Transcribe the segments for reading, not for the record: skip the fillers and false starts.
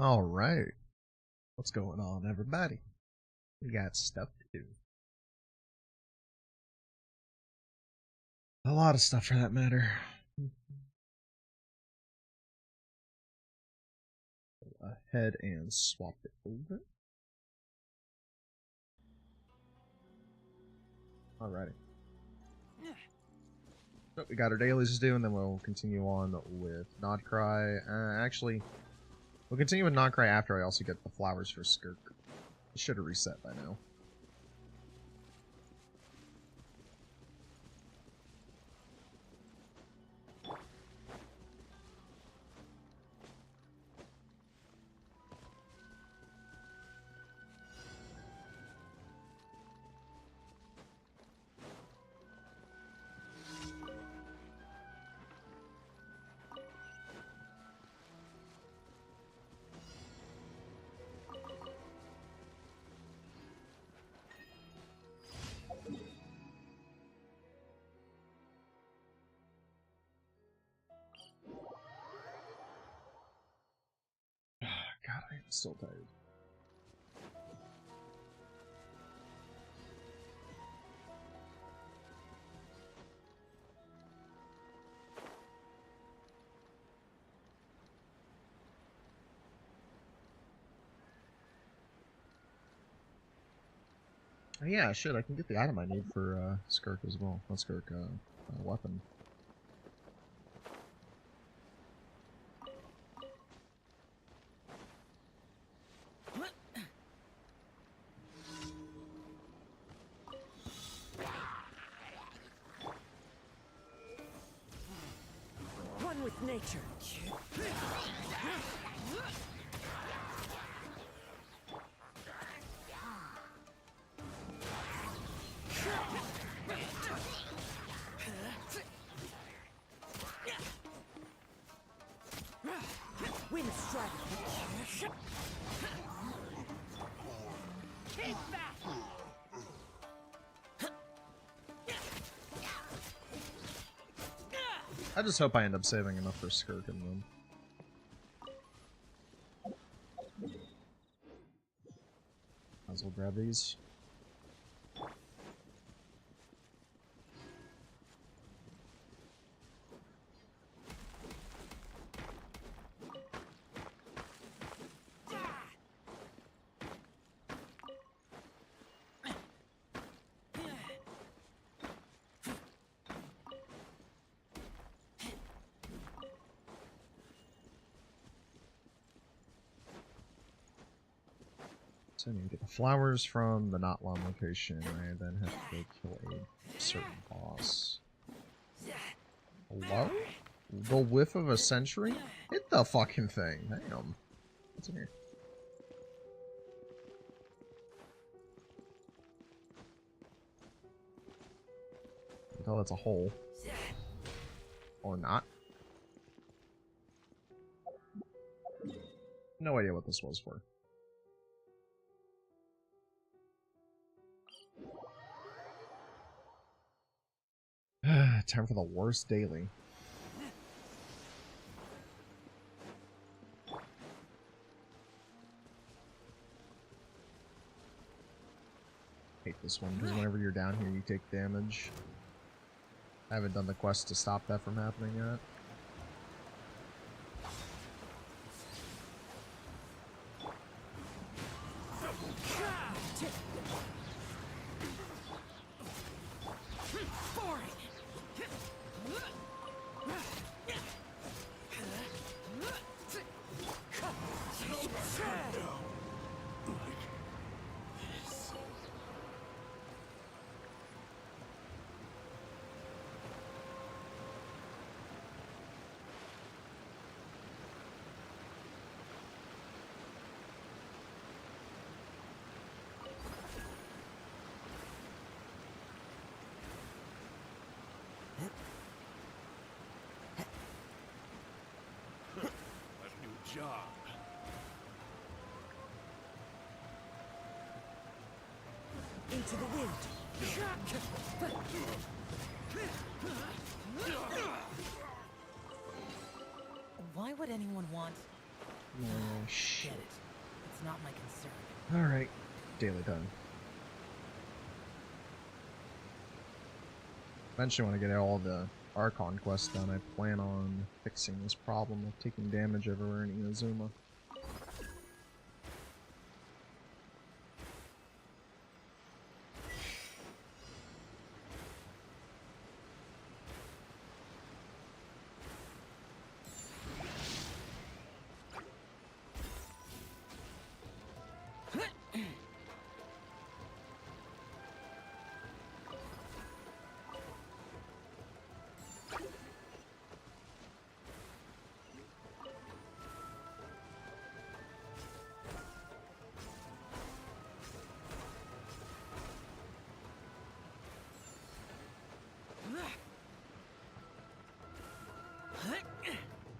All right. What's going on, everybody? We got stuff to do. A lot of stuff for that matter. Go ahead and swap it over. Alrighty. So we got our dailies to do, and then we'll continue on with Krai. Actually, we'll continue with Krai after I also get the flowers for Skirk. It should have reset by now. God, I am so tired. Oh, yeah, shit, I can get the item I need for Skirk as well. Not Skirk, weapon. One with nature. Wind strike. Keep back. I just hope I end up saving enough for Skirk and them. Might as well grab these. So I need to get the flowers from the Notlon location. I then have to go kill a certain boss. Hello? The whiff of a century? Hit the fucking thing. Damn. What's in here? I can tell that's a hole. Or not. No idea what this was for. Time for the worst daily. Hate this one, because whenever you're down here you take damage. I haven't done the quest to stop that from happening yet. Job. Into the wind. Why would anyone want Shit. Get it. It's not my concern. Alright. Daily done. Eventually, when I get all the Archon quests done, I plan on fixing this problem of taking damage everywhere in Inazuma.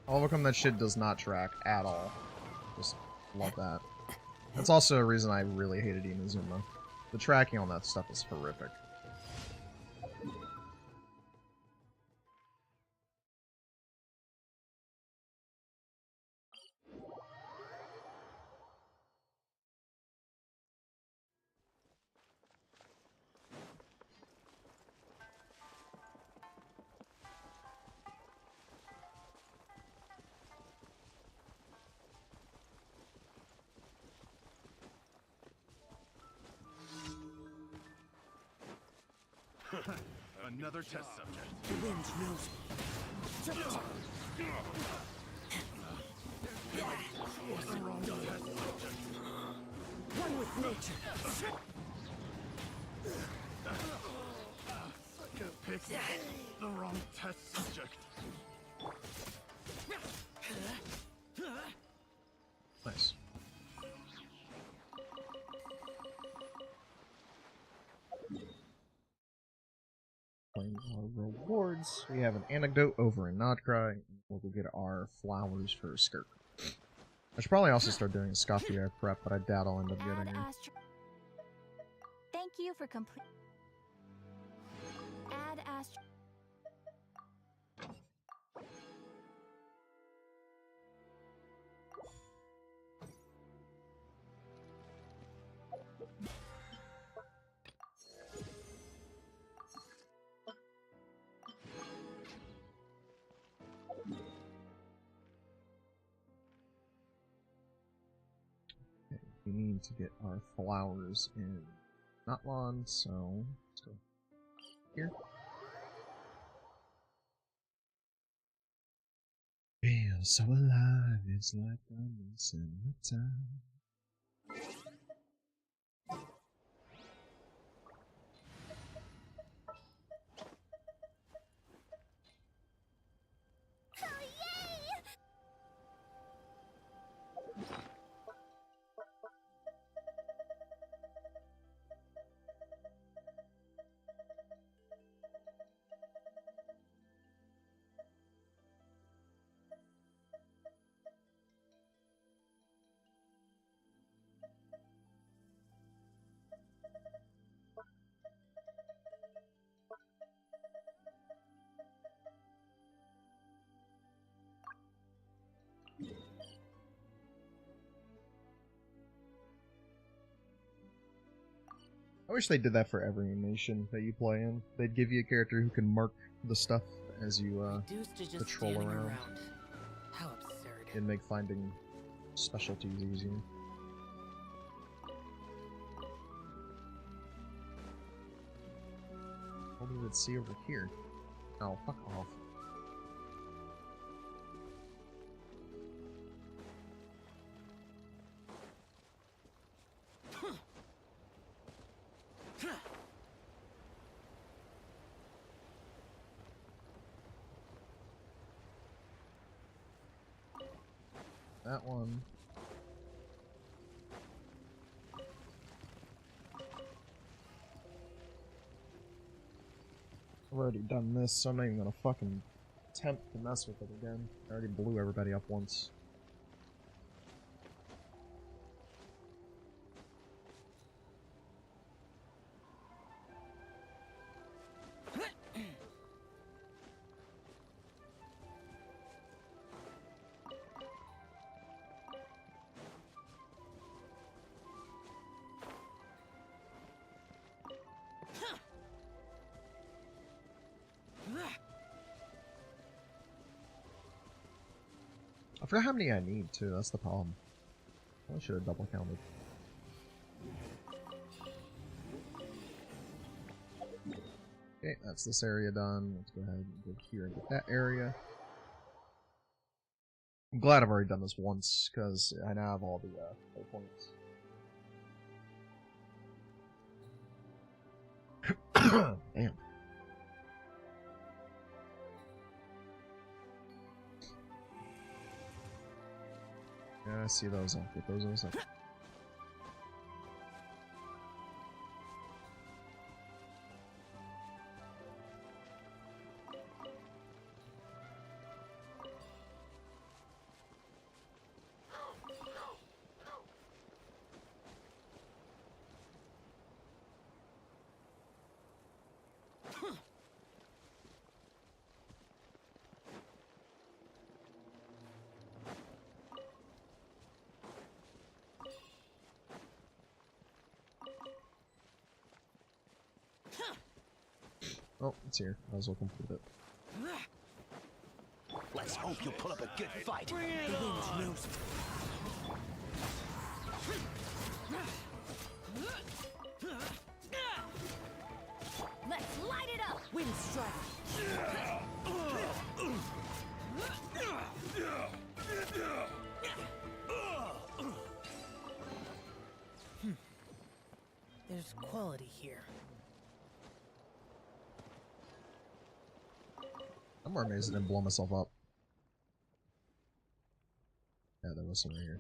I'll overcome that shit does not track at all. Just love that. That's also a reason I really hated Inazuma. The tracking on that stuff is horrific. Another test subject. The wind knows me. One with nature. Pick the wrong test subject. Nice. Claim our rewards. We have an anecdote over in Nodcry. We'll go get our flowers for Skirk. I should probably also start doing a Scoffy prep, but I doubt I'll end up getting her. Thank you for complete. Add Astro. We need to get our flowers in Notlon, so let's go here. Feel so alive, it's like I'm missing the time. I wish they did that for every nation that you play in. They'd give you a character who can mark the stuff as you Reduced to just patrol standing around. How absurd. It'd make finding specialties easier. What do we see over here? Oh, fuck off. That one. I've already done this, so I'm not even gonna fucking attempt to mess with it again. I already blew everybody up once. forgot how many I need too, that's the problem. I should have double counted. Okay, that's this area done. Let's go ahead and go here and get that area. I'm glad I've already done this once, because I now have all the points. Damn. Yeah, I see those. I'll get those in a second. Oh, it's here. Might as well complete it. Let's hope you'll put up a good fight. The wind knows it. Let's light it up! Wind strike. There's quality here. I'm more amazed I didn't blow myself up. Yeah, there was some right here.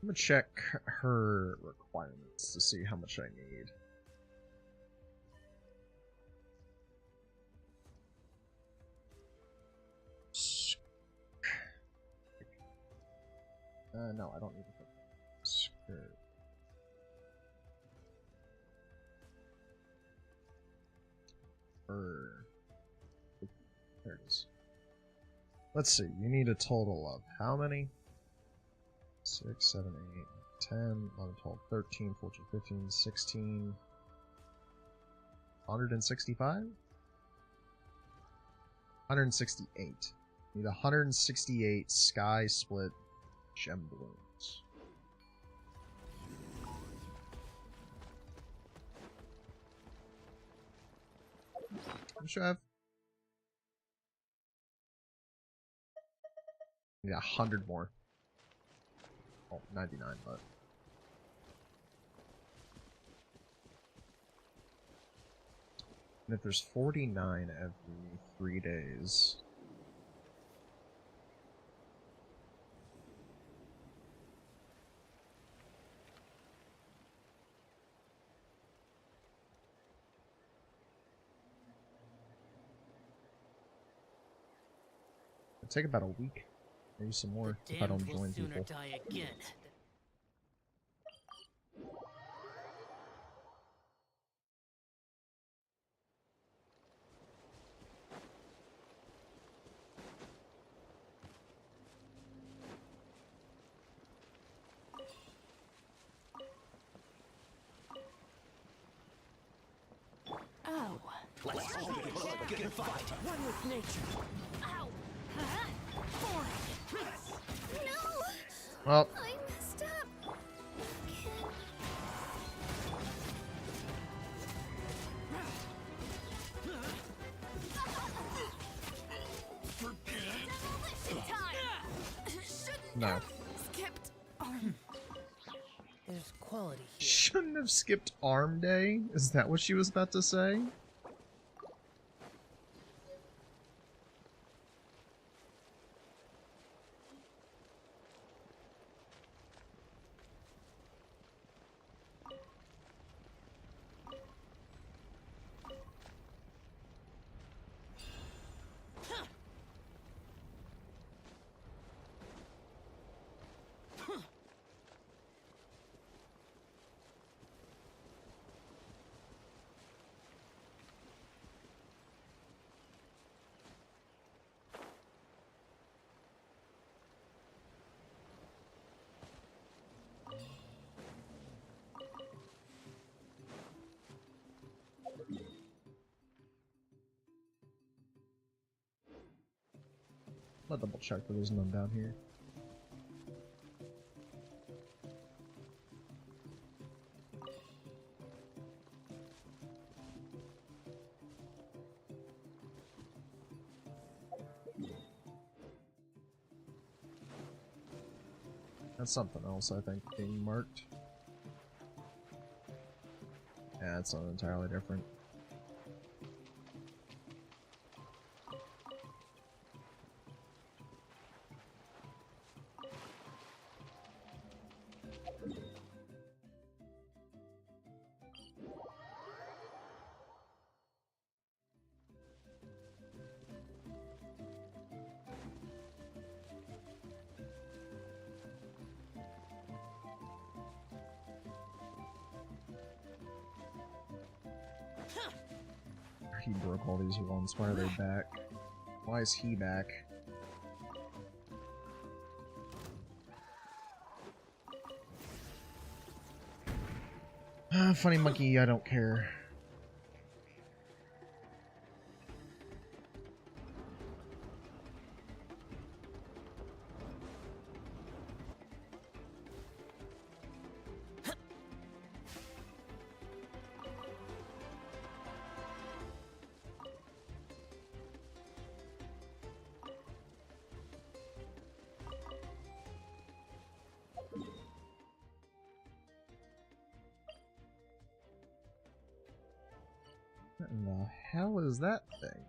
I'm gonna check her requirements to see how much I need. No, I don't need to put skirt. There it is. Let's see, you need a total of how many? 6, 7, 8, 10, 11, 12, 13, 14, 15, 16, 165? 168. Need 168 sky split gem balloons. I'm sure I have. Need 100 more. Oh, 99, but. And if there's 49 every 3 days. It'd take about a week. Maybe some more if I don't join people. Die again. Ow. Let's hope you'll put up a good fight. One with nature. Ow. No! Well, I messed up. Demolition time! Shouldn't no. have skipped arm. There's quality here. Shouldn't have skipped arm day? Is that what she was about to say? I'll double check that there's none down here. That's something else, I think, being marked. Yeah, it's something entirely different. He broke all these ones. Why are they back? Why is he back? Funny monkey, I don't care. What in the hell is that thing?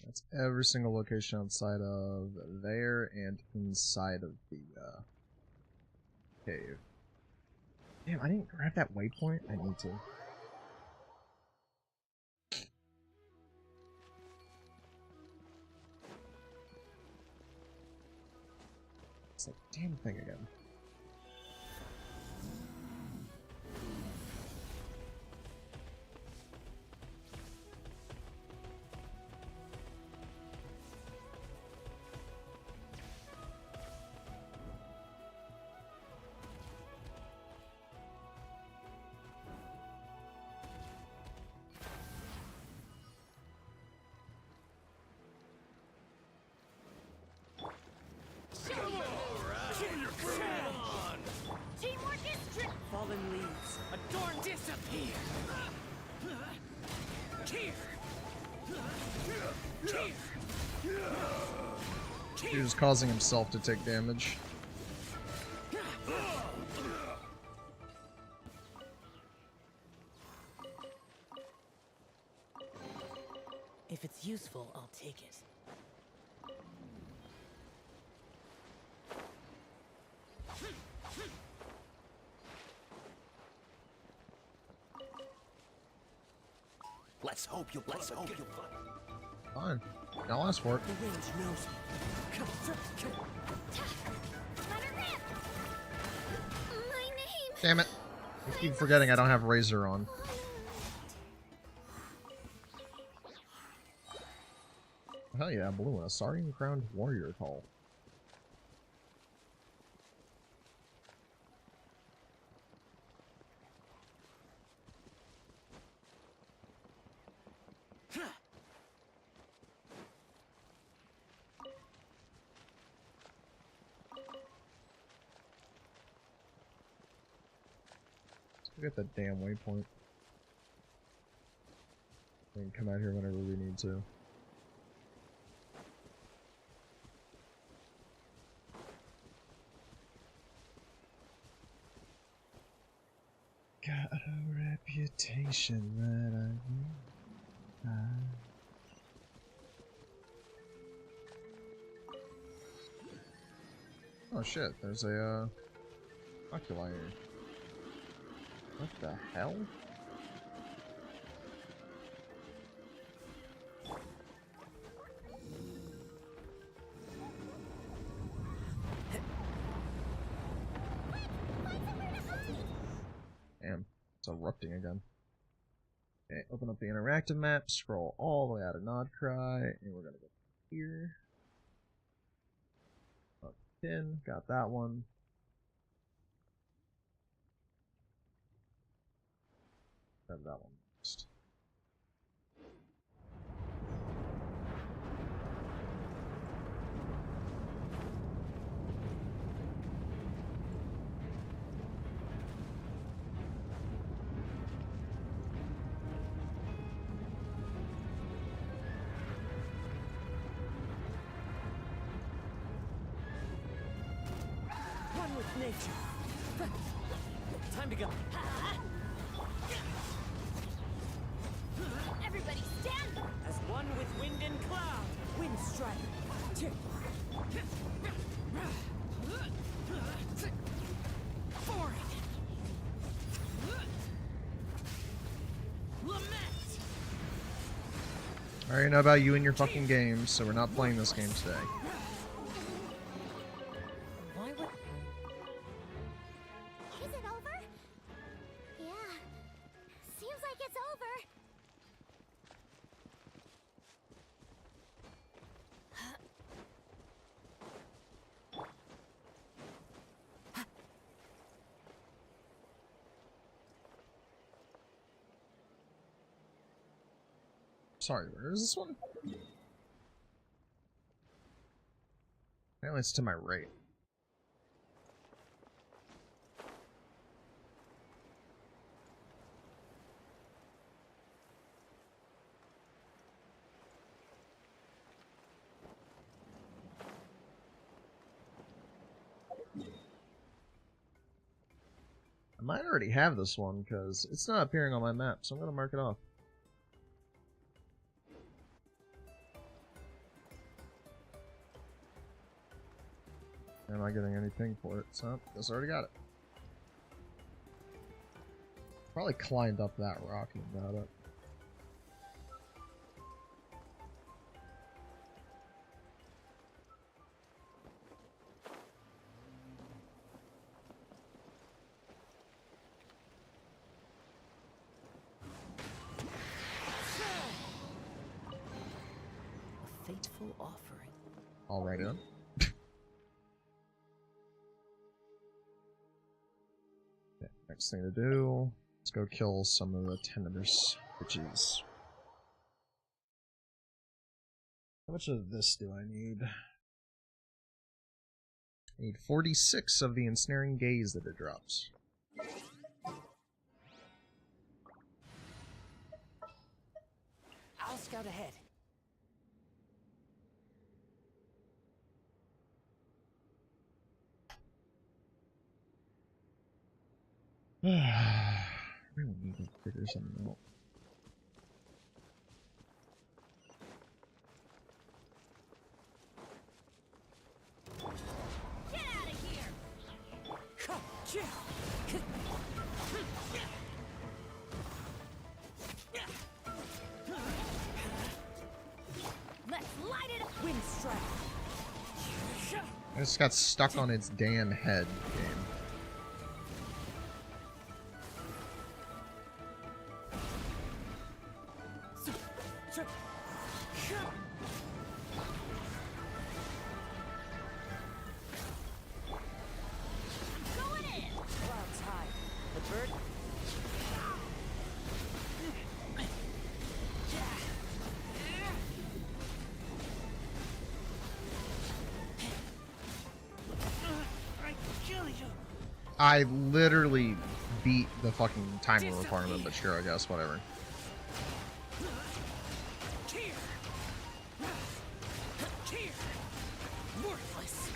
That's every single location outside of there and inside of the cave. Damn, I didn't grab that waypoint. I need to. It's that damn thing again. Teamwork is trick. Fallen leaves. Adorn disappear. He was causing himself to take damage. If it's useful, I'll take it. Let's hope you'll Fine. I'll ask for it. The range knows me. Let her rip. My name. Damn it. I keep forgetting I don't have Razor on. Hell yeah, blue one. A Saurian crowned warrior call. Let's get that damn waypoint. We can come out here whenever we need to. Got a reputation that I need. Oh shit, there's a oculi here. What the hell? Damn, it's erupting again. Okay, open up the interactive map, scroll all the way out of Nodcry, and we're gonna go here. Up 10, got that one. Grab that one next. One with nature. Time to go. Everybody stand! As one with wind and cloud. Wind strike. Forward. Lament. I already know about you and your fucking games, so we're not playing this game today. Why would... Is it over? Yeah. Seems like it's over. Sorry, where is this one? Apparently it's to my right. I might already have this one because it's not appearing on my map, so I'm gonna mark it off. Am I getting anything for it? So, guess I already got it. Probably climbed up that rock and got it. A fateful offering. All right in. Okay, next thing to do, let's go kill some of the Tenebrous bitches. How much of this do I need? I need 46 of the ensnaring gaze that it drops. I'll scout ahead. I really need to figure something out. Get out of here! Let's light it up! Wind strike. I just got stuck on its damn head game. Going in! Clouds high. The bird. I kill you. I literally beat the fucking timer requirement, but sure, I guess, whatever. Here. Here. Worthless.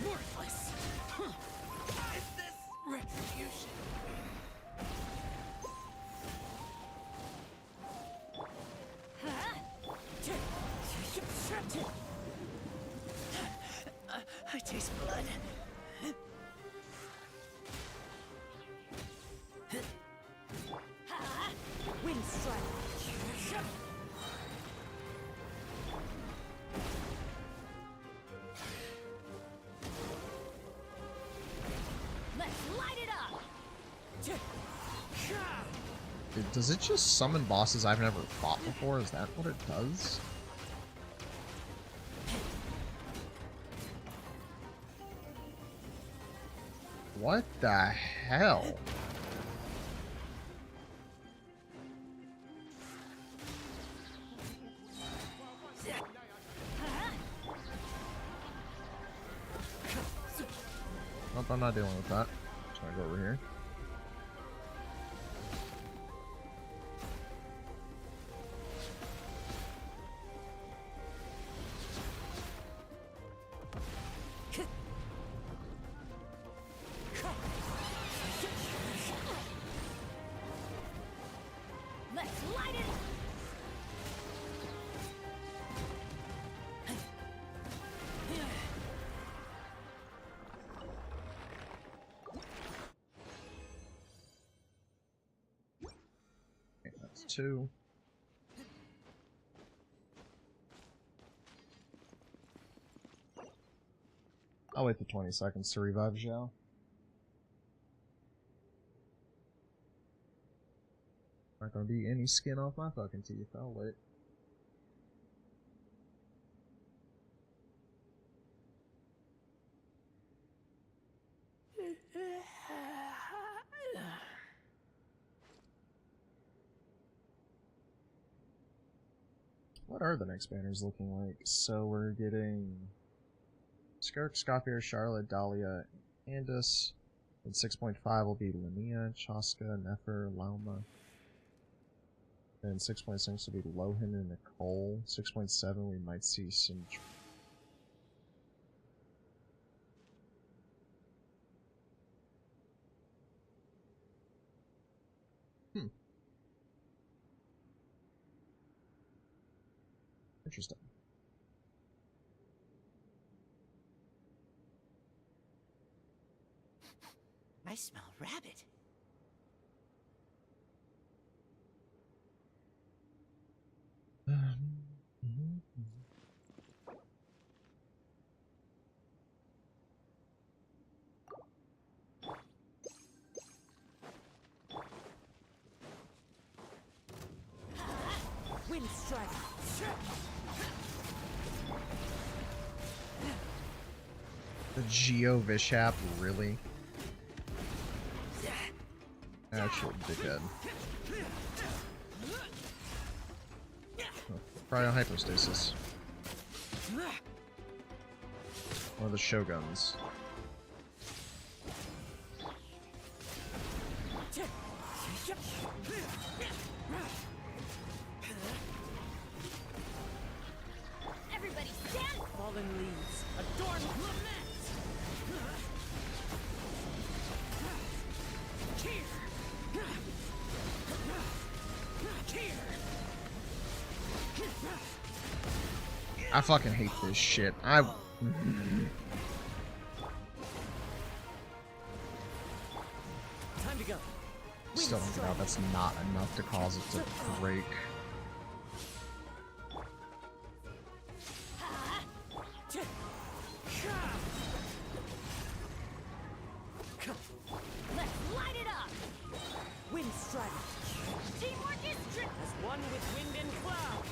Worthless. Is this retribution? strike. Let's light it up. Does it just summon bosses I've never fought before? Is that what it does? What the hell? Nope, I'm not dealing with that. Just gonna go over here. Let's light it up. Okay, that's 2. I'll wait the 20 seconds to revive Zhao. Not gonna be any skin off my fucking teeth. I'll wait. What are the next banners looking like? So we're getting Skirk, Scopier, Charlotte, Dahlia, Andis. And 6.5 will be Linnea, Chaska, Nefer, Lauma. And 6.6 will be Lohan and Nicole. 6.7 we might see some. Interesting. I smell rabbit. Wind strike. The Geo Vishap, really? Actual dickhead. Oh, Cryo Hypostasis. One of the Shoguns. Everybody stand. Fallen leaves, adorned with lament. I fucking hate this shit. I. Time to go. Still don't get how that's not enough to cause it to break. Let's light it up. Wind strike. Teamwork is strict. As one with wind and cloud.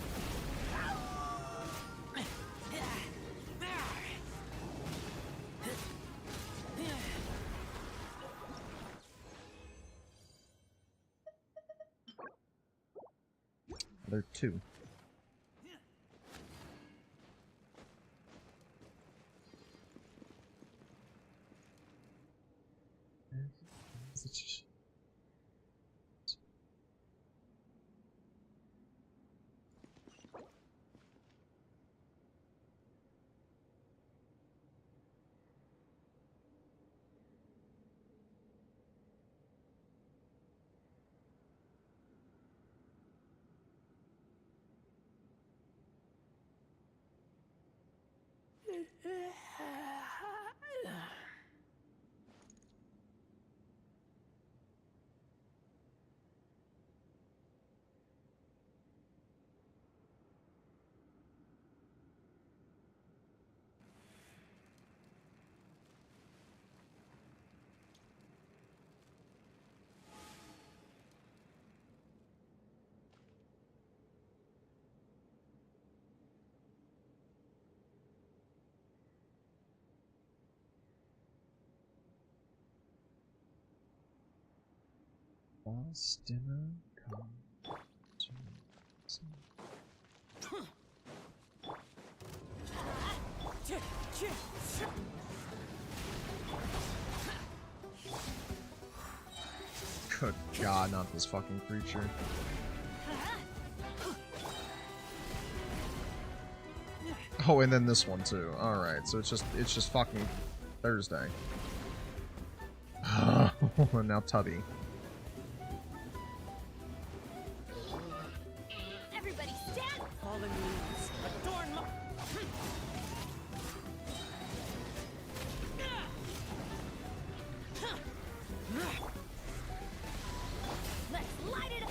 They're 2. Boss dinner come to Good God, not this fucking creature. Oh, and then this one too. All right, so it's just fucking Thursday. And now Tubby. Everybody stand! Fallen leaves adorn my... Let's light it up!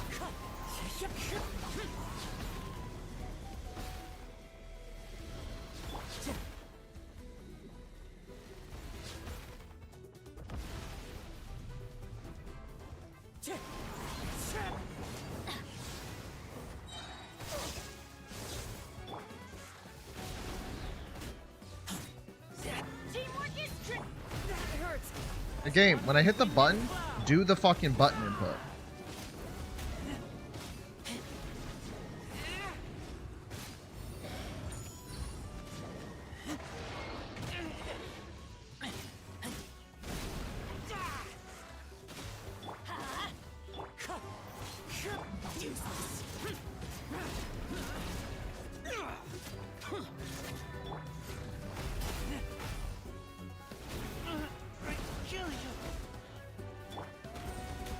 Teamwork is trick. That hurts. The game, when I hit the button, do the fucking button input.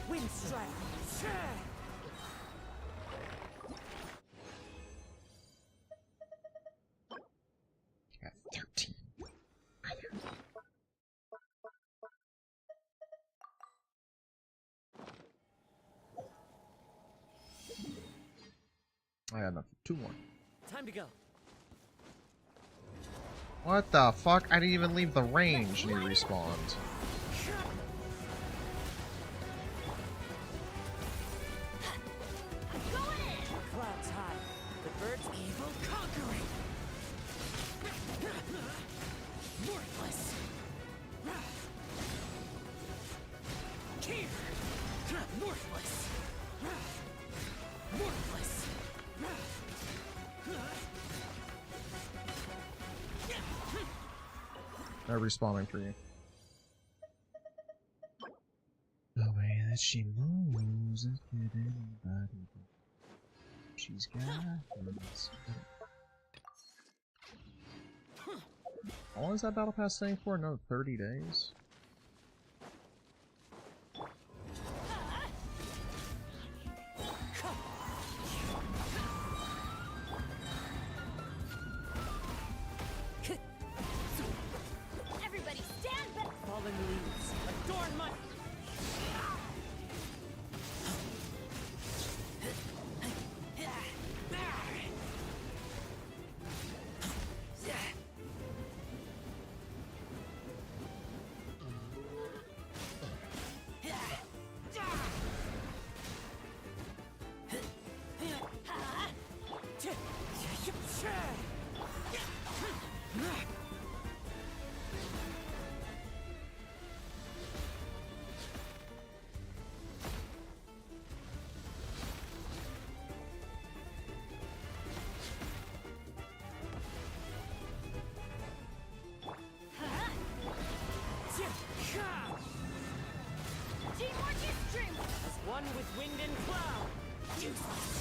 Wind strike. Got 13. I got enough. 2 more. Time to go. What the fuck? I didn't even leave the range and he respawned. I'm going in. Clouds high. The bird's evil conquering. Worthless. Here. Worthless. Worthless. They're respawning for you. The way that she moves is good anybody. She's got this. How long is that battle pass staying for? Another 30 days? Everybody stand back. Fallen leaves adorn my... Teamwork is strength. As one with wind and cloud. Useless.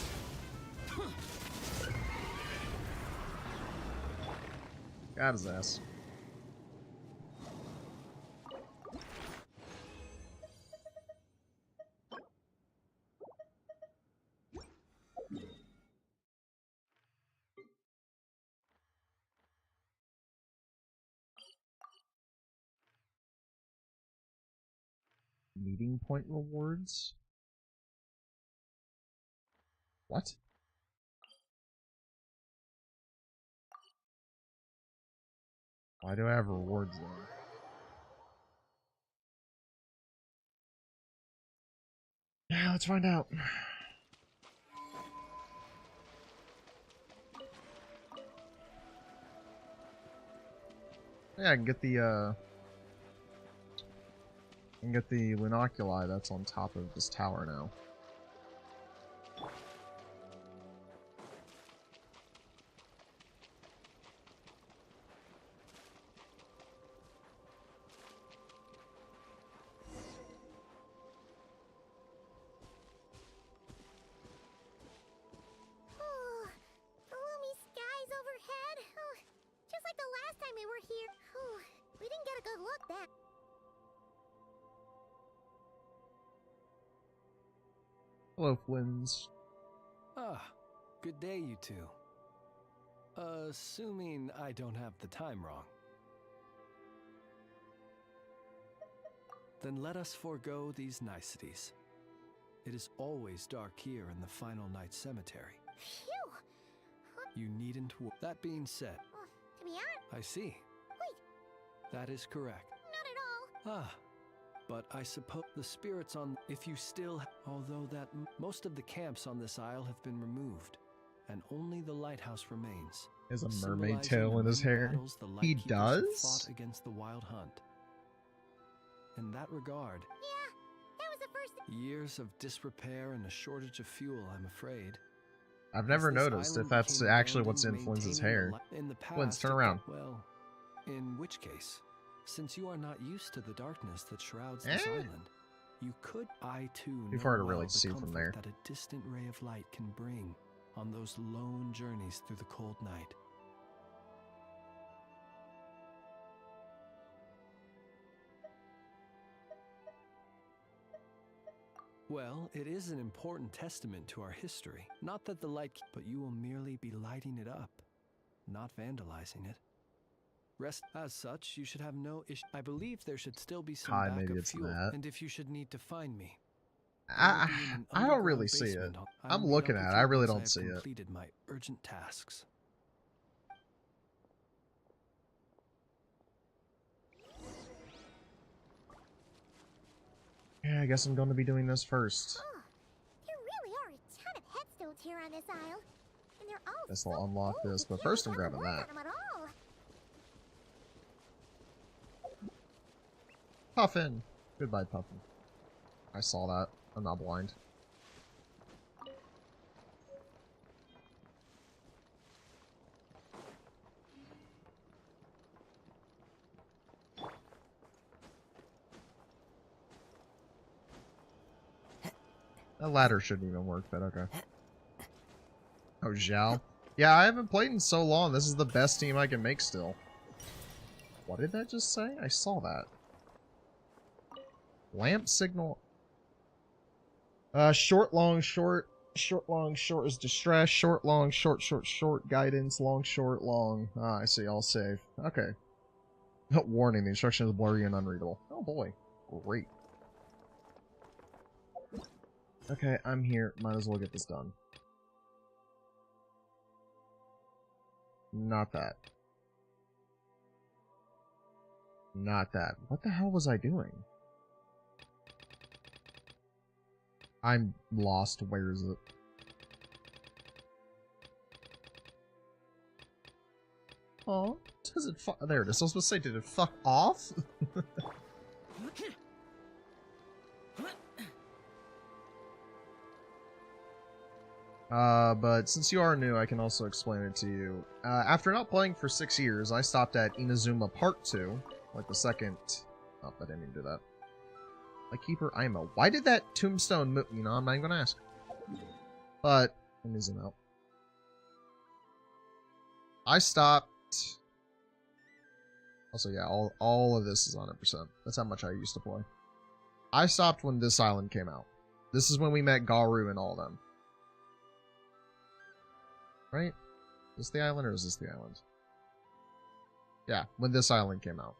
Got his ass. Meeting point rewards? What? Why do I have rewards then? Yeah, let's find out. Yeah, I can get the And get the Lunoculi that's on top of this tower now. Oh, gloomy skies overhead. Oh, just like the last time we were here. Oh, we didn't get a good look then. Hello, Flins. Ah, good day, you two. Assuming I don't have the time wrong. Then let us forego these niceties. It is always dark here in the Final Night Cemetery. Phew. You needn't That being said, To be honest, I see. Wait. That is correct. not at all. Ah, but I suppose the spirits on... If you still... Although that... Most of the camps on this isle have been removed, and only the lighthouse remains. He has a mermaid symbolizing tail the in his many hair. battles the He Lightkeepers have does? fought against the Wild Hunt. In that regard, Yeah, that was the first. years of disrepair and a shortage of fuel, I'm afraid. I've never As this noticed if island that's became actually what's in abandoned, Flins's maintaining hair. in the past, Flins, turn it- around. Well, in which case, since you are not used to the darkness that shrouds this island, you could. I too Too know far to well really the see from comfort there. that a distant ray of light can bring on those lone journeys through the cold night. Well, it is an important testament to our history. Not that the light, but you will merely be lighting it up, not vandalizing it. Rest as such, you should have no issue. I believe there should still be some Hi, backup maybe it's fuel, that. and if you should need to find me, I don't really see it. I'm looking at it. I really don't see it. Completed my urgent tasks. Yeah, I guess I'm going to be doing this first. Oh, there really are a ton of headstones here on this isle. And they're all Guess so I'll unlock old, this, you but can't first I'm find the grabbing words that. on 'em at all. Puffin! Goodbye, Puffin. I saw that. I'm not blind. That ladder shouldn't even work, but okay. Oh, Zhao. Yeah, I haven't played in so long. This is the best team I can make still. What did that just say? I saw that. Lamp signal. Short, long, short. Short, long, short is distress. Short, long, short, short, short. Guidance. Long, short, long. Ah, I see. All save. Okay. Warning, the instruction is blurry and unreadable. Oh boy. Great. Okay, I'm here. Might as well get this done. Not that. Not that. What the hell was I doing? I'm lost. Where is it? Oh, does it fuck? There it is. I was supposed to say, did it fuck off? But since you are new, I can also explain it to you. After not playing for 6 years, I stopped at Inazuma Part 2, like the second... Oh, I didn't even do that. Keeper Imo. Why did that tombstone move? You know, I'm not even gonna ask. But, let me zoom out. I stopped... Also, yeah, all of this is 100%. That's how much I used to play. I stopped when this island came out. This is when we met Garu and all of them. Right? Is this the island or is this the island? Yeah, when this island came out.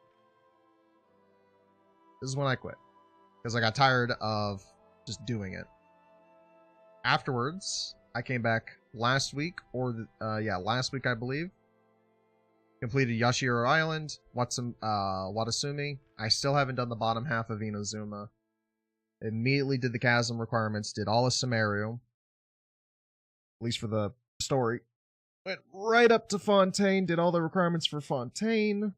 This is when I quit. Because I got tired of just doing it. Afterwards, I came back last week, or, yeah, last week I believe. Completed Yashiro Island, Watasumi. I still haven't done the bottom half of Inazuma. Immediately did the chasm requirements, did all of Sumeru. At least for the story. Went right up to Fontaine, did all the requirements for Fontaine.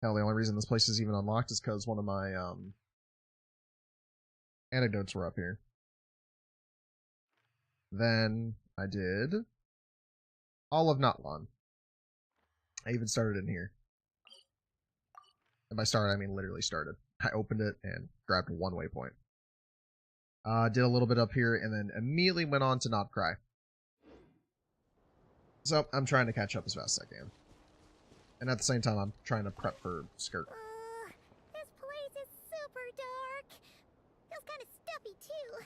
Hell, the only reason this place is even unlocked is because one of my Anecdotes were up here. Then I did all of Notlan. I even started in here. And by started, I mean literally started. I opened it and grabbed one waypoint. Did a little bit up here, and then immediately went on to not Krai. So, I'm trying to catch up as fast as I can. And at the same time, I'm trying to prep for Skirt. This place is super dark. Feels kind of stuffy, too.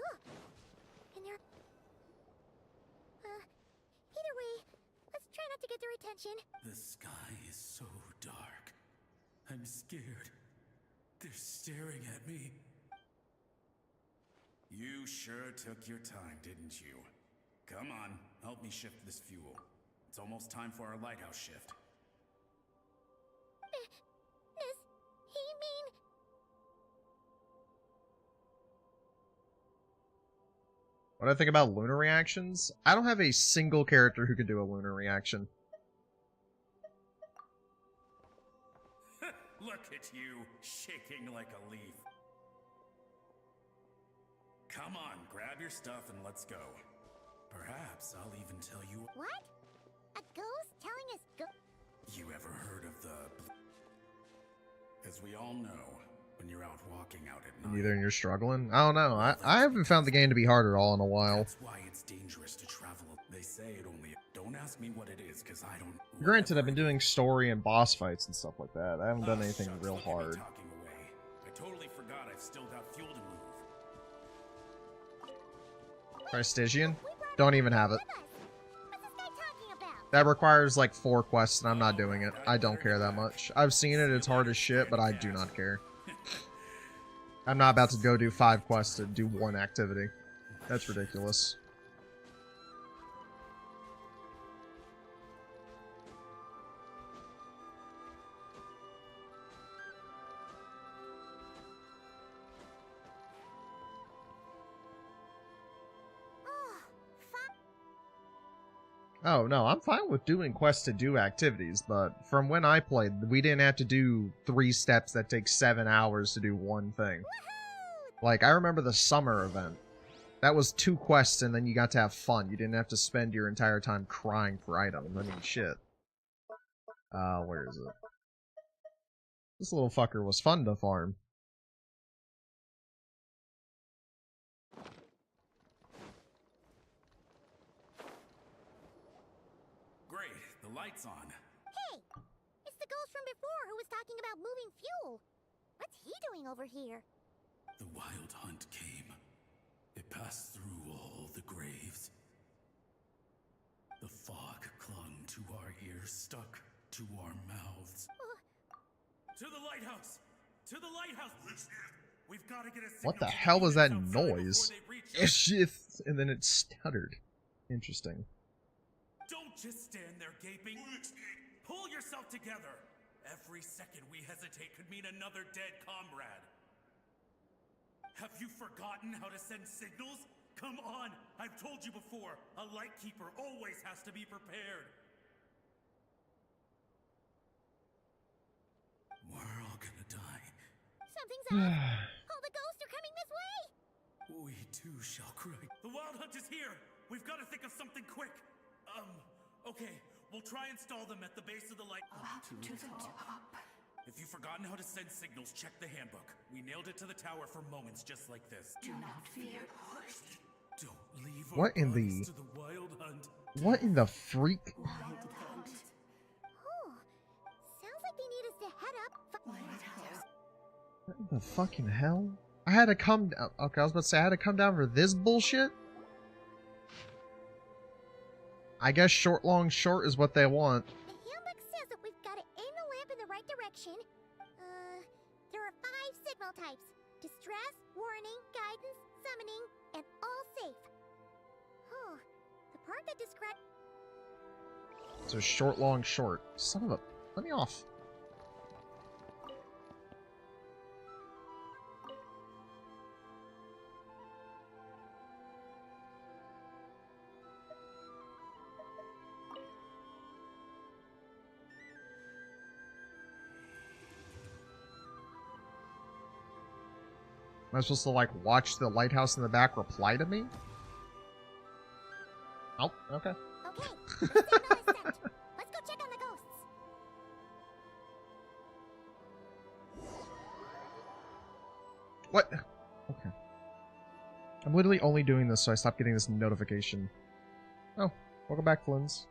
Huh. And there... either way, let's try not to get their attention. The sky is so dark. I'm scared. They're staring at me. You sure took your time, didn't you? Come on, help me shift this fuel. It's almost time for our lighthouse shift. Does he mean... What do I think about lunar reactions? I don't have a single character who can do a lunar reaction. Look at you, shaking like a leaf. Come on, grab your stuff and let's go. Perhaps I'll even tell you... What? A ghost telling us You ever heard of the... As we all know, when you're out walking out at night... Either you're struggling? I don't know. I haven't found the game to be hard at all in a while. That's why it's dangerous to travel. They say it only... Don't ask me what it is, because I don't... Granted, I've been doing story and boss fights and stuff like that. I haven't done anything Shucks, real look at me hard. talking away. I totally forgot I've still got fuel to move. Prestigian? Don't even have it. What's this guy talking about? That requires like 4 quests, and I'm not doing it. I don't care that much. I've seen it, it's hard as shit, but I do not care. I'm not about to go do 5 quests to do 1 activity. That's ridiculous. Oh, no, I'm fine with doing quests to do activities, but from when I played, we didn't have to do 3 steps that take 7 hours to do 1 thing. Like, I remember the summer event. That was 2 quests, and then you got to have fun. You didn't have to spend your entire time crying for items. I mean, shit. Where is it? This little fucker was fun to farm. Great, the light's on. Hey! It's the ghost from before who was talking about moving fuel. What's he doing over here? The wild hunt came. It passed through all the graves. The fog clung to our ears, stuck to our mouths. To the lighthouse! To the lighthouse! We've got to get a signal. What the to hell was that units outside before noise? they reach us. It's just... and then it stuttered. Interesting. Don't just stand there gaping. Pull yourself together. Every second we hesitate could mean another dead comrade. Have you forgotten how to send signals? Come on! I've told you before, a lightkeeper always has to be prepared. We're all gonna die. Something's off. All the ghosts are coming this way. We too shall cry. The wild hunt is here! We've got to think of something quick. Okay. We'll try and stall them at the base of the light. Up to the top. If you've forgotten how to send signals, check the handbook. We nailed it to the tower for moments just like this. Do not fear. Don't leave our What in bodies the- to the wild hunt. What in the freak? Oh, sounds like they need us to head up. Lighthouse. What in the fucking hell? I had to come down. Okay, I was about to say I had to come down for this bullshit? I guess short, long, short is what they want. The handbook says that we've got to aim the lamp in the right direction. There are 5 signal types. Distress, warning, guidance, summoning, and all safe. Oh, the part that describes... So short, long, short. Son of a... Let me off. Am I supposed to, like, watch the lighthouse in the back reply to me? Oh, okay. Okay, the signal is sent. Let's go check on the ghosts. What? Okay. I'm literally only doing this so I stop getting this notification. Oh, welcome back, Flins.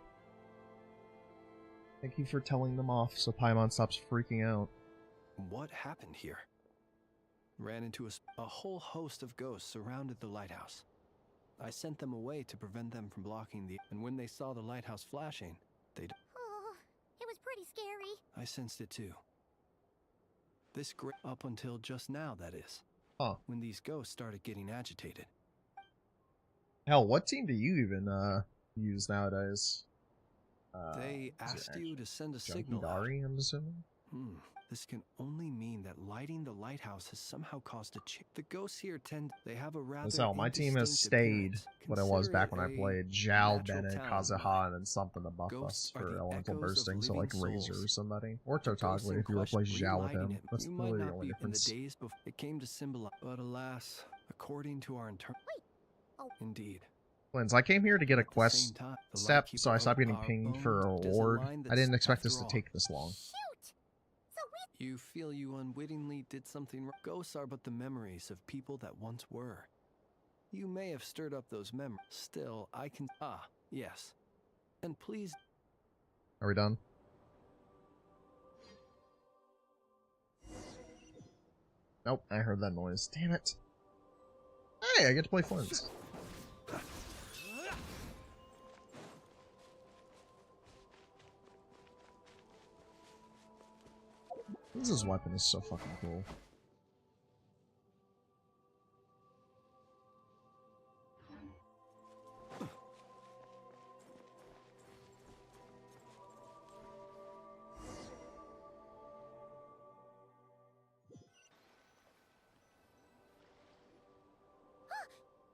Thank you for telling them off so Paimon stops freaking out. What happened here? Ran into a whole host of ghosts surrounded the lighthouse. I sent them away to prevent them from blocking the... And when they saw the lighthouse flashing, they... Oh, it was pretty scary. I sensed it too. Up until just now, that is. Huh. When these ghosts started getting agitated. Hell, what team do you even, use nowadays? They is it asked you to send a Junkie signal out. Dari, I'm assuming? This can only mean that lighting the lighthouse has somehow caused a change. The ghosts here they have a rather So my team has indistinct stayed appearance. what it was Consider back when I a played. Zhao, natural Bennett, town, Kazuha, and then something to buff Ghosts us are for the elemental echoes of bursting, so like living Razor souls. or somebody. Or The ghosts Totagli in if you replace question, Zhao with relighting him. it, That's you literally might the not only be in the difference. days before it came to symbolize. But alas, according to our internal... Oh. Indeed. Flins, I came here to get a At the quest same time, the step, Lightkeeper so I stopped getting of our pinged own for a does reward. line I that's, didn't expect this after to all, take this long. Shoot! So we... You feel you unwittingly did something wrong. Ghosts are but the memories of people that once were. You may have stirred up those memories. Still, I can... Ah, yes. And please... Are we done? Nope, I heard that noise. Damn it. Hey, I get to play Flins. This weapon is so fucking cool.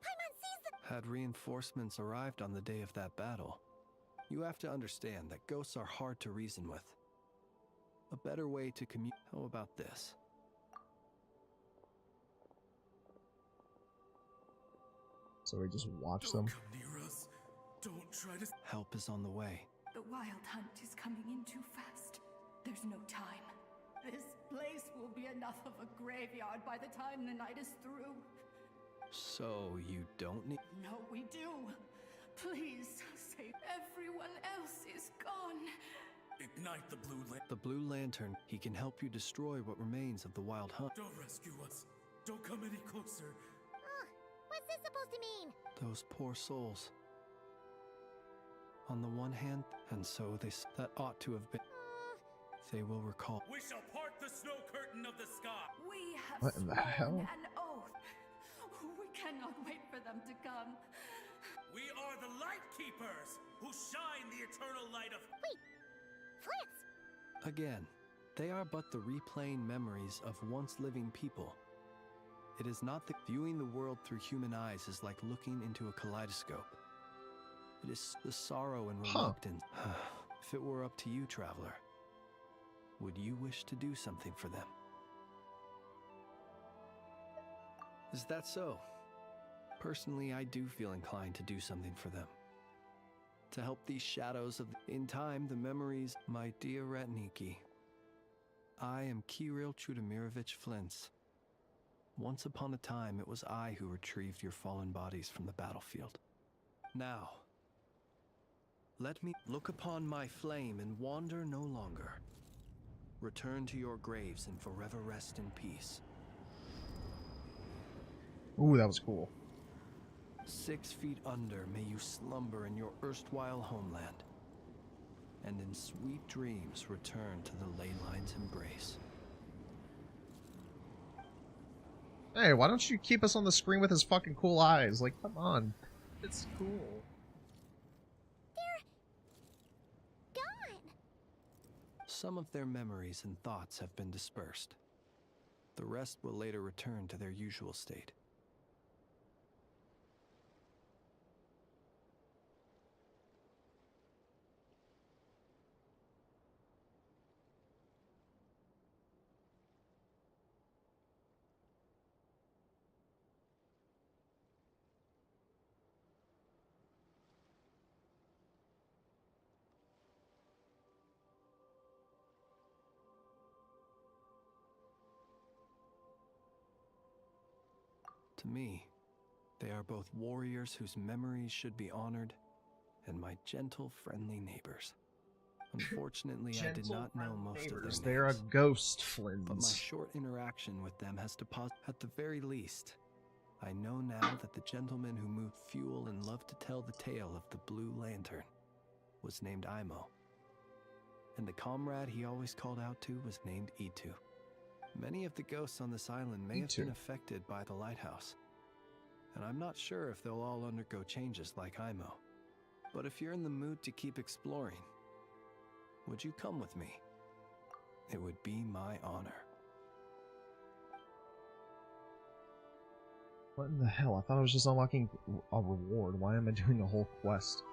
Paimon sees the... Had reinforcements arrived on the day of that battle, you have to understand that ghosts are hard to reason with. A better way to communicate... How about this? So we just watch Don't them. come near us. Don't try to... Help is on the way. The wild hunt is coming in too fast. There's no time. This place will be enough of a graveyard by the time the night is through. So you don't need... No, we do. Please, save everyone else is gone. Ignite the blue lamp. The Blue Lantern, he can help you destroy what remains of the wild hunt. Don't rescue us. Don't come any closer. What's this supposed to mean? Those poor souls. On the one hand, and so that ought to have been... They will recall... We shall part the snow curtain of the sky. We have What in the sworn hell? an oath. We cannot wait for them to come. We are the Light Keepers, who shine the eternal light of... Flint's! Again, they are but the replaying memories of once living people. It is not that viewing the world through human eyes is like looking into a kaleidoscope. It is the sorrow and reluctance. If it were up to you, traveler, would you wish to do something for them? Is that so? Personally, I do feel inclined to do something for them. To help these shadows of... In time, the memories... My dear Ratniki, I am Kirill Chudamirovich Flintz. Once upon a time, it was I who retrieved your fallen bodies from the battlefield. Now, let me look upon my flame and wander no longer. Return to your graves and forever rest in peace. Ooh, that was cool. 6 feet under may you slumber in your erstwhile homeland, and in sweet dreams return to the ley line's embrace. Hey, why don't you keep us on the screen with his fucking cool eyes? Like, come on. It's cool. Gone! Some of their memories and thoughts have been dispersed. The rest will later return to their usual state. To me, they are both warriors whose memories should be honored, and my gentle, friendly neighbors. Unfortunately, I did not know most of their names. They're a ghost, But my Flins. short interaction with them has deposited. At the very least, I know now that the gentleman who moved fuel and loved to tell the tale of the Blue Lantern was named Imo. And the comrade he always called out to was named Itu. Many of the ghosts on this island may have been affected by the lighthouse, and I'm not sure if they'll all undergo changes like Imo. But if you're in the mood to keep exploring, would you come with me? It would be my honor. What in the hell? I thought I was just unlocking a reward. Why am I doing the whole quest?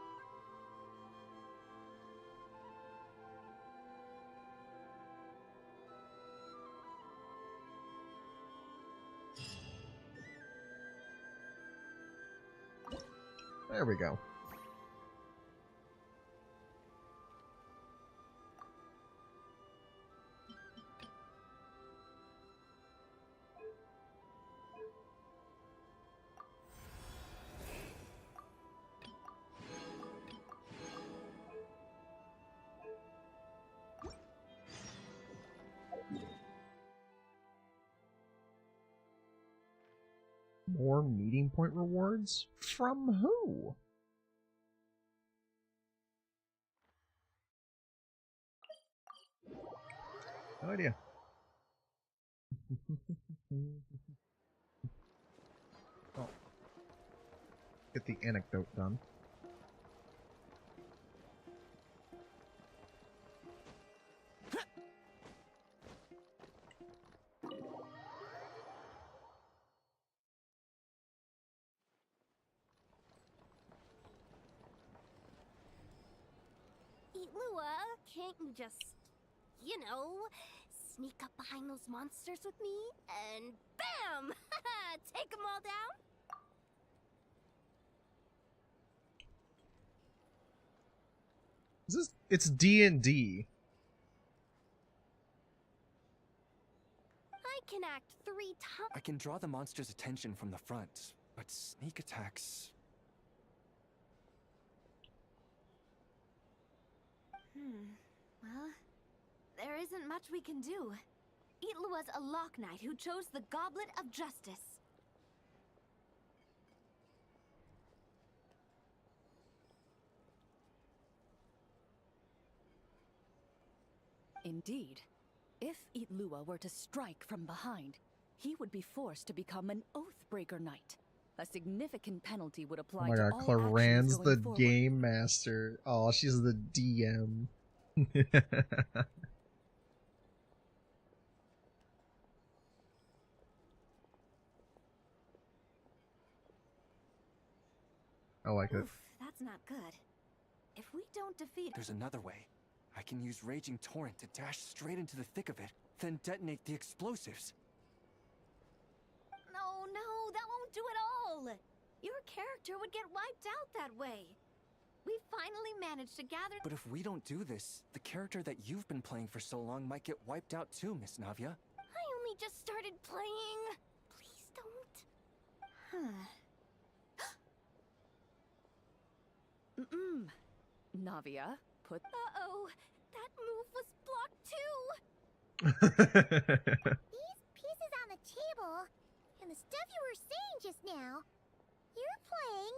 There we go. More meeting point rewards? From who? No idea. Oh. Get the anecdote done. Lua, can't you just, you know, sneak up behind those monsters with me and BAM! Take them all down? Is this? It's D&D. I can act 3 times. I can draw the monster's attention from the front, but sneak attacks... Well, there isn't much we can do. Itlua's a Lock Knight who chose the Goblet of Justice. Indeed. If Itlua were to strike from behind, he would be forced to become an Oathbreaker Knight. A significant penalty would apply Oh my to god, all Claran's actions the going forward. game master. Oh, she's the DM. I like it. Oof, that's not good. If we don't defeat... There's another way. I can use Raging Torrent to dash straight into the thick of it, then detonate the explosives. No, that won't do it all. Your character would get wiped out that way. We finally managed to gather... But if we don't do this, the character that you've been playing for so long might get wiped out too, Miss Navia. I only just started playing. Please don't. Navia, put... Uh-oh, that move was blocked too. These pieces on the table, and the stuff you were saying just now, you're playing...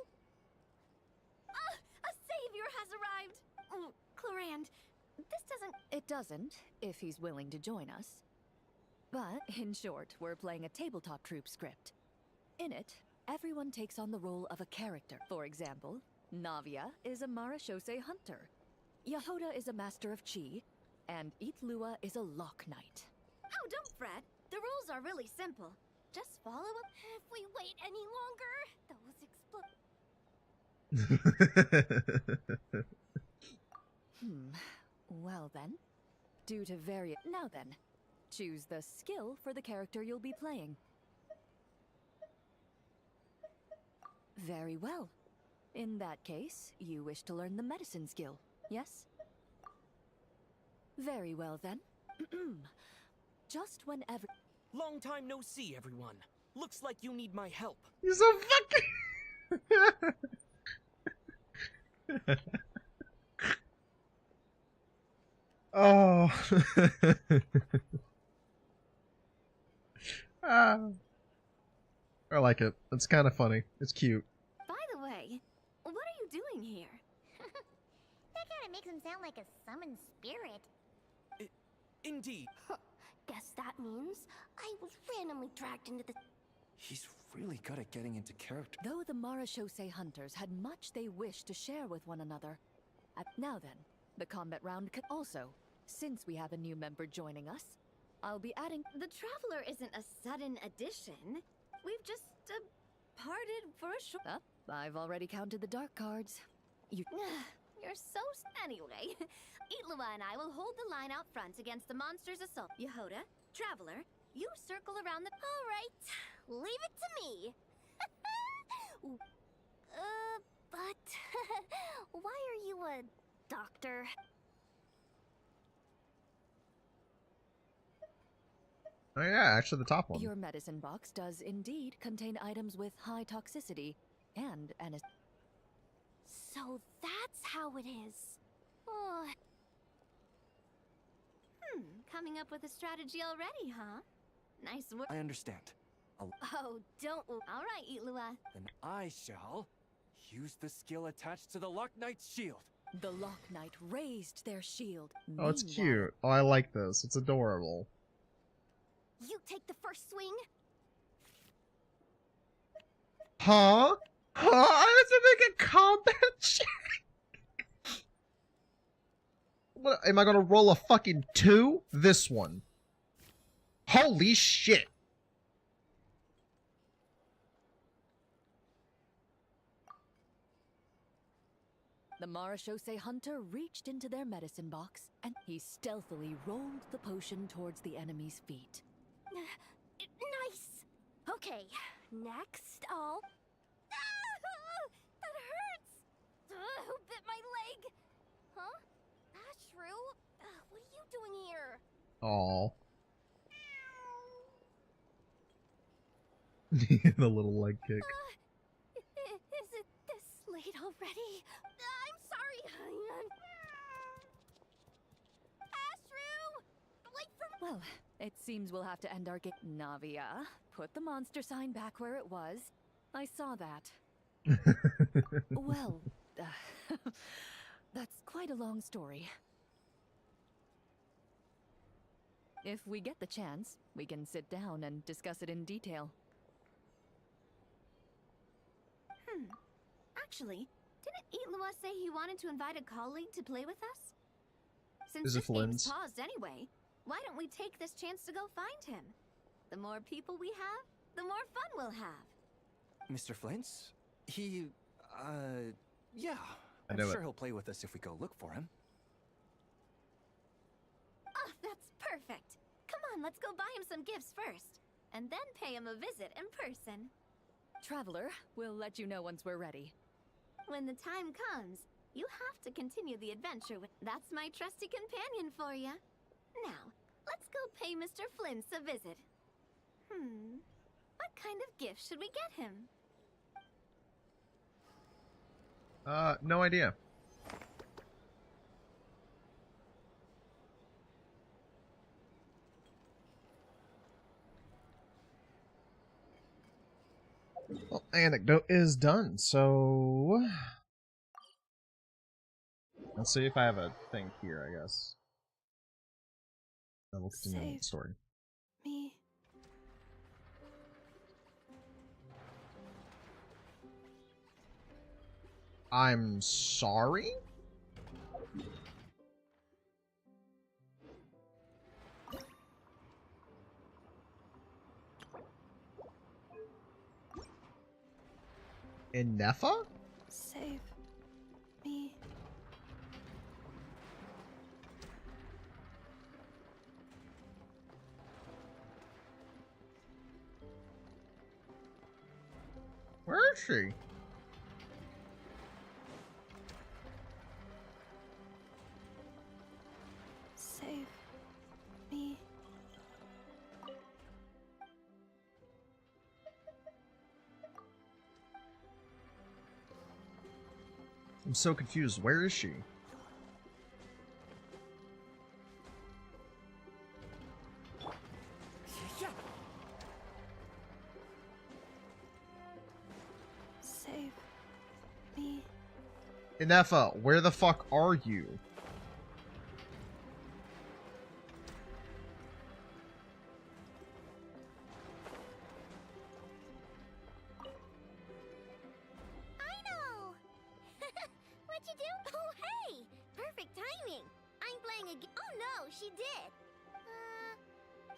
A savior has arrived. Clarand, this doesn't... It doesn't, if he's willing to join us. But, in short, we're playing a tabletop troupe script. In it, everyone takes on the role of a character. For example, Navia is a Marashose hunter, Yahoda is a master of chi, and Itlua is a Lock Knight. Oh, don't fret. The rules are really simple. Just follow up. If we wait any longer, those Well then, due to various... Now then, choose the skill for the character you'll be playing. Very well. In that case, you wish to learn the medicine skill, yes? Very well then. Just whenever... Long time no see, everyone. Looks like you need my help. He's so fucking. Oh. Ah. I like it. It's kind of funny. It's cute. By the way, what are you doing here? That kind of makes him sound like a summoned spirit. Indeed. Guess that means I was randomly dragged into the... He's really good at getting into character. Though the Marachose hunters had much they wished to share with one another. Now then, the combat round can also, since we have a new member joining us, I'll be adding... The Traveler isn't a sudden addition. We've just, parted for a short... I've already counted the dark cards. You... You're so... Anyway, Itlua and I will hold the line out front against the monster's assault. Yehoda, Traveler, you circle around the... All right, leave it to me. But why are you a doctor? Oh yeah, actually the top one. Your medicine box does indeed contain items with high toxicity and So that's how it is. Oh. Coming up with a strategy already, huh? Nice work. I understand. Oh, don't... All right, Itlua. Then I shall use the skill attached to the Lock Knight's shield. The Lock Knight raised their shield. Oh, it's Meanwhile, cute. Oh, I like this. It's adorable. You take the first swing. Huh? Huh? I have to make a combat check? What, am I gonna roll a fucking 2? This one. Holy shit. the Marachose hunter reached into their medicine box, and he stealthily rolled the potion towards the enemy's feet. Nice. Okay, next I'll... Ah, that hurts! Who bit my leg? Huh? Ashru? What are you doing here? Aw. The little leg kick. Is it this late already? I'm sorry. Ashru! Wait for... Well, it seems we'll have to end our game. Navia, put the monster sign back where it was. I saw that. Well, that's quite a long story. If we get the chance, we can sit down and discuss it in detail. Actually, didn't Itlua say he wanted to invite a colleague to play with us? Since Is it this game's Flynn's? paused anyway, why don't we take this chance to go find him? The more people we have, the more fun we'll have. Mr. Flint's? He, yeah. I I'm know sure it. he'll play with us if we go look for him. Oh, that's perfect. Come on, let's go buy him some gifts first, and then pay him a visit in person. Traveler, we'll let you know once we're ready. When the time comes, you have to continue the adventure with... That's my trusty companion for you. Now, let's go pay Mr. Flint's a visit. What kind of gift should we get him? No idea. Well, anecdote is done, so... Let's see if I have a thing here, I guess. Then we'll continue with the story. Me. I'm sorry? Inefa? Save me. Where is she? Save me. I'm so confused. Where is she? Save me. Inefa, where the fuck are you? I know! What'd you do? Oh, hey! Perfect timing! I'm playing a game. Oh no, she did!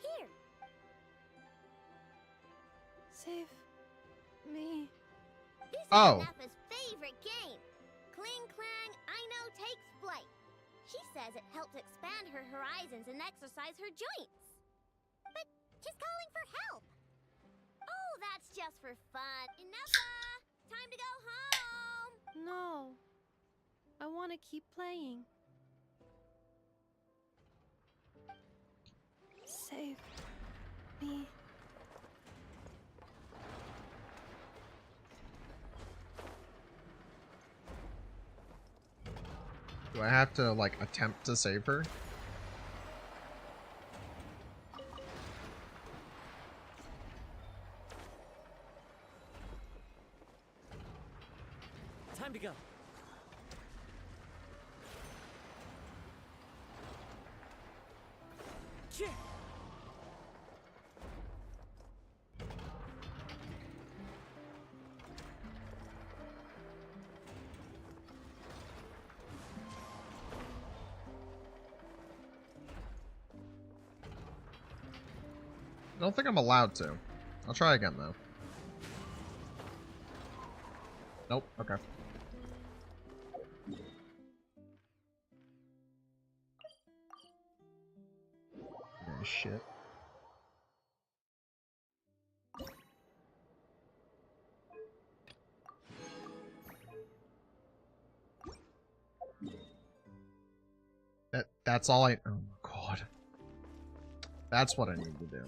Here. Save me. This is Oh. Nefa's favorite game. Cling Clang, I know, takes flight. She says it helps expand her horizons and exercise her joints. But she's calling for help. Oh, that's just for fun. Nefa! Time to go home! No. I want to keep playing. Save me. Do I have to, like, attempt to save her? Time to go. Yeah. I don't think I'm allowed to. I'll try again, though. Nope, okay. Yeah, shit. That's all I... Oh my god. That's what I need to do.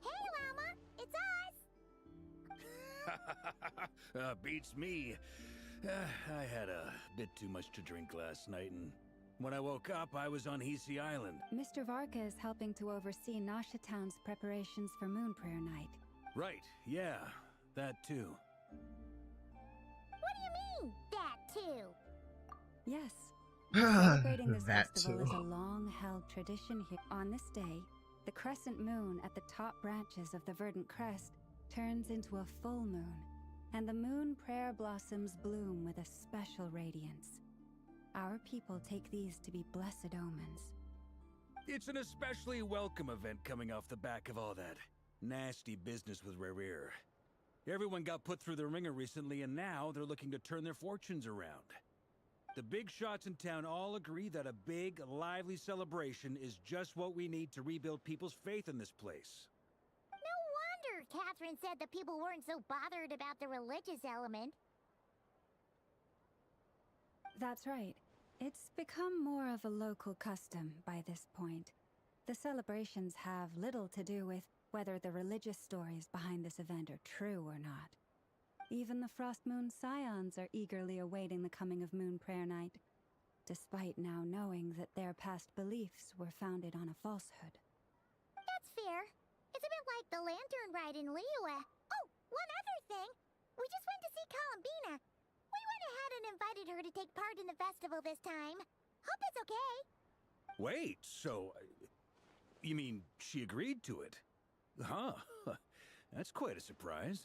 Hey, Llama! It's us! Beats me. I had a bit too much to drink last night, and when I woke up, I was on Hisi Island. Mr. Varka is helping to oversee Nasha Town's preparations for Moon Prayer Night. Right, yeah, that too. What do you mean, that too? Yes. Celebrating this That festival too. is a long-held tradition here. On this day, the crescent moon at the top branches of the verdant crest turns into a full moon, and the moon prayer blossoms bloom with a special radiance. Our people take these to be blessed omens. It's an especially welcome event coming off the back of all that nasty business with Rare. Everyone got put through the ringer recently, and now they're looking to turn their fortunes around. The big shots in town all agree that a big, lively celebration is just what we need to rebuild people's faith in this place. No wonder Catherine said the people weren't so bothered about the religious element. That's right. It's become more of a local custom by this point. The celebrations have little to do with whether the religious stories behind this event are true or not. Even the Frost Moon Scions are eagerly awaiting the coming of Moon Prayer Night, despite now knowing that their past beliefs were founded on a falsehood. That's fair. It's a bit like the lantern ride in Liyue. Oh, one other thing. We just went to see Columbina. We went ahead and invited her to take part in the festival this time. Hope it's okay. Wait, so... you mean she agreed to it? Huh. That's quite a surprise.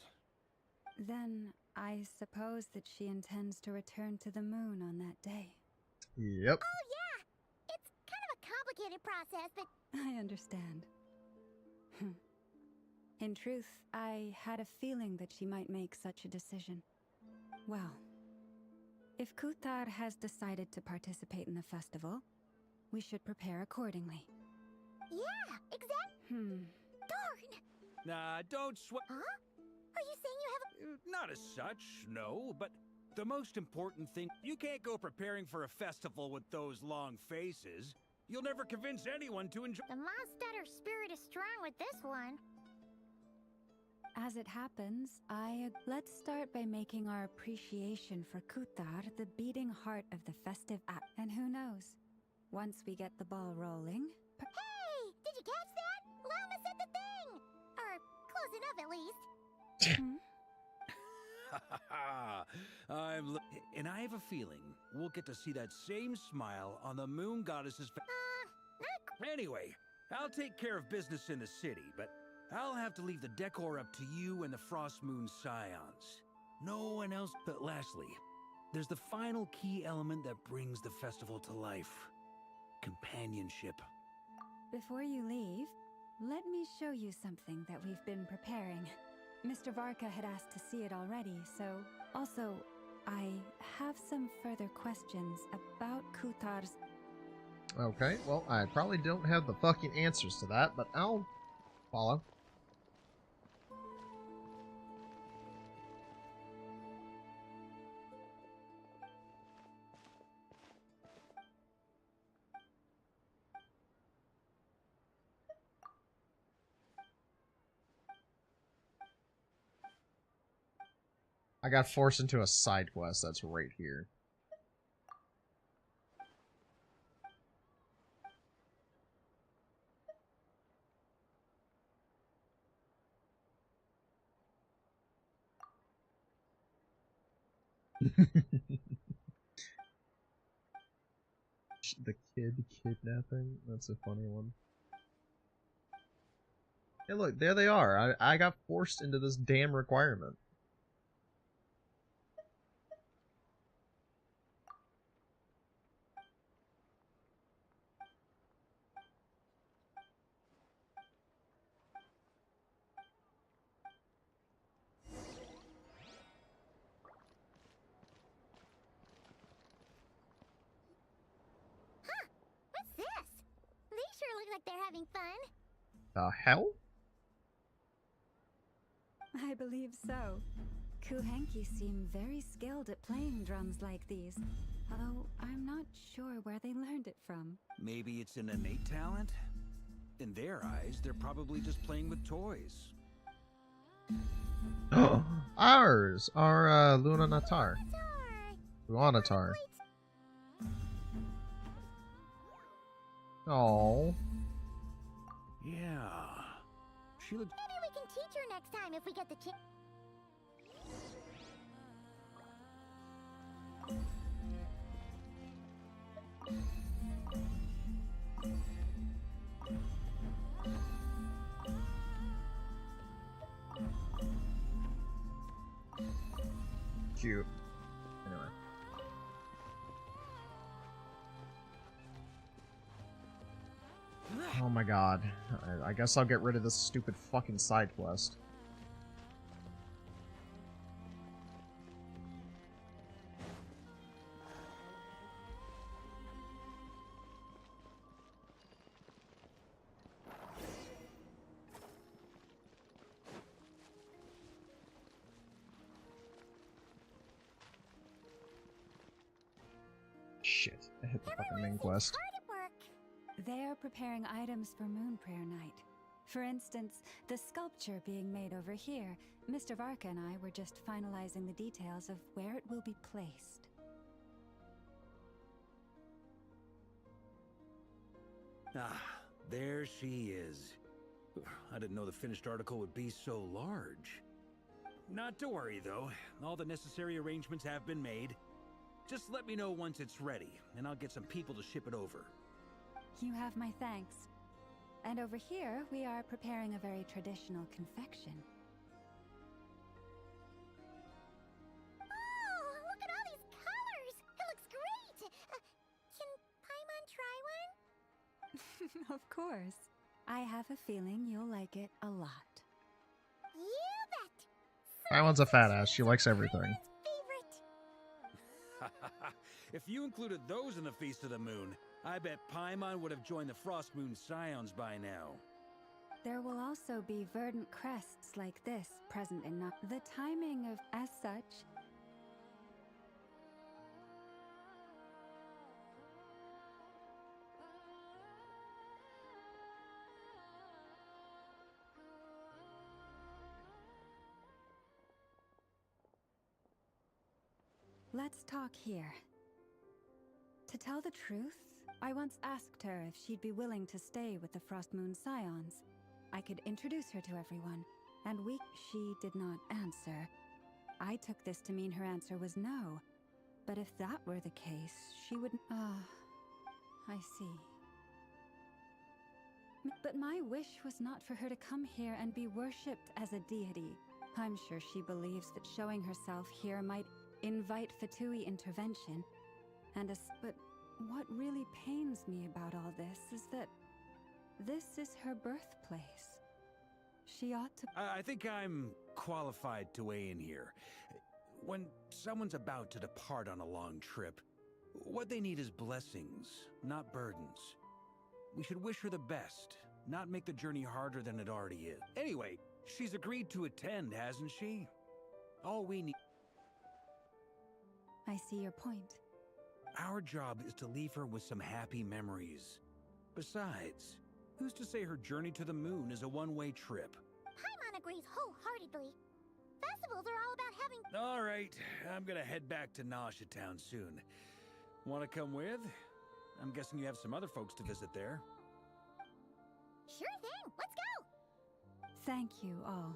Then, I suppose that she intends to return to the moon on that day. Yep. Oh, yeah. It's kind of a complicated process, but I understand. In truth, I had a feeling that she might make such a decision. Well, if Kuthar has decided to participate in the festival, we should prepare accordingly. yeah, exactly. Darn! Nah, don't sweat. Huh? Are you saying you have a... Not as such, no, but The most important thing, you can't go preparing for a festival with those long faces. You'll never convince anyone to enjoy. The Mondstatter spirit is strong with this one. As it happens, let's start by making our appreciation for Kutar the beating heart of the festive act. And who knows? Once we get the ball rolling... Hey! Did you catch that? Llama said the thing! Or close enough, at least. And I have a feeling we'll get to see that same smile on the moon goddess's face. Anyway, I'll take care of business in the city, but I'll have to leave the decor up to you and the Frost Moon Scions. No one else. But lastly, there's the final key element that brings the festival to life. Companionship. Before you leave, let me show you something that we've been preparing. Mr. Varka had asked to see it already, so... Also, I have some further questions about Kutar's... Okay, well, I probably don't have the fucking answers to that, but I'll follow. I got forced into a side quest that's right here. The kid kidnapping? That's a funny one. Hey look, there they are. I got forced into this damn requirement. What's this? They sure look like they're having fun. The hell? I believe so. Kuhenki seem very skilled at playing drums like these, although I'm not sure where they learned it from. Maybe it's an innate talent? In their eyes, they're probably just playing with toys. Ours are Luna Natar. Luanatar. Oh. Yeah. She looks. Maybe we can teach her next time if we get the chance. Cute. Anyway. Oh my god. I guess I'll get rid of this stupid fucking side quest. Shit, I hit the fucking main quest. They are preparing items for Moon Prayer Night. For instance, the sculpture being made over here, Mr. Varka and I were just finalizing the details of where it will be placed. Ah, there she is. I didn't know the finished article would be so large. Not to worry, though. All the necessary arrangements have been made. Just let me know once it's ready, and I'll get some people to ship it over. You have my thanks. And over here, we are preparing a very traditional confection. Oh, look at all these colors! It looks great! Can Paimon try one? Of course. I have a feeling you'll like it a lot. You bet! That one's a fat ass. She likes everything. If you included those in the Feast of the Moon, I bet Paimon would have joined the Frost Moon Scions by now. There will also be verdant crests like this present in the timing of as such. Let's talk here. To tell the truth, I once asked her if she'd be willing to stay with the Frostmoon Scions. I could introduce her to everyone, and she did not answer. I took this to mean her answer was no. But if that were the case, she would... I see. But my wish was not for her to come here and be worshipped as a deity. I'm sure she believes that showing herself here might invite Fatui intervention. But what really pains me about all this is that this is her birthplace. She ought to... I think I'm qualified to weigh in here. When someone's about to depart on a long trip, what they need is blessings, not burdens. We should wish her the best, not make the journey harder than it already is. Anyway, she's agreed to attend, hasn't she? All we need... I see your point. Our job is to leave her with some happy memories. Besides, who's to say her journey to the moon is a one-way trip? Paimon agrees wholeheartedly. Festivals are all about having... All right, I'm gonna head back to Nausea Town soon. Want to come with? I'm guessing you have some other folks to visit there. Sure thing, let's go! Thank you all.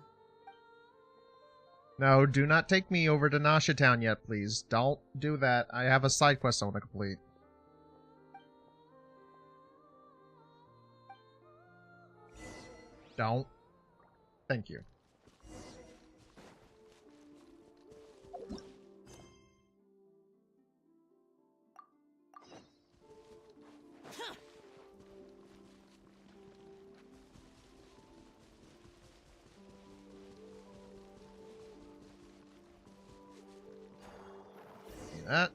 No, do not take me over to Nausea Town yet, please. Don't do that. I have a side quest I want to complete. Don't. Thank you. That.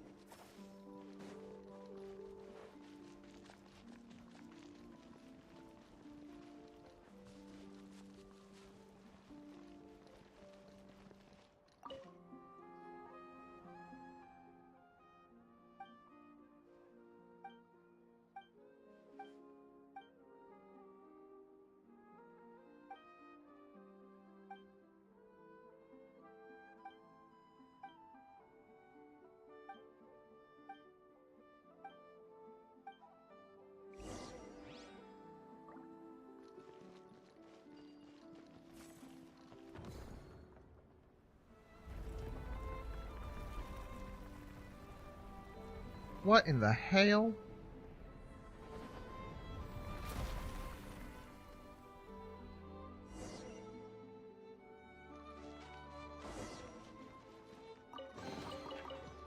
What in the hell?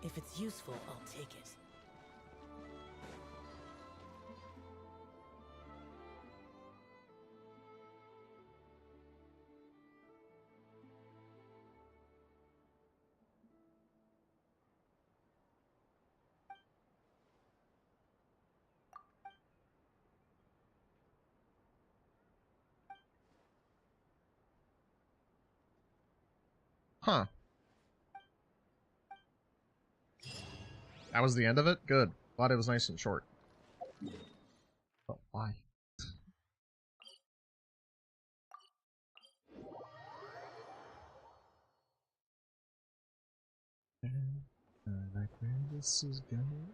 If it's useful, I'll take it. Huh. That was the end of it? Good. Glad it was nice and short. Oh, why? Like where this is going.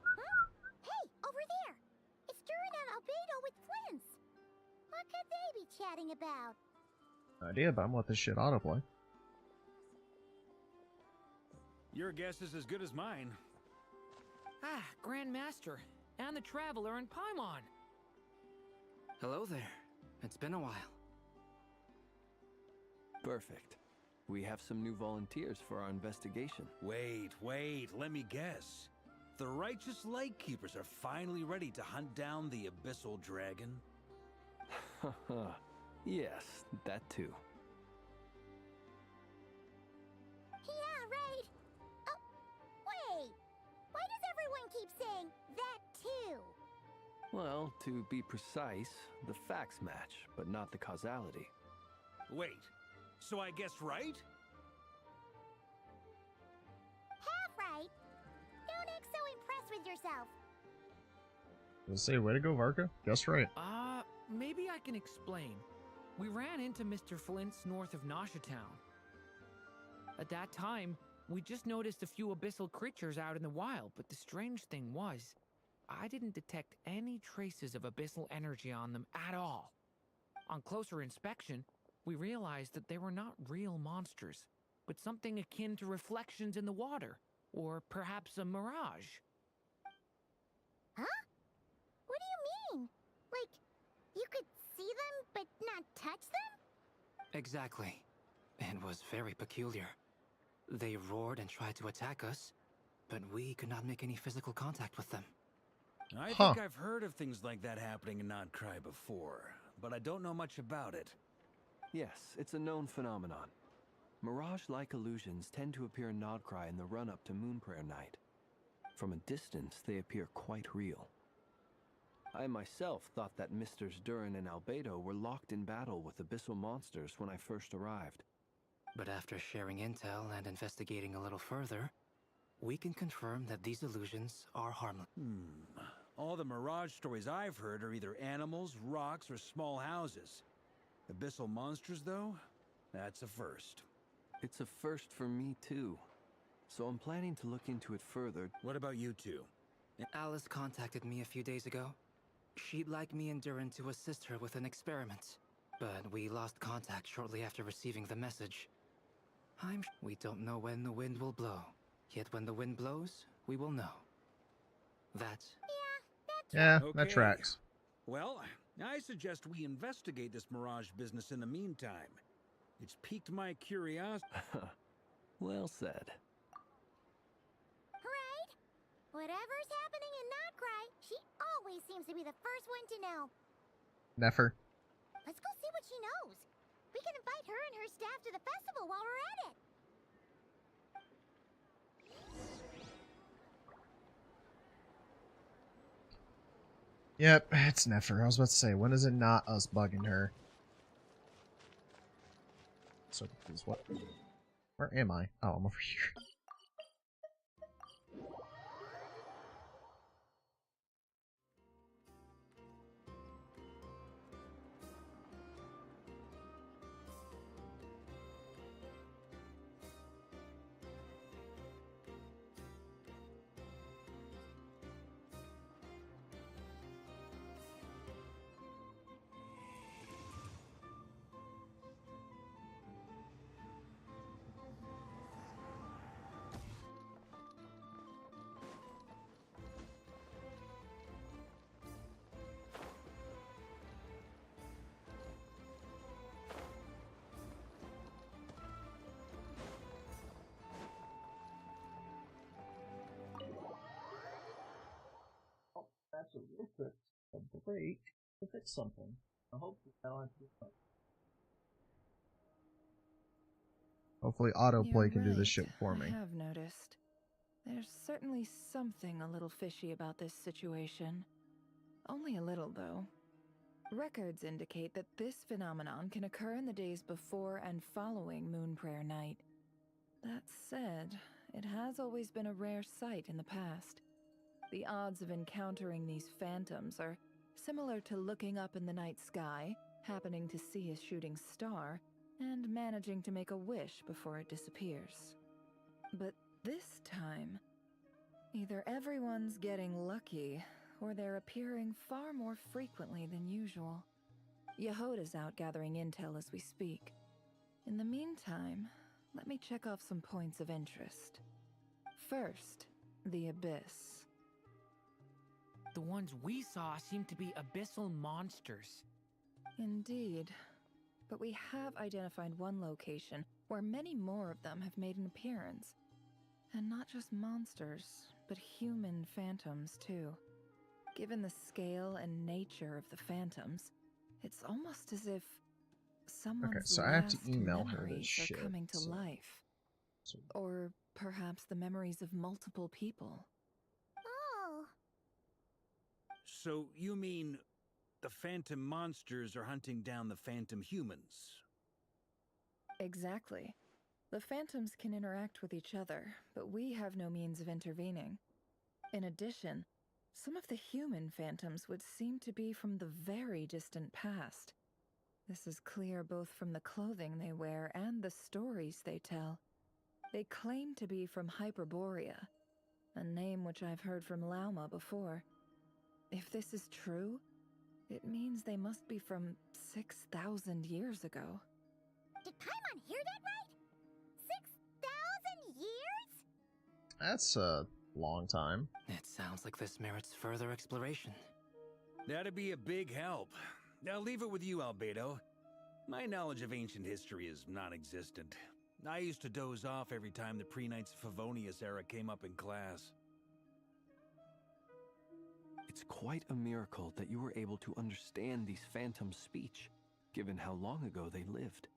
Huh? Hey, over there! It's Durin and Albedo with Flins! What could they be chatting about? No idea, but I'm gonna let this shit autoplay. Your guess is as good as mine. Ah, Grand Master, and the Traveler in Paimon. Hello there. It's been a while. Perfect. We have some new volunteers for our investigation. Wait, let me guess. The righteous Lightkeepers are finally ready to hunt down the Abyssal Dragon? Yes, that too. Yeah, right! Oh, wait! Why does everyone keep saying that too? Well, to be precise, the facts match, but not the causality. Wait, so I guessed right? Half right! Don't act so impressed with yourself. Let's say, way to go, Varka. Guess right. Maybe I can explain. We ran into Mr. Flint's north of Nausea Town. At that time, We just noticed a few abyssal creatures out in the wild, but the strange thing was, I didn't detect any traces of abyssal energy on them at all. On closer inspection, we realized that they were not real monsters, but something akin to reflections in the water, or perhaps a mirage. Huh? What do you mean? Like, you could see them but not touch them? Exactly. It was very peculiar. They roared and tried to attack us, but we could not make any physical contact with them. I think I've heard of things like that happening in Not Krai before, but I don't know much about it. Yes, it's a known phenomenon. Mirage-like illusions tend to appear in Nodcry in the run-up to Moonprayer Night. From a distance, they appear quite real. I myself thought that Misters Durin and Albedo were locked in battle with abyssal monsters when I first arrived. But after sharing intel and investigating a little further, we can confirm that these illusions are harmless. All the Mirage stories I've heard are either animals, rocks, or small houses. Abyssal monsters, though? That's a first. It's a first for me, too. So I'm planning to look into it further. What about you two? Alice contacted me a few days ago. She'd like me and Durin to assist her with an experiment, but we lost contact shortly after receiving the message. We don't know when the wind will blow, yet when the wind blows, we will know. That's... Yeah, Okay. that tracks. Well, I suggest we investigate this Mirage business in the meantime. It's piqued my curiosity. Well said. Right? Whatever's happening in Nodcry, she always seems to be the first one to know. Nefer. Let's go see what she knows. We can invite her and her staff to the festival while we're at it. Yep, it's Nefer. I was about to say, when is it not us bugging her? So confused. What? Where am I? Oh, I'm over here. That's a real quick break to fix something. I hope that'll have to be fun. Hopefully autoplay can do this shit for me. I have noticed. There's certainly something a little fishy about this situation. Only a little, though. Records indicate that this phenomenon can occur in the days before and following Moonprayer Night. That said, it has always been a rare sight in the past. The odds of encountering these phantoms are similar to looking up in the night sky, happening to see a shooting star, and managing to make a wish before it disappears. But this time, either everyone's getting lucky, or they're appearing far more frequently than usual. Yehoda's out gathering intel as we speak. In the meantime, let me check off some points of interest. First, the Abyss. The ones we saw seem to be abyssal monsters. Indeed. But we have identified one location where many more of them have made an appearance. And not just monsters, but human phantoms too. Given the scale and nature of the phantoms, it's almost as if someone's so I have to last email her this memories shit, are coming to so- life. Or perhaps the memories of multiple people. Oh. So you mean the phantom monsters are hunting down the phantom humans? Exactly. The phantoms can interact with each other, but we have no means of intervening. In addition, some of the human phantoms would seem to be from the very distant past. This is clear both from the clothing they wear and the stories they tell. They claim to be from Hyperborea, a name which I've heard from Lauma before. If this is true, it means they must be from 6,000 years ago. Did Paimon hear that right? 6,000 years? That's a long time. It sounds like this merits further exploration. That'd be a big help. I'll leave it with you, Albedo. My knowledge of ancient history is non-existent. I used to doze off every time the pre-Knights of Favonius era came up in class. It's quite a miracle that you were able to understand these phantoms' speech, given how long ago they lived.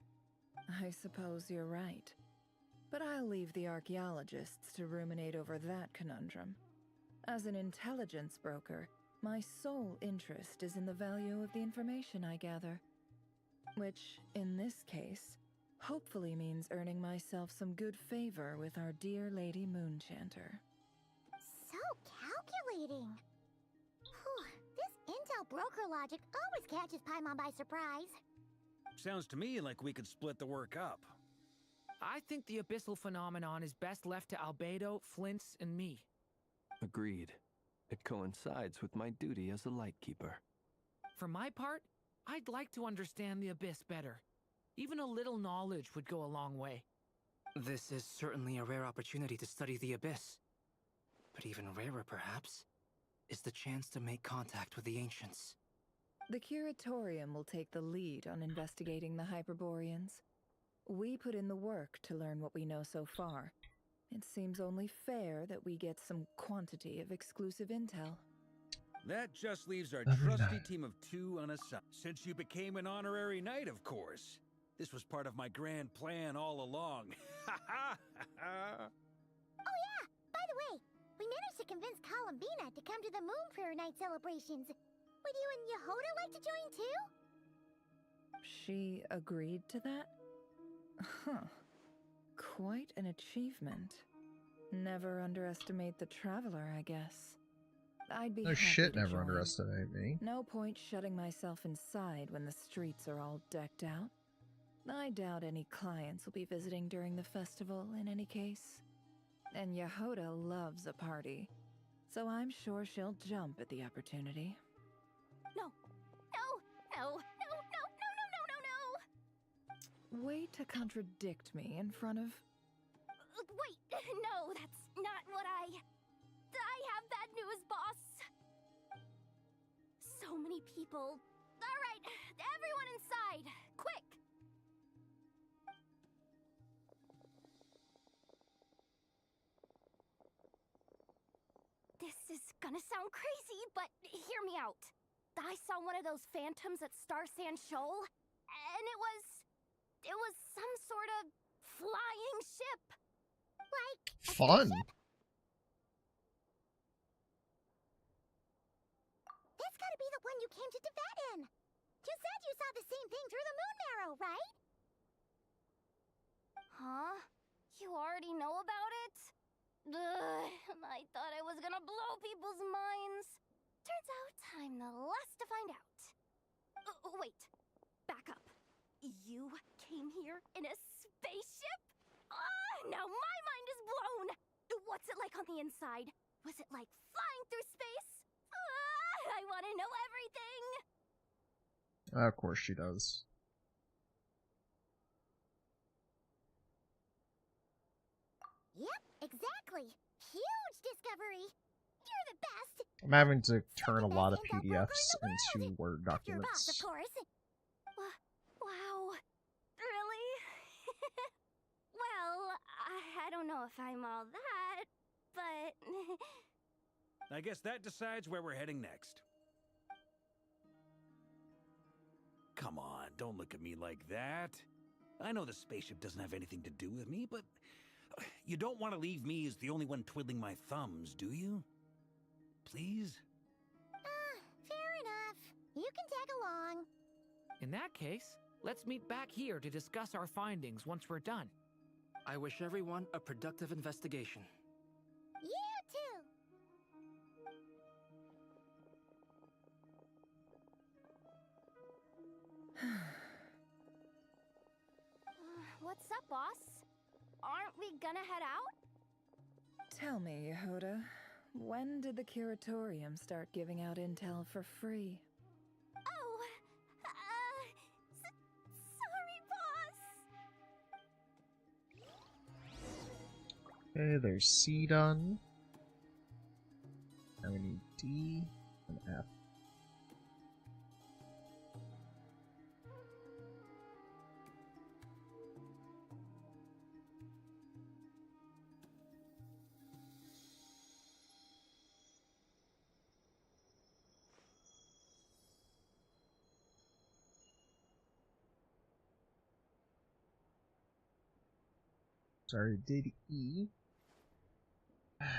I suppose you're right. But I'll leave the archaeologists to ruminate over that conundrum. As an intelligence broker, my sole interest is in the value of the information I gather. Which, in this case, hopefully means earning myself some good favor with our dear Lady Moonchanter. So calculating. Whew, this intel broker logic always catches Paimon by surprise. Sounds to me like we could split the work up. I think the abyssal phenomenon is best left to Albedo, Flints, and me. Agreed. It coincides with my duty as a lightkeeper. For my part, I'd like to understand the abyss better. Even a little knowledge would go a long way. This is certainly a rare opportunity to study the abyss. But even rarer, perhaps, is the chance to make contact with the ancients. The Curatorium will take the lead on investigating the Hyperboreans. We put in the work to learn what we know so far. It seems only fair that we get some quantity of exclusive intel. That just leaves our trusty team of two unassigned. Since you became an honorary knight, of course. This was part of my grand plan all along. Oh yeah, by the way, we managed to convince Columbina to come to the Moon Prayer Night celebrations. Would you and Yehoda like to join too? She agreed to that? Huh. Quite an achievement. Never underestimate the traveler, I guess. I'd be No happy shit, to never join. underestimate me. No point shutting myself inside when the streets are all decked out. I doubt any clients will be visiting during the festival in any case. And Yehoda loves a party, so I'm sure she'll jump at the opportunity. No, no, no, no, no, no, no, no, no, no! Way to contradict me in front of... Wait, no, that's not what I have bad news, boss. So many people. All right, everyone inside, quick! This is gonna sound crazy, but hear me out. I saw one of those phantoms at Star Sand Shoal, and it was some sort of flying ship. Like a Fun. spaceship? That's gotta be the one you came to Tibet in. You said you saw the same thing through the moon marrow, right? Huh? You already know about it? Ugh, I thought I was gonna blow people's minds. Turns out I'm the last to find out. Wait, back up. You came here in a spaceship? Now my mind is blown! What's it like on the inside? Was it like flying through space? I want to know everything! Of course she does. Yep, exactly. Huge discovery. You're the best. I'm having to turn a Second lot of best intel broker PDFs in the into Word After your boss, of documents. course. Wow. Really? Well, I don't know if I'm all that, but... I guess that decides where we're heading next. Come on, don't look at me like that. I know the spaceship doesn't have anything to do with me, but you don't want to leave me as the only one twiddling my thumbs, do you? Please? Fair enough. You can tag along. In that case, let's meet back here to discuss our findings once we're done. I wish everyone a productive investigation. You too. What's up, boss? aren't we gonna head out? Tell me, Yehuda, when did the Curatorium start giving out intel for free? Oh, sorry, boss. Okay, there's C done. Now we need D and F. Sorry, did E.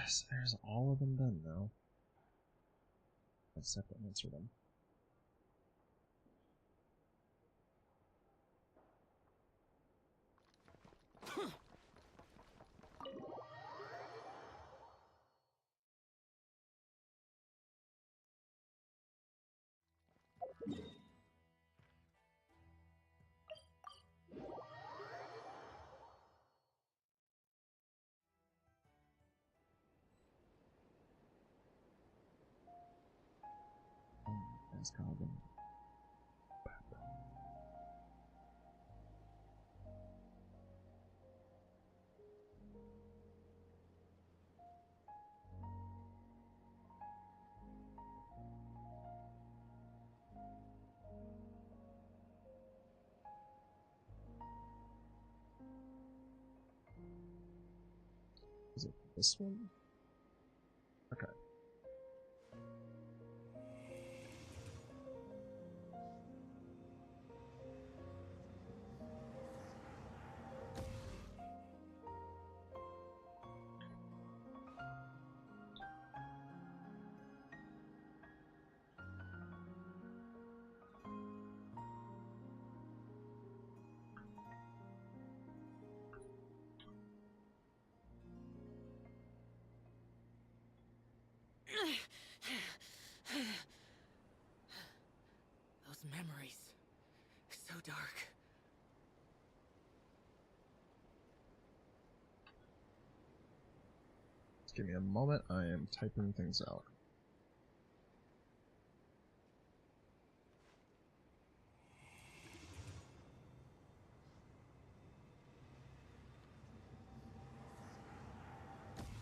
So there's all of them done now. Let's have to answer them. Let's call them. Is it this one? Okay. Those memories. So dark. Just give me a moment. I am typing things out.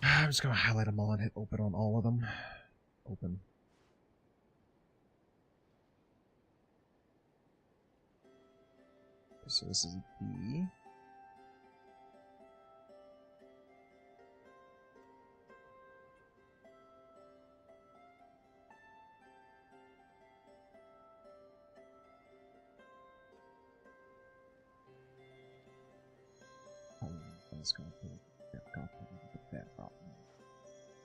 I'm just gonna highlight them all and hit open on all of them. Open. So this is B. That's gonna put that problem.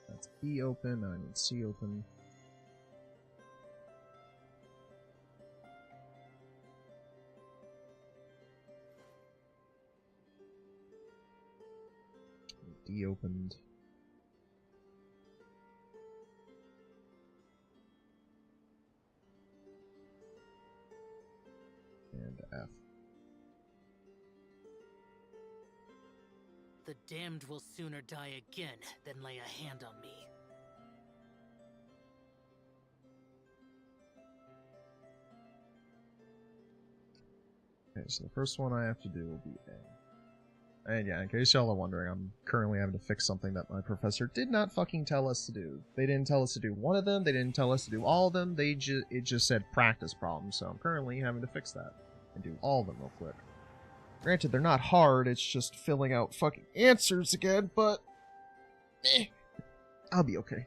That's E open. Now I need C open. D opened. And F. The damned will sooner die again than lay a hand on me. Okay, so the first one I have to do will be A. And yeah, in case y'all are wondering, I'm currently having to fix something that my professor did not fucking tell us to do. They didn't tell us to do one of them, they didn't tell us to do all of them, it just said practice problems, so I'm currently having to fix that. And do all of them real quick. Granted, they're not hard, it's just filling out fucking answers again, but... I'll be okay.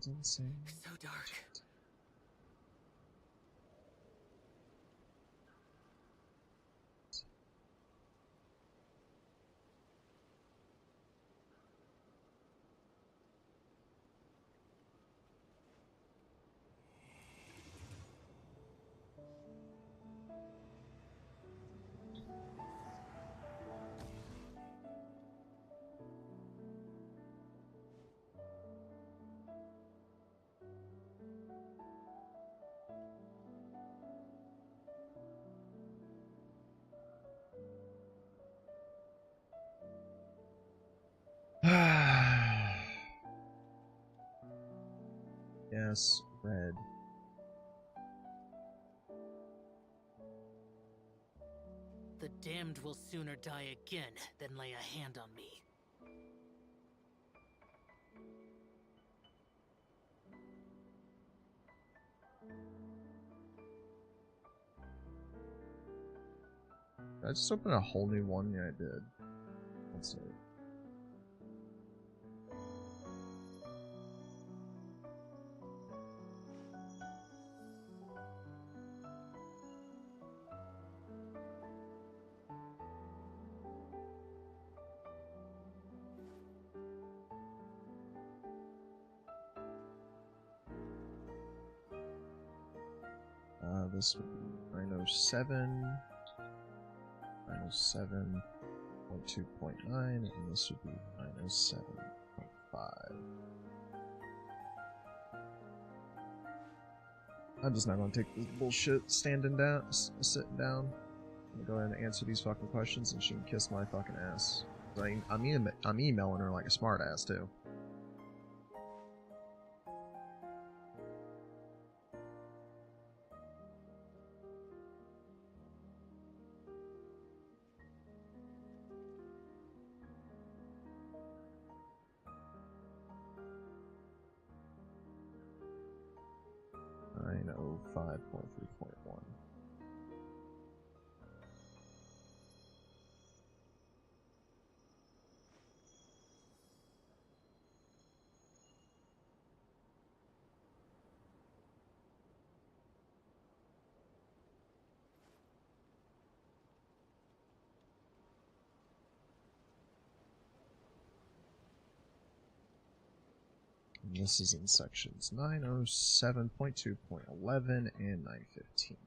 It's insane. So dark. Yes, red. The damned will sooner die again than lay a hand on me. Did I just open a whole new one? Yeah, I did. Let's see. This would be 907, 907.2.9, and this would be 907.5. I'm just not gonna take this bullshit sitting down. I'm gonna go ahead and answer these fucking questions, and she can kiss my fucking ass. I'm emailing her like a smart ass too. Oh, 5.3.1. And this is in sections 907.2.11 and 915.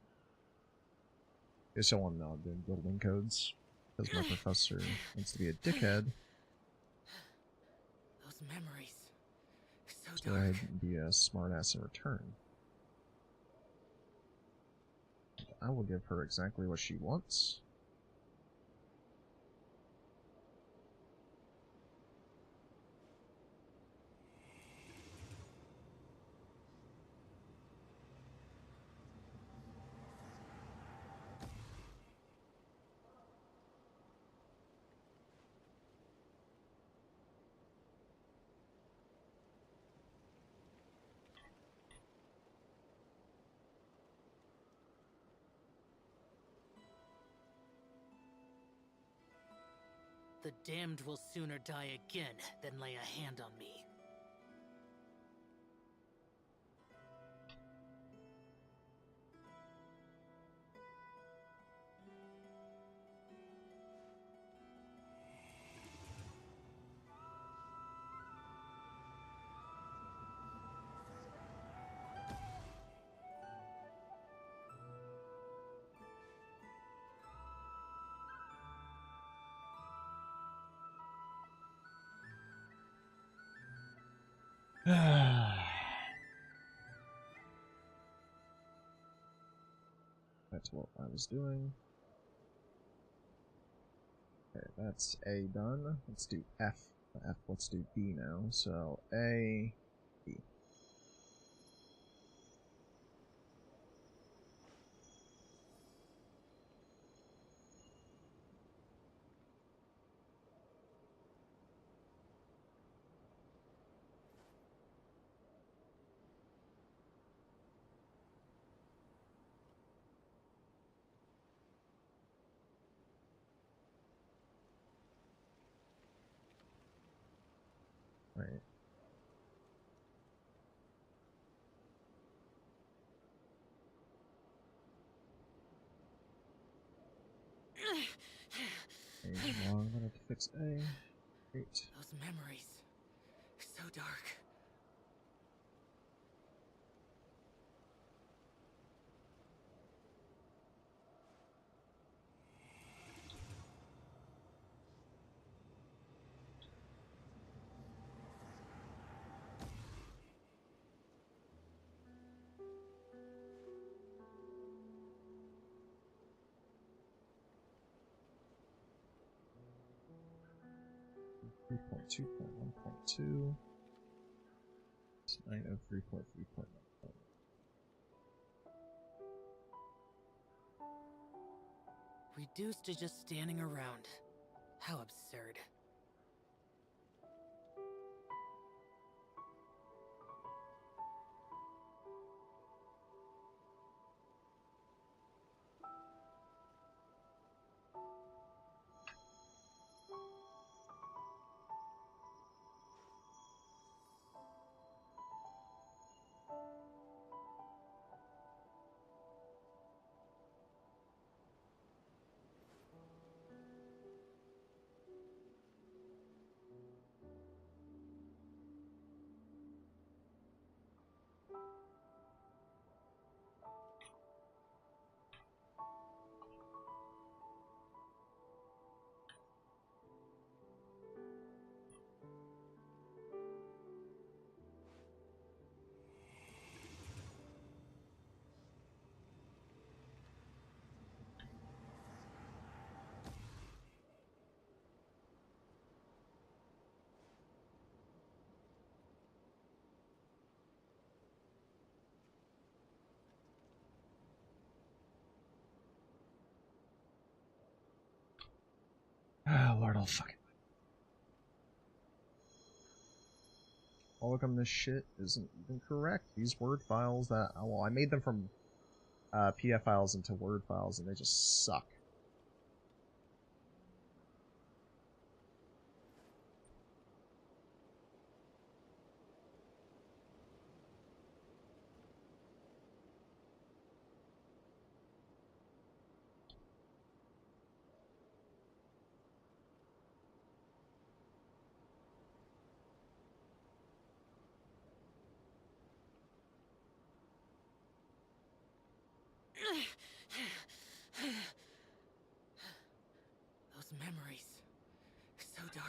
Guess y'all want to know I'm doing building codes because my professor wants to be a dickhead. Those memories. So So dark. I'd be a smartass in return. I will give her exactly what she wants. The damned will sooner die again than lay a hand on me. That's what I was doing. Okay, that's A done. Let's do F. Let's do B now. So A, B. Right. Page long, I'm gonna have to fix A. Great. Those memories. So dark. Three point 2.1.2. 903.3.1. Reduced to just standing around. How absurd. Ah, Lord, I'll fucking. Welcome, this shit isn't even correct. These Word files that, well, I made them from PDF files into Word files, and they just suck. Those memories. So dark.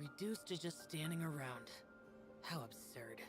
Reduced to just standing around. How absurd.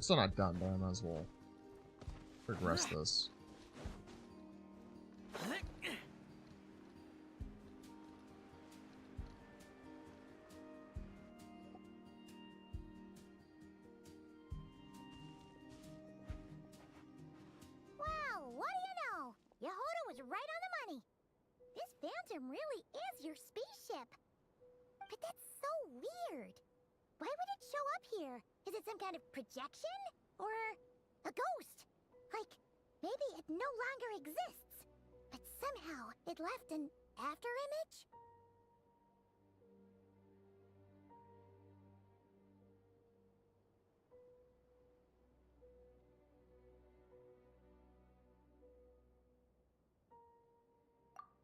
I'm still not done, but I might as well progress this. Phantom really is your spaceship. But that's so weird. Why would it show up here? Is it some kind of projection? Or a ghost? Like, maybe it no longer exists, but somehow it left an afterimage?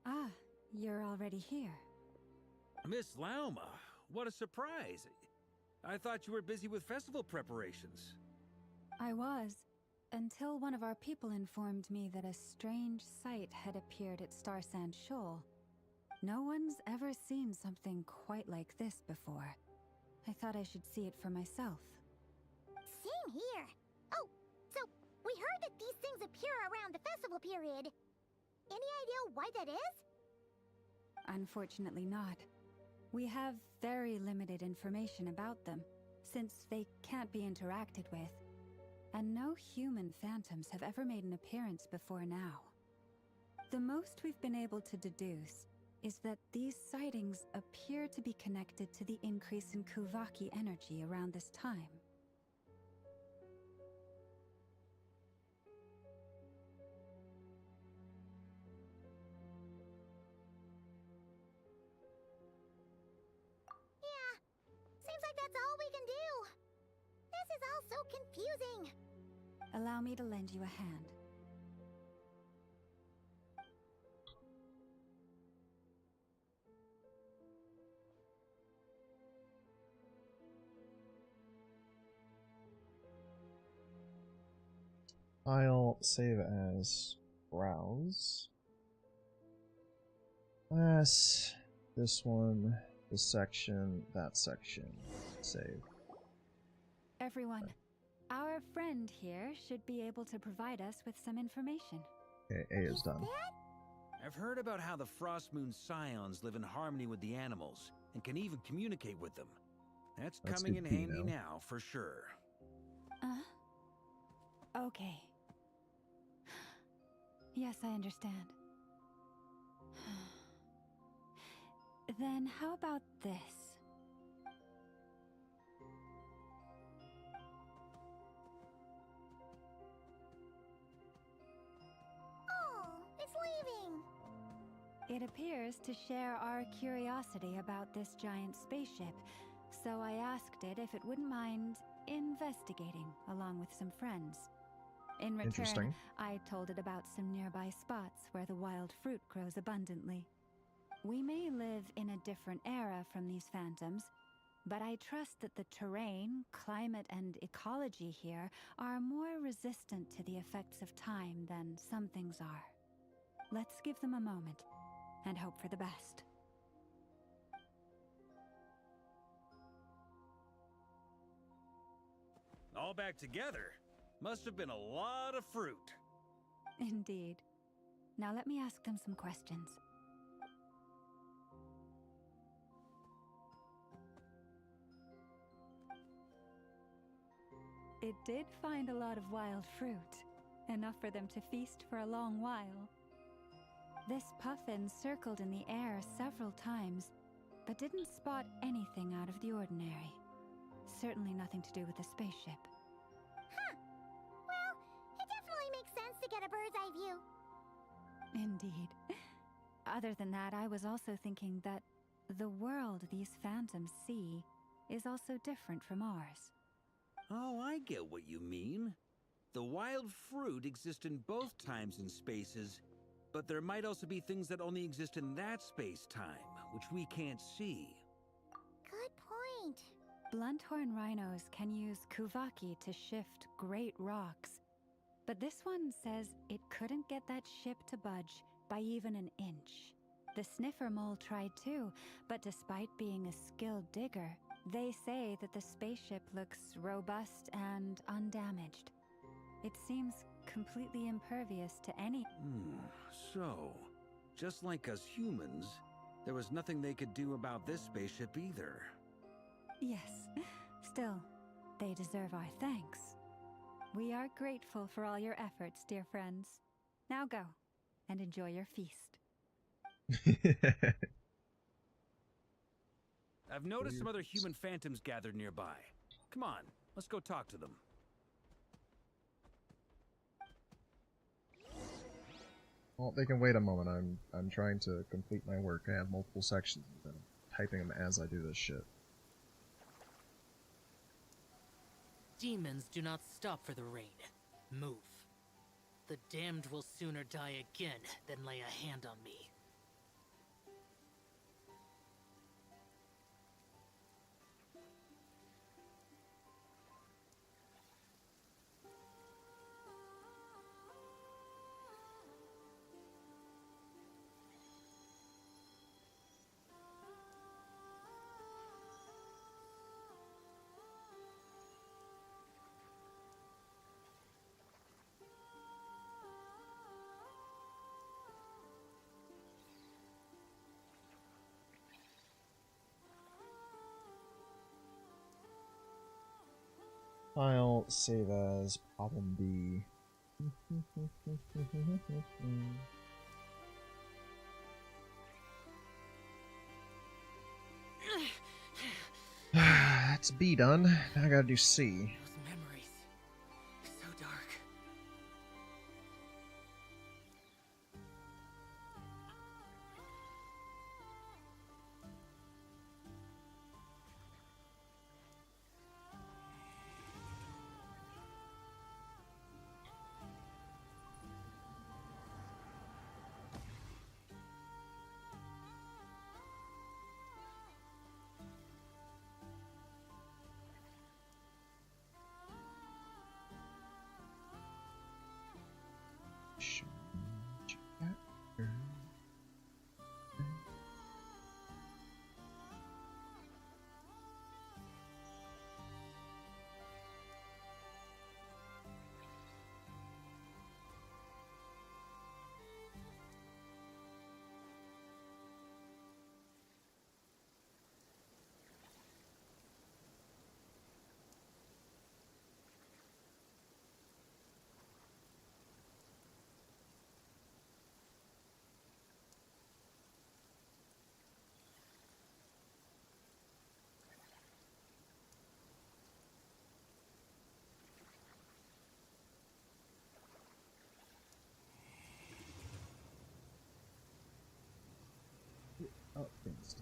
Ah, you're already here. Miss Lauma, what a surprise. I thought you were busy with festival preparations. I was, until one of our people informed me that a strange sight had appeared at Star Sand Shoal. No one's ever seen something quite like this before. I thought I should see it for myself. Same here. Oh, so we heard that these things appear around the festival period. Any idea why that is? Unfortunately not. We have very limited information about them, since they can't be interacted with. And no human phantoms have ever made an appearance before now. The most we've been able to deduce is that these sightings appear to be connected to the increase in Kuvaki energy around this time. Seems like that's all we can do. This is all so confusing. Allow me to lend you a hand. I'll save as browse. Yes, this one, this section, that section. Save. Everyone, our friend here should be able to provide us with some information. Okay, A is done. I've heard about how the Frost Moon Scions live in harmony with the animals and can even communicate with them. That's coming in good to handy know. now, for sure. Okay. Yes, I understand. Then how about this? Oh, it's leaving. It appears to share our curiosity about this giant spaceship, so I asked it if it wouldn't mind investigating along with some friends. In return, Interesting. I told it about some nearby spots where the wild fruit grows abundantly. We may live in a different era from these phantoms, but I trust that the terrain, climate, and ecology here are more resistant to the effects of time than some things are. Let's give them a moment and hope for the best. All back together. Must have been a lot of fruit. Indeed. Now let me ask them some questions. It did find a lot of wild fruit, enough for them to feast for a long while. This puffin circled in the air several times, but didn't spot anything out of the ordinary. Certainly nothing to do with the spaceship. Huh. Well, it definitely makes sense to get a bird's eye view. Indeed. Other than that, I was also thinking that the world these phantoms see is also different from ours. Oh, I get what you mean. The wild fruit exist in both times and spaces, but there might also be things that only exist in that space-time, which we can't see. Good point. Blunthorn rhinos can use Kuvaki to shift great rocks, but this one says it couldn't get that ship to budge by even an inch. The sniffer mole tried too, but despite being a skilled digger, they say that the spaceship looks robust and undamaged. It seems completely impervious to any... So, just like us humans, there was nothing they could do about this spaceship either. Yes. Still, they deserve our thanks. We are grateful for all your efforts, dear friends. Now go, and enjoy your feast. I've noticed some other human phantoms gathered nearby. Come on, let's go talk to them. Well, they can wait a moment. I'm trying to complete my work. I have multiple sections, and I'm typing them as I do this shit. Demons do not stop for the rain. Move. The damned will sooner die again than lay a hand on me. File save as problem B. That's B done. Now I gotta do C. Those memories. So dark. Oh, thanks.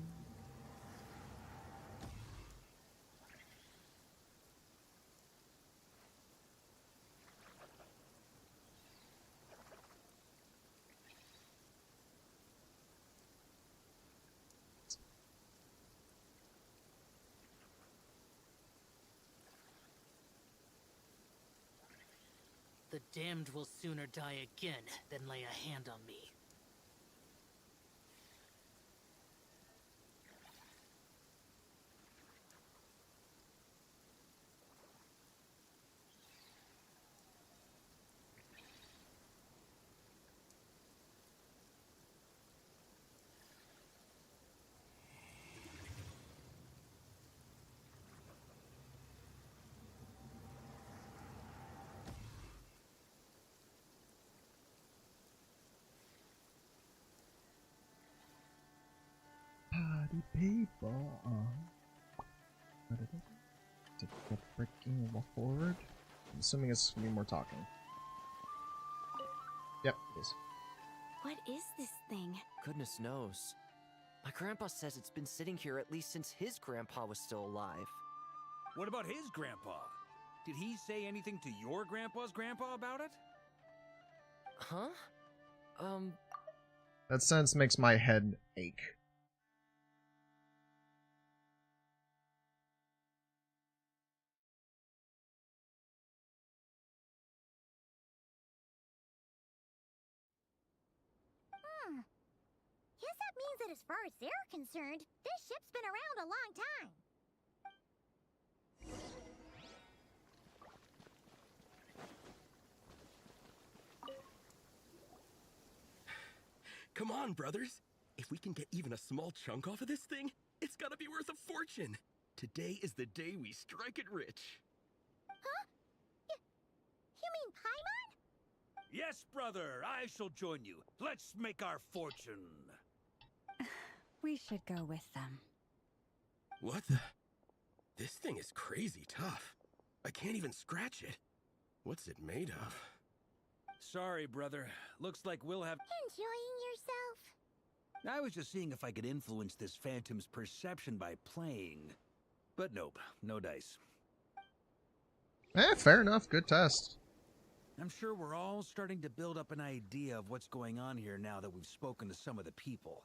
The damned will sooner die again than lay a hand on me. Party people. To the freaking forward. I'm assuming it's gonna be more talking. Yep, it is. What is this thing? Goodness knows. My grandpa says it's been sitting here at least since his grandpa was still alive. What about his grandpa? Did he say anything to your grandpa's grandpa about it? Huh? That sentence makes my head ache. Guess that means that as far as they're concerned, this ship's been around a long time. Come on, brothers. If we can get even a small chunk off of this thing, it's gotta be worth a fortune. Today is the day we strike it rich. Huh? You mean Paimon? Yes, brother, I shall join you. Let's make our fortune. We should go with them. What the? This thing is crazy tough. I can't even scratch it. What's it made of? Sorry, brother. Looks like we'll have... Enjoying yourself? I was just seeing if I could influence this phantom's perception by playing. But nope, no dice. Fair enough. Good test. I'm sure we're all starting to build up an idea of what's going on here now that we've spoken to some of the people.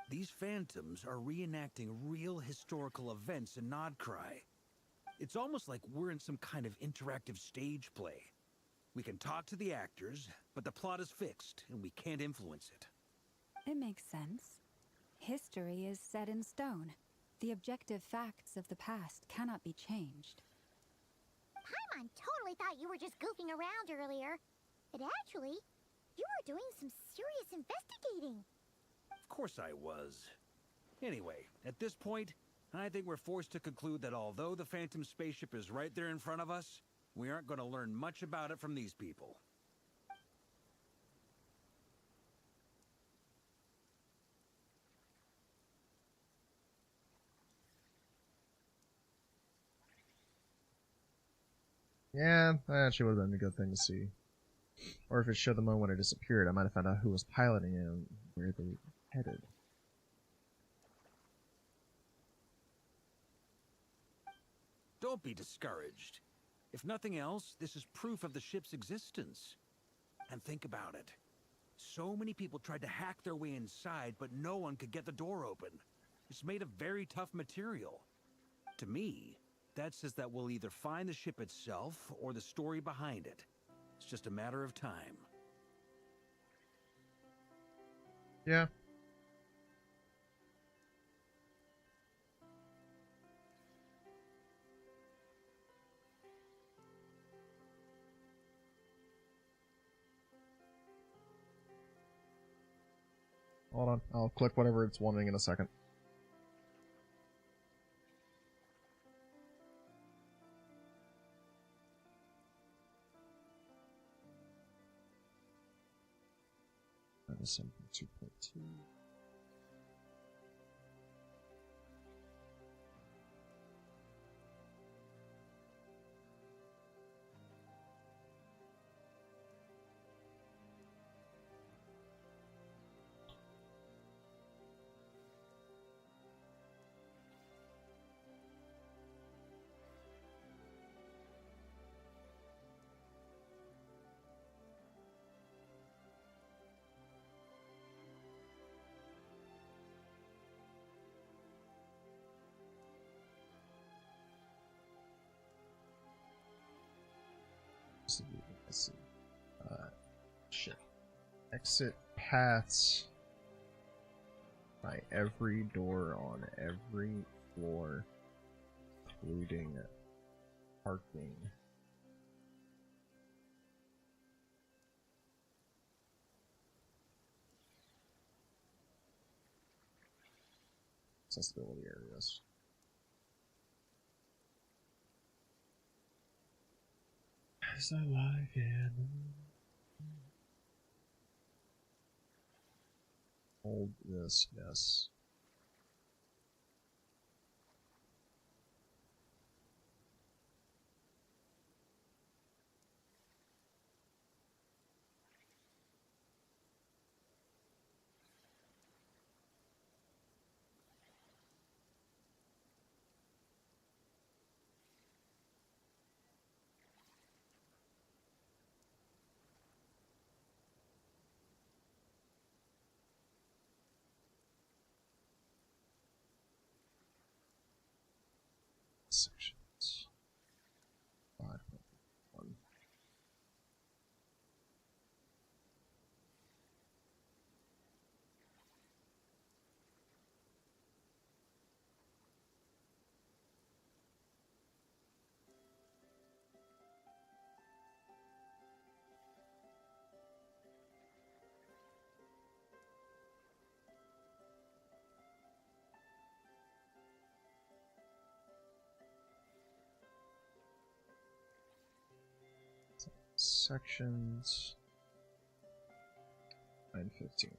These phantoms are reenacting real historical events in Krai. It's almost like we're in some kind of interactive stage play. We can talk to the actors, but the plot is fixed, and we can't influence it. It makes sense. History is set in stone. The objective facts of the past cannot be changed. Paimon totally thought you were just goofing around earlier. But actually, you were doing some serious investigating. Of course I was. Anyway, at this point, I think we're forced to conclude that although the Phantom spaceship is right there in front of us, we aren't going to learn much about it from these people. Yeah, that actually would have been a good thing to see. Or if it showed the moment when it disappeared, I might have found out who was piloting it and where they were headed. Don't be discouraged. If nothing else, this is proof of the ship's existence. And think about it. So many people tried to hack their way inside, but no one could get the door open. It's made of very tough material. To me, that says that we'll either find the ship itself or the story behind it. It's just a matter of time. Yeah. Hold on, I'll click whatever it's wanting in a second. That is something 2.2. Let's see. Shit. Exit paths by every door on every floor, including parking. Accessibility areas. As I like it. Hold this, yes. Sections. 5.1. Sections 9:15.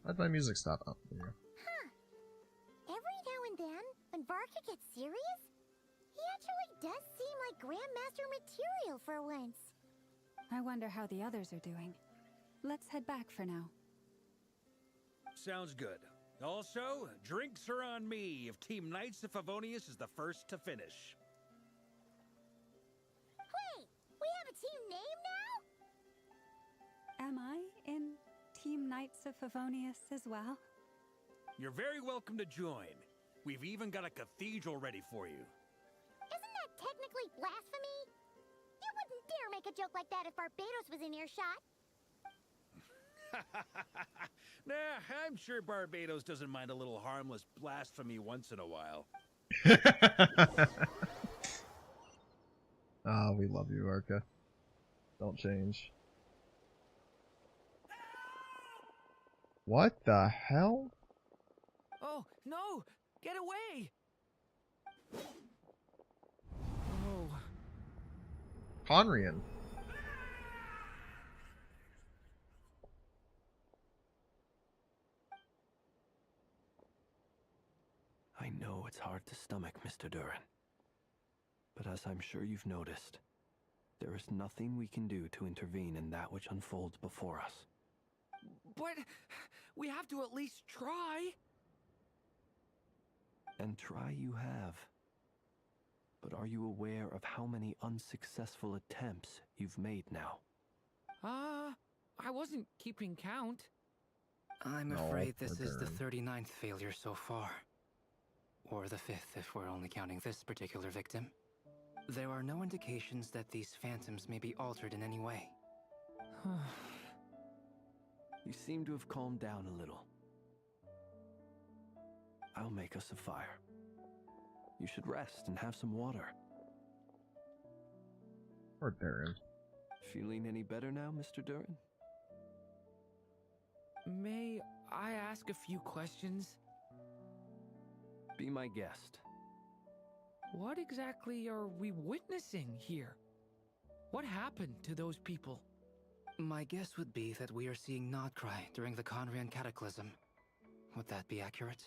Why'd my music stop? Oh, there you go. Huh. Every now and then, when Varka gets serious, he actually does seem like Grandmaster material for once. I wonder how the others are doing. Let's head back for now. Sounds good. Also, drinks are on me if Team Knights of Favonius is the first to finish. Wait, we have a team name now? Am I in Team Knights of Favonius as well? You're very welcome to join. We've even got a cathedral ready for you. Isn't that technically blasphemy? You wouldn't dare make a joke like that if Barbados was in earshot. Nah, I'm sure Barbados doesn't mind a little harmless blasphemy once in a while. Ah, we love you, Arca. Don't change. What the hell? Oh, no! Get away! Oh. Conrian. I know it's hard to stomach, Mr. Duran. But as I'm sure you've noticed, there is nothing we can do to intervene in that which unfolds before us. But we have to at least try. And try you have. But are you aware of how many unsuccessful attempts you've made now? I wasn't keeping count. I'm No, afraid this we're is the done. 39th failure so far. Or the 5th if we're only counting this particular victim. There are no indications that these phantoms may be altered in any way. You seem to have calmed down a little. I'll make us a fire. You should rest and have some water. Or Darren. Feeling any better now, Mr. Duran? May I ask a few questions? Be my guest. What exactly are we witnessing here? What happened to those people? My guess would be that we are seeing Krai during the Conrian Cataclysm. Would that be accurate?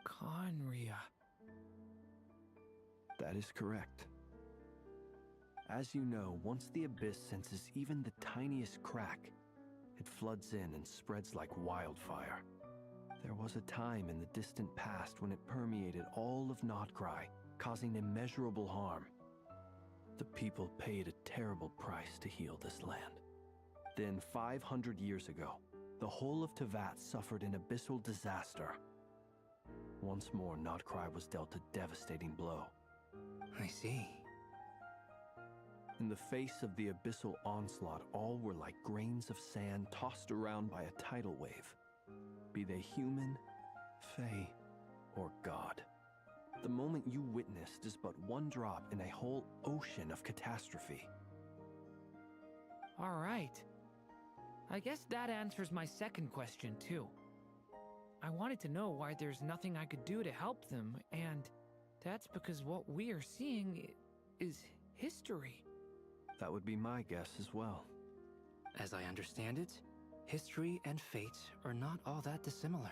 Conria. That is correct. As you know, once the Abyss senses even the tiniest crack, it floods in and spreads like wildfire. There was a time in the distant past when it permeated all of Krai, causing immeasurable harm. The people paid a terrible price to heal this land. Then, 500 years ago, the whole of Teyvat suffered an abyssal disaster. Once more, Krai was dealt a devastating blow. I see. In the face of the abyssal onslaught, all were like grains of sand tossed around by a tidal wave. Be they human, fae, or god. The moment you witnessed is but one drop in a whole ocean of catastrophe. All right. I guess that answers my second question, too. I wanted to know why there's nothing I could do to help them, and that's because what we are seeing is history. That would be my guess as well. As I understand it, history and fate are not all that dissimilar.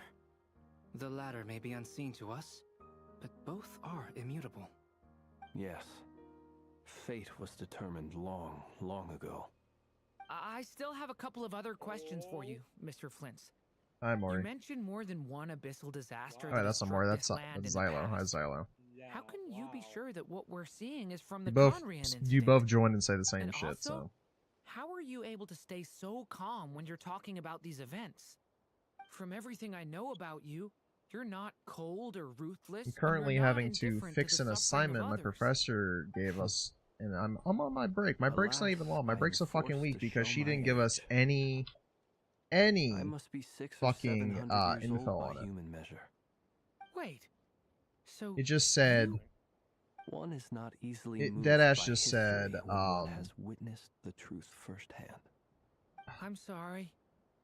The latter may be unseen to us, but both are immutable. Yes. Fate was determined long, long ago. I still have a couple of other questions for you, Mr. Flint's. Hi, Maury. You mentioned more than one abyssal disaster. Alright, that's not Maury. That's land in the Xylo. Hi, past. Xylo. How can you be sure that what we're seeing is from the You Conrian incident? you both join and say the same And shit, also, so. how are you able to stay so calm when you're talking about these events? From everything I know about you, you're not cold or ruthless. I'm and currently you're not having to indifferent fix the an suffering of assignment my others. professor gave us, and I'm on my break. My break's not even long. My I am break's a fucking forced week to because show she my didn't give us age. any I must be 600 or fucking 700 years info old on by it. human measure. Wait, so It just said One is not easily moved deadass by just history said when one has witnessed the truth firsthand. I'm sorry.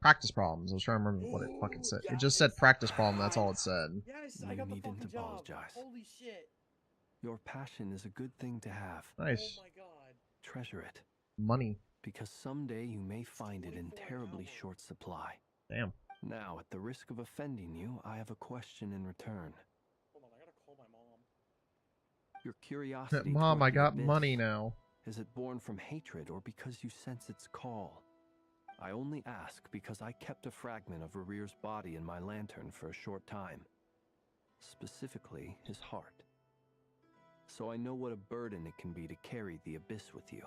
practice problems. I was trying to remember what it fucking said. It just said practice problem. That's all it said. Yes, You I got the needn't fucking job. apologize. Holy shit. Your passion is a good thing to have. Nice. Oh my god. Treasure it. Money. Because someday you may find it in terribly short supply. Damn. Now, at the risk of offending you, I have a question in return. Hold on, I gotta call my mom. Your curiosity Mom, toward I the got abyss, money now. is it born from hatred or because you sense its call? I only ask because I kept a fragment of Rarir's body in my lantern for a short time. Specifically, his heart. So I know what a burden it can be to carry the abyss with you.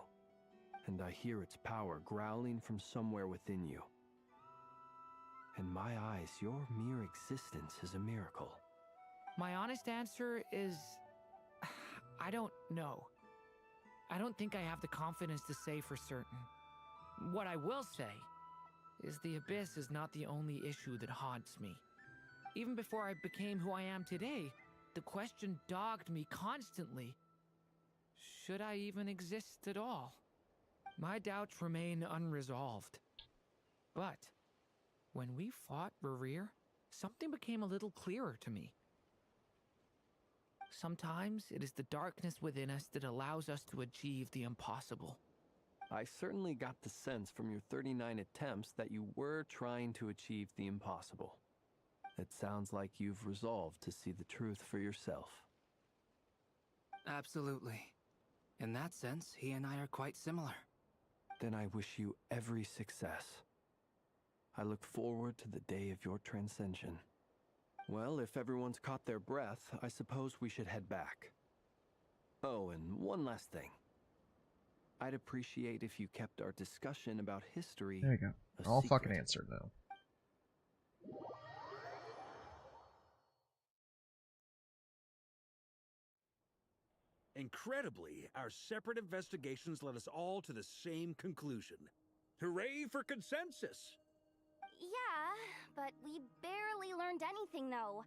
And I hear its power growling from somewhere within you. In my eyes, your mere existence is a miracle. My honest answer is... I don't know. I don't think I have the confidence to say for certain. What I will say is the abyss is not the only issue that haunts me. Even before I became who I am today, the question dogged me constantly. Should I even exist at all? My doubts remain unresolved. But when we fought Rarir, something became a little clearer to me. Sometimes it is the darkness within us that allows us to achieve the impossible. I certainly got the sense from your 39 attempts that you were trying to achieve the impossible. It sounds like you've resolved to see the truth for yourself. Absolutely. In that sense, he and I are quite similar. Then I wish you every success. I look forward to the day of your transcension. Well, if everyone's caught their breath, I suppose we should head back. Oh, and one last thing. I'd appreciate if you kept our discussion about history There you go. a All secret. fucking answered now. Incredibly, our separate investigations led us all to the same conclusion. Hooray for consensus! Yeah, but we barely learned anything, though.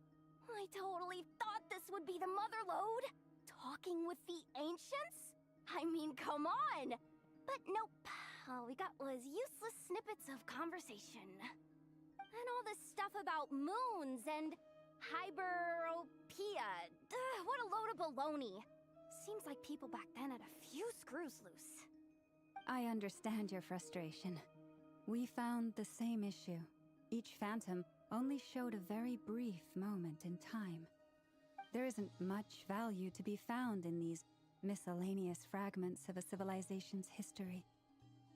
I totally thought this would be the mother lode. Talking with the ancients? I mean, come on! But nope. All we got was useless snippets of conversation. And all this stuff about moons and hyperopia. What a load of baloney. Seems like people back then had a few screws loose. I understand your frustration. We found the same issue. Each phantom only showed a very brief moment in time. There isn't much value to be found in these miscellaneous fragments of a civilization's history,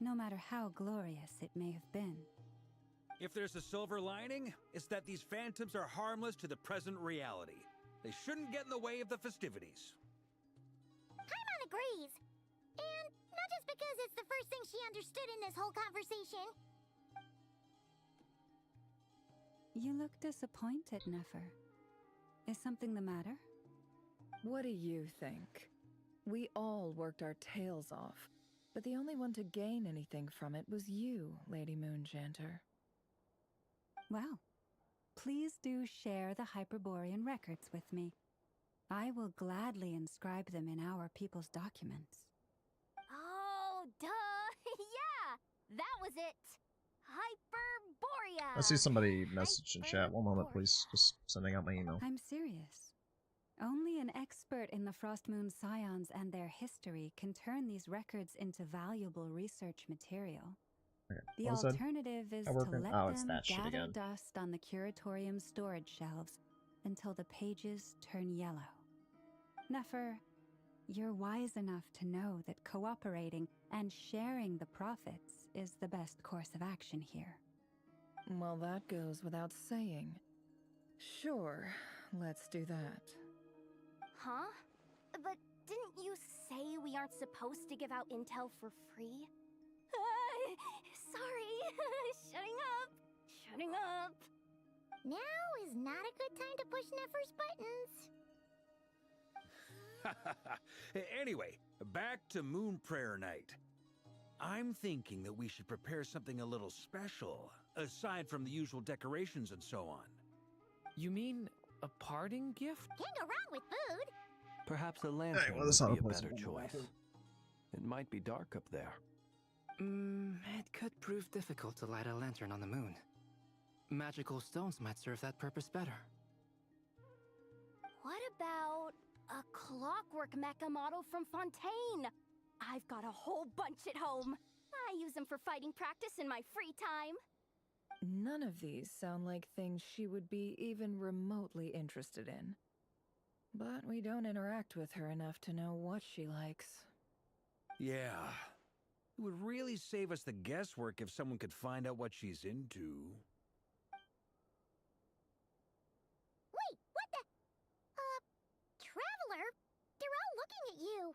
no matter how glorious it may have been. If there's a silver lining, it's that these phantoms are harmless to the present reality. They shouldn't get in the way of the festivities. Paimon agrees. And not just because it's the first thing she understood in this whole conversation. You look disappointed, Nefer. Is something the matter? What do you think? We all worked our tails off, but the only one to gain anything from it was you, Lady Moonjanter. Well, please do share the Hyperborean records with me. I will gladly inscribe them in our people's documents. Oh, duh! Yeah! That was it! Hyperborea! I see somebody message in chat. One moment, please. Just sending out my email. I'm serious. Only an expert in the Frostmoon Scions and their history can turn these records into valuable research material. Okay. The What was that? alternative is Not to working? let Oh, it's them that shit gather again. dust on the curatorium's storage shelves until the pages turn yellow. Nefer, you're wise enough to know that cooperating and sharing the profits is the best course of action here. Well, that goes without saying. Sure, let's do that. Huh? But didn't you say we aren't supposed to give out intel for free? Sorry. Shutting up. Now is not a good time to push Nefer's buttons. Anyway, back to Moon Prayer Night. I'm thinking that we should prepare something a little special, aside from the usual decorations and so on. You mean a parting gift? Can't go wrong with food. Perhaps a lantern well, this would be other a place better is more choice. It might be dark up there. It could prove difficult to light a lantern on the moon. Magical stones might serve that purpose better. What about a clockwork mecha model from Fontaine? I've got a whole bunch at home. I use them for fighting practice in my free time. None of these sound like things she would be even remotely interested in. But we don't interact with her enough to know what she likes. Yeah. It would really save us the guesswork if someone could find out what she's into. Wait, what the? Traveler? They're all looking at you.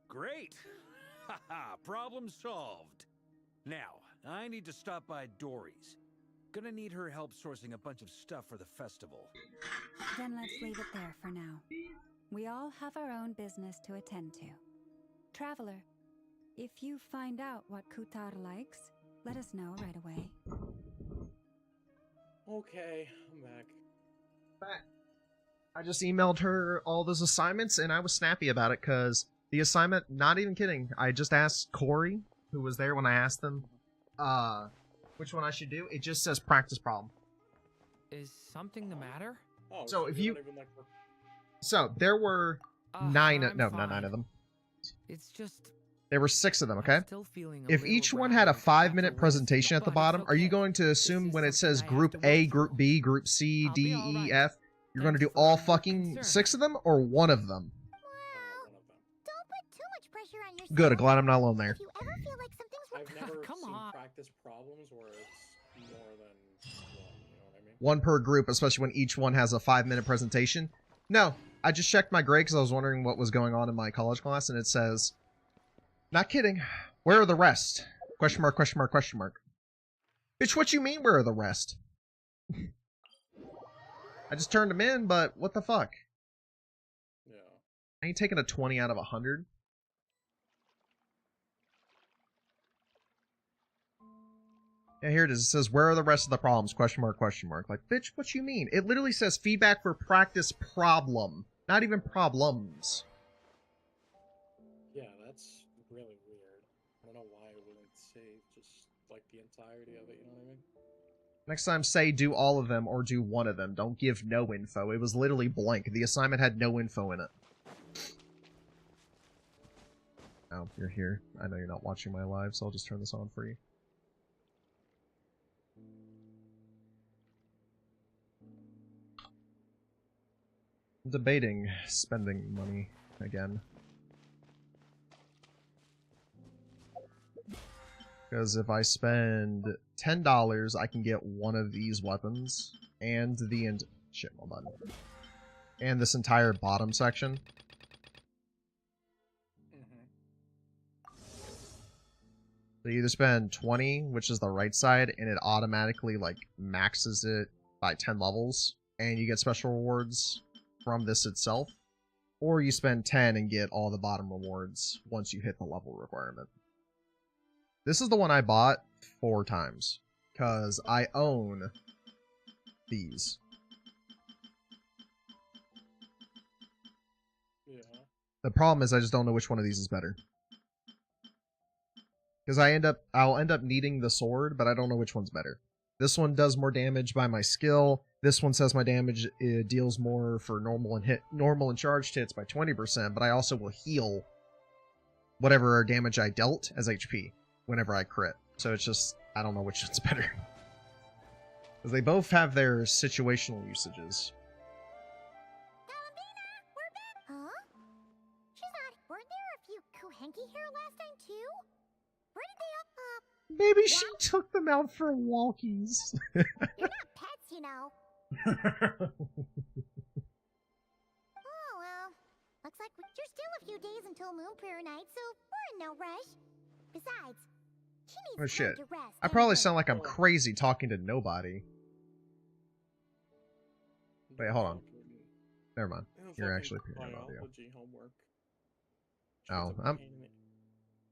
Great! Haha, problem solved. Now, I need to stop by Dory's. Gonna need her help sourcing a bunch of stuff for the festival. Then let's leave it there for now. We all have our own business to attend to. Traveler, if you find out what Kutar likes, let us know right away. Okay, I'm back. I just emailed her all those assignments, and I was snappy about it, because the assignment, not even kidding, I just asked Corey, who was there when I asked them, which one I should do. It just says practice problem. Is something the matter? Oh, so if you... don't even, like, So, there were not 9 of them. It's just... There were 6 of them, okay? Still feeling If each one had a 5-minute presentation at the bottom, are you going to assume when it says Group A, Group B, Group C, D, E, F, you're going to do all fucking 6 of them, or one of them? Don't put too much pressure on yourself. Good, I'm glad I'm not alone there. If you ever feel like something's I've never seen practice problems where it's more than one, you know what I mean? One per group, especially when each one has a 5-minute presentation. No, I just checked my grade because I was wondering what was going on in my college class, and it says, not kidding, where are the rest? Question mark, question mark, question mark. Bitch, what you mean, where are the rest? I just turned them in, but what the fuck? Yeah. I ain't taking a 20 out of 100. Yeah, here it is. It says, where are the rest of the problems? Question mark, question mark. Like, bitch, what you mean? It literally says feedback for practice problem. Not even problems. Yeah, that's really weird. I don't know why it wouldn't say just, like, the entirety of it, you know what I mean? Next time, say do all of them or do one of them. Don't give no info. It was literally blank. The assignment had no info in it. Oh, you're here. I know you're not watching my live, so I'll just turn this on for you. I'm debating spending money again. Because if I spend $10, I can get one of these weapons, and the shit, hold on. And this entire bottom section. So you either spend 20, which is the right side, and it automatically like maxes it by 10 levels, and you get special rewards from this itself, or you spend 10 and get all the bottom rewards once you hit the level requirement. This is the one I bought 4 times, because I own these. Yeah. The problem is I just don't know which one of these is better. Because I'll end up needing the sword, but I don't know which one's better. This one does more damage by my skill. This one says my damage deals more for normal and charged hits by 20%, but I also will heal whatever damage I dealt as HP whenever I crit. So it's just, I don't know which one's better. Because they both have their situational usages. Huh? She's not. Weren't there a few Kuhenki here last time too? Where did they Maybe she took them out for walkies. You're not pets, you know. Oh well. Looks like there's still a few days until Moon Prayer Night, so we're in no rush. Besides, she needs Oh shit. time to rest. I probably sound like I'm crazy talking to nobody. Wait, hold on. Never mind. You're actually appearing on audio. Biology homework. Oh,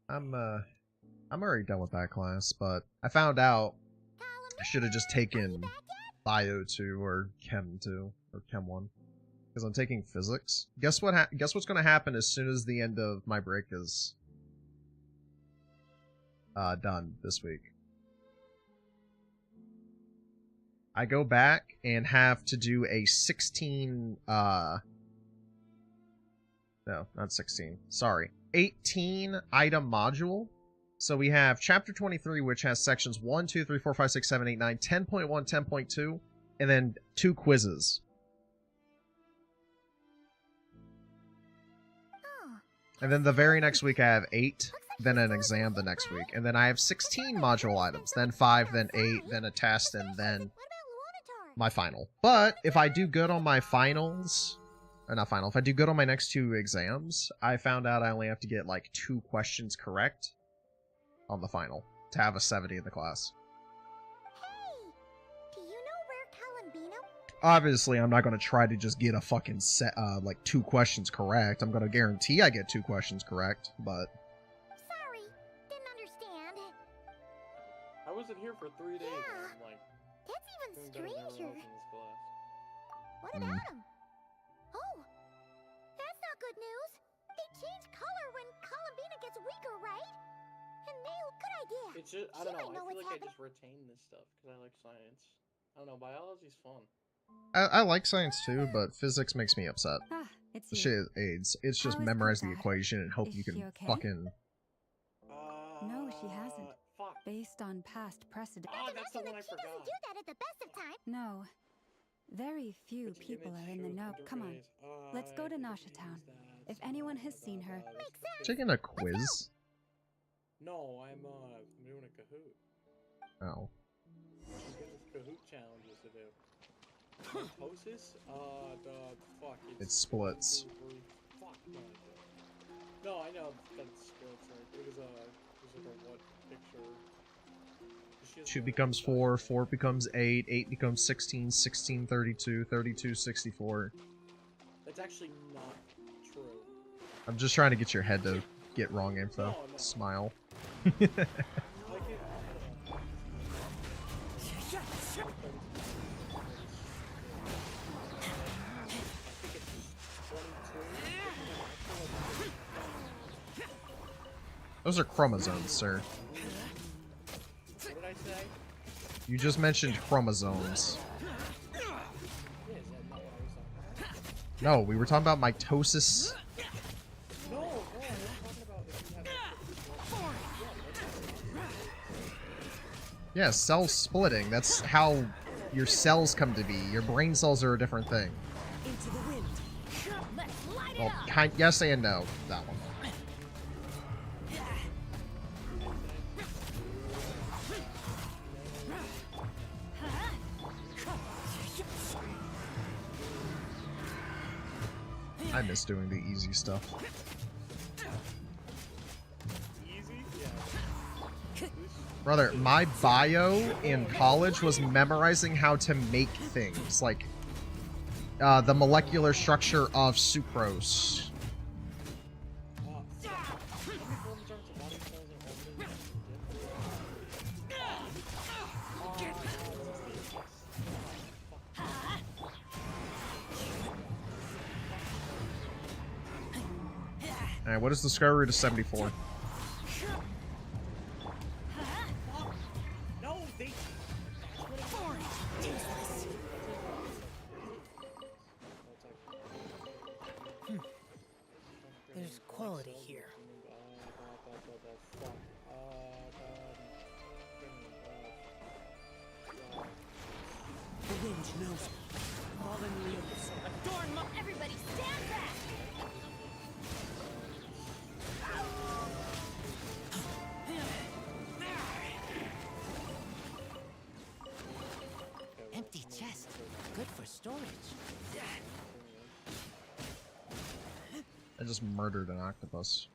I'm already done with that class, but I found out I should have just taken Bio 2 or Chem 2 or Chem 1 because I'm taking physics. Guess what's going to happen as soon as the end of my break is done this week? I go back and have to do a 16 no, not 16. Sorry. 18 item module. So we have chapter 23, which has sections 1, 2, 3, 4, 5, 6, 7, 8, 9, 10.1, 10.2, and then 2 quizzes. And then the very next week I have 8, then an exam the next week. And then I have 16 module items, then 5, then 8, then a test, and then my final. But if I do good on my finals, or not final, if I do good on my next 2 exams, I found out I only have to get like 2 questions correct on the final to have a 70 in the class. Hey, do you know where Columbino? Obviously, I'm not going to try to just get a fucking set, like 2 questions correct. I'm going to guarantee I get 2 questions correct, but... Sorry, didn't understand. I wasn't here for 3 days. Yeah, I'm like, that's even stranger. in this class. What about him? Oh, that's not good news. They change color when Columbina gets weaker, right? And Neil, good idea. It's just, I She don't know. might I feel what's like I happening. just retain this stuff because I like science. I don't know. Biology's fun. I like science too, but physics makes me upset. Ah, it's The you. shit AIDS. It's just How is memorize the Papa? equation and hope Is you can she okay? fucking... No, she hasn't. Fuck. Based on past precedent. Oh, that's the one I She doesn't forgot. do that at the best of times. No. Very few Which people image are in the shows know. under Come on. rays? Let's go to I Nasha didn't Town. use that. If anyone has seen her. Makes sense. Taking a quiz? No, I'm doing a Kahoot. Oh. There's Kahoot challenges to do. Mitosis? Fuck. It splits. Fuck, no, I know that it splits, right? It was like a what picture? She has 2 the- becomes 4, 4 becomes 8, 8 becomes 16, 16 32, 32 64. That's actually not true. I'm just trying to get your head to get wrong info. No. Smile. Like it, Those are chromosomes, sir. What did I say? You just mentioned chromosomes. Yeah, is that not what I was talking about? No, we were talking about mitosis. No, I'm talking about if you have Yeah, cell splitting. That's how your cells come to be. Your brain cells are a different thing. Into the wind. Let's light Well, yes and no. That one. I miss doing the easy stuff. Easy? Yeah. Brother, my bio in college was memorizing how to make things, like the molecular structure of sucrose. Alright, what is the square root of 74? There's quality here. The wind knows me. Fallen leaves. Adorn my... Everybody stand back! Empty chest. Good for storage. I just murdered an octopus.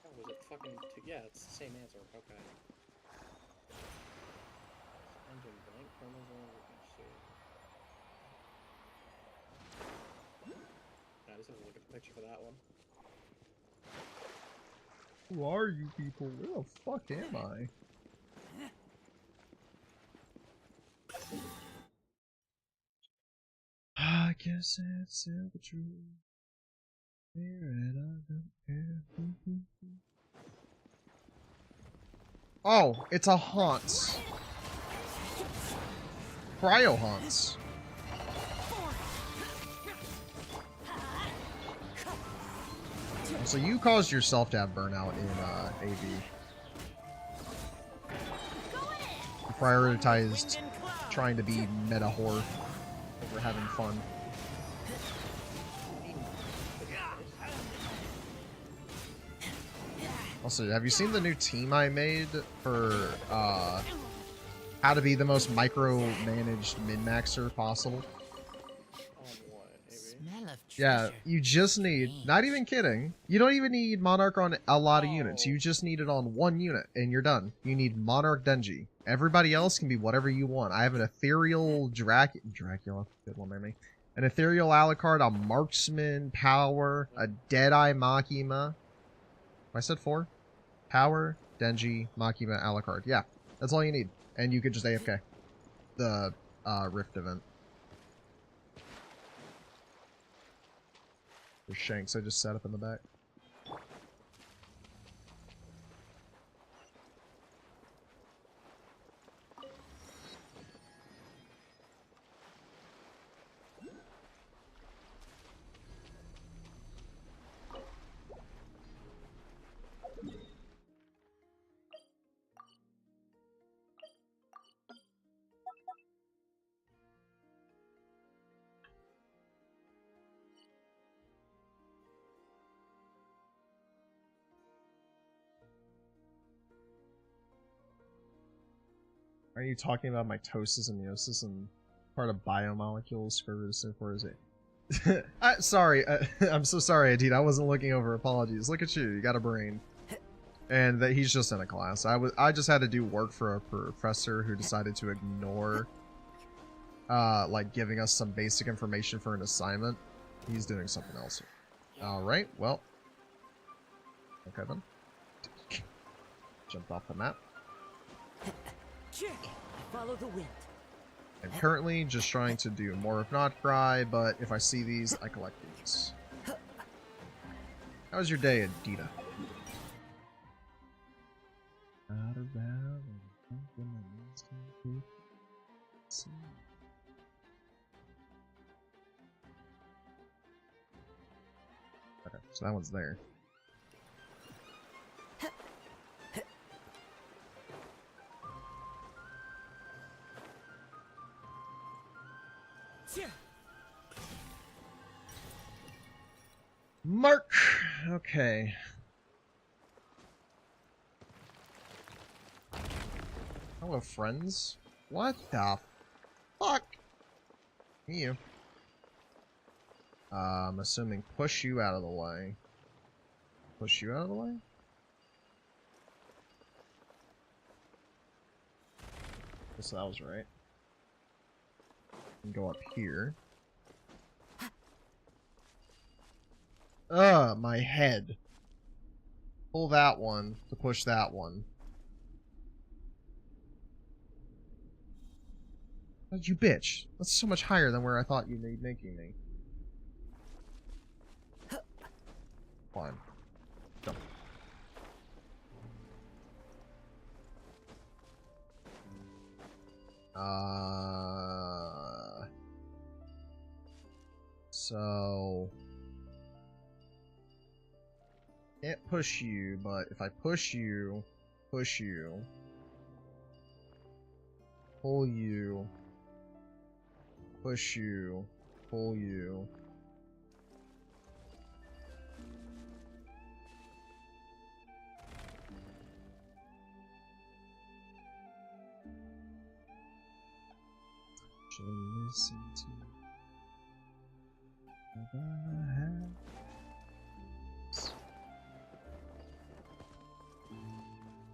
Oh, was it fucking yeah, it's the same answer. Okay. Engine blank chromosome. I just have to look at the picture for that one. Who are you people? Where the fuck am I? I guess it's still the truth. Oh, it's a haunt. Cryo haunts. So you caused yourself to have burnout in AV. You prioritized trying to be meta whore over having fun. Also, have you seen the new team I made for how to be the most micro-managed min-maxer possible? Yeah, you just need, not even kidding, you don't even need Monarch on a lot of units. You just need it on one unit, and you're done. You need Monarch Denji. Everybody else can be whatever you want. I have an ethereal Dracula, good one, maybe. An ethereal Alucard, a Marksman, Power, a Deadeye Makima. I said 4? Power, Denji, Makima, Alucard. Yeah, that's all you need. And you could just AFK the Rift event. There's Shanks I just set up in the back. Are you talking about mitosis and meiosis and part of biomolecules? For is it? Sorry, I'm so sorry, Adit. I wasn't looking over. Apologies. Look at you. You got a brain. And that he's just in a class. I just had to do work for a professor who decided to ignore, like giving us some basic information for an assignment. He's doing something else. All right. Well. Okay then. Jumped off the map. Follow the wind. I'm currently just trying to do more of not cry, but if I see these, I collect these. How was your day, Adita? Okay, so that one's there. Mark! Okay. Hello, friends. What the fuck? You. I'm assuming push you out of the way. Push you out of the way? Guess that was right. And go up here. My head. Pull that one to push that one. You bitch. That's so much higher than where I thought you'd be making me. Climb. Jump. So... Can't push you, but if I push you, pull you, push you, pull you. Should listen to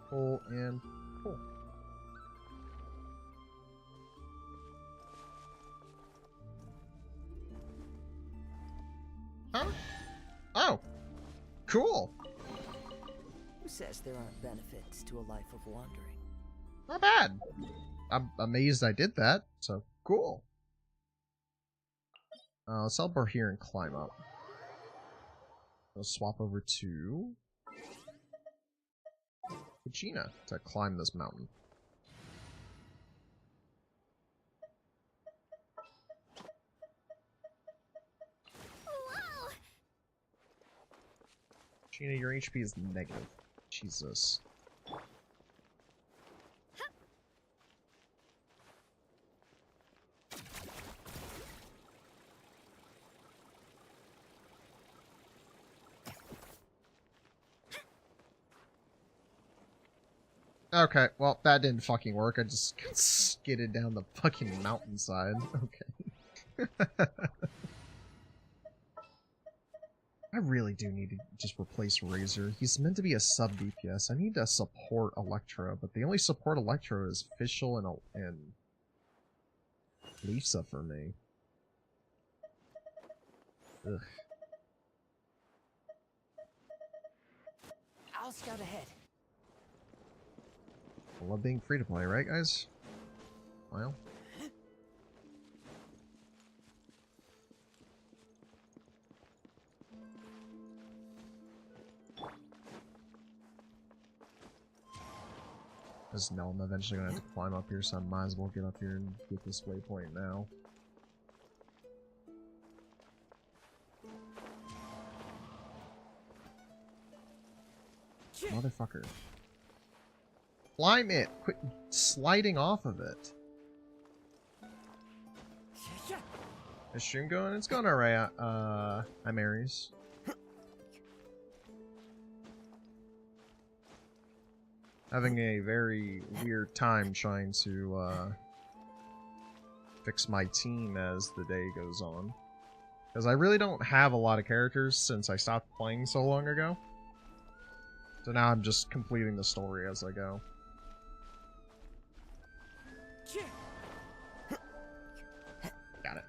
pull and pull. Huh? Oh, cool. Who says there aren't benefits to a life of wandering? Not bad. I'm amazed I did that, so cool. Let's teleport here and climb up. I'll swap over to Regina to climb this mountain. Whoa! Regina, your HP is negative. Jesus. Okay, well, that didn't fucking work. I just skidded down the fucking mountainside. Okay. I really do need to just replace Razor. He's meant to be a sub DPS. I need to support Electro, but the only support Electro is Fischl and Lisa for me. Ugh. I'll scout ahead. I love being free to play, right, guys? Well. I just know I'm eventually gonna have to climb up here, so I might as well get up here and get this waypoint now. Motherfucker. Climb it! Quit sliding off of it. Is stream going? It's going alright. I'm Aries. Having a very weird time trying to fix my team as the day goes on. Because I really don't have a lot of characters since I stopped playing so long ago. So now I'm just completing the story as I go. Got it.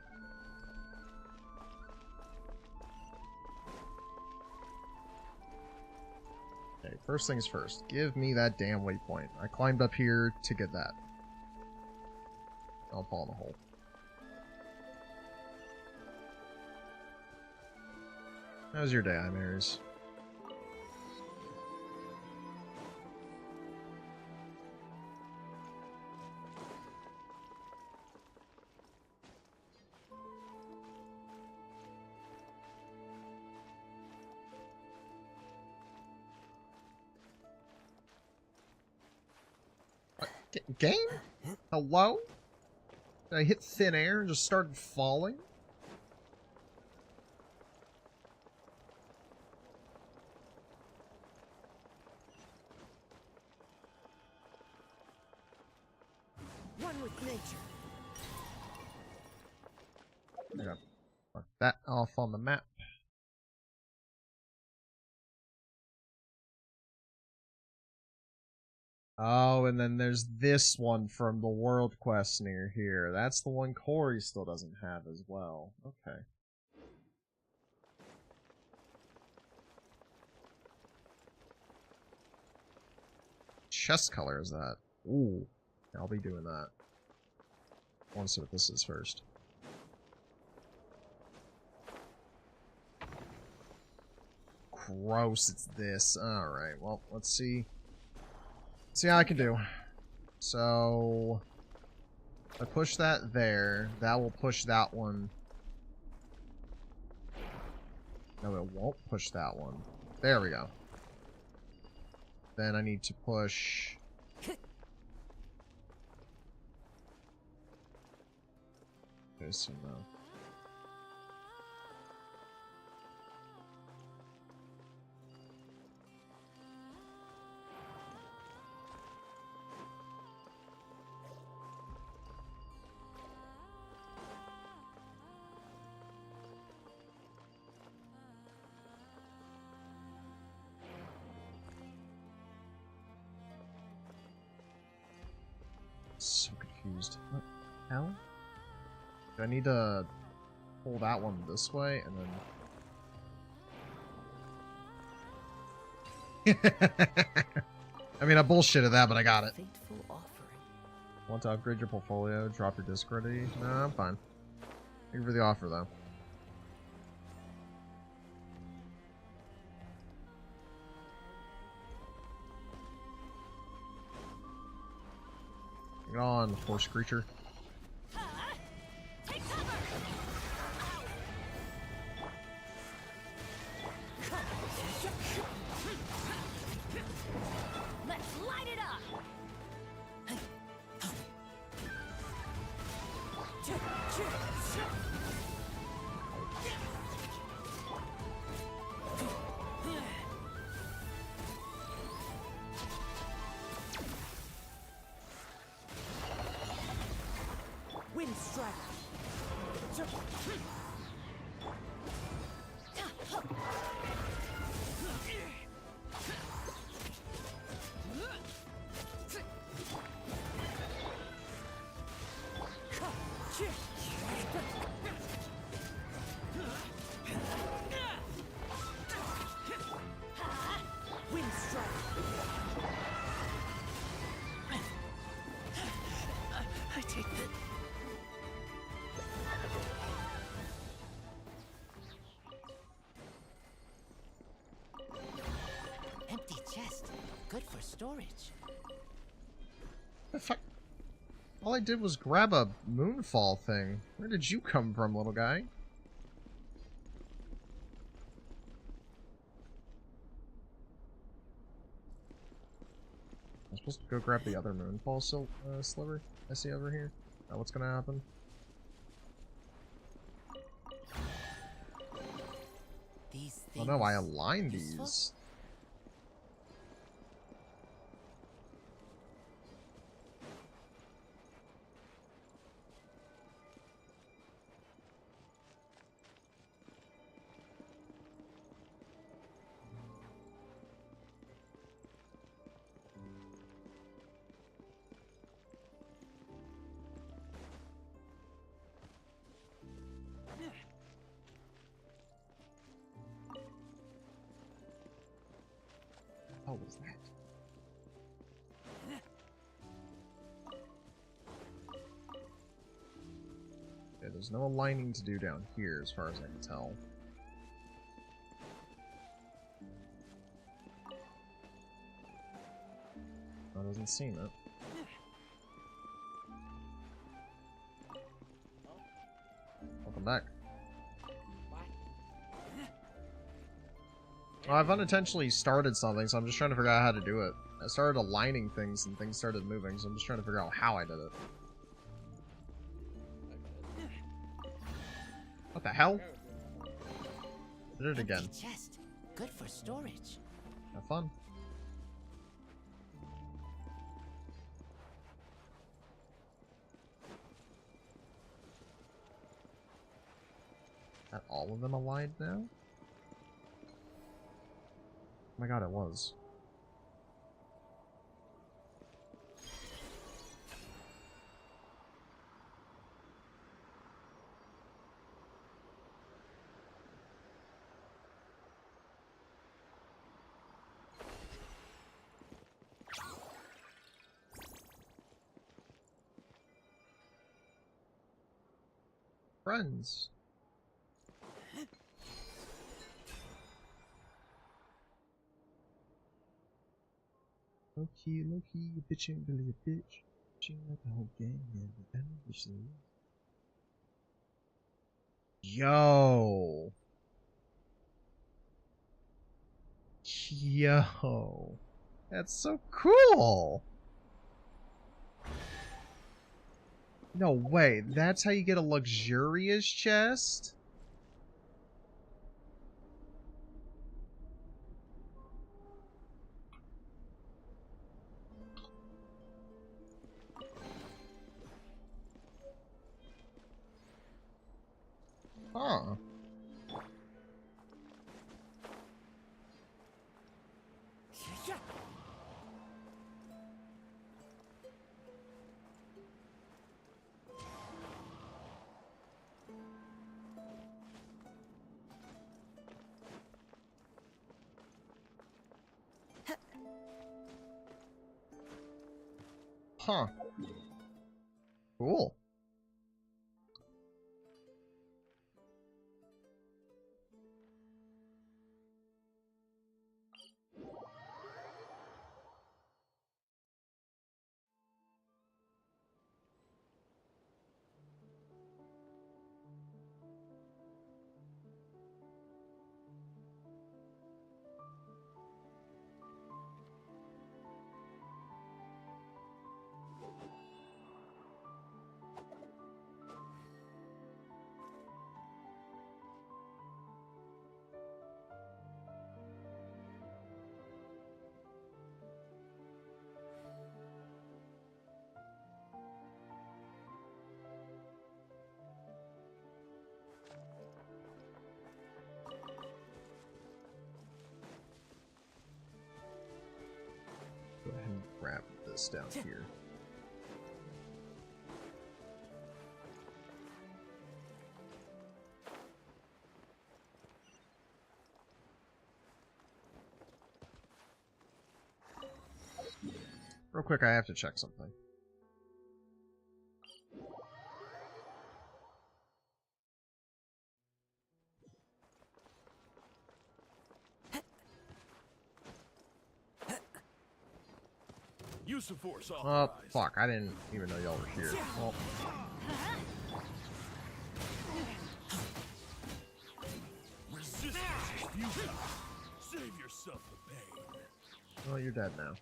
Okay, first things first. Give me that damn waypoint. I climbed up here to get that. I'll fall in the hole. How's your day, I'm Aries? Game? Hello? Did I hit thin air and just started falling? One with nature. Yeah. Mark that off on the map. Oh, and then there's this one from the world quest near here. That's the one Corey still doesn't have as well. Okay. Chest color is that? Ooh. I'll be doing that. I want to see what this is first. Gross, it's this. Alright, well, let's see. See how I can do. So, if I push that there, that will push that one. No, it won't push that one. There we go. Then I need to push... This one, though. So confused. What the hell? Do I need to pull that one this way and then... I mean, I bullshitted that, but I got it. Want to upgrade your portfolio? Drop your discredity? No, I'm fine. Thank you for the offer, though. Get on, horse creature. Let's light it up. Wind strike. Wind strike. I take that. Empty chest. Good for storage. The fuck? All I did was grab a moonfall thing. Where did you come from, little guy? I'm supposed to go grab the other moonfall sliver I see over here. Is that what's gonna happen? These Oh no, I aligned these. What was that? Yeah, there's no aligning to do down here as far as I can tell. I doesn't seem it. Welcome back. Well, I've unintentionally started something, so I'm just trying to figure out how to do it. I started aligning things and things started moving, so I'm just trying to figure out how I did it. What the hell? Did it again. Chest. Good for storage. Have fun. Are all of them aligned now? Oh my god, it was. friends. Low-key, you bitch ain't really a bitch. Bitch ain't like the whole gang, man. But that bitch is. Yo. Yo. That's so cool. No way. That's how you get a luxurious chest? Huh. Huh. Cool. Go ahead and grab this down here. Real quick, I have to check something. Use of force Oh, authorized. fuck. I didn't even know y'all were here. Well, Resistance is futile. Save yourself the pain. well, you're dead now.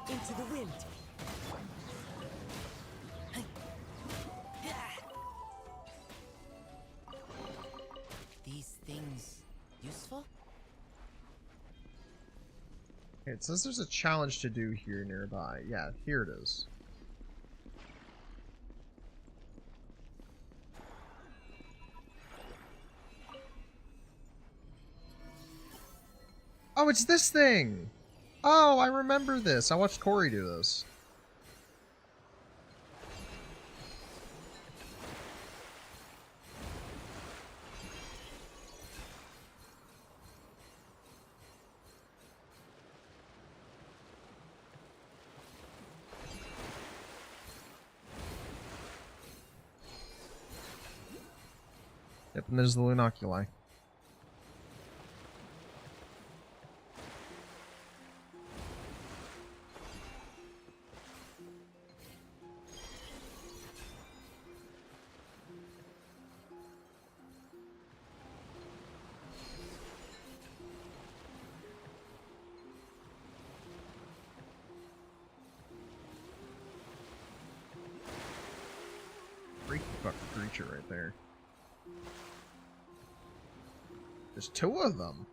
Into the wind. These things useful? It says there's a challenge to do here nearby. Yeah, here it is. Oh, it's this thing! Oh, I remember this. I watched Corey do this. Yep, and there's the Lunoculi. Freaky fucking creature right there. There's two of them.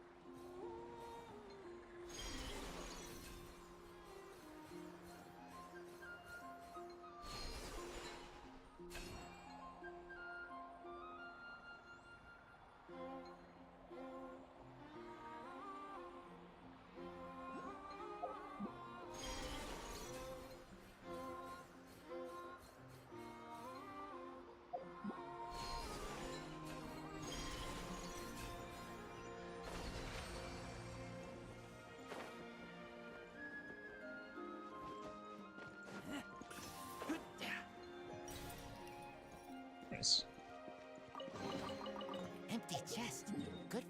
empty chest. Good.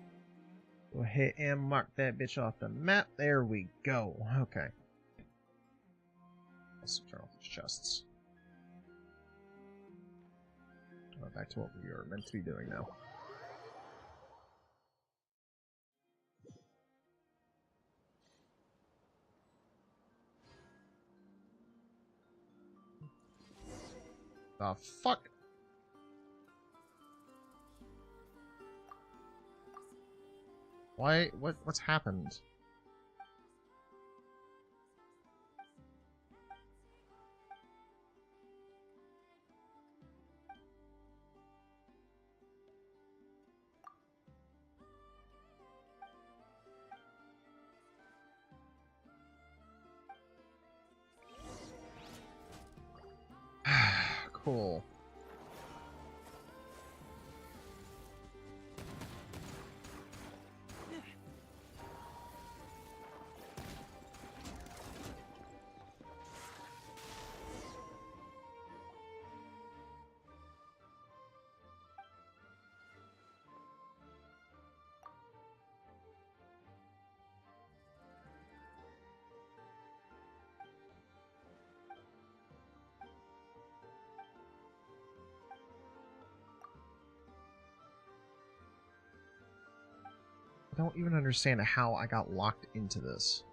Go ahead and mark that bitch off the map. There we go. Okay. Let's turn off these chests. Back to what we are meant to be doing now. The fuck? Why? What's happened? Cool. I don't even understand how I got locked into this.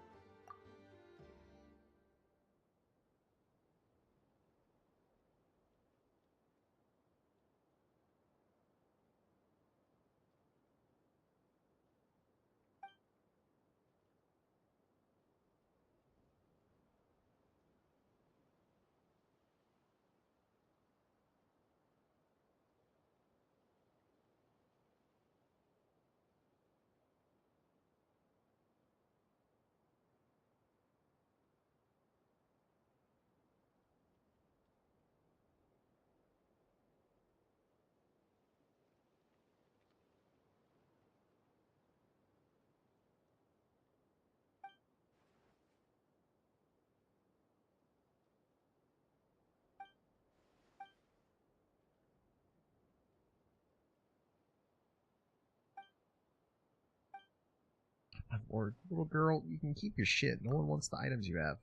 Or, little girl, you can keep your shit. No one wants the items you have.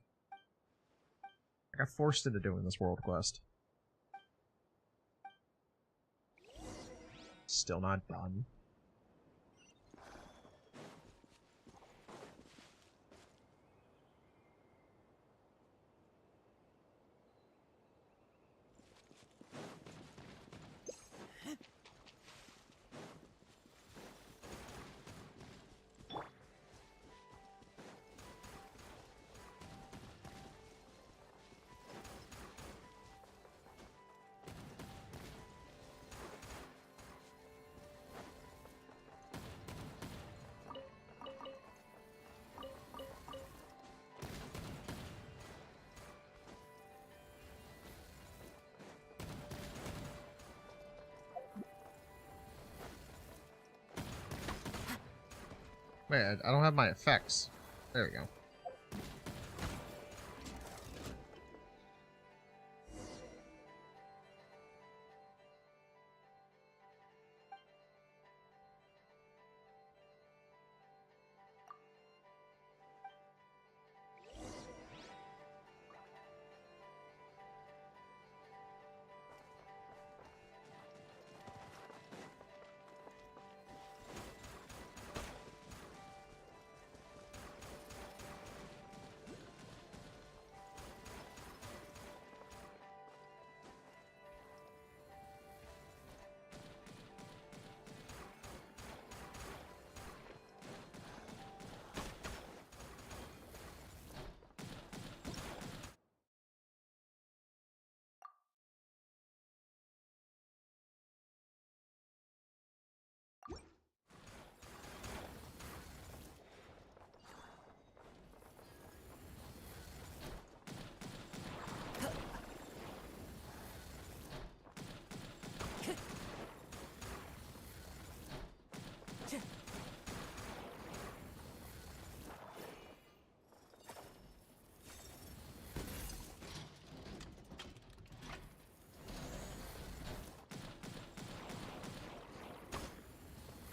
I got forced into doing this world quest. Still not done. Wait, I don't have my effects. There we go.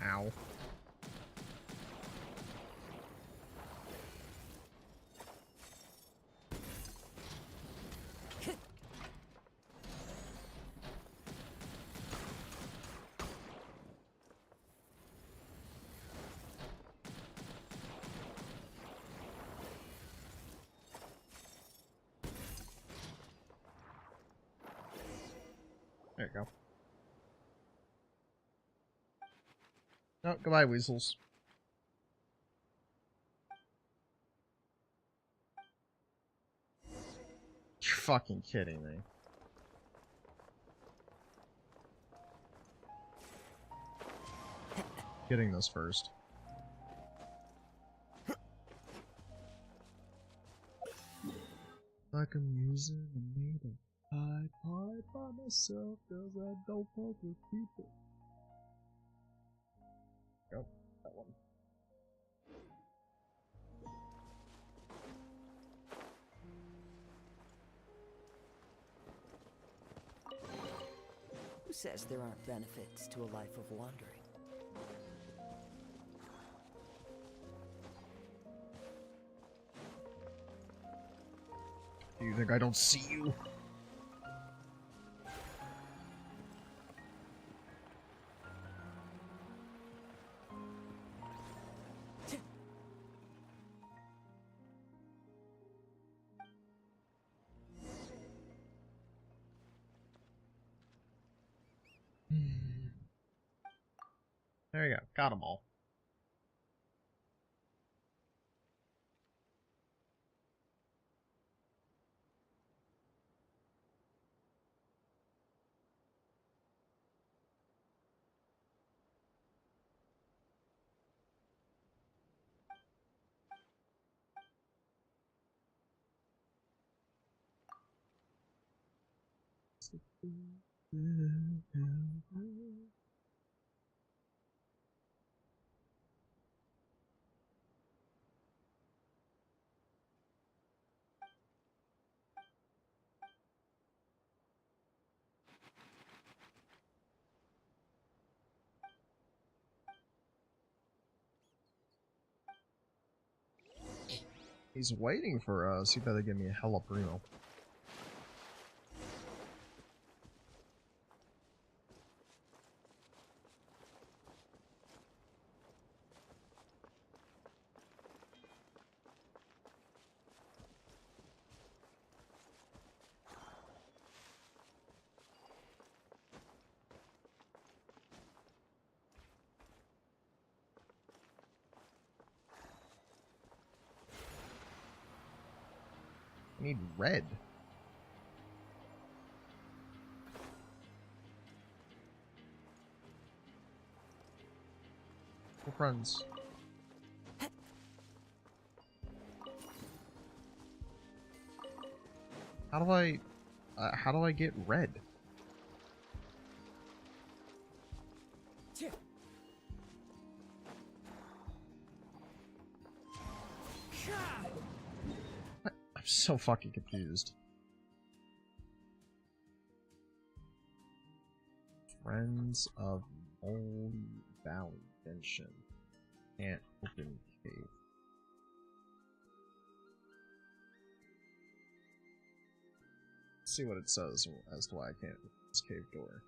Ow. There you go. Oh, goodbye, weasels. You're fucking kidding me. Getting this first. Like I'm using a needle. I hide by myself cause I don't fuck with people. Go, that one. Who says there aren't benefits to a life of wandering? Do you think I don't see you? There you go. Got them all. He's waiting for us. He better give me a hella primo. I need red. We're friends. How do I get red? I'm so fucking confused. Friends of Moldy Valley Genshin. Can't open cave. Let's see what it says as to why I can't open this cave door.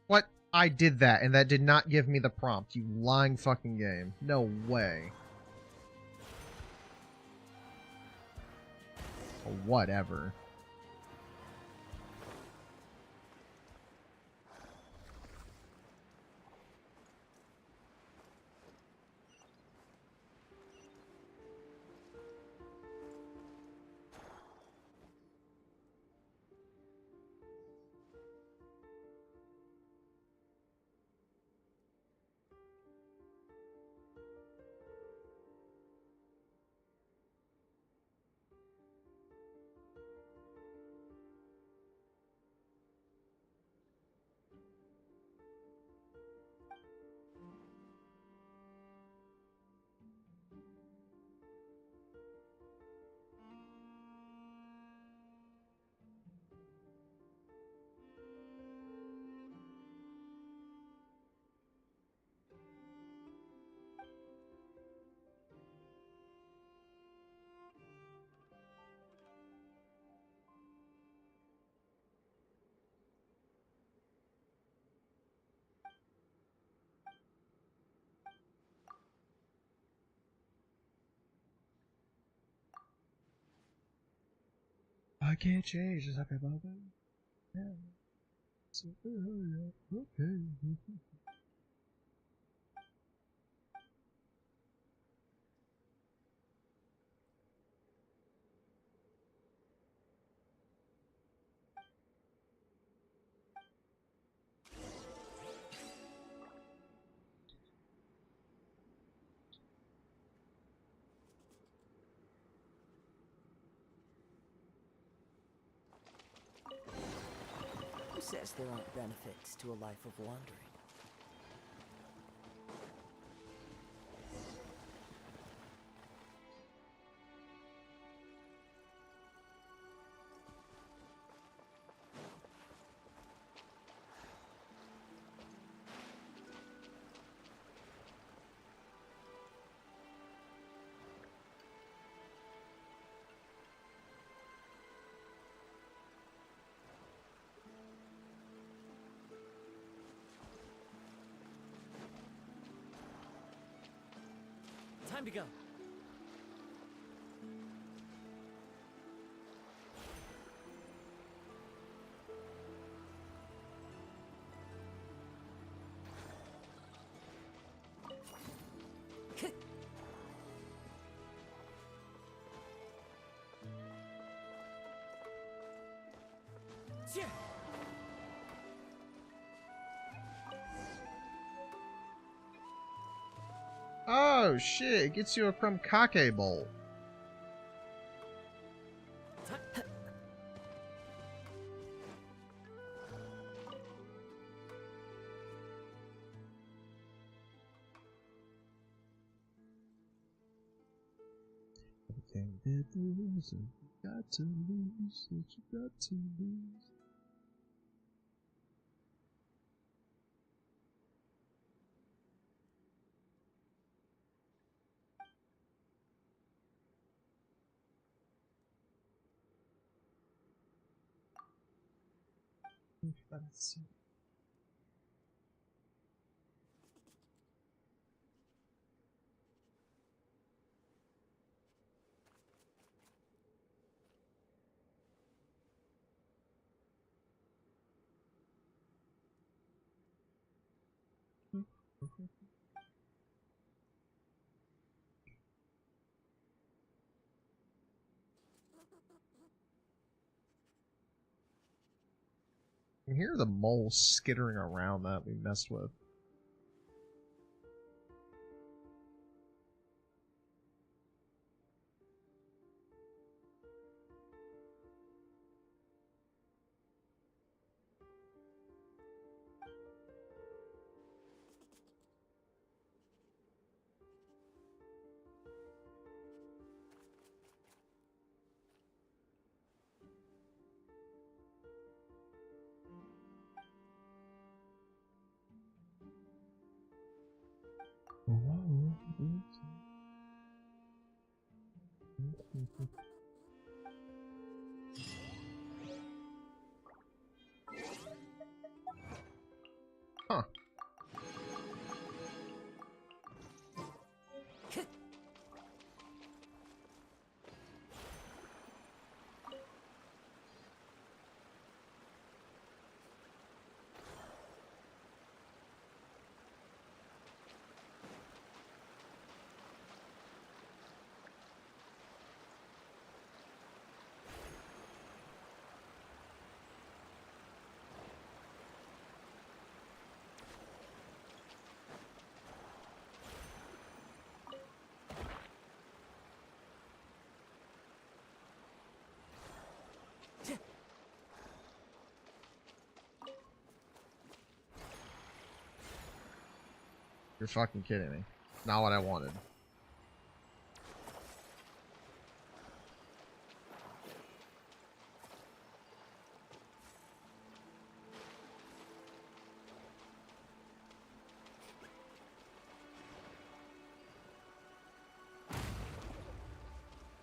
What? I did that, and that did not give me the prompt, you lying fucking game. No way. Or whatever. I can't change. It's okay, Bobby. Yeah. Okay. Who says there aren't benefits to a life of wandering? Time to go. Oh shit, it gets you a Krumkake bowl. Can't get the rules, you got to lose, you got to lose. Let's see. You hear the mole skittering around that we messed with. Huh. You're fucking kidding me. Not what I wanted.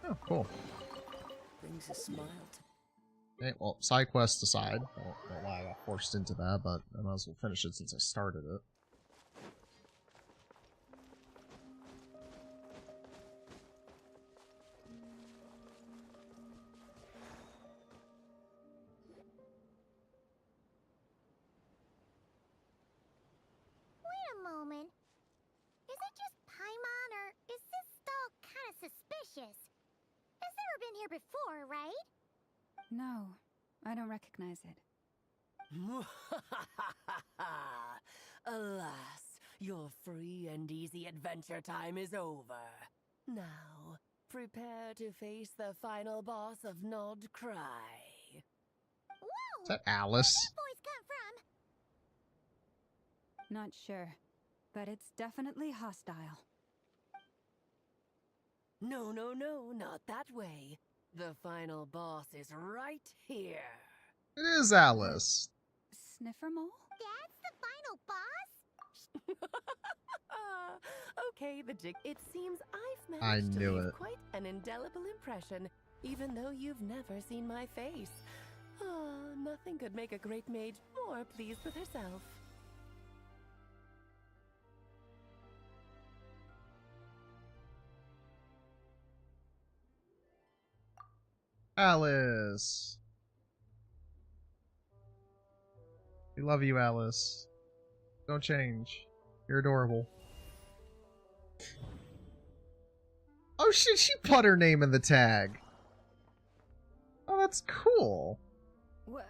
Oh, cool. Brings a smile to Okay, well, side quest aside, I don't know why I got forced into that, but I might as well finish it since I started it. suspicious. Has never been here before, right? No, I don't recognize it. Alas, your free and easy adventure time is over. Now, prepare to face the final boss of Nod Krai. Whoa! Is that Alice? Where'd that voice come from? Not sure, but it's definitely hostile. No, no, no, not that way. The final boss is right here. It is Alice. Sniffermole? That's the final boss? Okay, the jig. It seems I've I managed to knew leave it. quite an indelible impression, even though you've never seen my face. Nothing could make a great mage more pleased with herself. Alice. We love you, Alice. Don't change. You're adorable. Oh shit, she put her name in the tag. Oh, that's cool. What?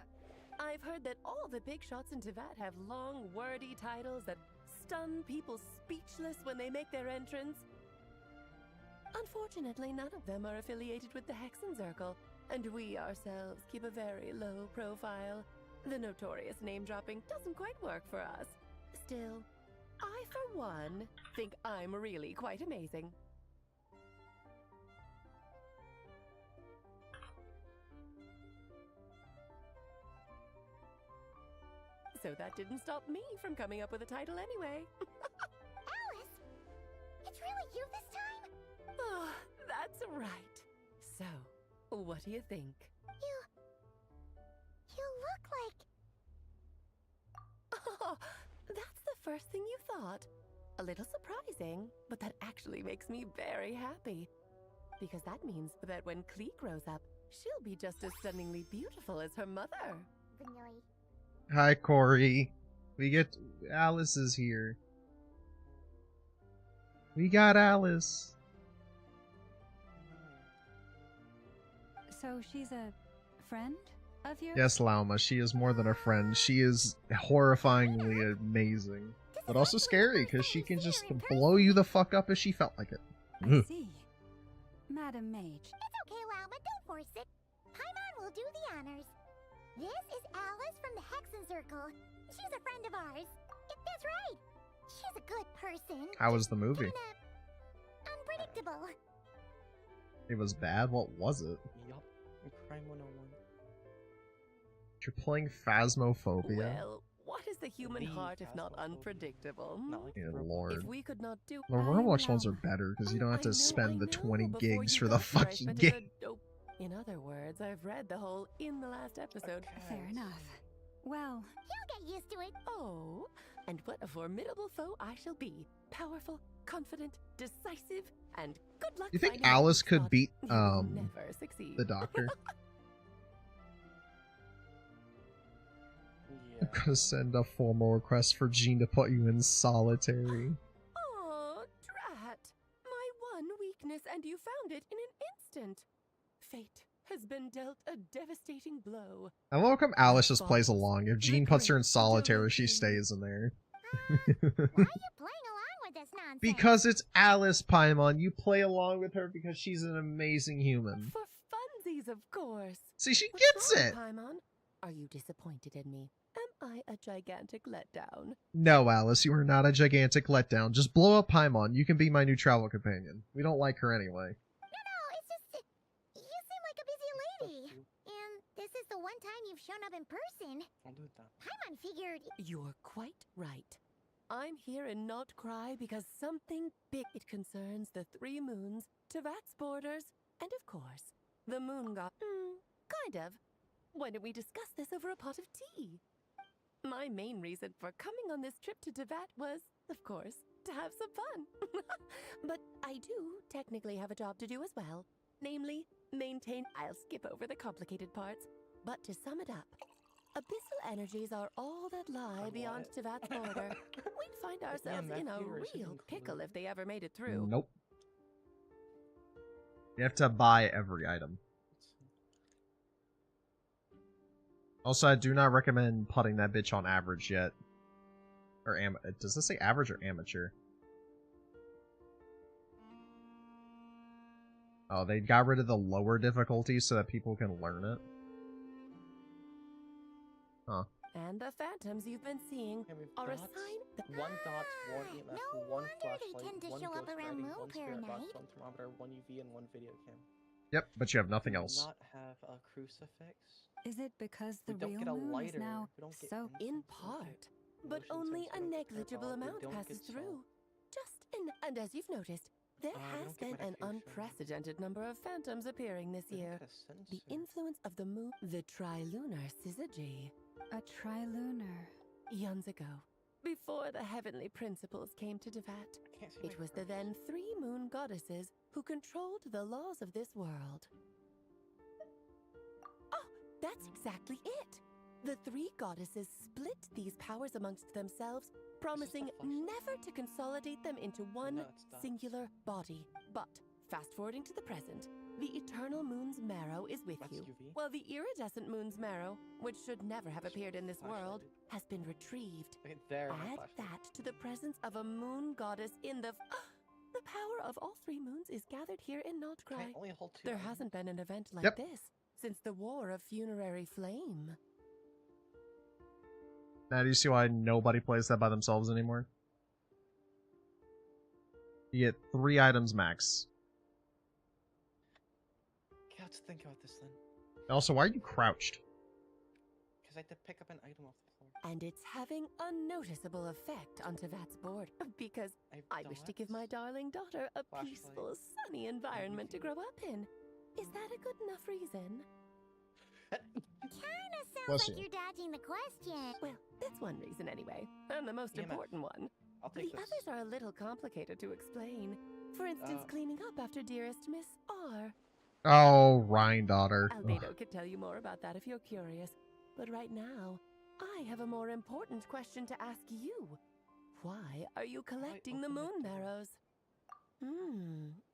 I've heard that all the big shots in Teyvat have long, wordy titles that stun people speechless when they make their entrance. Unfortunately, none of them are affiliated with the Hexen Circle, and we ourselves keep a very low profile. The notorious name-dropping doesn't quite work for us. Still, I, for one, think I'm really quite amazing. So that didn't stop me from coming up with a title anyway. Alice! It's really you this time? Oh, that's right. So, what do you think? You look like... Oh, that's the first thing you thought. A little surprising, but that actually makes me very happy. Because that means that when Klee grows up, she'll be just as stunningly beautiful as her mother. Vanilla. Hi, Corey. We get... Alice is here. We got Alice. So she's a friend of yours? Yes, Lauma, she is more than a friend. She is horrifyingly amazing. But also scary, because she can just blow you the fuck up if she felt like it. I see. Madam Mage. It's okay, Lauma, don't force it. Paimon will do the honors. This is Alice from the Hexen Circle. She's a friend of ours. That's right. She's a good person. How was the movie? Kinda unpredictable. It was bad? What was it? Yup. Crime 101. You're playing Phasmophobia? Well, what is the human heart if not unpredictable? Dear Lord. If we could not do... The Roblox ones are better, because you don't have to spend the 20 gigs for the fucking game. In other words, I've read the whole in the last episode. Fair enough. Well... You'll get used to it. Oh, and what a formidable foe I shall be. Powerful, confident, decisive, and good luck. You think finding Alice the could spot. beat, You will never succeed. the Doctor? I'm gonna send a formal request for Jean to put you in solitary. Oh, drat. My one weakness, and you found it in an instant. Fate has been dealt a devastating blow. I love how Alice just plays along. If Jean puts her in solitary, she stays in there. Why are you playing along with this nonsense? Because it's Alice, Paimon. You play along with her because she's an amazing human. For funsies, of course. See, she What's gets wrong, it! Paimon? Are you disappointed in me? Am I a gigantic letdown? No, Alice, you are not a gigantic letdown. Just blow up Paimon. You can be my new travel companion. We don't like her anyway. No, it's just... You seem like a busy lady. And this is the one time you've shown up in person. I'll do that. Paimon figured... You're quite right. I'm here in Nod Krai because something big. It concerns the 3 moons, Teyvat's borders, and of course, the moon god. Kind of. Why don't we discuss this over a pot of tea? My main reason for coming on this trip to Teyvat was, of course, to have some fun. But I do technically have a job to do as well. Namely, maintain... I'll skip over the complicated parts. But to sum it up, abyssal energies are all that lie beyond Teyvat's border. We'd find ourselves in a real pickle if they ever made it through. Nope. You have to buy every item. Also, I do not recommend putting that bitch on average yet. Or does this say average or amateur? Oh, they got rid of the lower difficulty so that people can learn it. Huh. And the phantoms you've been seeing are a sign that one dot, one EMF, one flashlight, tend to one show up ghost around writing, Moon one spirit box, Night. one thermometer, one UV, and one video cam. Yep, but you have nothing Do else. not have a crucifix. Is it because the We don't real get a moon lighter. is now We don't get so... in part, but only a negligible amount passes through. And as you've noticed, there has been an unprecedented number of phantoms appearing this year. The influence of the moon, the trilunar syzygy. A trilunar. Eons ago, before the heavenly principles came to Devat, it was the then 3 moon goddesses who controlled the laws of this world. Oh, that's exactly it! The 3 goddesses split these powers amongst themselves, promising never to consolidate them into one singular body. But, fast forwarding to the present, the eternal moon's marrow is with you, while the iridescent moon's marrow, which should never have appeared in this world, has been retrieved. Add that to the presence of a moon goddess in the... The power of all 3 moons is gathered here in Krai. There hasn't been an event like this since the War of Funerary Flame. Now, do you see why nobody plays that by themselves anymore? You get 3 items max. Okay, let's think about this then. Also, why are you crouched? Because I had to pick up an item off the floor. And it's having a noticeable effect on Tevat's board. Because I wish to give my darling daughter a peaceful, sunny environment to grow up in. Is that a good enough reason? Kinda sounds like you're dodging the question. Well, that's one reason anyway, and the most important one. The others are a little complicated to explain. For instance, cleaning up after dearest Miss R. Oh, Ryan daughter. Albedo could tell you more about that if you're curious. But right now, I have a more important question to ask you. Why are you collecting the moon marrows?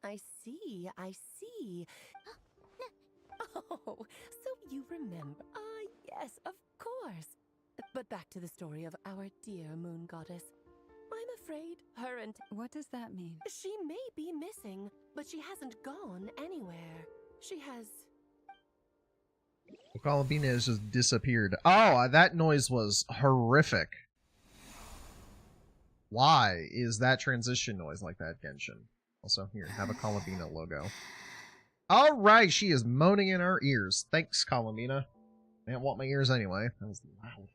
I see, I see. Oh, so you remember. Yes, of course. But back to the story of our dear moon goddess. I'm afraid her and... What does that mean? She may be missing, but she hasn't gone anywhere. She has... Columbina has just disappeared. Oh, that noise was horrific. Why is that transition noise like that, Genshin? Also, here, have a Columbina logo. Alright, she is moaning in our ears. Thanks, Columbina. I didn't want my ears anyway. That was loud.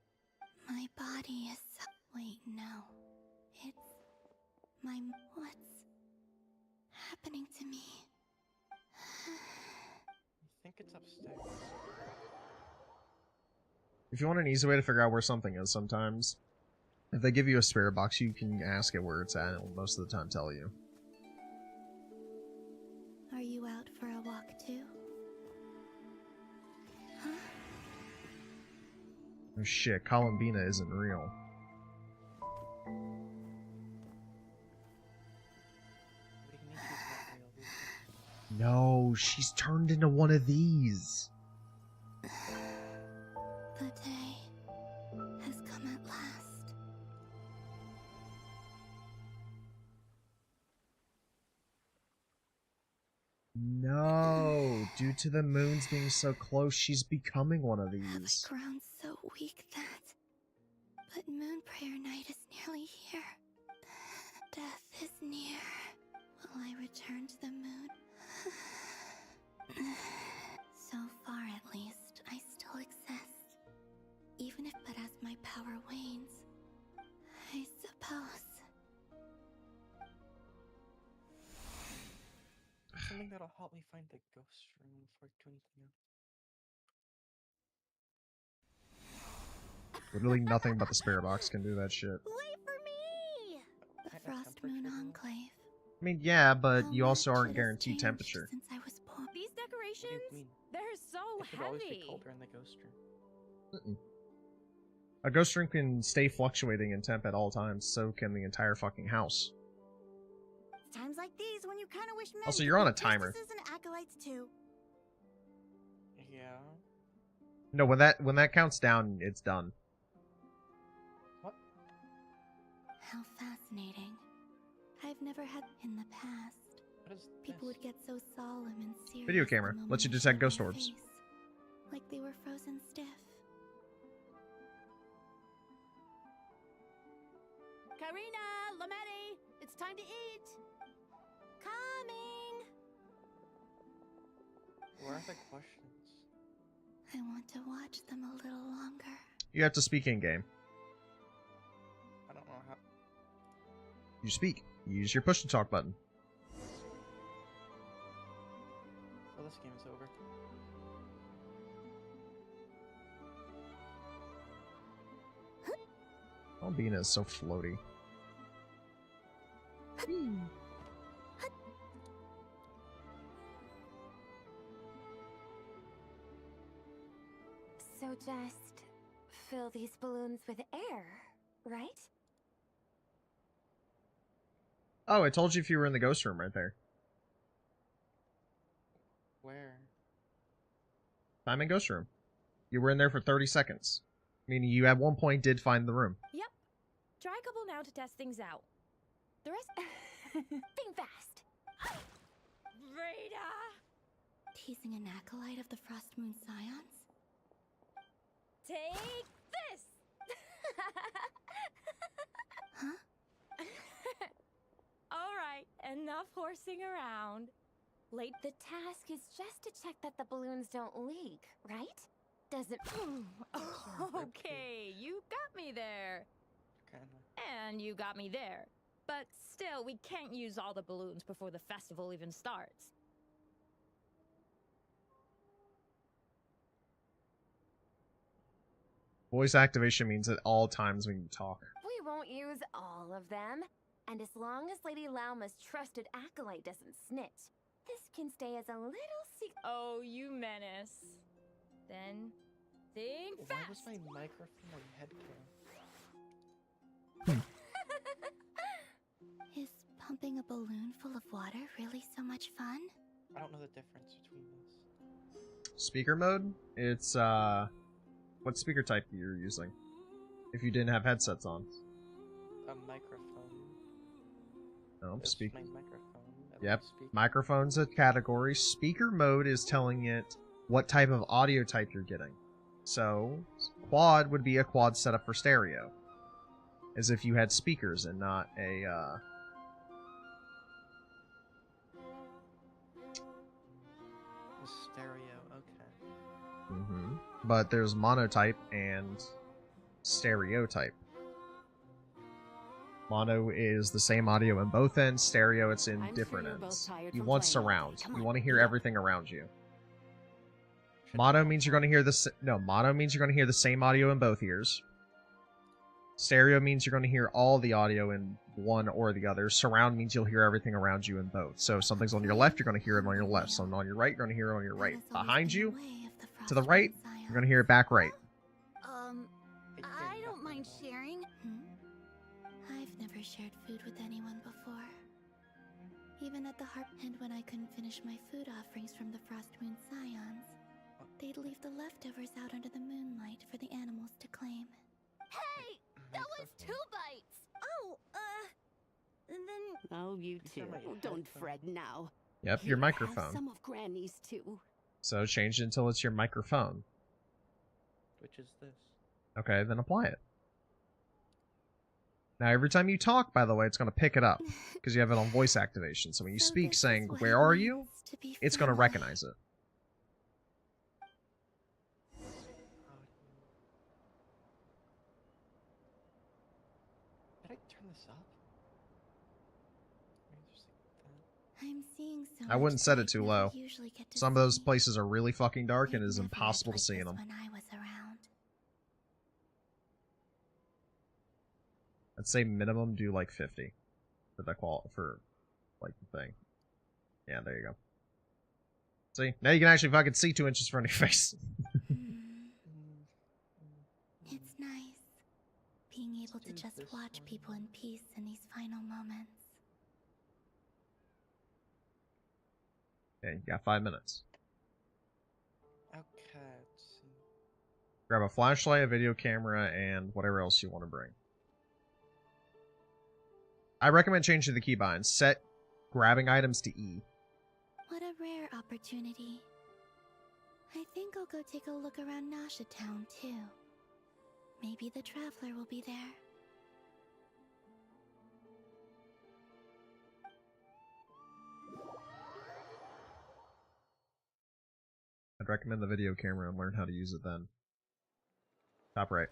My body is... Wait, no. It's... my... What's... happening to me? I think it's upstairs. If you want an easy way to figure out where something is sometimes, if they give you a spirit box, you can ask it where it's at, and it will most of the time tell you. Are you out for a walk too? Huh? Oh shit, Columbina isn't real. No, she's turned into one of these. The day has come at last. No, due to the moons being so close, she's becoming one of these. Have I grown so weak that... But Moon Prayer Night is nearly here. Death is near. Will I return to the moon? So far, at least, I still exist. Even if but as my power wanes, I suppose. Something that'll help me find the ghost room before I do anything else. Literally nothing but the spirit box can do that shit. Wait for me! The Frost Moon Enclave. I mean, yeah, but you also aren't guaranteed temperature. Since I was born. These decorations, they're so It should always be heavy. colder in the ghost room. A ghost room can stay fluctuating in temp at all times, so can the entire fucking house. It's times like these when you kind of wish men Also, could you're on be a timer. priestesses and acolytes too. Yeah. No, when that counts down, it's done. How fascinating. I've never had in the past. People would get so solemn and serious. Video camera the lets you moment I detect showed ghost my orbs. face, like they were frozen stiff. Karina, Lametti, it's time to eat. Coming. Where are the questions? I want to watch them a little longer. You have to speak in game. I don't know how. You speak. Use your push to talk button. Well, this game is over. Albina is so floaty. So just fill these balloons with air, right? Oh, I told you if you were in the ghost room right there. Where? I'm in ghost room. You were in there for 30 seconds. Meaning you at one point did find the room. Yep. Try a couple now to test things out. The rest. Think fast. Rita! Teasing an acolyte of the Frost Moon Scions? Take this! Huh? Alright, enough horsing around. Late. The task is just to check that the balloons don't leak, right? Doesn't. Okay, you got me there. Kinda. And you got me there. But still, we can't use all the balloons before the festival even starts. Voice activation means at all times when you talk. We won't use all of them. And as long as Lady Lauma's trusted acolyte doesn't snitch, this can stay as a little secret. Oh, you menace. Then, think Why fast! was my microphone on headcam? Is pumping a balloon full of water really so much fun? I don't know the difference between this. Speaker mode? It's, what speaker type you're using? If you didn't have headsets on. A microphone. No, Is speak. my microphone. Yep. Microphone's a category. Speaker mode is telling it what type of audio type you're getting. So, quad would be a quad setup for stereo. As if you had speakers and not a, Stereo, okay. But there's monotype and stereotype. Mono is the same audio in both ends. Stereo, it's in different ends. You want surround. You want to hear everything around you. Mono means you're going to hear this. No, mono means you're going to hear the same audio in both ears. Stereo means you're going to hear all the audio in one or the other. Surround means you'll hear everything around you in both. So if something's on your left, you're going to hear it on your left. Something on your right, you're going to hear it on your right. Behind you, to the right, you're going to hear it back right. I don't mind sharing. I've never shared food with anyone before. Even at the harp, and when I couldn't finish my food offerings from the Frost Moon Scions, they'd leave the leftovers out under the moonlight for the animals to claim. Hey! That was 2 bites! Oh, and then... Oh, you two. Don't fret now. Yep, your Have microphone. some of Granny's too. So change it until it's your microphone. Which is this? Okay, then apply it. Now, every time you talk, by the way, it's going to pick it up. Because you have it on voice activation. So when you speak saying, "Where are you?" it's going to recognize it. Did I turn this up? I'm seeing so I wouldn't set it too low. Some of those places are really fucking dark and it is impossible to see in them. when I was around. I'd say minimum do like 50 for the for like the thing. Yeah, there you go. See, now you can actually fucking see 2 inches from your face. It's nice being able to just watch people in peace in these final moments. Okay, you got 5 minutes. Okay, let's see. Grab a flashlight, a video camera, and whatever else you want to bring. I recommend changing the keybinds. Set grabbing items to E. What a rare opportunity. I think I'll go take a look around Nasha Town, too. Maybe the Traveler will be there. I'd recommend the video camera and learn how to use it then. Top right.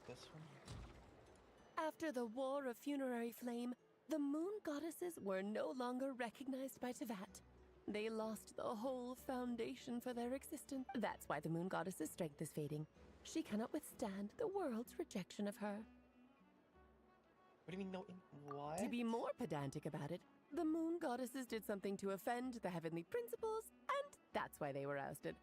This one. After the War of Funerary Flame, the moon goddesses were no longer recognized by Tevat. They lost the whole foundation for their existence. That's why the moon goddess's strength is fading. She cannot withstand the world's rejection of her. What do you mean, no? What? To be more pedantic about it, the moon goddesses did something to offend the heavenly principles, and that's why they were ousted.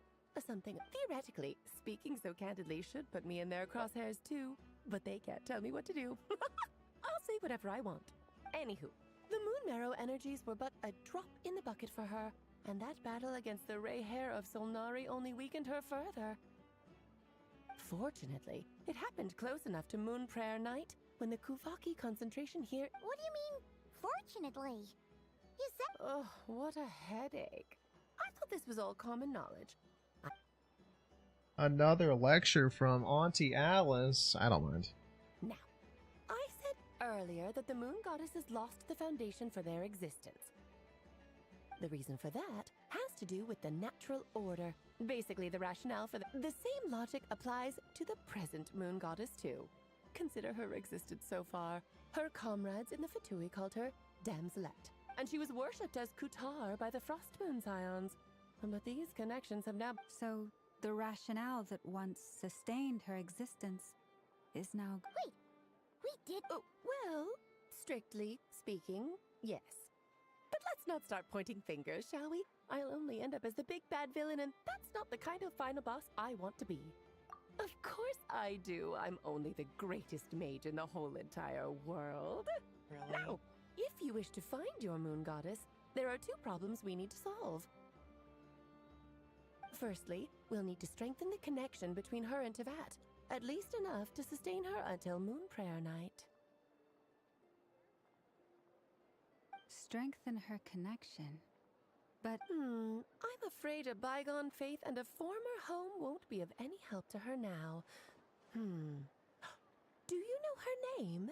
Something, theoretically, speaking so candidly, should put me in their crosshairs too, but they can't tell me what to do. I'll say whatever I want. Anywho, the Moon Marrow energies were but a drop in the bucket for her, and that battle against the Ray Hair of Solnari only weakened her further. Fortunately, it happened close enough to Moon Prayer Night when the Kuvaki concentration here. What do you mean, fortunately? You said. Oh, what a headache. I thought this was all common knowledge. Another lecture from Auntie Alice. I don't mind. Now, I said earlier that the moon goddesses lost the foundation for their existence. The reason for that has to do with the natural order. Basically, the rationale for the same logic applies to the present moon goddess too. Consider her existence so far. Her comrades in the Fatui called her Damselette, and she was worshipped as Kutar by the Frost Moon Scions. But these connections have now... So, the rationale that once sustained her existence is now... Wait, we did... well, strictly speaking, yes. But let's not start pointing fingers, shall we? I'll only end up as the big bad villain, and that's not the kind of final boss I want to be. Of course I do. I'm only the greatest mage in the whole entire world. Really? Now, if you wish to find your moon goddess, there are 2 problems we need to solve. Firstly, we'll need to strengthen the connection between her and Tevat, at least enough to sustain her until Moon Prayer Night. Strengthen her connection. But... I'm afraid a bygone faith and a former home won't be of any help to her now. Do you know her name?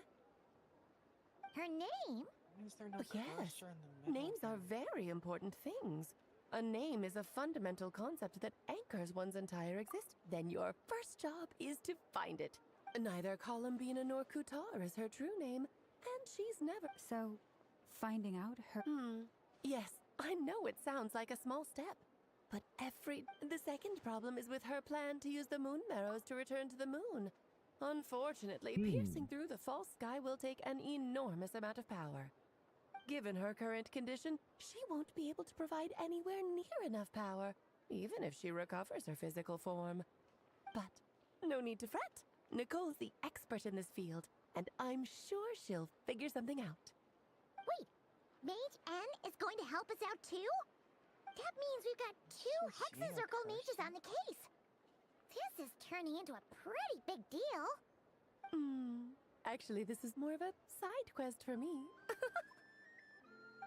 Her name? Is there no Yes. cursor in the middle? Names are very important things. A name is a fundamental concept that anchors one's entire existence. Then your first job is to find it. Neither Columbina nor Kutar is her true name, and she's never... So, finding out her... Yes, I know it sounds like a small step. But the second problem is with her plan to use the moon marrows to return to the moon. Unfortunately, piercing through the false sky will take an enormous amount of power. Given her current condition, she won't be able to provide anywhere near enough power, even if she recovers her physical form. But no need to fret. Nicole's the expert in this field, and I'm sure she'll figure something out. Wait, Mage N is going to help us out too? That means we've got 2 Hexacircle mages on the case. This is turning into a pretty big deal. Actually, this is more of a side quest for me.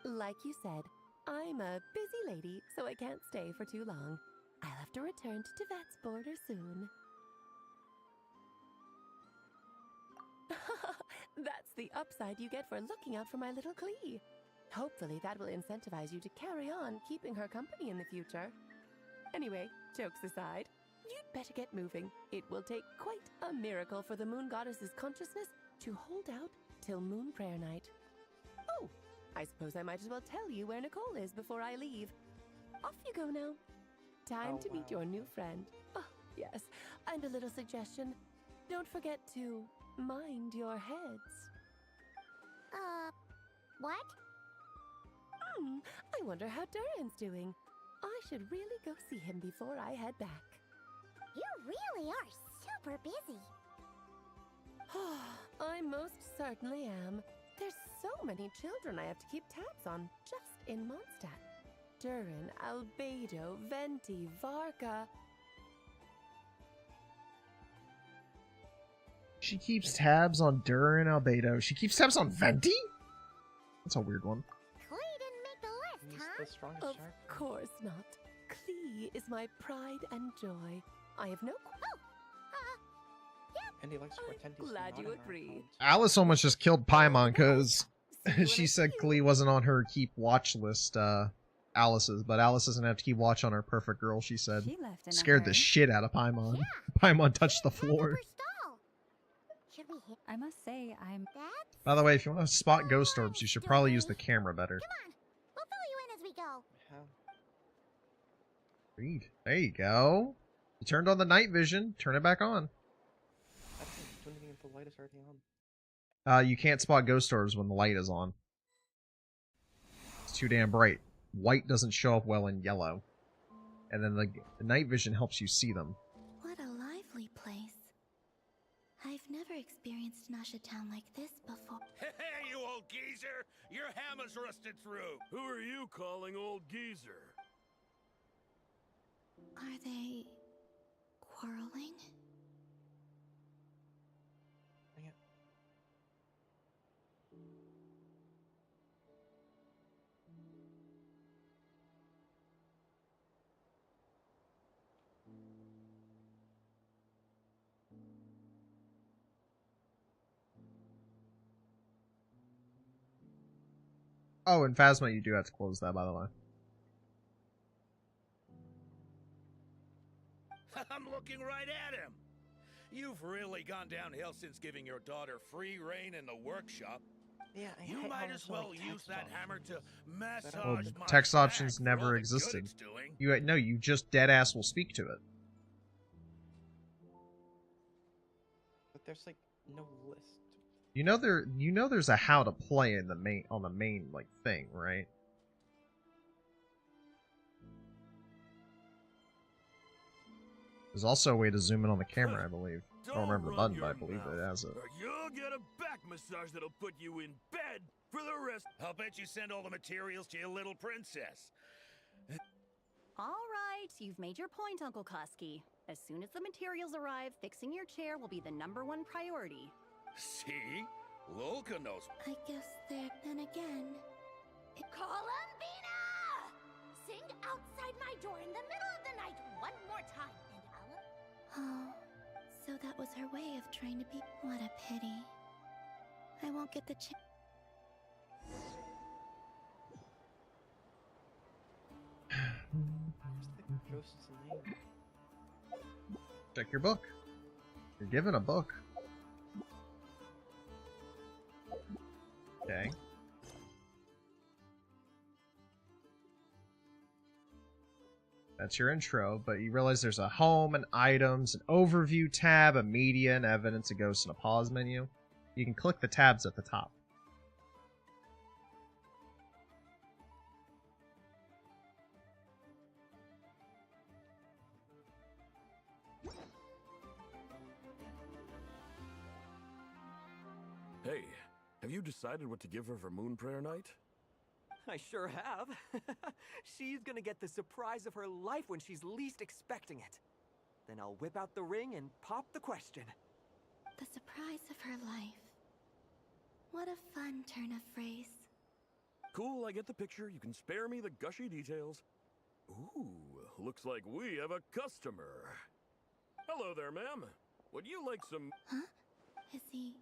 Like you said, I'm a busy lady, so I can't stay for too long. I'll have to return to Tevat's border soon. That's the upside you get for looking out for my little Klee. Hopefully that will incentivize you to carry on keeping her company in the future. Anyway, jokes aside, you'd better get moving. It will take quite a miracle for the moon goddess's consciousness to hold out till Moon Prayer Night. Oh, I suppose I might as well tell you where Nicole is before I leave. Off you go now. Time to meet your new friend. Oh, yes, and a little suggestion. Don't forget to mind your heads. What? I wonder how Duran's doing. I should really go see him before I head back. You really are super busy. I most certainly am. There's so many children I have to keep tabs on just in Mondstadt. Durin, Albedo, Venti, Varka. She keeps tabs on Durin Albedo. She keeps tabs on Venti? That's a weird one. Klee didn't make the list, He's huh? the strongest Of shark. course not. Klee is my pride and joy. I have no. And he likes to pretend he's Glad not you an agree. Archon. Alice almost just killed Paimon because she said Klee wasn't on her keep watch list, Alice's, but Alice doesn't have to keep watch on her perfect girl, she said. She left in a Scared the hurry. shit out of Paimon. Paimon touched the floor. Should we hit I must say, I'm. that? By the way, if you want to spot ghost orbs, you should probably use the camera better. We'll fill you in as we go. How? Read. There you go. You turned on the night vision. Turn it back on. That's it. Don't even if the light is already on. You can't spot ghost orbs when the light is on. It's too damn bright. White doesn't show up well in yellow. And then the night vision helps you see them. What a lively place. I've never experienced Nasha Town like this before. Hey, you old geezer! Your hammer's rusted through! Who are you calling old geezer? Are they quarreling? Oh, in Phasma, you do have to close that, by the way. I'm looking right at him! You've really gone downhill since giving your daughter free reign in the workshop. Yeah, You might as well use that hammer to massage Well, my text back options for all never the good existed. it's doing. You just deadass will speak to it. But there's like no list. You know there's a how to play in the main like thing, right? There's also a way to zoom in on the camera, I believe. I don't remember the button, but I believe it has it. Or you'll get a back massage that'll put you in bed for the rest. I'll bet you send all the materials to your little princess. All right, you've made your point, Uncle Koski. As soon as the materials arrive, fixing your chair will be the #1 priority. See? Lolka knows. I guess there. Then again. Columbina! Sing outside my door in the middle of the night one more time, and I'll... Oh, so that was her way of trying to be. What a pity. I won't get the chance. Where's the ghost's name? Check your book. You're given a book. Okay. That's your intro, but you realize there's a home and items, an overview tab, a media and evidence, a ghost, and a pause menu. You can click the tabs at the top. Hey, have you decided what to give her for Moon Prayer Night? I sure have. She's gonna get the surprise of her life when she's least expecting it. Then I'll whip out the ring and pop the question. The surprise of her life. What a fun turn of phrase. Cool, I get the picture. You can spare me the gushy details. Ooh, looks like we have a customer. Hello there, ma'am. Would you like some... Huh? Is he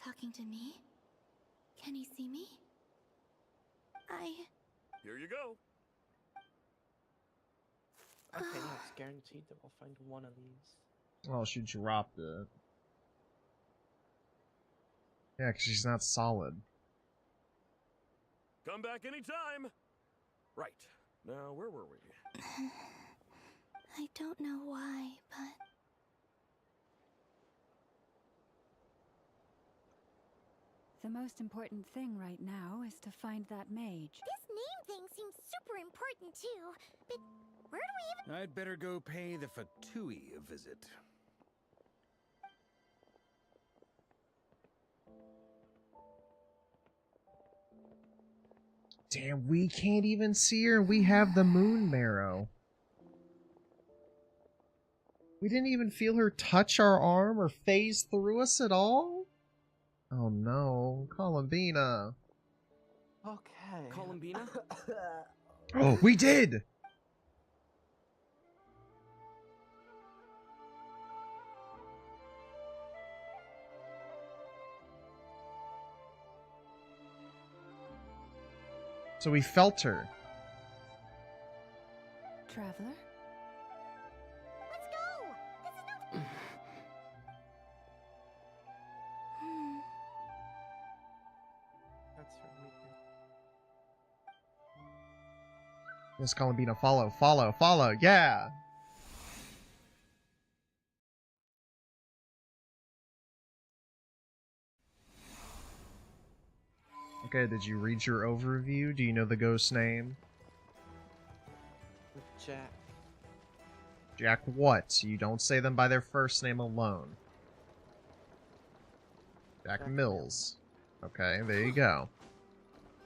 talking to me? Can he see me? Here you go. Okay, no, it's guaranteed that we'll find one of these. Oh, she dropped it. Yeah, because she's not solid. Come back anytime. Right. Now, where were we? I don't know why, but... The most important thing right now is to find that mage. This name thing seems super important too. But where do we even... I'd better go pay the Fatui a visit. Damn, we can't even see her. We have the moon marrow. We didn't even feel her touch our arm or phase through us at all? Oh no, Columbina. Okay. Columbina? Oh, we did! So we felt her. Traveler? Let's go! This is not... That's her weakness. Miss Columbina, follow, follow, follow, yeah! Okay, did you read your overview? Do you know the ghost's name? Jack. Jack what? You don't say them by their first name alone. Jack Mills. Okay, there you go.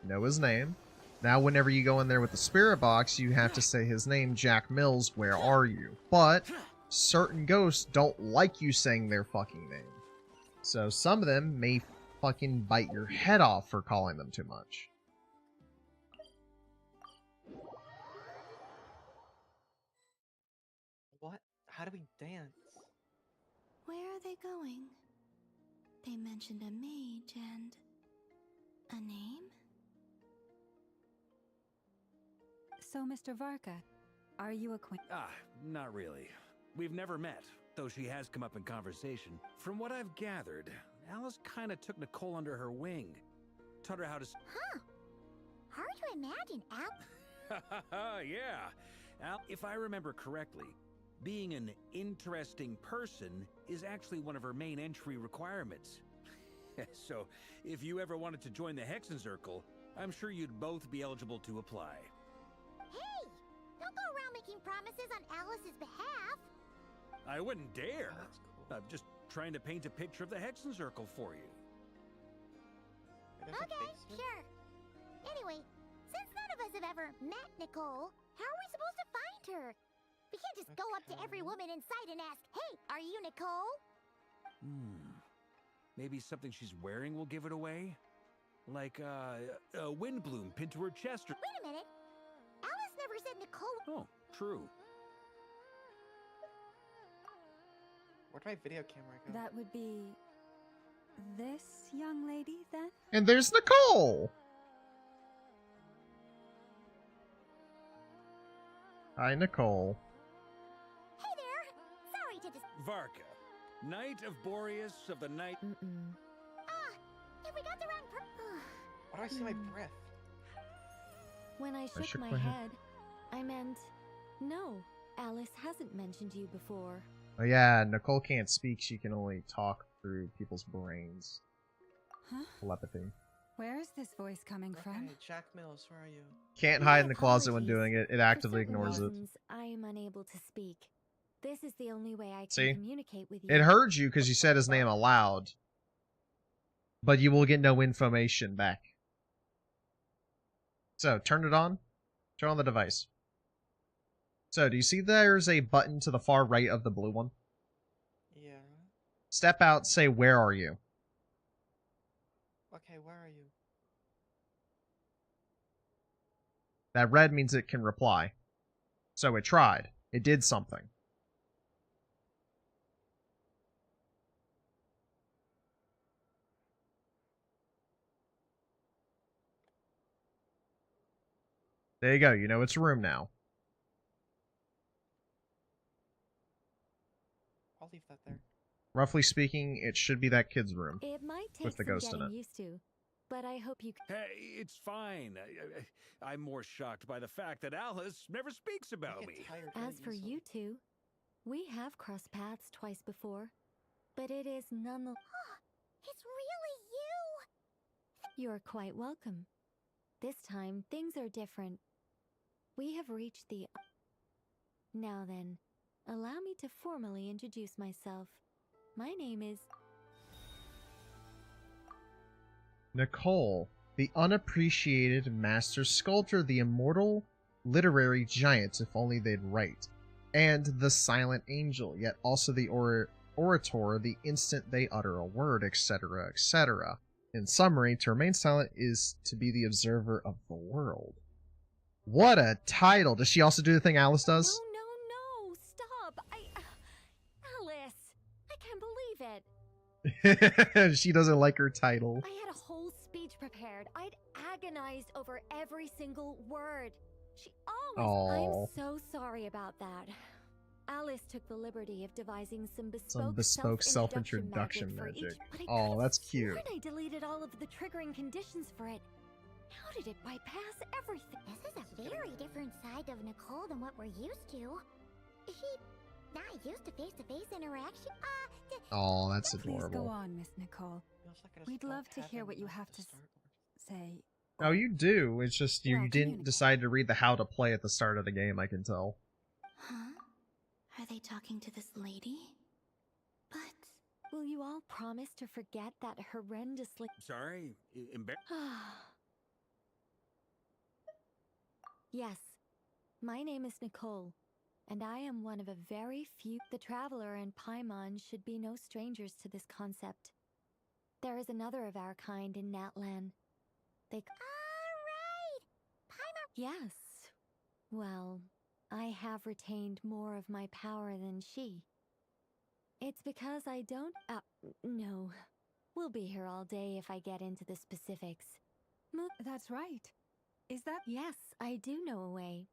Know his name. Now whenever you go in there with the spirit box, you have to say his name, Jack Mills, where are you? But certain ghosts don't like you saying their fucking name. So some of them may fucking bite your head off for calling them too much. What? How do we dance? Where are they going? They mentioned a mage and a name? So, Mr. Varka, are you acquainted? Ah, not really. We've never met, though she has come up in conversation. From what I've gathered, Alice kinda took Nicole under her wing. Taught her how to... Huh. Hard to imagine, Al. Yeah. Al, if I remember correctly, being an interesting person is actually one of her main entry requirements. So, if you ever wanted to join the Hexen Circle, I'm sure you'd both be eligible to apply. Hey! Don't go around making promises on Alice's behalf. I wouldn't dare. Oh, that's cool. I'm just trying to paint a picture of the Hexen Circle for you. There's a Okay, basement? sure. Anyway, since none of us have ever met Nicole, how are we supposed to find her? We can't just go up to every woman in sight and ask, "Hey, are you Nicole?" Maybe something she's wearing will give it away? Like, a wind bloom pinned to her chest or... Wait a minute. Alice never said Nicole. Oh, true. Where'd my video camera go? That would be this young lady, then? And there's Nicole! Hi, Nicole. Hey there. Sorry to dis... Varka, Knight of Boreas of the Night... If we got the wrong Why do I see my breath? When I shook shook my my head. head, I meant, no, Alice hasn't mentioned you before. Oh yeah, Nicole can't speak, she can only talk through people's brains. Huh? Telepathy. Where is this voice coming from? Okay, Jack Mills, where are you? Can't My hide in the closet when apologies. doing it, it For actively certain ignores it. reasons, I am unable to speak. This is the only way I can See? communicate with you. It heard you because you said his name aloud. But you will get no information back. So, turn it on. Turn on the device. So, do you see there's a button to the far right of the blue one? Yeah. Step out, say, where are you? Okay, where are you? That red means it can reply. So it tried. It did something. There you go. You know it's a room now. I'll leave that there. Roughly speaking, it should be that kid's room. It might take With the some ghost in getting it. used to, but I hope you. Hey, it's fine. I'm more shocked by the fact that Alice never speaks about I me. get tired As really for easily. you two, we have crossed paths twice before, but it is none the. It's really you! You're quite welcome. This time, things are different. We have reached the. Now then, allow me to formally introduce myself. My name is. Nicole. The unappreciated master sculptor, the immortal literary giant, if only they'd write, and the silent angel, yet also the orator the instant they utter a word, etc., etc. In summary, to remain silent is to be the observer of the world. What a title! Does she also do the thing Alice does? No, stop! Alice! I can't believe it! She doesn't like her title. I had a whole speech prepared. I'd agonized over every single word. She always... Aww. I'm so sorry about that. Alice took the liberty of devising some bespoke self-introduction magic. Oh, that's cute. I deleted all of the triggering conditions for it. How did it bypass everything? This is a very different side of Nicole than what we're used to. Is she not used to face-to-face interaction? Oh, that's Please go adorable. on, Miss Nicole. We'd love to hear what you have to say. Oh, you do. It's just you didn't decide to read the how to play at the start of the game, I can tell. Huh? Are they talking to this lady? But will you all promise to forget that horrendously... Sorry, Yes, my name is Nicole, and I am one of a very few... The Traveler and Paimon should be no strangers to this concept. There is another of our kind in Natlan. They... Alright! Paimon... Yes. Well, I have retained more of my power than she. It's because I don't... no. We'll be here all day if I get into the specifics. That's right. Is that... Yes, I do know a way.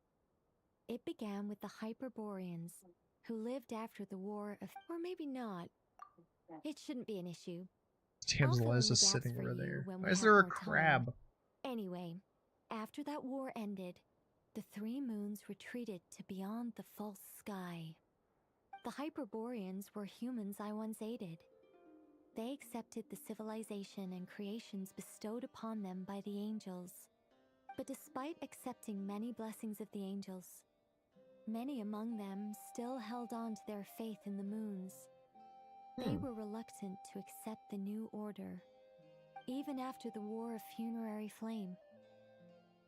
It began with the Hyperboreans, who lived after the War of... Or maybe not. It shouldn't be an issue. Tamsel is just sitting over there. Why is there a crab? Anyway, after that war ended, the three moons retreated to beyond the false sky. The Hyperboreans were humans I once aided. They accepted the civilization and creations bestowed upon them by the angels. But despite accepting many blessings of the angels, many among them still held on to their faith in the moons. They were reluctant to accept the new order. Even after the War of Funerary Flame,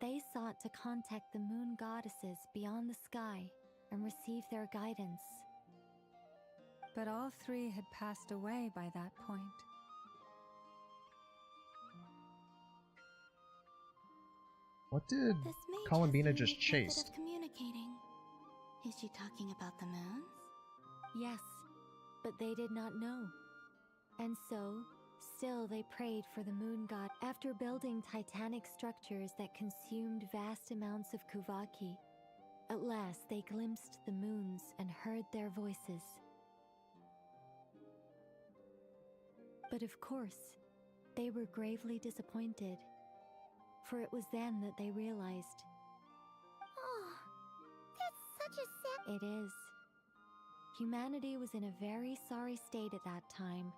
they sought to contact the moon goddesses beyond the sky and receive their guidance. But all three had passed away by that point. What did Columbina just chase? Of communicating. Is she talking about the moons? Yes, but they did not know. And so, still they prayed for the moon god. After building titanic structures that consumed vast amounts of Kuvaki, at last they glimpsed the moons and heard their voices. But of course, they were gravely disappointed, for it was then that they realized. Oh, that's such a sad... It is. Humanity was in a very sorry state at that time.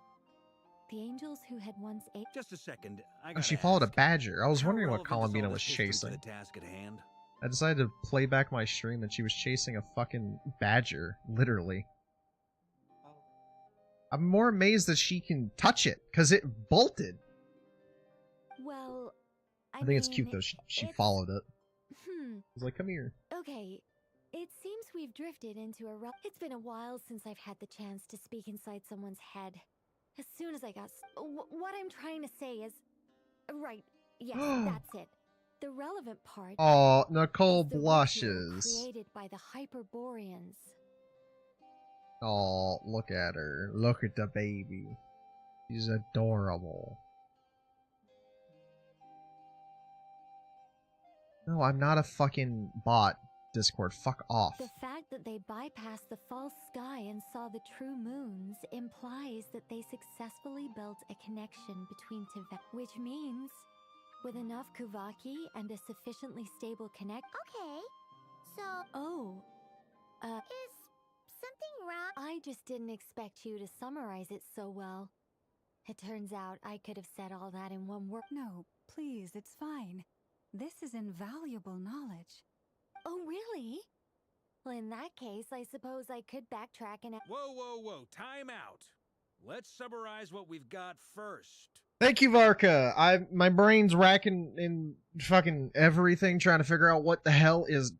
The angels who had once ate... Just a second. Oh, she followed a badger. I was wondering what Columbina was chasing. The task at hand? I decided to play back my stream and she was chasing a fucking badger, literally. I'm more amazed that she can touch it, because it bolted. Well, I think it's cute though, she followed it. Hmm. It's like, come here. Okay, it seems we've drifted into a It's been a while since I've had the chance to speak inside someone's head. As soon as I got... what I'm trying to say is... Right, yes, that's it. The relevant part... Oh, Nicole is the blushes. ritual created by the Hyperboreans. Oh, look at her. Look at the baby. She's adorable. No, I'm not a fucking bot, Discord. Fuck off. The fact that they bypassed the false sky and saw the true moons implies that they successfully built a connection between Tibet, which means, with enough Kuvaki and a sufficiently stable connect... Okay, so... Oh, Is something wrong? I just didn't expect you to summarize it so well. It turns out I could have said all that in one word. No, please, it's fine. This is invaluable knowledge. Oh, really? Well, in that case, I suppose I could backtrack and... Whoa, whoa, whoa. Time out. Let's summarize what we've got first. Thank you, Varka. My brain's racking in fucking everything trying to figure out what the hell is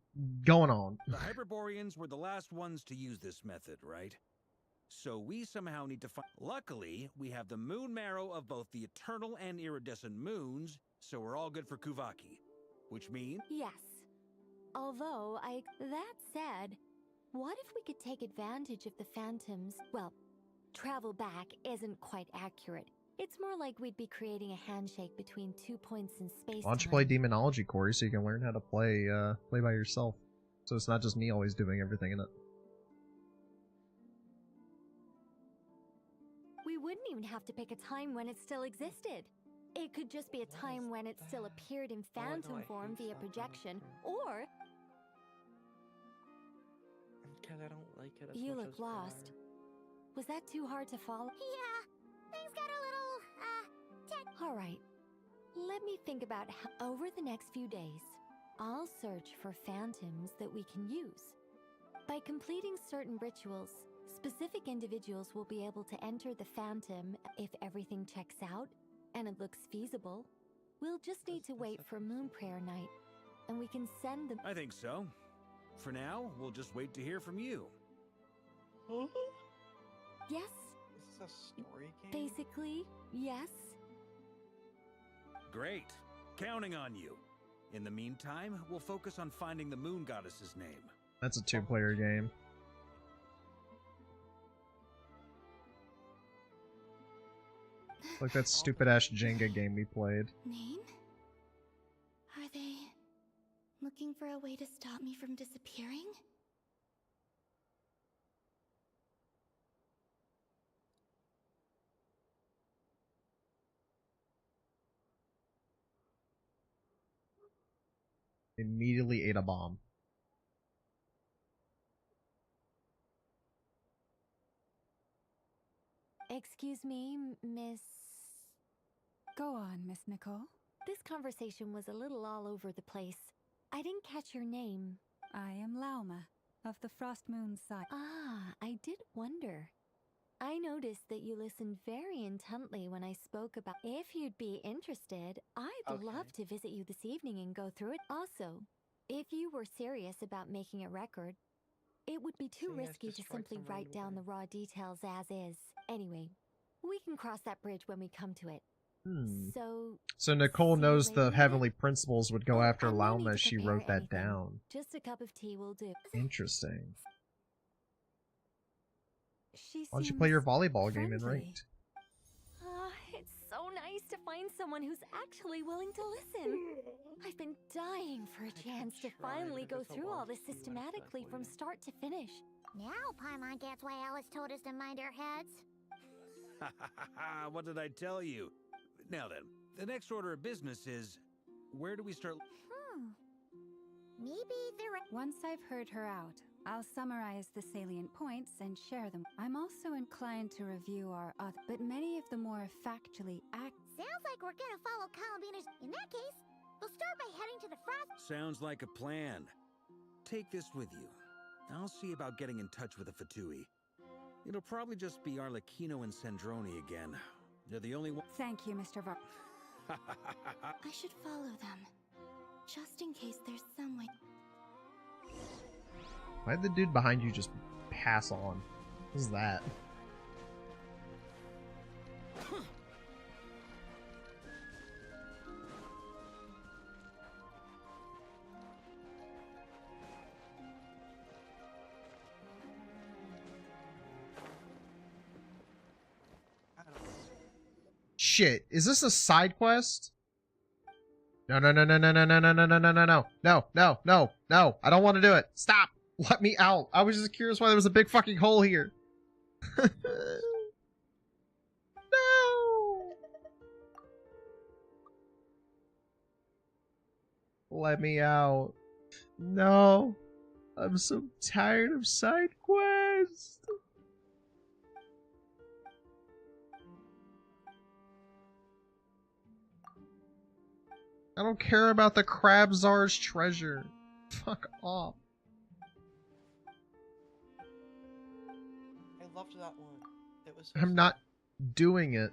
going on. The Hyperboreans were the last ones to use this method, right? So we somehow need to find... Luckily, we have the moon marrow of both the eternal and iridescent moons, so we're all good for Kuvaki. Which means... Yes. Although, that said, what if we could take advantage of the phantoms? Well, travel back isn't quite accurate. It's more like we'd be creating a handshake between 2 points in space. Why don't you play Demonology, Corey, so you can learn how to play by yourself? So it's not just me always doing everything in it. We wouldn't even have to pick a time when it still existed. It could just be a time when it still appeared in phantom form via projection, or... Because I don't like it as You much look as lost. Was that too hard to follow? Yeah, things got a little, Alright. Let me think about how, over the next few days, I'll search for phantoms that we can use. By completing certain rituals, specific individuals will be able to enter the phantom if everything checks out, and it looks feasible. We'll just need to wait for Moon Prayer Night, and we can send them. I think so. For now, we'll just wait to hear from you. Yes? Is this a story game? Basically, yes. Great. Counting on you. In the meantime, we'll focus on finding the moon goddess's name. That's a 2-player game. Like that stupid-ass Jenga game we played. Name? Are they looking for a way to stop me from disappearing? Immediately ate a bomb. Excuse me, Miss... Go on, Miss Nicole. This conversation was a little all over the place. I didn't catch your name. I am Lauma, of the Frost Moon side. Ah, I did wonder. I noticed that you listened very intently when I spoke about... If you'd be interested, I'd love to visit you this evening and go through it. Also, if you were serious about making a record, it would be too risky to simply write down the raw details as is. Anyway, we can cross that bridge when we come to it. So Nicole knows the heavenly principles would go after Lauma as she wrote that down. Just a cup of tea will do. Interesting. She Why don't you play your volleyball game in ranked? It's so nice to find someone who's actually willing to listen. I've been dying for a chance to finally go through all this systematically from start to finish. Now Paimon gets why Alice told us to mind our heads. What did I tell you? Now then, the next order of business is... Where do we start? Maybe there are... Once I've heard her out, I'll summarize the salient points and share them. I'm also inclined to review our other, but many of the more factually Sounds like we're gonna follow Columbina's... In that case, we'll start by heading to the Frost... Sounds like a plan. Take this with you. I'll see about getting in touch with the Fatui. It'll probably just be Arlecchino and Sandroni again. They're the only one... Thank you, Mr. Var... I should follow them. Just in case there's some way... Why'd the dude behind you just pass on? What is that? Shit, is this a side quest? No, no, no, no, no, no, no, no, no, no, no, no, no, no, no, no, no, I don't want to do it. Stop! Let me out. I was just curious why there was a big fucking hole here. No! Let me out. No. I'm so tired of side quests. I don't care about the Crab Czar's treasure. Fuck off. I loved that one. It was. I'm not doing it.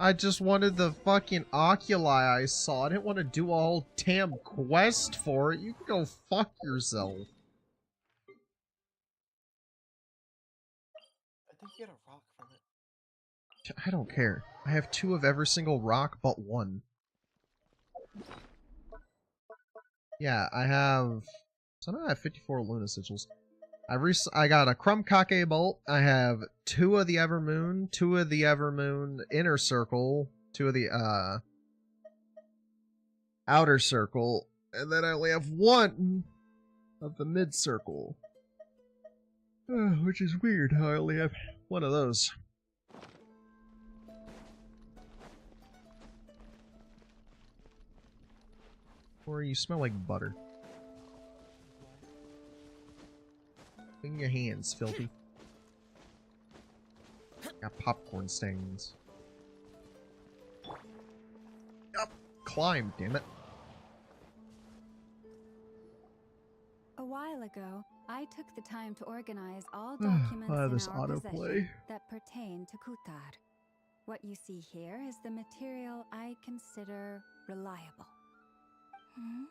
I just wanted the fucking oculi I saw. I didn't want to do a whole damn quest for it. You can go fuck yourself. I think you get a rock from it. I don't care. I have 2 of every single rock but 1. Yeah, I have... So now I have 54 Luna Sigils. I got a Krumkake Bolt. I have 2 of the Evermoon, 2 of the Evermoon Inner Circle, 2 of the, Outer Circle, and then I only have 1 of the Mid Circle. Which is weird how I only have 1 of those. Or you smell like butter. Clean your hands, filthy. Got popcorn stains. Up! Climb, damn it. A while ago, I took the time to organize all documents This in our autoplay. possession that pertain to Kutar. What you see here is the material I consider reliable. Hmm?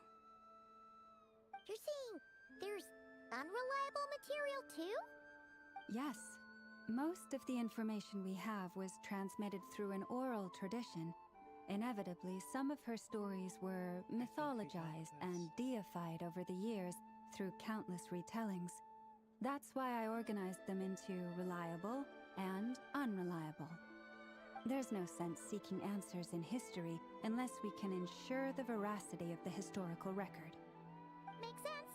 You're saying there's unreliable material too? Yes. Most of the information we have was transmitted through an oral tradition. Inevitably, some of her stories were mythologized and deified over the years through countless retellings. That's why I organized them into reliable and unreliable. There's no sense seeking answers in history unless we can ensure the veracity of the historical record. Makes sense.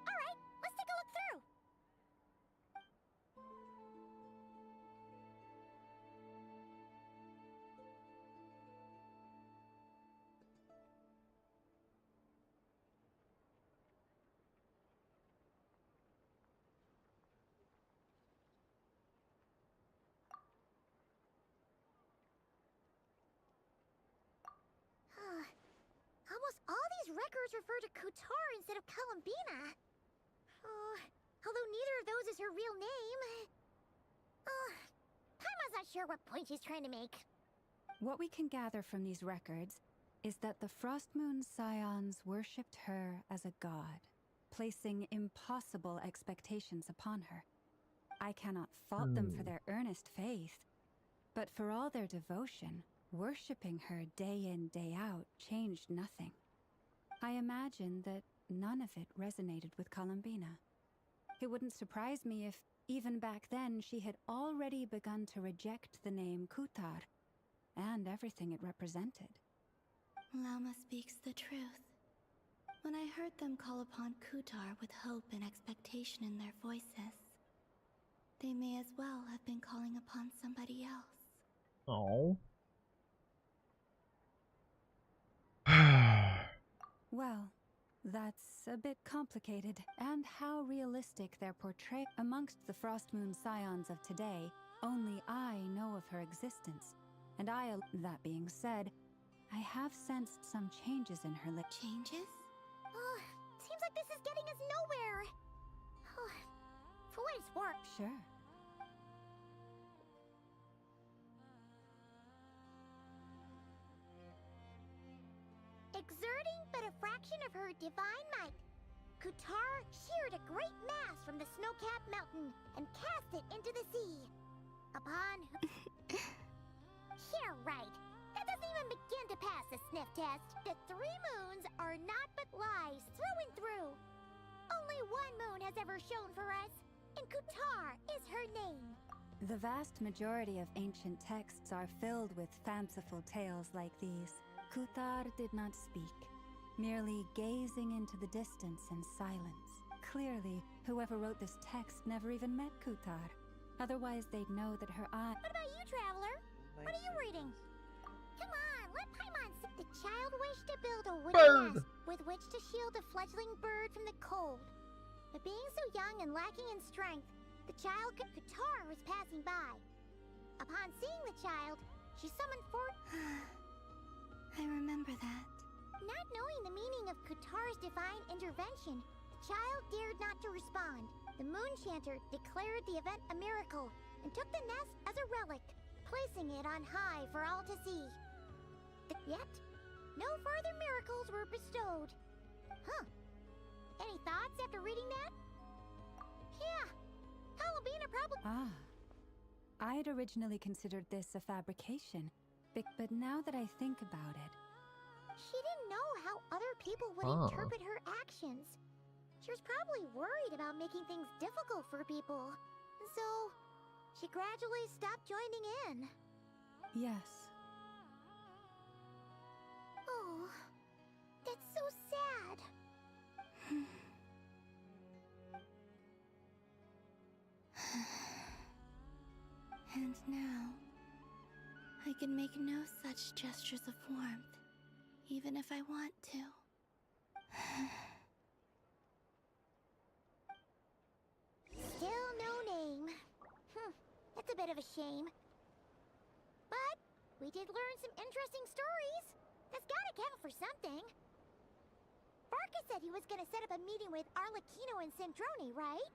Alright, let's take a look through. Almost all these records refer to Kutar instead of Columbina. Although neither of those is her real name. Paimon's not sure what point she's trying to make. What we can gather from these records is that the Frostmoon Scions worshipped her as a god, placing impossible expectations upon her. I cannot fault them for their earnest faith, but for all their devotion, worshipping her day in, day out changed nothing. I imagine that none of it resonated with Columbina. It wouldn't surprise me if, even back then, she had already begun to reject the name Kutar and everything it represented. Lama speaks the truth. When I heard them call upon Kutar with hope and expectation in their voices, they may as well have been calling upon somebody else. Oh. Well, that's a bit complicated, and how realistic their portrayal amongst the Frostmoon Scions of today, only I know of her existence. And that being said, I have sensed some changes in her Changes? Seems like this is getting us nowhere. For what it's worth. Sure. Exerting but a fraction of her divine might, Kutar sheared a great mass from the snow-capped mountain and cast it into the sea. Upon... Yeah, right. That doesn't even begin to pass the sniff test. The 3 moons are not but lies through and through. Only 1 moon has ever shone for us, and Kutar is her name. The vast majority of ancient texts are filled with fanciful tales like these. Kutar did not speak, merely gazing into the distance in silence. Clearly, whoever wrote this text never even met Kutar. Otherwise, they'd know that her eye... What about you, Traveler? What are you reading? Come on, let Paimon see. The child wished to build a wooden nest with which to shield a fledgling bird from the cold. But being so young and lacking in strength, the child Kutar was passing by. Upon seeing the child, she summoned forth... I remember that. Not knowing the meaning of Kutar's divine intervention, the child dared not to respond. The Moon Chanter declared the event a miracle and took the nest as a relic, placing it on high for all to see. Yet, no further miracles were bestowed. Huh. Any thoughts after reading that? Yeah. Halabina probably... Ah. I had originally considered this a fabrication, but now that I think about it... She didn't know how other people would interpret her actions. She was probably worried about making things difficult for people. So, she gradually stopped joining in. Yes. Oh, that's so sad. And now, I can make no such gestures of warmth, even if I want to. Still no name. That's a bit of a shame. But we did learn some interesting stories. That's gotta count for something. Barca said he was gonna set up a meeting with Arlecchino and Sandrone, right?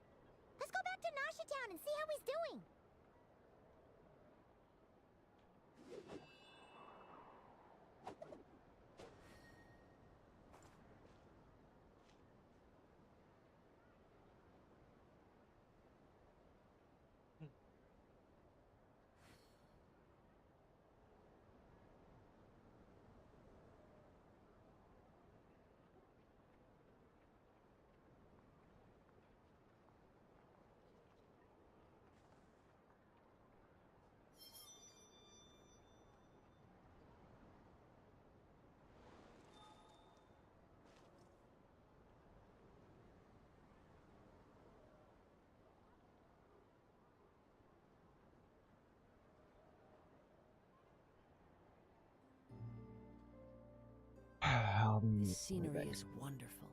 Let's go back to Nasha Town and see how he's doing. This scenery is wonderful.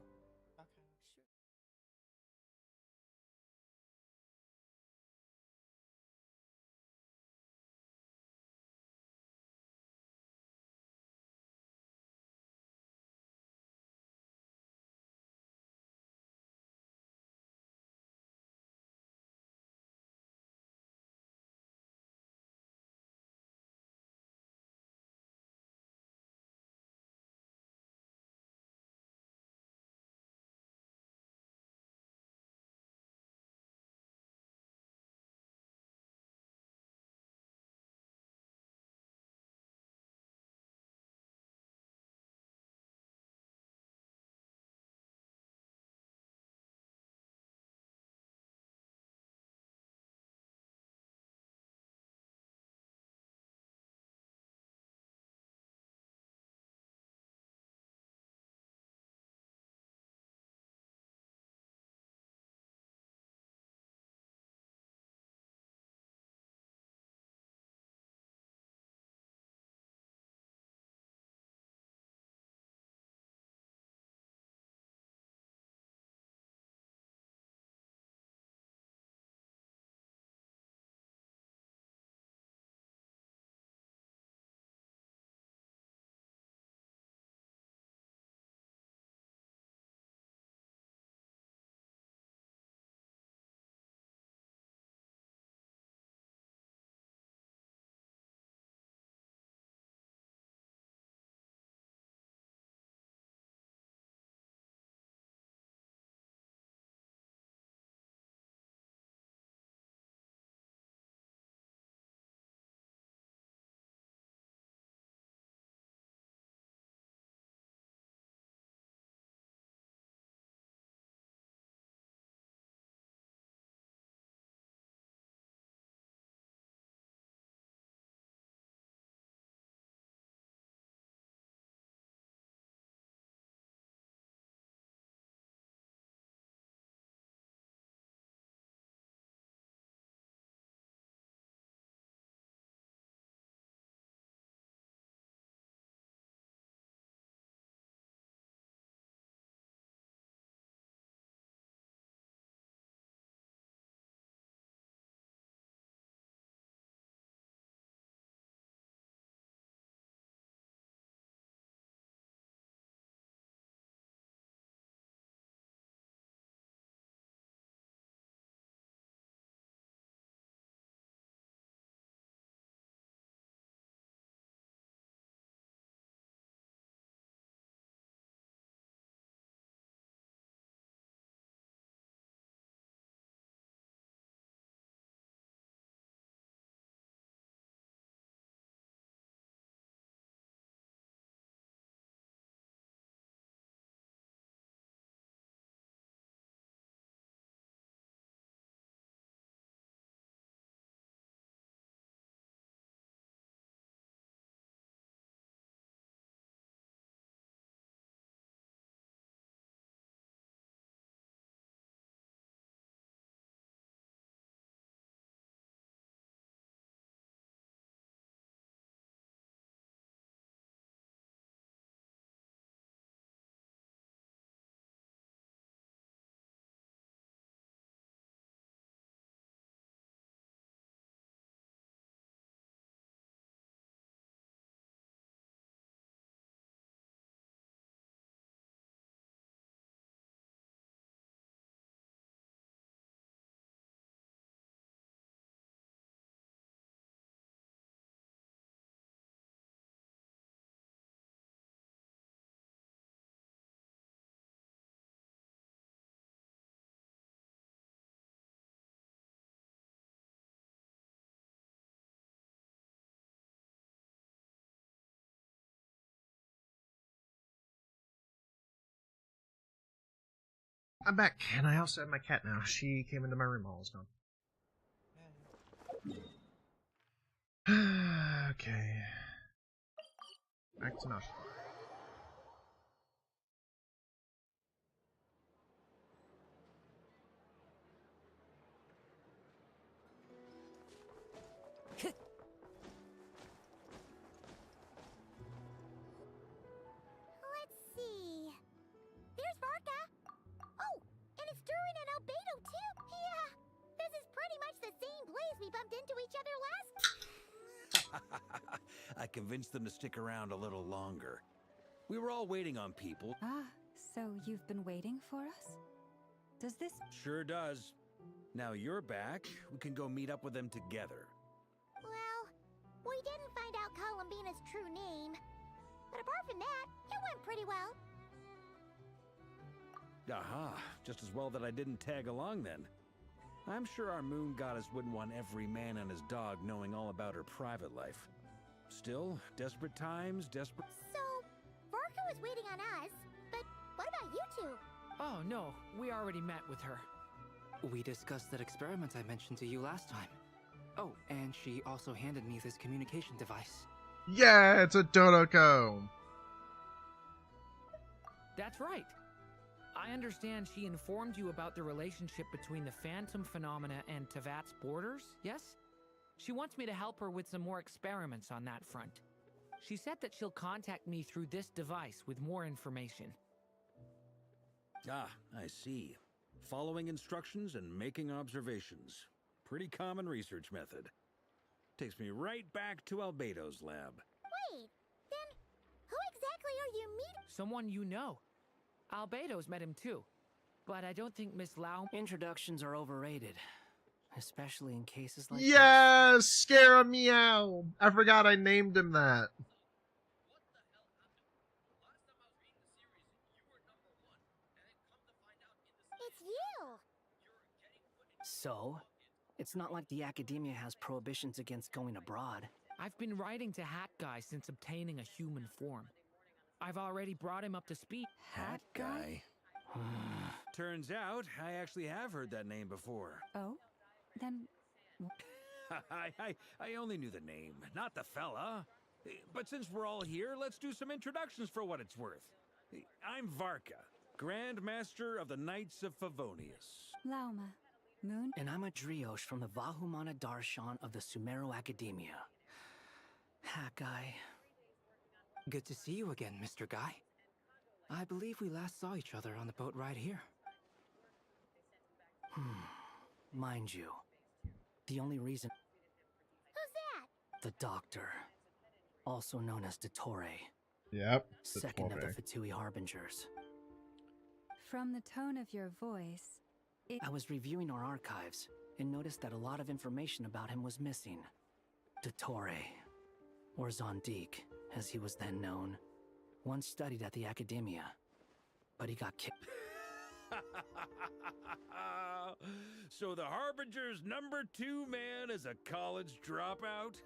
I'm back, and I also have my cat now. She came into my room all this time. Okay. Back to nothing. Let's see. There's Varka. Oh, and it's Durin and Albedo too. Yeah, this is pretty much the same place we bumped into each other last. I convinced them to stick around a little longer. We were all waiting on people. Ah, so you've been waiting for us? Does this... Sure does. Now you're back, we can go meet up with them together. Well, we didn't find out Columbina's true name. But apart from that, it went pretty well. Aha, just as well that I didn't tag along then. I'm sure our moon goddess wouldn't want every man and his dog knowing all about her private life. Still, desperate times, desperate... So, Varka was waiting on us, but what about you two? Oh, no. We already met with her. We discussed that experiment I mentioned to you last time. Oh, and she also handed me this communication device. Yeah, it's a Dodoko! That's right. I understand she informed you about the relationship between the phantom phenomena and Tevat's borders, yes? She wants me to help her with some more experiments on that front. She said that she'll contact me through this device with more information. Ah, I see. Following instructions and making observations. Pretty common research method. Takes me right back to Albedo's lab. Wait, then who exactly are you meeting? Someone you know. Albedo's met him too. But I don't think Miss Lau... Introductions are overrated. Especially in cases like this. Yes! Scare Meow! I forgot I named him that. It's you! So, it's not like the academia has prohibitions against going abroad. I've been writing to Hat Guy since obtaining a human form. I've already brought him up to speed. Hat Guy? Turns out, I actually have heard that name before. Oh? Then... I only knew the name, not the fella. But since we're all here, let's do some introductions for what it's worth. I'm Varka, Grand Master of the Knights of Favonius. Lauma. Moon? And I'm a Drioche from the Vahumana Darshan of the Sumero Academia. Hat Guy. Good to see you again, Mr. Guy. I believe we last saw each other on the boat ride here. Mind you, the only reason... Who's that? The Doctor. Also known as Dottore. Yep. Second of the Fatui Harbingers. From the tone of your voice... I was reviewing our archives and noticed that a lot of information about him was missing. Dottore, or Zondique, as he was then known, once studied at the Academia, but he got kicked. So the Harbinger's #2 man is a college dropout?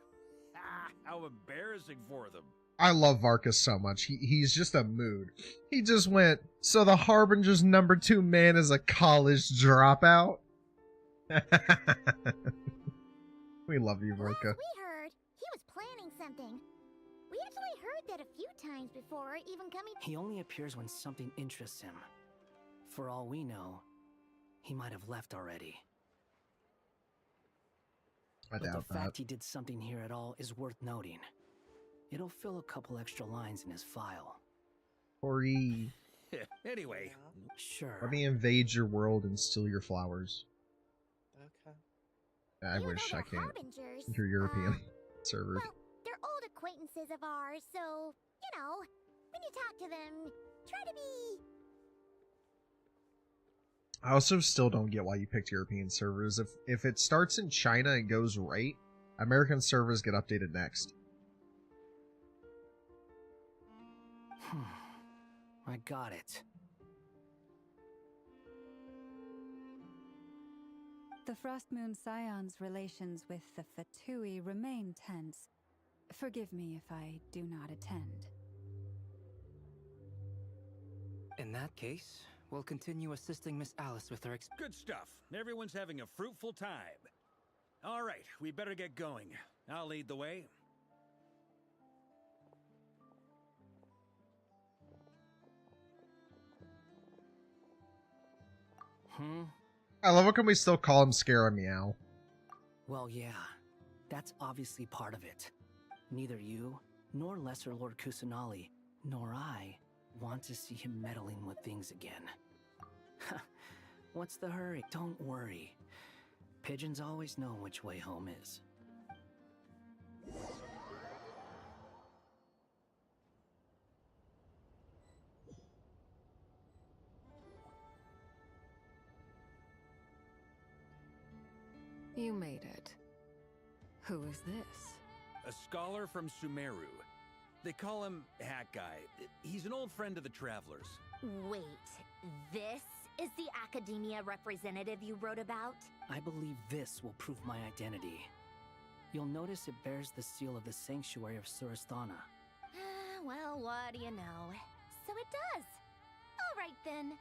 How embarrassing for them. I love Varkas so much. He's just a mood. He just went, so the Harbinger's #2 man is a college dropout? We love you, Varka. Last we heard, he was planning something. We actually heard that a few times before, even coming... He only appears when something interests him. For all we know, he might have left already. I doubt the fact he did something here at all is worth noting. It'll fill a couple extra lines in his file. Ori. Anyway. Sure. Let me invade your world and steal your flowers. Okay. I wish I can't. Your European servers. Well, they're old acquaintances of ours, so, you know, when you talk to them, try to be... I also still don't get why you picked European servers. If it starts in China and goes right, American servers get updated next. I got it. The Frost Moon Scion's relations with the Fatui remain tense. Forgive me if I do not attend. In that case, We'll continue assisting Miss Alice with her Good stuff. Everyone's having a fruitful time. All right, we better get going. I'll lead the way. I love it. Can we still call him Scare Meow? Well, yeah. That's obviously part of it. Neither you, nor Lesser Lord Kusanali, nor I want to see him meddling with things again. What's the hurry? Don't worry. Pigeons always know which way home is. You made it. Who is this? A scholar from Sumeru. They call him Hat Guy. He's an old friend of the Travelers. Wait, this is the academia representative you wrote about? I believe this will prove my identity. You'll notice it bears the seal of the Sanctuary of Surasthana. Well, what do you know? So it does. All right then.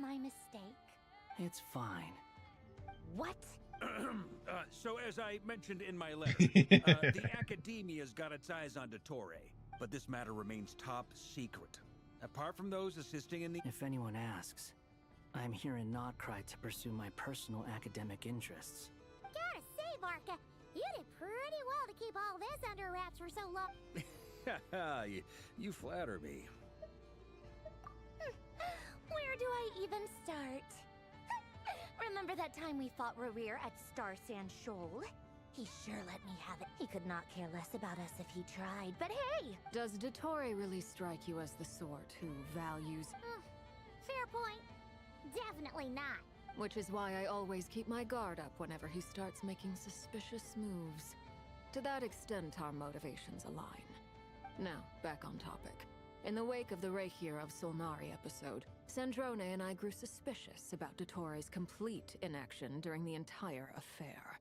My mistake. It's fine. What? So as I mentioned in my letter, the Academia's got its eyes on Dottore, but this matter remains top secret. Apart from those assisting in the— If anyone asks, I'm here in Krai to pursue my personal academic interests. Gotta say, Barca, you did pretty well to keep all this under wraps for so long. you flatter me. Where do I even start? Remember that time we fought Rerir at Star Sand Shoal? He sure let me have it. He could not care less about us if he tried, but hey! Does Dottore really strike you as the sort who values... Fair point. Definitely not. Which is why I always keep my guard up whenever he starts making suspicious moves. To that extent, our motivations align. Now, back on topic. In the wake of the Reikir of Solnari episode, Sandrone and I grew suspicious about Dottore's complete inaction during the entire affair.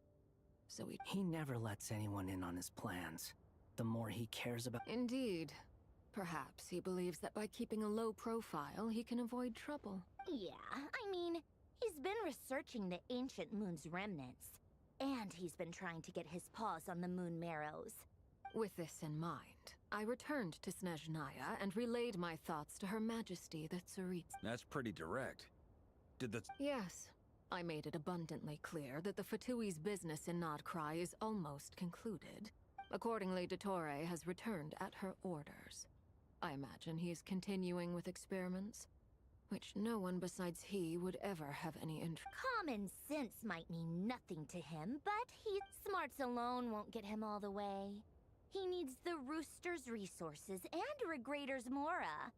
So he never lets anyone in on his plans. The more he cares about— Indeed. Perhaps he believes that by keeping a low profile, he can avoid trouble. Yeah, I mean, he's been researching the ancient moon's remnants. And he's been trying to get his paws on the moon marrows. With this in mind, I returned to Snezhnaya and relayed my thoughts to Her Majesty the Tsaritsa. That's pretty direct. Did the— Yes. I made it abundantly clear that the Fatui's business in Krai is almost concluded. Accordingly, Dottore has returned at her orders. I imagine he is continuing with experiments, which no one besides he would ever have any interest. Common sense might mean nothing to him, but smarts alone won't get him all the way. He needs the Rooster's resources and Regrator's Mora,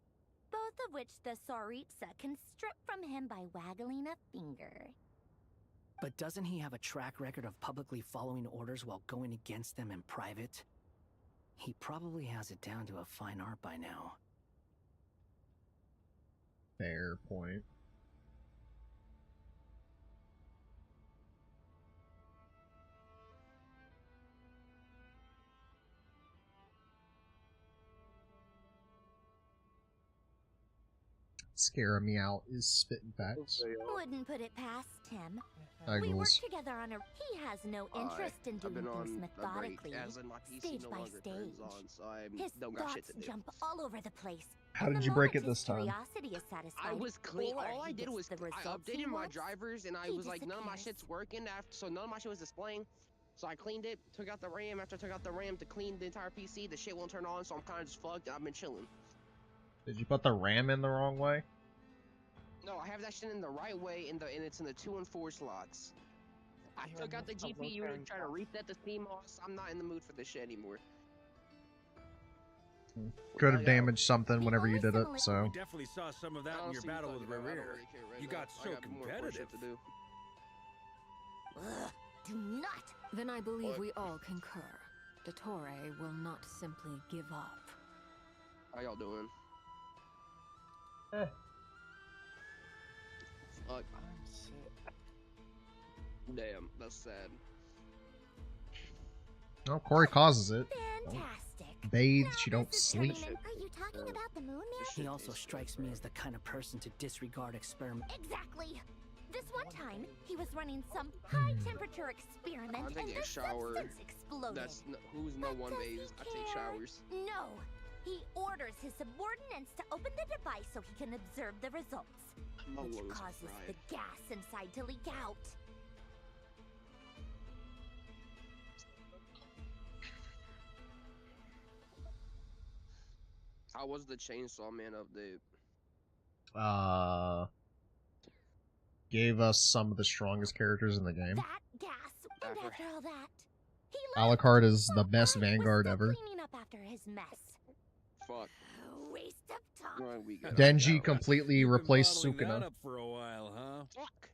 both of which the Tsaritsa can strip from him by waggling a finger. But doesn't he have a track record of publicly following orders while going against them in private? He probably has it down to a fine art by now. Fair point. Scare me out is spitting facts. Wouldn't put it past him. Hi, We work ghouls. together on a... He has no interest in doing things methodically, stage by stage. His thoughts jump all over the place. How did you break it this time? Curiosity is satisfied. I was clean. or All I he did gets was the I results he updated my wants, drivers, and I he was like, none of my disappears. shit's working. So none of my shit was displaying. So I cleaned it, took out the RAM. After I took out the RAM to clean the entire PC, the shit won't turn on. So I'm kind of just fucked. I've been chilling. Did you put the RAM in the wrong way? No, I have that shit in the right way, and it's in the 2 and 4 slots. I took out the GPU to try to reset the CMOS. I'm not in the mood for this shit anymore. Could have damaged something whenever you did it, so. We definitely saw some of that in your Honestly, battle fuck with it, bro. I don't Rerir. really care right You now. got I so got more important competitive. shit to do. Ugh, do not. Then I believe What? we all concur. Dottore will not simply give up. How y'all doing? Fuck. I'm sick. Damn, that's sad. Oh, Corey causes it. Fantastic. bathe, she don't sleep. Are you talking about the moon man? He also strikes me as the kind of person to disregard experiment. Exactly. This one time, he was running some high-temperature experiment, I'm and taking the a shower. substance exploded. Who's no one bathes. I take showers. No. He orders his subordinates to open the device so he can observe the results, which causes the gas inside to leak out. How was the Chainsaw Man update? Gave us some of the strongest characters in the game. That gas, and after all that, he Alucard is the best Vanguard ever. cleaning up after his mess. Fuck. Waste of time. Denji completely replaced Bottling that Sukuna. up for a while, huh? Fuck.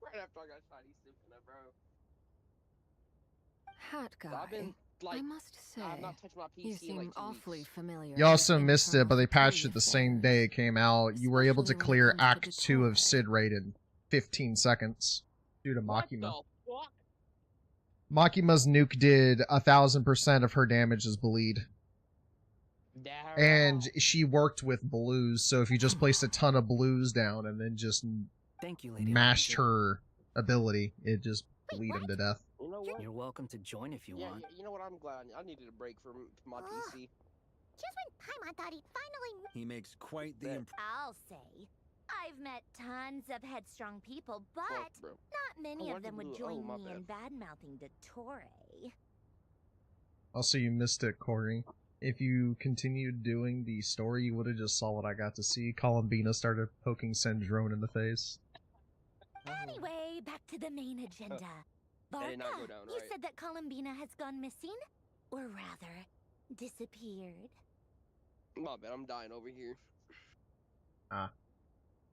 Right after I got shiny Sukuna, bro. Hat guy. I've been, like, I must say, I've not touched my PC you in, seem like, 2 awfully weeks. familiar. You also missed it, but they patched it the same day it came out. You were able to clear Act 2 of Sid Raid in 15 seconds due to Makima. Makima's nuke did 1000% of her damage as bleed. And she worked with blues, so if you just placed a ton of blues down and then just Thank you, Lady mashed her ability, it just bleed him to death. You know what? You're welcome to join if you want. Yeah, you know what? I'm glad. I needed a break from my PC. Just when Paimon thought he'd finally... He makes quite the I'll say, I've met tons of headstrong people, but bro. not many Oh, of them would oh, join my me in bad. bad-mouthing Dottore. Also, you missed it, Corey. If you continued doing the story, you would have just saw what I got to see. Columbina started poking Sendrone in the face. Anyway, back to the main agenda. That did not Barca, go down you right. said that Columbina has gone missing? Or rather, disappeared. My bad, I'm dying over here. Ah.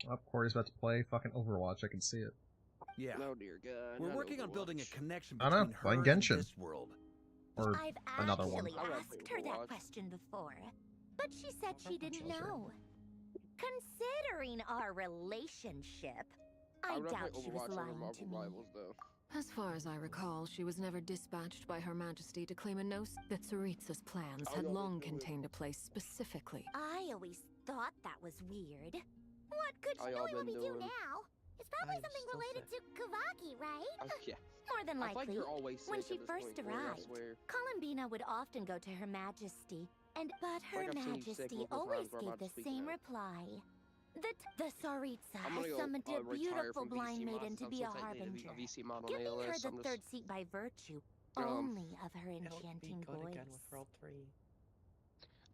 Oh, Corey's about to play fucking Overwatch, I can see it. Yeah. Oh dear God. We're not working on building a Overwatch. connection I know, between her playing and Genshin. this world. Or I've another one. actually asked her that question before, but she said she didn't know. Considering our relationship, I would rather doubt play she was Overwatch over lying Marvel to me. Rivals, though. As far as I recall, she was never dispatched by Her Majesty to claim a note that Tsaritsa's plans had long contained a place specifically. I always thought that was weird. What could How she y'all know what been we do doing? now? It's probably I'm something still related to Kavaki, right? Yeah. More than I feel like likely, you're always when sick she at this first point, Corey, I arrived, swear. Columbina would often go to Her Majesty, but Her Like I've seen you sick Majesty multiple always times where I'm gave about to the speak same now. reply. The Tsaritsa I'm has gonna go, summoned a retire beautiful from blind VC maiden mod to be a since I did harbinger, a VC mod on giving her ALS. the I'm third just, seat by virtue Um, only of her It'll be enchanting good voice. again with World 3.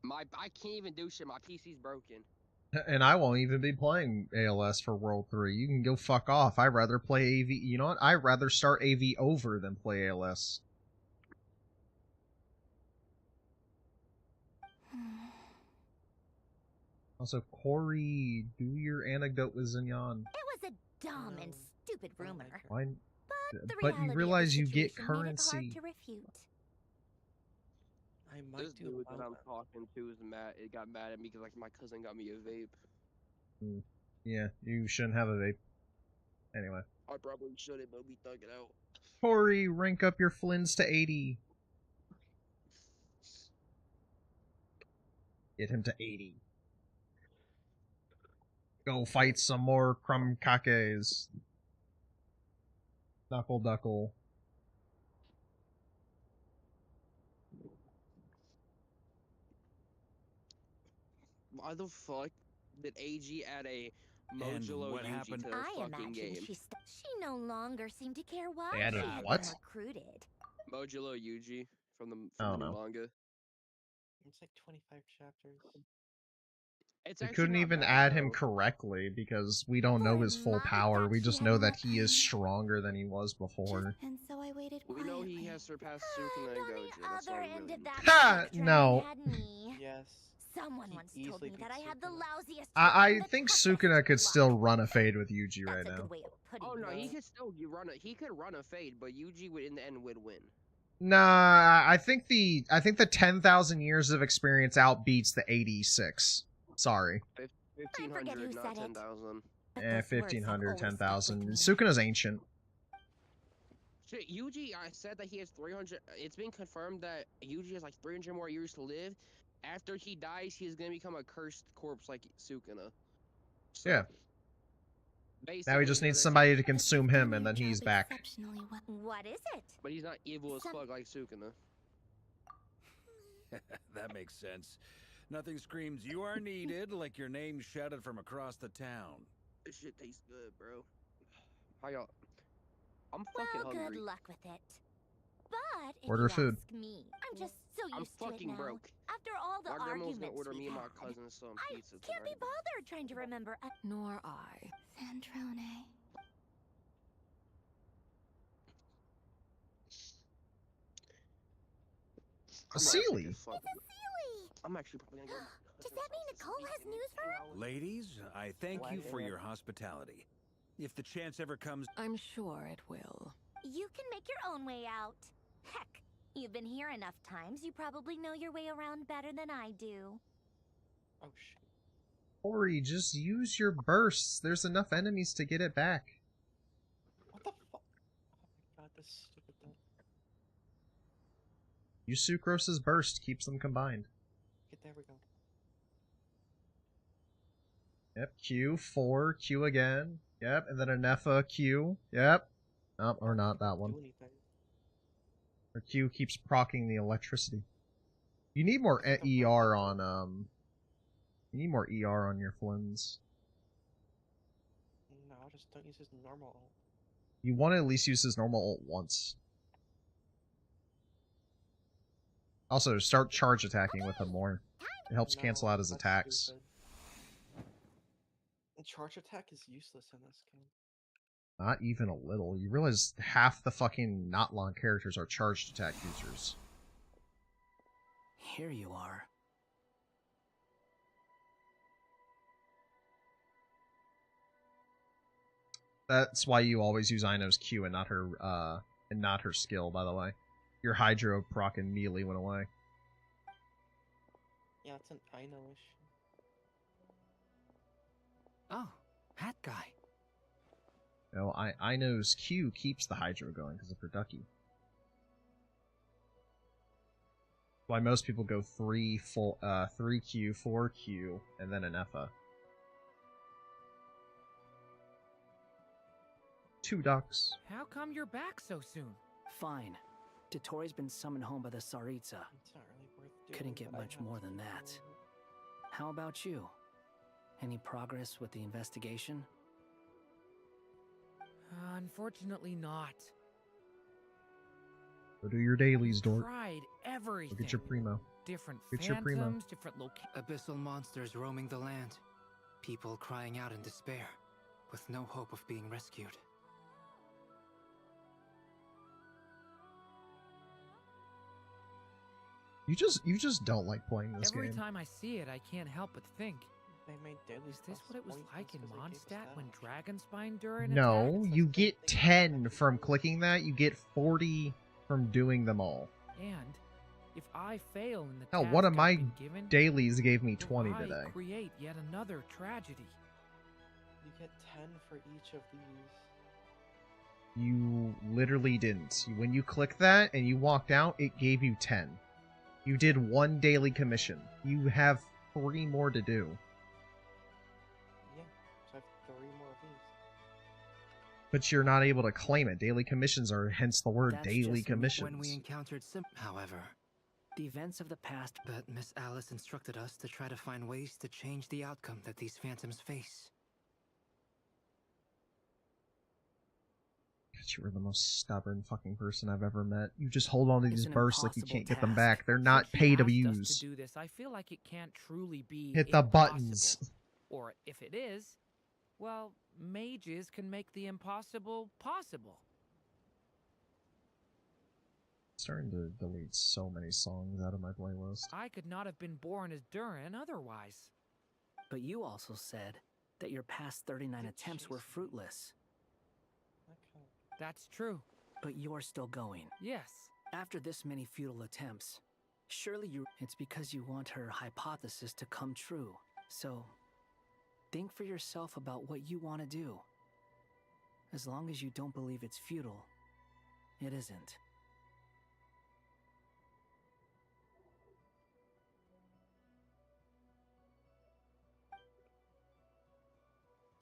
I can't even do shit. My PC's broken. And I won't even be playing ALS for World 3. You can go fuck off. I'd rather play AV. You know what? I'd rather start AV over than play ALS. Also, Corey, do your anecdote with Zinyan. It was a dumb and stupid rumor. Why? But the But reality you of realize the you get situation made it currency. hard to refute. I might This do dude a that I'm talking to is mad. It got mad at me because like my cousin got me a vape. Yeah, you shouldn't have a vape. Anyway. I probably shouldn't, but we thug it out. Corey, rank up your flins to 80. Get him to 80. Go fight some more Krumkakes. Knuckle Duckle. Why the fuck did AG add a And Modulo what Yuji happened? to the I fucking imagine game? she no longer seemed to care why They added she had what? been recruited. Modulo Yuji from the I don't new know. manga. It's like 25 chapters. It's We actually couldn't not even bad, add him though. correctly because we don't know his full power. We just know that he is stronger than he was before. And so I waited We know he has surpassed Sukuna and Gojo. That's all Other we end really of need. that Ha! spectrum, No. you had me. Yes. Someone He once told easily me that I beats had the lousiest. I trick and the think toughest Sukuna could luck. still run a fade with Yuji That's right a now. good way of putting Oh no, it. he could still he could run a fade, but Yuji would in the end would win. Nah, I think the 10,000 years of experience outbeats the 86. Sorry. 1500, not 10,000. 1500, 10,000. Sukuna's ancient. Shit, Yuji, I said that he has 300. It's been confirmed that Yuji has like 300 more years to live. After he dies, he is gonna become a cursed corpse like Sukuna. So, Yeah. Now he just basically, needs somebody to consume him, and then he's back. What is it? But he's not evil as fuck like Sukuna. That makes sense. Nothing screams you are needed like your name shouted from across the town. This shit tastes good, bro. How y'all? I'm fucking Well, hungry. good luck with it. But if Order you food. ask me, I'm just so I'm used to it fucking now. broke. After all the My grandma was arguments gonna order me we've and my had, cousin some I pizza can't be tonight. bothered trying to remember. Nor I. Sandrone. Sealy. I'm actually probably gonna go. Does that mean Nicole has news for her? Ladies, I thank you for your hospitality. If the chance ever comes, I'm sure it will. You can make your own way out. Heck, you've been here enough times, you probably know your way around better than I do. Oh shit. Ori, just use your bursts. There's enough enemies to get it back. What the fuck? Oh my god, this stupid thing. Use Sucrose's burst, keeps them combined. Okay, there we go. Yep, Q, 4, Q again. Yep, and then a Nefa, Q. Yep. Oh, or not that one. Or Q keeps proccing the electricity. You need more ER on, you need more ER on your Flins. No, just don't use his normal ult. You want to at least use his normal ult once. Also, start charge attacking with him more. It helps cancel out his that's attacks. stupid. And charge attack is useless in this game. Not even a little. You realize half the fucking not long characters are charged attack users. Here you are. That's why you always use Ino's Q and not her skill, by the way. Your Hydro proc and melee went away. Yeah, it's an Ino issue. Oh, hat guy. No, Ino's Q keeps the Hydro going because of her Ducky. Why most people go 3Q, 4Q, and then an Effa. 2 ducks. How come you're back so soon? Fine. Dotori's been summoned home by the Tsaritsa. It's not really worth doing. Couldn't get but I much have more to than do that. it. How about you? Any progress with the investigation? Unfortunately not. Go do your dailies, Dork. Tried everything. Go get your primo. Different Get your primo. phantoms, different locations. Abyssal monsters roaming the land. People crying out in despair, with no hope of being rescued. You just don't like playing this Every game. time I see it, I can't help but think. They made daily Is this what it was pointless like in 'cause they gave us Mondstadt when that. Dragonspine Durin No, attacked? you get 10 from clicking that. You get 40 from doing them all. And if I fail in the Hell, task one of I've my been given, dailies gave me will 20 I today. create yet another tragedy. You get 10 for each of these. You literally didn't. When you clicked that and you walked out, it gave you 10. You did 1 daily commission. You have 3 more to do. Yeah, so I have 3 more of these. But you're not able to claim it. Daily commissions are hence the word That's daily just commissions. when we encountered however, the events of the past, but Miss Alice instructed us to try to find ways to change the outcome that these phantoms face. God, you were the most stubborn fucking person I've ever met. You just hold on to It's these an bursts like you impossible can't get them task. back. They're not Since you pay to asked us use. to do this, I feel like it can't truly be Hit the impossible. buttons. Or if it is, well, mages can make the impossible possible. Starting to delete so many songs out of my playlist. I could not have been born as Durin otherwise. But you also said that your past 39 attempts were fruitless. Okay. That's true. But you're still going. Yes. After this many futile attempts, surely it's because you want her hypothesis to come true. So, think for yourself about what you want to do. As long as you don't believe it's futile, it isn't.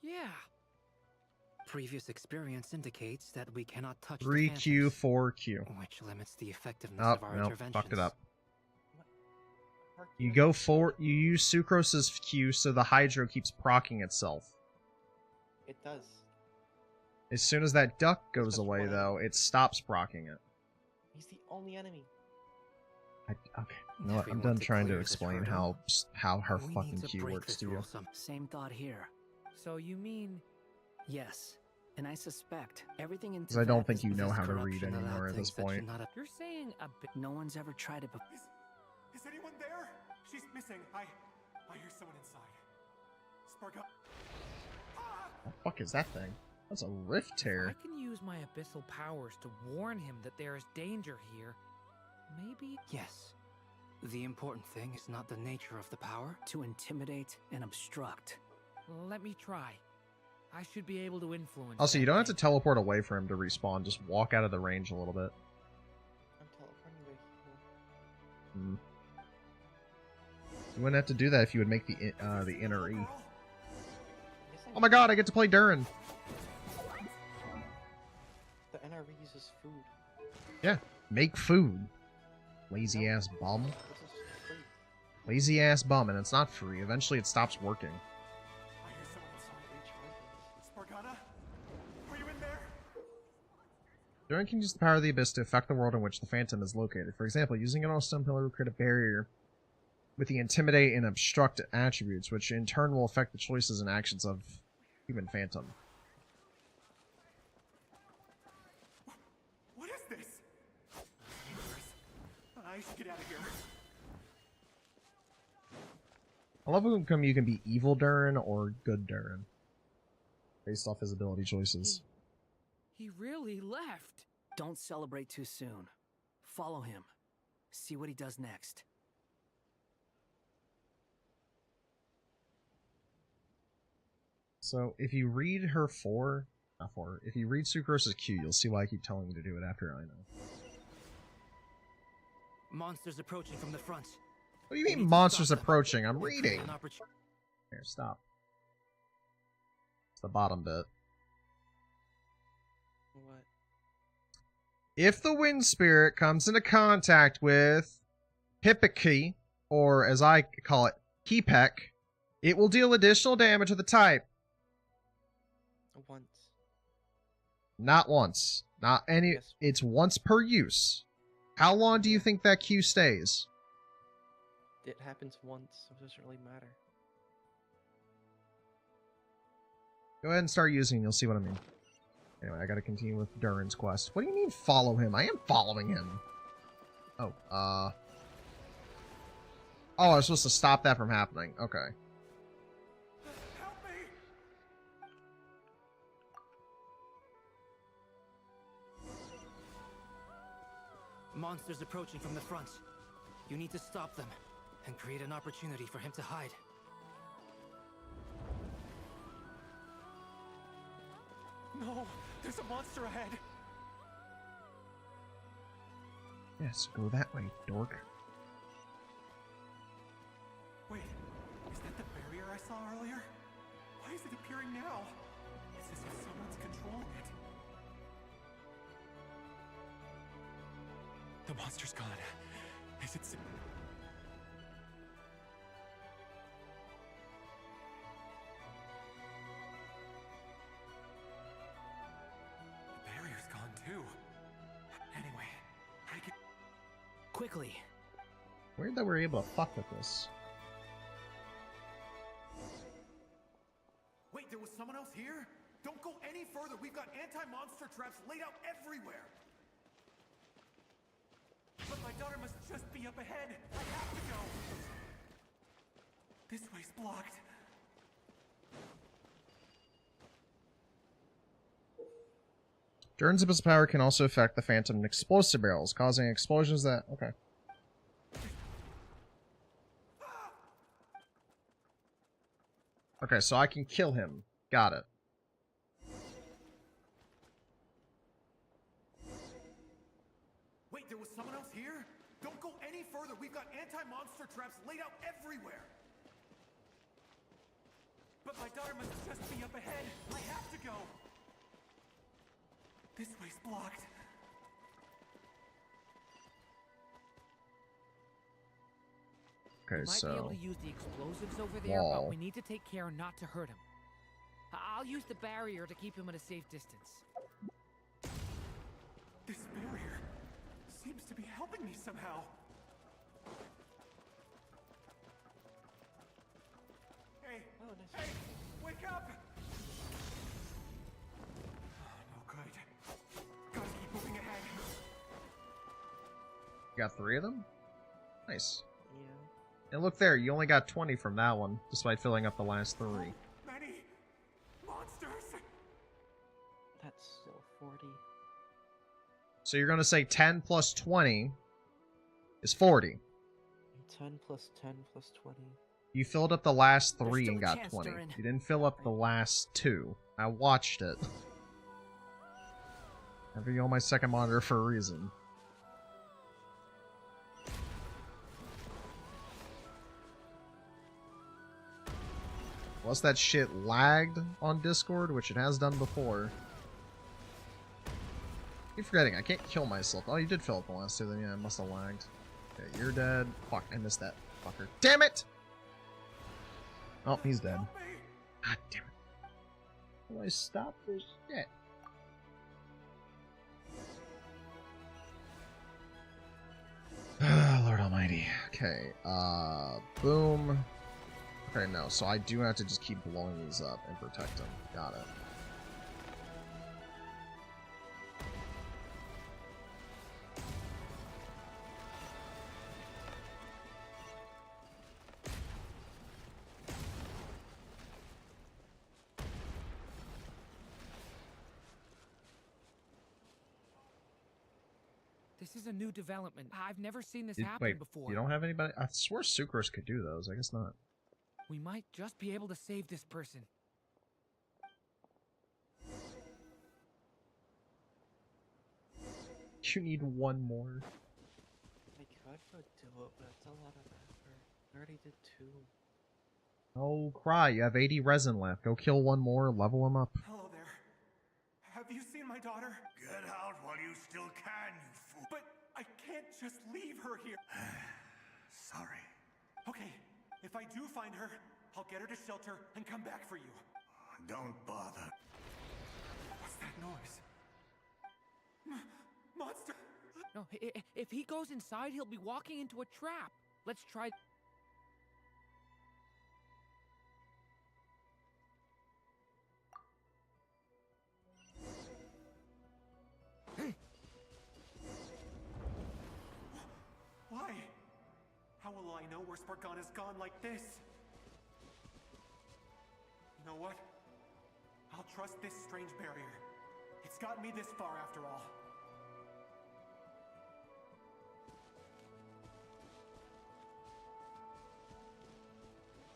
Yeah. Previous experience indicates that we cannot touch the 3Q, phantoms, 4Q. which limits the effectiveness Oh, of our no, interventions. fucked it up. You go forward, you use Sucrose's Q so the Hydro keeps proccing itself. It does. As soon as that duck goes away, though, it stops proccing it. He's the only enemy. Okay, you know what? I'm done trying to explain how her We need fucking to Q break works this to you. rule Same thought here. So you mean... Yes, and I suspect everything in Because I don't Tibet think is you know this how to read corruption allowed anymore at this things that should point. not have- You're saying a bit... No one's ever tried it before. Is anyone there? She's missing. I hear someone inside. Spark up. What the fuck is that thing? That's a rift tear. I can use my abyssal powers to warn him that there is danger here. Maybe... Yes. The important thing is not the nature of the power, to intimidate and obstruct. Let me try. I should be able to influence... Also, you that don't have to thing. teleport away for him to respawn. Just walk out of the range a little bit. I'm teleporting right here. Hmm. You wouldn't have to do that if you would make the inner E. Oh my god, I get to play Durin! The NRE uses food. Yeah, make food. Lazy ass bum. This is free. Lazy ass bum, and it's not free. Eventually it stops working. I hear someone inside. Spargana? Are you in there? Durin can use the power of the Abyss to affect the world in which the Phantom is located. For example, using it on a stone pillar will create a barrier with the Intimidate and Obstruct attributes, which in turn will affect the choices and actions of human Phantom. What is this? I should get out of here. I love when you can be evil Durin or good Durin, based off his ability choices. He really left. Don't celebrate too soon. Follow him. See what he does next. So, if you read her if you read Sucrose's Q, you'll see why I keep telling you to do it after I know. Monsters approaching from the front. What do you mean monsters approaching? I'm reading! Here, stop. It's the bottom bit. What? If the wind spirit comes into contact with Pipiki, or as I call it, Kipek, it will deal additional damage to the type. Once. Not once. Not any. It's once per use. How long do you think that Q stays? It happens once, so it doesn't really matter. Go ahead and start using it, you'll see what I mean. Anyway, I gotta continue with Durin's quest. What do you mean follow him? I am following him. Oh, Oh, I was supposed to stop that from happening. Okay. Monsters approaching from the front. You need to stop them and create an opportunity for him to hide. No, there's a monster ahead. Yes, go that way, dork. Wait, is that the barrier I saw earlier? Why is it appearing now? It's as if someone's controlling it. The monster's gone. Is it... The barrier's gone too. Anyway, I can... Quickly. Weird that we're able to fuck with this. Wait, there was someone else here? Don't go any further. We've got anti-monster traps laid out everywhere. But my daughter must just be up ahead. I have to go. This way's blocked. Durin's Abyss power can also affect the Phantom in explosive barrels, causing explosions that... Okay. Okay, so I can kill him. Got it. further. We've got anti-monster traps laid out everywhere. But my daughter must just be up ahead. I have to go. This way's blocked. Okay, We might so be able to use the explosives over there, wall. but we need to take care not to hurt him. I'll use the barrier to keep him at a safe distance. This barrier seems to be helping me somehow. Hey, hey, wake up! Oh, no good. Gotta keep moving ahead. You got 3 of them? Nice. Yeah. And look there, you only got 20 from that one, despite filling up the last 3. Many monsters! That's still 40. So you're gonna say 10 plus 20 is 40. 10 plus 10 plus 20. You filled up the last There's 3 still and a got chance, 20. Durin. You didn't fill up the last 2. I watched it. I have you on my second monitor for a reason. Unless that shit lagged on Discord, which it has done before. I keep forgetting, I can't kill myself. Oh, you did fill up the last 2, then yeah, it must have lagged. Okay, you're dead. Fuck, I missed that fucker. Damn it! Oh, he's dead. God damn it. How do I stop this shit? Lord almighty. Okay, boom. Okay, no, so I do have to just keep blowing these up and protect them. Got it. This is a new development. I've never seen this Wait, happen before. you don't have anybody? I swear Sucrose could do those. I guess not. We might just be able to save this person. You need 1 more. I could go do it, but it's a lot of effort. I already did 2. Oh, Cry, you have 80 resin left. Go kill 1 more, level him up. Hello there. Have you seen my daughter? Get out while you still can, you fool. But I can't just leave her here. Sorry. Okay, if I do find her, I'll get her to shelter and come back for you. Don't bother. What's that noise? Monster! No, if he goes inside, he'll be walking into a trap. Let's try... Why? How will I know where Spargana's gone like this? You know what? I'll trust this strange barrier. It's gotten me this far after all. What?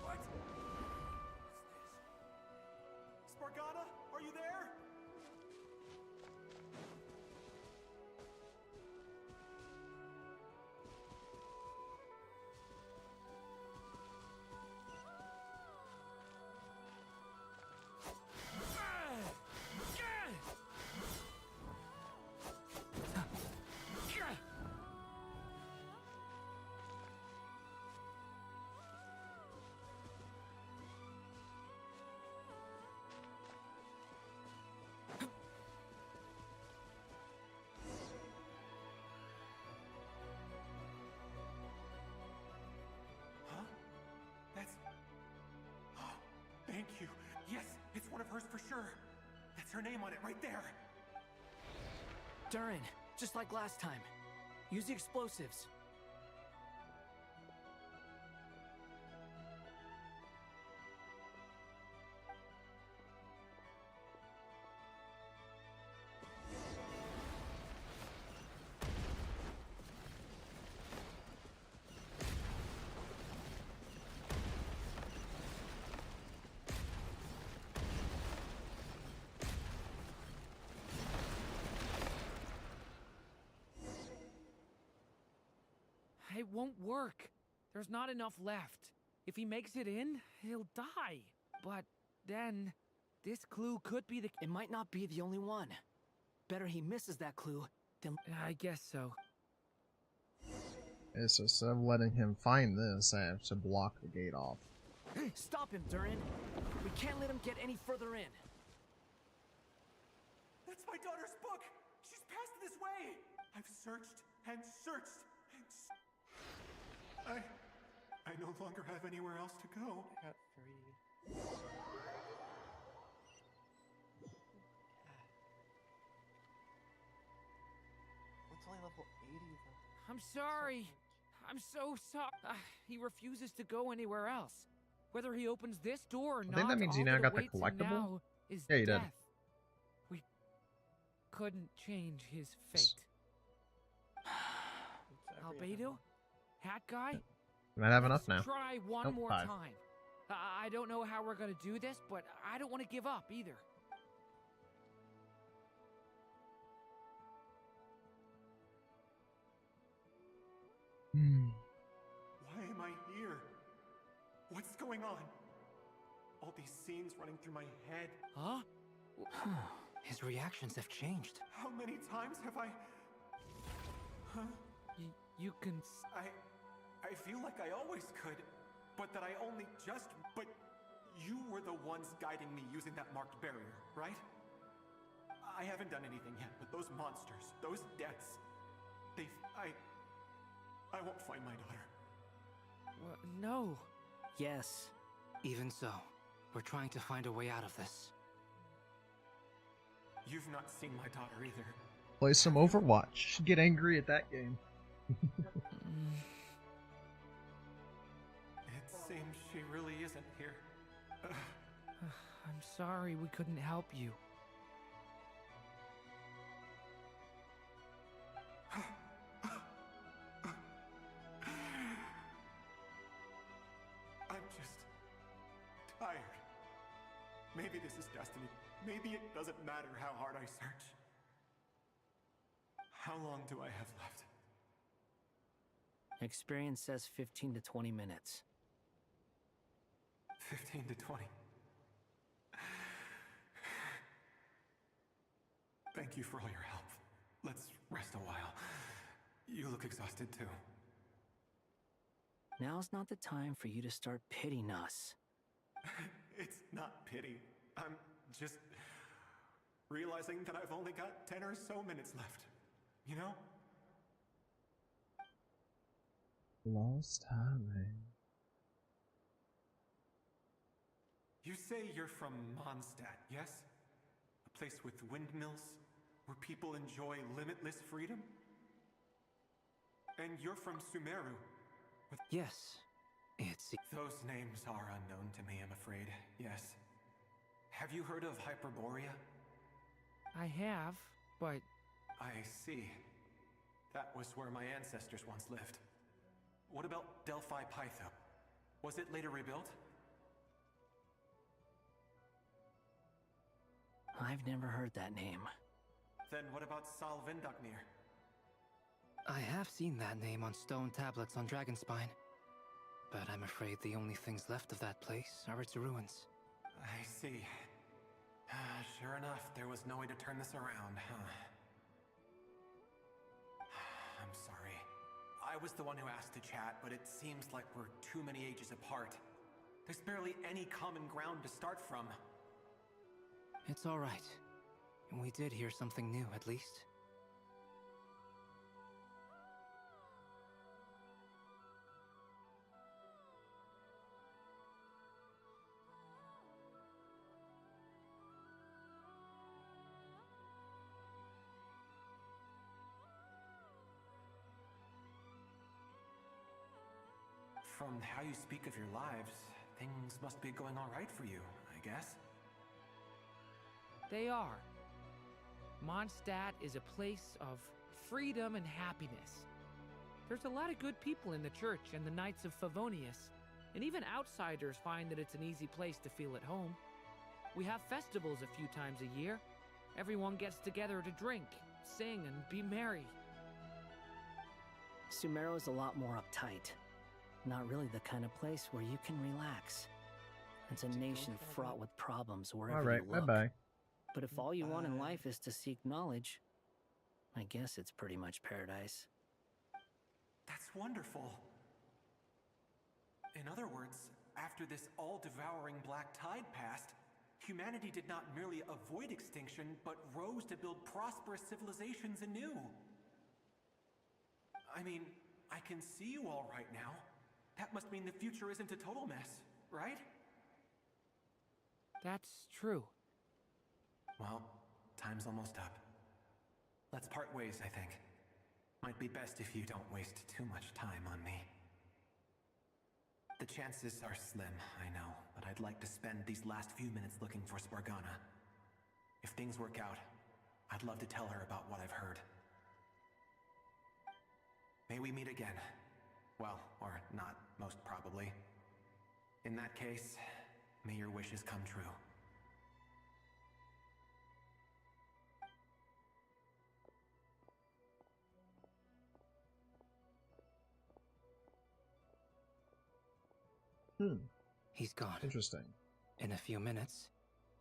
What's this? Spargana, are you there? Thank you. Yes, it's one of hers for sure. That's her name on it right there. Durin, just like last time. Use the explosives. It won't work. There's not enough left. If he makes it in, he'll die. But then, this clue could be the... It might not be the only one. Better he misses that clue than... I guess so. Okay, so instead of letting him find this, I have to block the gate off. Stop him, Durin. We can't let him get any further in. That's my daughter's book! She's passed this way! I've searched and searched and I no longer have anywhere else to go. I got 3. What's only level 80 though? I'm sorry. I'm so sorry. He refuses to go anywhere else. Whether he opens this door or not, I think that means he now got the collectible. Yeah, he did. We couldn't change his fate. Albedo? Hat guy? You might have enough now. Try one more 5. time. I don't know how we're gonna do this, but I don't want to give up either. Why am I here? What's going on? All these scenes running through my head. Huh? His reactions have changed. How many times have I... Huh? You can... I feel like I always could, but that I only just... But you were the ones guiding me using that marked barrier, right? I haven't done anything yet, but those monsters, those deaths, I won't find my daughter. Well, no. Yes. Even so, we're trying to find a way out of this. You've not seen my daughter either. Play some Overwatch. Get angry at that game. It seems she really isn't here. I'm sorry we couldn't help you. I'm just tired. Maybe this is destiny. Maybe it doesn't matter how hard I search. How long do I have left? Experience says 15 to 20 minutes. 15 to 20. Thank you for all your help. Let's rest a while. You look exhausted too. Now's not the time for you to start pitying us. It's not pity. I'm just realizing that I've only got 10 or so minutes left. You know? Lost highway. You say you're from Mondstadt, yes? A place with windmills, where people enjoy limitless freedom? And you're from Sumeru. Yes. It's... Those names are unknown to me, I'm afraid. Yes. Have you heard of Hyperborea? I have, but... I see. That was where my ancestors once lived. What about Delphi Pytho? Was it later rebuilt? I've never heard that name. Then what about Salvindagnir? I have seen that name on stone tablets on Dragonspine. But I'm afraid the only things left of that place are its ruins. I see. Sure enough, there was no way to turn this around, huh? I'm sorry. I was the one who asked to chat, but it seems like we're too many ages apart. There's barely any common ground to start from. It's all right. We did hear something new, at least. From how you speak of your lives, things must be going all right for you, I guess. They are. Mondstadt is a place of freedom and happiness. There's a lot of good people in the church and the Knights of Favonius, and even outsiders find that it's an easy place to feel at home. We have festivals a few times a year. Everyone gets together to drink, sing, and be merry. Sumero's a lot more uptight. Not really the kind of place where you can relax. It's a nation fraught with problems wherever All right, you look. bye-bye. But if all you want in life is to seek knowledge, I guess it's pretty much paradise. That's wonderful. In other words, after this all-devouring black tide passed, humanity did not merely avoid extinction, but rose to build prosperous civilizations anew. I mean, I can see you all right now. That must mean the future isn't a total mess, right? That's true. Well, time's almost up. Let's part ways, I think. Might be best if you don't waste too much time on me. The chances are slim, I know, but I'd like to spend these last few minutes looking for Spargana. If things work out, I'd love to tell her about what I've heard. May we meet again. Well, or not, most probably. In that case, may your wishes come true. He's gone. Interesting. In a few minutes,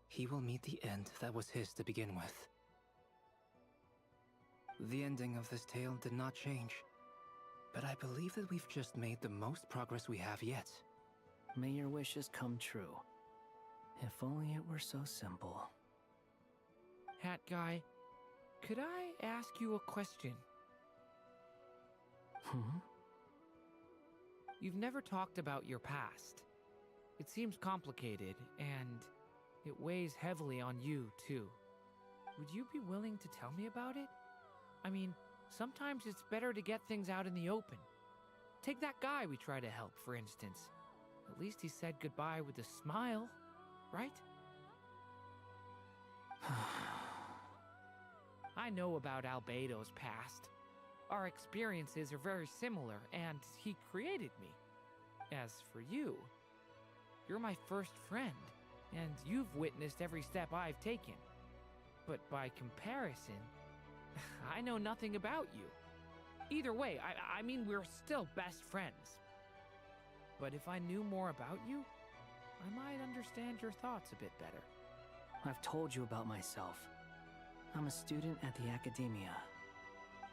he will meet the end that was his to begin with. The ending of this tale did not change, but I believe that we've just made the most progress we have yet. May your wishes come true. If only it were so simple. Hat guy, could I ask you a question? You've never talked about your past. It seems complicated, and it weighs heavily on you, too. Would you be willing to tell me about it? I mean, sometimes it's better to get things out in the open. Take that guy we try to help, for instance. At least he said goodbye with a smile, right? I know about Albedo's past. Our experiences are very similar, and he created me. As for you, you're my first friend, and you've witnessed every step I've taken. But by comparison, I know nothing about you. Either way, I mean, we're still best friends. But if I knew more about you, I might understand your thoughts a bit better. I've told you about myself. I'm a student at the academia.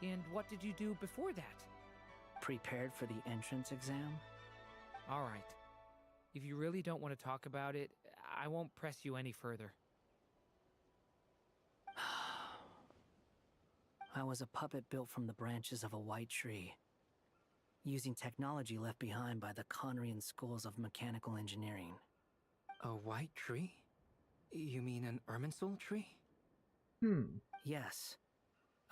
And what did you do before that? Prepared for the entrance exam? All right. If you really don't want to talk about it, I won't press you any further. I was a puppet built from the branches of a white tree, using technology left behind by the Conrian schools of mechanical engineering. A white tree? You mean an Irminsul tree? Yes.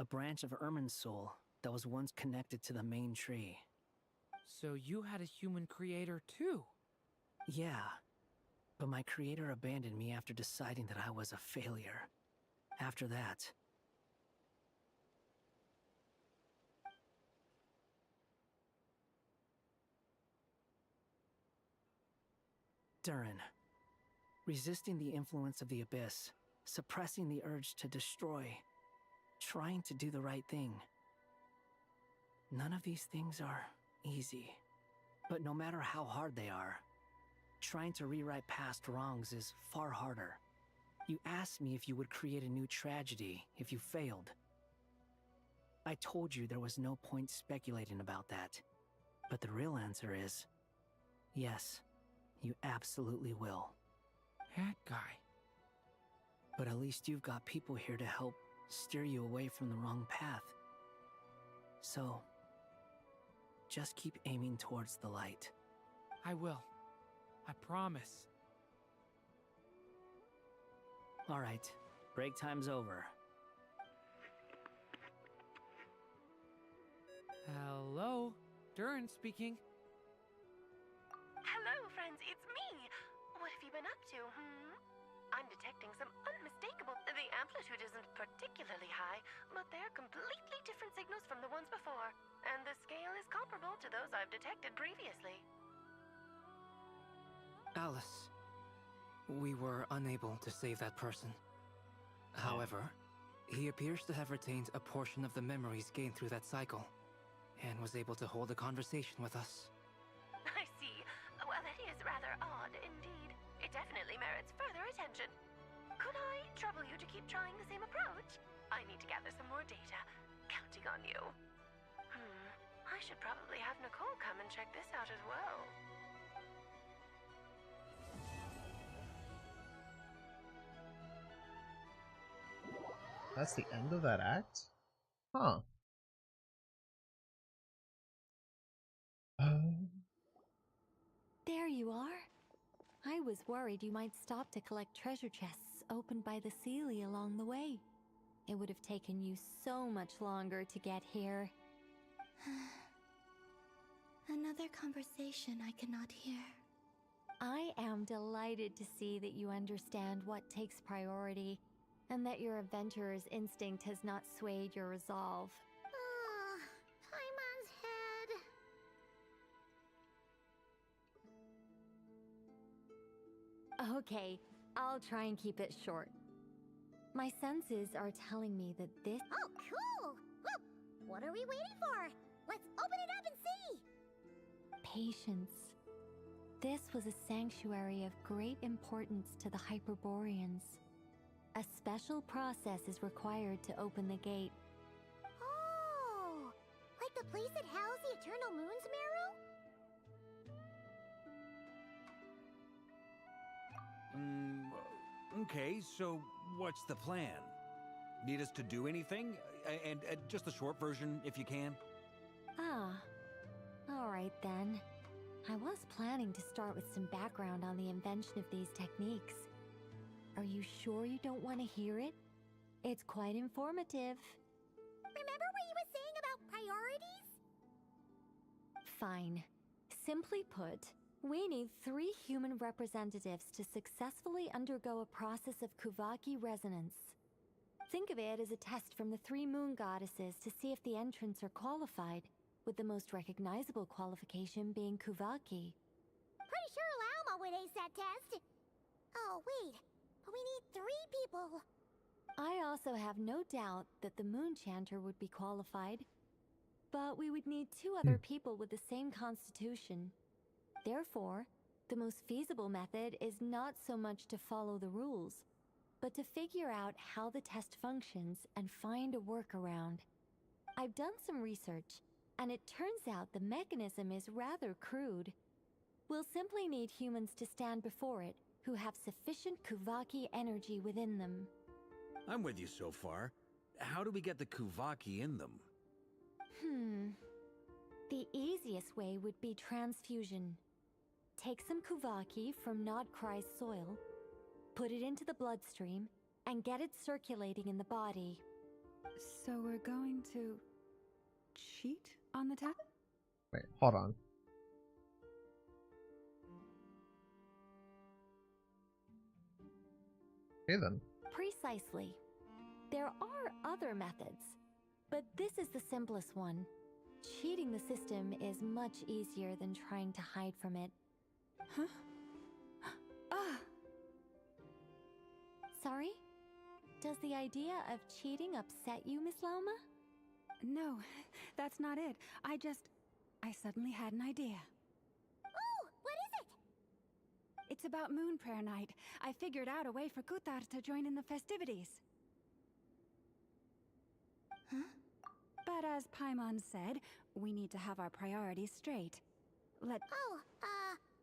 A branch of Irminsul that was once connected to the main tree. So you had a human creator too? Yeah. But my creator abandoned me after deciding that I was a failure. After that, Durin. Resisting the influence of the Abyss, suppressing the urge to destroy, trying to do the right thing. None of these things are easy. But no matter how hard they are, trying to rewrite past wrongs is far harder. You asked me if you would create a new tragedy if you failed. I told you there was no point speculating about that. But the real answer is, yes, you absolutely will. Hat guy. But at least you've got people here to help steer you away from the wrong path. So, just keep aiming towards the light. I will. I promise. All right, break time's over. Hello, Durin speaking. Hello, friends, it's me. What have you been up to, I'm detecting some unmistakable... The amplitude isn't particularly high, but they're completely different signals from the ones before. And the scale is comparable to those I've detected previously. Alice, we were unable to save that person. However, he appears to have retained a portion of the memories gained through that cycle. and was able to hold a conversation with us. I see. Well, that is rather odd indeed. It definitely merits further attention. Could I trouble you to keep trying the same approach? I need to gather some more data. Counting on you. I should probably have Nicole come and check this out as well. That's the end of that act? Huh. There you are. I was worried you might stop to collect treasure chests opened by the Seelie along the way. It would have taken you so much longer to get here. Another conversation I cannot hear. I am delighted to see that you understand what takes priority, and that your adventurer's instinct has not swayed your resolve. Paimon's head. Okay, I'll try and keep it short. My senses are telling me that this— Oh, cool! Well, what are we waiting for? Let's open it up and see! Patience. This was a sanctuary of great importance to the Hyperboreans. A special process is required to open the gate. Oh! Like the place that housed the Eternal Moon's Marrow? Okay, so what's the plan? Need us to do anything? And just the short version, if you can. Ah. Alright then. I was planning to start with some background on the invention of these techniques. Are you sure you don't want to hear it? It's quite informative. Remember what you were saying about priorities? Fine. Simply put, we need 3 human representatives to successfully undergo a process of Kuvaki resonance. Think of it as a test from the 3 moon goddesses to see if the entrants are qualified, with the most recognizable qualification being Kuvaki. Pretty sure Lauma would ace that test. Oh, wait. But we need 3 people. I also have no doubt that the Moon Chanter would be qualified. But we would need 2 other people with the same constitution. Therefore, the most feasible method is not so much to follow the rules, but to figure out how the test functions and find a workaround. I've done some research, and it turns out the mechanism is rather crude. We'll simply need humans to stand before it who have sufficient Kuvaki energy within them. I'm with you so far. How do we get the Kuvaki in them? The easiest way would be transfusion. Take some Kuvaki from Krai's soil, put it into the bloodstream, and get it circulating in the body. So we're going to cheat on the test? Wait, hold on. Okay then. Precisely. There are other methods, but this is the simplest one. Cheating the system is much easier than trying to hide from it. Huh? Ah! Sorry? Does the idea of cheating upset you, Miss Lauma? No, that's not it. I suddenly had an idea. Oh, what is it? It's about Moon Prayer Night. I figured out a way for Kutar to join in the festivities. Huh? But as Paimon said, we need to have our priorities straight.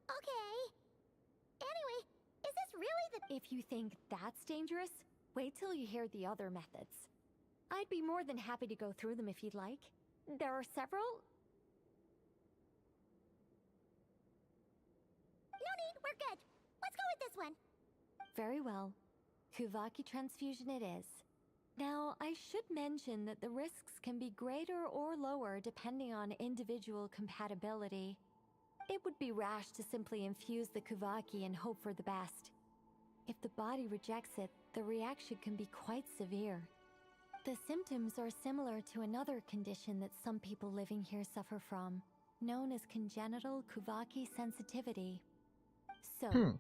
Okay. Anyway, is this really the— If you think that's dangerous, wait till you hear the other methods. I'd be more than happy to go through them if you'd like. There are several. No need, we're good. Let's go with this one. Very well. Kuvaki transfusion it is. Now, I should mention that the risks can be greater or lower depending on individual compatibility. It would be rash to simply infuse the Kuvaki and hope for the best. If the body rejects it, the reaction can be quite severe. The symptoms are similar to another condition that some people living here suffer from, known as congenital Kuvaki sensitivity. So,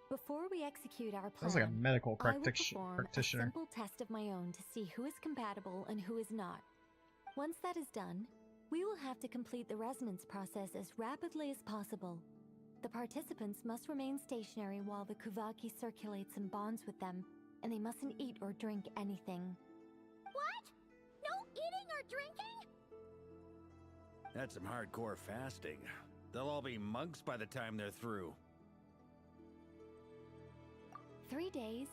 before we execute our plan, Sounds like a medical I will practitioner. perform a simple test of my own to see who is compatible and who is not. Once that is done, We will have to complete the resonance process as rapidly as possible. The participants must remain stationary while the Kuvaki circulates and bonds with them, and they mustn't eat or drink anything. What? No eating or drinking? That's some hardcore fasting. They'll all be monks by the time they're through. 3 days.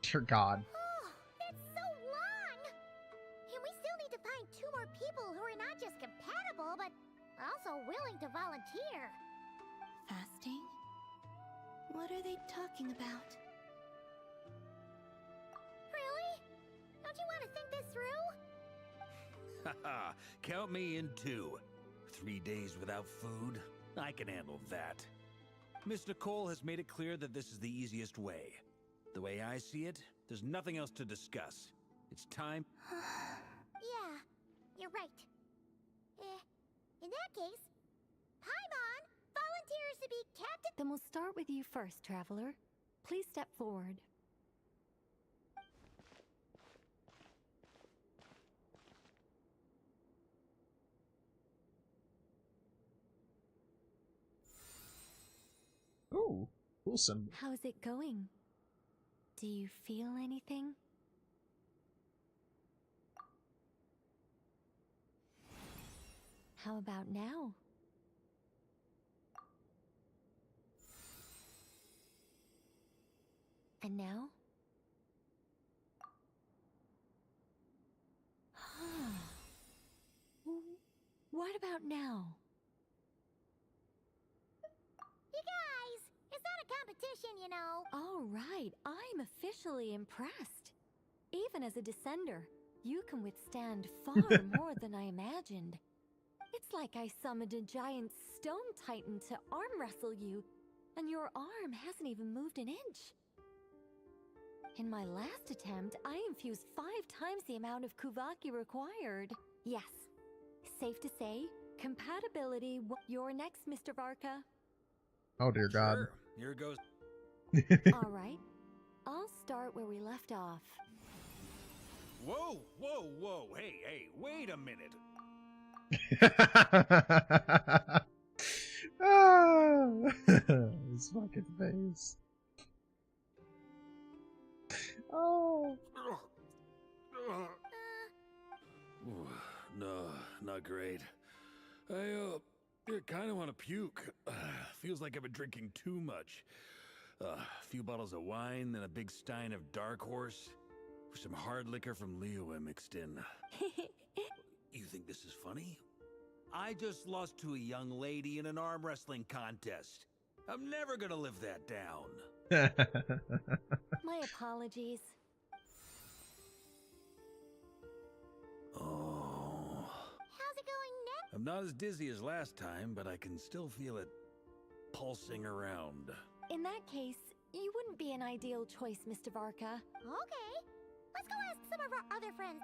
Dear God. Oh, that's so long! And we still need to find 2 more people who are not just compatible, but also willing to volunteer. Fasting? What are they talking about? Really? Don't you want to think this through? Haha, count me in 2. 3 days without food? I can handle that. Miss Nicole has made it clear that this is the easiest way. The way I see it, there's nothing else to discuss. It's time. Yeah, you're right. In that case, Paimon volunteers to be captain. Then we'll start with you first, Traveler. Please step forward. Ooh, awesome. How's it going? Do you feel anything? How about now? And now? What about now? You guys, it's not a competition, you know. All right, I'm officially impressed. Even as a descender, you can withstand far more than I imagined. It's like I summoned a giant stone titan to arm wrestle you, and your arm hasn't even moved an inch. In my last attempt, I infused 5 times the amount of Kuvaki required. Yes, safe to say, compatibility. You're next, Mr. Varka. Oh dear God. Sure. Here goes. All right, I'll start where we left off. Whoa, whoa, whoa. Hey, wait a minute. His fucking face. Oh. No, not great. I kind of want to puke. Feels like I've been drinking too much. A few bottles of wine, then a big stein of Dark Horse, with some hard liquor from Liyue mixed in. You think this is funny? I just lost to a young lady in an arm wrestling contest. I'm never gonna live that down. My apologies. Oh. How's it going next? I'm not as dizzy as last time, but I can still feel it pulsing around. In that case, you wouldn't be an ideal choice, Mr. Varka. Okay, let's go ask some of our other friends.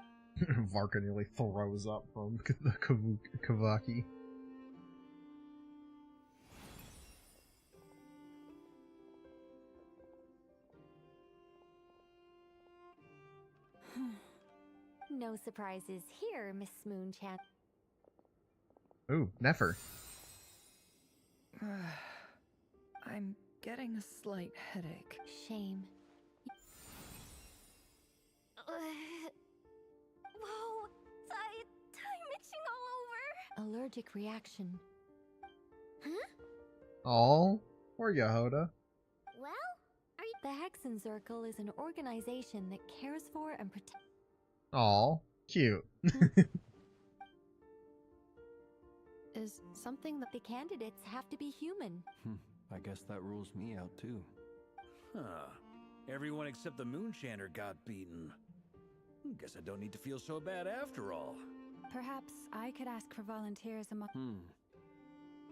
Varka nearly throws up from the Kavaki. No surprises here, Miss Moonchan. Ooh, Nefer. I'm getting a slight headache. Shame. Whoa, time itching all over. Allergic reaction. Huh? Oh, or Yehoda. Well, are you... The Hexen Circle is an organization that cares for and protects. Oh, cute. Is something that the candidates have to be human. I guess that rules me out too. Huh. Everyone except the Moonshander got beaten. Guess I don't need to feel so bad after all. Perhaps I could ask for volunteers among.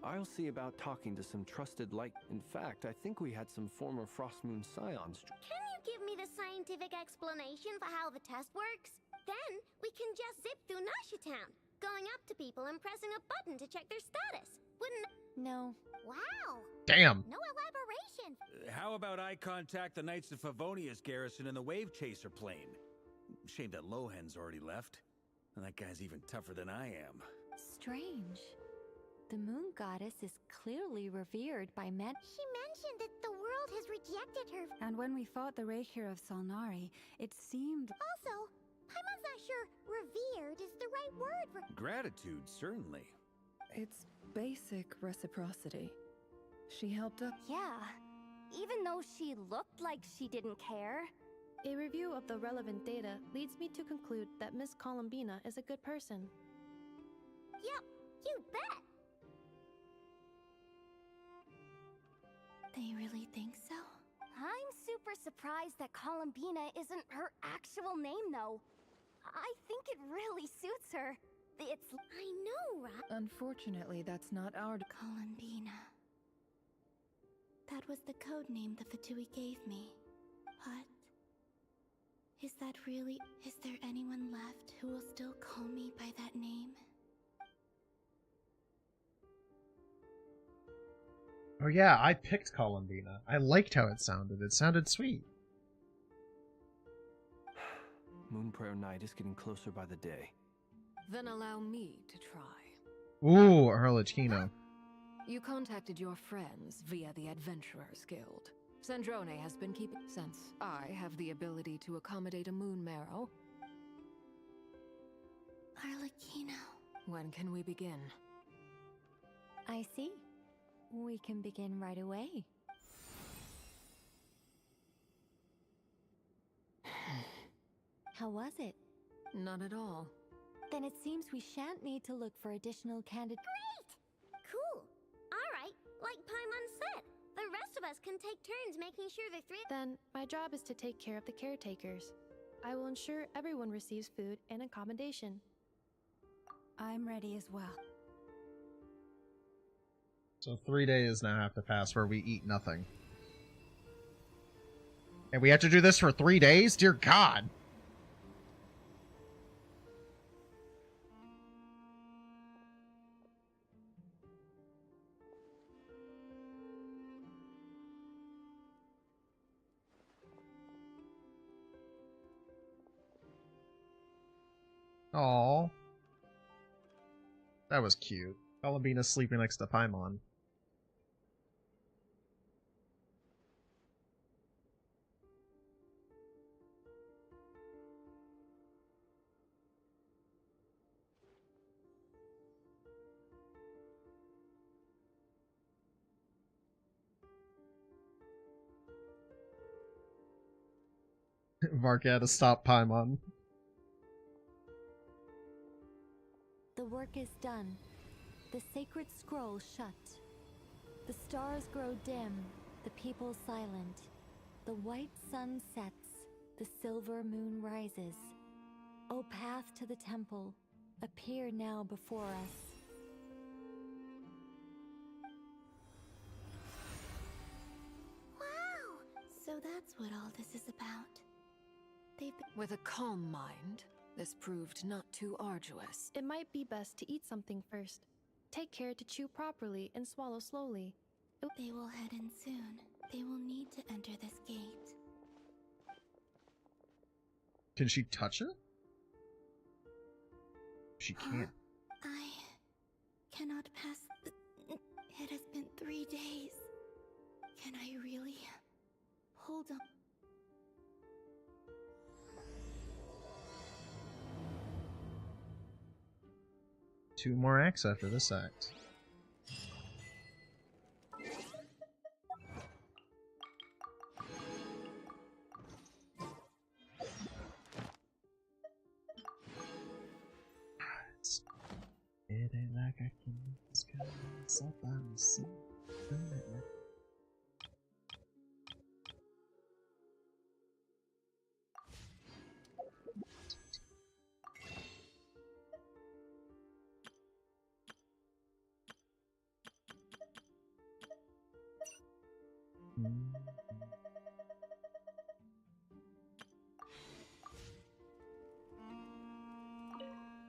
I'll see about talking to some trusted light. In fact, I think we had some former Frostmoon Scions. Can you give me the scientific explanation for how the test works? Then we can just zip through Nasha Town, going up to people and pressing a button to check their status. Wouldn't... No. Wow. Damn. No elaboration. How about I contact the Knights of Favonia's garrison in the Wave Chaser plane? Shame that Lohan's already left. And that guy's even tougher than I am. strange. The moon goddess is clearly revered by men. She mentioned that the world has rejected her. And when we fought the Raikir of Solnari, it seemed... Also, Paimon's not sure revered is the right word for... Gratitude, certainly. It's basic reciprocity. She helped up. Yeah, even though she looked like she didn't care. A review of the relevant data leads me to conclude that Miss Columbina is a good person. Yep, you bet! They really think so? I'm super surprised that Columbina isn't her actual name, though. I think it really suits her. It's... I know, right? Unfortunately, that's not our... Columbina. That was the code name the Fatui gave me. But... is that really... is there anyone left who will still call me by that name? Oh yeah, I picked Columbina. I liked how it sounded. It sounded sweet. Moon Prayer Night is getting closer by the day. Then allow me to try. Ooh, Harlequino. You contacted your friends via the Adventurers Guild. Sandrone has been keeping... Since I have the ability to accommodate a moon marrow. Arlecchino. When can we begin? I see. We can begin right away. How was it? Not at all. Then it seems we shan't need to look for additional candidates. Great! Cool. Alright, like Paimon said, the rest of us can take turns making sure the three... Then, my job is to take care of the caretakers. I will ensure everyone receives food and accommodation. I'm ready as well. So 3 days now have to pass where we eat nothing. And we have to do this for 3 days? Dear God! Aww. That was cute. Columbina's sleeping next to Paimon. Mark had to stop Paimon. The work is done. The sacred scroll shut. The stars grow dim, the people silent. The white sun sets, the silver moon rises. O path to the temple, appear now before us. Wow! So that's what all this is about. They've been... With a calm mind, this proved not too arduous. It might be best to eat something first. Take care to chew properly and swallow slowly. They will head in soon. They will need to enter this gate. Can she touch it? She can't. I cannot pass... It has been 3 days. Can I really... hold on? Two more acts after this act. It ain't like I can just come myself by myself.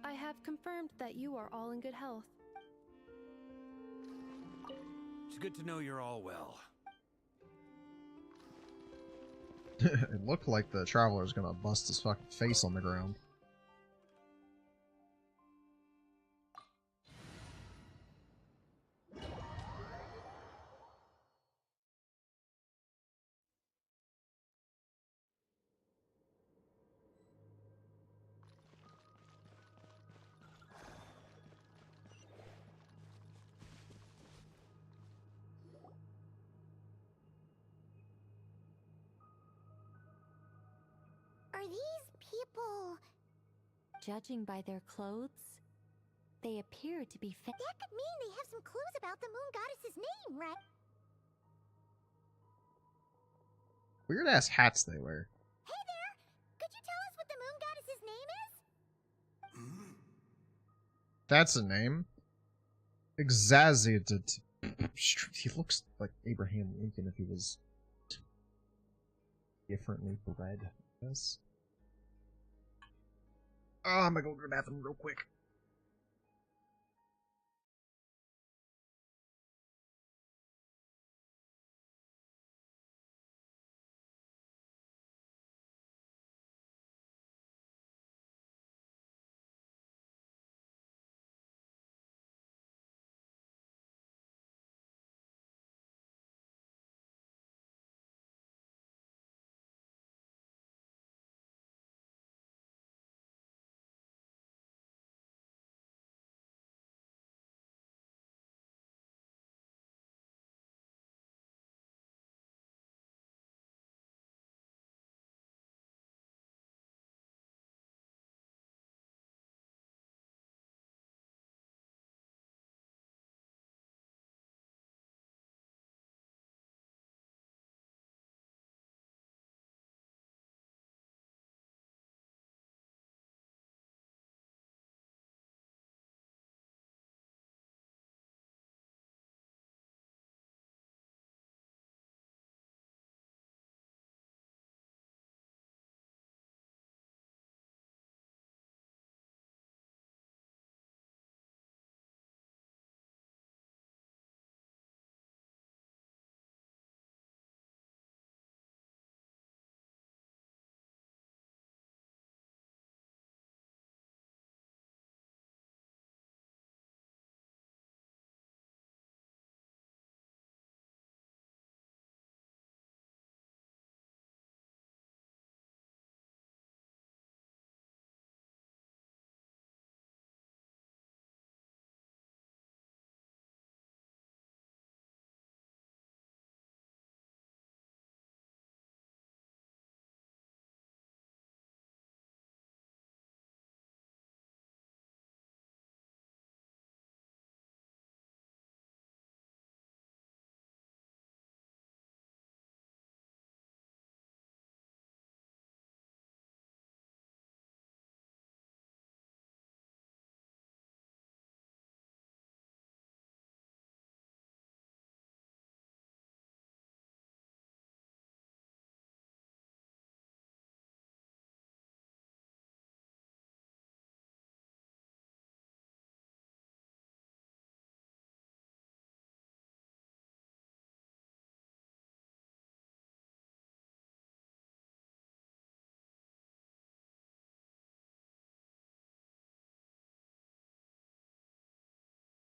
I have confirmed that you are all in good health. It's good to know you're all well. It looked like the traveler's gonna bust his fucking face on the ground. judging by their clothes, they appear to be That could mean they have some clues about the moon goddess's name, right? Weird ass hats they wear. Hey there! Could you tell us what the moon goddess's name is? That's a name. Exaziated. He looks like Abraham Lincoln if he was differently bred, I guess. Oh, I'm gonna go to the bathroom real quick.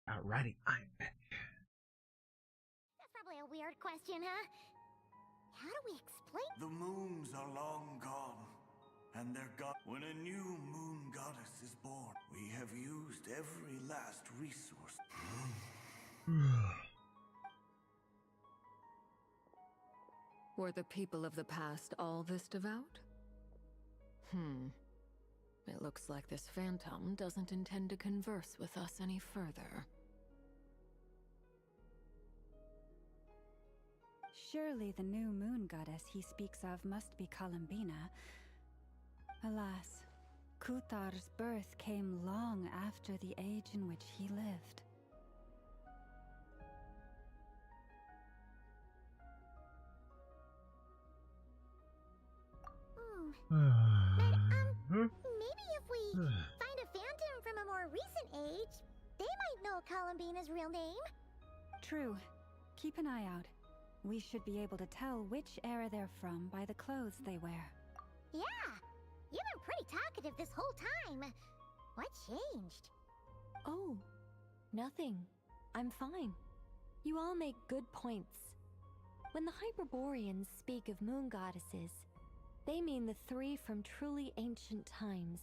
Alrighty, I'm back. That's probably a weird question, huh? How do we explain? The moons are long gone, and their god. When a new moon goddess is born, we have used every last resource. Were the people of the past all this devout? It looks like this phantom doesn't intend to converse with us any further. Surely the new moon goddess he speaks of must be Columbina. Alas, Kuthar's birth came long after the age in which he lived. Maybe if we find a phantom from a more recent age, they might know Columbina's real name. True. Keep an eye out. We should be able to tell which era they're from by the clothes they wear. Yeah, you've been pretty talkative this whole time. What changed? Oh, nothing. I'm fine. You all make good points. When the Hyperboreans speak of moon goddesses, they mean the three from truly ancient times.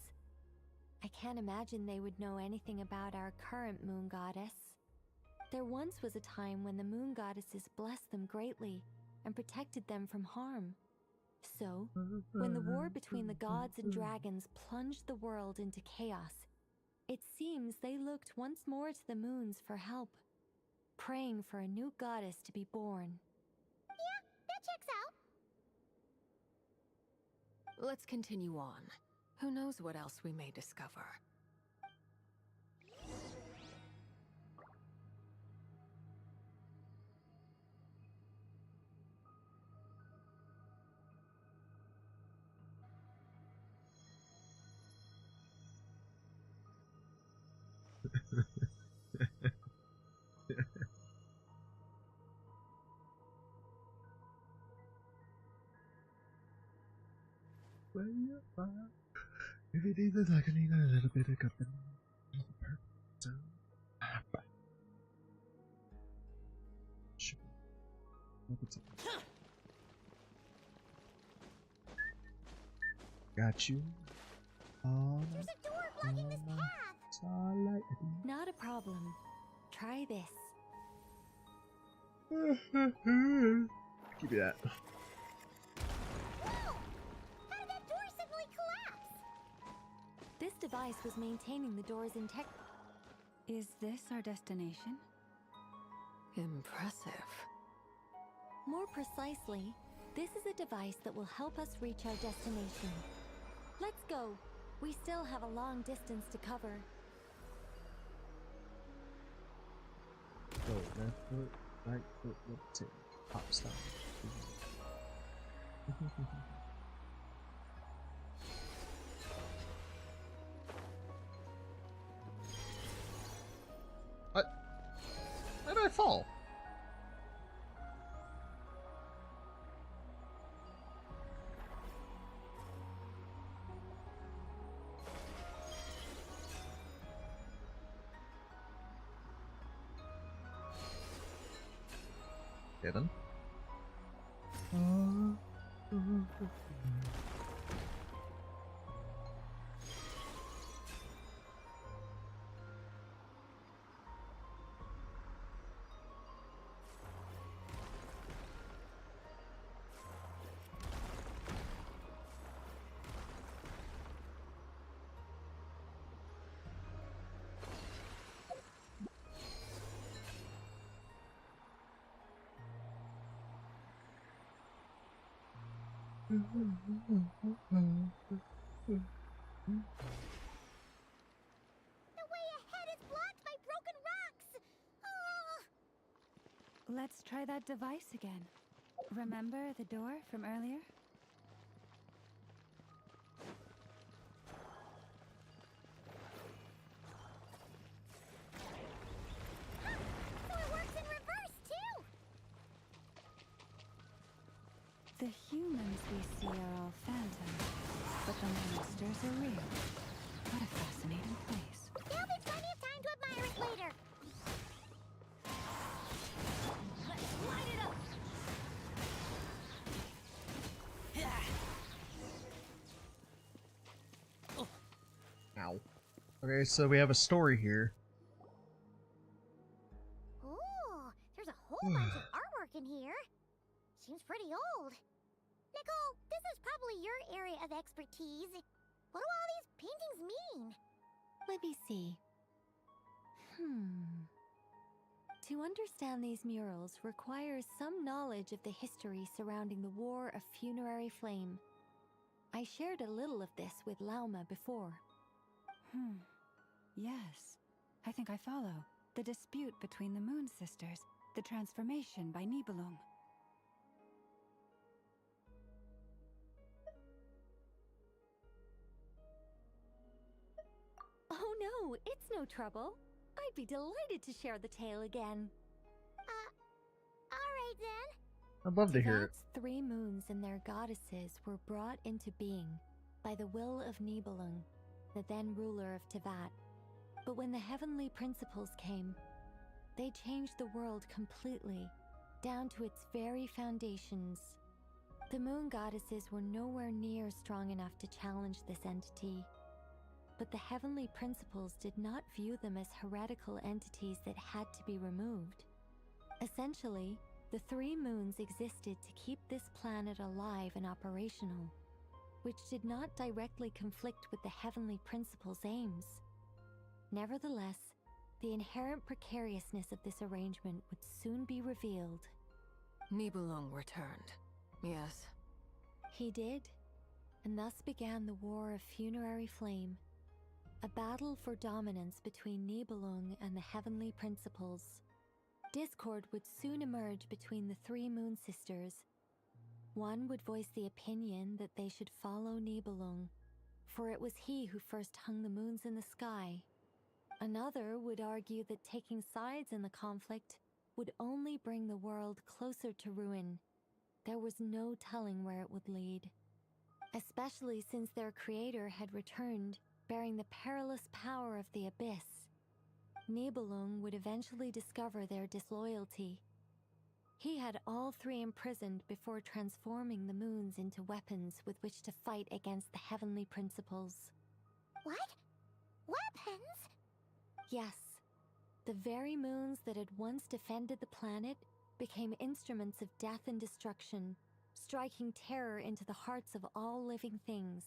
I can't imagine they would know anything about our current moon goddess. There once was a time when the moon goddesses blessed them greatly and protected them from harm. So, when the war between the gods and dragons plunged the world into chaos, it seems they looked once more to the moons for help, praying for a new goddess to be born. Yeah, that checks out. Let's continue on. Who knows what else we may discover? If it either like I need a little bit of company. So, got you. There's a door blocking this path. Not a problem. Try this. Give me that. Whoa! How did that door suddenly collapse? This device was maintaining the door's integrity. Is this our destination? Impressive. More precisely, this is a device that will help us reach our destination. Let's go. We still have a long distance to cover. Go left foot, right foot, left tail. Hop stop. What? Where did I fall? Hidden. The way ahead is blocked by broken rocks! Oh. Let's try that device again. Remember the door from earlier? So it works in reverse, too! The humans we see are all phantoms, but the monsters are real. What a fascinating place. There'll be plenty of time to admire it later. Let's light it up! Ow. Okay, so we have a story here. Ooh, there's a whole bunch of artwork in here. Seems pretty old. Nicole, this is probably your area of expertise. What do all these paintings mean? Let me see. To understand these murals requires some knowledge of the history surrounding the War of Funerary Flame. I shared a little of this with Lauma before. Yes. I think I follow. The dispute between the Moon Sisters. The transformation by Nibelung. Oh no, it's no trouble. I'd be delighted to share the tale again. Alright then. I'd love to hear it. Tevat's 3 moons and their goddesses were brought into being by the will of Nibelung, the then ruler of Tevat. But when the heavenly principles came, they changed the world completely, down to its very foundations. The moon goddesses were nowhere near strong enough to challenge this entity. But the heavenly principles did not view them as heretical entities that had to be removed. Essentially, The 3 moons existed to keep this planet alive and operational, which did not directly conflict with the heavenly principle's aims. Nevertheless, the inherent precariousness of this arrangement would soon be revealed. Nibelung returned. Yes. He did, and thus began the War of Funerary Flame, a battle for dominance between Nibelung and the heavenly principles. Discord would soon emerge between the 3 moon sisters. One would voice the opinion that they should follow Nibelung, for it was he who first hung the moons in the sky. Another would argue that taking sides in the conflict would only bring the world closer to ruin. There was no telling where it would lead, especially since their creator had returned, bearing the perilous power of the abyss. Nibelung would eventually discover their disloyalty. He had all 3 imprisoned before transforming the moons into weapons with which to fight against the heavenly principles. What? Weapons? Yes, the very moons that had once defended the planet became instruments of death and destruction, striking terror into the hearts of all living things.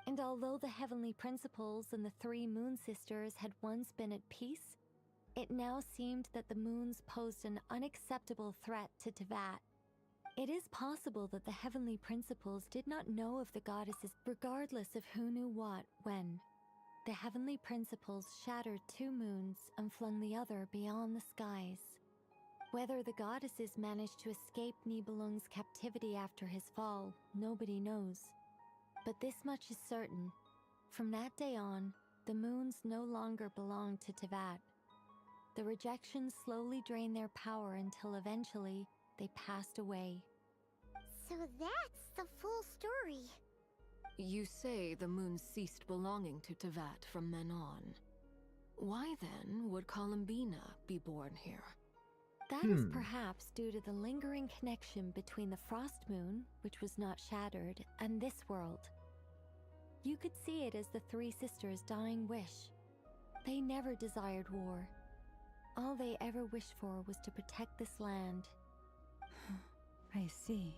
And although the heavenly principles and the 3 moon sisters had once been at peace, it now seemed that the moons posed an unacceptable threat to Teyvat. It is possible that the heavenly principles did not know of the goddesses, regardless of who knew what, when. The heavenly principles shattered 2 moons and flung the other beyond the skies. Whether the goddesses managed to escape Nibelung's captivity after his fall, nobody knows. But this much is certain. From that day on, the moons no longer belonged to Teyvat. The rejections slowly drained their power until eventually they passed away. So that's the full story. You say the moon ceased belonging to Teyvat from then on. Why then would Columbina be born here? That is perhaps due to the lingering connection between the Frost Moon, which was not shattered, and this world. You could see it as the 3 sisters' dying wish. They never desired war. All they ever wished for was to protect this land. I see.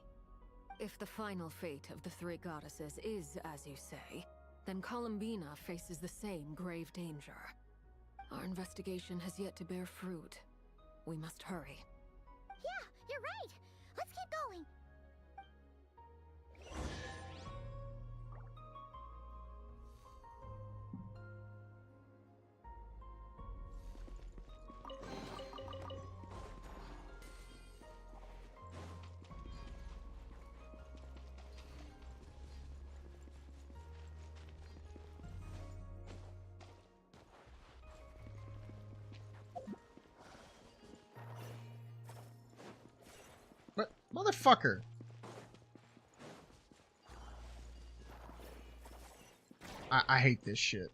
If the final fate of the 3 goddesses is as you say, then Columbina faces the same grave danger. Our investigation has yet to bear fruit. We must hurry. Yeah, you're right. Let's keep going. What? Motherfucker! I hate this shit.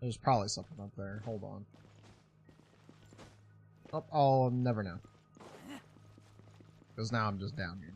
There's probably something up there. Hold on. Oh, I'll never know. Because now I'm just down here.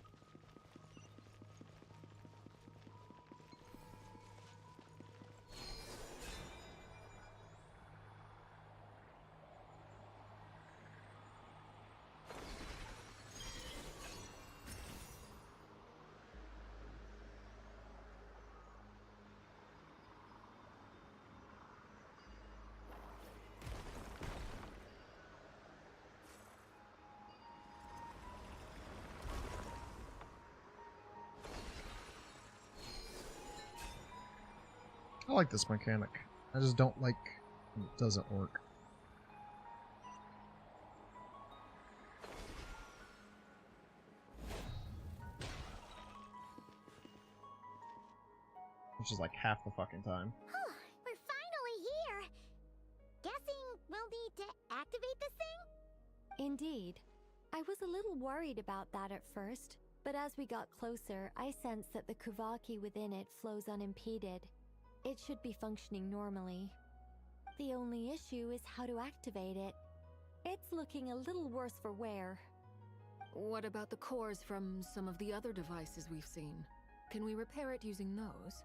I like this mechanic. I just don't like when it doesn't work. Which is like half the fucking time. We're finally here. Guessing we'll need to activate this thing? Indeed. I was a little worried about that at first, but as we got closer, I sensed that the Kuvaki within it flows unimpeded. It should be functioning normally. The only issue is how to activate it. It's looking a little worse for wear. What about the cores from some of the other devices we've seen? Can we repair it using those?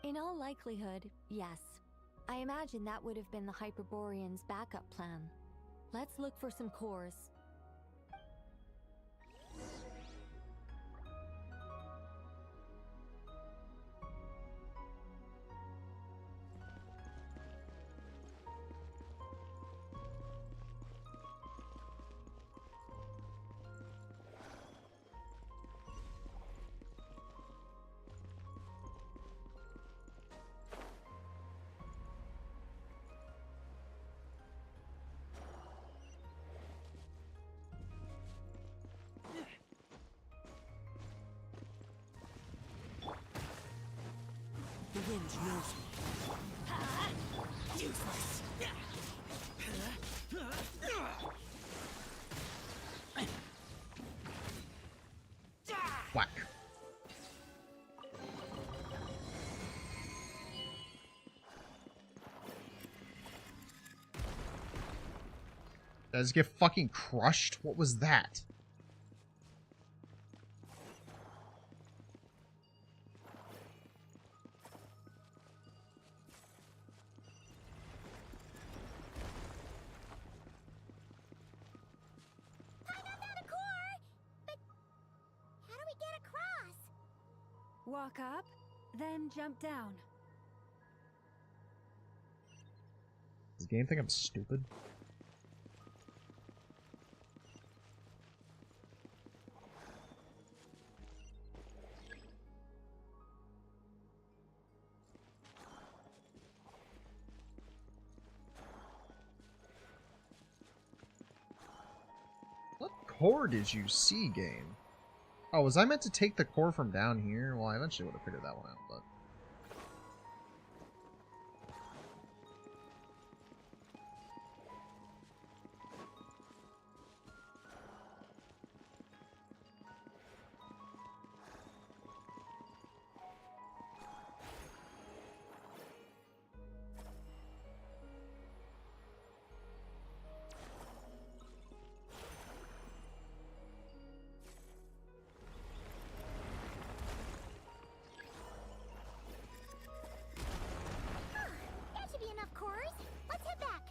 In all likelihood, yes. I imagine that would have been the Hyperborean's backup plan. Let's look for some cores. The wind knows me. Useless. Whack. Does get fucking crushed? What was that? Walk up, then jump down. Does the game think I'm stupid? What core did you see, game? Oh, was I meant to take the core from down here? Well, I eventually would have figured that one out, but... That should be enough cores. Let's head back.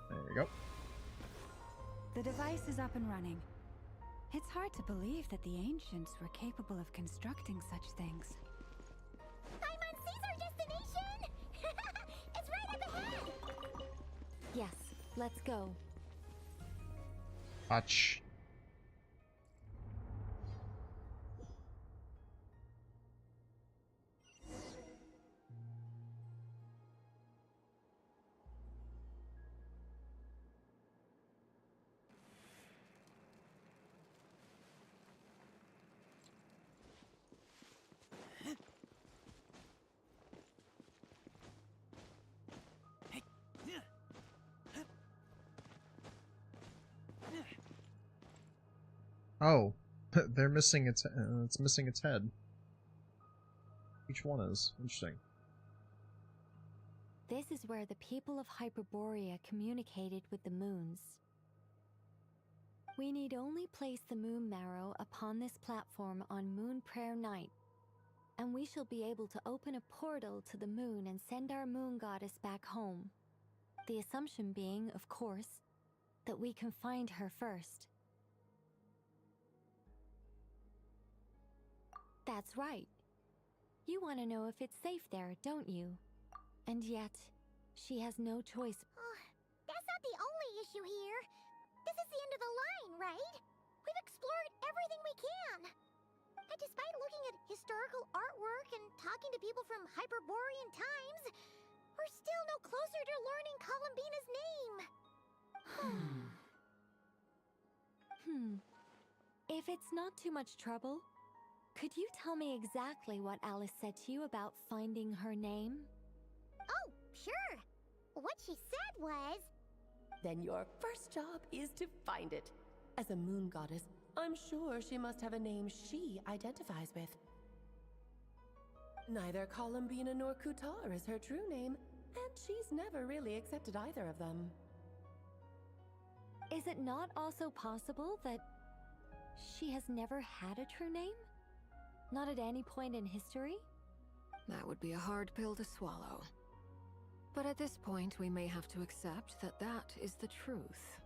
There we go. The device is up and running. It's hard to believe that the ancients were capable of constructing such things. Paimon sees our destination! It's right up ahead! Yes, let's go. Touch. Oh, they're missing its. It's missing its head. Each one is interesting. This is where the people of Hyperborea communicated with the moons. We need only place the moon marrow upon this platform on Moon Prayer Night, and we shall be able to open a portal to the moon and send our moon goddess back home. The assumption being, of course, that we can find her first. That's right. You want to know if it's safe there, don't you? And yet, she has no choice. That's not the only issue here. This is the end of the line, right? We've explored everything we can. And despite looking at historical artwork and talking to people from Hyperborean times, we're still no closer to learning Columbina's name. If it's not too much trouble, could you tell me exactly what Alice said to you about finding her name? Oh, sure. What she said was... Then your first job is to find it. As a moon goddess, I'm sure she must have a name she identifies with. Neither Columbina nor Kutar is her true name, and she's never really accepted either of them. Is it not also possible that she has never had a true name? Not at any point in history? That would be a hard pill to swallow. But at this point, we may have to accept that that is the truth.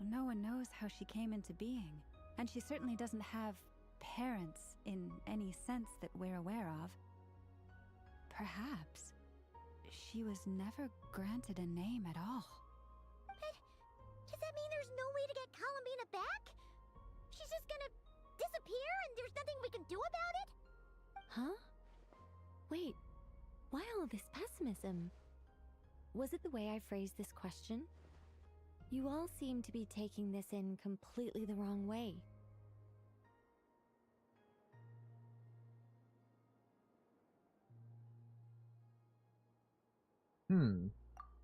No one knows how she came into being, and she certainly doesn't have parents in any sense that we're aware of. Perhaps she was never granted a name at all. But does that mean there's no way to get Columbina back? She's just gonna disappear and there's nothing we can do about it? Huh? Wait, why all this pessimism? Was it the way I phrased this question? You all seem to be taking this in completely the wrong way.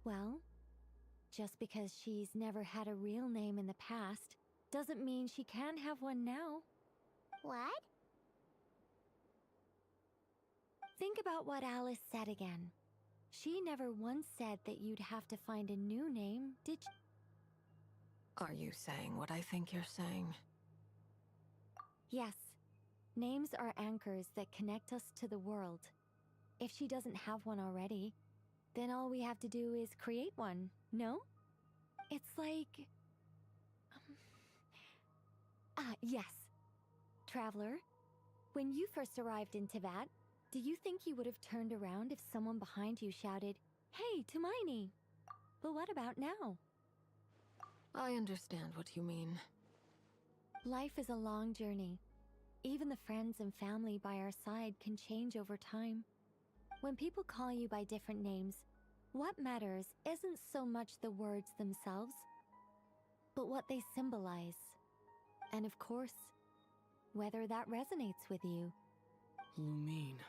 Well, just because she's never had a real name in the past doesn't mean she can't have one now. What? Think about what Alice said again. She never once said that you'd have to find a new name, did she? Are you saying what I think you're saying? Yes. Names are anchors that connect us to the world. If she doesn't have one already, then all we have to do is create one, no? It's like... yes. Traveler, when you first arrived in Teyvat, do you think you would have turned around if someone behind you shouted, "Hey, Tumaini"? But what about now? I understand what you mean. Life is a long journey. Even the friends and family by our side can change over time. When people call you by different names, what matters isn't so much the words themselves, but what they symbolize. And of course, whether that resonates with you. Lumine.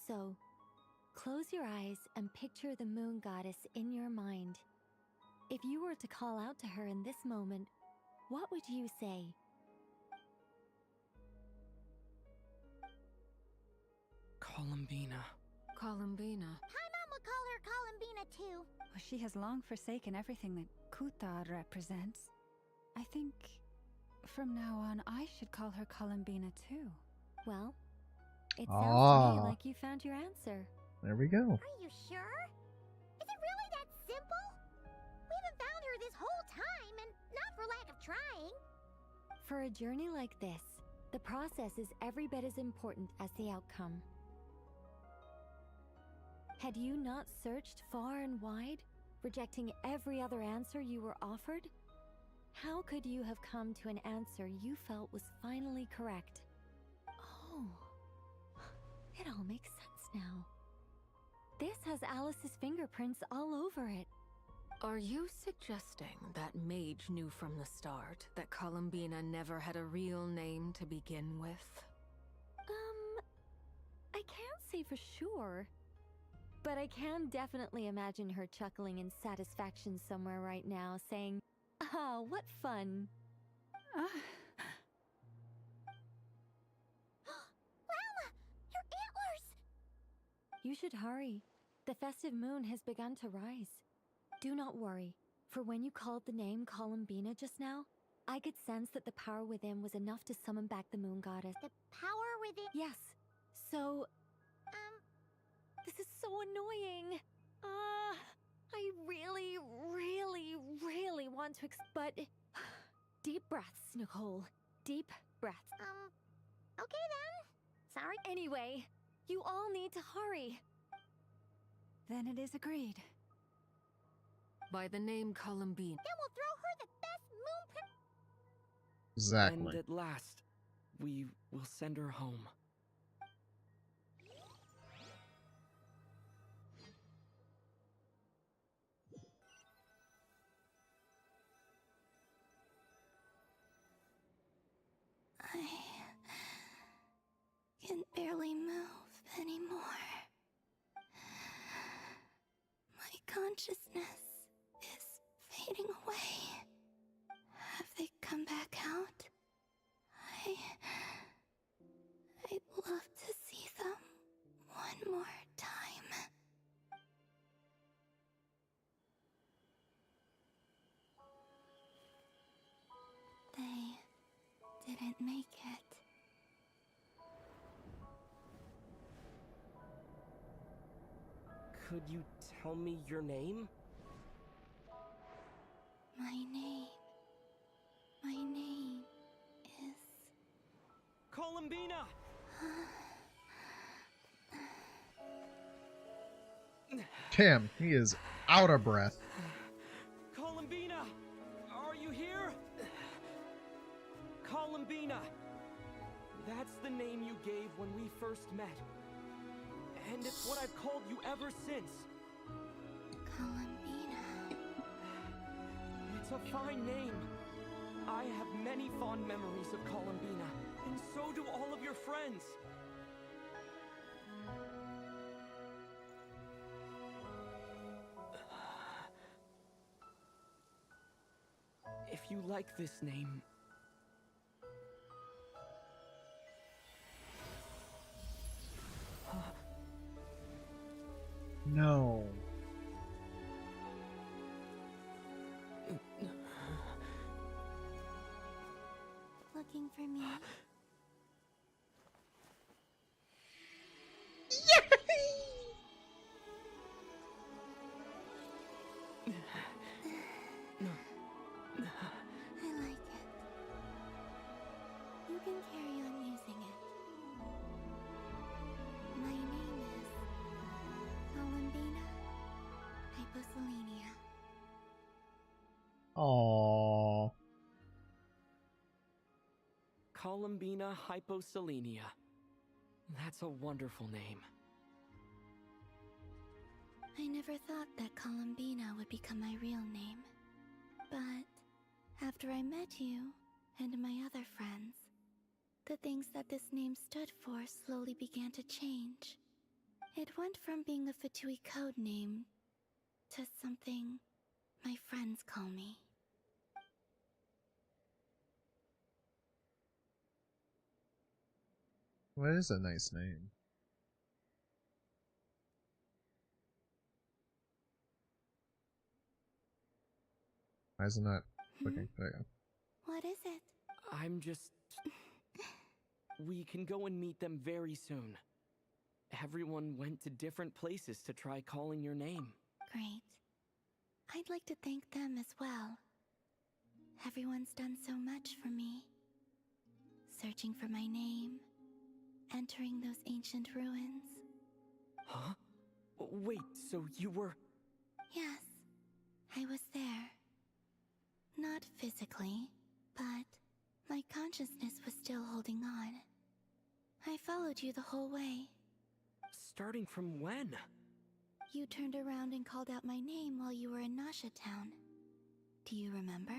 So, close your eyes and picture the moon goddess in your mind. If you were to call out to her in this moment, what would you say? Columbina. Columbina. My mom would call her Columbina too. Well, she has long forsaken everything that Kutar represents. I think from now on I should call her Columbina too. Well, it sounds to me like you found your answer. There we go. Are you sure? Is it really that simple? We haven't found her this whole time, and not for lack of trying. For a journey like this, the process is every bit as important as the outcome. Had you not searched far and wide, rejecting every other answer you were offered? How could you have come to an answer you felt was finally correct? Oh, it all makes sense now. This has Alice's fingerprints all over it. Are you suggesting that Mage knew from the start that Columbina never had a real name to begin with? I can't say for sure. But I can definitely imagine her chuckling in satisfaction somewhere right now, saying, "Ah, what fun." Llama! Your antlers! You should hurry. The festive moon has begun to rise. Do not worry, for when you called the name Columbina just now, I could sense that the power within was enough to summon back the moon goddess. The power within? Yes. So... This is so annoying. I really, really, really want to but... Deep breaths, Nicole. Deep breaths. Okay then. Sorry. Anyway, you all need to hurry. Then it is agreed. By the name Columbine. Then we'll throw her the best moon Exactly. And at last, we will send her home. I can barely move anymore. My consciousness is fading away. Have they come back out? I'd love to see them one more time. They didn't make it. Could you tell me your name? My name is... Columbina! Tim, he is out of breath. Columbina! Are you here? Columbina! That's the name you gave when we first met. And it's what I've called you ever since. Columbina. It's a fine name. I have many fond memories of Columbina, and so do all of your friends. If you like this name... No. Looking for me? I like it. You can carry on using it. My name is Columbina Hyposelenia. Aww. Columbina Hyposelenia. That's a wonderful name. I never thought that Columbina would become my real name. But after I met you and my other friends, the things that this name stood for slowly began to change. It went from being a Fatui code name to something my friends call me. Well, it is a nice name. Why is it not clicking? There you go. What is it? I'm just... We can go and meet them very soon. Everyone went to different places to try calling your name. Great. I'd like to thank them as well. Everyone's done so much for me. Searching for my name, entering those ancient ruins. Huh? Wait, so you were... Yes, I was there. Not physically, but my consciousness was still holding on. I followed you the whole way. Starting from when? You turned around and called out my name while you were in Nasha Town. Do you remember?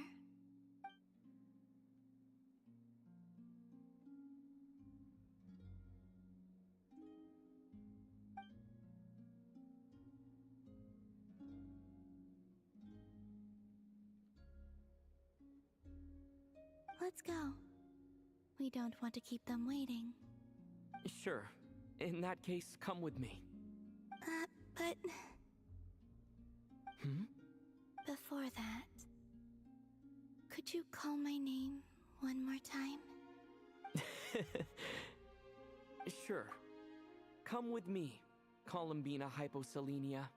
Let's go. We don't want to keep them waiting. Sure. In that case, come with me. But... Hmm? Before that... Could you call my name one more time? Sure. Come with me, Columbina Hyposelenia.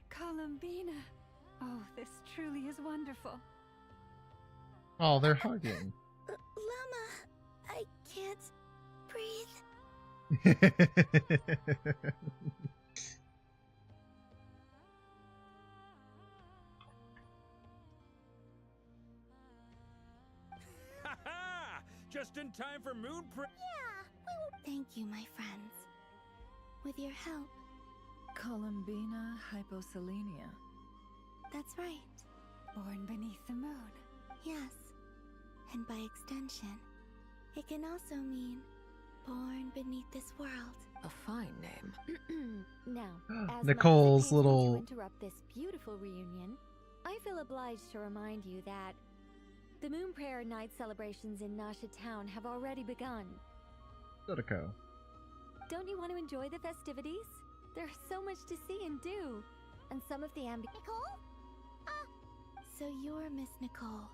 Columbina. Oh, this truly is wonderful. Oh, they're hugging. Llama, I can't breathe. Ha! Just in time for moon Yeah, we will. Thank you, my friends. With your help. Columbina hyposelenia. That's right. Born beneath the moon. Yes. And by extension, it can also mean born beneath this world. A fine name. Now, as Nicole's much as it pains me little- to interrupt this beautiful reunion, I feel obliged to remind you that the Moon Prayer Night celebrations in Nasha Town have already begun. Dodoko. Don't you want to enjoy the festivities? There's so much to see and do. And some of the Nicole? So you're Miss Nicole.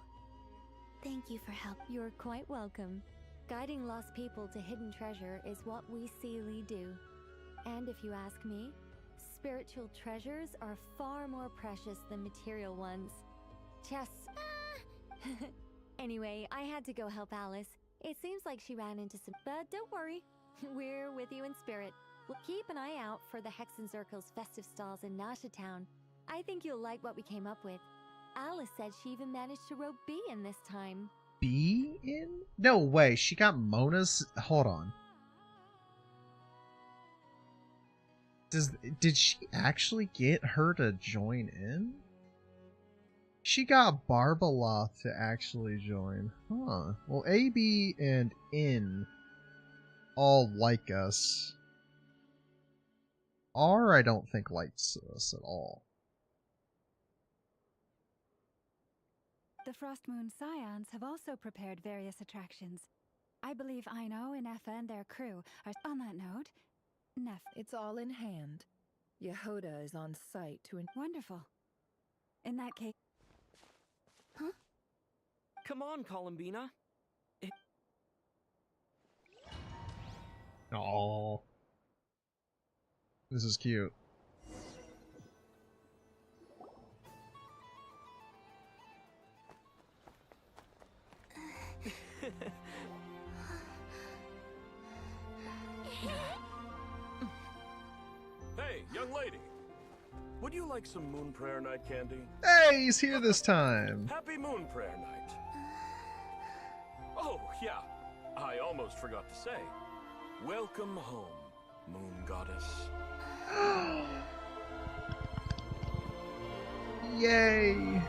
Thank you for help. You're quite welcome. Guiding lost people to hidden treasure is what we Seelie do. And if you ask me, spiritual treasures are far more precious than material ones. Just... Anyway, I had to go help Alice. It seems like she ran into some... But don't worry, we're with you in spirit. We'll keep an eye out for the Hexenzirkel's festive stalls in Nasha Town. I think you'll like what we came up with. Alice said she even managed to rope B in this time. B in? No way, she got Mona's... Hold on. Did she actually get her to join in? She got Barbaloth to actually join. Huh. Well, A, B, and N all like us. R, I don't think likes us at all. The Frost Moon Scions have also prepared various attractions. I believe Aino and Effa and their crew are... On that note, Nef... It's all in hand. Yehoda is on site to... Wonderful. In that case... Huh? Come on, Columbina. Oh, this is cute. Hey, young lady. Would you like some Moon Prayer Night candy? Hey, he's here this time. Happy Moon Prayer Night. Oh, yeah. I almost forgot to say. Welcome home, Moon Goddess. Yay.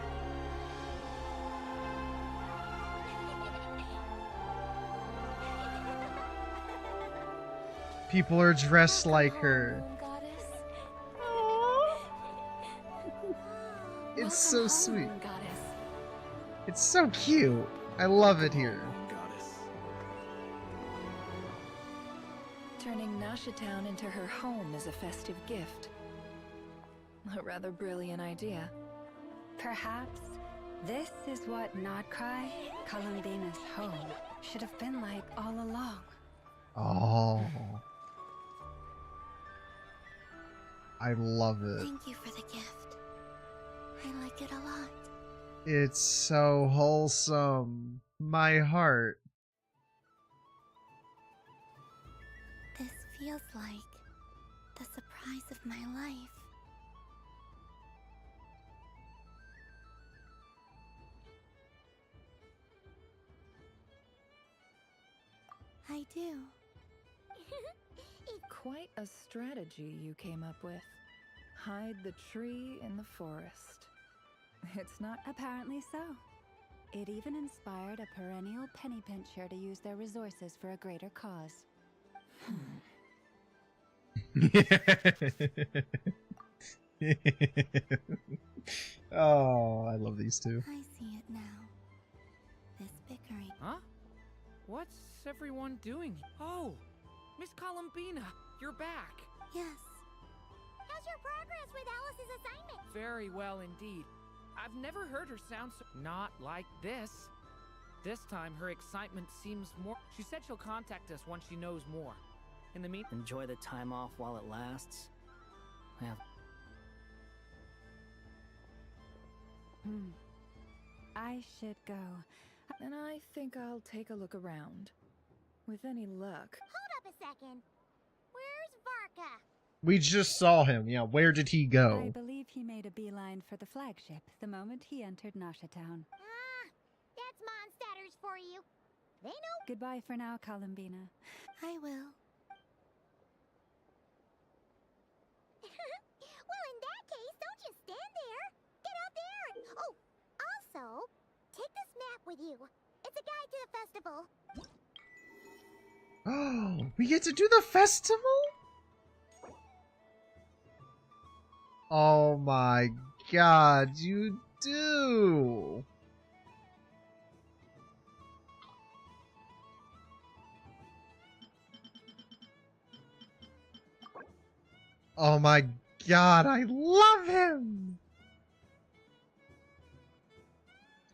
People are dressed like her. It's so sweet. It's so cute. I love it here. Turning Nasha Town into her home is a festive gift. A rather brilliant idea. Perhaps this is what Krai, Columbina's home, should have been like all along. Oh. I love it. Thank you for the gift. I like it a lot. It's so wholesome. My heart. This feels like the surprise of my life. I do. Quite a strategy you came up with. Hide the tree in the forest. It's not... Apparently so. It even inspired a perennial penny pincher to use their resources for a greater cause. Oh, I love these two. I see it now. This bickering. Huh? What's everyone doing? Oh, Miss Columbina, you're back. Yes. How's your progress with Alice's assignment? Very well indeed. I've never heard her sound so... Not like this. This time, her excitement seems more... She said she'll contact us once she knows more. In the meantime... Enjoy the time off while it lasts. Well, I should go. And I think I'll take a look around. With any luck. Hold up a second. Where's Varka? We just saw him. Yeah, where did he I go? believe he made a beeline for the flagship the moment he entered Nasha Town. Ah, that's Mondstadters for you. They know. Goodbye for now, Columbina. I will. Well, in that case, don't just stand there. Get out there. Oh, also, take this map with you. It's a guide to the festival. Oh, we get to do the festival? Oh my god, you do! Oh my god, I love him!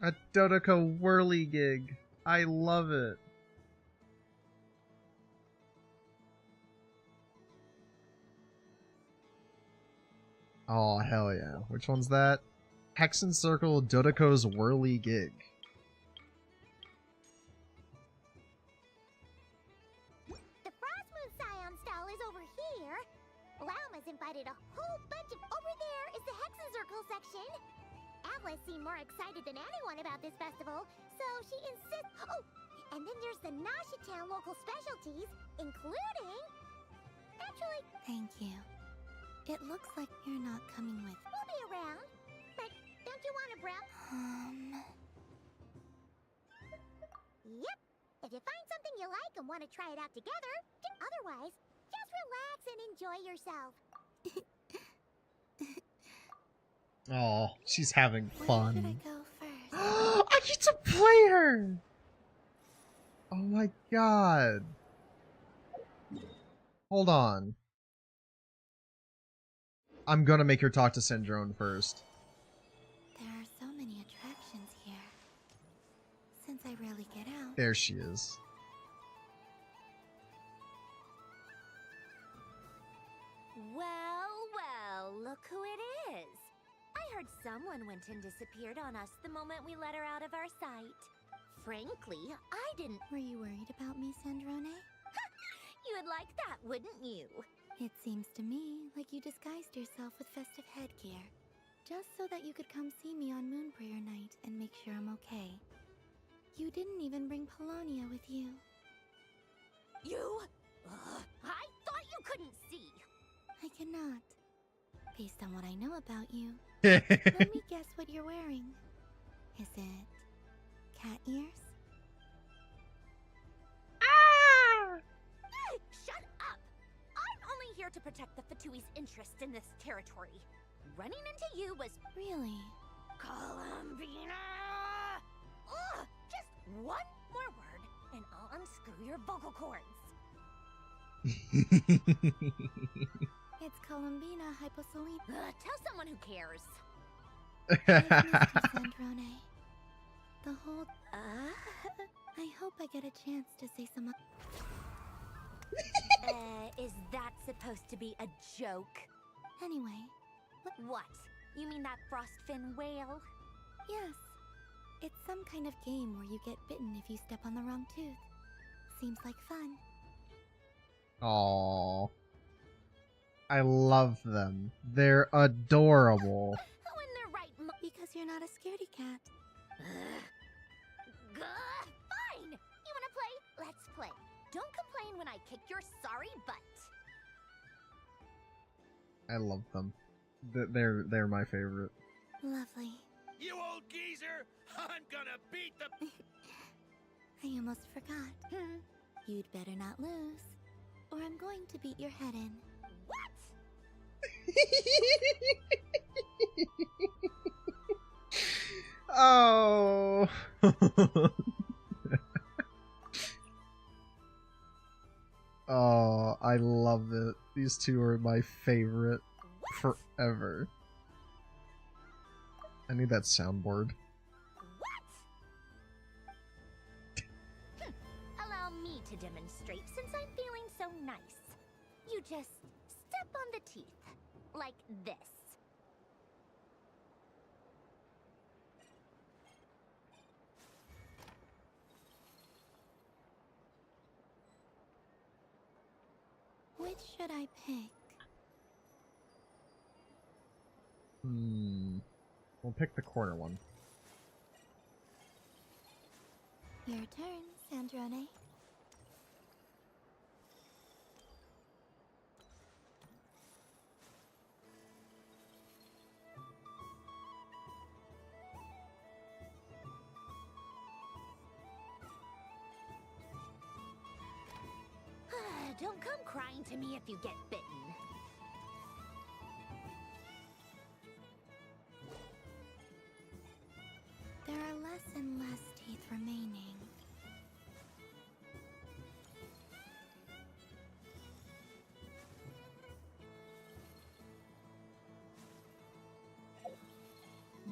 A Dodoko whirligig. I love it. Oh, hell yeah. Which one's that? Hexen Circle Dodoko's Whirligig. The Frostmoon Scion stall is over here. Lauma's invited a whole bunch of... Over there is the Hexen Circle section. Atlas seemed more excited than anyone about this festival, so she insists... Oh, and then there's the Nasha Town local specialties, including... Actually... Thank you. It looks like you're not coming with. We'll be around. But don't you want a brown? Yep. If you find something you like and want to try it out together, otherwise, just relax and enjoy yourself. Oh, she's having fun. Where should I go first? I get to play her! Oh my god. Hold on. I'm gonna make her talk to Syndrome first. There are so many attractions here. Since I rarely get out. There she is. Well, look who it is. I heard someone went and disappeared on us the moment we let her out of our sight. Frankly, I didn't... Were you worried about me, Sandrone? You would like that, wouldn't you? It seems to me like you disguised yourself with festive headgear, just so that you could come see me on Moonprayer night and make sure I'm okay. You didn't even bring Polonia with you. You? I thought you couldn't see. I cannot. Based on what I know about you, let me guess what you're wearing. Is it cat ears? Shut up! I'm only here to protect the Fatui's interest in this territory. Running into you was... Really? Columbina! Ugh! Just one more word, and I'll unscrew your vocal cords. It's Columbina Hyposolene. Tell someone who cares. I've missed you, Sandrone. The whole... I hope I get a chance to say some... Is that supposed to be a joke? Anyway. What? You mean that frostfin whale? Yes. It's some kind of game where you get bitten if you step on the wrong tooth. Seems like fun. Aww. I love them. They're adorable. When they're right, because you're not a scaredy cat. Fine! You wanna play? Let's play. Don't complain when I kick your sorry butt. I love them. They're my favorite. Lovely. You old geezer! I'm gonna beat the... I almost forgot. You'd better not lose, or I'm going to beat your head in. What? Oh. Oh, I love it. These two are my favorite forever. I need that soundboard. Allow me to demonstrate since I'm feeling so nice. You just step on the teeth. like this. Which should I pick? We'll pick the corner one. Your turn, Sandrone. Don't come crying to me if you get bitten. There are less and less teeth remaining.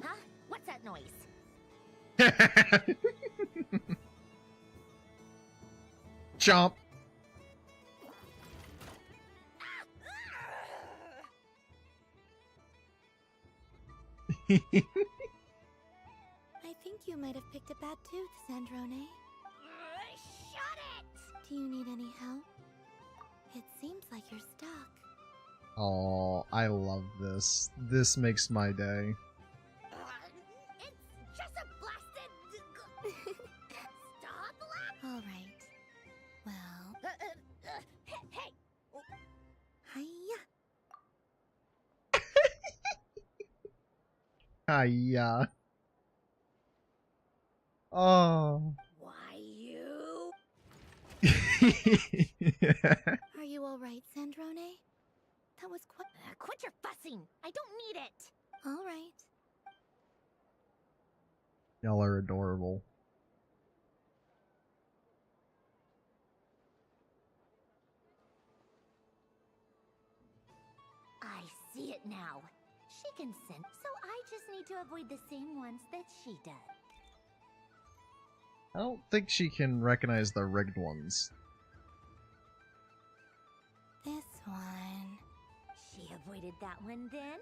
Huh? What's that noise? Chomp. I think you might have picked a bad tooth, Sandrone. Shut it! Do you need any help? It seems like you're stuck. Oh, I love this. This makes my day. It's just a blasted... Stop laughing! All right. Well... Hey! Hiya! Hiya. Oh. Why you? Are you all right, Sandrone? That was quite... Quit your fussing! I don't need it! All right. Y'all are adorable. I see it now. She can sense, so I just need to avoid the same ones that she does. I don't think she can recognize the rigged ones. This one. She avoided that one then?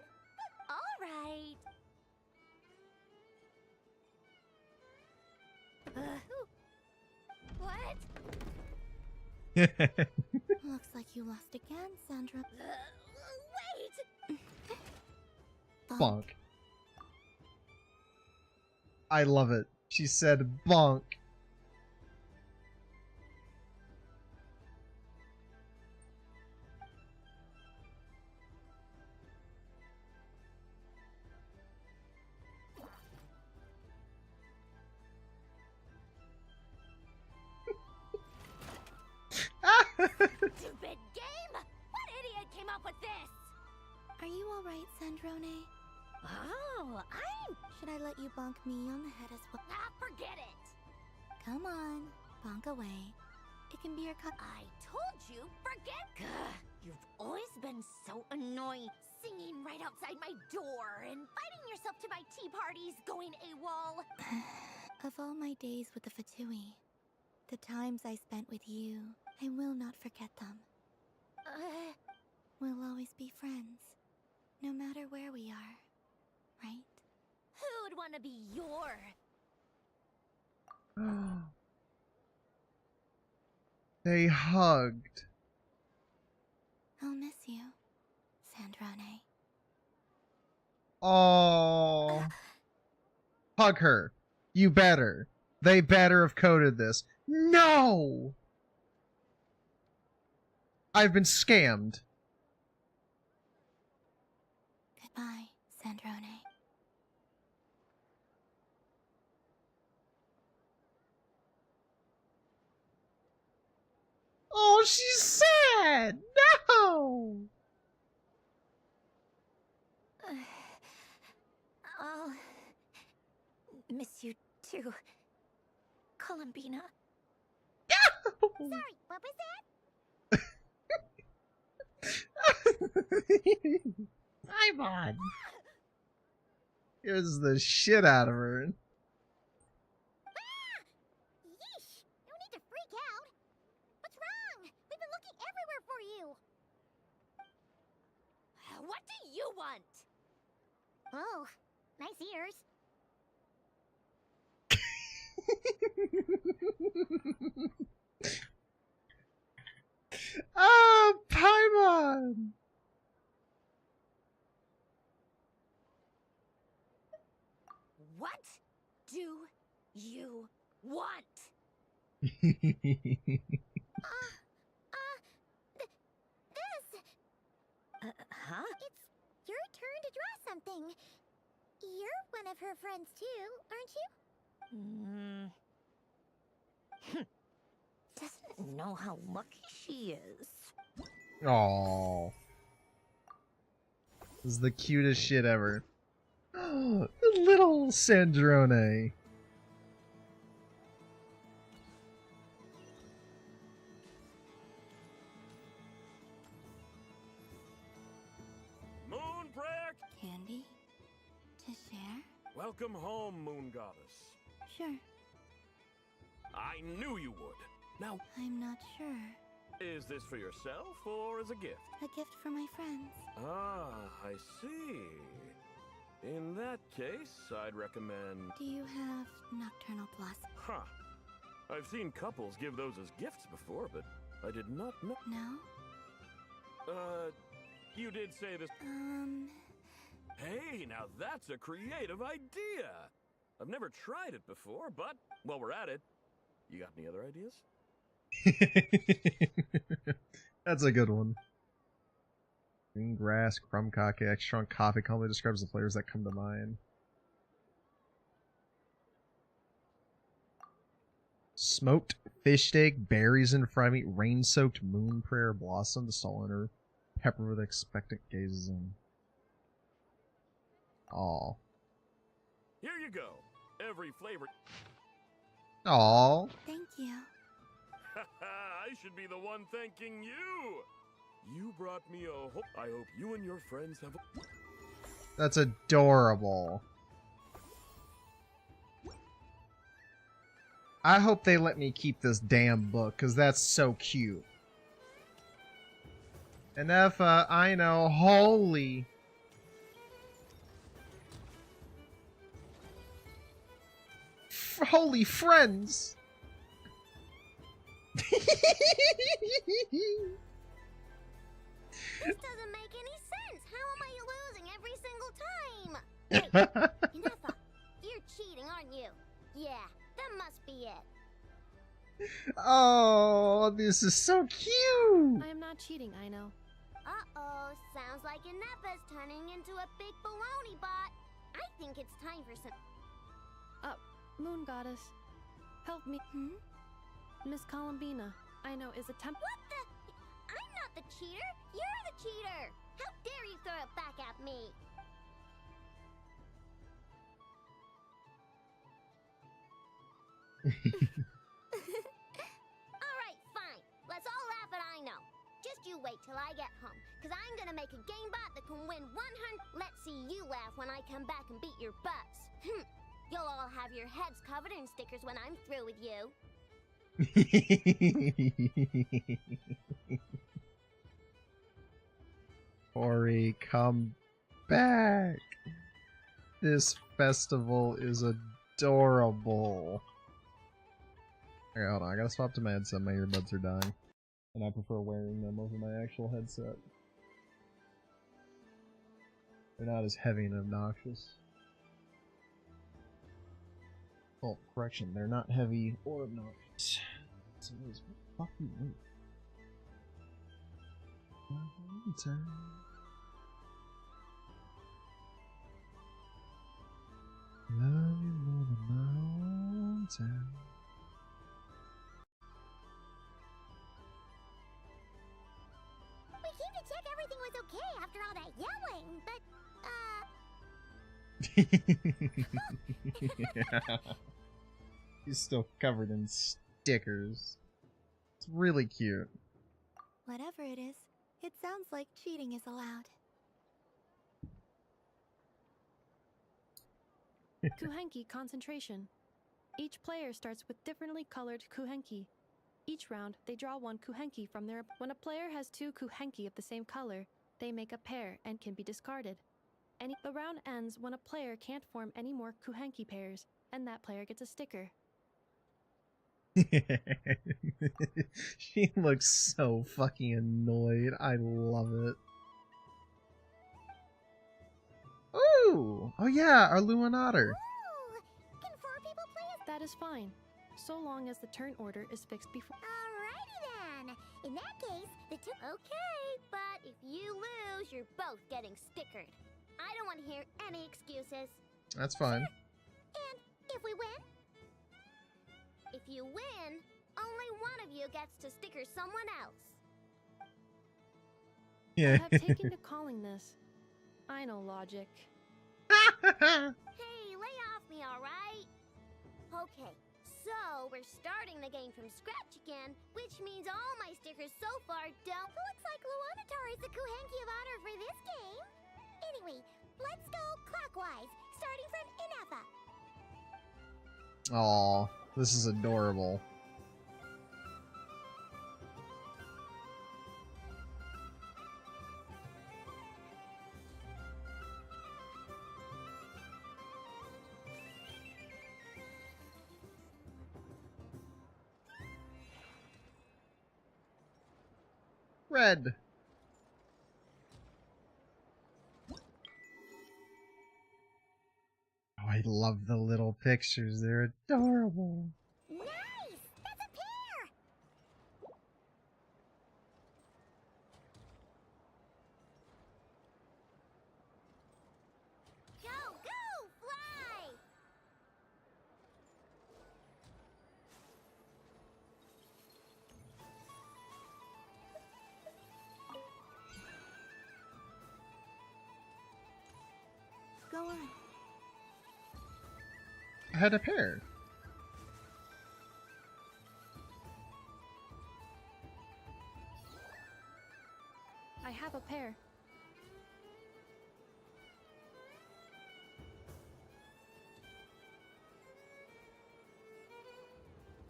Alright. What? Looks like you lost again, Sandra. Wait! Bonk. I love it. She said bonk. Stupid game! What idiot came up with this? Are you all right, Sandrone? Oh, Should I let you bonk me on the head as well? Ah, forget it! Come on, bonk away. It can be your cup. I told you, forget. Gah, you've always been so annoying. Singing right outside my door, inviting yourself to my tea parties, going AWOL. Of all my days with the Fatui, the times I spent with you, I will not forget them. We'll always be friends, no matter where we are, right? Who'd want to be your... They hugged. I'll miss you, Sandrone. Oh. Hug her. You better. They better have coded this. No! I've been scammed. Goodbye, Sandrone. Oh, she's sad! No! I'll miss you too, Columbina. Sorry, what was that? I'm on. Here's the shit out of her. Yeesh! No need to freak out. What's wrong? We've been looking everywhere for you. What do you want? Oh, nice ears. Oh, Paimon! What do you want? This! Huh? It's your turn to draw something. You're one of her friends too, aren't you? Doesn't know how lucky she is. Aww. This is the cutest shit ever. The little Sandrone. Moonbreak! Candy? To share? Welcome home, Moon Goddess. Sure. I knew you would. Now, I'm not sure. is this for yourself or as a gift? A gift for my friends. Ah, I see. In that case, I'd recommend... Do you have Nocturnal Plus? Huh. I've seen couples give those as gifts before, but I did not know... No? You did say this... Hey, now that's a creative idea! I've never tried it before, but while we're at it, you got any other ideas? That's a good one. Green grass, crumb coffee, extra strong coffee calmly describes the flavors that come to mind. Smoked fish steak, berries in fry meat, rain-soaked moon prayer blossom, the soul in her, pepper with expectant gazes in. Aw. Here you go. Every flavor... Aw. Thank you. I should be the one thanking you! You brought me a hope. I hope you and your friends have a... That's adorable. I hope they let me keep this damn book, because that's so cute. And if, I know, holy... Holy friends! This doesn't make any sense. How am I losing every single time? Wait, Ineffa, you're cheating, aren't you? Yeah, that must be it. Oh, this is so cute! I am not cheating, I know. Uh-oh, sounds like Ineffa's turning into a big baloney bot. I think it's time for some... Moon Goddess, help me. Miss Columbina, I know, is a temp... What the... I'm not the cheater. You're the cheater. How dare you throw it back at me? Alright, fine. Let's all laugh at I know. Just you wait till I get home, because I'm gonna make a game bot that can win 100... Let's see you laugh when I come back and beat your butts. You'll all have your heads covered in stickers when I'm through with you. Ori, come back! This festival is adorable. Okay, hold on, I gotta swap to my headset, my earbuds are dying. And I prefer wearing them over my actual headset. They're not as heavy and obnoxious. Oh, correction, they're not heavy or obnoxious. So what the fuck you mean? Love you more than my own time. We came to check everything was okay after all that yelling, but, He's still covered in stickers. It's really cute. Whatever it is, it sounds like cheating is allowed. Kuhenki concentration. Each player starts with differently colored Kuhenki. Each round, they draw one Kuhenki from their... When a player has two Kuhenki of the same color, They make a pair and can be discarded. The round ends when a player can't form any more Kuhenki pairs, and that player gets a sticker. She looks so fucking annoyed. I love it. Ooh! Oh yeah, our Luanator. Can 4 people play as... That is fine, so long as the turn order is fixed before. Alrighty then. In that case, the two... Okay, but if you lose, you're both getting stickered. I don't want to hear any excuses. That's fine. And if we win? If you win, only one of you gets to sticker someone else. Yeah. I have taken to calling this. I know logic. Hey, lay off me, alright? Okay, so we're starting the game from scratch again, which means all my stickers so far don't... Looks like Luanatar is the Kuhenki of honor for this game. Anyway, let's go clockwise, starting from Inafa. Aw, this is adorable. Red. Oh, I love the little pictures. They're adorable. Nice! That's a pair! Go, go, fly! Go on. I had a pair. I have a pair.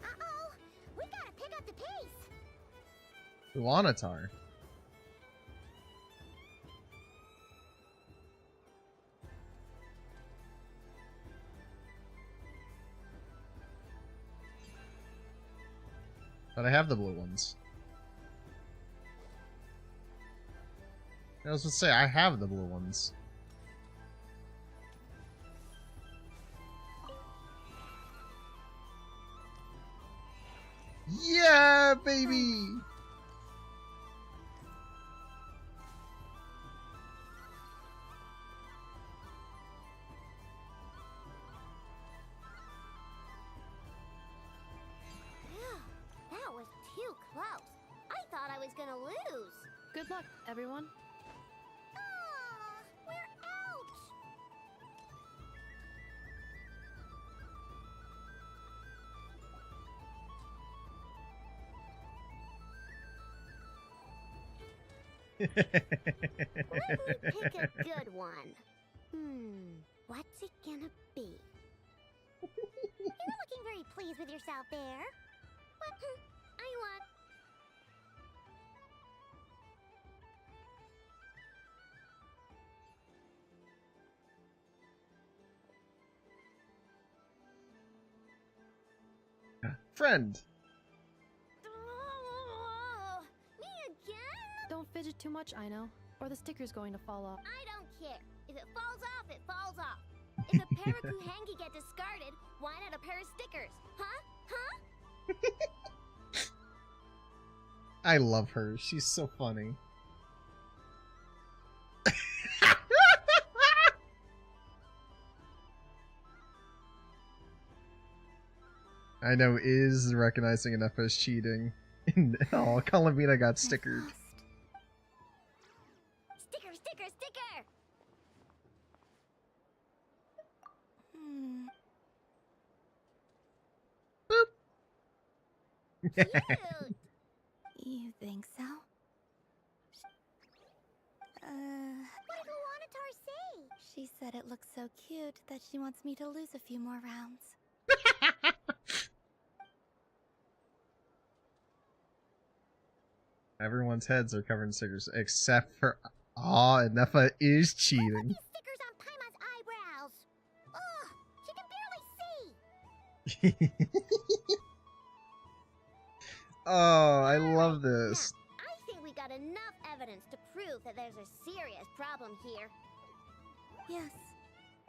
Uh-oh! We gotta pick up the pace! Luanatar. But I have the blue ones. I was gonna say, I have the blue ones. Yeah, baby! That was too close. I thought I was gonna lose. Good luck, everyone. Aw, we're out! Let me pick a good one. What's it gonna be? You're looking very pleased with yourself there. What? I want... Friend. Oh, me again? Don't fidget too much, Ino, or the sticker's going to fall off. I don't care. If it falls off, it falls off. If a pair of Kuhenki get discarded, why not a pair of stickers? Huh? Huh? I love her. She's so funny. I know is recognizing enough as cheating. Oh, Columbina got stickered. Sticker, sticker, sticker! Cute! You think so? What did Luanatar say? She said it looks so cute that she wants me to lose a few more rounds. Everyone's heads are covered in stickers except for Aw, and Nefa is cheating. Stickers on Paimon's eyebrows. Ugh, she can barely see. Oh, I love this. I think we got enough evidence to prove that there's a serious problem here. Yes.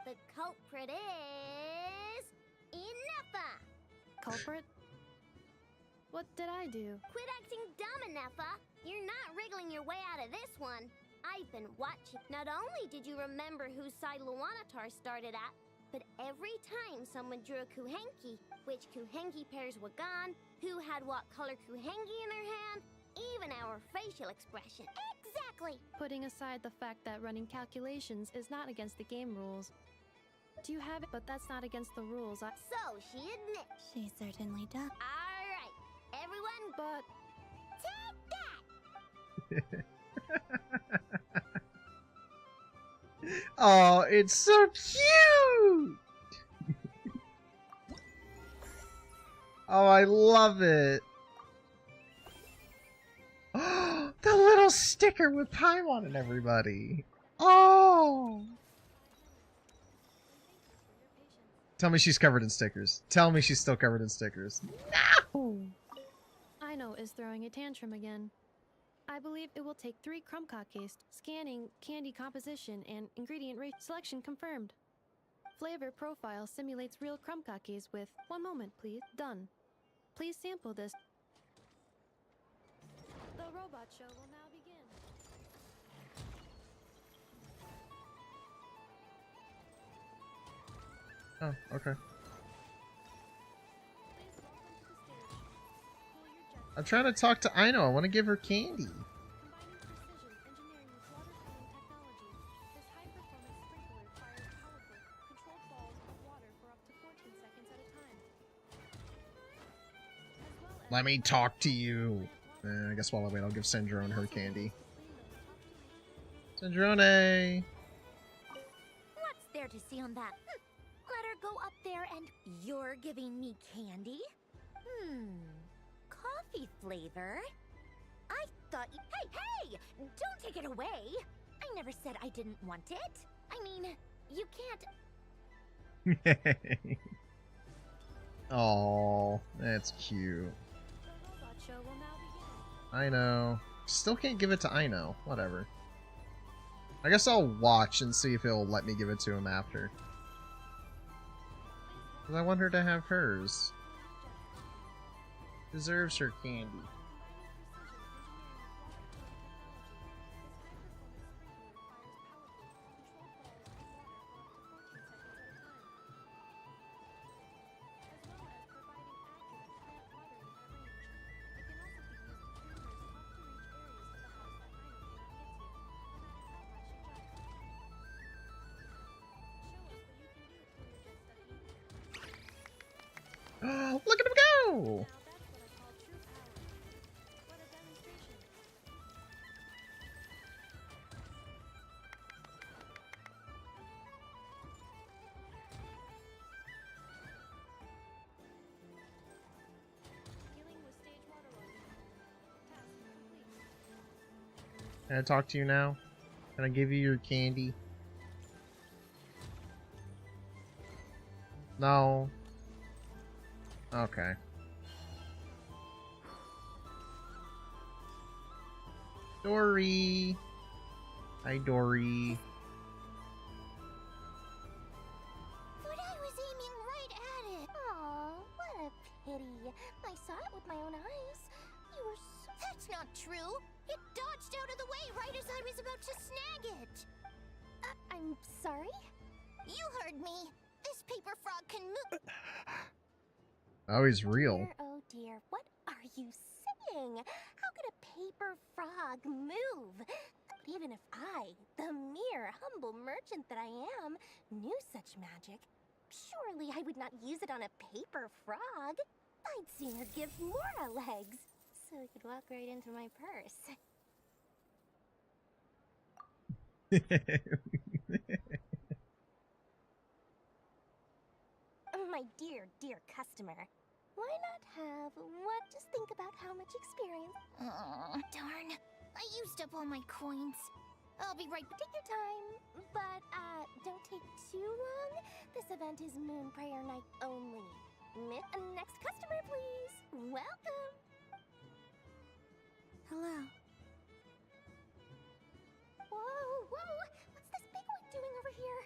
The culprit is... Inefa! Culprit? What did I do? Quit acting dumb, Inefa! You're not wriggling your way out of this one. I've been watching. Not only did you remember whose side Luanatar started at, but every time someone drew a Kuhenki, which Kuhenki pairs were gone, who had what color Kuhenki in their hand, even our facial expression. Exactly! Putting aside the fact that running calculations is not against the game rules. Do you have it? But that's not against the rules. So she admits. She certainly does. Alright, everyone, but... Take that! Oh, it's so cute! Oh, I love it. Oh, the little sticker with Paimon and everybody. Oh! Tell me she's covered in stickers. Tell me she's still covered in stickers. No! Aino is throwing a tantrum again. I believe it will take 3 crumb kakis. Scanning candy composition and ingredient rate selection confirmed. Flavor profile simulates real crumb kakis with 1 moment, please. Done. Please sample this. The robot show will now begin. Oh, okay. I'm trying to talk to Aino. I want to give her candy. Let me talk to you. I guess while I wait, I'll give Syndrome her candy. Syndrome! What's there to see on that? Let her go up there and you're giving me candy? Coffee flavor? I thought you... Hey! Don't take it away! I never said I didn't want it. I mean, you can't... Oh, that's cute. I know. Still can't give it to Aino. Whatever. I guess I'll watch and see if he'll let me give it to him after. Because I want her to have hers. Deserves her candy. Look at him go! Can I talk to you now? Can I give you your candy? No. Okay. Dory. Hi, Dory. But I was aiming right at it. Aw, what a pity. I saw it with my own eyes. You were so... That's not true. It dodged out of the way right as I was about to snag it. I'm sorry? You heard me. This paper frog can move... Oh, he's real. Oh dear, what are you saying? How could a paper frog move? But even if I, the mere humble merchant that I am, knew such magic, surely I would not use it on a paper frog. I'd sooner give Mora legs, so he could walk right into my purse. My dear, dear customer. Why not have what? Just think about how much experience. Oh, darn. I used up all my coins. I'll be right. Take your time, but don't take too long. This event is Moon Prayer Night only. Next customer, please. Welcome. Hello. Whoa, whoa! What's this big one doing over here?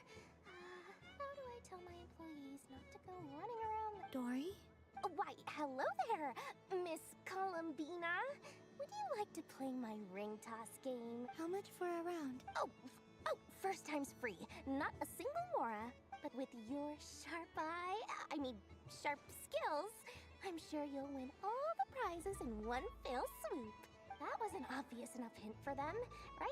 How do I tell my employees not to go running around? Dory? Why, hello there, Miss Columbina. Would you like to play my ring toss game? How much for a round? Oh, first time's free. Not a single Mora. But with your sharp eye, sharp skills, I'm sure you'll win all the prizes in one fell swoop. That was an obvious enough hint for them, right?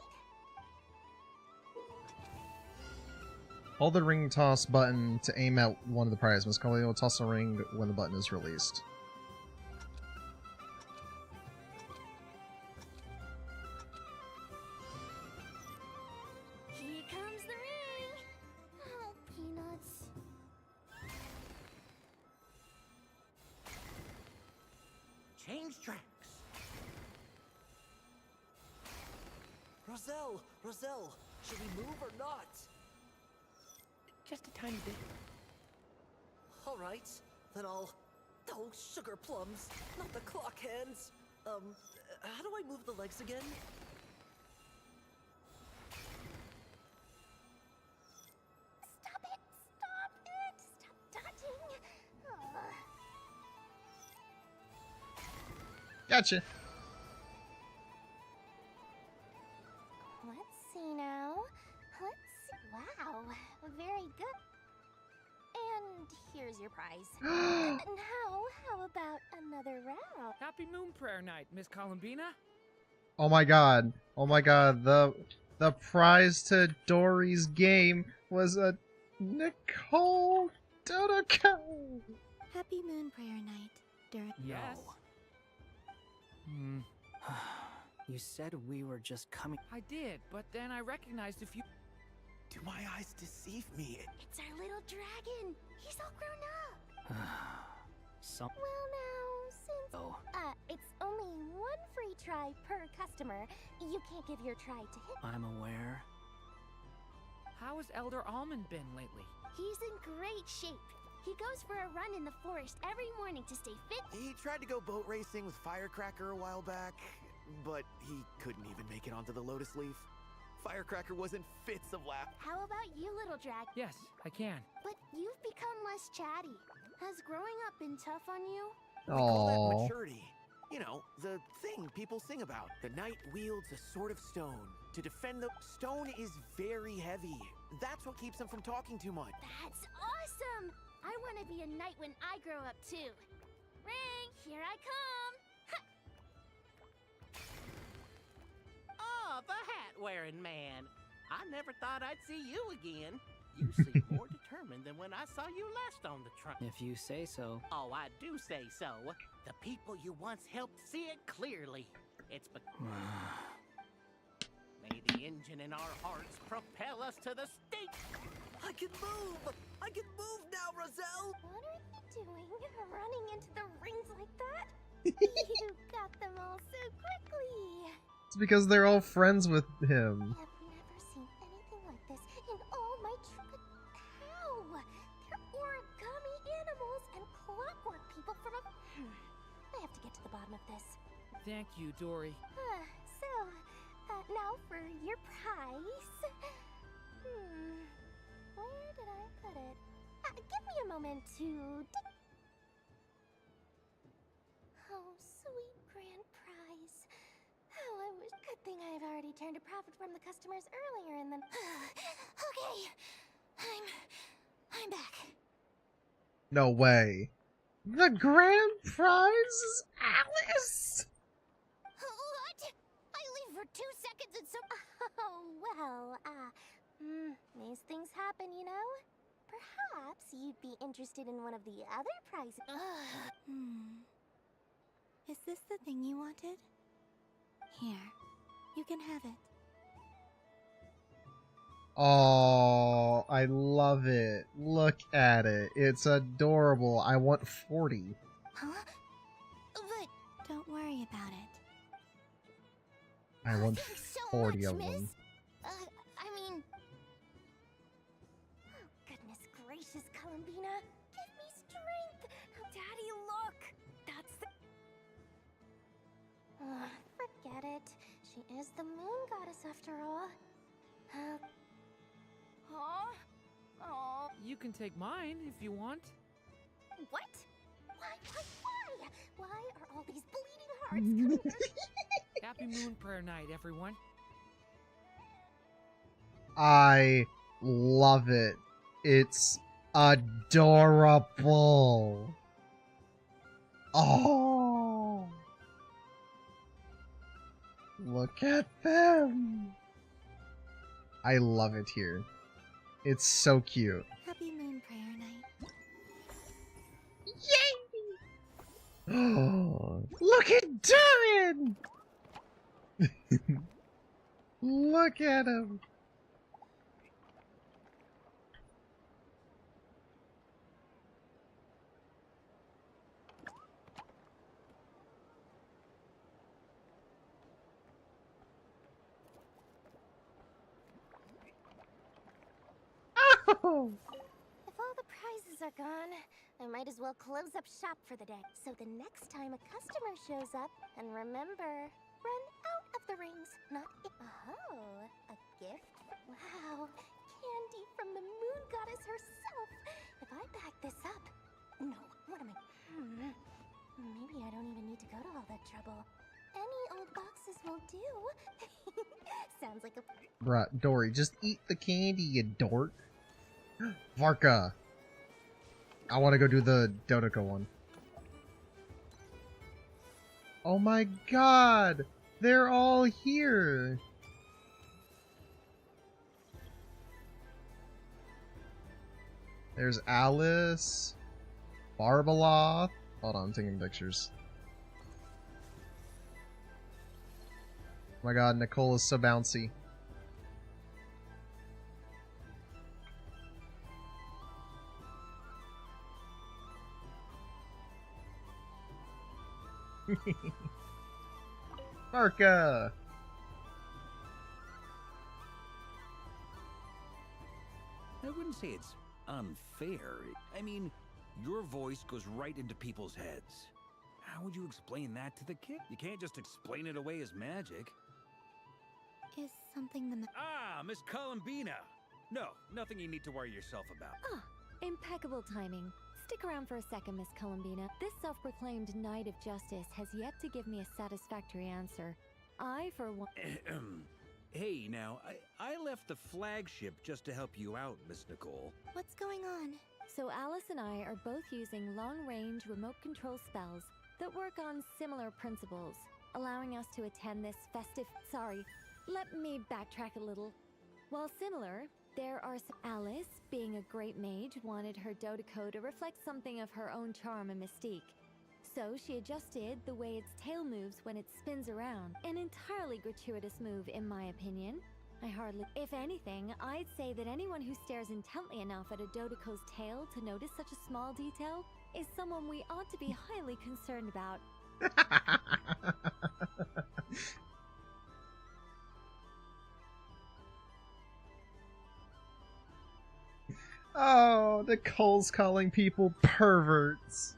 Hold the ring toss button to aim at one of the prizes. Miss Coley will toss a ring when the button is released. Here comes the ring! Oh, peanuts. Change tracks. Roselle, should we move or not? Just a tiny bit. All right, then I'll... Oh, sugar plums, not the clock hands. How do I move the legs again? Stop it! Stop dodging! Gotcha. Let's see now. Wow, very good. And here's your prize. Now, how about another round? Happy Moon Prayer Night, Miss Columbina. Oh my god. Oh my god. The prize to Dory's game was a Nicole Dodoko. Happy Moon Prayer Night, Dirt. Yes. You said we were just coming. I did, but then I recognized a few. Do my eyes deceive me? It's our little dragon. He's all grown up. Some. Well now, since it's only one free try per customer, you can't give your try to him. I'm aware. How has Elder Almond been lately? He's in great shape. He goes for a run in the forest every morning to stay fit. He tried to go boat racing with Firecracker a while back, but he couldn't even make it onto the Lotus Leaf. Firecracker was in fits of laughter. How about you, little drag? Yes, I can. But you've become less chatty. Has growing up been tough on you? We call that Aww. maturity. You know, the thing people sing about. The knight wields a sword of stone. To defend the stone is very heavy. That's what keeps him from talking too much. That's awesome! I want to be a knight when I grow up too. Ring, here I come! Oh, the hat-wearing man. I never thought I'd see you again. You seem more determined than when I saw you last on the trunk. If you say so. Oh, I do say so. The people you once helped see it clearly. It's May the engine in our hearts propel us to the stake. I can move! I can move now, Roselle! What are you doing? Running into the rings like that? You got them all so quickly. It's because they're all friends with him. I've never seen anything like this in all my trip. How? They're origami animals and clockwork people from a... I have to get to the bottom of this. Thank you, Dory. Now for your prize. Where did I put it? Give me a moment to... Oh, sweet grand prize. Oh, I wish... Good thing I've already turned a profit from the customers earlier and then... Okay. I'm back. No way. The grand prize is Alice? What? I leave for 2 seconds and so... Oh, well, these things happen, you know? Perhaps you'd be interested in one of the other prizes. Is this the thing you wanted? Here, you can have it. Oh, I love it. Look at it. It's adorable. I want 40. Huh? But don't worry about it. I want Thanks so 40 much, of miss. them. Columbina, give me strength! Daddy, look! That's the... Forget it. She is the moon goddess after all. Oh. You can take mine if you want. What? Why? Why are all these bleeding hearts coming out? Happy Moon Prayer Night, everyone. I love it. It's adorable. Oh. Look at them. I love it here. It's so cute. Happy Moon Prayer Night. Oh, look at Darren! Look at him. Oh. If all the prizes are gone, I might as well close up shop for the day. So the next time a customer shows up, and remember, run out of the rings, not Oh, a gift? Wow, candy from the moon goddess herself. If I back this up... No, what am I... Maybe I don't even need to go to all that trouble. Any old boxes will do. Sounds like a... Bruh, Dory, just eat the candy, you dork. Varka. I want to go do the Dodoko one. Oh my god! They're all here! There's Alice. Barbaloth. Hold on, I'm taking pictures. Oh my god, Nicole is so bouncy. Marka! I wouldn't say it's unfair. I mean, your voice goes right into people's heads. How would you explain that to the kid? You can't just explain it away as magic. Is something the Ah, Miss Columbina! No, nothing you need to worry yourself about. Ah, impeccable timing. Stick around for a second, Miss Columbina. This self-proclaimed Knight of Justice has yet to give me a satisfactory answer. I, for one... Hey, now, I left the flagship just to help you out, Miss Nicole. What's going on? So Alice and I are both using long-range remote control spells that work on similar principles, allowing us to attend this festive... Sorry, let me backtrack a little. While similar, there are some... Alice, being a great mage, wanted her Dodoko to reflect something of her own charm and mystique. So she adjusted the way its tail moves when it spins around. An entirely gratuitous move, in my opinion. I hardly... If anything, I'd say that anyone who stares intently enough at a Dodoko's tail to notice such a small detail is someone we ought to be highly concerned about. Oh, Nicole's calling people perverts.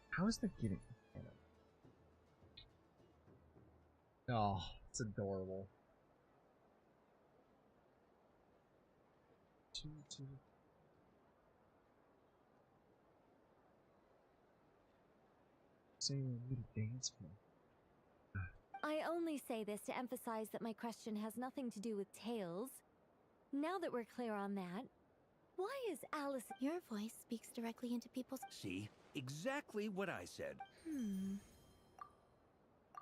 How is that getting? Oh, it's adorable. Saying a little dance for. I only say this to emphasize that my question has nothing to do with tails. Now that we're clear on that, why is Alice... Your voice speaks directly into people's... See? Exactly what I said.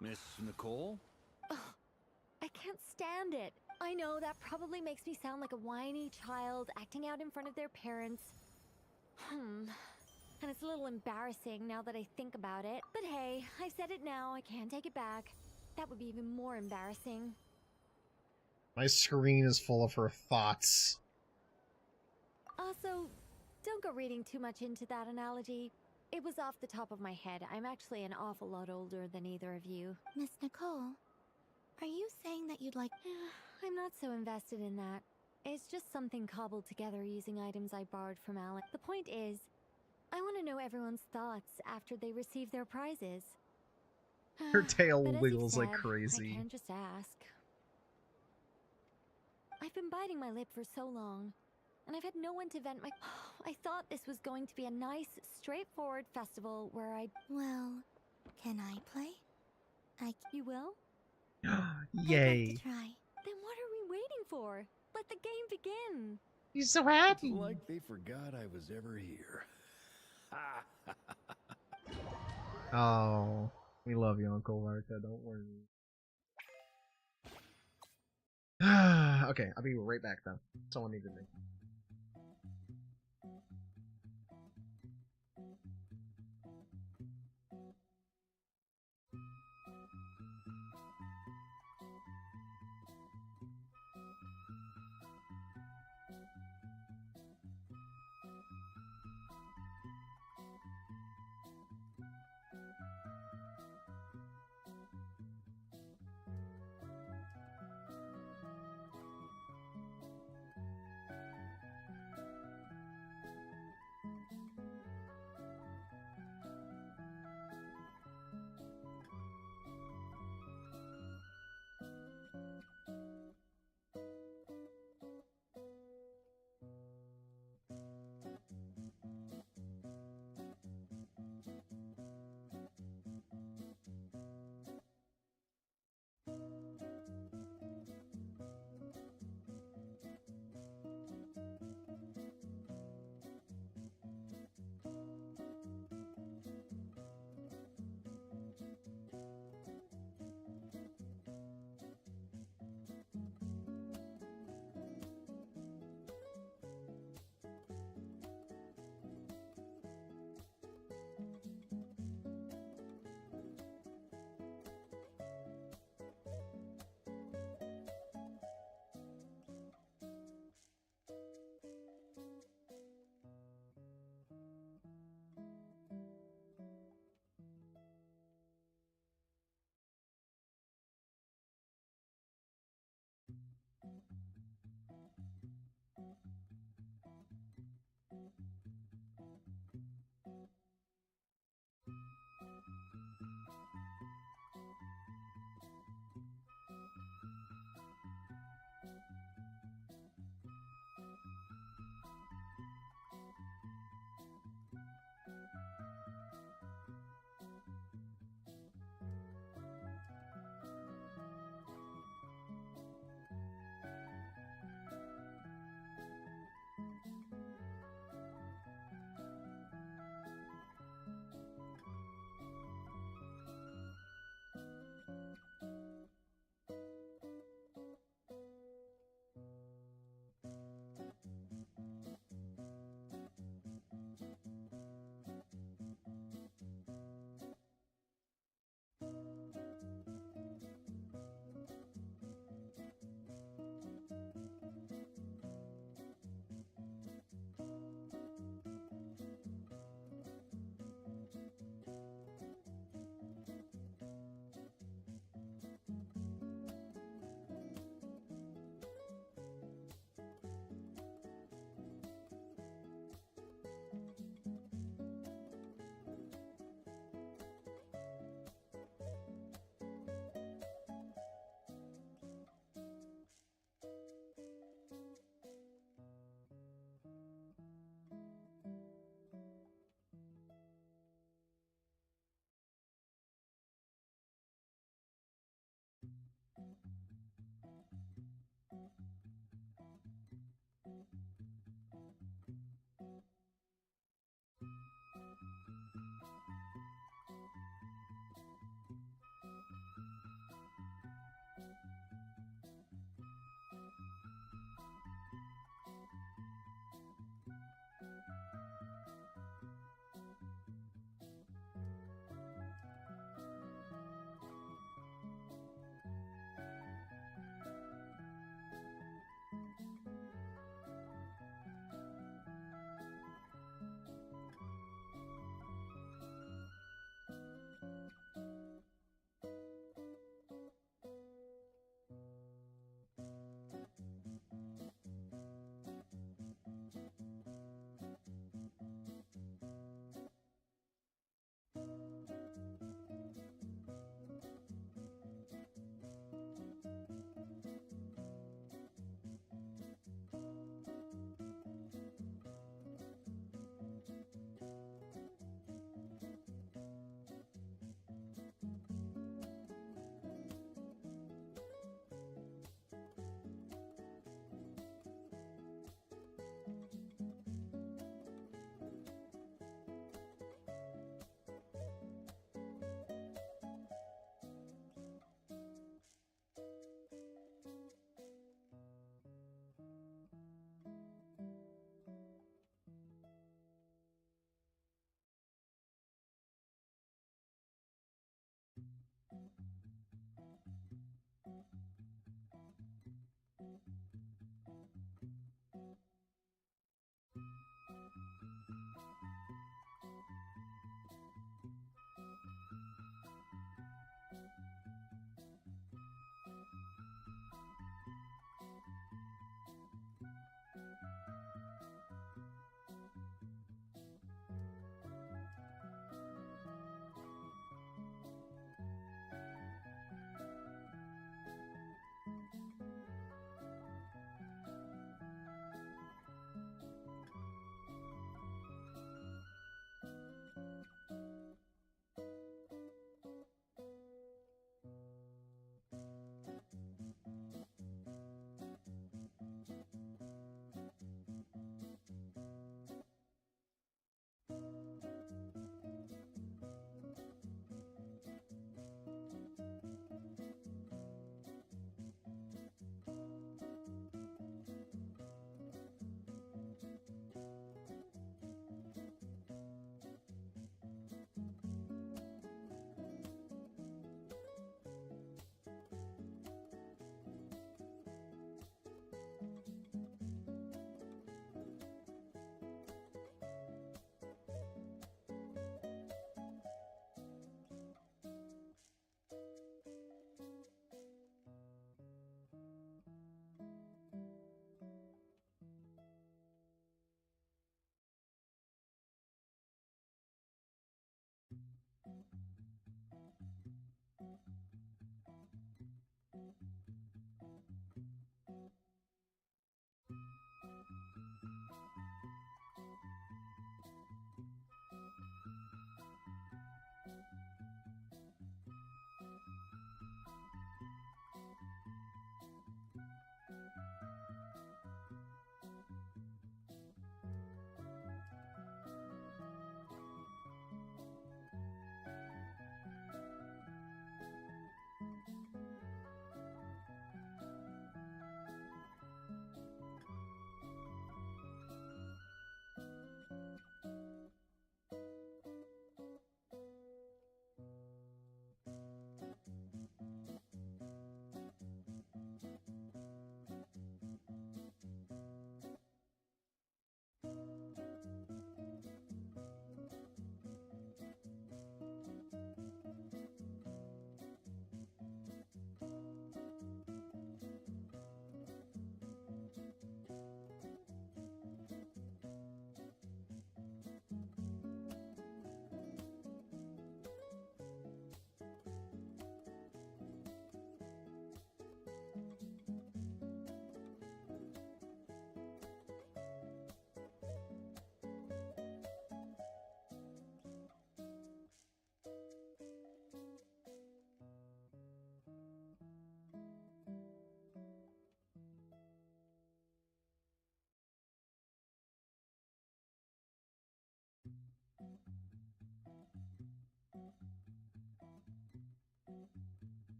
Miss Nicole? Oh, I can't stand it. I know that probably makes me sound like a whiny child acting out in front of their parents. And it's a little embarrassing now that I think about it. But hey, I've said it now, I can't take it back. That would be even more embarrassing. My screen is full of her thoughts. Also, don't go reading too much into that analogy. It was off the top of my head. I'm actually an awful lot older than either of you. Miss Nicole, Are you saying that you'd like... I'm not so invested in that. It's just something cobbled together using items I borrowed from Alan. The point is, I want to know everyone's thoughts after they receive their prizes. Her tail But as wiggles you've like said, crazy. I can't just ask. I've been biting my lip for so long, and I've had no one to vent my... I thought this was going to be a nice, straightforward festival where I'd... Well, can I play? You will? Yay. Try. Then what are we waiting for? Let the game begin! He's so happy! It's like they forgot I was ever here. Oh, we love you, Uncle Larka, don't worry. Okay, I'll be right back though. Someone needed me.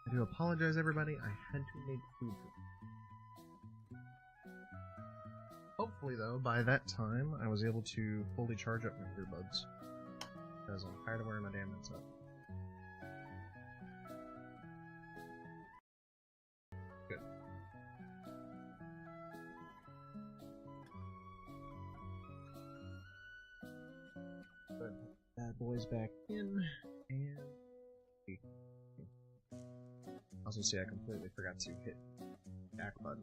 I do apologize, everybody. I had to make food. Hopefully, though, by that time, I was able to fully charge up my earbuds. Because I'm tired of wearing my damn headset. Good. Put bad boys back in, and... Also, see, I completely forgot to hit the back button.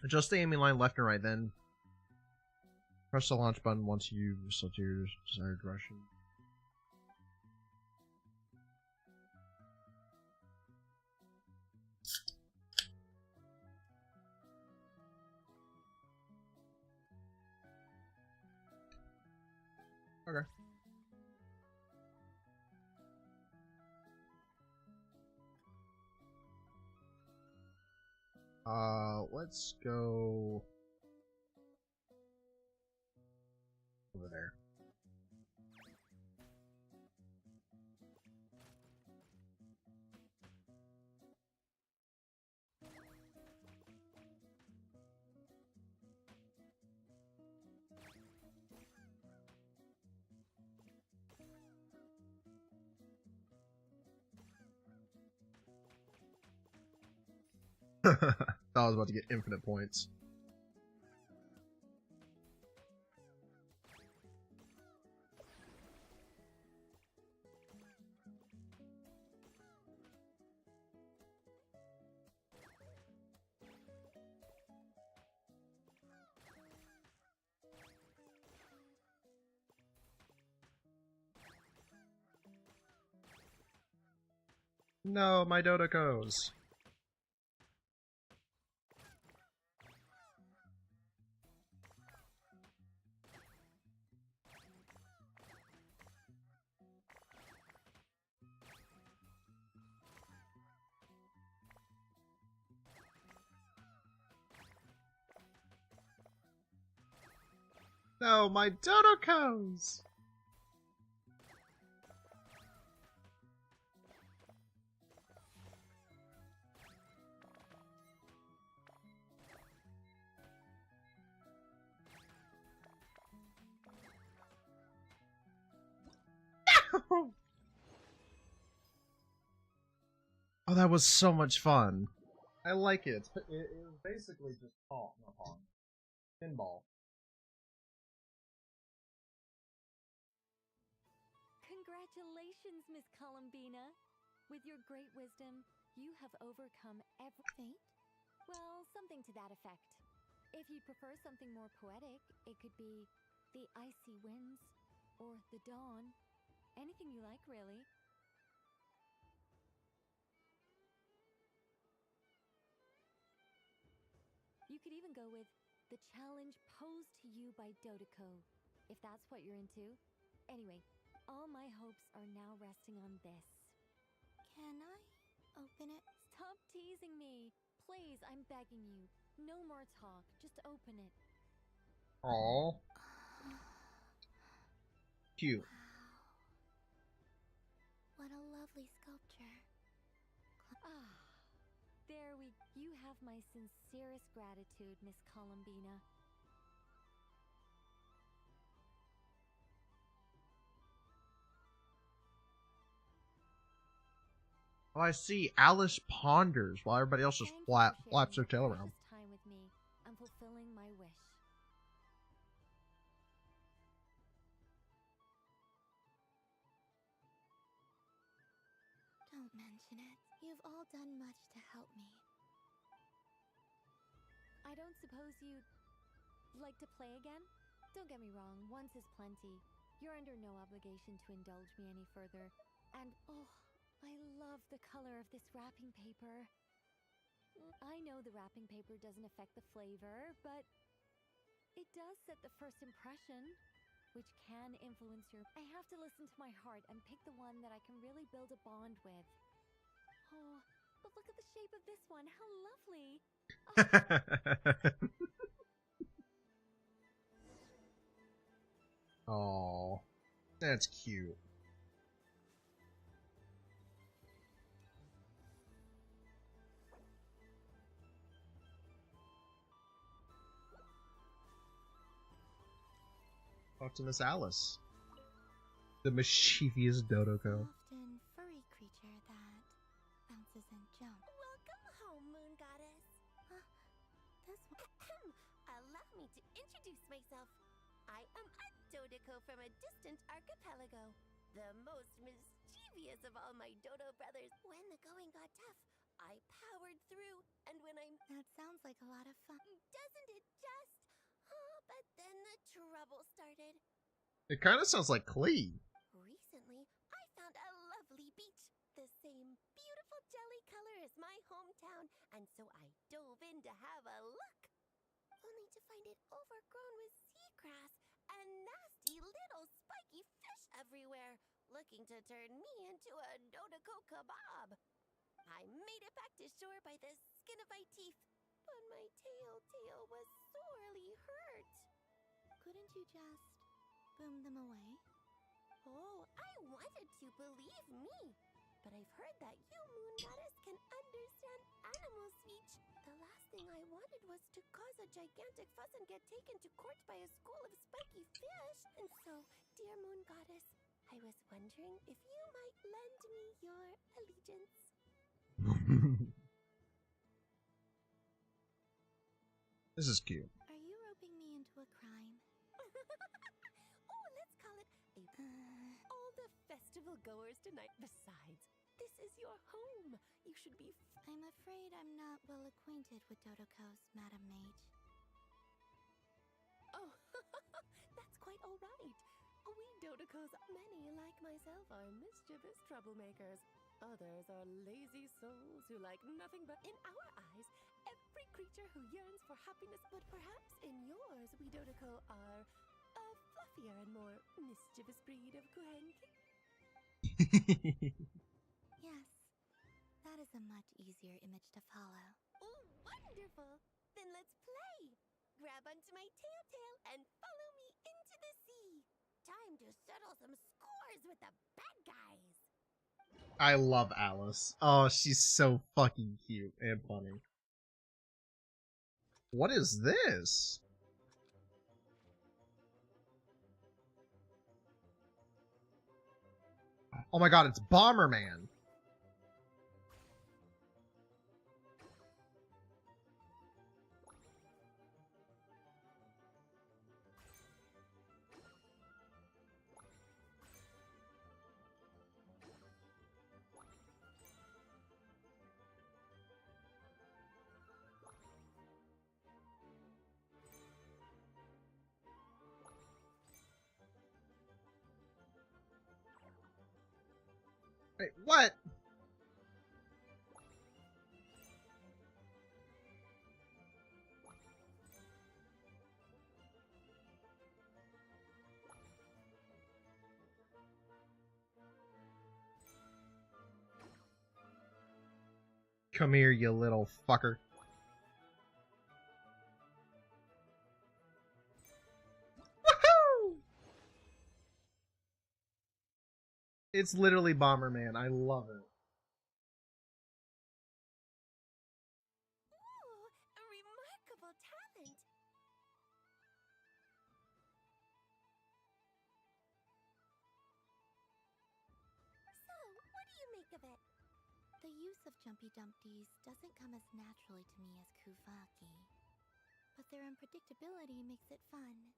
Adjust the aiming line left and right, then press the launch button once you select your desired direction. Okay. Let's go over there. Thought I was about to get infinite points. No, my Dodocos. No, my Dodocos! Oh, that was so much fun. I like it. It was basically just pinball. Congratulations, Miss Columbina. With your great wisdom, you have overcome every fate. Well, something to that effect. If you'd prefer something more poetic, it could be the icy winds or the dawn. Anything you like, really. You could even go with the challenge posed to you by Dodoco, if that's what you're into. Anyway, all my hopes are now resting on this. Can I open it? Stop teasing me. Please, I'm begging you. No more talk. Just open it. Aww. Cute. What a lovely sculpture. There you have my sincerest gratitude, Miss Columbina. Oh, I see. Alice ponders while everybody else just flaps their tail around. Time with me and fulfilling my wish. Don't mention it. You've all done much to help me. I don't suppose you'd like to play again? Don't get me wrong, once is plenty. You're under no obligation to indulge me any further. And oh, I love the color of this wrapping paper. I know the wrapping paper doesn't affect the flavor, but it does set the first impression, which can influence your... I have to listen to my heart and pick the one that I can really build a bond with. Oh, but look at the shape of this one. How lovely. Oh, that's cute. Talk to Miss Alice, the mischievous Dodoko. Often furry creature that bounces and jumps. Welcome home, Moon Goddess. This one. Allow me to introduce myself. I am a Dodoko from a distant archipelago, the most mischievous of all my Dodo brothers. When the going got tough, I powered through, and when I'm... That sounds like a lot of fun. Doesn't it just? Oh, but then the trouble started. It kind of sounds like Klee. Recently, I found a lovely beach, the same beautiful jelly color as my hometown, and so I dove in to have a look. Only to find it overgrown with seagrass and nasty little spiky fish everywhere, looking to turn me into a Dodoko kebab. I made it back to shore by the skin of my teeth, but my tail was sorely hurt. Couldn't you just boom them away? Oh, I wanted to, believe me. But I've heard that you, Moon Goddess, can understand animal speech. The last thing I wanted was to cause a gigantic fuss and get taken to court by a school of spiky fish. And so, dear Moon Goddess, I was wondering if you might lend me your allegiance. This is cute. Are you roping me into a crime? Oh, let's call it all the festival goers tonight. Besides, this is your home. You should be... I'm afraid I'm not well acquainted with Dodokos, Madam Mage. Oh, that's quite all right. We Dodokos, many like myself, are mischievous troublemakers. Others are lazy souls who like nothing but, in our eyes, every creature who yearns for happiness. But perhaps in yours, we Dodoko are a fluffier and more mischievous breed of Kuhenki. Yes, that is a much easier image to follow. Oh, wonderful! Then let's play! Grab onto my tail and follow me into the sea. Time to settle some scores with the bad guys. I love Alice. Oh, she's so fucking cute and funny. What is this? Oh my god, it's Bomberman. Wait, what? Come here, you little fucker. Woohoo! It's literally Bomberman. I love it. Ooh, a remarkable talent. So, what do you make of it? The use of Jumpy Dumpties doesn't come as naturally to me as Kuvaki, but their unpredictability makes it fun.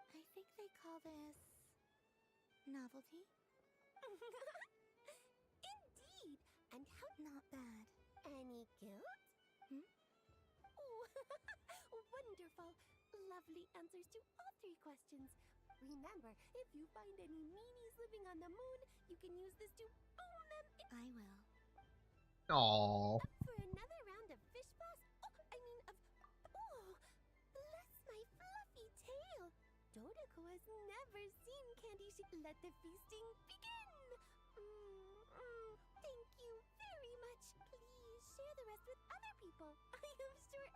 I think they call this novelty. Indeed! And how Not bad. any guilt? Hmm? Oh, wonderful! Lovely answers to all 3 questions. Remember, if you find any meanies living on the moon, you can use this to boom them in. I will. Aww. For another round of fish blast? Oh, bless my fluffy tail! Dodoko has never seen candy Let the feasting begin! Thank you very much. Please share the rest with other people. I am sure...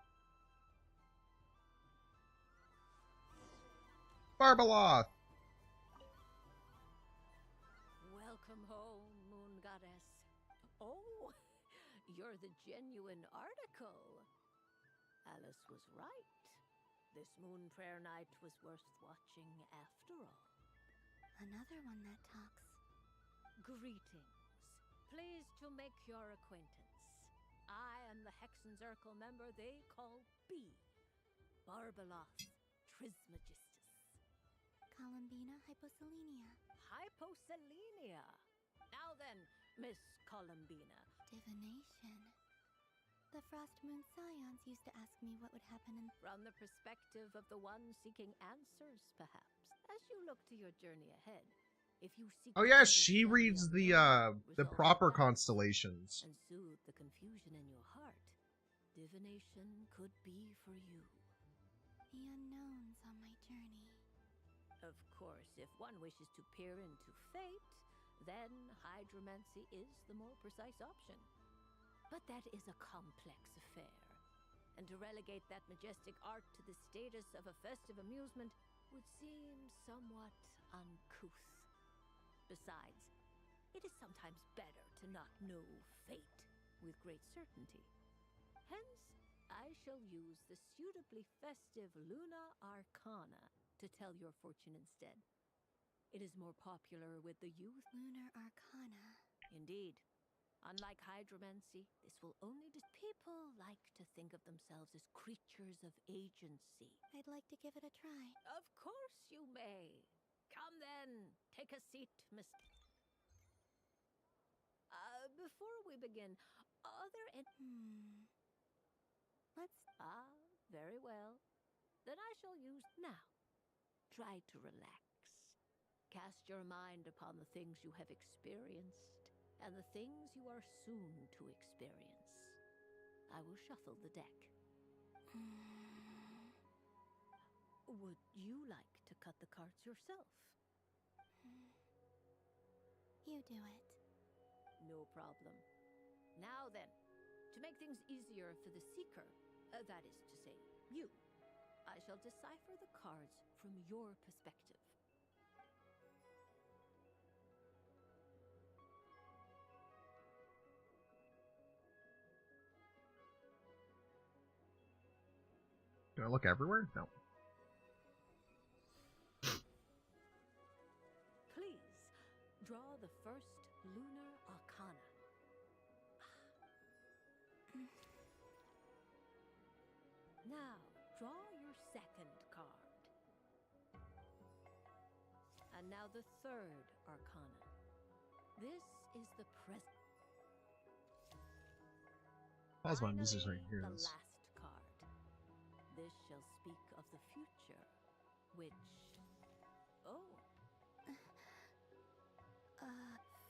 Barbeloth! Welcome home, Moon Goddess. Oh, you're the genuine article. Alice was right. This moon prayer night was worth watching after all. Another one that talks. Greetings. Pleased to make your acquaintance. I am the Hexenzirkel member they call B. Barbeloth Trismegistus. Columbina hyposelenia. Hyposelenia. Now then, Miss Columbina. Divination. The Frost Moon Scions used to ask me what would happen in... From the perspective of the one seeking answers, perhaps. As you look to your journey ahead, if you seek... Oh yeah, she reads the proper constellations. And soothe the confusion in your heart, divination could be for you. The unknowns on my journey. Of course, if one wishes to peer into fate, then hydromancy is the more precise option. But that is a complex affair, and to relegate that majestic art to the status of a festive amusement would seem somewhat uncouth. Besides, it is sometimes better to not know fate with great certainty. Hence, I shall use the suitably festive Luna Arcana to tell your fortune instead. It is more popular with the youth. Lunar Arcana. Indeed. Unlike hydromancy, this will only people like to think of themselves as creatures of agency. I'd like to give it a try. Of course you may. Come then, take a seat, Miss... Before we begin, are there any... Let's... very well. Then I shall use... Now, try to relax. Cast your mind upon the things you have experienced and the things you are soon to experience. I will shuffle the deck. Would you like to cut the cards yourself? You do it. No problem. Now then, to make things easier for the seeker, that is to say, you, I shall decipher the cards from your perspective. Do I look everywhere? No. Please, draw the first Lunar Arcana. Now, draw your second card. And now the third Arcana. This is the present. Pause my music right here. The last card. This shall speak of the future, which... Oh.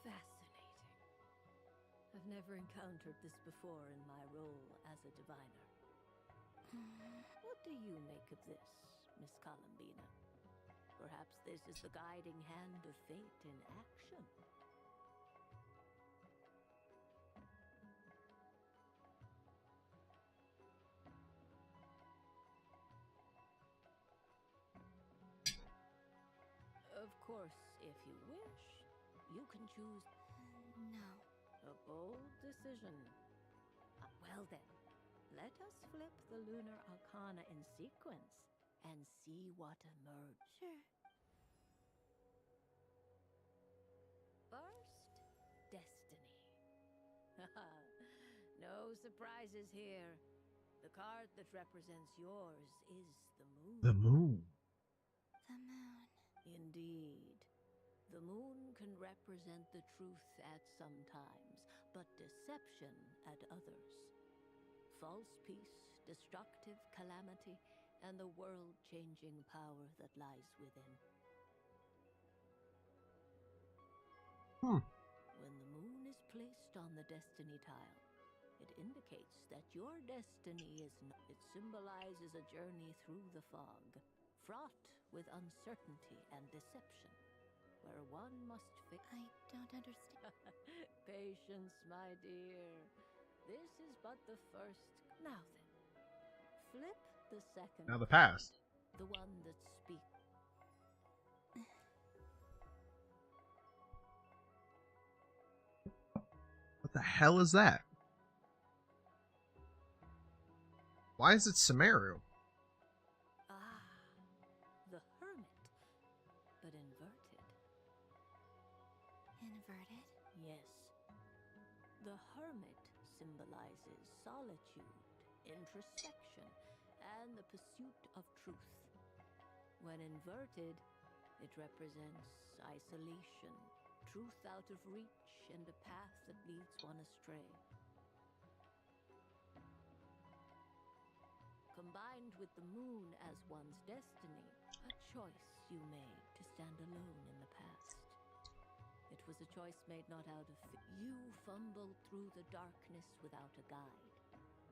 Fascinating. I've never encountered this before in my role as a diviner. What do you make of this, Miss Columbina? Perhaps this is the guiding hand of fate in action. Of course, if you wish, you can choose... No. A bold decision. Well then, let us flip the Lunar Arcana in sequence and see what emerges. Sure. First, Destiny. No surprises here. The card that represents yours is the moon. The moon. The moon. Indeed. The moon can represent the truth at some times, but deception at others. False peace, destructive calamity, and the world-changing power that lies within. When the moon is placed on the destiny tile, it indicates that your destiny is it symbolizes a journey through the fog, fraught with uncertainty and deception, where one must I don't understand. Patience, my dear. This is but the first. Now then, flip the second. Now the past. The one that speaks. What the hell is that? Why is it Sumeru? Ah, the hermit, but inverted. Inverted? Yes. The hermit symbolizes solitude, introspection, and the pursuit of truth. When inverted, it represents isolation, truth out of reach, and a path that leads one astray. Combined with the moon as one's destiny, a choice you made to stand alone in the past. It was a choice made not out of you fumbled through the darkness without a guide,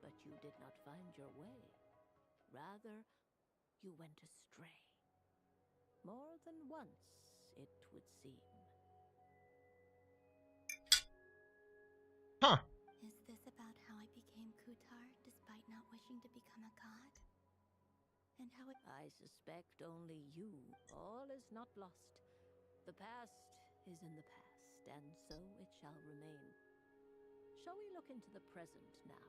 but you did not find your way. Rather, you went astray. More than once, it would seem. Huh. Is this about how I became Kutar despite not wishing to become a god? And how it... I suspect only you. All is not lost. The past is in the past, and so it shall remain. Shall we look into the present now?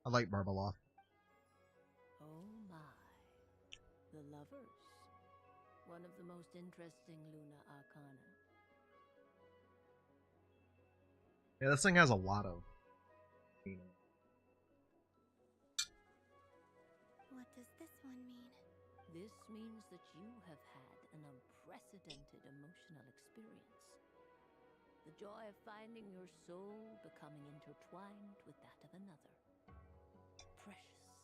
I like Barbeloth. Oh my. The Lovers. One of the most interesting Luna Arcana. Yeah, this thing has a lot of meaning. What does this one mean? This means that you have had an unprecedented emotional experience. The joy of finding your soul becoming intertwined with that of another. Precious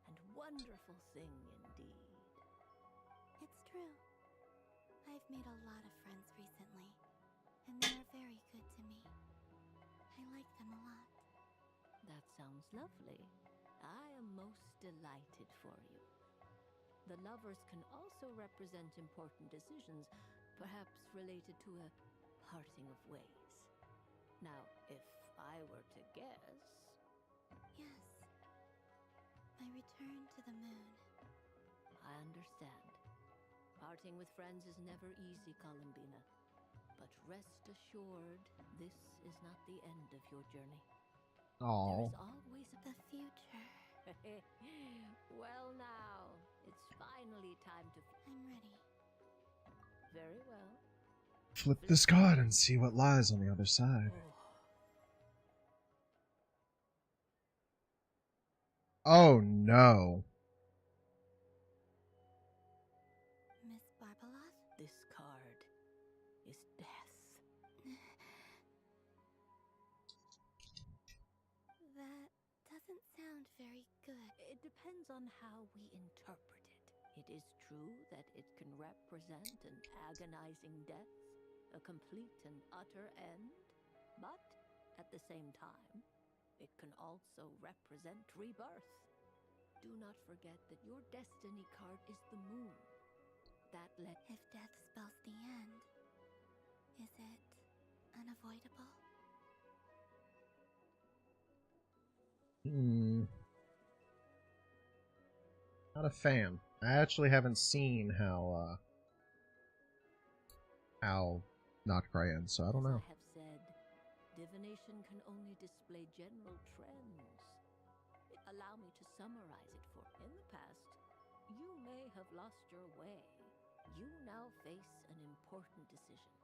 and wonderful thing indeed. It's true. I've made a lot of friends recently, and they are very good to me. I like them a lot. That sounds lovely. I am most delighted for you. The Lovers can also represent important decisions, perhaps related to a parting of ways. Now, if I were to guess... Yes. I return to the moon. I understand. Parting with friends is never easy, Columbina. But rest assured, this is not the end of your journey. Oh. There is always the future. Well now, it's finally time to... I'm ready. Very well. Flip this card and see what lies on the other side. Oh no. Miss Barbeloth? This card is death. That doesn't sound very good. It depends on how we interpret it. It is true that it can represent an agonizing death, a complete and utter end, but at the same time, it can also represent rebirth. Do not forget that your destiny card is the moon. If death spells the end, is it unavoidable? Not a fan. I actually haven't seen how not Krai ends, so I don't know. As I have said, divination can only display general trends. Allow me to summarize it for in the past, you may have lost your way. You now face an important decision.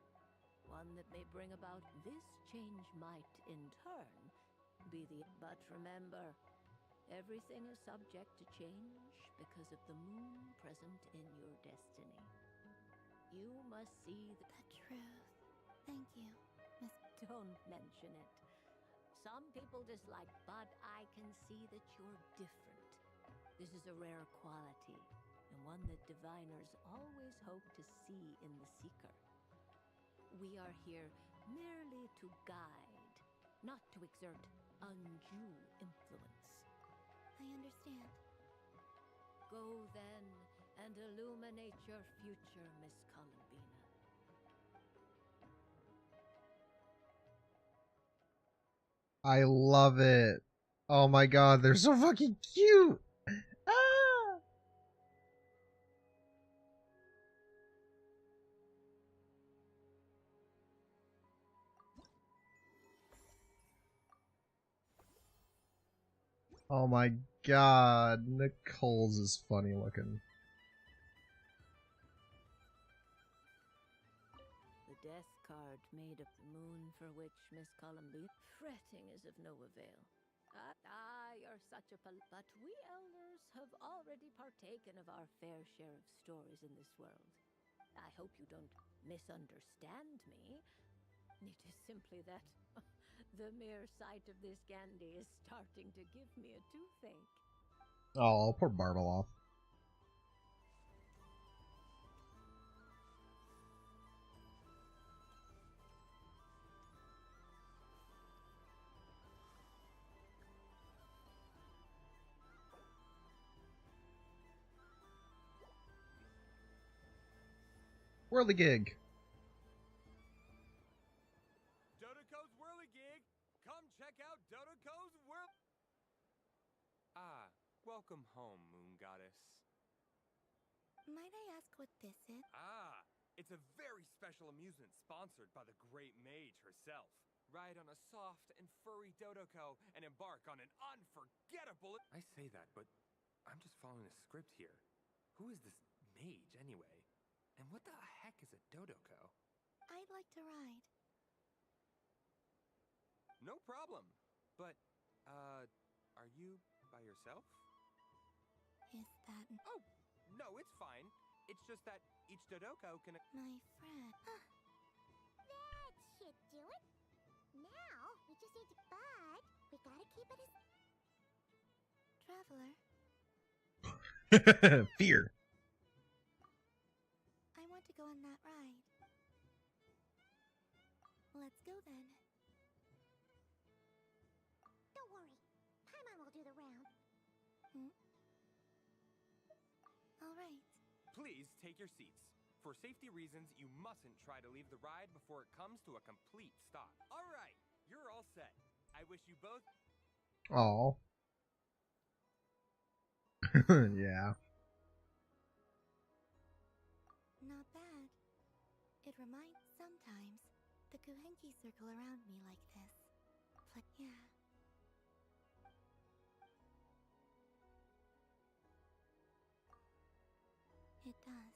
One that may bring about this change might, in turn, be the... But remember, everything is subject to change because of the moon present in your destiny. You must see the truth. Thank you, Miss. Don't mention it. Some people dislike, but I can see that you're different. This is a rare quality, and one that diviners always hope to see in the seeker. We are here merely to guide, not to exert undue influence. I understand. Go then and illuminate your future, Miss Columbina. I love it. Oh my god, they're so fucking cute. Ah! Oh my god, Nicole's is funny looking. The death card made of the moon for which Miss Columbine fretting is of no avail. You're such a but we elders have already partaken of our fair share of stories in this world. I hope you don't misunderstand me. It is simply that the mere sight of this candy is starting to give me a toothache. Oh, poor Bartoloff. Whirligig. Dodoco's Whirligig! Come check out Dodoco's Whirl... Ah, welcome home, Moon Goddess. Might I ask what this is? Ah, it's a very special amusement sponsored by the great mage herself. Ride on a soft and furry Dodoco and embark on an unforgettable... I say that, but I'm just following a script here. Who is this mage, anyway? And what the heck is a Dodoco? I'd like to ride. No problem. But, are you by yourself? Is that... Oh, no, it's fine. It's just that each Dodoco can... My friend. That should do it. Now, we just need to... But, we gotta keep it as... Traveler, Fear. I want to go on that ride. Let's go then. Don't worry. Paimon will do the round. All right. Please take your seats. For safety reasons, you mustn't try to leave the ride before it comes to a complete stop. All right, you're all set. I wish you both... Oh. Yeah. Not bad. It reminds sometimes the Kuhenki circle around me like this. Yeah. It does.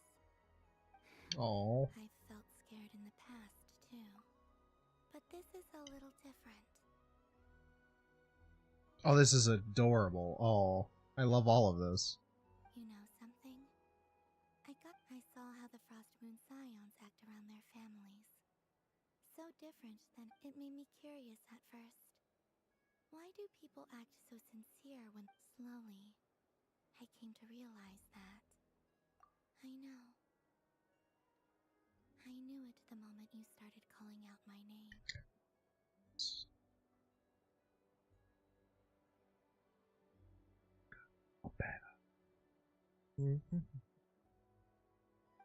Oh. I've felt scared in the past, too. But this is a little different. Oh, this is adorable. Oh, I love all of this. You know something? I saw how the Frost Moon Scions act around their families. So different that it made me curious at first. Why do people act so sincere when slowly I came to realize that? I know. I knew it the moment you started calling out my name.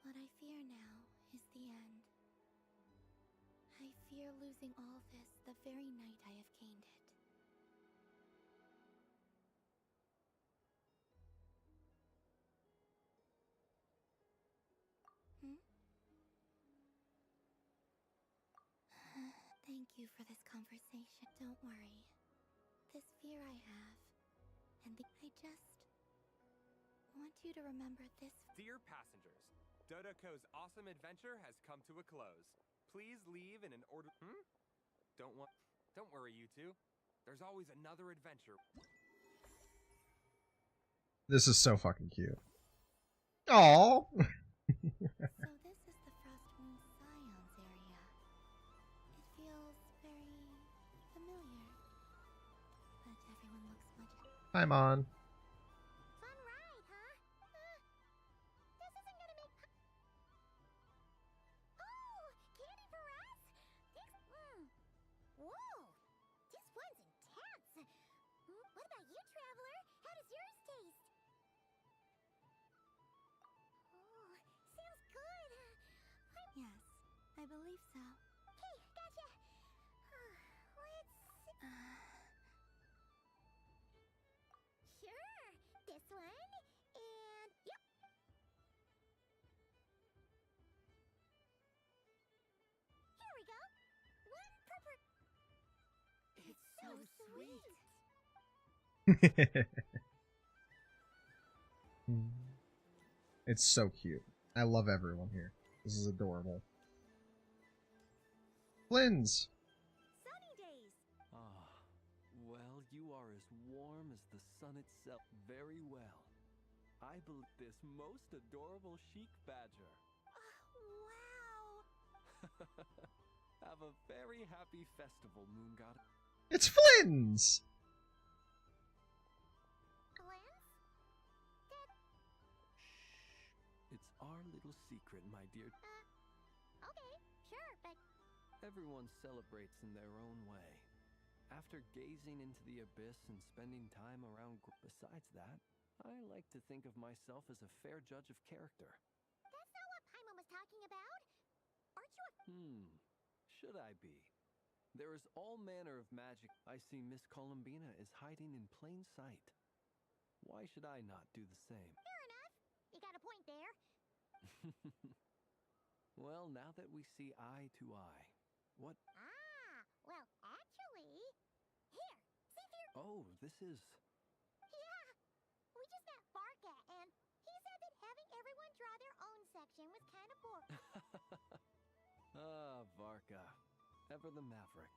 What I fear now is the end. I fear losing all this the very night I have gained it. Thank you for this conversation. Don't worry. This fear I have, and I just want you to remember this. Dear passengers, Dodoco's awesome adventure has come to a close. Please leave in an order. Don't worry, you two. There's always another adventure. This is so fucking cute. Aww. So this is the Frost Moon Scions area. It feels very familiar. But everyone looks much... Hi, Mon. Fun ride, huh? This isn't gonna make... Oh! Candy for us? Whoa! This one's intense! What about you, Traveler? How does yours taste? Oh, sounds good! Yes, I believe so. Okay, gotcha! Let's... Sure! This one, and... Yep! Here we go! One per... It's so sweet. It's so cute. I love everyone here. This is adorable. Flynn's! Sunny days! Ah, well, you are as warm as the sun itself. Very well. I believe this most adorable chic badger. Wow! Have a very happy festival, Moon Goddess. It's Flynn's! Glenn's? It's our little secret, my dear. Okay, sure, but... Everyone celebrates in their own way. After gazing into the abyss and spending time around... Besides that, I like to think of myself as a fair judge of character. That's not what Paimon was talking about. Aren't you a... Should I be? There is all manner of magic. I see Miss Columbina is hiding in plain sight. Why should I not do the same? Fair enough. You got a point there. Well, now that we see eye to eye, what... Well, actually... Here, see if you're... Oh, this is... Yeah! We just met Varka, and he said that having everyone draw their own section was kind of boring. Ah, Varka. Ever the maverick.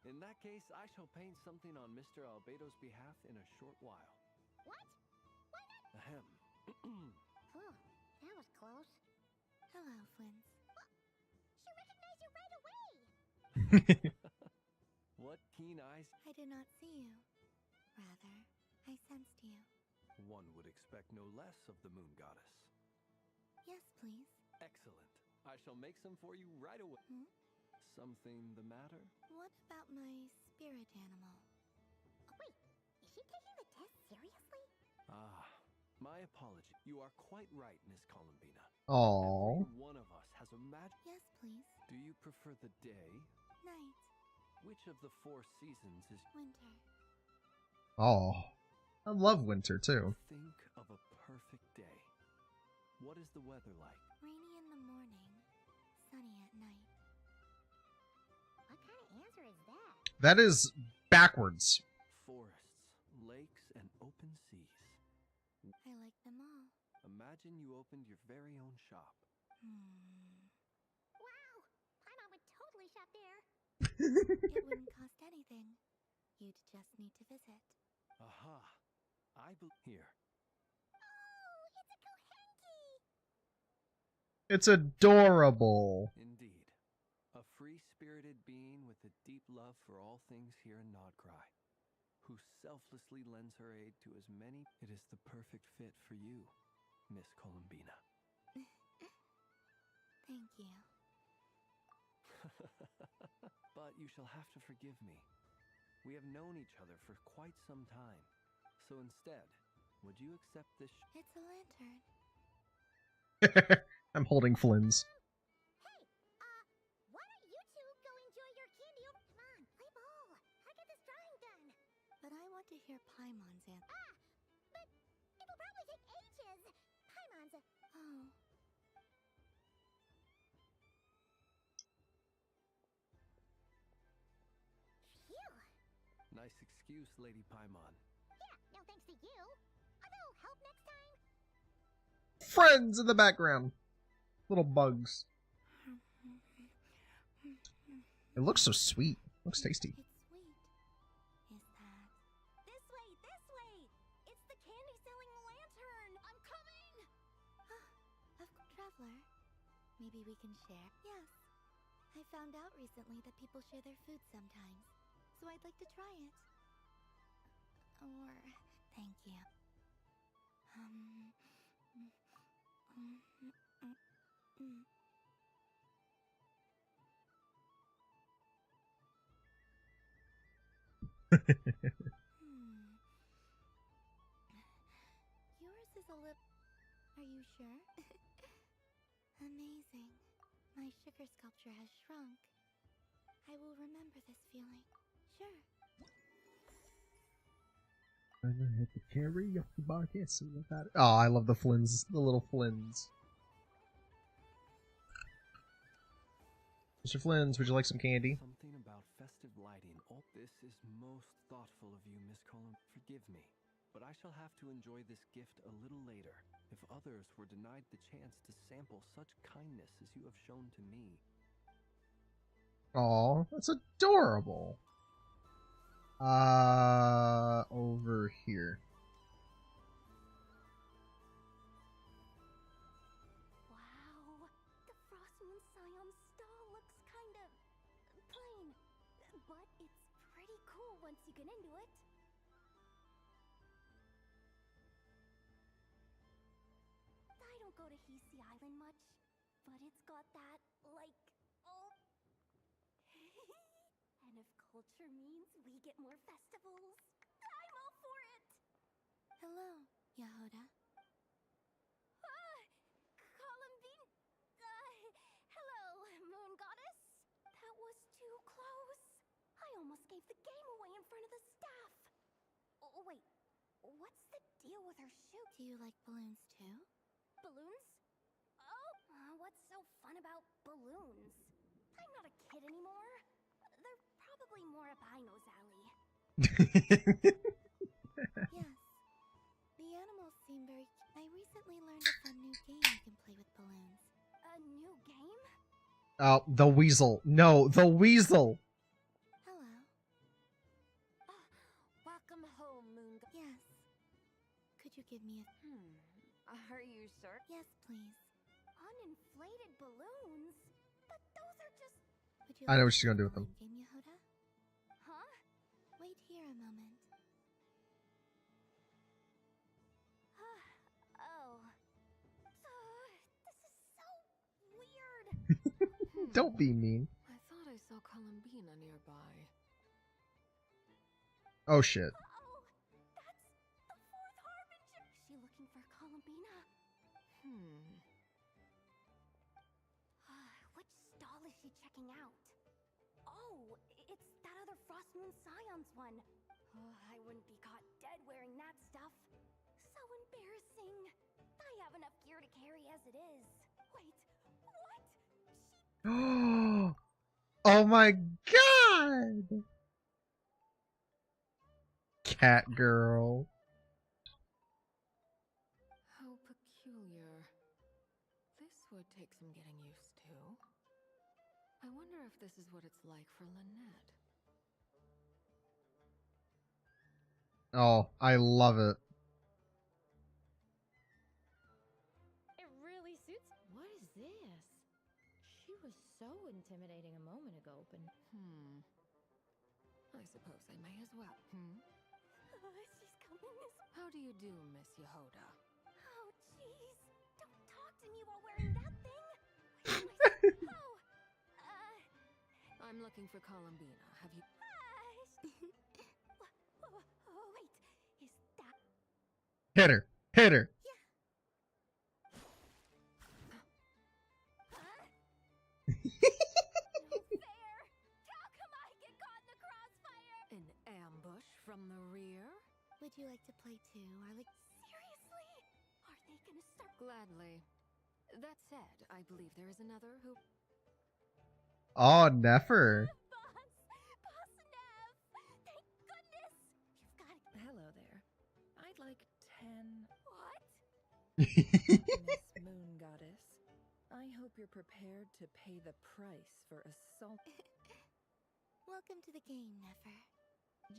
In that case, I shall paint something on Mr. Albedo's behalf in a short while. What? Why not? Ahem. Phew, that was close. Hello, Flynn's. She recognized you right away! What keen eyes. I did not see you. Rather, I sensed you. One would expect no less of the Moon Goddess. Yes, please. Excellent. I shall make some for you right away. Something the matter? What about my spirit animal? Oh, wait, is she taking the test seriously? Ah, my apology. You are quite right, Miss Columbina. Aww. Every one of us has a magic. Yes, please. Do you prefer the day? Night. Which of the 4 seasons is... Winter. Oh, I love winter too. Think of a perfect day. What is the weather like? Rainy in the morning, sunny at night. What kind of answer is that? That is backwards. Forests, lakes, and open seas. I like them all. Imagine you opened your very own shop. Wow! Paimon would totally shop there. It wouldn't cost anything. You'd just need to visit. Aha! Here. Oh, it's a Kohenki! It's adorable. Indeed. A free-spirited being with a deep love for all things here in Nodkrai, who selflessly lends her aid to as many. It is the perfect fit for you, Miss Columbina. Thank you. But you shall have to forgive me. We have known each other for quite some time. So instead, would you accept this? It's a lantern. I'm holding Flynn's. Hey, why don't you two go enjoy your candy over... Come on, play ball. I get this drawing done. But I want to hear Paimon's answer. But it'll probably take ages. Paimon's a... Oh. Phew. Nice excuse, Lady Paimon. Yeah, no thanks to you. Although, help next time. Friends in the background. Little bugs. It looks so sweet. Looks tasty. It's sweet. Is that... This way! This way! It's the candy-selling lantern! I'm coming! Traveler, maybe we can share? Yes. I found out recently that people share their food sometimes, so I'd like to try it. Or... thank you. Yours is a lip... Are you sure? Amazing. My sugar sculpture has shrunk. I will remember this feeling. Sure. I'm gonna hit the karaoke bar, can't see without it. Oh, I love the Flins, the little Flins. Mr. Flins, would you like some candy? Something about festive lighting. Oh, this is most thoughtful of you, Miss Colin. Forgive me, but I shall have to enjoy this gift a little later. If others were denied the chance to sample such kindness as you have shown to me. Aw, that's adorable. Over here. Wow, the Frost Moon Scion stall looks kind of plain, but it's pretty cool once you get into it. I don't go to Hisi Island much, but it's got that, like, oh. And if culture means we get more festivals, I'm all for it! Hello, Yehoda. Columbine? Hello, Moon Goddess? That was too close. I almost gave the game away in front of the staff. Oh, wait. What's the deal with her shoe? Do you like balloons too? Balloons? Oh, what's so fun about balloons? I'm not a kid anymore. They're probably more up Aino's alley. Yes. The animals seem very... I recently learned a fun new game you can play with balloons. A new game? Oh, the weasel. No, the weasel! Hello. Welcome home, Moon. Yes. Could you give me a... Are you sure? Yes, please. Uninflated balloons? But those are just... Would you I know like what she's gonna do with them. game, Yehoda? Huh? Wait here a moment. Oh. This is so weird. Don't be mean. I thought I saw Columbina nearby. Oh shit. Oh, that's the fourth harbinger. Is she looking for Columbina? Which stall is she checking out? Oh, it's that other Frost Moon Scion's one. I wouldn't be caught dead wearing that stuff. So embarrassing. I have enough gear to carry as it is. Wait, what? Oh my god! Cat girl. How peculiar. This would take some getting used to. I wonder if this is what it's like for Lynette. Oh, I love it. It really suits. What is this? She was so intimidating a moment ago, but I suppose I may as well. She's coming this way. How do you do, Miss Yehoda? Oh, jeez. Don't talk to me while wearing that thing. Wait, I'm looking for Columbina. Have you... Oh, wait. Is that... Hit her. Hit her. No fair. How come I get caught in the crossfire? An ambush from the rear? Would you like to play too, or like... Seriously? Are they gonna start... Gladly. That said, I believe there is another who... Oh, never. Boss Nev! Thank goodness! You've got it. Hello there. I'd like 10... What? Miss Moon Goddess, I hope you're prepared to pay the price for assault. Welcome to the game, Nefer.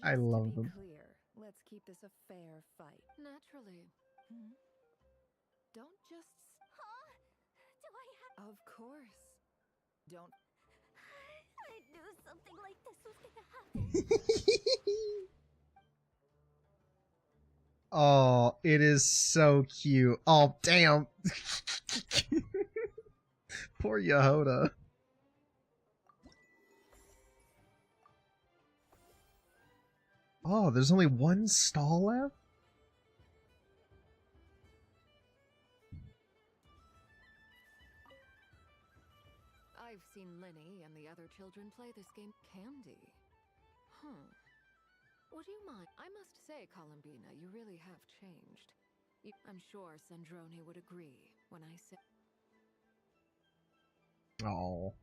I love To be them. clear, let's keep this a fair fight. Naturally. Don't just. Huh? Do I have... Of course. Don't. I knew something like this was gonna happen. Oh, it is so cute. Oh, damn. Poor Yehoda. Oh, there's only one stall left? I've seen Lenny and the other children play this game. Candy? Would you mind? I must say, Columbina, you really have changed. I'm sure Sandrone would agree when I say... Oh.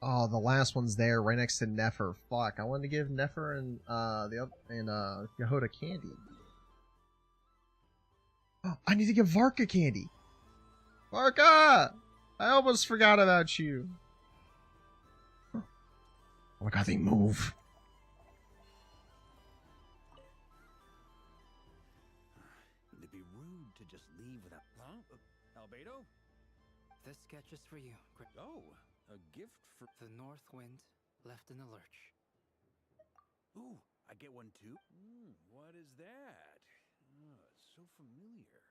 Oh, the last one's there, right next to Nefer. Fuck, I wanted to give Nefer and Yehoda candy. Oh, I need to give Varka candy. Varka! I almost forgot about you. Oh my god, they move. It'd be rude to just leave without. Huh? Albedo? This sketch is for you. Oh, a gift for the North Wind left in the lurch. Ooh, I get one too? What is that? Oh, it's so familiar.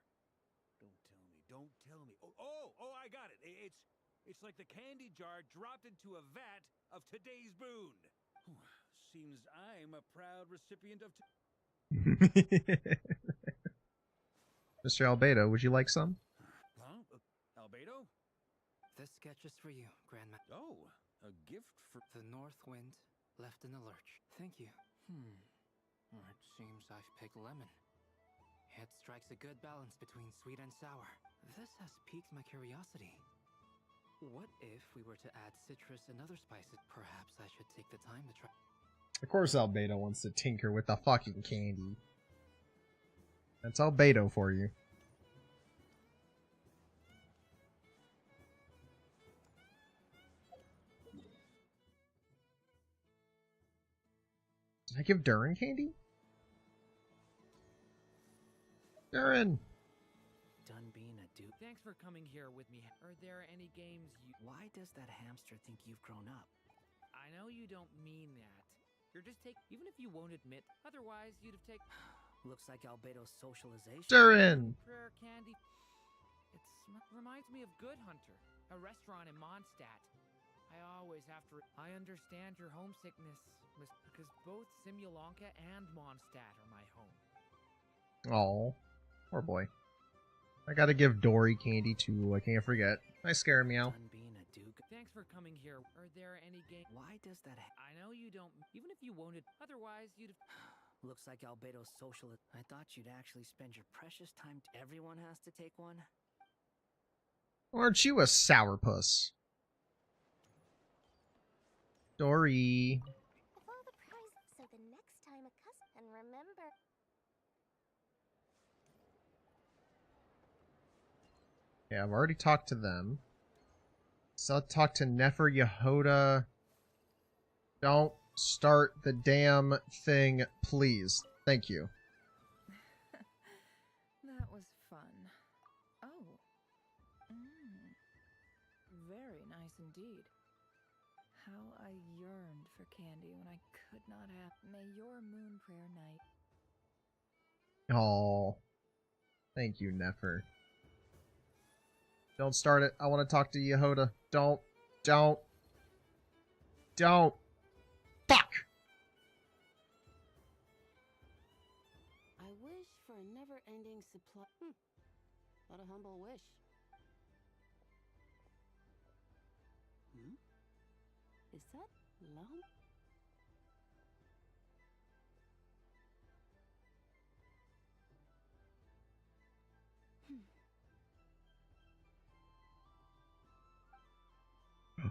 Don't tell me, don't tell me. Oh, I got it. It's like the candy jar dropped into a vat of today's boon. Seems I'm a proud recipient of... Mr. Albedo, would you like some? Huh? Albedo? This sketch is for you, Grandma. Oh, a gift for... the North Wind left in the lurch. Thank you. It seems I've picked lemon. It strikes a good balance between sweet and sour. This has piqued my curiosity. What if we were to add citrus and other spices? Perhaps I should take the time to try. Of course Albedo wants to tinker with the fucking candy. That's Albedo for you. Did I give Durin candy? Durin! Done being a dude. Thanks for coming here with me. Are there any games you... Why does that hamster think you've grown up? I know you don't mean that. You're just even if you won't admit, otherwise you'd have taken... Looks like Albedo's socialization. Durin! Rare candy. It reminds me of Good Hunter, a restaurant in Mondstadt. I always have to... I understand your homesickness, because both Simulanka and Mondstadt are my home. Oh, poor boy. I gotta give Dory candy too, I can't forget. Nice scare meow. Thanks for coming here. Are there any games? Why does that I know you don't... Even if you won't... Otherwise, you'd have... Looks like Albedo's social... I thought you'd actually spend your precious time... Everyone has to take one? Aren't you a sourpuss? Dory. Of all the prizes, so the next time a cousin... And remember... Yeah, I've already talked to them. So I'll talk to Nefer Yehoda. Don't start the damn thing, please. Thank you. That was fun. Oh. Very nice indeed. How I yearned for candy when I could not have. May your moon prayer night. Oh, thank you, Nefer. Don't start it. I want to talk to Yehoda. Don't. Fuck! I wish for a never-ending supply. What a humble wish. Is that Lum?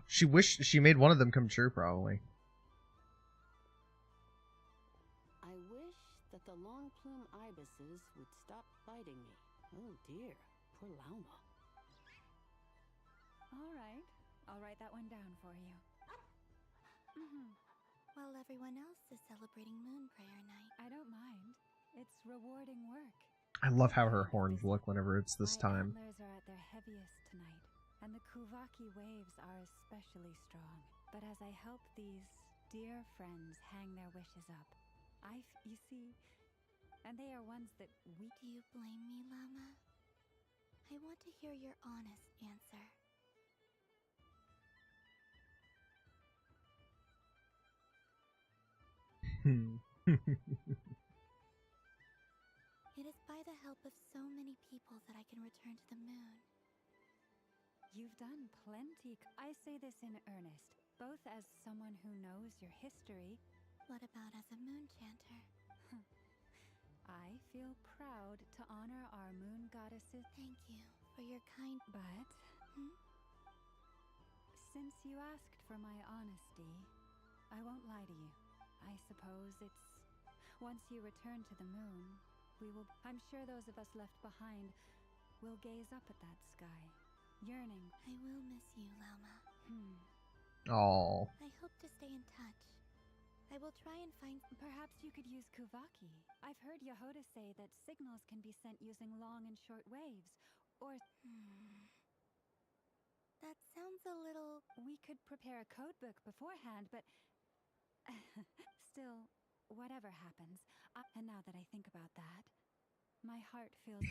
She wished she made one of them come true, probably. I wish that the long plume ibises would stop biting me. Oh dear, poor Lauma. All right. I'll write that one down for you. While everyone else is celebrating Moon Prayer Night. I don't mind. It's rewarding work. I love how her horns look whenever it's this time. My antlers are at their heaviest tonight, and the Kuvaki waves are especially strong. But as I help these dear friends hang their wishes up, you see, and they are ones that we... Do you blame me, Llama? I want to hear your honest answer. It is by the help of so many people that I can return to the moon. You've done plenty. I say this in earnest, both as someone who knows your history. What about as a moon chanter? I feel proud to honor our moon goddesses. Thank you for your kind... But... Since you asked for my honesty, I won't lie to you. I suppose it's... Once you return to the moon, we will... I'm sure those of us left behind will gaze up at that sky, yearning. I will miss you, Llama. Oh. I hope to stay in touch. I will try and find... Perhaps you could use Kuvaki. I've heard Yehoda say that signals can be sent using long and short waves, or... That sounds a little... We could prepare a codebook beforehand, but... Still, whatever happens, and now that I think about that, my heart feels...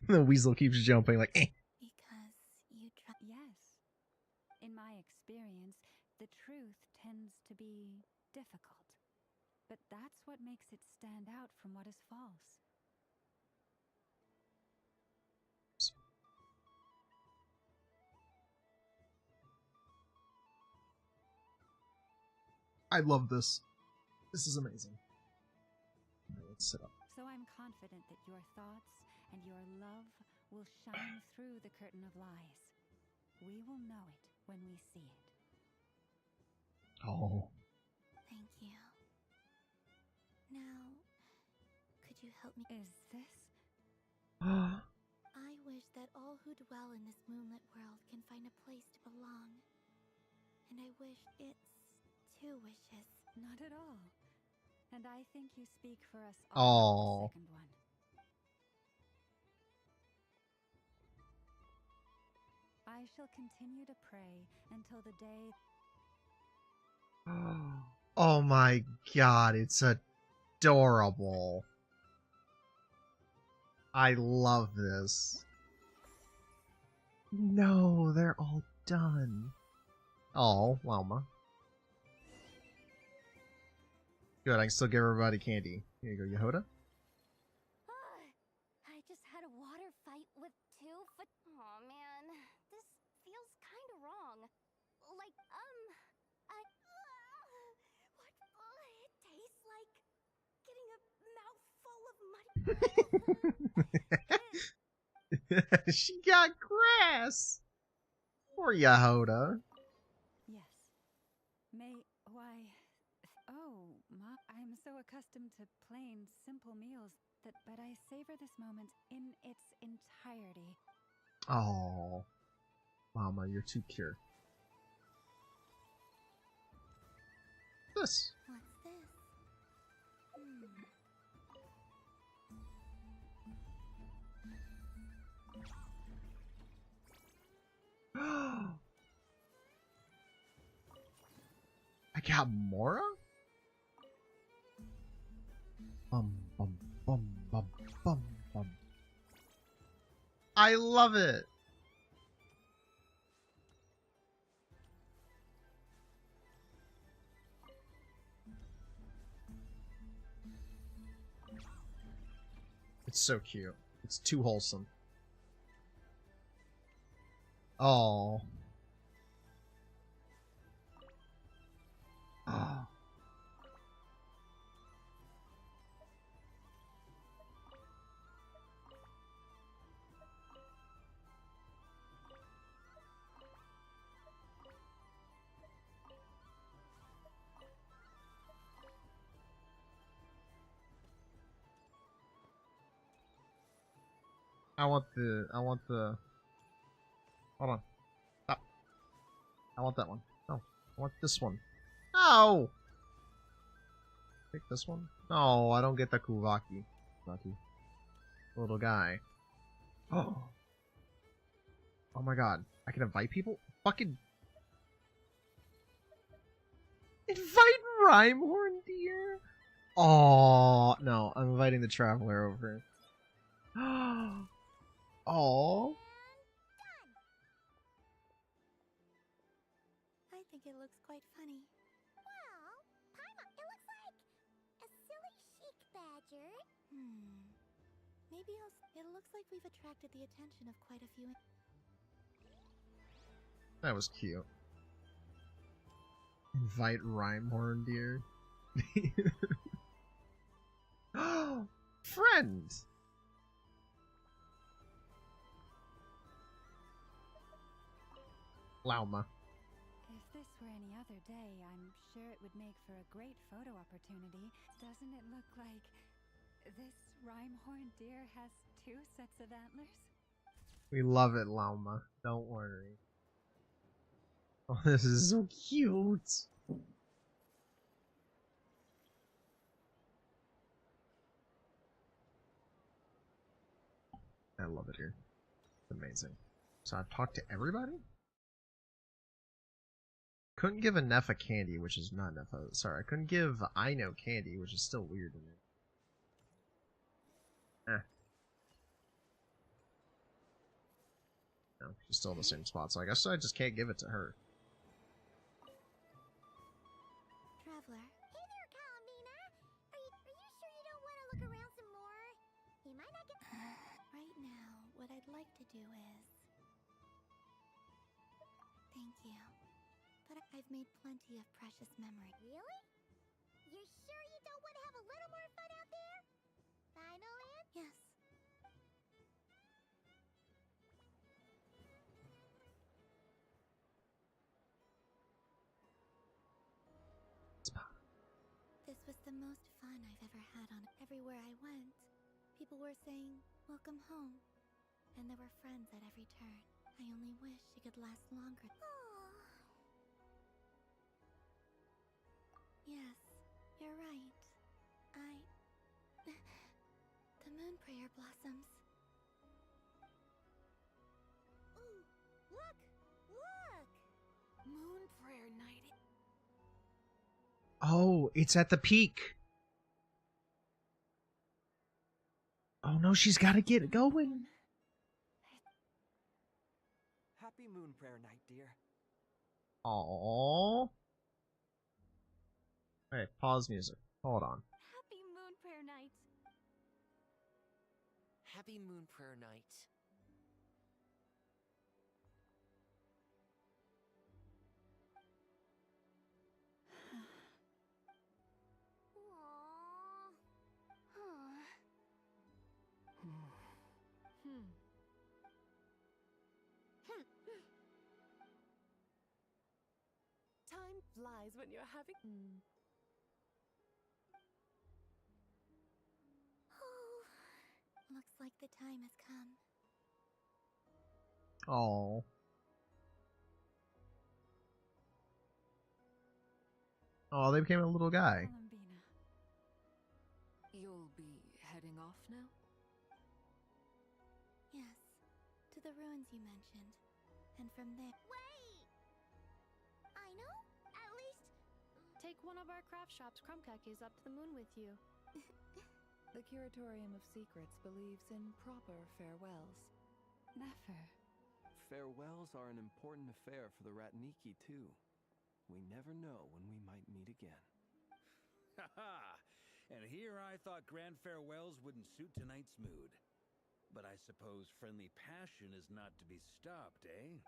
The weasel keeps jumping like, eh. Because you try... Yes. In my experience, the truth tends to be difficult. But that's what makes it stand out from what is false. I love this. This is amazing. Let's sit up. So I'm confident that your thoughts and your love will shine through the curtain of lies. We will know it when we see it. Oh. Thank you. Now, could you help me? Is this? I wish that all who dwell in this moonlit world can find a place to belong. And I wish it's 2 wishes. Not at all. And I think you speak for us all with the second one. I shall continue to pray until the day... Oh my god, it's adorable. I love this. No, they're all done. Oh, Llama. Good, I can still give everybody candy. Here you go, Yehoda. I just had a water fight with 2 foot... Aw, man. This feels kind of wrong. Like, it tastes like getting a mouthful of muddy... She got grass! Poor Yehoda. Yes. I'm so accustomed to plain, simple meals but I savor this moment in its entirety. Oh, Mama, you're too cute. This. What's this? I got Mora? Bum, bum, bum, bum, bum, bum. I love it! It's so cute. It's too wholesome. Oh. Oh. I want the, hold on. Stop. I want that one. No, I want this one. No! Pick this one? No, I don't get the Kuvaki. Kuvaki. Little guy. Oh. Oh my god. I can invite people? Fucking... Invite Rhymehorn Deer? Oh no, I'm inviting the Traveler over. Oh. I think it looks quite funny. Well, Paima, it looks like a silly chic badger. Maybe it looks like we've attracted the attention of quite a few. That was cute. Invite Rhymehorn Deer. Friend! Lauma. If this were any other day, I'm sure it would make for a great photo opportunity. Doesn't it look like this Rhymehorn deer has 2 sets of antlers? We love it, Lauma. Don't worry. Oh, this is so cute. I love it here. It's amazing. So I've talked to everybody? Couldn't give a Neffa candy, which is not Neffa. Sorry, I couldn't give Ino candy, which is still weird to me. No, she's still in the same spot, so I guess I just can't give it to her. Traveler. Hey there, Columbina. Are you sure you don't want to look around some more? You might not get... Right now, what I'd like to do is... Thank you. But I've made plenty of precious memories. Really? You're sure you don't want to have a little more fun out there? Finally? Yes. This was the most fun I've ever had on everywhere I went. People were saying, "Welcome home." And there were friends at every turn. I only wish it could last longer. Yes, you're right. The moon prayer blossoms. Ooh, look! Look! Moon prayer night. Oh, it's at the peak. Oh no, she's got to get it going. Happy Moon Prayer Night, dear. Aww. Hey, pause music. Hold on. Happy Moon Prayer Night. Happy Moon Prayer Night. Time flies when you're having. Looks like the time has come. Oh. Oh, they became a little guy. You'll be heading off now? Yes, to the ruins you mentioned. And from there... Wait! I know? At least... Take one of our craft shops crumcakes up to the moon with you. The Curatorium of Secrets believes in proper farewells. Never. Farewells are an important affair for the Ratniki, too. We never know when we might meet again. Ha-ha! And here I thought grand farewells wouldn't suit tonight's mood. But I suppose friendly passion is not to be stopped, eh?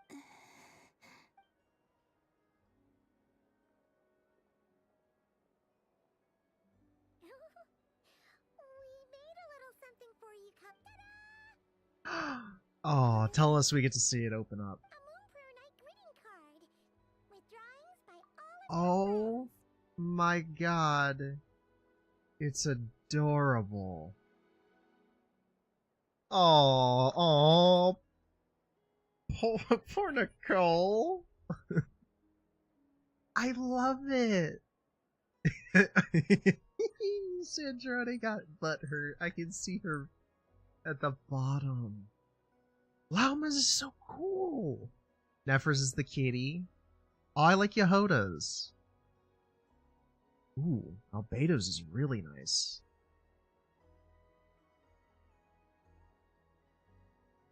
We made a little something for you, Ta-da! Oh, tell us we get to see it open up. A Moon Prayer Night greeting card with drawings by all of Oh my god. It's adorable. Oh, poor Nicole. I love it. Sandrone got butt hurt. I can see her at the bottom. Lauma's is so cool. Nefers is the kitty. Oh, I like Yehoda's. Ooh, Albedo's is really nice.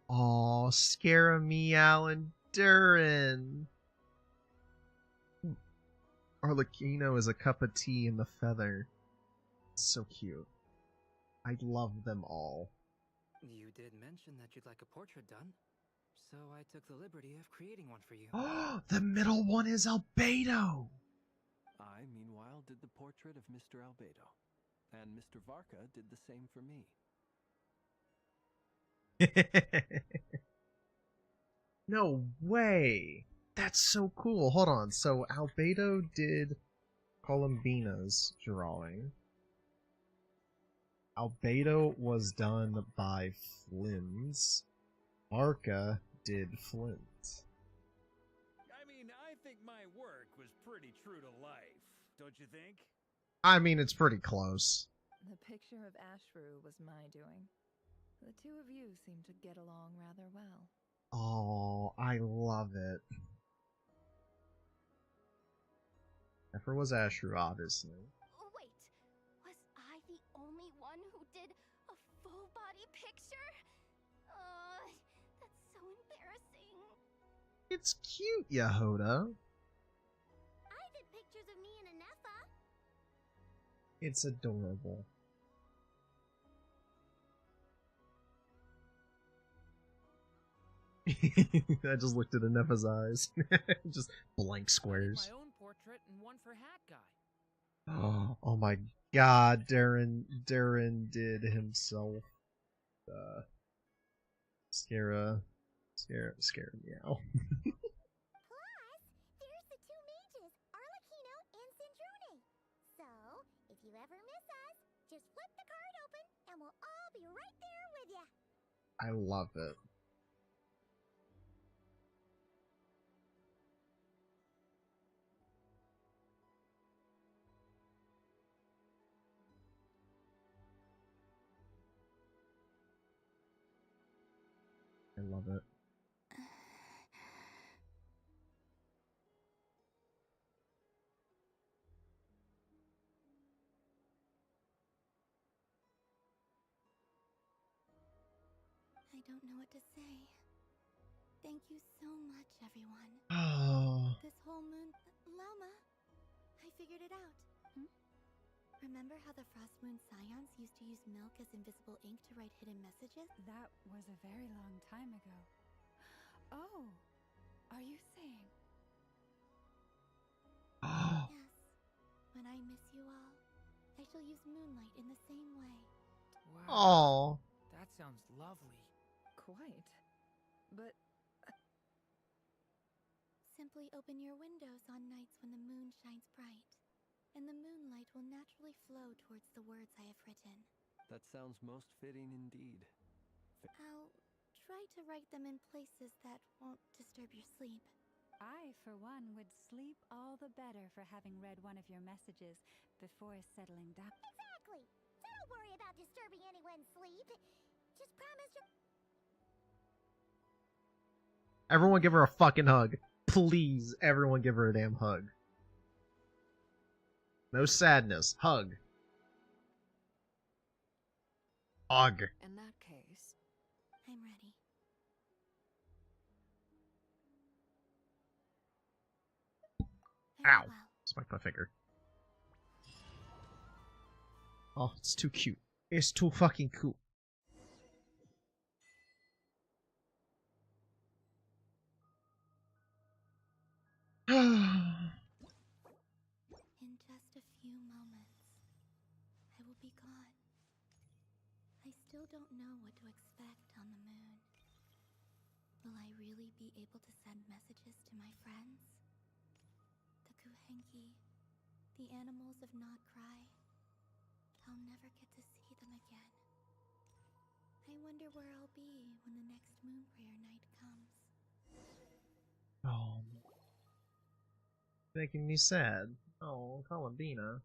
Aw, Scarammeow and Durin. Arlecchino is a cup of tea in the feather. So cute. I love them all. You did mention that you'd like a portrait done, so I took the liberty of creating one for you. The middle one is Albedo! I, meanwhile, did the portrait of Mr. Albedo, and Mr. Varka did the same for me. No way! That's so cool. Hold on. So Albedo did Columbina's drawing. Albedo was done by Flynn's. Arca did Flint. I mean, I think my work was pretty true to life, don't you think? I mean, it's pretty close. The picture of Ashru was my doing. The two of you seem to get along rather well. Oh, I love it. Nefer was Ashru, obviously. Wait, was I the only one who did a full body picture? That's so embarrassing. It's cute, Yehoda. I did pictures of me and Anefa. It's adorable. I just looked at Anefa's eyes. Just blank squares. My own portrait and one for Hat Guy. Oh my god, Darren did himself scare meow. Plus, there's the two mages, Arlecchino and Sandrone. So, if you ever miss us, just flip the card open and we'll all be right there with you. I love it. I love it. I don't know what to say. Thank you so much, everyone. Oh. This whole moon... Lauma, I figured it out. Remember how the Frost Moon Scions used to use milk as invisible ink to write hidden messages? That was a very long time ago. Oh, are you saying? Yes. When I miss you all, I shall use moonlight in the same way. Wow. That sounds lovely. Quite. But... Simply open your windows on nights when the moon shines bright, and the moonlight will naturally flow towards the words I have written. That sounds most fitting indeed. I'll try to write them in places that won't disturb your sleep. I, for one, would sleep all the better for having read one of your messages before settling down. Exactly! So don't worry about disturbing anyone's sleep. Just promise you... Everyone give her a fucking hug. Please, everyone give her a damn hug. No sadness. Hug. Hug. In that case... I'm ready. Ow. Spiked my finger. Oh, it's too cute. It's too fucking cute. In just a few moments, I will be gone. I still don't know what to expect on the moon. Will I really be able to send messages to my friends? The Kuhenki, the animals of Not Krai. I'll never get to see them again. I wonder where I'll be when the next moon prayer night comes. Oh. making me sad. Oh, Columbina.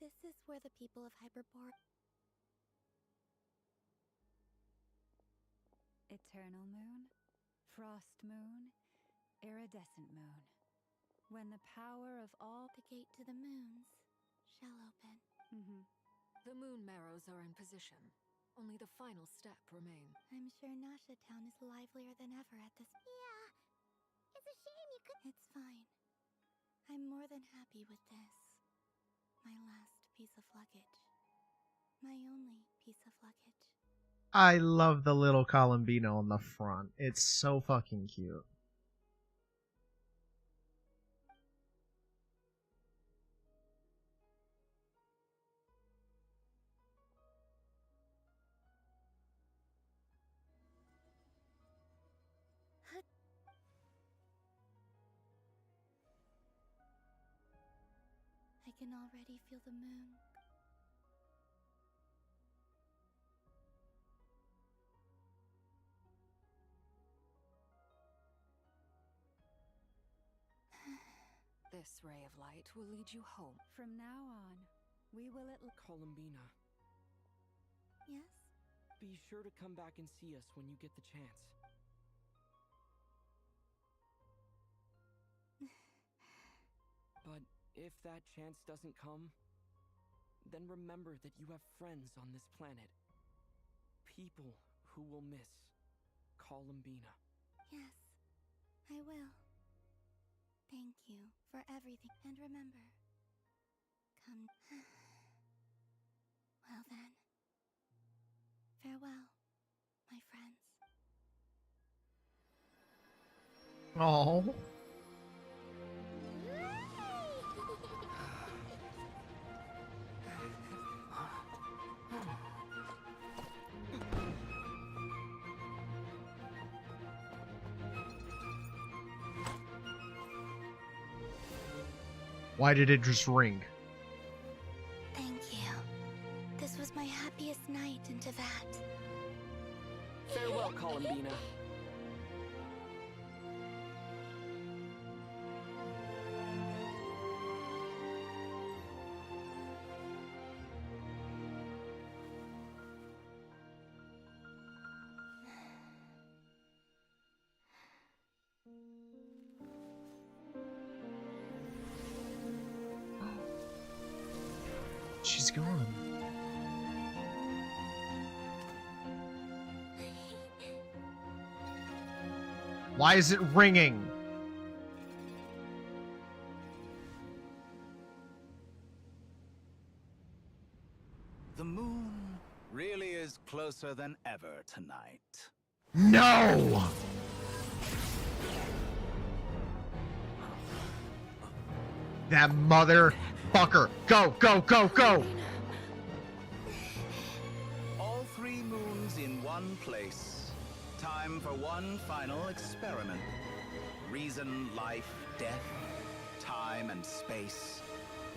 This is where the people of Hyperborea. Eternal moon, frost moon, iridescent moon. When the power of all... The gate to the moons shall open. The moon marrows are in position. Only the final step remain. I'm sure Nasha Town is livelier than ever at this... Yeah. It's a shame you could... It's fine. I'm more than happy with this. My last piece of luggage. My only piece of luggage. I love the little Columbina on the front. It's so fucking cute. I can already feel the moon. This ray of light will lead you home. From now on, we will at... Columbina, Yes? be sure to come back and see us when you get the chance. But if that chance doesn't come, then remember that you have friends on this planet. People who will miss Columbina. Yes, I will. Thank you for everything. And remember, come... Well then. Farewell, my friends. Oh. Why did it just ring? Thank you. This was my happiest night in Teyvat. Farewell, Columbina. She's gone. Why is it ringing? The moon really is closer than ever tonight. No! That motherfucker! Go, go, go, go! All three moons in one place. Time for one final experiment. Reason, life, death, time, and space.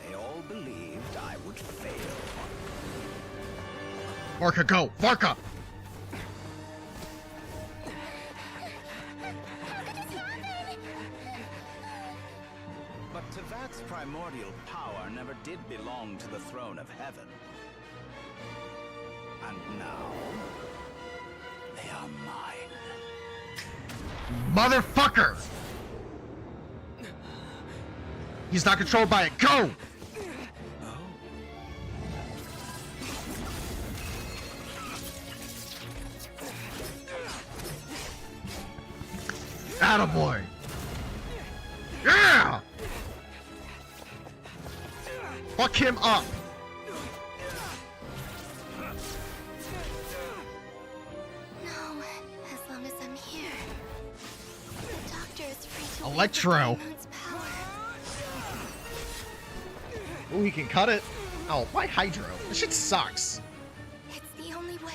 They all believed I would fail. Varka, go! Varka! But Teyvat's primordial power never did belong to the throne of heaven. And now, they are mine. Motherfucker! He's not controlled by it. Go! Attaboy! Yeah! Fuck him up! No, as long as I'm here. The doctor is free to Electro! wake the moon's power. Oh, he can cut it. Oh, why Hydro? This shit sucks. It's the only way.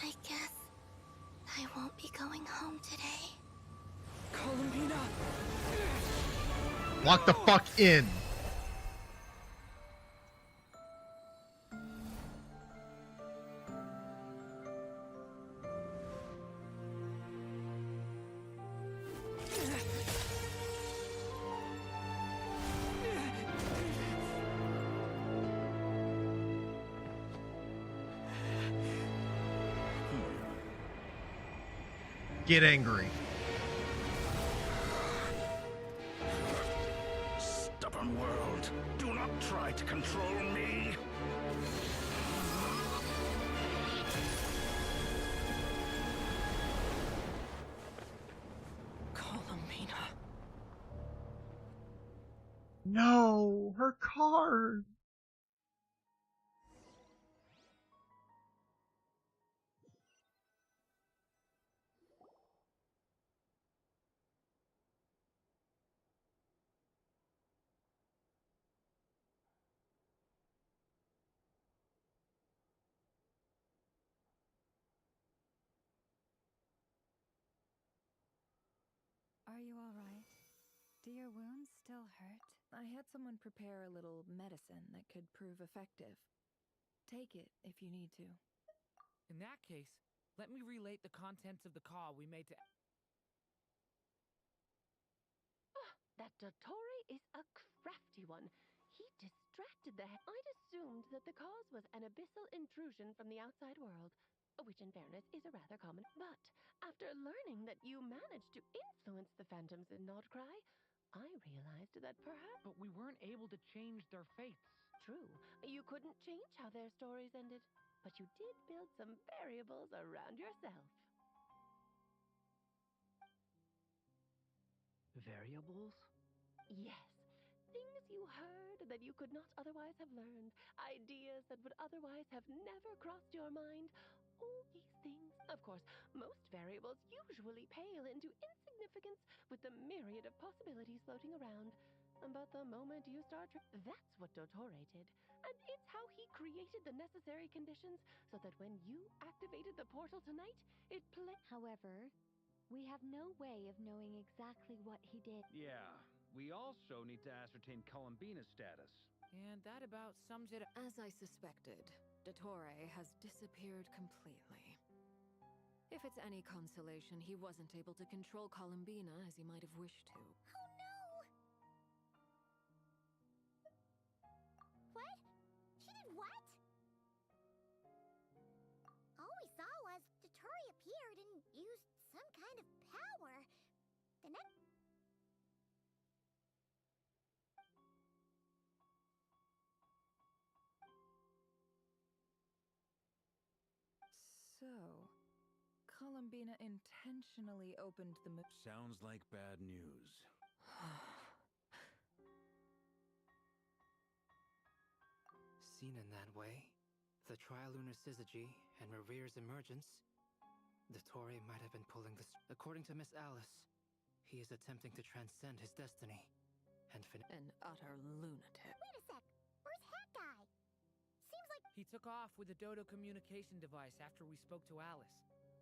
I guess I won't be going home today. Columbina! Lock the fuck in. Get angry. Stubborn world, do not try to control me. Columbina. No, her card. Are you all right? Do your wounds still hurt? I had someone prepare a little medicine that could prove effective. Take it if you need to. In that case, let me relate the contents of the call we made to... That Dottore is a crafty one. He distracted the I'd assumed that the cause was an abyssal intrusion from the outside world, which in fairness is a rather common. But after learning that you managed to influence the phantoms in Nodcry, I realized that perhaps... But we weren't able to change their fates. True, you couldn't change how their stories ended, but you did build some variables around yourself. Variables? Yes. Things you heard that you could not otherwise have learned. Ideas that would otherwise have never crossed your mind. All these things. Of course, most variables usually pale into insignificance with the myriad of possibilities floating around. But the moment you start... That's what Dottore did. And it's how he created the necessary conditions so that when you activated the portal tonight, it However, we have no way of knowing exactly what he did. Yeah, we also need to ascertain Columbina's status. And that about sums it up. As I suspected, Dottore has disappeared completely. If it's any consolation, he wasn't able to control Columbina as he might have wished to. Oh no! What? She did what? All we saw was Dottore appeared and used some kind of power. The next... So, Columbina intentionally opened the moon. Sounds like bad news. Seen in that way, the Trilunar Syzygy and Revere's emergence, Dottore might have been pulling this. According to Miss Alice, he is attempting to transcend his destiny and An utter lunatic. Wait a sec. Where's that guy? Seems like... He took off with the Dodo communication device after we spoke to Alice.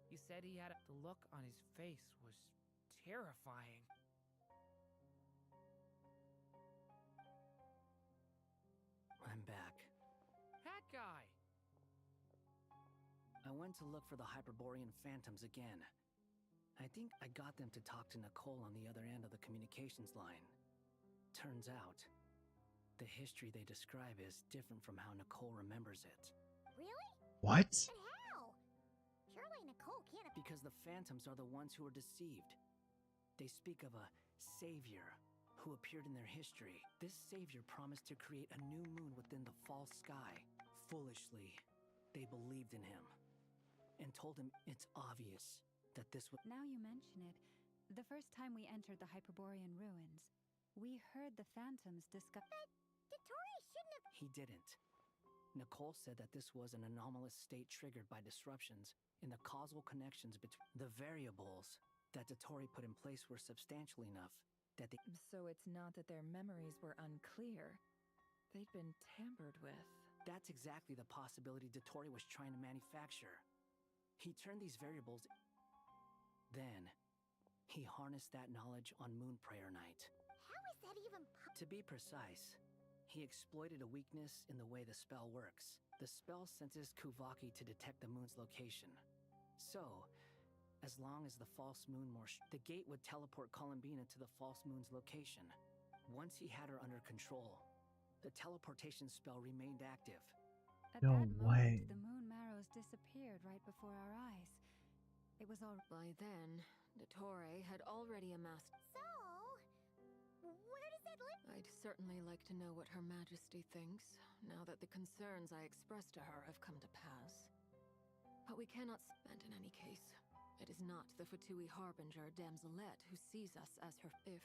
He said he had the look on his face was terrifying. I'm back. That guy! I went to look for the Hyperborean phantoms again. I think I got them to talk to Nicole on the other end of the communications line. Turns out, the history they describe is different from how Nicole remembers it. Really? What? But how? Surely Nicole can't have... Because the phantoms are the ones who are deceived. They speak of a savior who appeared in their history. This savior promised to create a new moon within the false sky. Foolishly, they believed in him and told him it's obvious that this would... Now you mention it, the first time we entered the Hyperborean ruins, we heard the phantoms discuss... But Dottore shouldn't have... He didn't. Nicole said that this was an anomalous state triggered by disruptions in the causal connections between the variables that Dottore put in place were substantial enough that they... So it's not that their memories were unclear. They'd been tampered with. That's exactly the possibility Dottore was trying to manufacture. He turned these variables... Then, he harnessed that knowledge on Moon Prayer Night. How is that even To be precise, he exploited a weakness in the way the spell works. The spell senses Kuvaki to detect the moon's location. So, as long as the false moon the gate would teleport Columbina to the false moon's location. Once he had her under control, the teleportation spell remained active. At No that way. moment, the moon marrows disappeared right before our eyes. It was all. By then, Dottore had already amassed. So, where does it live? I'd certainly like to know what Her Majesty thinks, now that the concerns I expressed to her have come to pass. But we cannot. And in any case, it is not the Fatui Harbinger Damselette who sees us as her. If,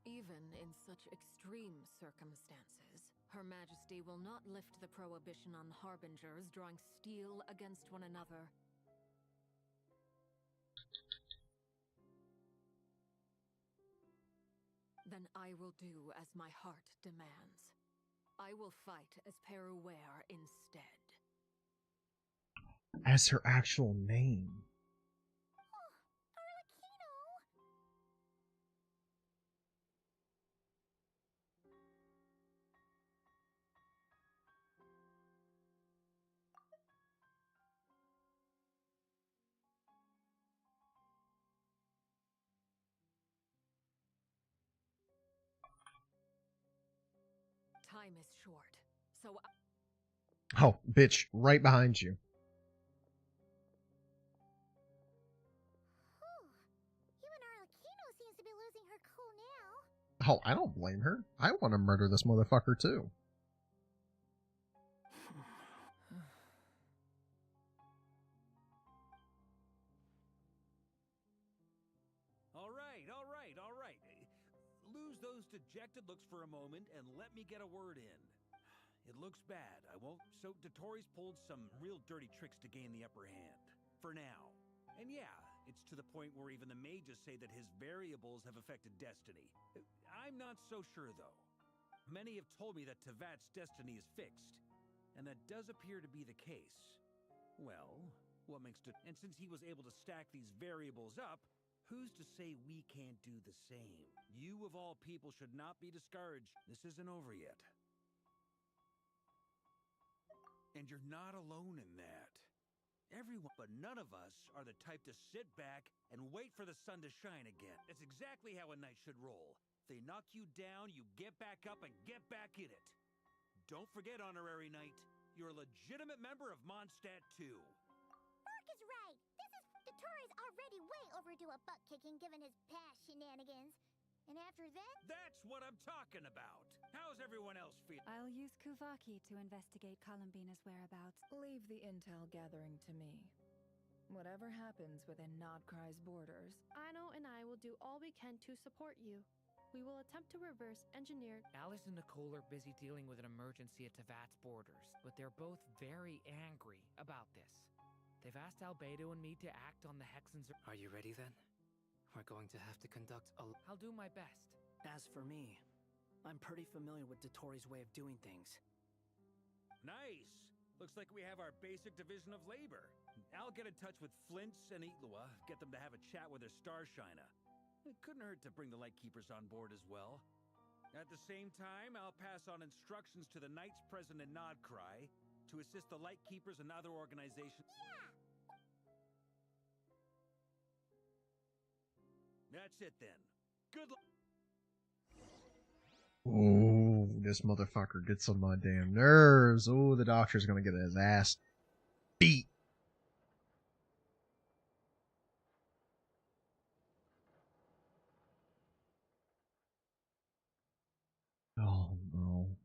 even in such extreme circumstances, Her Majesty will not lift the prohibition on Harbingers drawing steel against one another. Then I will do as my heart demands. I will fight as Peruware instead. As her actual name. Time is short, so Oh, bitch, right behind you. Even Arlecchino seems to be losing her cool now. Oh, I don't blame her. I want to murder this motherfucker too. All right. Lose those dejected looks for a moment and let me get a word in. It looks bad, I won't. So Dottores pulled some real dirty tricks to gain the upper hand. For now. And yeah, it's to the point where even the mages say that his variables have affected destiny. I'm not so sure, though. Many have told me that Tevat's destiny is fixed, and that does appear to be the case. Well, what makes it... And since he was able to stack these variables up, who's to say we can't do the same? You, of all people, should not be discouraged. This isn't over yet. And you're not alone in that. Everyone, but none of us are the type to sit back and wait for the sun to shine again. That's exactly how a knight should roll. They knock you down, you get back up and get back in it. Don't forget, Honorary Knight, you're a legitimate member of Mondstadt too. Mark is right. Dottore's already way overdue a butt kicking given his past shenanigans. And after that... That's what I'm talking about. How's everyone else feel? I'll use Kuvaki to investigate Columbina's whereabouts. Leave the intel gathering to me. Whatever happens within Nodkrai's borders, Aino and I will do all we can to support you. We will attempt to reverse engineer. Alice and Nicole are busy dealing with an emergency at Tevat's borders, but they're both very angry about this. They've asked Albedo and me to act on the Hexens. Are you ready then? We're going to have to conduct a... I'll do my best. As for me, I'm pretty familiar with Dottore's way of doing things. Nice! Looks like we have our basic division of labor. I'll get in touch with Flints and Itlua, get them to have a chat with their Starshiner. It couldn't hurt to bring the Lightkeepers on board as well. At the same time, I'll pass on instructions to the Knights present in Nodkrai to assist the Lightkeepers and other organizations. Yeah! That's it then. Good luck. Ooh, this motherfucker gets on my damn nerves. Ooh, the doctor's gonna get his ass beat. Oh no.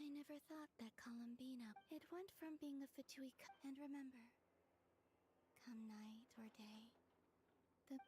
I never thought that Columbina. It went from being a Fatui. And remember, come night or day, the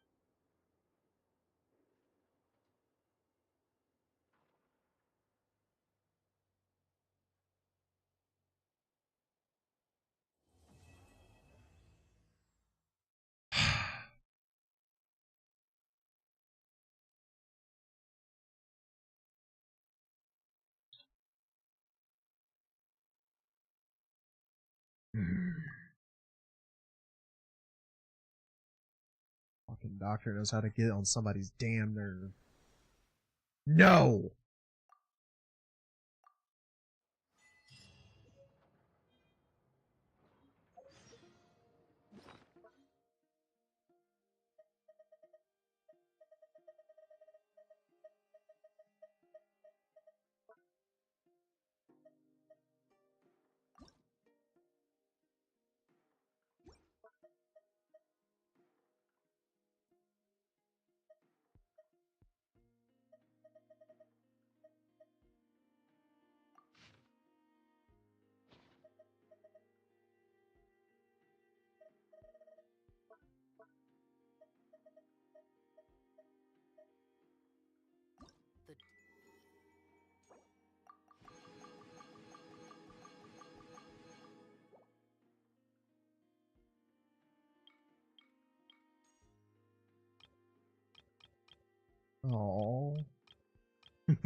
Fucking doctor knows how to get on somebody's damn nerve. No! Oh. will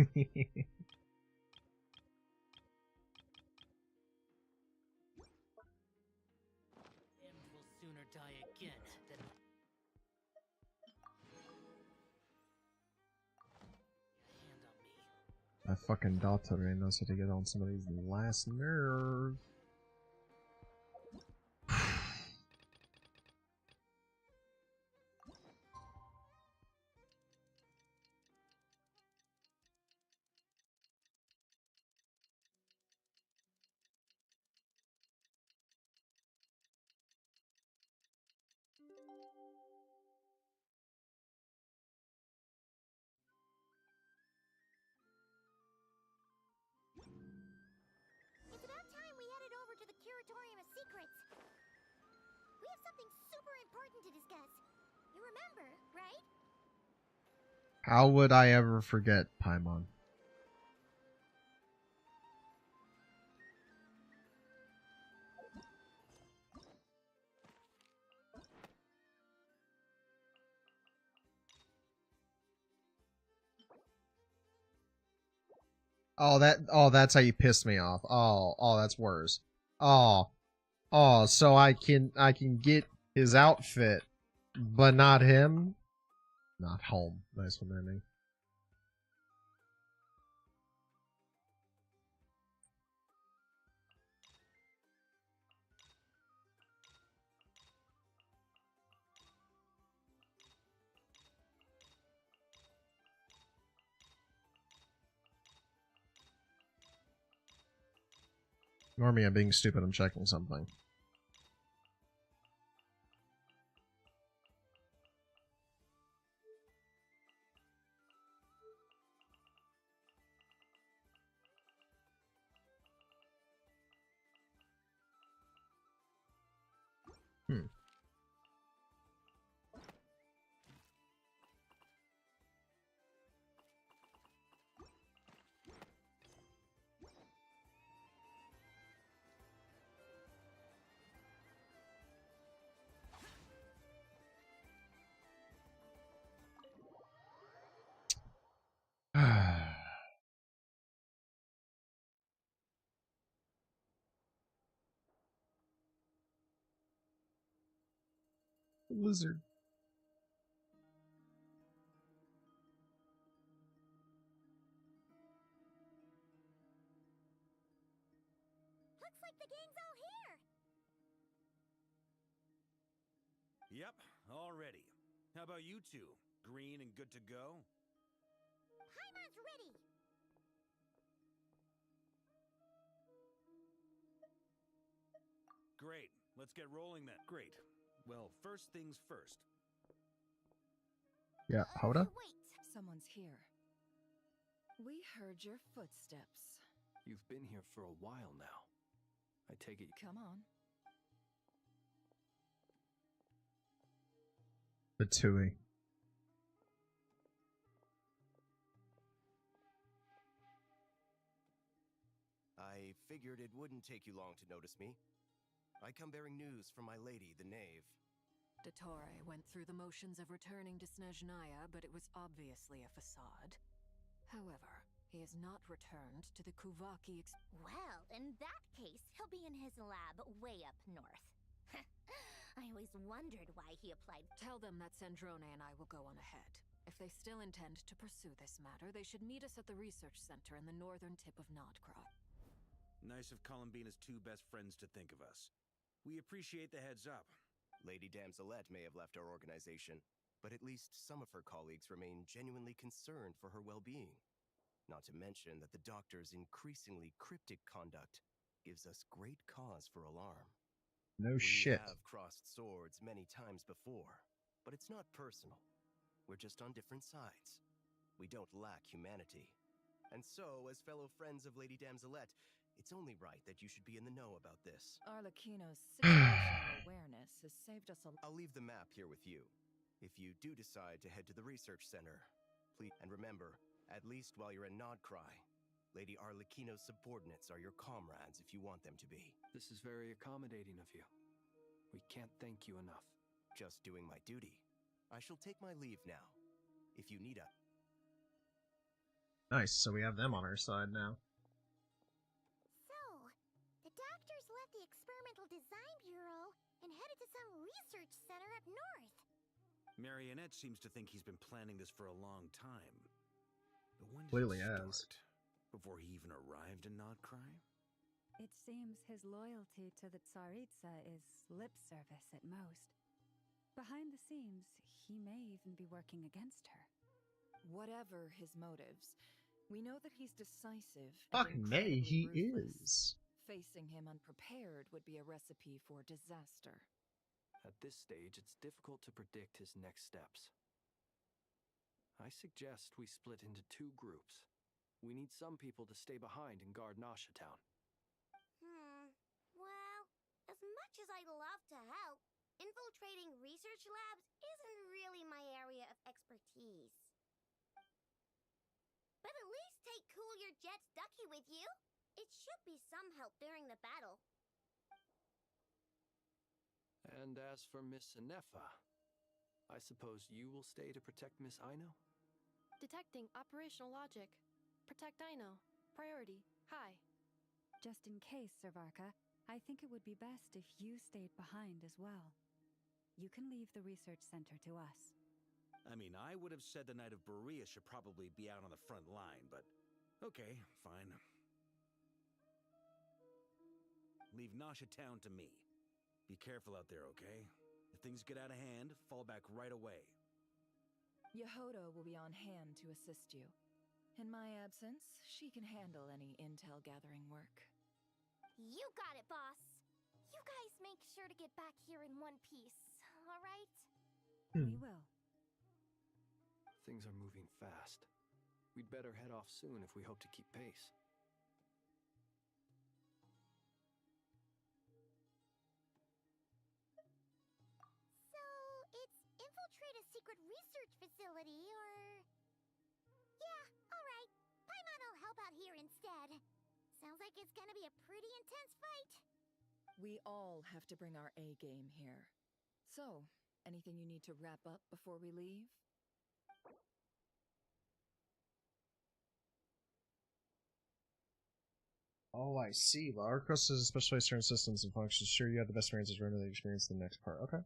sooner die again than hand on me. That fucking daughter knows how to get on somebody's last nerve. It's about time we headed over to the Curatorium of Secrets. We have something super important to discuss. You remember, right? How would I ever forget, Paimon? Oh, that's how you pissed me off. Oh, that's worse. Oh, so I can get his outfit, but not him? Not home. Nice one, Emmy. Ignore me, I'm being stupid, I'm checking something. Hmm. Lizard. Looks like the gang's all here. Yep, all ready. How about you two? Green and good to go? Paimon's ready. Great. Let's get rolling then. Great. Well, first things first. Yeah, Hoda? Wait, someone's here. We heard your footsteps. You've been here for a while now. I take it. Come on. The Tui. I figured it wouldn't take you long to notice me. I come bearing news from my lady, the knave. Dottore went through the motions of returning to Snezhnaya, but it was obviously a facade. However, he has not returned to the Kuvaki Well, in that case, he'll be in his lab way up north. I always wondered why he applied. Tell them that Sandrone and I will go on ahead. If they still intend to pursue this matter, they should meet us at the research center in the northern tip of Nodkra. Nice of Columbina's two best friends to think of us. We appreciate the heads up. Lady Damselette may have left our organization, but at least some of her colleagues remain genuinely concerned for her well-being. Not to mention that the doctor's increasingly cryptic conduct gives us great cause for alarm. No shit. We have crossed swords many times before, but it's not personal. We're just on different sides. We don't lack humanity. And so, as fellow friends of Lady Damselette, it's only right that you should be in the know about this. Arlecchino's situational awareness has saved us a lot. I'll leave the map here with you. If you do decide to head to the research center, please, and remember, at least while you're in Nodkrai, Lady Arlecchino's subordinates are your comrades if you want them to be. This is very accommodating of you. We can't thank you enough. Just doing my duty. I shall take my leave now. If you need a... Nice, so we have them on our side now. So, the doctors left the Experimental Design Bureau and headed to some research center up north. Marionette seems to think he's been planning this for a long time. But when did Clearly it has. start? Before he even arrived in Krai? It seems his loyalty to the Tsaritsa is lip service at most. Behind the scenes, he may even be working against her. Whatever his motives, we know that he's decisive. Fuck and May, incredibly he ruthless. is. Facing him unprepared would be a recipe for disaster. At this stage, it's difficult to predict his next steps. I suggest we split into 2 groups. We need some people to stay behind and guard Nasha Town. Well, as much as I'd love to help, infiltrating research labs isn't really my area of expertise. But at least take Cool Your Jet's Ducky with you. It should be some help during the battle. And as for Miss Inefa, I suppose you will stay to protect Miss Aino? Detecting operational logic. Protect Aino. Priority. High. Just in case, Servarka, I think it would be best if you stayed behind as well. You can leave the research center to us. I mean, I would have said the Knight of Berea should probably be out on the front line, but okay, fine. Leave Nasha Town to me. Be careful out there, okay? If things get out of hand, fall back right away. Yehodo will be on hand to assist you. In my absence, she can handle any intel gathering work. You got it, boss. You guys make sure to get back here in one piece, all right? We will. Things are moving fast. We'd better head off soon if we hope to keep pace. So, it's infiltrate a secret research facility, or... Yeah, alright. Paimon'll help out here instead. Sounds like it's gonna be a pretty intense fight. We all have to bring our A game here. So, anything you need to wrap up before we leave? Oh, I see. Well, our crust is specialized certain systems and functions. Sure, you have the best experiences. Remember the experience in the next part. Okay.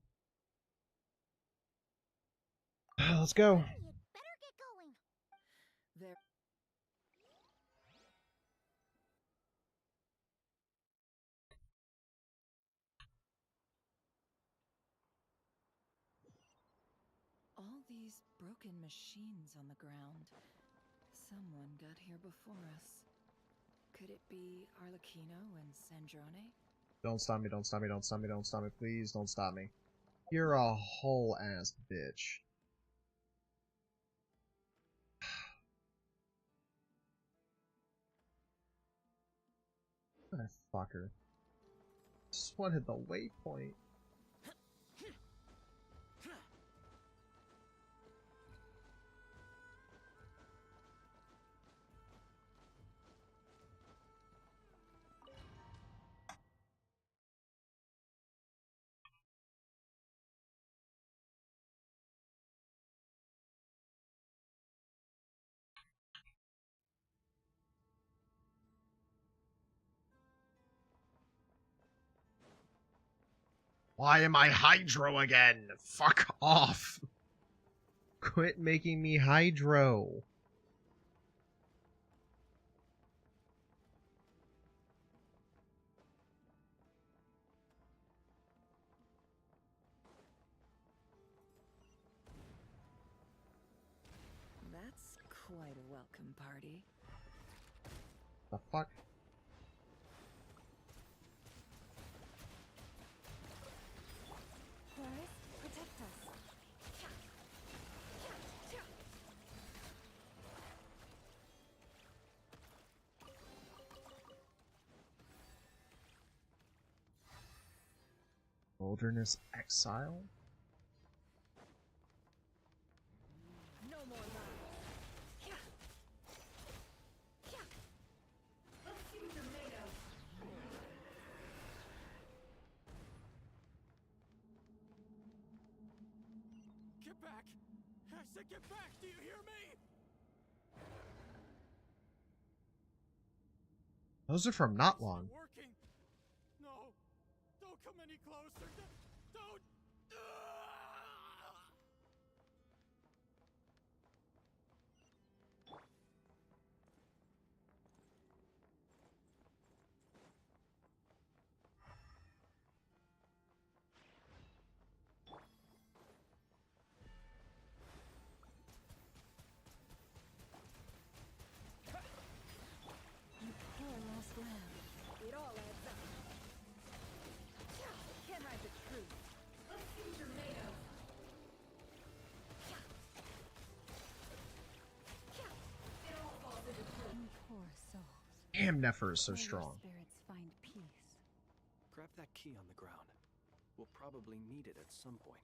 Let's go. You'd better get going. There. All these broken machines on the ground. Someone got here before us. Could it be Arlecchino and Sandrone? Don't stop me, don't stop me, don't stop me, don't stop me. Please don't stop me. You're a whole ass bitch. Ah, fucker. Just wanted the waypoint. Why am I Hydro again? Fuck off. Quit making me Hydro. That's quite a welcome party. The fuck? Clarice, protect us. Wilderness Exile? No more lies. Let's see what you're made of. Get back! I said get back! Do you hear me? Those are from not long. Working. No. Don't come any closer. Don't. You poor lost lamb. It all adds up. Can't hide the truth. Let's see what you're made of. It all falls into place. You poor souls. Damn, Nefer is so May your strong. spirits find peace. Grab that key on the ground. We'll probably need it at some point.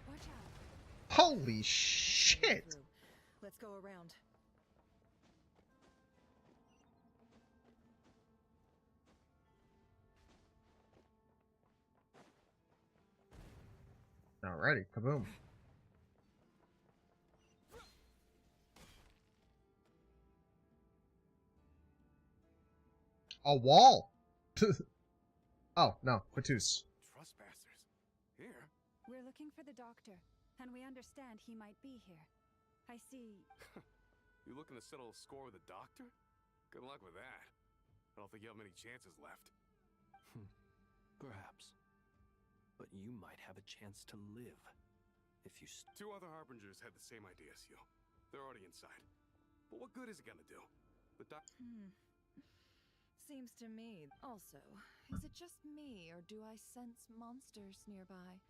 Watch out. Holy shit! Let's go around. Alrighty, kaboom. A wall! Oh, no, Patus. Trespassers. Here? We're looking for the doctor, and we understand he might be here. I see. You looking to settle a score with a doctor? Good luck with that. I don't think you have many chances left. Perhaps. But you might have a chance to live. If you Two other harbingers had the same idea as you. They're already inside. But what good is it gonna do? The Seems to me. Also, is it just me, or do I sense monsters nearby?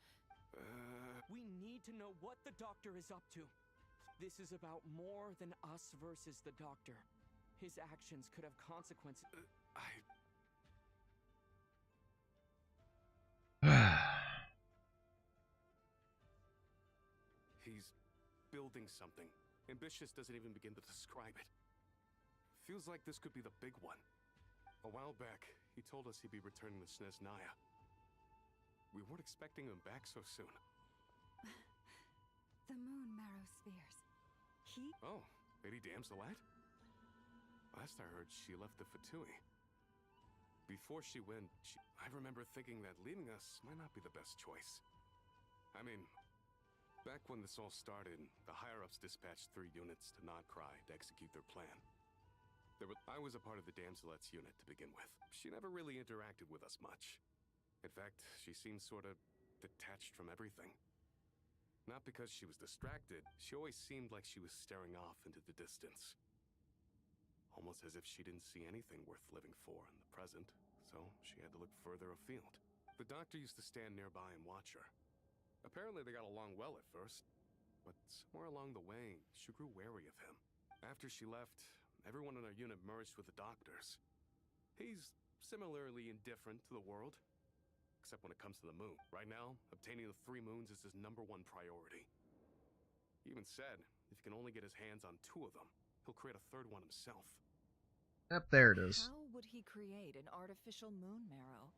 We need to know what the doctor is up to. This is about more than us versus the doctor. His actions could have consequences. He's building something. Ambitious doesn't even begin to describe it. Feels like this could be the big one. A while back, he told us he'd be returning to Snezhnaya. We weren't expecting him back so soon. The moon marrow spheres. He. Oh, Lady Damselat? Last I heard, she left the Fatui. Before she went, I remember thinking that leaving us might not be the best choice. I mean, back when this all started, the higher-ups dispatched 3 units to Krai to execute their plan. I was a part of the Damselet's unit to begin with. She never really interacted with us much. In fact, she seemed sort of detached from everything. Not because she was distracted, she always seemed like she was staring off into the distance. Almost as if she didn't see anything worth living for in the present, so she had to look further afield. The doctor used to stand nearby and watch her. Apparently they got along well at first, but somewhere along the way, she grew wary of him. After she left, everyone in our unit merged with the doctors. He's similarly indifferent to the world, except when it comes to the moon. Right now, obtaining the 3 moons is his #1 priority. He even said, if he can only get his hands on 2 of them, he'll create a 3rd one himself. Yep, there it is. How would he create an artificial moon marrow?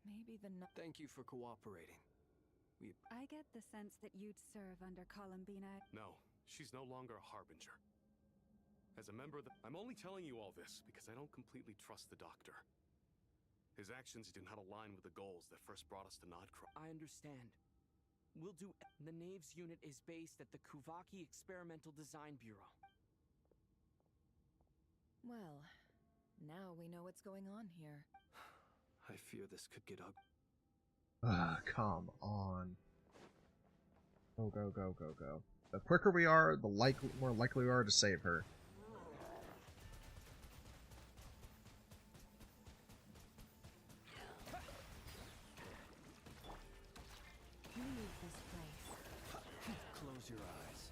Maybe the. Thank you for cooperating. I get the sense that you'd serve under Columbina. No, she's no longer a harbinger. As a member of the... I'm only telling you all this because I don't completely trust the doctor. His actions do not align with the goals that first brought us to Krai. I understand. We'll do. The Knave's unit is based at the Kuvaki Experimental Design Bureau. Well, now we know what's going on here. I fear this could get ugly. Come on. Go, go, go, go, go. The quicker we are, the more likely we are to save her. Leave this place. Close your eyes.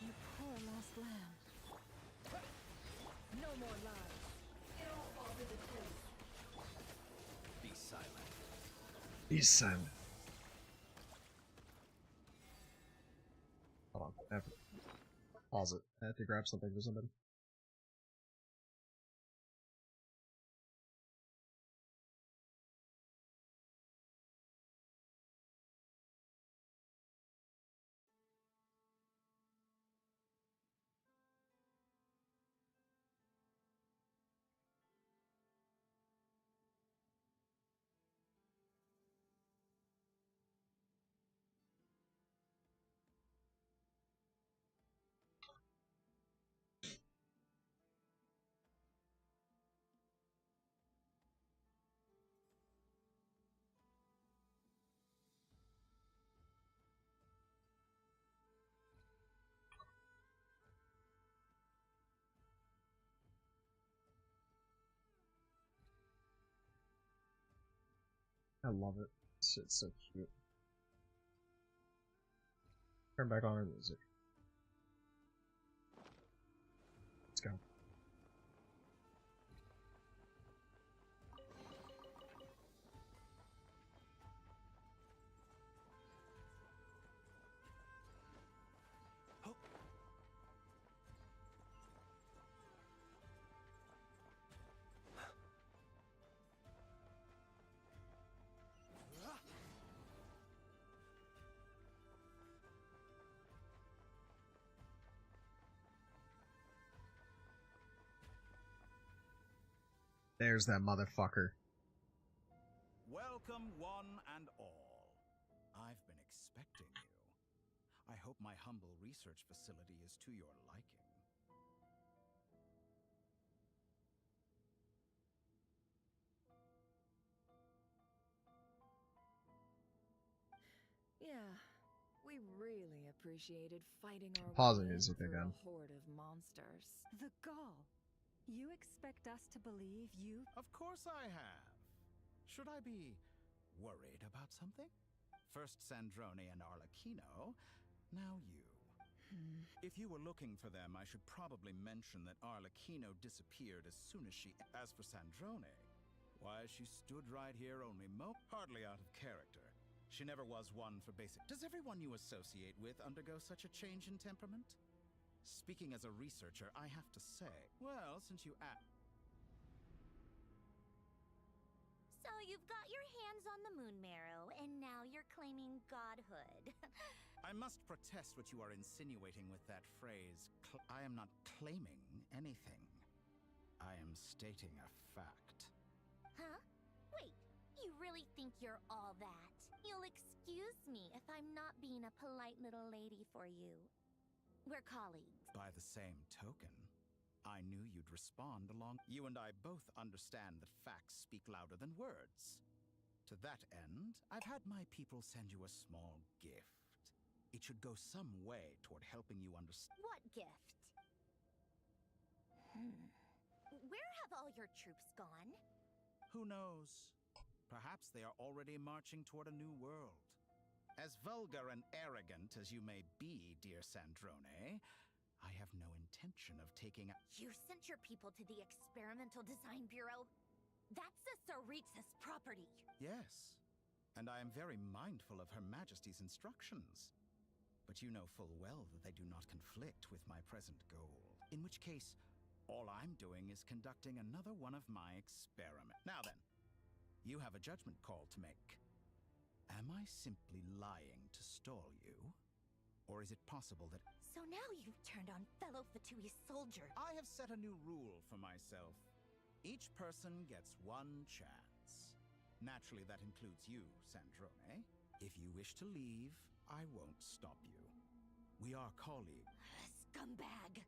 You poor lost lamb. No more lies. It all falls into place. Be silent. He's silent. Pause it. I have to grab something for somebody. I love it. This shit's so cute. Turn back on our music. Let's go. There's that motherfucker. Welcome, one and all. I've been expecting you. I hope my humble research facility is to your liking. Yeah, we really appreciated fighting our Pausing way in music through again. a horde of monsters. The gall. You expect us to believe you? Of course I have. Should I be worried about something? First Sandrone and Arlecchino, now you. If you were looking for them, I should probably mention that Arlecchino disappeared as soon as she... As for Sandrone, why, she stood right here only hardly out of character. She never was one for basic... Does everyone you associate with undergo such a change in temperament? Speaking as a researcher, I have to say, well, since you So you've got your hands on the moon marrow, and now you're claiming godhood. I must protest what you are insinuating with that phrase. I am not claiming anything. I am stating a fact. Huh? Wait, you really think you're all that? You'll excuse me if I'm not being a polite little lady for you. We're colleagues. By the same token, I knew you'd respond along. You and I both understand that facts speak louder than words. To that end, I've had my people send you a small gift. It should go some way toward helping you understand. What gift? Where have all your troops gone? Who knows? Perhaps they are already marching toward a new world. As vulgar and arrogant as you may be, dear Sandrone, I have no intention of taking a... You sent your people to the Experimental Design Bureau? That's a Tsaritsa's property. Yes, and I am very mindful of Her Majesty's instructions. But you know full well that they do not conflict with my present goal. In which case, all I'm doing is conducting another one of my experiments. Now then, you have a judgment call to make. Am I simply lying to stall you? Or is it possible that... So now you've turned on fellow Fatui soldier. I have set a new rule for myself. Each person gets one chance. Naturally, that includes you, Sandrone. If you wish to leave, I won't stop you. We are colleagues. Scumbag!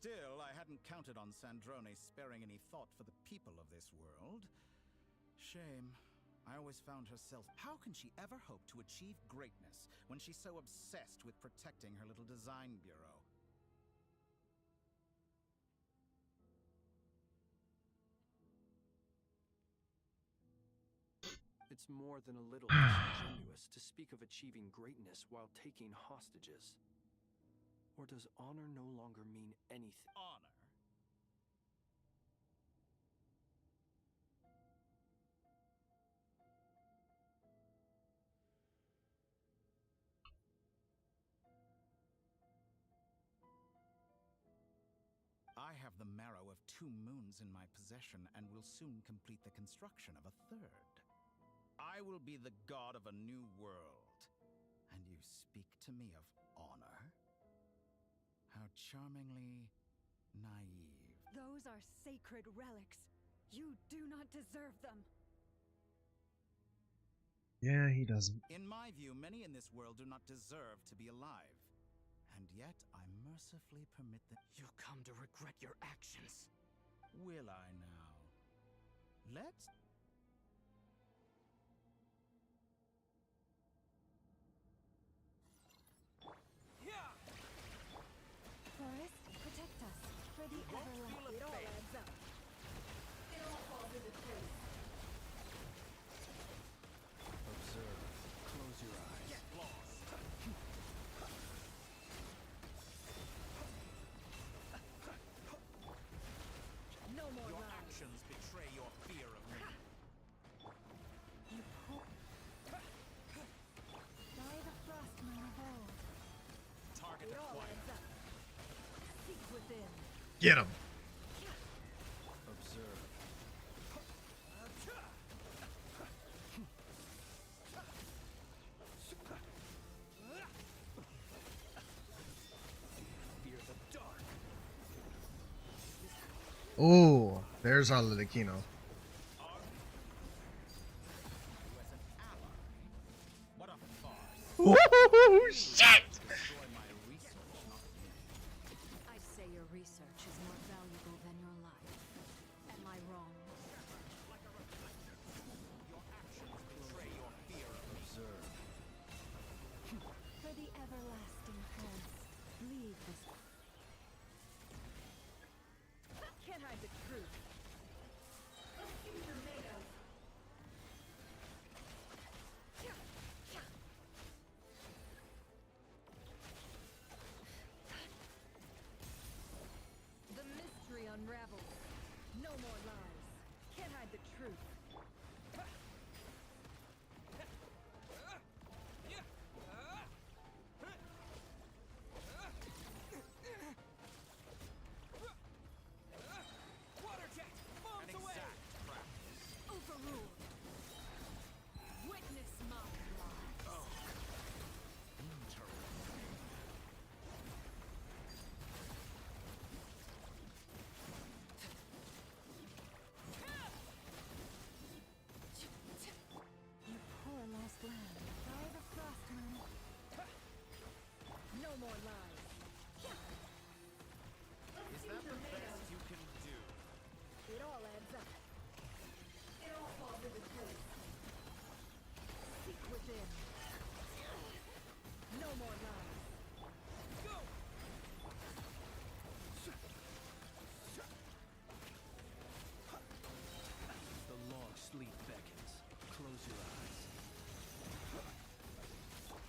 Still, I hadn't counted on Sandrone sparing any thought for the people of this world. Shame. I always found herself... How can she ever hope to achieve greatness when she's so obsessed with protecting her little design bureau? It's more than a little disingenuous to speak of achieving greatness while taking hostages. Or does honor no longer mean anything? Honor? I have the marrow of 2 moons in my possession and will soon complete the construction of a 3rd. I will be the god of a new world. And you speak to me of honor? How charmingly naive. Those are sacred relics. You do not deserve them. Yeah, he doesn't. In my view, many in this world do not deserve to be alive. And yet, I mercifully permit them. You come to regret your actions. Will I now? Let's... Forest, protect us. For the everlasting. It all adds up. It all falls into place. Observe. Close your eyes. Get lost! No more Your lies. actions betray your fear of me. You pull. Die the frost moon of old. Target It all acquired. adds up. Seek within. Get him. Observe. Fear the dark. Ooh, there's our Lidikino. What a farce. Ooh, shit! Destroy my research, not me. I say your research is more valuable than your life. Am I wrong? Your actions betray your fear of me. Observe. For the everlasting forest. Leave this. Can't hide the truth. The mystery unravels. No more lies. Can't hide the truth. An exact practice. Overruled. Witness my lies. Oh. Interesting. You poor lost land. Die the frost moon. No more lies. Is that the best you can do? It all adds up. It all falls into place. Seek within. No more lies. Go! The long sleep beckons. Close your eyes.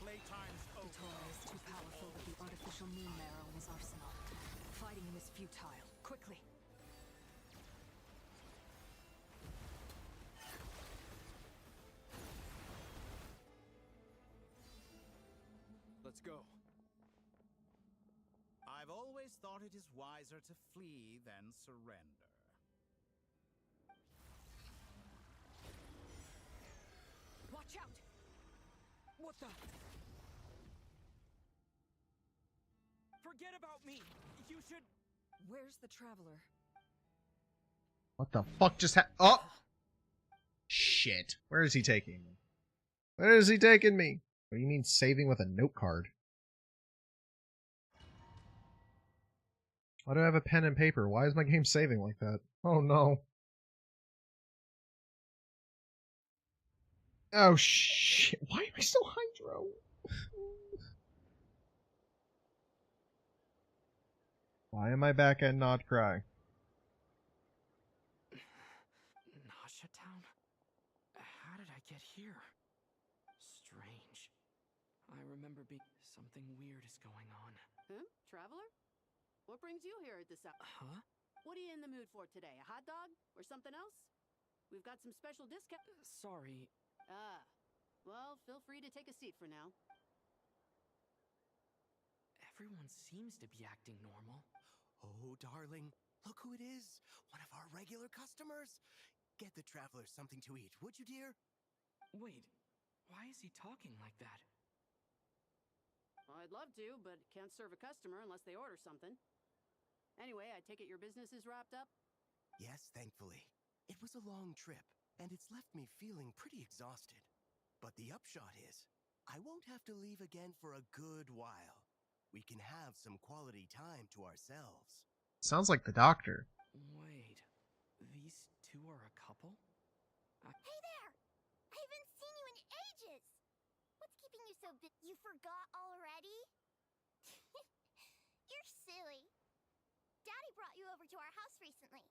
Playtime's The over. Torah is too powerful with the artificial moon marrow in his arsenal. Fighting him is futile. Quickly. Let's go. I've always thought it is wiser to flee than surrender. Watch out! What the? Forget about me. You should. Where's the traveler? What the fuck just Oh! Shit. Where is he taking me? Where is he taking me? What do you mean saving with a note card? Why do I have a pen and paper? Why is my game saving like that? Oh no. Oh shit. Why am I still Hydro? Why am I back at Not Cry? Nasha Town? How did I get here? Strange. I remember something weird is going on. Traveler? What brings you here at this hour? Huh? What are you in the mood for today? A hot dog? Or something else? We've got some special discount. Sorry. Ah. Well, feel free to take a seat for now. Everyone seems to be acting normal. Oh, darling, Look who it is! One of our regular customers! Get the travelers something to eat, would you, dear? Wait, why is he talking like that? Well, I'd love to, but can't serve a customer unless they order something. Anyway, I take it your business is wrapped up? Yes, thankfully. It was a long trip, and it's left me feeling pretty exhausted. But the upshot is, I won't have to leave again for a good while. We can have some quality time to ourselves. Sounds like the doctor. Wait, these two are a couple? Hey there! I haven't seen you in ages! What's keeping you so busy? You forgot already? You're silly. Daddy brought you over to our house recently.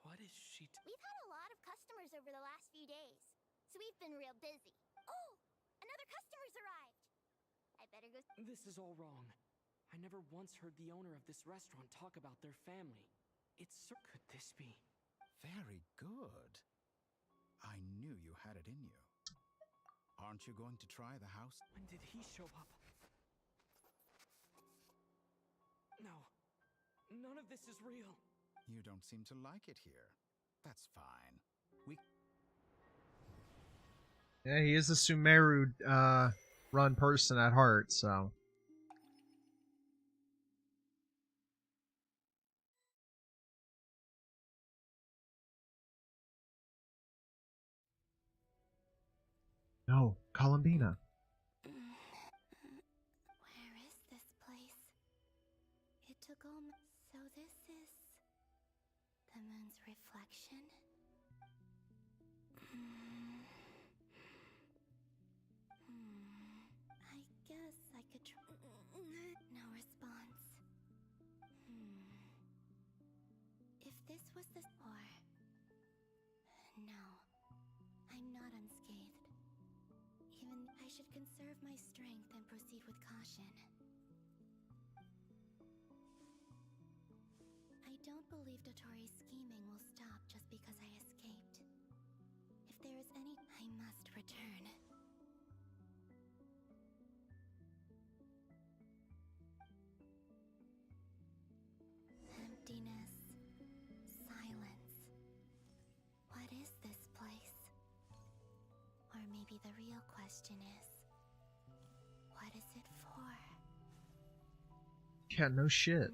What is she We've had a lot of customers over the last few days, so we've been real busy. Oh! Another customer's arrived! I better go... This is all wrong. I never once heard the owner of this restaurant talk about their family. Could this be? Very good. I knew you had it in you. Aren't you going to try the house? When did he show up? No. None of this is real. You don't seem to like it here. That's fine. Yeah, he is a Sumeru run person at heart, so. No, Columbina. Where is this place? It took all my... So this is... the moon's reflection? I guess I could try... No response. If this was the... Or... No. I'm not unscathed. Even I should conserve my strength and proceed with caution. I don't believe Dotori's scheming will stop just because I escaped. If there is any... I must return. Emptiness. Silence. What is this place? Or maybe the real question is, what is it for? Yeah, no shit.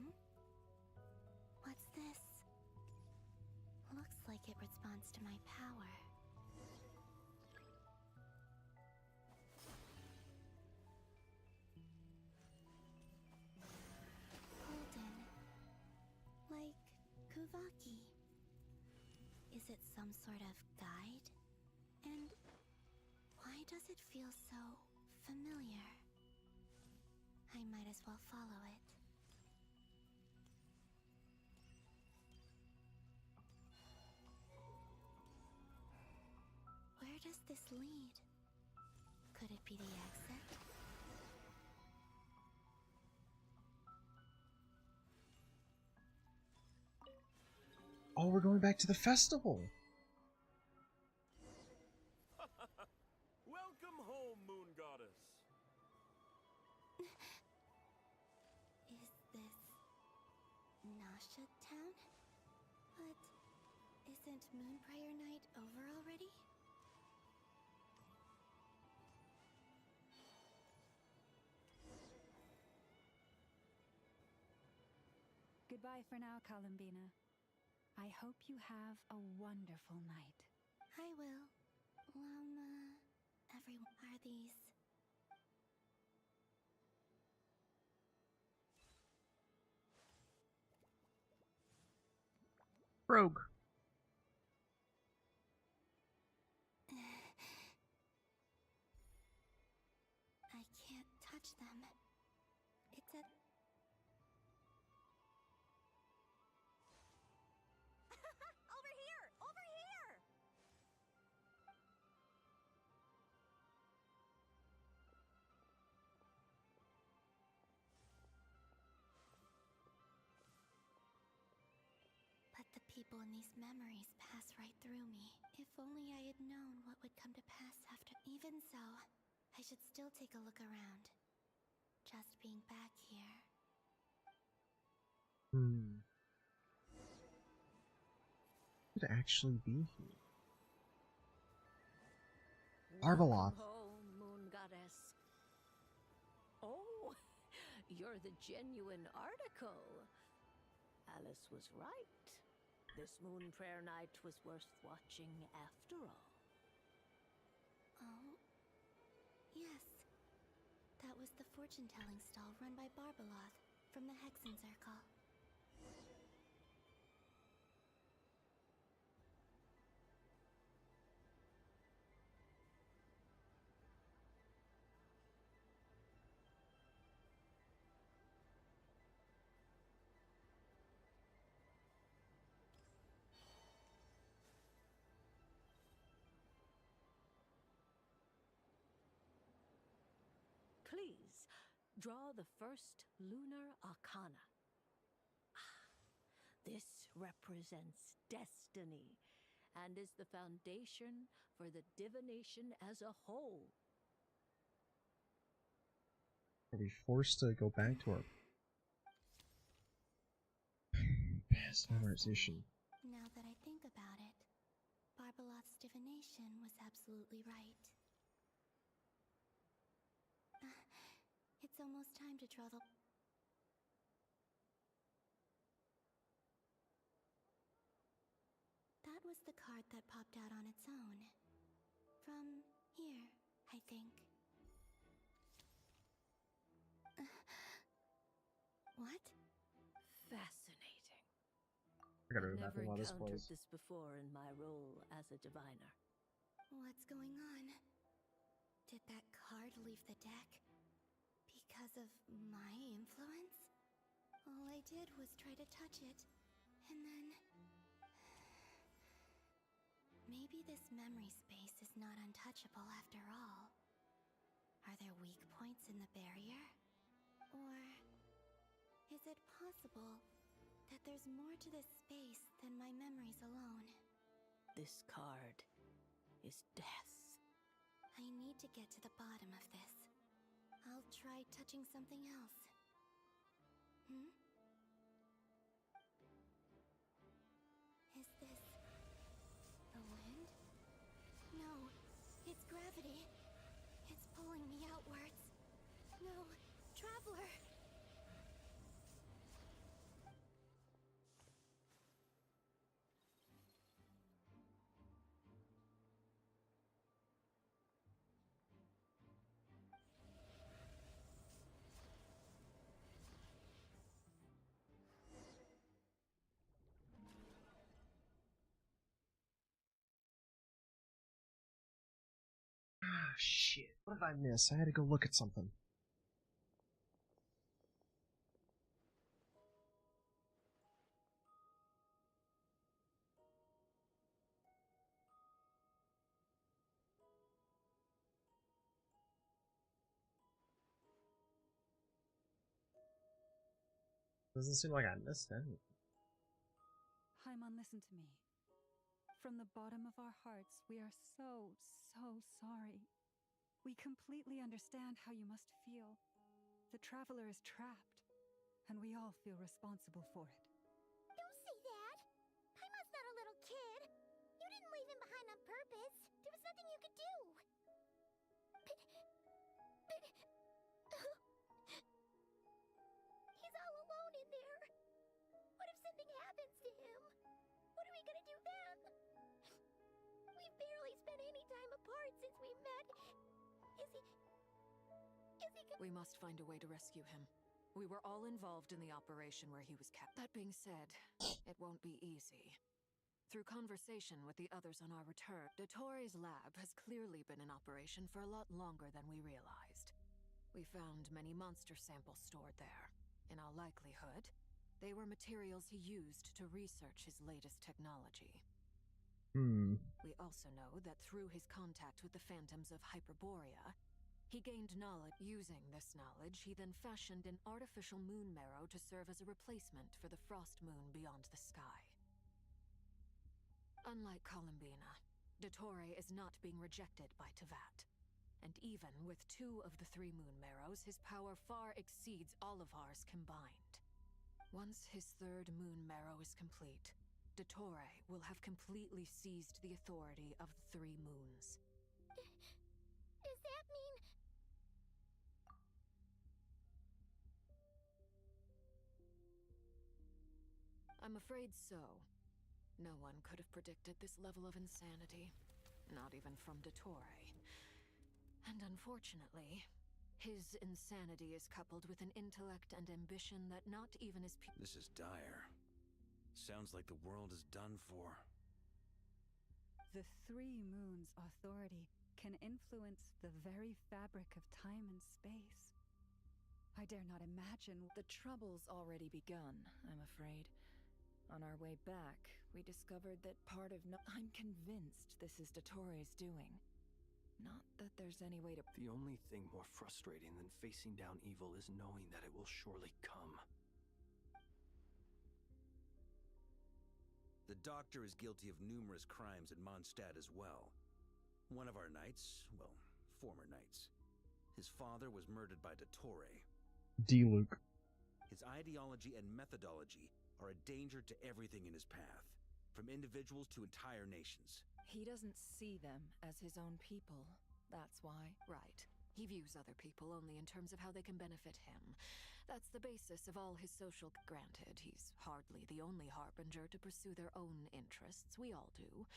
What's this? Looks like it responds to my power. Golden. Like Kuvaki. Is it some sort of guide? And why does it feel so familiar? I might as well follow it. Where does this lead? Could it be the exit? Oh, we're going back to the festival. Welcome home, Moon Goddess. Is this Nasha Town? But isn't Moonbriar Night over already? Goodbye for now, Columbina. I hope you have a wonderful night. I will. Llama... Everyone... Are these... Rogue. I can't touch them. It's a... Over here! Over here! But the people in these memories pass right through me. If only I had known what would come to pass after... Even so, I should still take a look around. Just being back here. actually be here? Arbaloth. Welcome home, Moon Goddess. Oh, you're the genuine article. Alice was right. This moon prayer night was worth watching after all. Oh, yes. That was the fortune-telling stall run by Barbaloth from the Hexen Circle. Please, draw the first lunar arcana. This represents destiny and is the foundation for the divination as a whole. Are we forced to go back to our past memorization? Now that I think about it, Barbaloth's divination was absolutely right. It's almost time to draw the... That was the card that popped out on its own. From here, I think. What? Fascinating. I gotta I've never remember how this encountered plays. this before in my role as a diviner. What's going on? Did that card leave the deck? Because of my influence? All I did was try to touch it, and then... Maybe this memory space is not untouchable after all. Are there weak points in the barrier? Or is it possible that there's more to this space than my memories alone? This card is death. I need to get to the bottom of this. I'll try touching something else. Hmm? Is this... the wind? No, it's gravity. It's pulling me outwards. No, Traveler! Ah, shit. What did I miss? I had to go look at something. Doesn't seem like I missed anything. Paimon, listen to me. From the bottom of our hearts, we are so sorry. We completely understand how you must feel. The Traveler is trapped, and we all feel responsible for it. Don't say that! Paimon's not a little kid. You didn't leave him behind on purpose. There was nothing you could do. He's all alone in there. What if something happens to him? What are we gonna do then? We've barely spent any time apart since we met. Is he We must find a way to rescue him. We were all involved in the operation where he was kept. That being said, it won't be easy. Through conversation with the others on our return, Dottore's lab has clearly been in operation for a lot longer than we realized. We found many monster samples stored there. In all likelihood, they were materials he used to research his latest technology. We also know that through his contact with the phantoms of Hyperborea, he gained knowledge. Using this knowledge, he then fashioned an artificial moon marrow to serve as a replacement for the frost moon beyond the sky. Unlike Columbina, Dottore is not being rejected by Tevat. And even with 2 of the 3 moon marrows, his power far exceeds all of ours combined. Once his 3rd moon marrow is complete, Dottore will have completely seized the authority of the Three Moons. Does that mean... I'm afraid so. No one could have predicted this level of insanity. Not even from Dottore. And unfortunately, his insanity is coupled with an intellect and ambition that not even his people... This is dire. Sounds like the world is done for. The Three Moons' authority can influence the very fabric of time and space. I dare not imagine. The trouble's already begun, I'm afraid. On our way back, we discovered that part of I'm convinced this is Dottore's doing. Not that there's any way to... The only thing more frustrating than facing down evil is knowing that it will surely come. The Doctor is guilty of numerous crimes in Mondstadt as well. One of our knights, well, former knights. His father was murdered by Dottore. D. Luke. His ideology and methodology are a danger to everything in his path, from individuals to entire nations. He doesn't see them as his own people. That's why. Right. He views other people only in terms of how they can benefit him. That's the basis of all his social... Granted, he's hardly the only harbinger to pursue their own interests. We all do.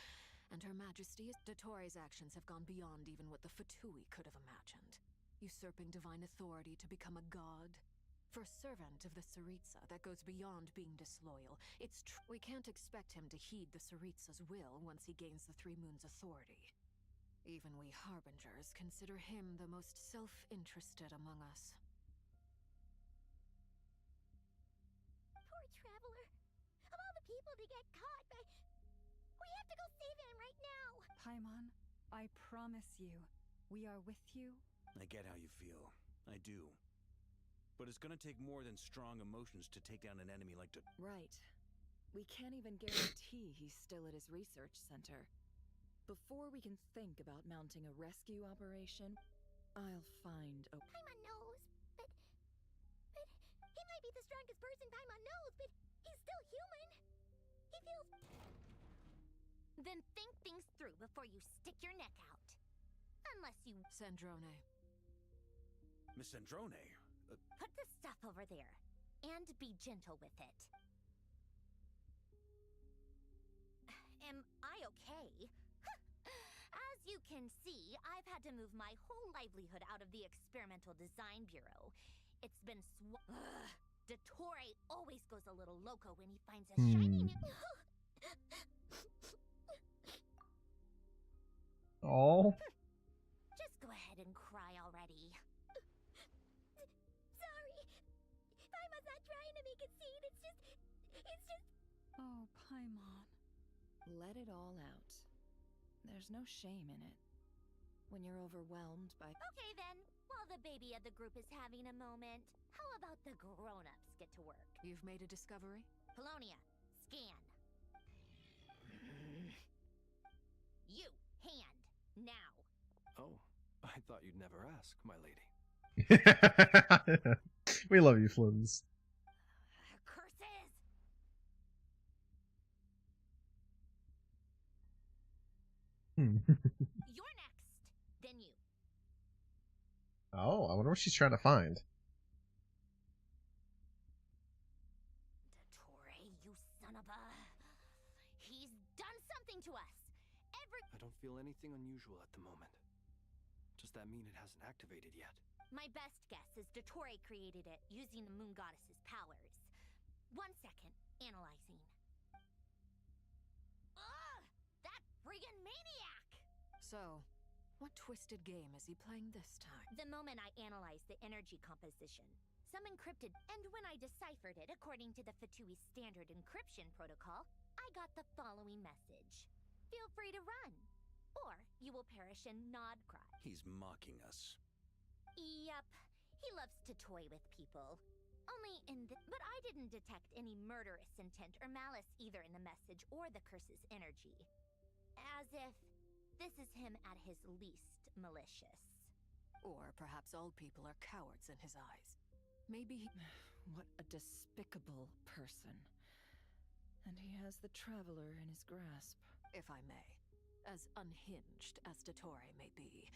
And Her Majesty... Dottore's actions have gone beyond even what the Fatui could have imagined. Usurping divine authority to become a god. For a servant of the Tsaritsa, that goes beyond being disloyal. It's we can't expect him to heed the Tsaritsa's will once he gains the Three Moons' authority. Even we Harbingers consider him the most self-interested among us. Poor Traveler. Of all the people to get caught, but... We have to go save him right now! Paimon, I promise you, we are with you. I get how you feel. I do. But it's gonna take more than strong emotions to take down an enemy like Right. We can't even guarantee he's still at his research center. Before we can think about mounting a rescue operation, I'll find a... Paimon knows, but... He might be the strongest person Paimon knows, but he's still human. He feels... Then think things through before you stick your neck out. Unless you... Sandrone. Miss Sandrone? Put the stuff over there. And be gentle with it. Am I okay? As you can see, I've had to move my whole livelihood out of the Experimental Design Bureau. It's been Dottore always goes a little loco when he finds a shiny new... Oh. Just go ahead and cry already. Sorry. Paimon's not trying to make it seem. It's just... Oh, Paimon. Let it all out. There's no shame in it. When you're overwhelmed by... Okay then, while the baby of the group is having a moment, how about the grown-ups get to work? You've made a discovery? Polonia, scan. You, hand, now. Oh, I thought you'd never ask, my lady. We love you, Flims. Curses! You're next, then you. Oh, I wonder what she's trying to find. Dottore, you son of a... He's done something to us. I don't feel anything unusual at the moment. Does that mean it hasn't activated yet? My best guess is Dottore created it using the Moon Goddess's powers. 1 second, analyzing. Ugh! That friggin' maniac! So, what twisted game is he playing this time? The moment I analyzed the energy composition, some encrypted, and when I deciphered it according to the Fatui standard encryption protocol, I got the following message. Feel free to run, or you will perish in Nodcry. He's mocking us. Yep, he loves to toy with people. Only in the... But I didn't detect any murderous intent or malice either in the message or the curse's energy. As if this is him at his least malicious. Or perhaps all people are cowards in his eyes. Maybe he... What a despicable person. And he has the Traveler in his grasp. If I may. As unhinged as Dottore may be,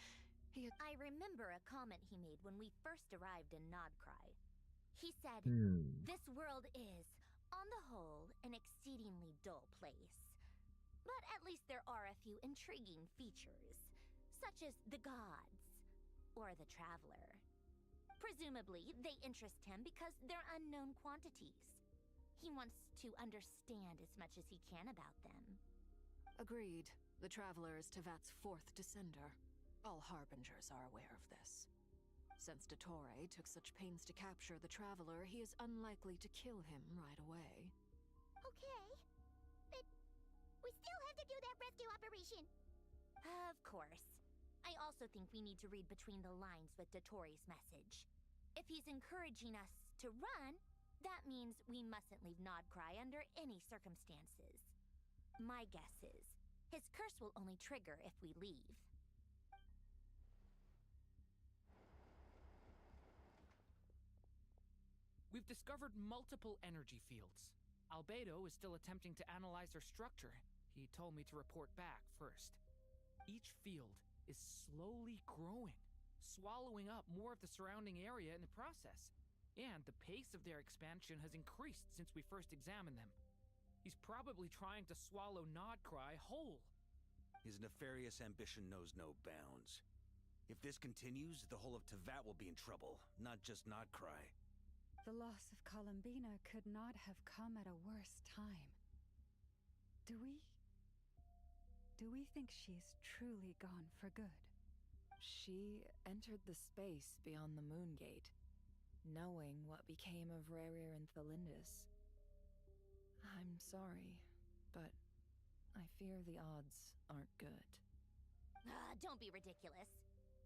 I remember a comment he made when we first arrived in Nodcry. He said, "This world is, on the whole, an exceedingly dull place. But at least there are a few intriguing features, such as the gods, or the Traveler. Presumably, they interest him because they're unknown quantities. He wants to understand as much as he can about them." Agreed. The Traveler is Tevat's fourth descender. All Harbingers are aware of this. Since Dottore took such pains to capture the Traveler, he is unlikely to kill him right away. Okay, but we still have to do that rescue operation. Of course. I also think we need to read between the lines with Dottore's message. If he's encouraging us to run, that means we mustn't leave Nodcry under any circumstances. My guess is, his curse will only trigger if we leave. We've discovered multiple energy fields. Albedo is still attempting to analyze their structure. He told me to report back first. Each field is slowly growing, swallowing up more of the surrounding area in the process. And the pace of their expansion has increased since we first examined them. He's probably trying to swallow Nodcry whole. His nefarious ambition knows no bounds. If this continues, the whole of Tevat will be in trouble, not just Nodcry. The loss of Columbina could not have come at a worse time. Do we think she's truly gone for good? She entered the space beyond the Moon Gate, knowing what became of Rerir and Thelindis. I'm sorry, but I fear the odds aren't good. Don't be ridiculous.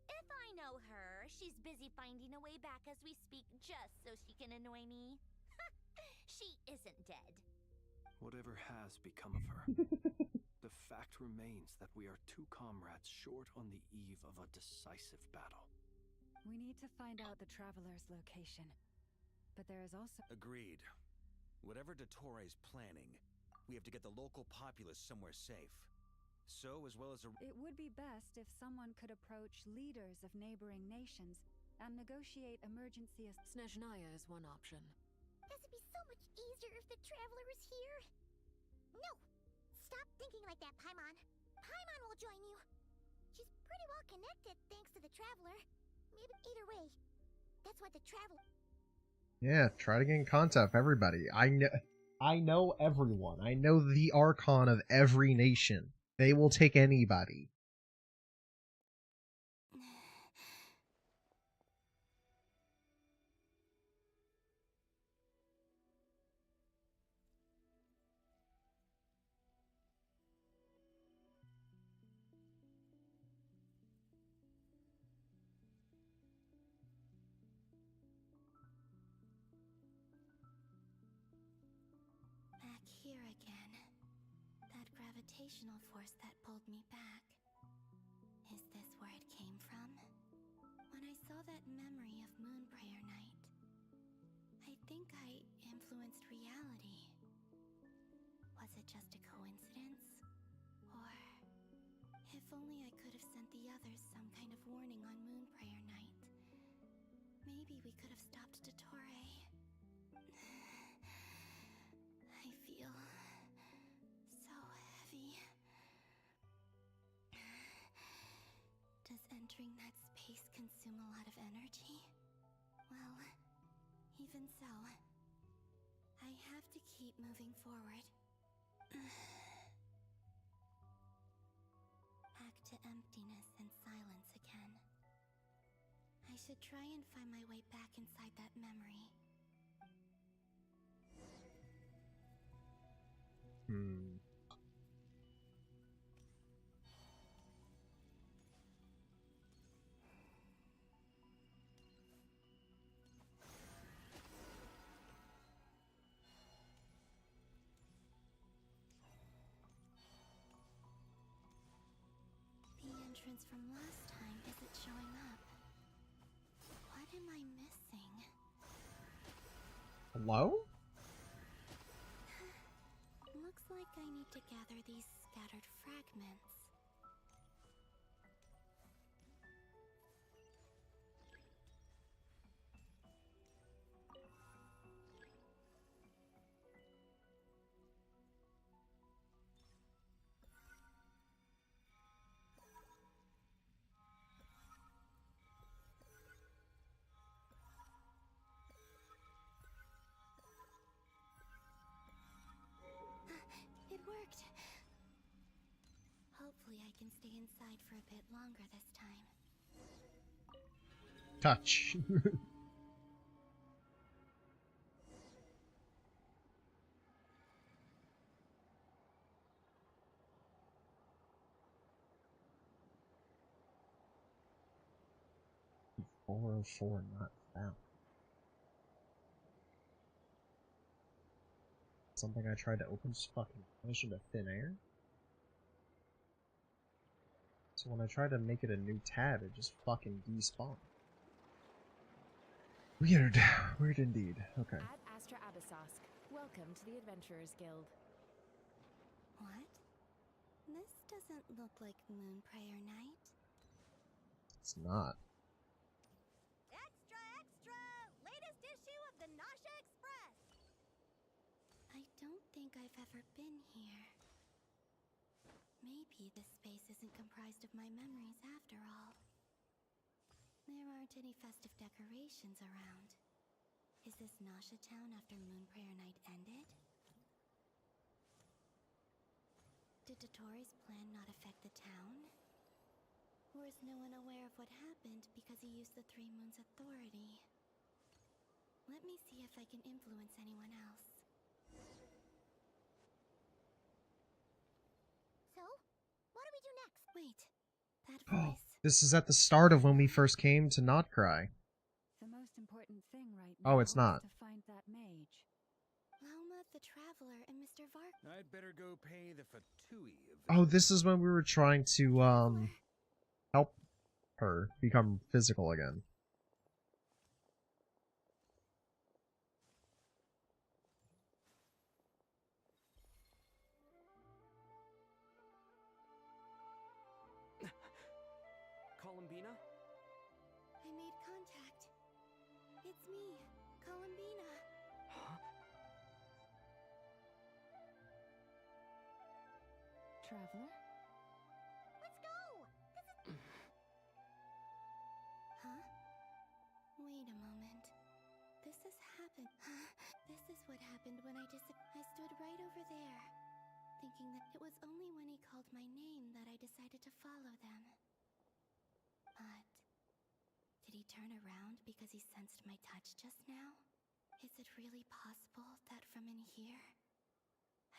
If I know her, she's busy finding a way back as we speak just so she can annoy me. She isn't dead. Whatever has become of her, the fact remains that we are two comrades short on the eve of a decisive battle. We need to find out the Traveler's location. But there is also... Agreed. Whatever Dottore is planning, we have to get the local populace somewhere safe. So, as well as It would be best if someone could approach leaders of neighboring nations and negotiate emergency... Snezhnaya is one option. This would be so much easier if the Traveler is here. No! Stop thinking like that, Paimon. Paimon will join you. She's pretty well connected thanks to the Traveler. Maybe either way. That's what the Traveler... Yeah, try to get in contact with everybody. I know everyone. I know the Archon of every nation. They will take anybody. Back here again. That gravitational force that pulled me back. Is this where it came from? When I saw that memory of Moonprayer Night, I think I influenced reality. Was it just a coincidence? Or... if only I could have sent the others some kind of warning on Moonprayer Night. Maybe we could have stopped Dottore. I feel... so heavy. Does entering that space consume a lot of energy? Well, even so, I have to keep moving forward. Back to emptiness and silence again. I should try and find my way back inside that memory. The entrance from last time isn't showing up. What am I missing? Hello? I need to gather these scattered fragments. It worked. Hopefully I can stay inside for a bit longer this time. Touch. "404 not found." Something I tried to open just fucking vanished into thin air? So when I tried to make it a new tab, it just fucking despawned. Weird. Weird indeed. Okay. At Astra Abyssosk, welcome to the Adventurers Guild. What? This doesn't look like Moonprayer Night. It's not. Extra, extra! Latest issue of the Nasha Express! I don't think I've ever been here. Maybe this space isn't comprised of my memories after all. There aren't any festive decorations around. Is this Nasha Town after Moonprayer Night ended? Did Dotori's plan not affect the town? Or is no one aware of what happened because he used the Three Moons' authority? Let me see if I can influence anyone else. So, what do we do next? Wait, that voice. This is at the start of when we first came to Not Cry. The most important thing right now Oh, it's not. is to find that mage. Lauma the Traveler and Mr. Vark. I'd better go pay the Fatui a visit. Oh, this is when we were trying to help her become physical again. Columbina? I made contact. It's me, Columbina. Huh? Traveler? Let's go! Huh? Wait a moment. This has happened. This is what happened when I stood right over there, thinking that it was only when he called my name that I decided to follow them. But did he turn around because he sensed my touch just now? Is it really possible that from in here,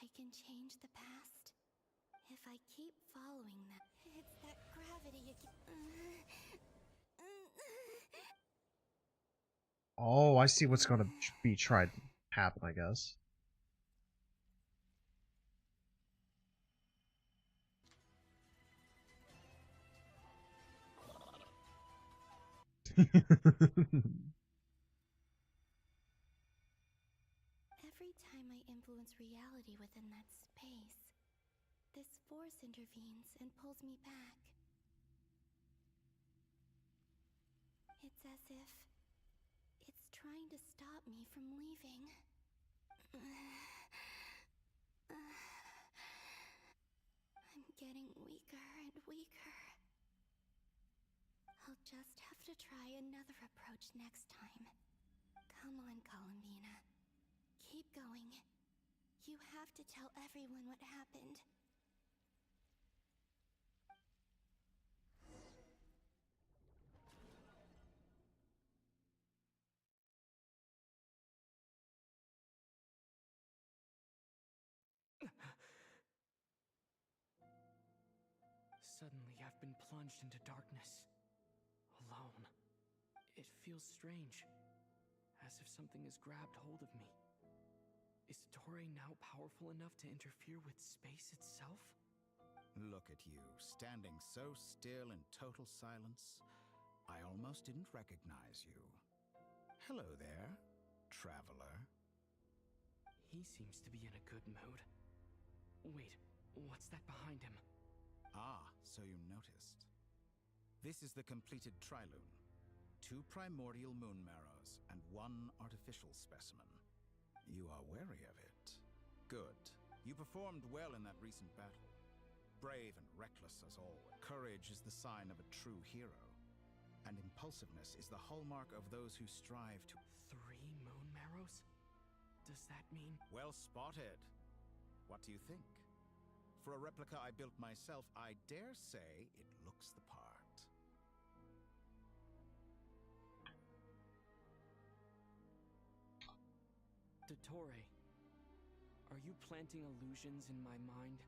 I can change the past? If I keep following them, it's that gravity again. Oh, I see what's gonna be tried to happen, I guess. Every time I influence reality within that space, this force intervenes and pulls me back. It's as if it's trying to stop me from leaving. I'm getting weaker and weaker. I'll just have to try another approach next time. Come on, Columbina. Keep going. You have to tell everyone what happened. Suddenly, I've been plunged into darkness. Alone. It feels strange. As if something has grabbed hold of me. Is Dotori now powerful enough to interfere with space itself? Look at you, standing so still in total silence. I almost didn't recognize you. Hello there, traveler. He seems to be in a good mood. Wait, what's that behind him? Ah, so you noticed. This is the completed Trilune. 2 primordial moon marrows and 1 artificial specimen. You are wary of it. Good. You performed well in that recent battle. Brave and reckless as always. Courage is the sign of a true hero. And impulsiveness is the hallmark of those who strive to... 3 moon marrows? Does that mean... Well spotted. What do you think? For a replica I built myself, I dare say it looks the part. Dottore, are you planting illusions in my mind?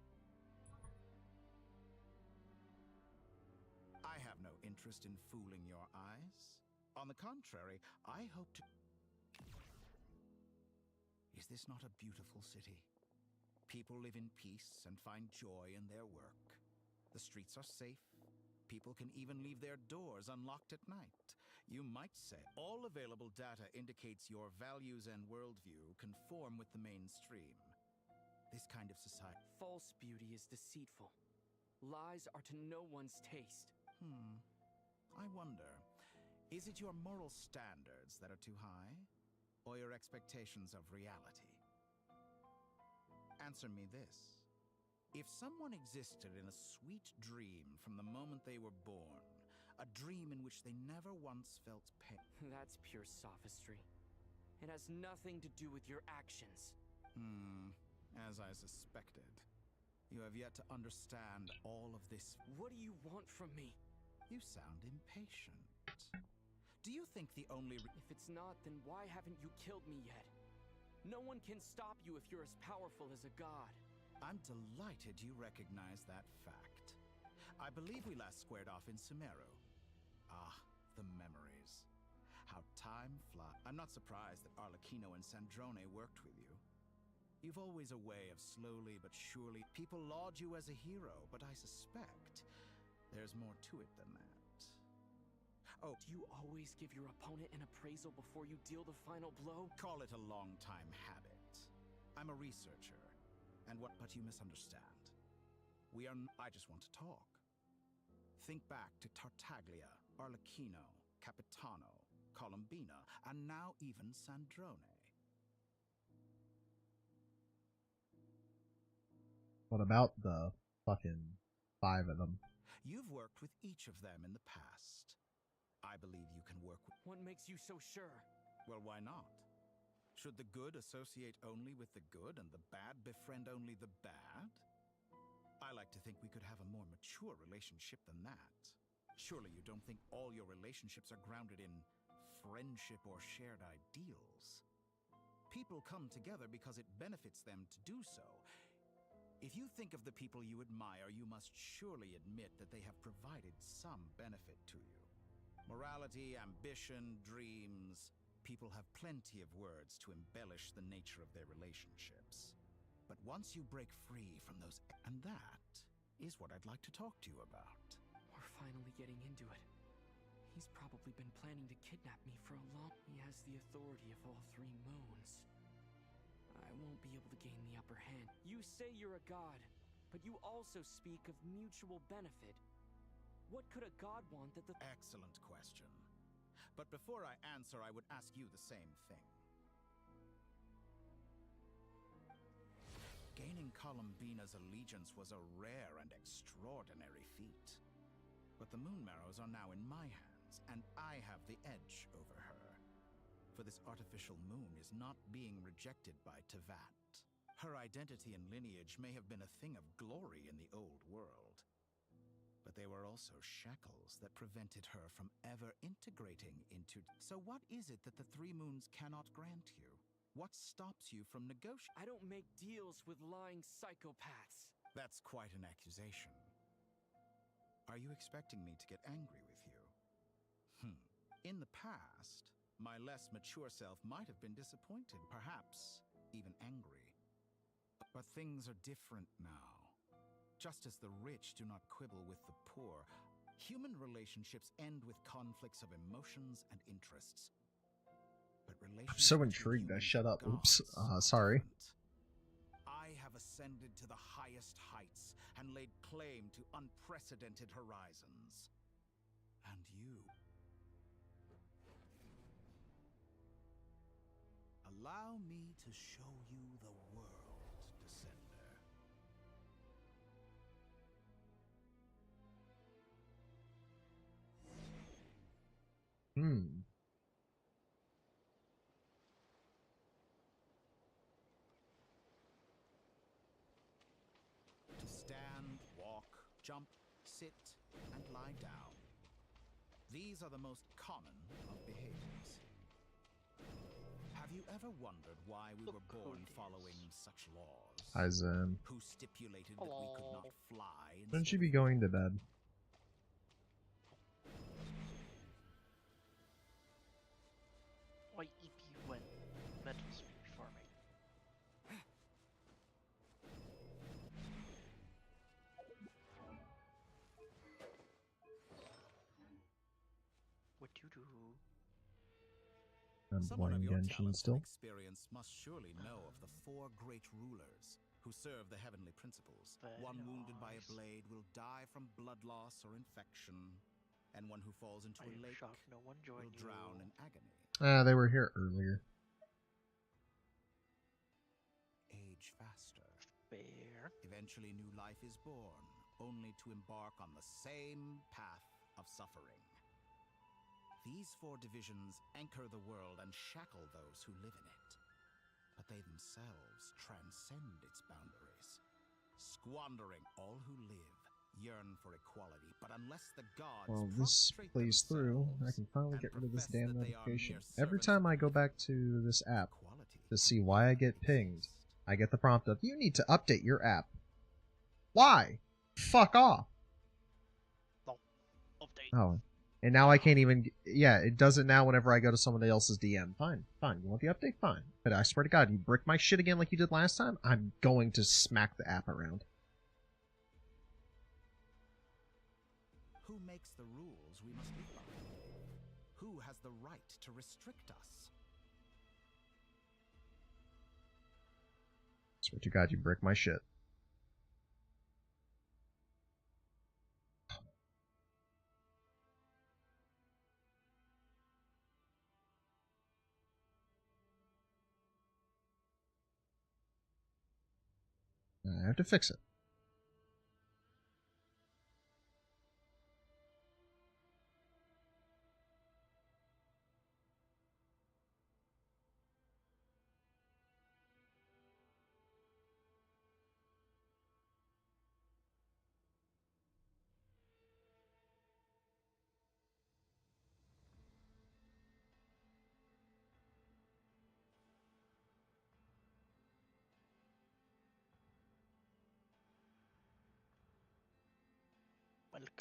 I have no interest in fooling your eyes. On the contrary, I hope to... Is this not a beautiful city? People live in peace and find joy in their work. The streets are safe. People can even leave their doors unlocked at night. You might say all available data indicates your values and worldview conform with the mainstream. This kind of society... False beauty is deceitful. Lies are to no one's taste. I wonder, is it your moral standards that are too high? Or your expectations of reality? Answer me this. If someone existed in a sweet dream from the moment they were born, a dream in which they never once felt pain... That's pure sophistry. It has nothing to do with your actions. As I suspected. You have yet to understand all of this. What do you want from me? You sound impatient. Do you think the only... If it's not, then why haven't you killed me yet? No one can stop you if you're as powerful as a god. I'm delighted you recognize that fact. I believe we last squared off in Sumeru. Ah, the memories. How time flies. I'm not surprised that Arlecchino and Sandrone worked with you. You've always a way of slowly but surely... People laud you as a hero, but I suspect there's more to it than that. Oh, do you always give your opponent an appraisal before you deal the final blow? Call it a long-time habit. I'm a researcher, and but you misunderstand. I just want to talk. Think back to Tartaglia, Arlecchino, Capitano, Colombina, and now even Sandrone. What about the fucking 5 of them? You've worked with each of them in the past. I believe you can work with... What makes you so sure? Well, why not? Should the good associate only with the good and the bad befriend only the bad? I like to think we could have a more mature relationship than that. Surely you don't think all your relationships are grounded in friendship or shared ideals? People come together because it benefits them to do so. If you think of the people you admire, you must surely admit that they have provided some benefit to you. Morality, ambition, dreams. People have plenty of words to embellish the nature of their relationships. But once you break free from those... And that is what I'd like to talk to you about. We're finally getting into it. He's probably been planning to kidnap me for a long... He has the authority of all 3 moons. I won't be able to gain the upper hand. You say you're a god, but you also speak of mutual benefit. What could a god want that the... Excellent question. But before I answer, I would ask you the same thing. Gaining Colombina's allegiance was a rare and extraordinary feat. But the Moon Marrows are now in my hands, and I have the edge over her. For this artificial moon is not being rejected by Tevat. Her identity and lineage may have been a thing of glory in the old world. But they were also shackles that prevented her from ever integrating into... So what is it that the 3 moons cannot grant you? What stops you from negotiating? I don't make deals with lying psychopaths. That's quite an accusation. Are you expecting me to get angry with you? In the past, my less mature self might have been disappointed, perhaps even angry. But things are different now. Just as the rich do not quibble with the poor, human relationships end with conflicts of emotions and interests. But I'm so intrigued. I shut up. Oops. Sorry. I I have ascended to the highest heights and laid claim to unprecedented horizons. And you... Allow me to show you the world, Descender. To stand, walk, jump, sit, and lie down. These are the most common of behaviors. Have you ever wondered why we were born following such laws? Hi, Zen. Who stipulated that we could not fly? Shouldn't you be going to bed? Why EP when metals be farming? What you do? I'm Someone of playing your Genshin talents still. and experience must surely know of the 4 great rulers who serve the heavenly principles. One wounded by a blade will die from blood loss or infection, and one who falls into a lake no one will drown in agony. They were here earlier. Age faster. Fair. Eventually new life is born, only to embark on the same path of suffering. These 4 divisions anchor the world and shackle those who live in it. But they themselves transcend its boundaries. Squandering, all who live yearn for equality, but unless the gods Well, this plays through, I can finally get rid of this damn notification. Every time I go back to this app to see why I get pinged, I get the prompt of, you need to update your app. Why? Fuck off. Update. Oh. And now I can't even... Yeah, it does it now whenever I go to somebody else's DM. Fine, fine. You want the update? Fine. But I swear to God, you brick my shit again like you did last time, I'm going to smack the app around. Who makes the rules we must live by? Who has the right to restrict us? Swear to God, you brick my shit. I have to fix it.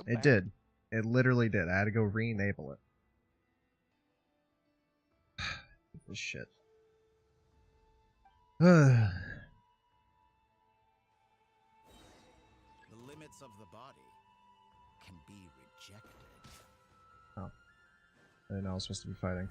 It did. It literally did. I had to go re-enable it. This shit. The limits of the body can be rejected. Oh. I didn't know I was supposed to be fighting.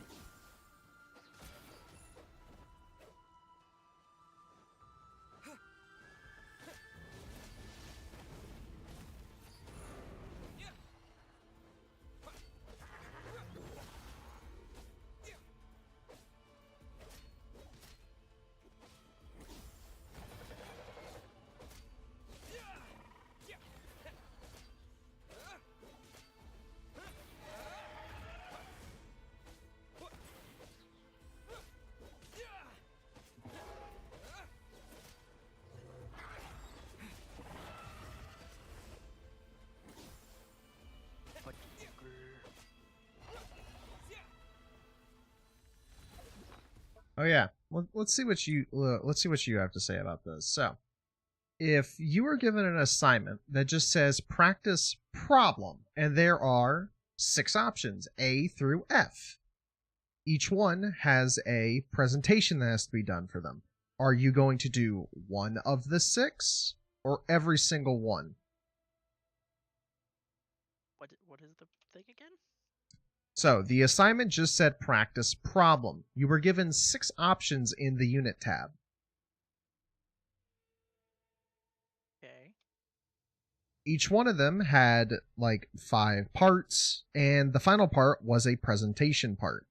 Oh yeah, let's see what you have to say about this. So, if you are given an assignment that just says practice problem, and there are 6 options, A through F, each one has a presentation that has to be done for them. Are you going to do one of the 6 or every single one? What is the thing again? So, the assignment just said practice problem. You were given 6 options in the unit tab. each one of them had like 5 parts, and the final part was a presentation part.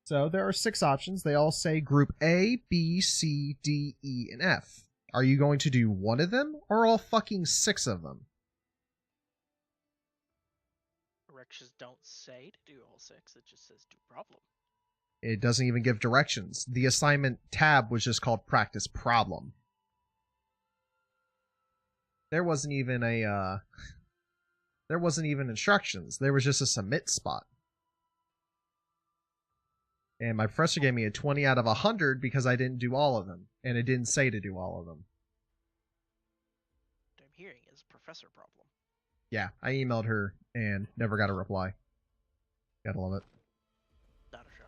So there are 6 options. They all say group A, B, C, D, E, and F. Are you going to do one of them or all fucking 6 of them? Directions don't say to do all 6, it just says do problem. It doesn't even give directions. The assignment tab was just called practice problem. There wasn't even instructions. There was just a submit spot. And my professor gave me a 20 out of 100 because I didn't do all of them. And it didn't say to do all of them. What I'm hearing is professor problem. Yeah, I emailed her and never got a reply. Gotta love it. Not a shocker.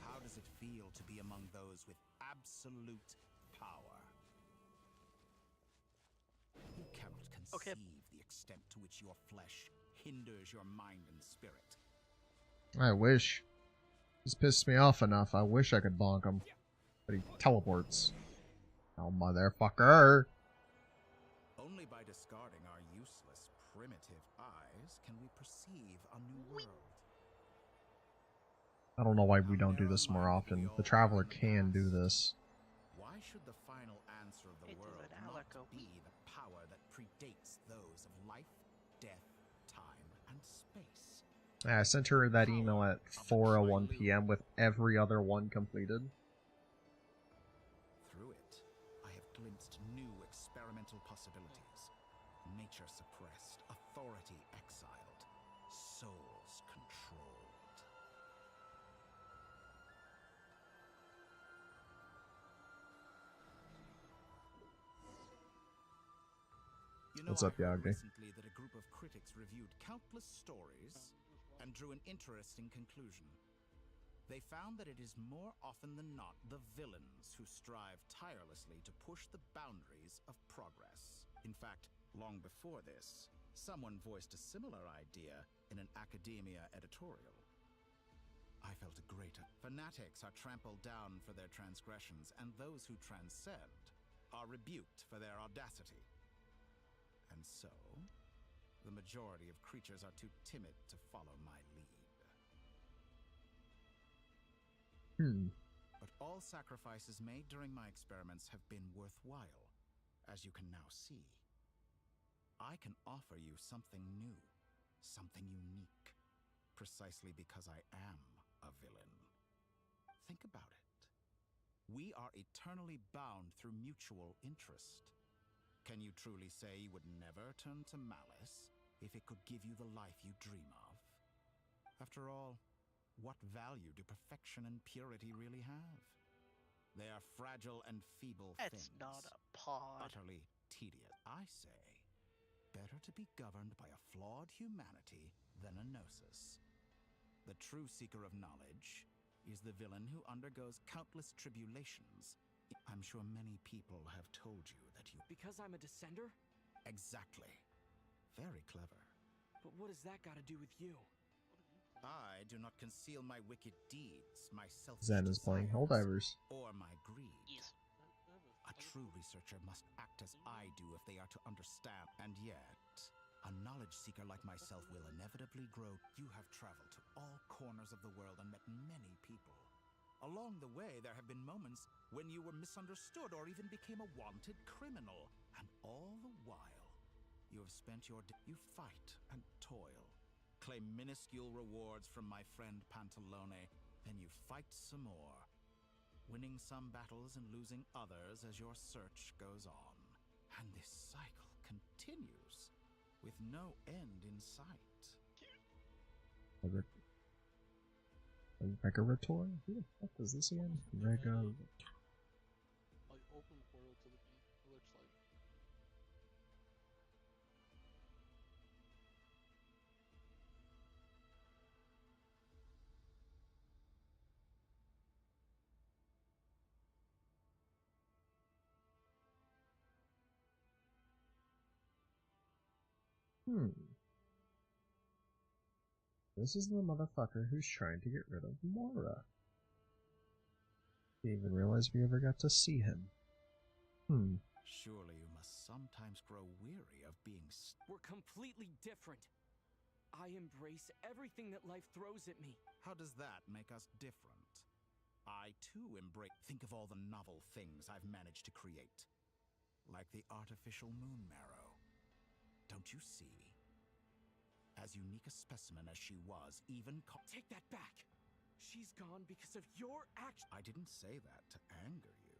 How does it feel to be among those with absolute power? You cannot conceive the extent to which your flesh hinders your mind and spirit. I wish. He's pissed me off enough. I wish I could bonk him. But he teleports. Oh, motherfucker. Only by discarding our useless, primitive eyes can we perceive a new world. I don't know why we don't do this more often. The Traveler can do this. Why should the final answer of the world not be the power that predates those of life, death, time, and space? I sent her that email at 4:01 p.m. with every other one completed. Through it, I have glimpsed new experimental possibilities. Nature suppressed, authority exiled, souls controlled. You know, What's up, I heard Yagdi? recently that a group of critics reviewed countless stories and drew an interesting conclusion. They found that it is more often than not the villains who strive tirelessly to push the boundaries of progress. In fact, long before this, someone voiced a similar idea in an academia editorial. I felt a greater. Fanatics are trampled down for their transgressions, and those who transcend are rebuked for their audacity. And so, the majority of creatures are too timid to follow my lead. But all sacrifices made during my experiments have been worthwhile, as you can now see. I can offer you something new, something unique, precisely because I am a villain. Think about it. We are eternally bound through mutual interest. Can you truly say you would never turn to malice if it could give you the life you dream of? After all, what value do perfection and purity really have? They are fragile and feeble things. It's not a pod. Utterly tedious. I say, better to be governed by a flawed humanity than a gnosis. The true seeker of knowledge is the villain who undergoes countless tribulations. I'm sure many people have told you that you... Because I'm a descender? Exactly. Very clever. But what has that got to do with you? I do not conceal my wicked deeds, my selfish Zen is playing desires, Helldivers. or my greed. A true researcher must act as I do if they are to understand. And yet, a knowledge seeker like myself will inevitably grow. You have traveled to all corners of the world and met many people. Along the way, there have been moments when you were misunderstood or even became a wanted criminal. And all the while, you have spent your day. You fight and toil, claim minuscule rewards from my friend Pantalone, then you fight some more, winning some battles and losing others as your search goes on. And this cycle continues, with no end in sight. Regarator? Who the fuck is this again? Regarator. Like open portal to the game. It looks like. This is the motherfucker who's trying to get rid of Mora. Didn't even realize we ever got to see him. Surely you must sometimes grow weary of being We're completely different. I embrace everything that life throws at me. How does that make us different? I too embrace. Think of all the novel things I've managed to create. Like the artificial moon marrow. Don't you see? As unique a specimen as she was, even Take that back! She's gone because of your action. I didn't say that to anger you.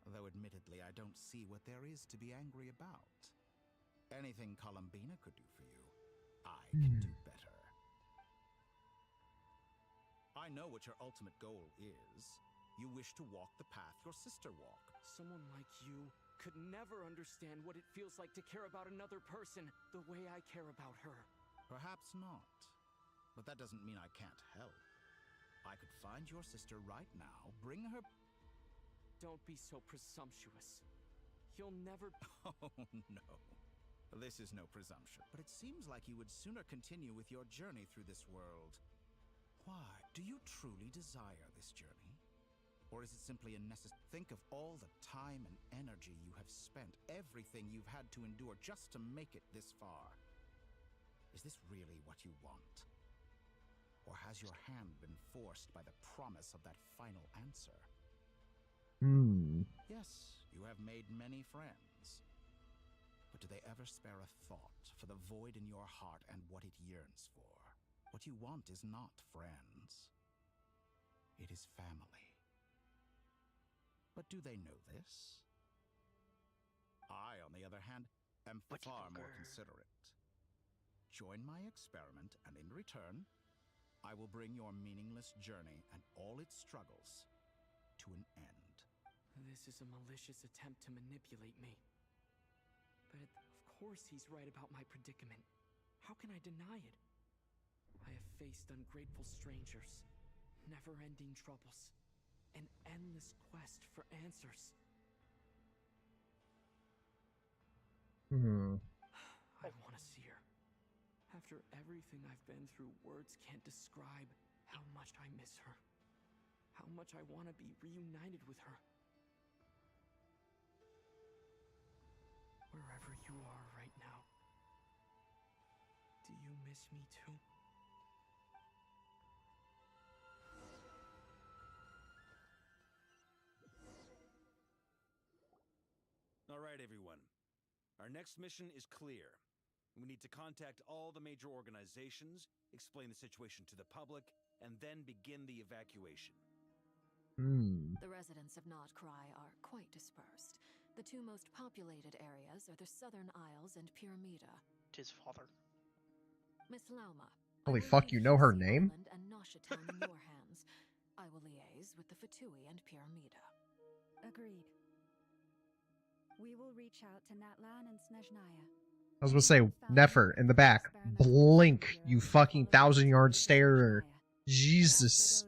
Though admittedly, I don't see what there is to be angry about. Anything Columbina could do for you, I can do better. I know what your ultimate goal is. You wish to walk the path your sister walked. Someone like you could never understand what it feels like to care about another person the way I care about her. Perhaps not. But that doesn't mean I can't help. I could find your sister right now, bring her... Don't be so presumptuous. You'll never... Oh, no. This is no presumption. But it seems like you would sooner continue with your journey through this world. Why? Do you truly desire this journey? Or is it simply a necessity? Think of all the time and energy you have spent, everything you've had to endure just to make it this far. Is this really what you want? Or has your hand been forced by the promise of that final answer? Yes, you have made many friends. But do they ever spare a thought for the void in your heart and what it yearns for? What you want is not friends. It is family. But do they know this? I, on the other hand, am far more considerate. Join my experiment, and in return, I will bring your meaningless journey and all its struggles to an end. This is a malicious attempt to manipulate me. But of course he's right about my predicament. How can I deny it? I have faced ungrateful strangers, never-ending troubles, an endless quest for answers. I want to see her. After everything I've been through, words can't describe how much I miss her. How much I want to be reunited with her. Wherever you are right now, do you miss me too? All right, everyone. Our next mission is clear. We need to contact all the major organizations, explain the situation to the public, and then begin the evacuation. The residents of Not Krai are quite dispersed. The two most populated areas are the Southern Isles and Pyramida. His father. Miss Lauma. Holy fuck, you know her name? And Noshatown in your hands. I will liaise with the Fatui and Pyramida. Agreed. We will reach out to Natlan and Snezhnaya. I was gonna say, Nefer, in the back. Blink, you fucking 1,000-yard stare. Jesus.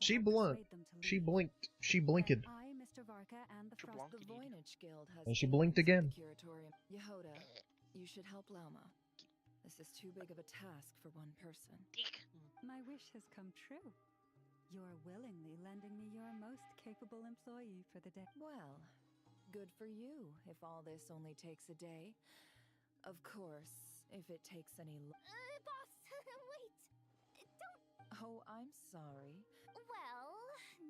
She blinked. She blinked. She blinked. I, Mr. Varka, and the Frost the Voynich Guild has And she blinked again. Yehoda, you should help Lauma. This is too big of a task for one person. My wish has come true. You're willingly lending me your most capable employee for the day. Well, good for you if all this only takes a day. Of course, if it takes any Boss, wait! Don't... Oh, I'm sorry. Well,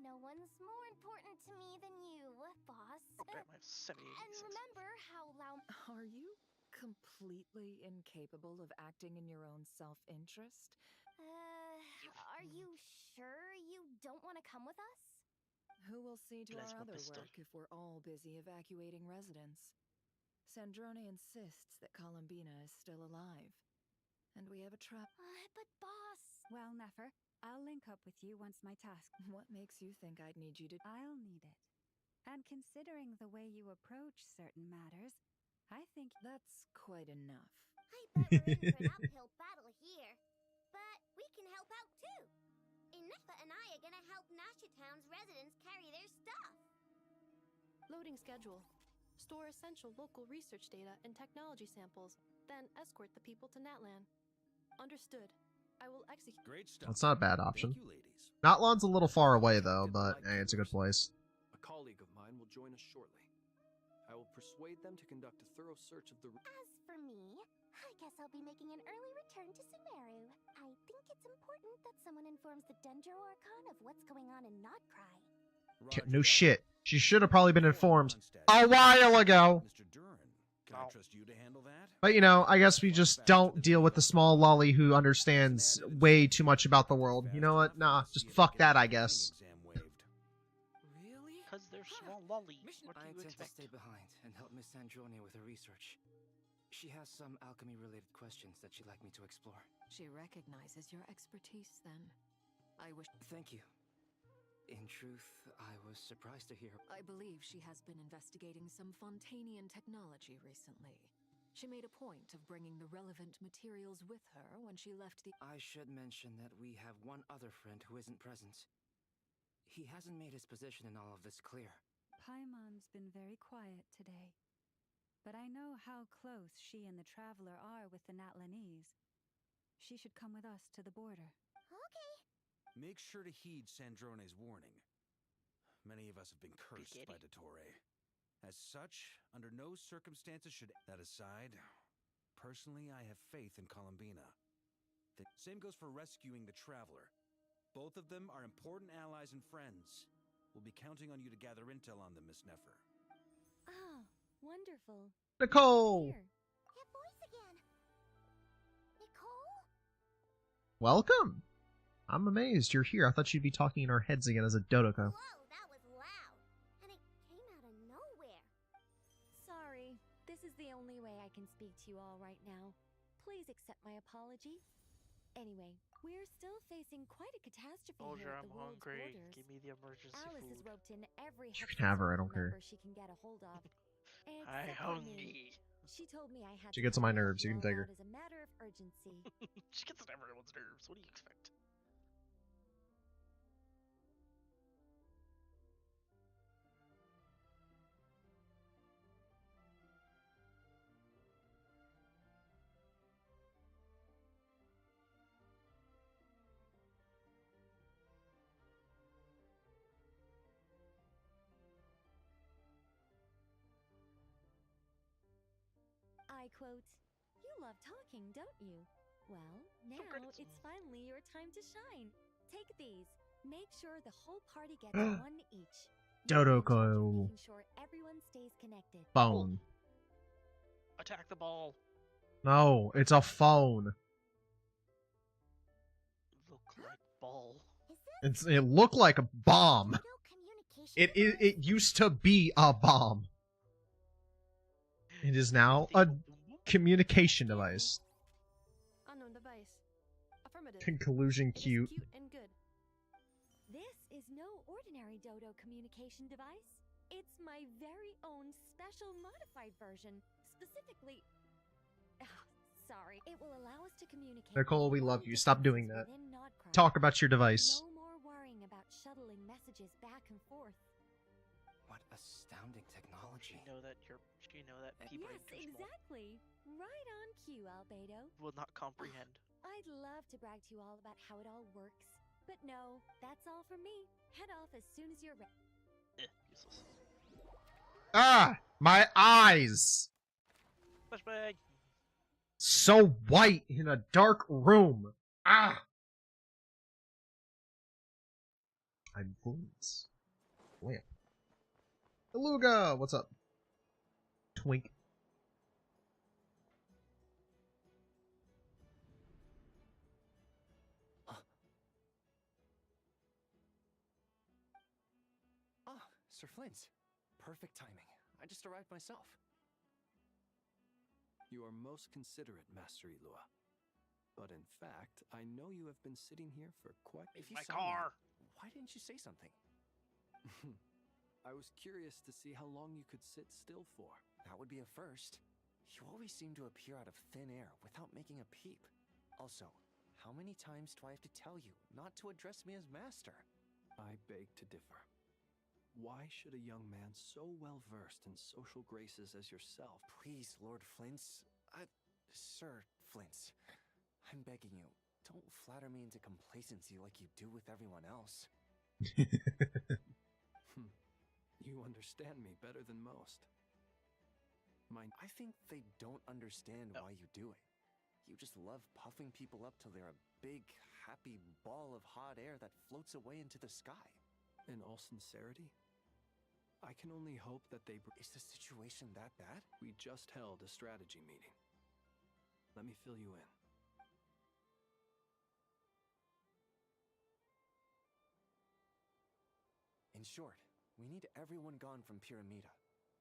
no one's more important to me than you, boss. And remember how Are you completely incapable of acting in your own self-interest? Are you sure you don't want to come with us? Who will see to our other work if we're all busy evacuating residents? Sandrone insists that Columbina is still alive. And we have a trap. But boss... Well, Nefer, I'll link up with you once my task... What makes you think I'd need you to... I'll need it. And considering the way you approach certain matters, I think... That's quite enough. I bet we're in for an uphill battle here. But we can help out too. Inefa and I are gonna help Nashatown's residents carry their stuff. Loading schedule. store essential local research data and technology samples, then escort the people to Natlan. Understood. I will execute. Great stuff. That's not a bad option. Thank you, ladies. Natlan's a little far away though, but hey, it's a good place. A colleague of mine will join us shortly. I will persuade them to conduct a thorough search of the... As for me, I guess I'll be making an early return to Sumeru. I think it's important that someone informs the Dendro Archon of what's going on in Notcry. No shit. She should have probably been informed a while ago. Mr. Duran, can I trust you to handle that? But you know, I guess we just don't deal with the small lolly who understands way too much about the world. You know what? Nah, just fuck that, I guess. Really? Because they're small lolly. What do I you intend expect? to stay behind and help Miss Sandrone with her research. She has some alchemy-related questions that she'd like me to explore. She recognizes your expertise, then. I wish. Thank you. In truth, I was surprised to hear. I believe she has been investigating some Fontanian technology recently. She made a point of bringing the relevant materials with her when she left the... I should mention that we have one other friend who isn't present. He hasn't made his position in all of this clear. Paimon's been very quiet today. But I know how close she and the Traveler are with the Natlanese. She should come with us to the border. Okay. Make sure to heed Sandrone's warning. Many of us have been cursed by Dottore. As such, under no circumstances should... That aside, personally, I have faith in Columbina. The same goes for rescuing the Traveler. Both of them are important allies and friends. We'll be counting on you to gather intel on them, Miss Nefer. Oh, wonderful. Nicole! That voice again. Nicole? Welcome! I'm amazed you're here. I thought you'd be talking in our heads again as a Dodoko. Whoa, that was loud. And it came out of nowhere. Sorry, this is the only way I can speak to you all right now. Please accept my apology. Anyway, we're still facing quite a catastrophe here Soldier, at I'm the world's hungry. borders. Give me the emergency Alice has food. roped in every You can have her, I don't care. member she can get a hold of. I Except for hungry. me. She told me I had She to gets on my help nerves, you can all take her. out as a matter of urgency. She gets on everyone's nerves. What do you expect? I quote, "You love talking, don't you? Well, now it's finally your time to shine. Take these. Make sure the whole party gets one each. Dodoko. Making sure everyone stays connected." Phone. Attack the ball. No, it's a phone. Look like ball. It looked like a bomb. It used to be a bomb. It is now a communication device. Unknown device. Affirmative. Conclusion It is cute. cute and good. This is no ordinary Dodo communication device. It's my very own special modified version. Specifically... sorry. It will allow us to communicate... Nicole, we love you. Stop doing that. within Nodcry. Talk about your device. No more worrying about shuttling messages back and forth. What astounding technology. You know that people Yes, exactly. Right on cue, Albedo. will not comprehend. I'd love to brag to you all about how it all works. But no, that's all from me. Head off as soon as you're ready. Useless. Ah! My eyes! Flashbang. So white in a dark room. Ah! I'm Blitz. Lamp. Beluga! What's up? Twink. Ah, Sir Flint. Perfect timing. I just arrived myself. You are most considerate, Master Elua. But in fact, I know you have been sitting here for quite... If you My saw me, car! why didn't you say something? I was curious to see how long you could sit still for. That would be a first. You always seem to appear out of thin air without making a peep. Also, how many times do I have to tell you not to address me as master? I beg to differ. Why should a young man so well versed in social graces as yourself? Please, Lord Flint's. Sir Flint's. I'm begging you, don't flatter me into complacency like you do with everyone else. You understand me better than most. I think they don't understand why you do it. You just love puffing people up till they're a big, happy ball of hot air that floats away into the sky. In all sincerity, I can only hope that they... Is the situation that bad? We just held a strategy meeting. Let me fill you in. In short, we need everyone gone from Pyramida.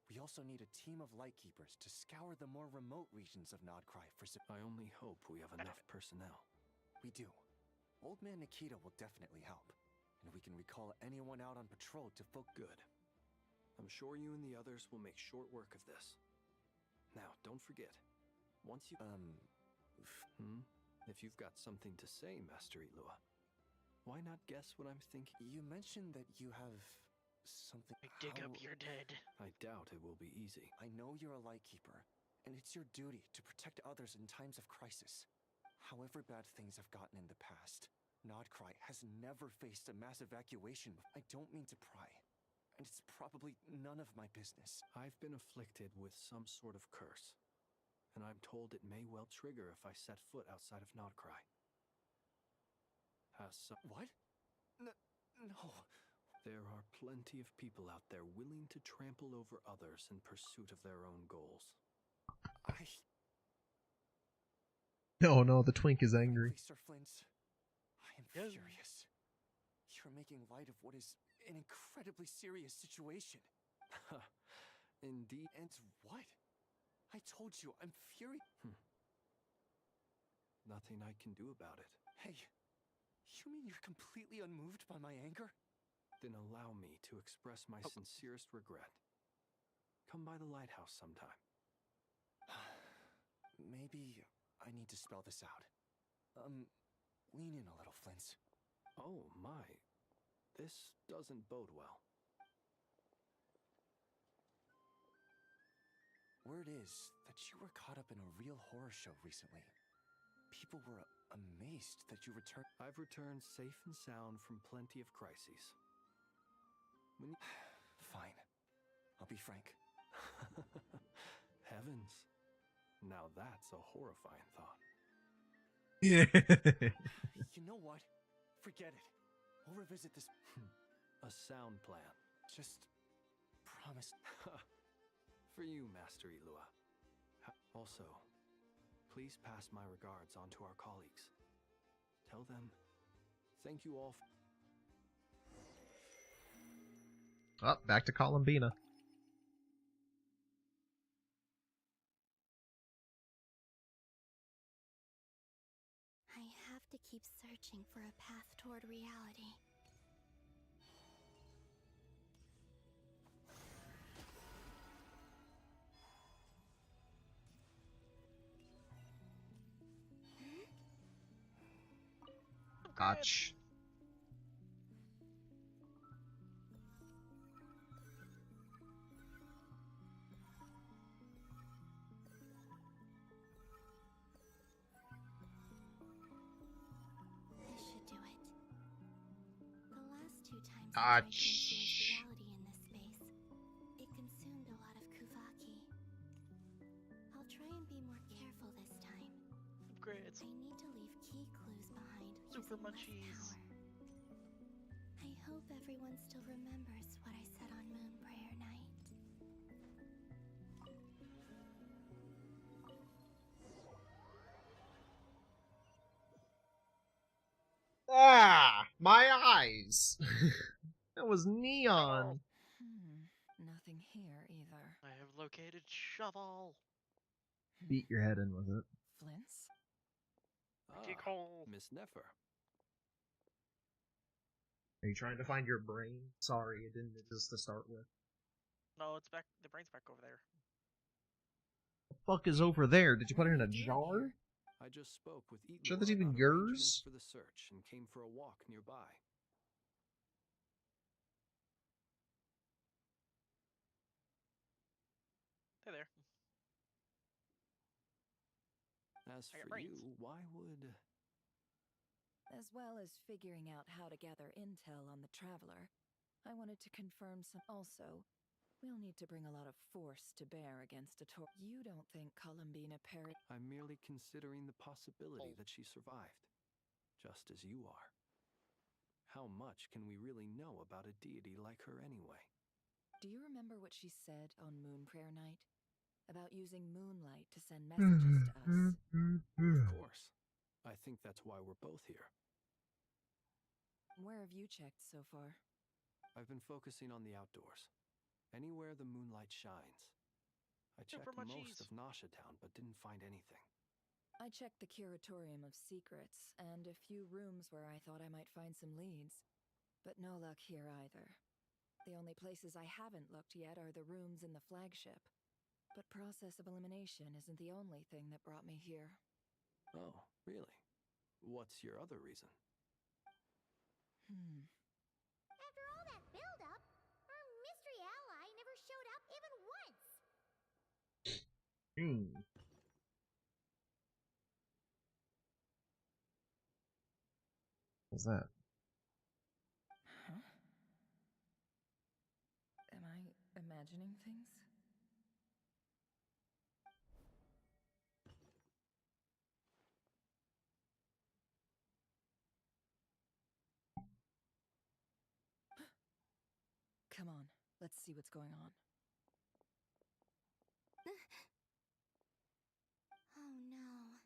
We also need a team of Lightkeepers to scour the more remote regions of Nodcry for... I only hope we have enough personnel. We do. Old Man Nikita will definitely help. And we can recall anyone out on patrol to Good. I'm sure you and the others will make short work of this. Now, don't forget, once you... If you've got something to say, Master Ilua, why not guess what I'm thinking? You mentioned that you have... something... Dig up your dead. I doubt it will be easy. I know you're a Lightkeeper, and it's your duty to protect others in times of crisis. However bad things have gotten in the past, Nodcry has never faced a mass evacuation. I don't mean to pry, and it's probably none of my business. I've been afflicted with some sort of curse, and I'm told it may well trigger if I set foot outside of Nodcry. What? No. There are plenty of people out there willing to trample over others in pursuit of their own goals. No, the twink is angry. Sir Flint's, I am furious. You're making light of what is an incredibly serious situation. Indeed. And what? I told you, I'm furious. Nothing I can do about it. Hey, you mean you're completely unmoved by my anger? Then allow me to express my sincerest regret. Come by the lighthouse sometime. Maybe I need to spell this out. Lean in a little, Flint's. Oh my, this doesn't bode well. Word is that you were caught up in a real horror show recently. People were amazed that you returned. I've returned safe and sound from plenty of crises. Fine. I'll be frank. Heavens. Now that's a horrifying thought. Yeah. You know what? Forget it. We'll revisit this. A sound plan. Just promise. For you, Master Ilua. Also, please pass my regards on to our colleagues. Tell them, thank you all. Back to Columbina. I have to keep searching for a path toward reality. Gotch. This should do it. The last two times I tried to Gotch. influence reality in this space, it consumed a lot of Kuvaki. I'll try and be more careful this time. Upgrades. I need to leave key clues behind Super using less munchies. power. I hope everyone still remembers what I said on Moon Prayer Night. My eyes. That was neon. Nothing here either. I have located shovel. Beat your head in with it. Flint's? Dig hole. Miss Nefer. Are you trying to find your brain? Sorry, it didn't exist to start with. No, it's back. The brain's back over there. The fuck is over there? Did you put it in a jar? I just spoke with Eaton. Sure that's even about yours? arrangements for the search and came for a walk nearby. there. As I got for brains. you, why would... As well as figuring out how to gather intel on the Traveler, I wanted to confirm some. Also, we'll need to bring a lot of force to bear against a Tor. You don't think Columbina Perry? I'm merely considering the possibility that she survived, just as you are. How much can we really know about a deity like her anyway? Do you remember what she said on Moon Prayer Night? About using moonlight to send messages to us? Of course. I think that's why we're both here. Where have you checked so far? I've been focusing on the outdoors. Anywhere the moonlight shines. I checked most of Nasha Town, but didn't find anything. I checked the Curatorium of Secrets, and a few rooms where I thought I might find some leads. But no luck here either. The only places I haven't looked yet are the rooms in the flagship. But process of elimination isn't the only thing that brought me here. Oh, really? What's your other reason? After all that build-up, our mystery ally never showed up even once! What's that? Huh? Am I imagining things? Come on, let's see what's going on. Oh no.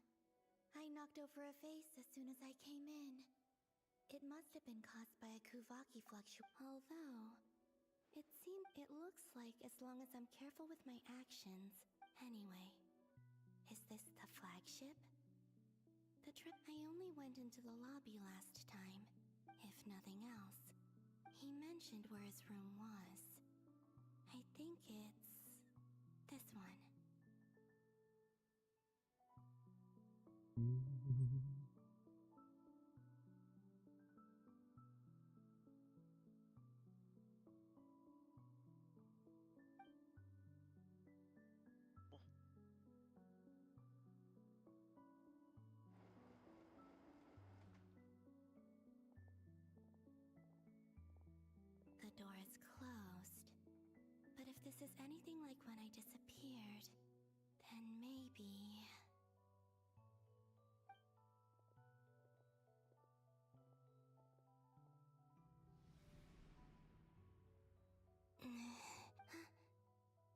I knocked over a vase as soon as I came in. It must have been caused by a Kuvaki fluctuation. Although, it looks like as long as I'm careful with my actions. Anyway, is this the flagship? I only went into the lobby last time, if nothing else. He mentioned where his room was. I think it's this one. The door is closed. But if this is anything like when I disappeared, then maybe...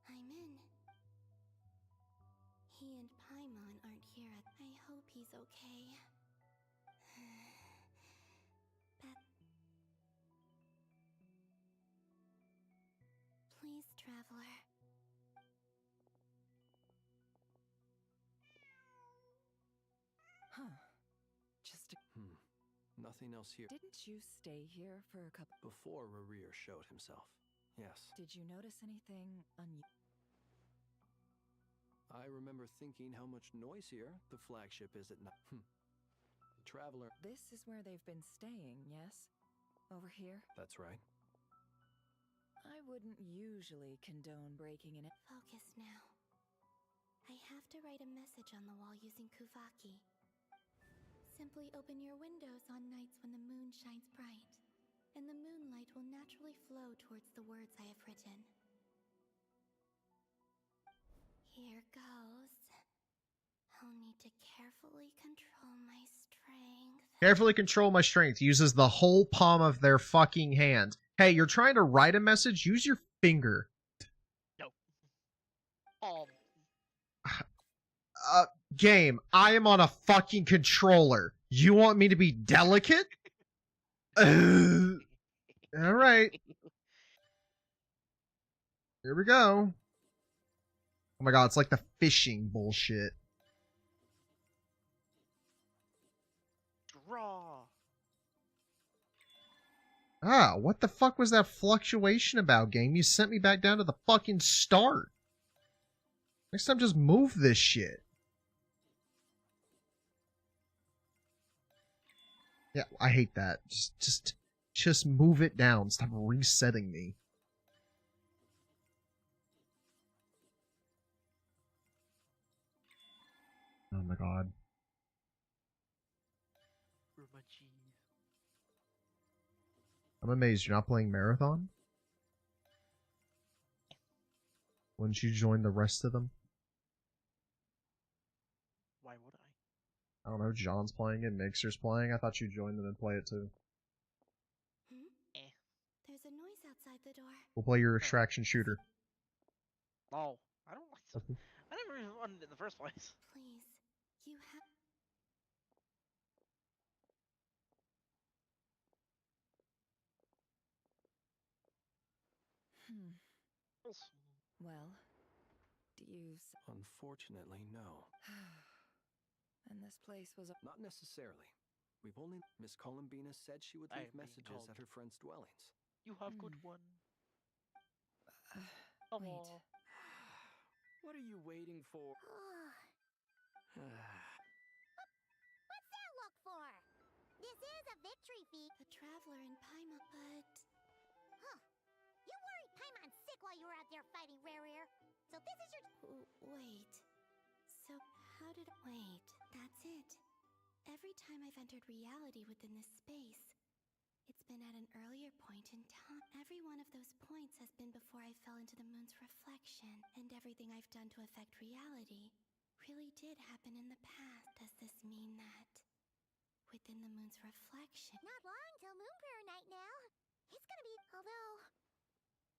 I'm in. He and Paimon aren't here at... I hope he's okay. Please, Traveler. Huh. Just a... Nothing else here. Didn't you stay here for a couple... Before Rerir showed himself. Yes. Did you notice anything unusual? I remember thinking how much noisier the flagship is at night. The Traveler... This is where they've been staying, yes? Over here? That's right. I wouldn't usually condone breaking in it. Focus now. I have to write a message on the wall using Kuvaki. Simply open your windows on nights when the moon shines bright, and the moonlight will naturally flow towards the words I have written. Here goes. I'll need to carefully control my strength. Carefully control my strength. Uses the whole palm of their fucking hand. Hey, you're trying to write a message? Use your finger. No. Game, I am on a fucking controller. You want me to be delicate? Alright. Here we go. Oh my god, it's like the fishing bullshit. Draw. Ah, what the fuck was that fluctuation about, game? You sent me back down to the fucking start. Next time, just move this shit. Yeah, I hate that. Just move it down. Stop resetting me. my god. I'm amazed you're not playing Marathon? Wouldn't you join the rest of them? Why would I? I don't know, John's playing it, Mixer's playing. I thought you'd join them and play it too. There's a noise outside the door. We'll play your extraction shooter. Oh, I don't like that. I never even wanted it in the first place. Please, you have. Well, do you... Unfortunately, no. And this place was a... Not necessarily. We've only... Miss Columbina said she would leave messages at her friends' dwellings. You have good one. Wait. What are you waiting for? What's that look for? This is a victory feat. A traveler in Paimon, but... Huh. You worried Paimon's sick while you were out there fighting Rare. So this is your... Wait. So, how did... Wait, that's it. Every time I've entered reality within this space, it's been at an earlier point in time. Every one of those points has been before I fell into the moon's reflection, and everything I've done to affect reality really did happen in the past. Does this mean that within the moon's reflection... Not long till Moon Prayer Night now. It's gonna be... Although...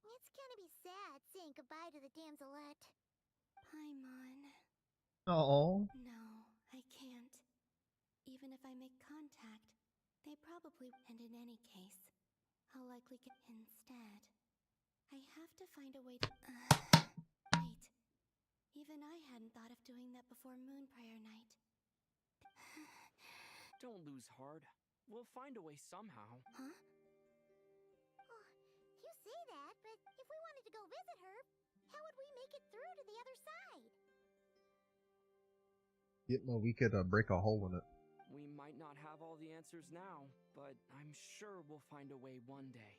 It's gonna be sad saying goodbye to the damselette. Paimon... Oh. No, I can't. Even if I make contact, they probably... And in any case, I'll likely get... Instead, I have to find a way to... Wait. Even I hadn't thought of doing that before Moon Prayer Night. Don't lose heart. We'll find a way somehow. Huh? Oh, you say that, but if we wanted to go visit her, how would we make it through to the other side? We could break a hole in it. We might not have all the answers now, but I'm sure we'll find a way one day.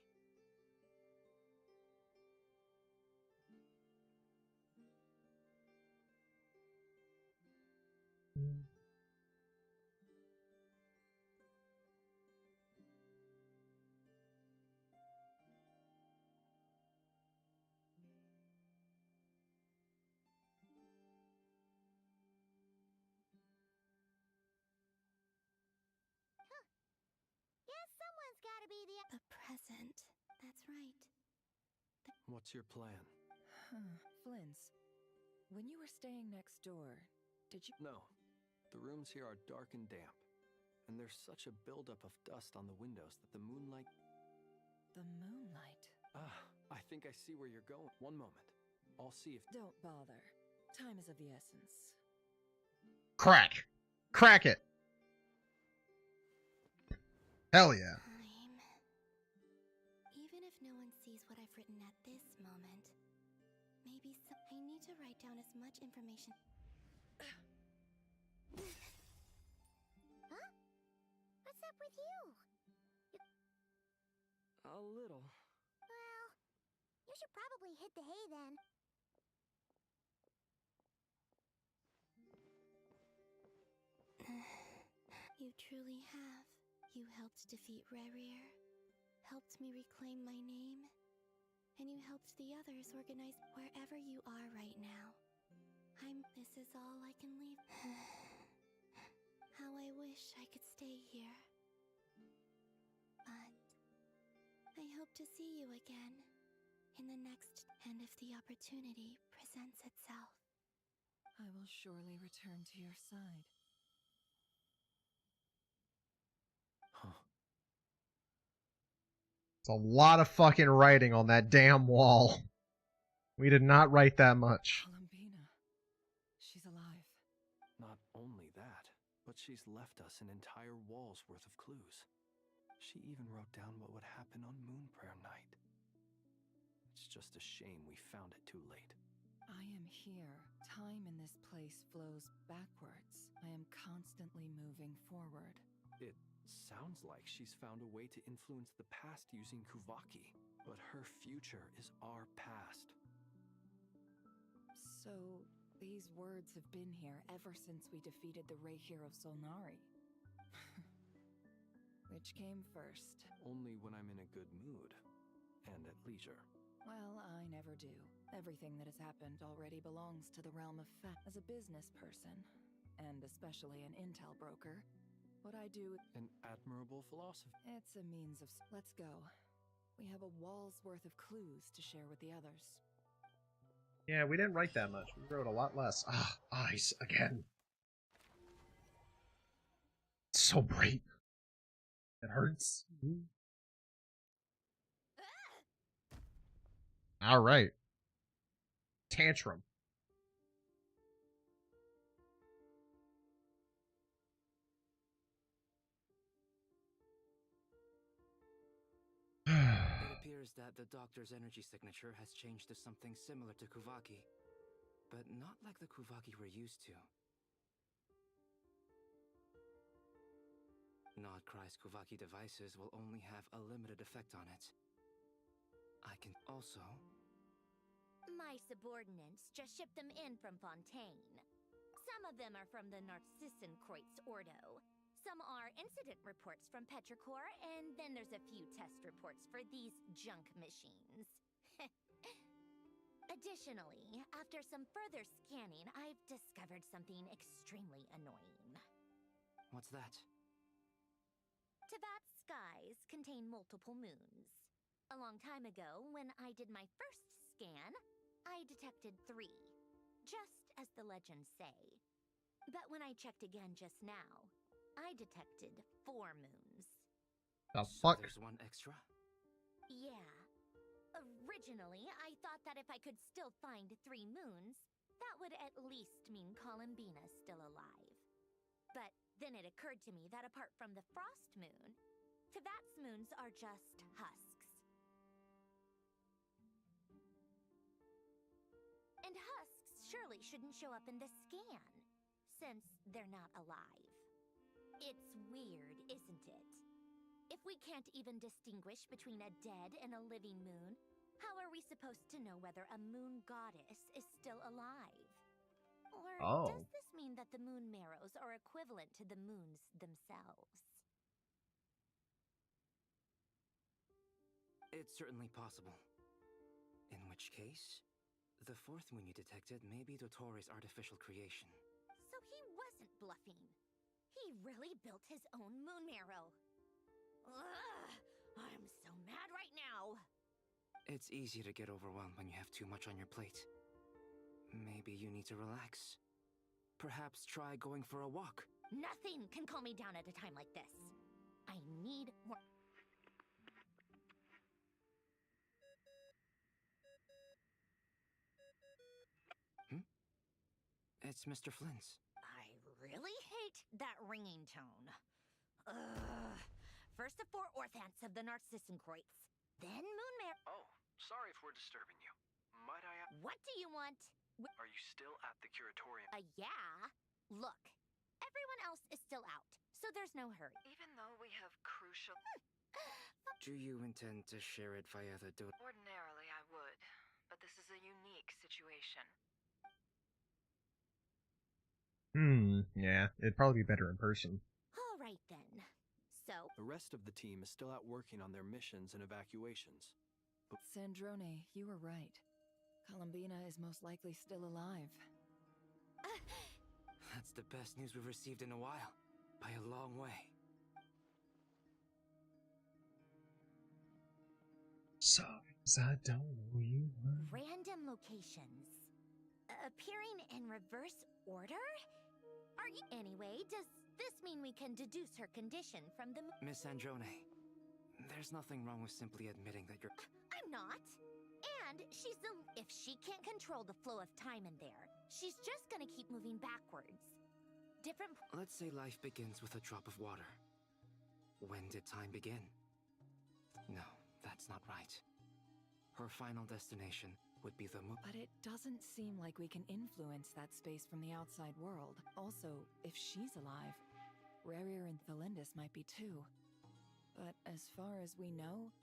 Guess someone's gotta be the... The present. That's right. What's your plan? Flints, when you were staying next door, did you... No. The rooms here are dark and damp. And there's such a buildup of dust on the windows that the moonlight... The moonlight? I think I see where you're going. One moment. I'll see if... Don't bother. Time is of the essence. Crack! Crack it! Hell yeah. Time. Even if no one sees what I've written at this moment, maybe I need to write down as much information. Huh? What's up with you? A little. Well, you should probably hit the hay then. You truly have. You helped defeat Rare, helped me reclaim my name, and you helped the others organize wherever you are right now. This is all I can leave. How I wish I could stay here. But I hope to see you again in the next, and if the opportunity presents itself. I will surely return to your side. It's a lot of fucking writing on that damn wall. We did not write that much. Columbina. She's alive. Not only that, but she's left us an entire wall's worth of clues. She even wrote down what would happen on Moon Prayer Night. It's just a shame we found it too late. I am here. Time in this place flows backwards. I am constantly moving forward. It sounds like she's found a way to influence the past using Kuvaki, but her future is our past. So, These words have been here ever since we defeated the Ray Hero Solnari. Which came first? Only when I'm in a good mood and at leisure. Well, I never do. Everything that has happened already belongs to the realm of fact. As a business person, and especially an intel broker, what I do... An admirable philosophy. It's a means of... Let's go. We have a wall's worth of clues to share with the others. Yeah, we didn't write that much. We wrote a lot less. Ah, eyes again. So bright. It hurts. Alright. Tantrum. It appears that the doctor's energy signature has changed to something similar to Kuvaki, but not like the Kuvaki we're used to. Nodkrai's Kuvaki devices will only have a limited effect on it. I can also... My subordinates just shipped them in from Fontaine. Some of them are from the Narcissenkreuz Ordo. Some are incident reports from Petrichor, and then there's a few test reports for these junk machines. Additionally, after some further scanning, I've discovered something extremely annoying. What's that? Teyvat's skies contain multiple moons. A long time ago, when I did my first scan, I detected 3, just as the legends say. But when I checked again just now, I detected 4 moons. The so fuck? There's one extra? Yeah. Originally, I thought that if I could still find 3 moons, that would at least mean Columbina's still alive. But then it occurred to me that apart from the frost moon, Teyvat's moons are just husks. And husks surely shouldn't show up in the scan, since they're not alive. It's weird, isn't it? If we can't even distinguish between a dead and a living moon, how are we supposed to know whether a moon goddess is still alive? Or does this mean that the moon marrows are equivalent to the moons themselves? It's certainly possible. In which case, the 4th moon you detected may be Dottore artificial creation. So he wasn't bluffing. He really built his own moon marrow. Ugh! I'm so mad right now! It's easy to get overwhelmed when you have too much on your plate. Maybe you need to relax. Perhaps try going for a walk. Nothing can calm me down at a time like this. I need more... It's Mr. Flynn's. I really hate that ringing tone. Ugh. First the 4 orthants of the Narcissenkreuz, then Moonmare... Oh, sorry if we're disturbing you. Might I ask... What do you want? Are you still at the curatorium? Yeah. Look, everyone else is still out, so there's no hurry. Even though we have crucial... Do you intend to share it via the Ordinarily, I would, but this is a unique situation. Yeah, it'd probably be better in person. All right then. So... The rest of the team is still out working on their missions and evacuations. But Sandrone, you were right. Columbina is most likely still alive. That's the best news we've received in a while. By a long way. Signs I don't know you. Random locations. Appearing in reverse order? Are you... Anyway, does this mean we can deduce her condition from the... Miss Sandrone, there's nothing wrong with simply admitting that you're... I'm not. And she's the... If she can't control the flow of time in there, she's just gonna keep moving backwards. Different... Let's say life begins with a drop of water. When did time begin? No, that's not right. Her final destination would be the moon. But it doesn't seem like we can influence that space from the outside world. Also, if she's alive, Rerir and Thelindis might be too. But as far as we know...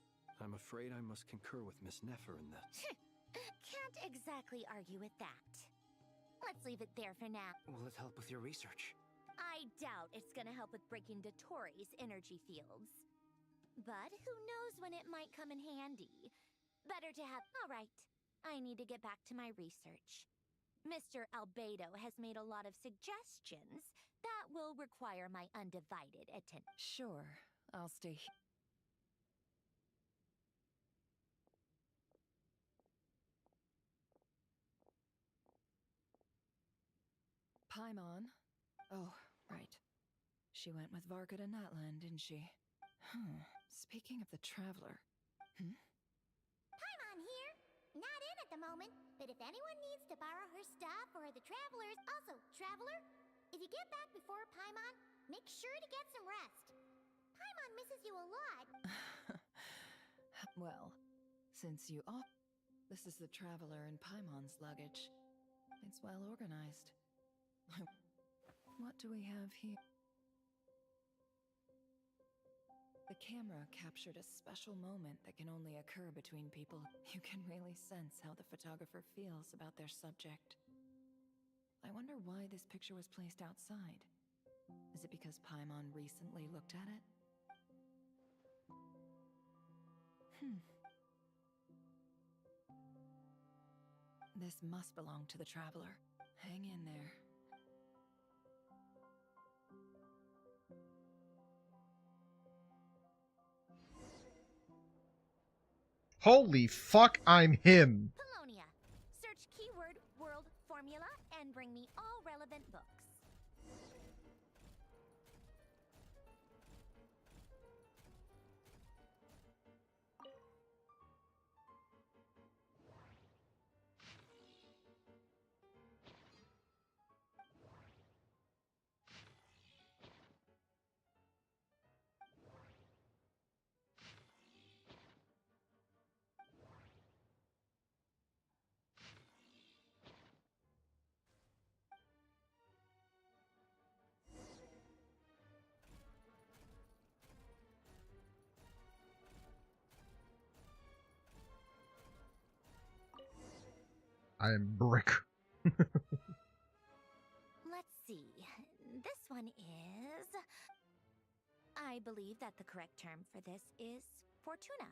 I'm afraid I must concur with Miss Nefer in this. Can't exactly argue with that. Let's let's leave it there for now. Will it help with your research? I doubt it's gonna help with breaking Dotori's energy fields. But who knows when it might come in handy. Better to have... Alright, I need to get back to my research. Mr. Albedo has made a lot of suggestions that will require my undivided attention. Sure, I'll stay here. Paimon? Oh, right. She went with Varka to Natlan, didn't she? Speaking of the Traveler... Paimon here! Not in at the moment, but if anyone needs to borrow her stuff or the Travelers... Also, Traveler, if you get back before Paimon, make sure to get some rest. Paimon misses you a lot. Well, since you off... This is the Traveler and Paimon's luggage. It's well organized. What do we have here? The camera captured a special moment that can only occur between people. You can really sense how the photographer feels about their subject. I wonder why this picture was placed outside. Is it because Paimon recently looked at it? This must belong to the Traveler. Hang in there. Holy fuck, I'm him! Polonia. Search keyword world formula and bring me all relevant books. I am brick. Let's see. This one is... I believe that the correct term for this is Fortuna.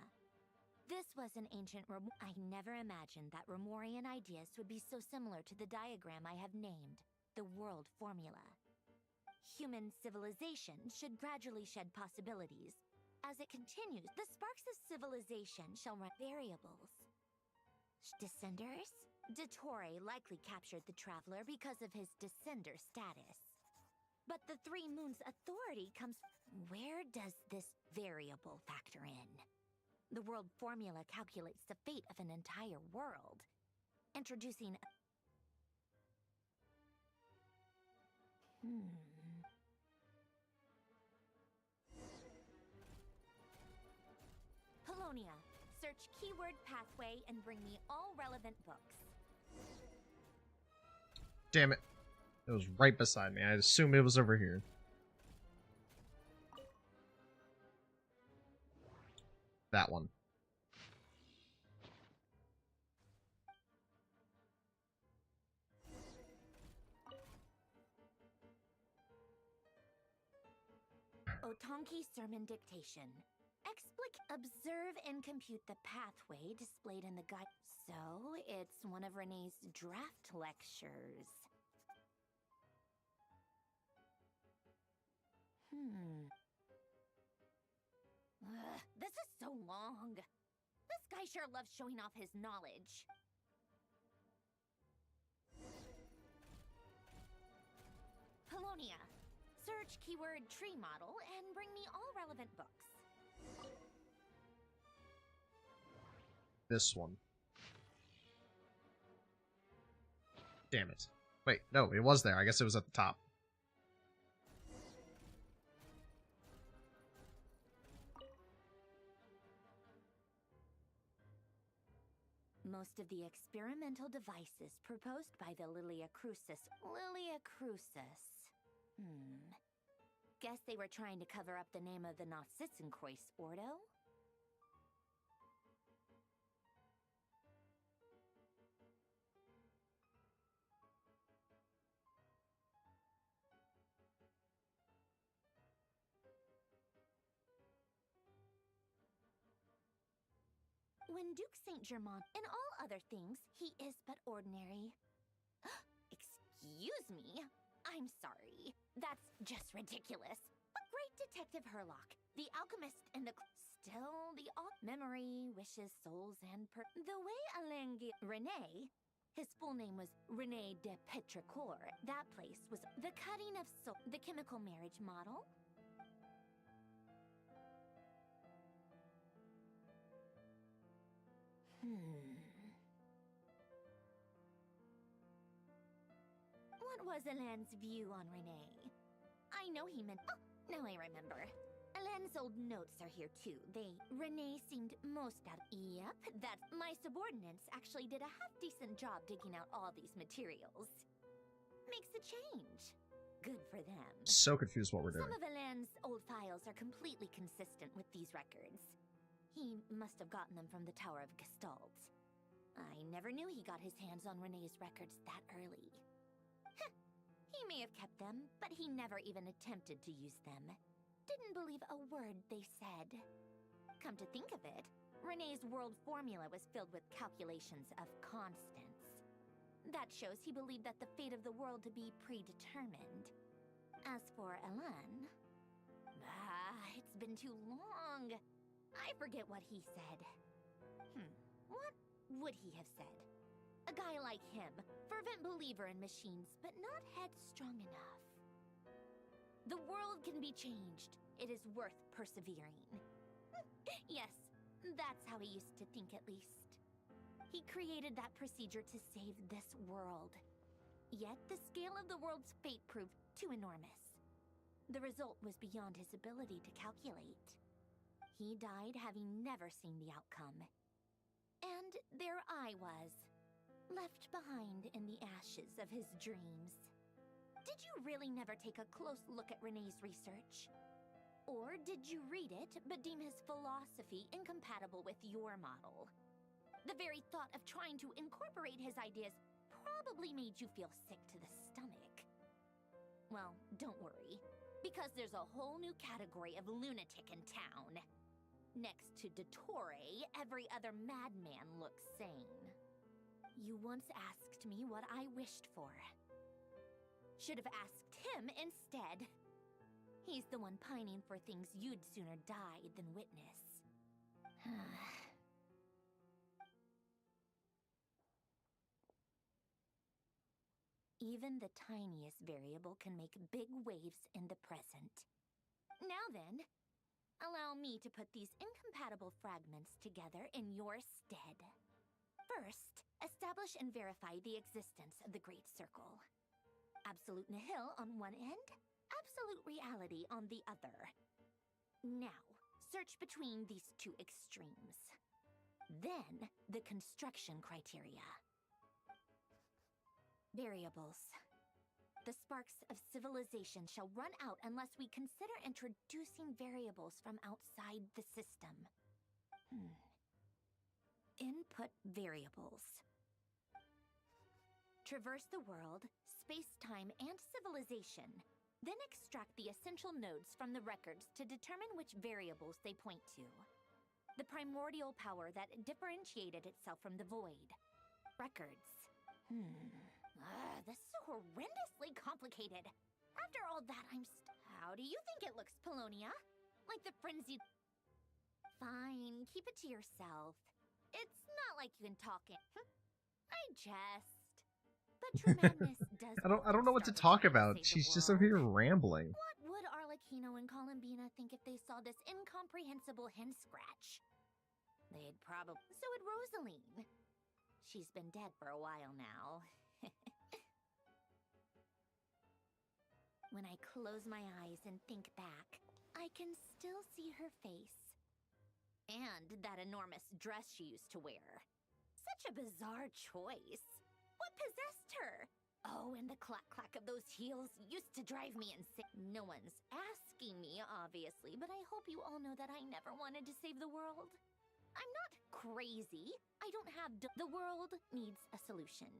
This was an ancient I never imagined that Remorian ideas would be so similar to the diagram I have named, the world formula. Human civilization should gradually shed possibilities. As it continues, the sparks of civilization shall run variables. Descenders? Dottore likely captured the Traveler because of his descender status. But the Three Moons authority comes... Where does this variable factor in? The world formula calculates the fate of an entire world. Introducing... Polonia. Search keyword pathway and bring me all relevant books. Damn it. It was right beside me. I assumed it was over here. That one. Otonki Sermon Dictation. Observe and compute the pathway displayed in the guide. So, it's one of Renee's draft lectures. This is so long. This guy sure loves showing off his knowledge. Polonia. Search keyword tree model and bring me all relevant books. This one. Damn it. Wait, no, it was there. I guess it was at the top. Most of the experimental devices proposed by the Lilia Crucis. Guess they were trying to cover up the name of the Nautitzenkreuz Ordo? when Duke Saint Germain, in all other things, he is but ordinary. Excuse me? I'm sorry. That's just ridiculous. But great Detective Herlock, the alchemist and the... Still, the memory, wishes, souls, and the way Renee... His full name was Renee de Petrichor. That place was the cutting of soul... The chemical marriage model? What was Alain's view on Renee? I know he meant... Oh, now I remember. Alain's old notes are here too. Renee seemed most out... Yep, that's... My subordinates actually did a half-decent job digging out all these materials. Makes a change. Good for them. So confused what we're doing. Some of Alain's old files are completely consistent with these records. He must have gotten them from the Tower of Gestalt. I never knew he got his hands on Renee's records that early. He may have kept them, but he never even attempted to use them. Didn't believe a word they said. Come to think of it, Renee's world formula was filled with calculations of constants. That shows he believed that the fate of the world to be predetermined. As for Alain... it's been too long. I forget what he said. What would he have said? A guy like him, fervent believer in machines, but not headstrong enough. The world can be changed. It is worth persevering. Yes, that's how he used to think at least. He created that procedure to save this world. Yet the scale of the world's fate proved too enormous. The result was beyond his ability to calculate. He died having never seen the outcome. And there I was, left behind in the ashes of his dreams. Did you really never take a close look at Renee's research? Or did you read it, but deem his philosophy incompatible with your model? The very thought of trying to incorporate his ideas probably made you feel sick to the stomach. Well, don't worry, because there's a whole new category of lunatic in town. Next to Dottore, every other madman looks sane. You once asked me what I wished for. Should have asked him instead. He's the one pining for things you'd sooner die than witness. Even the tiniest variable can make big waves in the present. Now then, allow me to put these incompatible fragments together in your stead. First, establish and verify the existence of the Great Circle. Absolute nihil on one end, absolute reality on the other. Now, search between these two extremes. Then, the construction criteria. Variables. The sparks of civilization shall run out unless we consider introducing variables from outside the system. Input variables. Traverse the world, space-time, and civilization. Then extract the essential nodes from the records to determine which variables they point to. The primordial power that differentiated itself from the void. Records. This is horrendously complicated. After all that, how do you think it looks, Polonia? Like the frenzied... Fine, keep it to yourself. It's not like you can talk in... I jest. But true madness does... I don't know what to talk about. She's just over here rambling. What would Arlecchino and Columbina think if they saw this incomprehensible hen scratch? They'd probably... So would Rosaline. She's been dead for a while now. When I close my eyes and think back, I can still see her face. And that enormous dress she used to wear. Such a bizarre choice. What possessed her? Oh, and the clack-clack of those heels used to drive me insane. No one's asking me, obviously, but I hope you all know that I never wanted to save the world. I'm not crazy. I don't have... The world needs a solution.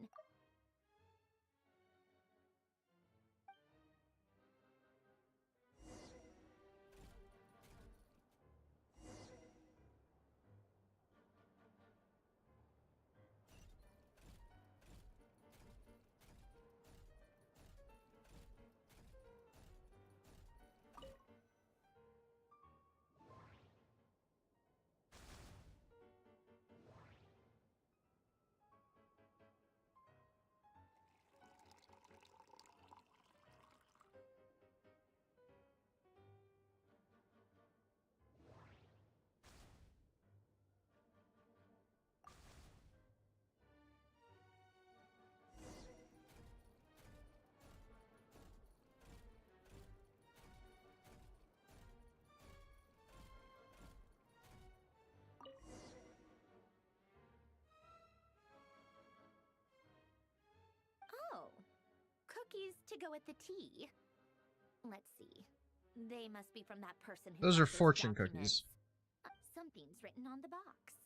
to go with the tea. Let's see. They must be from that person who Those are got fortune documents. cookies. Something's written on the box.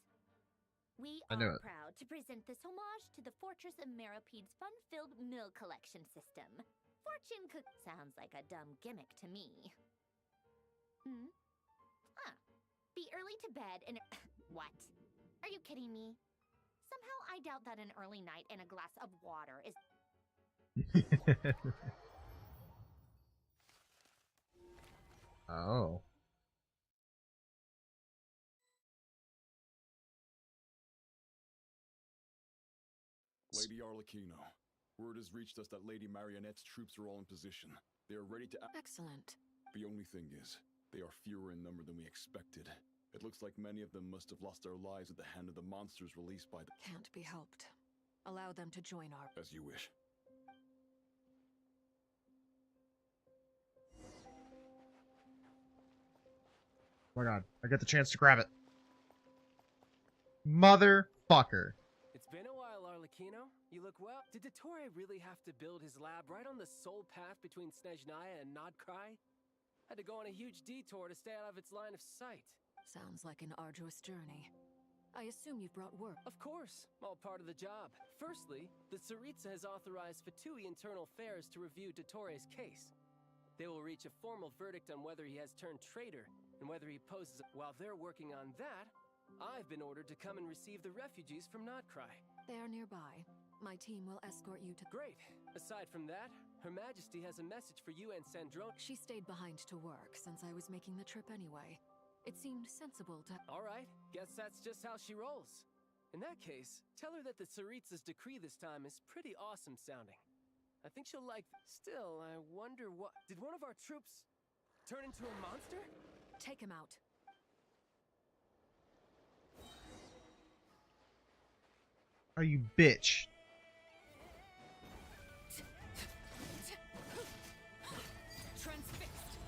We I knew are it. proud to present this homage to the Fortress of Meropede's fun-filled mill collection system. Fortune cook sounds like a dumb gimmick to me. Be early to bed and what? Are you kidding me? Somehow I doubt that an early night and a glass of water is Oh. Lady Arlecchino, word has reached us that Lady Marionette's troops are all in position. They are ready to act. Excellent. The only thing is, they are fewer in number than we expected. It looks like many of them must have lost their lives at the hand of the monsters released by the— Can't be helped. Allow them to join our— As you wish. Oh my god, I get the chance to grab it. Motherfucker. It's been a while, Arlecchino. You look well. Did Dottore really have to build his lab right on the sole path between Snezhnaya and Nodkrai? Had to go on a huge detour to stay out of its line of sight. Sounds like an arduous journey. I assume you've brought work. Of course, all part of the job. Firstly, the Tsaritsa has authorized Fatui Internal Affairs to review Dottore's case. They will reach a formal verdict on whether he has turned traitor and whether he poses. While they're working on that, I've been ordered to come and receive the refugees from Nodkrai. They are nearby. My team will escort you to— Great. Aside from that, Her Majesty has a message for you and Sandrone. She stayed behind to work since I was making the trip anyway. It seemed sensible to— All right, guess that's just how she rolls. In that case, tell her that the Tsaritsa's decree this time is pretty awesome sounding. I think she'll like— Still, I wonder what— Did one of our troops turn into a monster? Take him out. Are you bitch? Transfixed.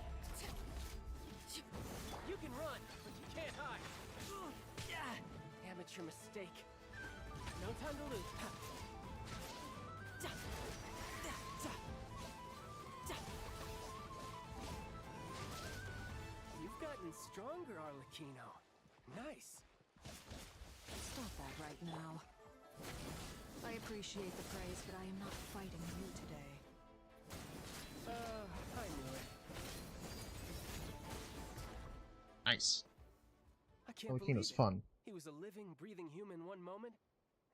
You can run, but you can't hide. Amateur mistake. No time to lose. You've gotten stronger, Arlecchino. Nice. Stop that right now. I appreciate the praise, but I am not fighting you today. I knew it. Nice. I can't Arlecchino's believe it. fun. He was a living, breathing human one moment,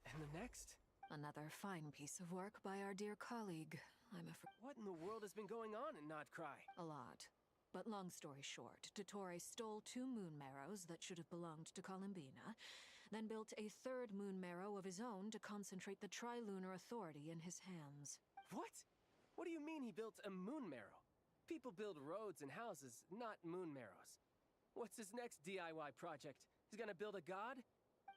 and the next. Another fine piece of work by our dear colleague. I'm afraid. What in the world has been going on in Nodkrai? A lot. But long story short, Dottore stole 2 moon marrows that should have belonged to Columbina, then built a 3rd moon marrow of his own to concentrate the Trilunar Authority in his hands. What? What do you mean he built a moon marrow? People build roads and houses, not moon marrows. What's his next DIY project? He's gonna build a god?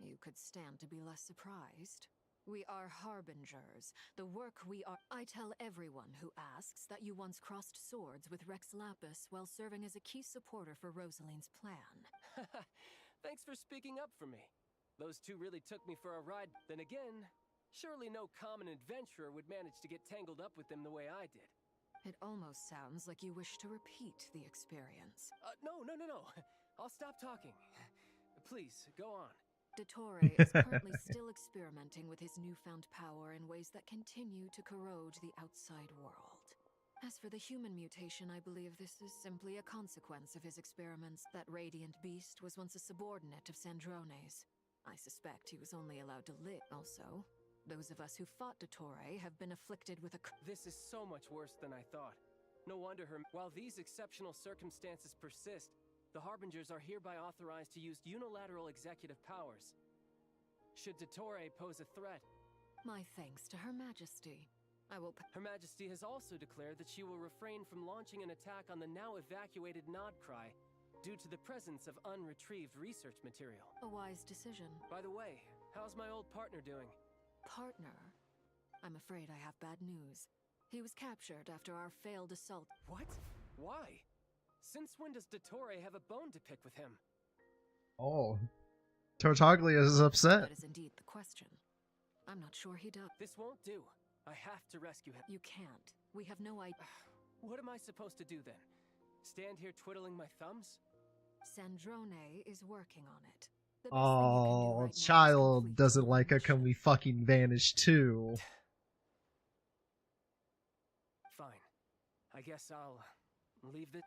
You could stand to be less surprised. We are harbingers. The work we are— I tell everyone who asks that you once crossed swords with Rex Lapis while serving as a key supporter for Rosaline's plan. Thanks for speaking up for me. Those two really took me for a ride. Then again, surely no common adventurer would manage to get tangled up with them the way I did. It almost sounds like you wish to repeat the experience. No. I'll stop talking. Please, go on. Dottore is currently still experimenting with his newfound power in ways that continue to corrode the outside world. As for the human mutation, I believe this is simply a consequence of his experiments. That radiant beast was once a subordinate of Sandrone's. I suspect he was only allowed to live. Also, those of us who fought Dottore have been afflicted with a— This is so much worse than I thought. No wonder while these exceptional circumstances persist, the Harbingers are hereby authorized to use unilateral executive powers. Should Dottore pose a threat, My thanks to Her Majesty. I will— Her Majesty has also declared that she will refrain from launching an attack on the now evacuated Nodkrai due to the presence of unretrieved research material. A wise decision. By the way, how's my old partner doing? Partner? I'm afraid I have bad news. He was captured after our failed assault. What? Why? Since when does Dottore have a bone to pick with him? Oh. Tartaglia is upset. That is indeed the question. I'm not sure he does. This won't do. I have to rescue him. You can't. We have no idea. What am I supposed to do then? Stand here twiddling my thumbs? Sandrone is working on it. The best thing you can do Oh, right now is child complete doesn't your like a mission. Can We Fucking Vanish too? Fine. I guess I'll leave the.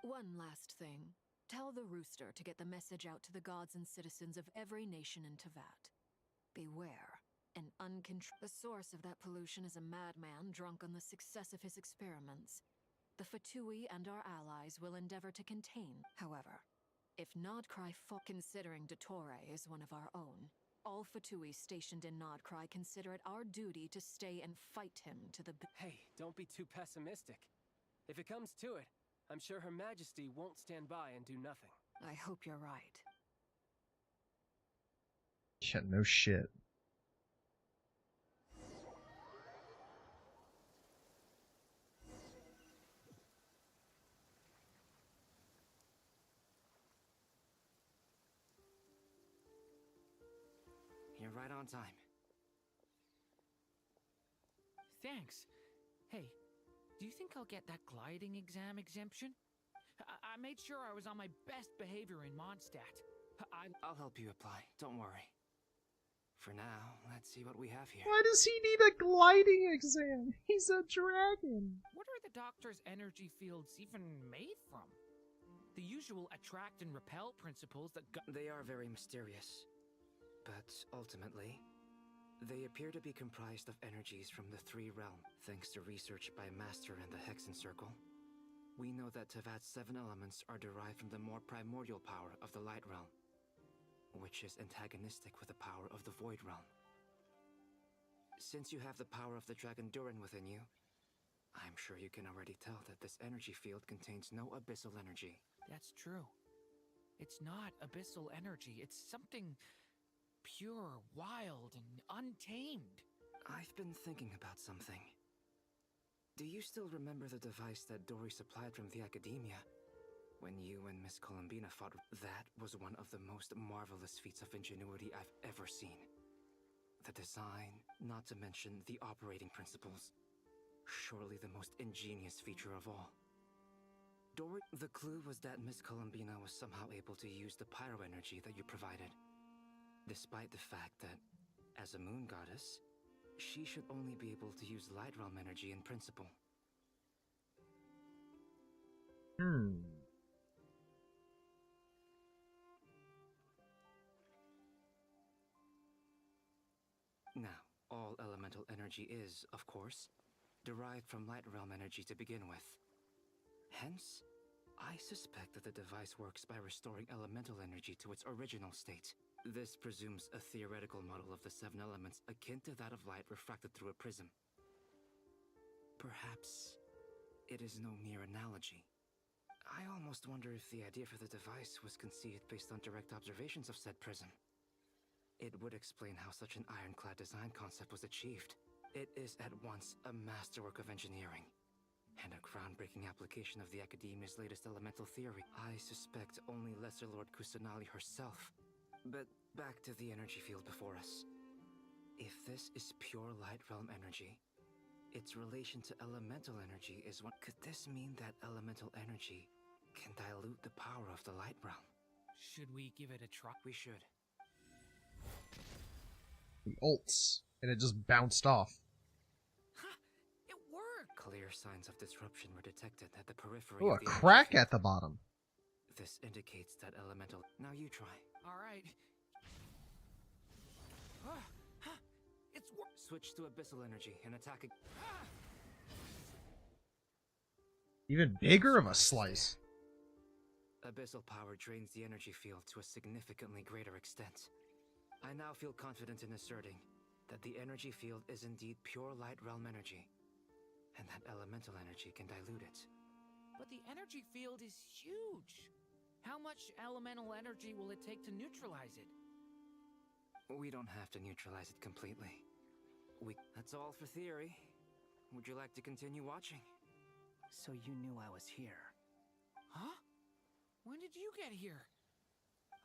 One last thing. Tell the rooster to get the message out to the gods and citizens of every nation in Tevat. Beware. The source of that pollution is a madman drunk on the success of his experiments. The Fatui and our allies will endeavor to contain, however. If Nodkrai considering Dottore is one of our own, all Fatui stationed in Nodkrai consider it our duty to stay and fight him to the Hey, don't be too pessimistic. If it comes to it, I'm sure Her Majesty won't stand by and do nothing. I hope you're right. Yeah, no shit. You're right on time. Thanks. Hey, do you think I'll get that gliding exam exemption? I made sure I was on my best behavior in Mondstadt. I'll help you apply, don't worry. For now, let's see what we have here. Why does he need a gliding exam? He's a dragon. What are the doctor's energy fields even made from? The usual attract and repel principles that They are very mysterious. But ultimately, they appear to be comprised of energies from the three realms. Thanks to research by Master in the Hexen Circle, we know that Tevat's 7 elements are derived from the more primordial power of the Light Realm, which is antagonistic with the power of the Void Realm. Since you have the power of the Dragon Durin within you, I'm sure you can already tell that this energy field contains no abyssal energy. That's true. It's not abyssal energy. It's something pure, wild, and untamed. I've been thinking about something. Do you still remember the device that Dory supplied from the Academia? When you and Miss Columbina fought, that was one of the most marvelous feats of ingenuity I've ever seen. The design, not to mention the operating principles. Surely the most ingenious feature of all. The clue was that Miss Columbina was somehow able to use the pyro energy that you provided. Despite the fact that, as a moon goddess, she should only be able to use light realm energy in principle. Now, all elemental energy is, of course, derived from light realm energy to begin with. Hence, I suspect that the device works by restoring elemental energy to its original state. This presumes a theoretical model of the 7 elements akin to that of light refracted through a prism. Perhaps it is no mere analogy. I almost wonder if the idea for the device was conceived based on direct observations of said prism. It would explain how such an ironclad design concept was achieved. It is at once a masterwork of engineering and a groundbreaking application of the Academia's latest elemental theory. I suspect only Lesser Lord Kusanali herself. But back to the energy field before us. If this is pure light realm energy, its relation to elemental energy is what... Could this mean that elemental energy can dilute the power of the light realm? Should we give it a try? We should. The ults, and it just bounced off. It worked! Clear signs of disruption were detected at the periphery Oh, of a the crack energy at the bottom. This indicates that elemental... Now you try. Alright. It's Switch to abyssal energy and attack again. Even bigger of a slice. Abyssal power drains the energy field to a significantly greater extent. I now feel confident in asserting that the energy field is indeed pure light realm energy, and that elemental energy can dilute it. But the energy field is huge. How much elemental energy will it take to neutralize it? We don't have to neutralize it completely. That's all for theory. Would you like to continue watching? So you knew I was here. Huh? When did you get here?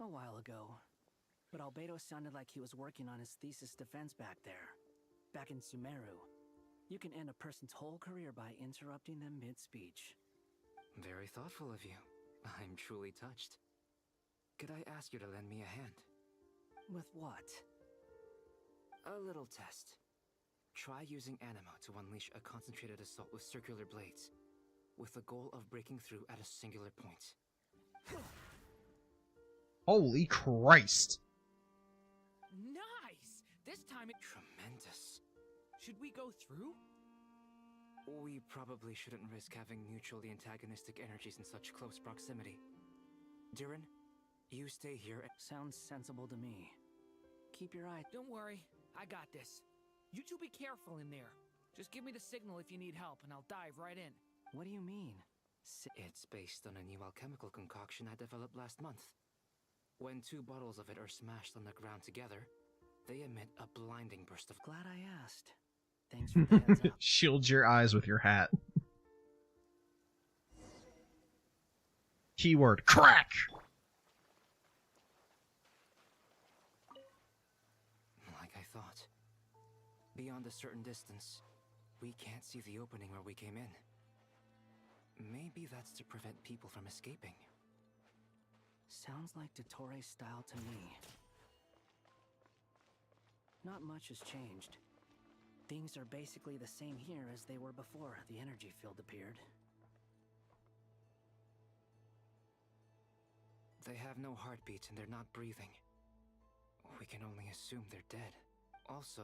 A while ago. But Albedo sounded like he was working on his thesis defense back there. back in Sumeru. You can end a person's whole career by interrupting them mid-speech. Very thoughtful of you. I'm truly touched. Could I ask you to lend me a hand? With what? A little test. Try using Anima to unleash a concentrated assault with circular blades, with the goal of breaking through at a singular point. Holy Christ! Nice! This time it... Tremendous. Should we go through? We probably shouldn't risk having mutually antagonistic energies in such close proximity. Durin, you stay here. Sounds sensible to me. Keep your eye... Don't worry, I got this. You two be careful in there. Just give me the signal if you need help, and I'll dive right in. What do you mean? It's based on a new alchemical concoction I developed last month. When 2 bottles of it are smashed on the ground together, they emit a blinding burst of... Glad I asked. Thanks for the heads up. Shield your eyes with your hat. Keyword, crack! Like I thought. Beyond a certain distance, we can't see the opening where we came in. Maybe that's to prevent people from escaping. Sounds like Dottore style to me. Not much has changed. Things are basically the same here as they were before the energy field appeared. They have no heartbeat and they're not breathing. We can only assume they're dead. Also,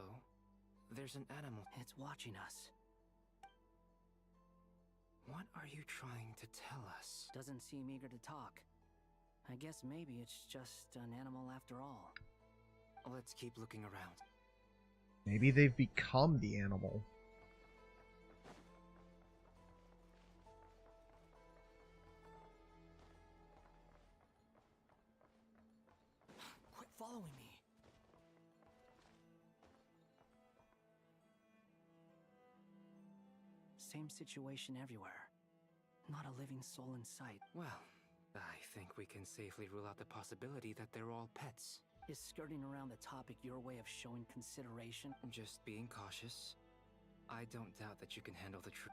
there's an animal. It's watching us. What are you trying to tell us? Doesn't seem eager to talk. I guess maybe it's just an animal after all. Let's keep looking around. Maybe they've become the animal. Quit following me. Same situation everywhere. Not a living soul in sight. Well, I think we can safely rule out the possibility that they're all pets. Is skirting around the topic your way of showing consideration? Just being cautious. I don't doubt that you can handle the truth.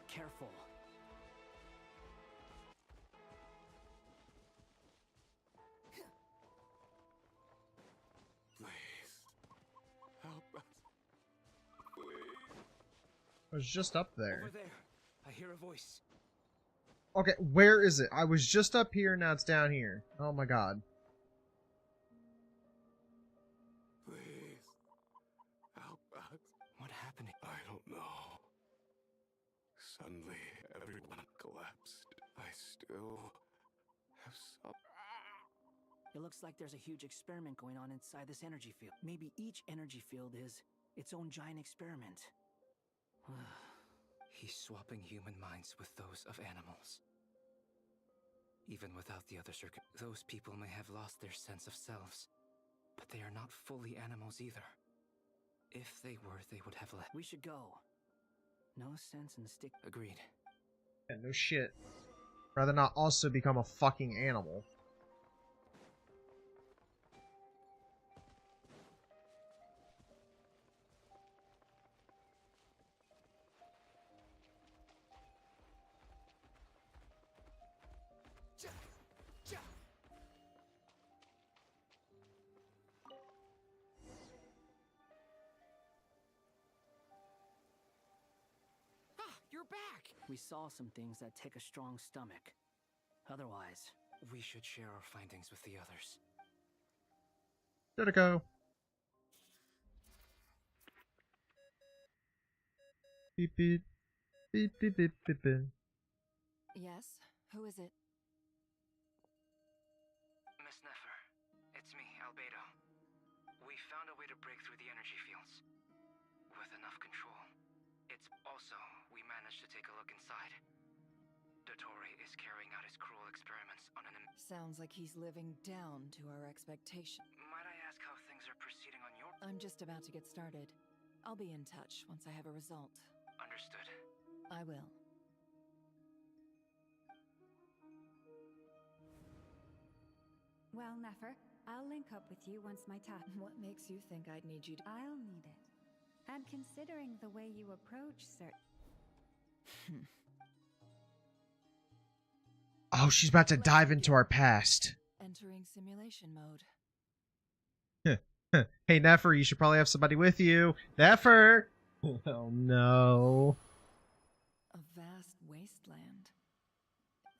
Careful. I was just up there. Over there. I hear a voice. Okay, where is it? I was just up here, now it's down here. Oh my god. Please. Help us. What happened? I don't know. Suddenly, everyone collapsed. I still have some... It looks like there's a huge experiment going on inside this energy field. Maybe each energy field is its own giant experiment. He's swapping human minds with those of animals. Even without the other circuit, those people may have lost their sense of selves, but they are not fully animals either. If they were, they would have left. We should go. No sense in stick. Agreed. Yeah, no shit. Rather not also become a fucking animal. You're back! We saw some things that take a strong stomach. Otherwise, we should share our findings with the others. Gotta go. Beep beep. Beep beep beep beep beep. Yes? Who is it? Miss Nefer, it's me, Albedo. We found a way to break through the energy fields. With enough control. It's also, we managed to take a look inside. Dottore is carrying out his cruel experiments on an... Sounds like he's living down to our expectation. Might I ask how things are proceeding on your I'm just about to get started. I'll be in touch once I have a result. Understood. I will. Well, Nefer, I'll link up with you once my task. What makes you think I'd need you to? I'll need it. And considering the way you approach certain. Oh, she's about to dive into our past. Entering simulation mode. Hey, Nefer, you should probably have somebody with you. Nefer! Oh, no. A vast wasteland.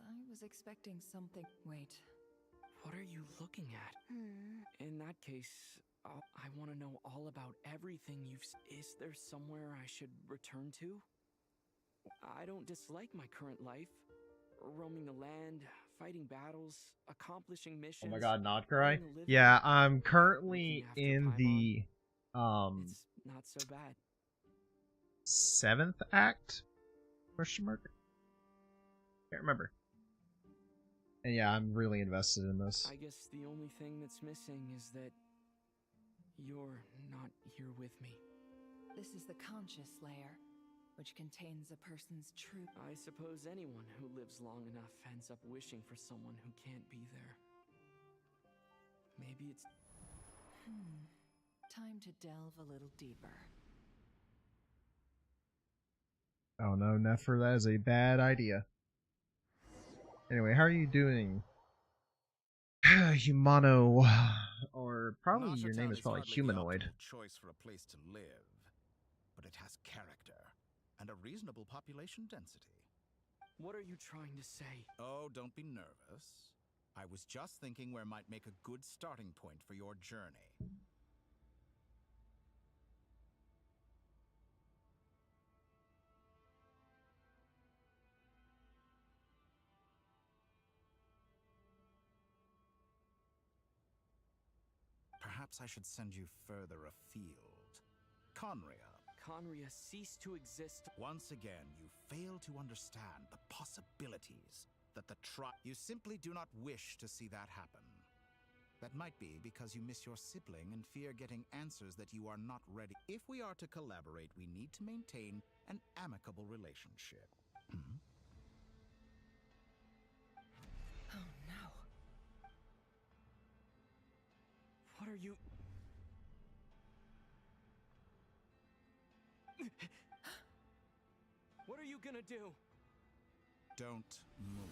I was expecting something. Wait. What are you looking at? In that case, I want to know all about everything you've... Is there somewhere I should return to? I don't dislike my current life. Roaming the land, fighting battles, accomplishing missions. Oh my god, not Krai? earning a living, Yeah, I'm currently looking after in the, It's not so bad. 7th act? Question mark? Can't remember. And yeah, I'm really invested in this. I guess the only thing that's missing is that you're not here with me. This is the conscious layer, which contains a person's true... I suppose anyone who lives long enough ends up wishing for someone who can't be there. Maybe it's... Time to delve a little deeper. Oh no, Nefer, that is a bad idea. Anyway, how are you doing? Humano, or probably your name is probably humanoid. Choice for a place to live, but it has character and a reasonable population density. What are you trying to say? Oh, don't be nervous. I was just thinking where might make a good starting point for your journey. Perhaps I should send you further afield. Conria. Conria ceased to exist. Once again, you fail to understand the possibilities that the You simply do not wish to see that happen. That might be because you miss your sibling and fear getting answers that you are not ready. If we are to collaborate, we need to maintain an amicable relationship. Oh no. What are you... What are you gonna do? Don't move.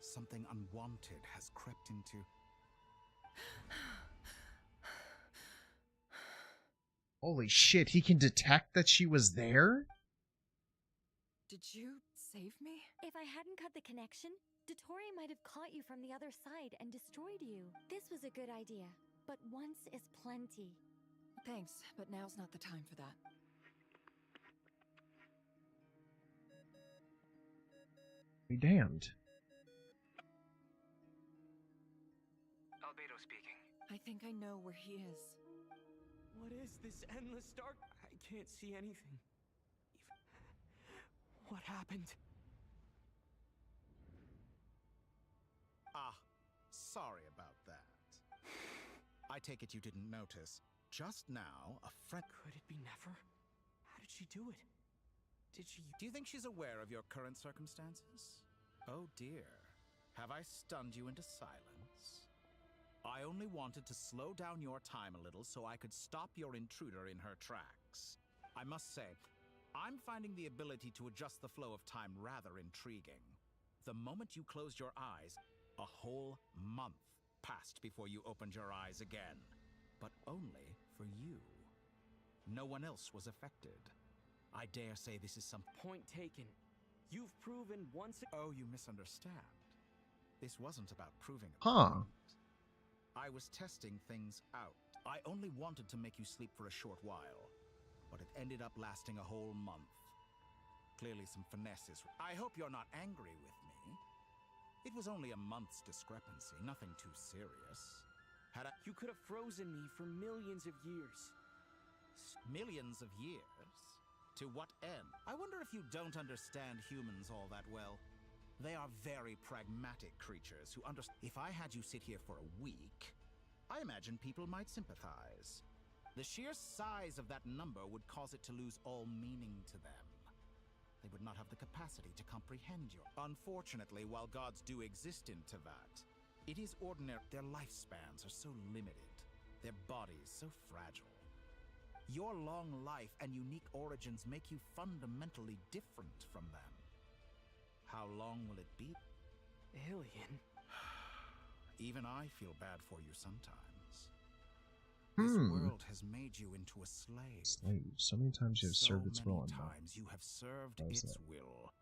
Something unwanted has crept into... Holy shit, he can detect that she was there? Did you save me? If I hadn't cut the connection, Dotori might have caught you from the other side and destroyed you. This was a good idea, but once is plenty. Thanks, but now's not the time for that. Be damned. Albedo speaking. I think I know where he is. What is this endless dark? I can't see anything. What happened? Ah, sorry about that. I take it you didn't notice. Just now, a friend... Could it be Nefer? How did she do it? Did she... Do you think she's aware of your current circumstances? Oh dear. Have I stunned you into silence? I only wanted to slow down your time a little so I could stop your intruder in her tracks. I must say, I'm finding the ability to adjust the flow of time rather intriguing. The moment you closed your eyes, a whole month passed before you opened your eyes again. But only for you. No one else was affected. I dare say this is some... Point taken. You've proven once... Oh, you misunderstand. This wasn't about proving a Huh. point. I was testing things out. I only wanted to make you sleep for a short while, but it ended up lasting a whole month. Clearly some finesses. I hope you're not angry with me. It was only a month's discrepancy, nothing too serious. Had I... You could have frozen me for millions of years. Millions of years? To what end? I wonder if you don't understand humans all that well. They are very pragmatic creatures who understand. If I had you sit here for a week, I imagine people might sympathize. The sheer size of that number would cause it to lose all meaning to them. They would not have the capacity to comprehend your... Unfortunately, while gods do exist in Tevat, it is ordinary. Their lifespans are so limited, their bodies so fragile. Your long life and unique origins make you fundamentally different from them. How long will it be? Alien? Even I feel bad for you sometimes. This world has made you into a slave. Slave. So many times you have served its will. So many times you have served its will,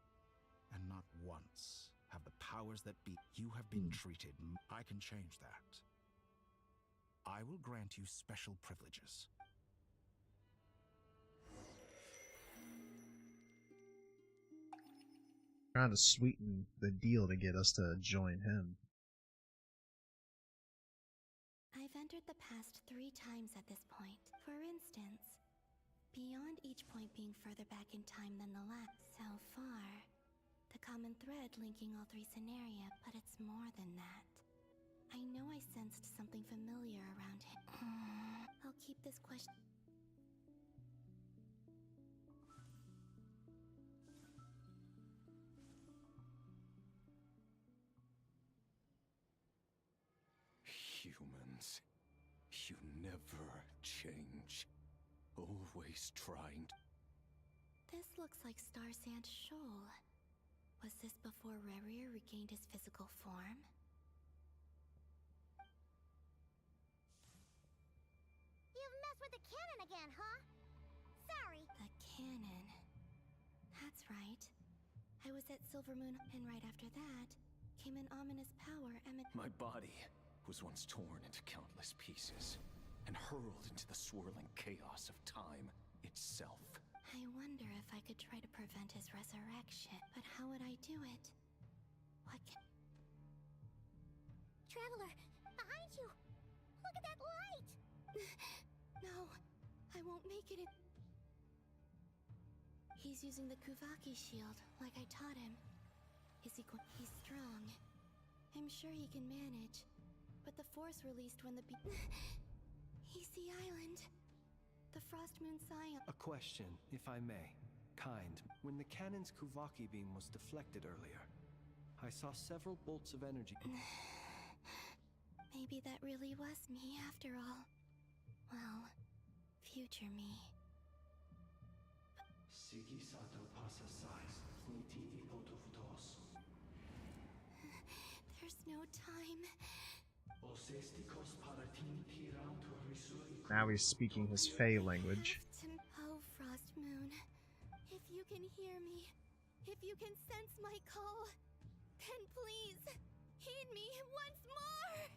and not once have the powers that be. You have been treated. I can change that. I will grant you special privileges. Trying to sweeten the deal to get us to join him. I've entered the past 3 times at this point. For instance, beyond each point being further back in time than the last. So far, the common thread linking all 3 scenaria, but it's more than that. I know I sensed something familiar around him. I'll keep this question... Humans, you never change. Always trying to... This looks like Star Sand Shoal. Was this before Rerir regained his physical form? You've messed with the cannon again, huh? Sorry. The cannon. That's right. I was at Silvermoon, and right after that, came an ominous power emanating... My body was once torn into countless pieces and hurled into the swirling chaos of time itself. I wonder if I could try to prevent his resurrection, but how would I do it? What can... Traveler, behind you! Look at that light! No, I won't make it. He's using the Kuvaki shield, like I taught him. Is he He's strong. I'm sure he can manage. But the force released when the He's the island. The Frost Moon Scion. A question, if I may. Kind. When the cannon's Kuvaki beam was deflected earlier, I saw several bolts of energy. Maybe that really was me after all. Well, future me. There's no time. Now he's speaking his Fey language. Oh, Frost Moon. If you can hear me, if you can sense my call, then please, heed me once more!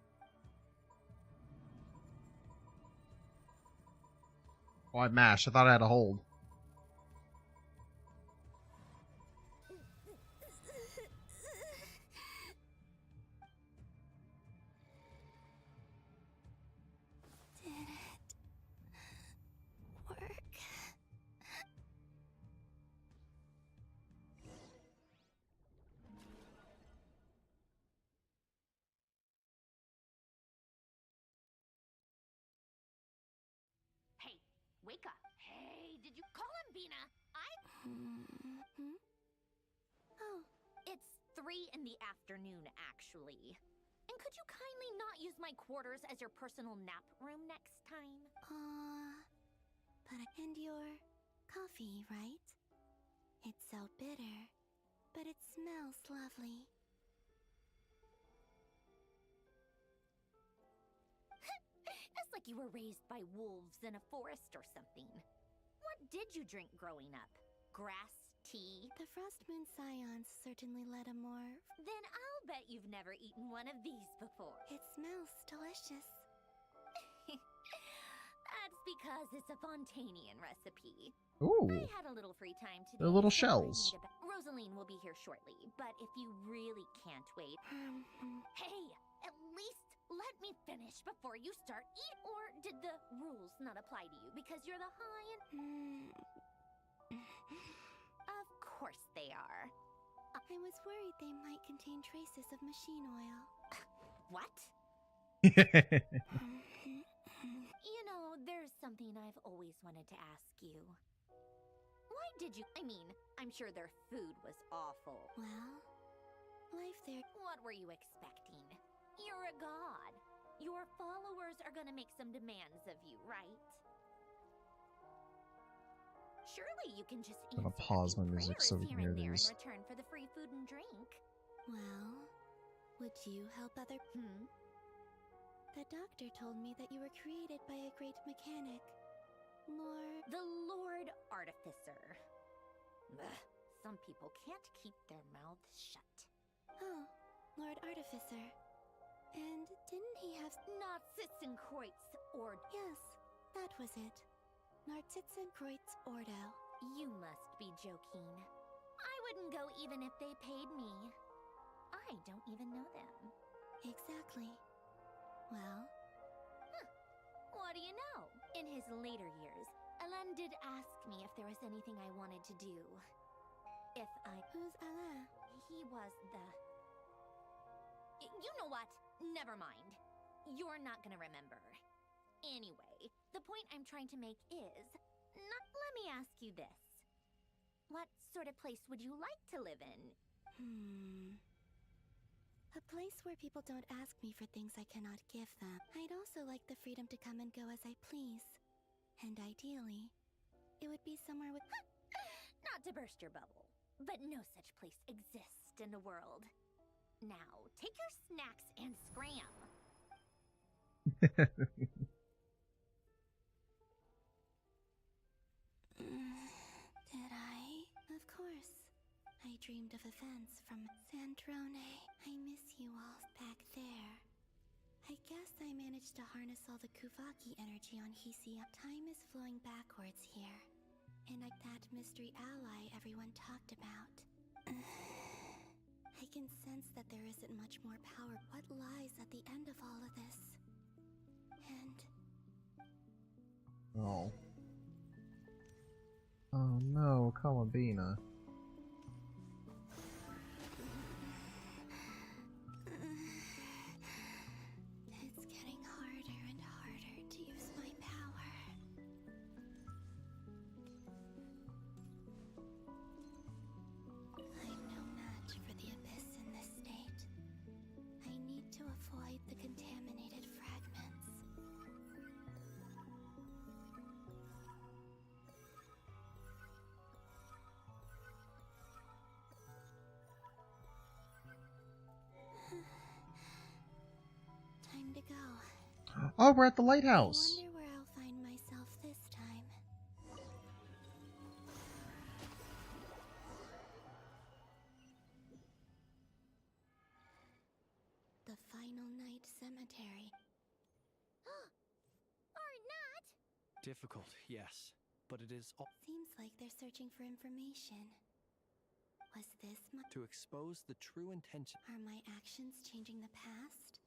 Oh, I mashed. I thought I had a hold. Wake up. Hey, did you call him, Bina? Oh, it's 3 in the afternoon, actually. And could you kindly not use my quarters as your personal nap room next time? And your coffee, right? It's so bitter, but it smells lovely. It's like you were raised by wolves in a forest or something. What did you drink growing up? Grass tea? The Frost Moon Scions certainly led a more... Then I'll bet you've never eaten one of these before. It smells delicious. That's because it's a Fontanian recipe. Ooh. I had a little free time today. They're little so I shells. made Rosaline will be here shortly, but if you really can't wait... Hey, at least let me finish before you start eat. Or did the rules not apply to you because you're the high and... Of course they are. I was worried they might contain traces of machine oil. What? You know, there's something I've always wanted to ask you. Why did you... I mean, I'm sure their food was awful. Well, life there... What were you expecting? You're a god. Your followers are gonna make some demands of you, right? Surely you can just I'm gonna answer pause a few my music prayers so we can here hear and there in these. return for the free food and drink. Well, would you help other... The doctor told me that you were created by a great mechanic. The Lord Artificer. Ugh, some people can't keep their mouths shut. Oh, Lord Artificer. And didn't he have... Narcitzenkreuz Ord... Yes, that was it. Narcitzenkreuz Ordo. You must be joking. I wouldn't go even if they paid me. I don't even know them. Exactly. Well... What do you know? In his later years, Alain did ask me if there was anything I wanted to do. If I... Who's Alain? He was the... You know what? Never mind. You're not gonna remember. Anyway, the point I'm trying to make is... Let me ask you this. What sort of place would you like to live in? A place where people don't ask me for things I cannot give them. I'd also like the freedom to come and go as I please. And ideally, it would be somewhere with... Not to burst your bubble, but no such place exists in the world. Now, take your snacks and scram. Did I? Of course. I dreamed of events from Sandrone. I miss you all back there. I guess I managed to harness all the Kuvaki energy on Hesia. Time is flowing backwards here. And like that mystery ally everyone talked about. I can sense that there isn't much more power. What lies at the end of all of this? And... Oh. Oh no, Columbina. It's getting harder and harder to use my power. I'm no match for the Abyss in this state. I need to avoid the contaminated fragments. Time to go. Oh, we're at the lighthouse. I wonder where I'll find myself this time. The Final Night Cemetery. Or not! Difficult, yes, but it is all Seems like they're searching for information. Was this my... to expose the true intention. Are my actions changing the past?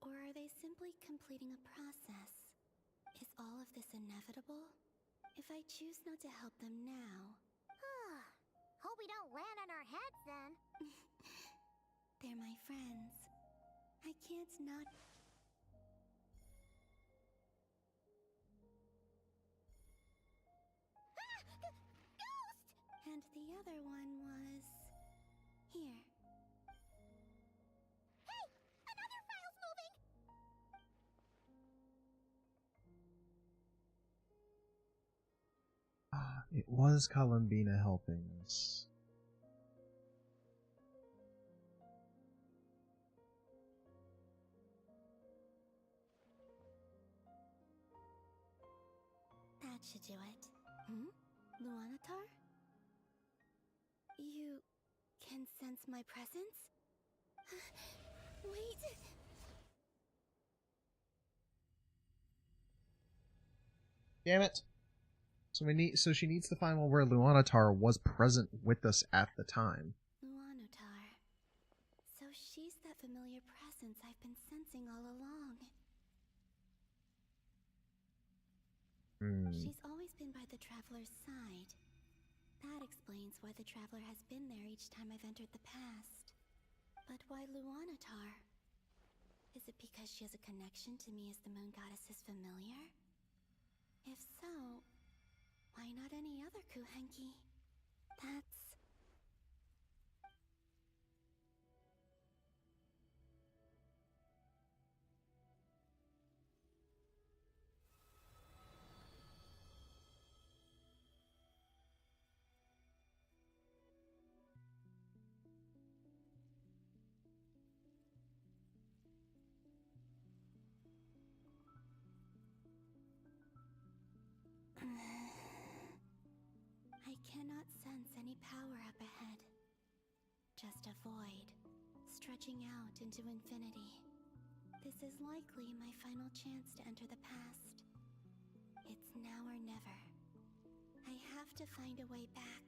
Or are they simply completing a process? Is all of this inevitable? If I choose not to help them now... Hope we don't land on our heads then. They're my friends. I can't not... And the other one was... here. Hey! Another file's moving! It was Columbina helping us. That should do it. Luanatar? You can sense my presence? Wait! Damn it. So she needs to find one where Luanatar was present with us at the time. Luanatar. So she's that familiar presence I've been sensing all along. She's always been by the Traveler's side. That explains why the Traveler has been there each time I've entered the past. But why Luanatar? Is it because she has a connection to me as the moon goddess's familiar? If so, why not any other Kuhenki? That's... I cannot sense any power up ahead. Just a void, stretching out into infinity. This is likely my final chance to enter the past. It's now or never. I have to find a way back.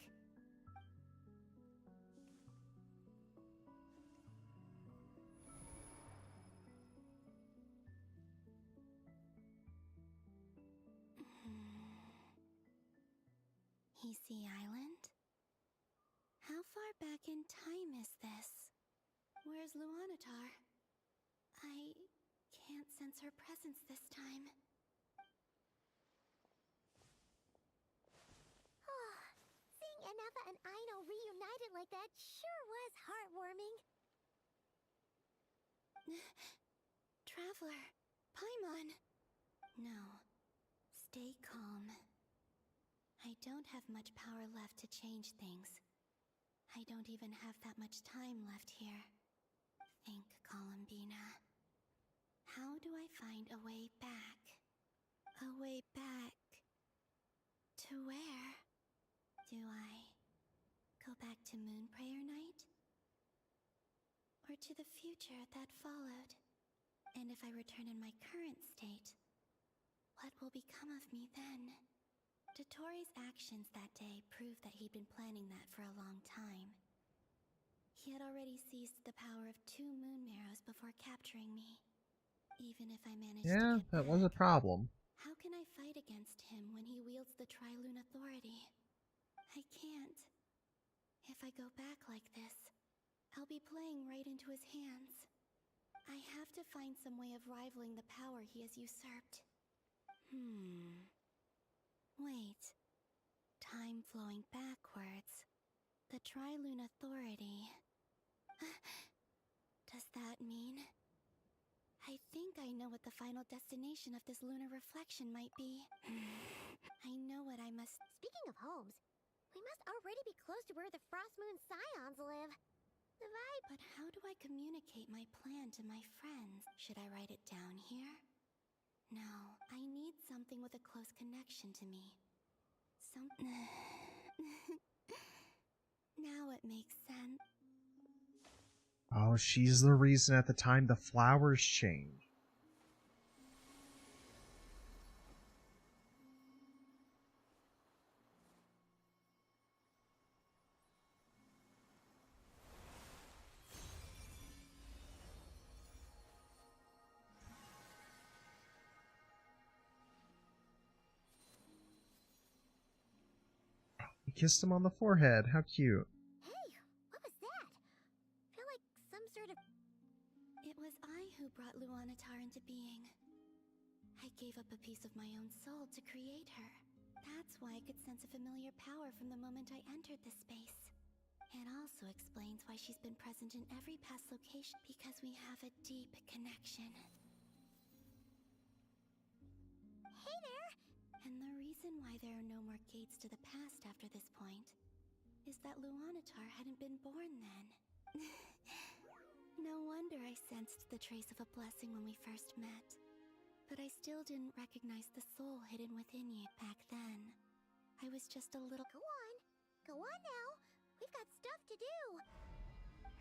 Hisi Island? How far back in time is this? Where's Luanatar? I can't sense her presence this time. Seeing Anafa and Aino reunited like that sure was heartwarming. Traveler, Paimon. No, stay calm. I don't have much power left to change things. I don't even have that much time left here. Think, Columbina. How do I find a way back? A way back... to where? Do I go back to Moon Prayer Night? Or to the future that followed? And if I return in my current state, what will become of me then? Dotori's actions that day proved that he'd been planning that for a long time. He had already seized the power of 2 moon marrows before capturing me. Even if I managed to Yeah, get that back, was a problem. how can I fight against him when he wields the Tri-Lune Authority? I can't. If I go back like this, I'll be playing right into his hands. I have to find some way of rivaling the power he has usurped. Wait. Time flowing backwards. The Tri-Lune Authority. Does that mean... I think I know what the final destination of this lunar reflection might be. I know what I must... Speaking of homes, we must already be close to where the Frost Moon Scions live. The vibe... But how do I communicate my plan to my friends? Should I write it down here? No, I need something with a close connection to me. Now it makes sense. Oh, she's the reason at the time the flowers changed. He kissed him on the forehead. How cute. Hey, what was that? Feel like some sort of... It was I who brought Luanatar into being. I gave up a piece of my own soul to create her. That's why I could sense a familiar power from the moment I entered this space. It also explains why she's been present in every past location, because we have a deep connection. Hey there! And the reason why there are no more gates to the past after this point is that Luanatar hadn't been born then. No wonder I sensed the trace of a blessing when we first met. But I still didn't recognize the soul hidden within you back then. I was just a little... Go on. Go on now. We've got stuff to do.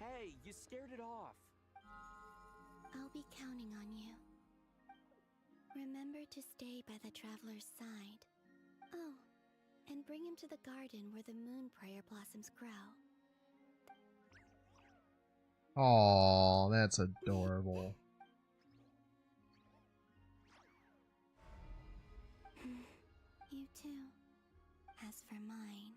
Hey, you scared it off. I'll be counting on you. Remember to stay by the traveler's side. Oh, and bring him to the garden where the moon prayer blossoms grow. Aw, that's adorable. You too. As for mine...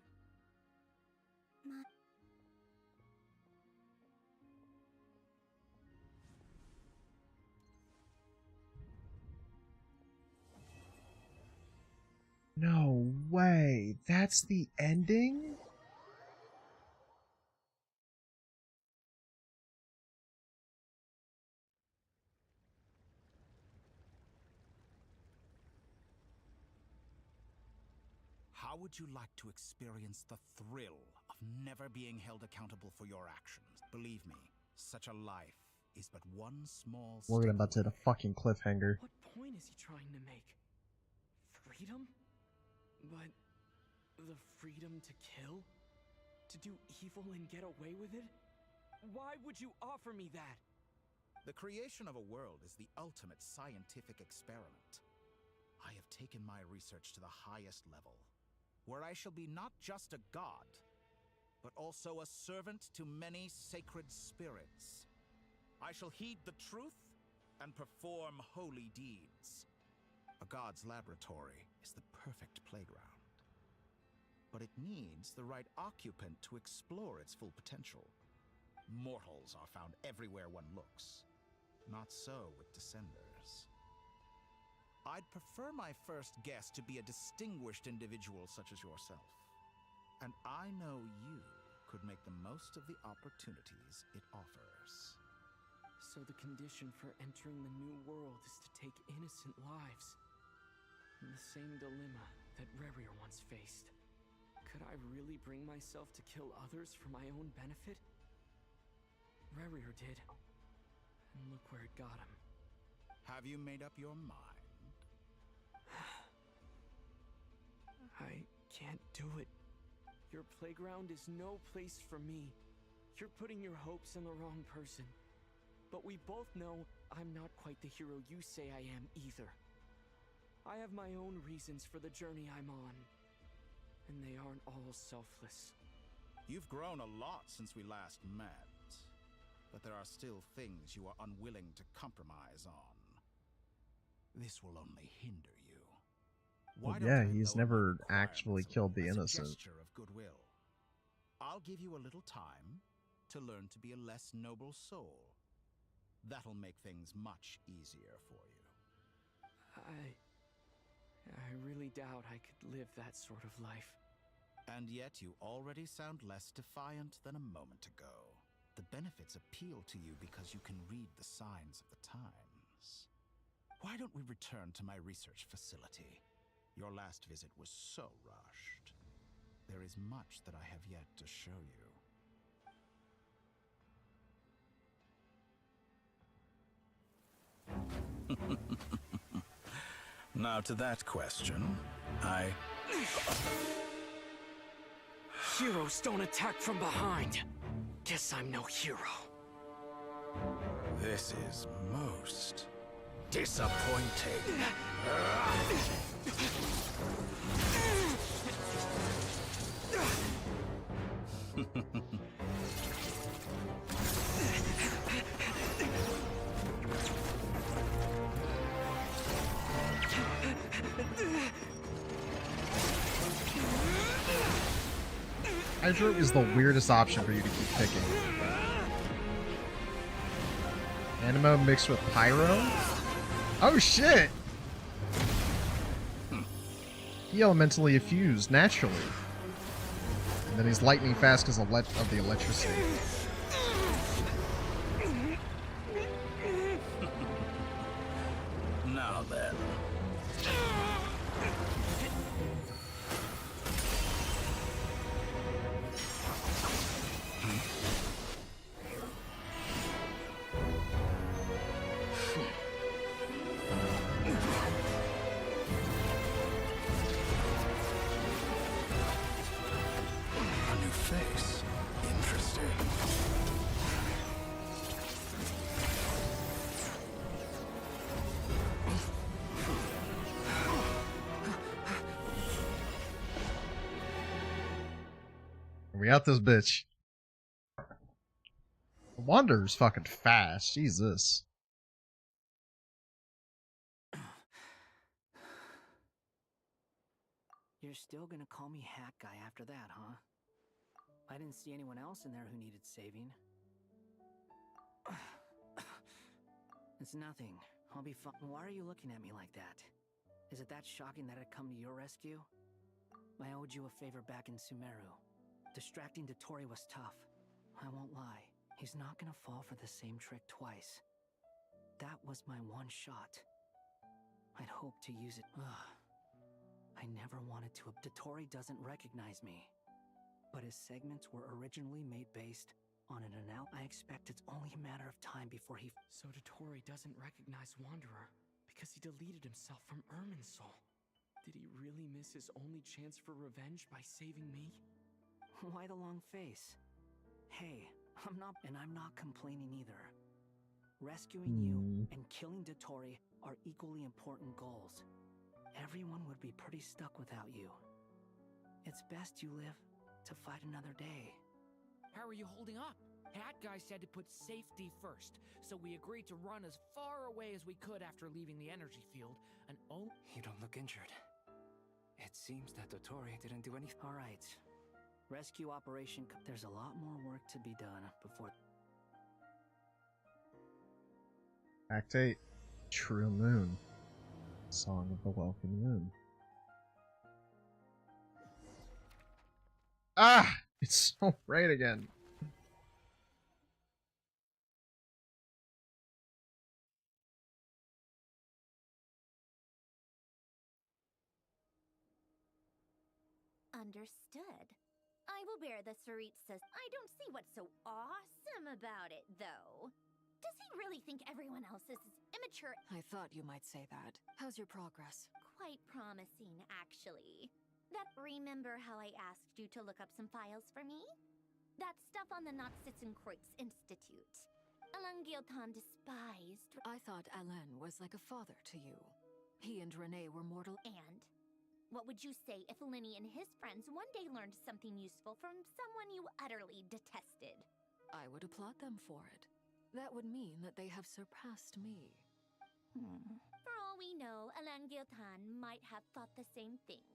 way. That's the ending? How would you like to experience the thrill of never being held accountable for your actions? Believe me, such a life is but one small step. Look at him about to hit a fucking cliffhanger. What point is he trying to make? Freedom? But the freedom to kill? To do evil and get away with it? Why would you offer me that? The creation of a world is the ultimate scientific experiment. I have taken my research to the highest level, where I shall be not just a god, but also a servant to many sacred spirits. I shall heed the truth and perform holy deeds. A god's laboratory is the perfect playground, but it needs the right occupant to explore its full potential. Mortals are found everywhere one looks. Not so with Descenders. I'd prefer my first guest to be a distinguished individual such as yourself. And I know you could make the most of the opportunities it offers. So the condition for entering the new world is to take innocent lives. The same dilemma that Rerir once faced. Could I really bring myself to kill others for my own benefit? Rerir did. And look where it got him. Have you made up your mind? I can't do it. Your playground is no place for me. You're putting your hopes in the wrong person. But we both know I'm not quite the hero you say I am either. I have my own reasons for the journey I'm on. And they aren't all selfless. You've grown a lot since we last met. But there are still things you are unwilling to compromise on. This will only hinder you. Well, yeah, he's never actually killed the innocent. Gesture of goodwill. I'll give you a little time to learn to be a less noble soul. That'll make things much easier for you. I really doubt I could live that sort of life. And yet you already sound less defiant than a moment ago. The benefits appeal to you because you can read the signs of the times. Why don't we return to my research facility? Your last visit was so rushed. There is much that I have yet to show you. Now to that question, Heroes don't attack from behind. Guess I'm no hero. This is most disappointing. Hydro is the weirdest option for you to keep picking. Animo mixed with Pyro? Oh shit! He elementally effused naturally. And then he's lightning fast because of the electricity. Now then. We got this bitch. Wander's fucking fast. Jesus. You're still gonna call me Hat Guy after that, huh? I didn't see anyone else in there who needed saving. It's nothing. I'll be fine. Why are you looking at me like that? Is it that shocking that I'd come to your rescue? owed you a favor back in Sumeru. Distracting Dotori was tough. I won't lie. He's not gonna fall for the same trick twice. That was my one shot. I'd hoped to use it. Ugh. I never wanted to. Dotori doesn't recognize me. But his segments were originally made based on an I expect it's only a matter of time before he... So Dotori doesn't recognize Wanderer because he deleted himself from Irminsul. Did he really miss his only chance for revenge by saving me? Why the long face? Hey, I'm not complaining either. Rescuing you and killing Dotori are equally important goals. Everyone would be pretty stuck without you. It's best you live to fight another day. How are you holding up? Hat Guy said to put safety first, so we agreed to run as far away as we could after leaving the energy field, and oh... You don't look injured. It seems that Dotori didn't do anything. All right. Rescue operation... There's a lot more work to be done before... Act 8. True Moon. Song of the Welcome Moon. Ah! It's so bright again. Understood. I will bear the Saritsa's. I don't see what's so awesome about it, though. Does he really think everyone else is immature? I thought you might say that. How's your progress? Quite promising, actually. Remember how I asked you to look up some files for me? That stuff on the Nachtschützenkreuz Institute. Elangilton despised... I thought Alain was like a father to you. He and Renee were mortal... And? What would you say if Linny and his friends one day learned something useful from someone you utterly detested? I would applaud them for it. That would mean that they have surpassed me. For all we know, Elangilton might have thought the same thing.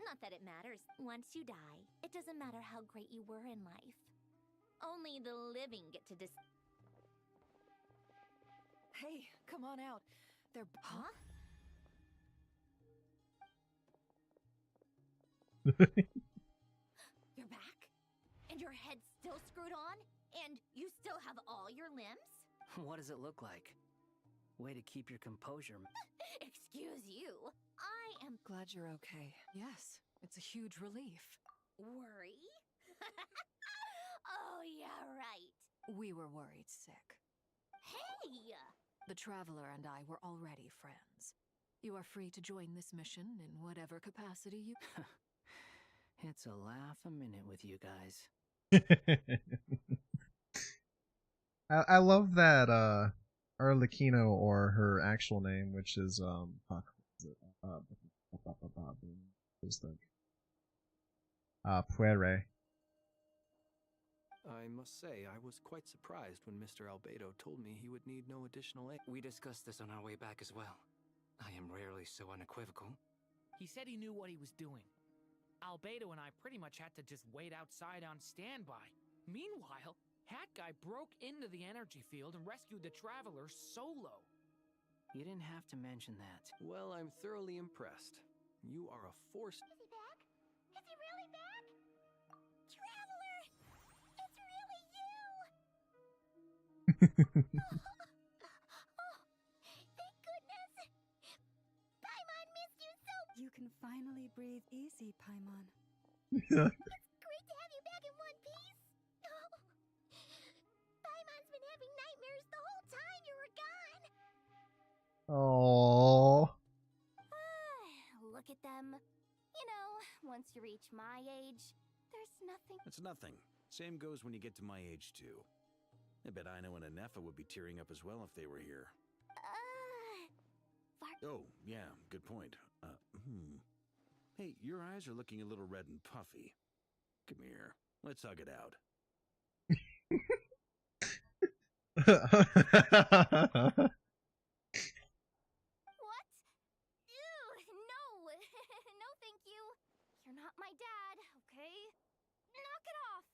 Not that it matters. Once you die, it doesn't matter how great you were in life. Only the living get to Hey, come on out. They're... Huh? You're back? And your head's still screwed on? And you still have all your limbs? What does it look like? Way to keep your composure. Excuse you. I am glad you're okay. Yes, it's a huge relief. Worry? Oh, yeah, right. We were worried sick. Hey! The Traveler and I were already friends. You are free to join this mission in whatever capacity you... It's a laugh a minute with you guys. I love that Arlecchino, or her actual name, which is fuck, Puere. I must say, I was quite surprised when Mr. Albedo told me he would need no additional aid. We discussed this on our way back as well. I am rarely so unequivocal. He said he knew what he was doing. Albedo and I pretty much had to just wait outside on standby. Meanwhile, Hat Guy broke into the energy field and rescued the Traveler solo. You didn't have to mention that. Well, I'm thoroughly impressed. You are a force. Is he back? Is he really back? Traveler! It's really you! Oh, thank goodness! Paimon missed you so... You can finally breathe easy, Paimon. It's great to have you back in one piece! Oh. Paimon's been having nightmares the whole time you were gone! Oh. Look at them. You know, once you reach my age, there's nothing... It's nothing. Same goes when you get to my age, too. I bet Aino and Anefa would be tearing up as well if they were here. Oh, yeah, good point. Hey, your eyes are looking a little red and puffy. Come here, let's hug it out. What? Ew, no! No, thank you. You're not my dad, okay? Knock it off!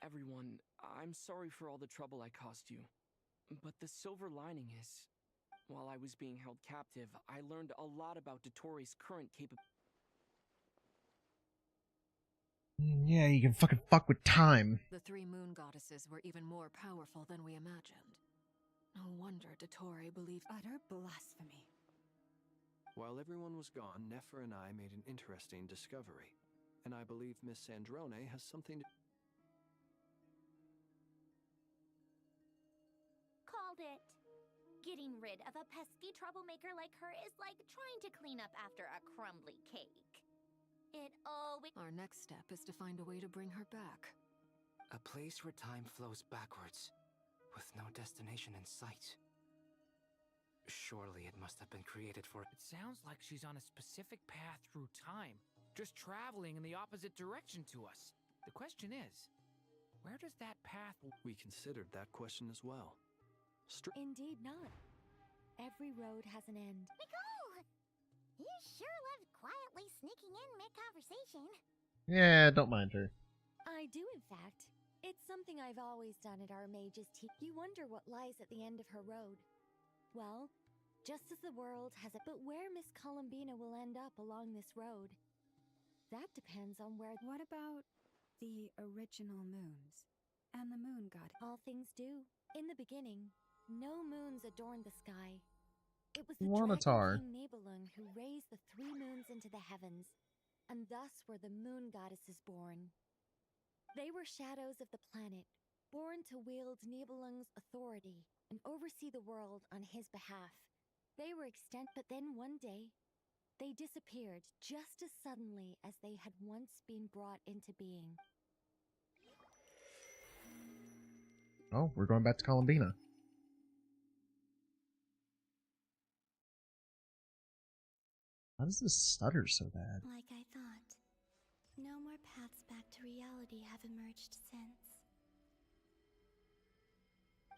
Everyone, I'm sorry for all the trouble I caused you. But the silver lining is, while I was being held captive, I learned a lot about Dotori's current capabilities. Yeah, you can fucking fuck with time. The three moon goddesses were even more powerful than we imagined. No wonder Dottore believed utter blasphemy. While everyone was gone, Nefer and I made an interesting discovery. And I believe Miss Sandrone has something to... Called it. Getting rid of a pesky troublemaker like her is like trying to clean up after a crumbly cake. It always... Our next step is to find a way to bring her back. A place where time flows backwards, with no destination in sight. Surely it must have been created for... It sounds like she's on a specific path through time, just traveling in the opposite direction to us. The question is, where does that path... We considered that question as well. Indeed not. Every road has an end. Nicole! You sure love quietly sneaking in mid-conversation. Yeah, don't mind her. I do, in fact. It's something I've always done at our mage's tea. You wonder what lies at the end of her road. Well, just as the world has it, but where Miss Columbina will end up along this road, that depends on where... What about the original moons and the moon god? All things do. In the beginning, no moons adorned the sky. It was the Wanatar. dragon king Nibelung who raised the 3 moons into the heavens, and thus were the moon goddesses born. They were shadows of the planet, born to wield Nibelung's authority and oversee the world on his behalf. They were extant, but then one day, they disappeared just as suddenly as they had once been brought into being. Oh, we're going back to Columbina. How does this stutter so bad? Like I thought. No more paths back to reality have emerged since.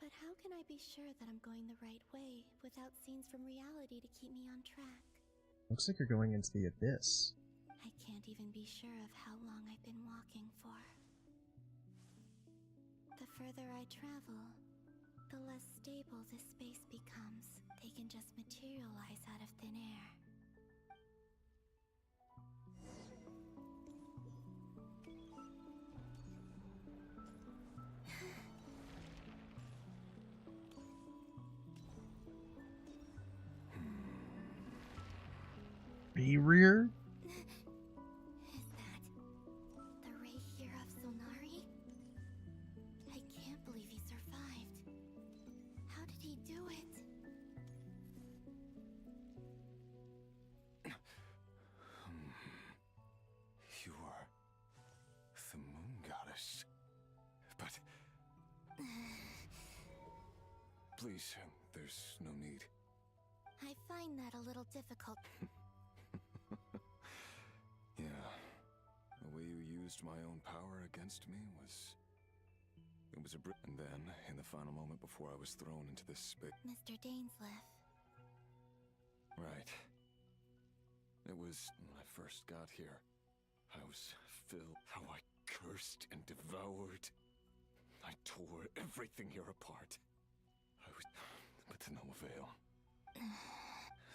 But how can I be sure that I'm going the right way without scenes from reality to keep me on track? Looks like you're going into the abyss. I can't even be sure of how long I've been walking for. The further I travel, the less stable this space becomes. They can just materialize out of thin air. Be rear? Is that the Reikir of Solnari? I can't believe he survived. How did he do it? You are the moon goddess. But... Please, there's no need. I find that a little difficult. Yeah. The way you used my own power against me was... It was a and then, in the final moment before I was thrown into this space... Mr. Dainsleif. Right. It was when I first got here. I was filled... How I cursed and devoured. I tore everything here apart. I was... But to no avail.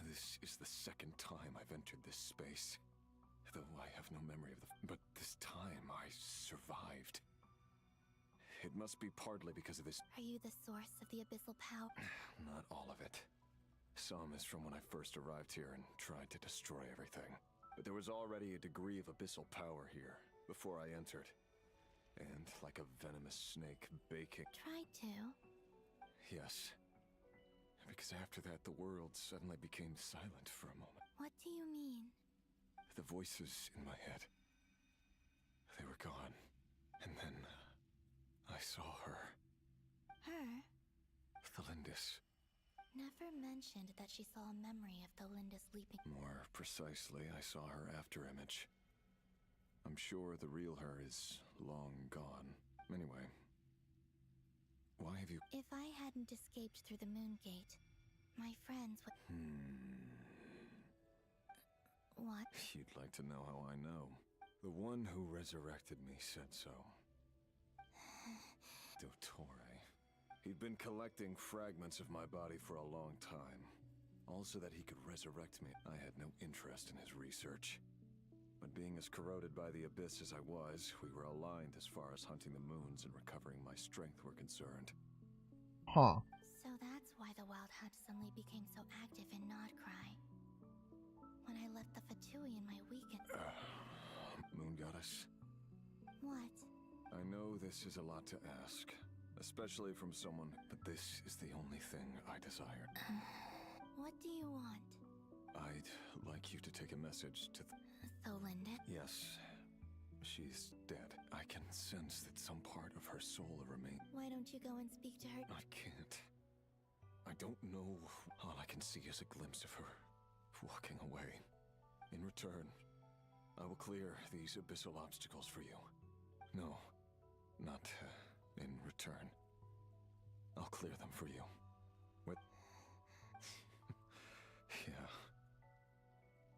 This is the second time I've entered this space. Though I have no memory of the... But this time I survived. It must be partly because of this... Are you the source of the abyssal power? Not all of it. Some is from when I first arrived here and tried to destroy everything. But there was already a degree of abyssal power here, before I entered. And like a venomous snake baking... Tried to? Yes. Because after that, the world suddenly became silent for a moment. What do you mean? The voices in my head, they were gone. And then, I saw her. Her? Thelindis. Never mentioned that she saw a memory of Thelindis leaping. More precisely, I saw her afterimage. I'm sure the real her is long gone. Anyway, why have you... If I hadn't escaped through the Moon Gate, my friends would... What? You'd like to know how I know. The one who resurrected me said so. Dottore. He'd been collecting fragments of my body for a long time. Also that he could resurrect me. I had no interest in his research. But being as corroded by the abyss as I was, we were aligned as far as hunting the moons and recovering my strength were concerned. Huh. So that's why the Wild Hunt suddenly became so active in Krai. When I left the Fatui in my weekend... Moon Goddess? What? I know this is a lot to ask, especially from someone, but this is the only thing I desire. What do you want? I'd like you to take a message to Tholinda? Yes. She's dead. I can sense that some part of her soul remains. Why don't you go and speak to her? I can't. I don't know. All I can see is a glimpse of her walking away. In return, I will clear these abyssal obstacles for you. No, not in return. I'll clear them for you. What? Yeah.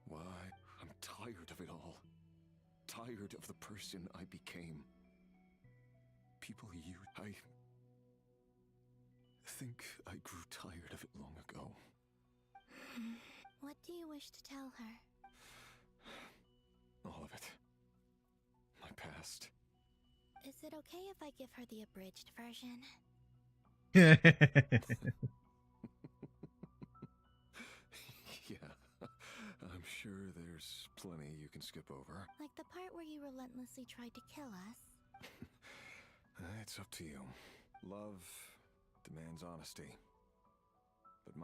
Why? I'm tired of it all. Tired of the person I became. People I think I grew tired of it long ago. What do you wish to tell her? All of it. My past. Is it okay if I give her the abridged version? Yeah. I'm sure there's plenty you can skip over. Like the part where you relentlessly tried to kill us? It's up to you. Love demands honesty. But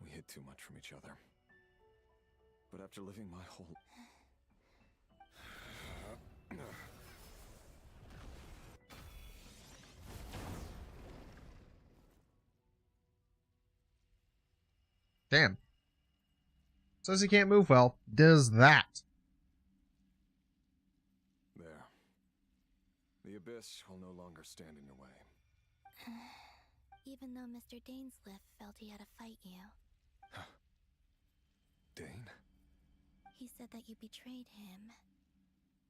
we hid too much from each other. But after living my whole... Damn. Says he can't move well. Does that. There. The abyss will no longer stand in your way. Even though Mr. Dainsliff felt he had to fight you. Dane? He said that you betrayed him.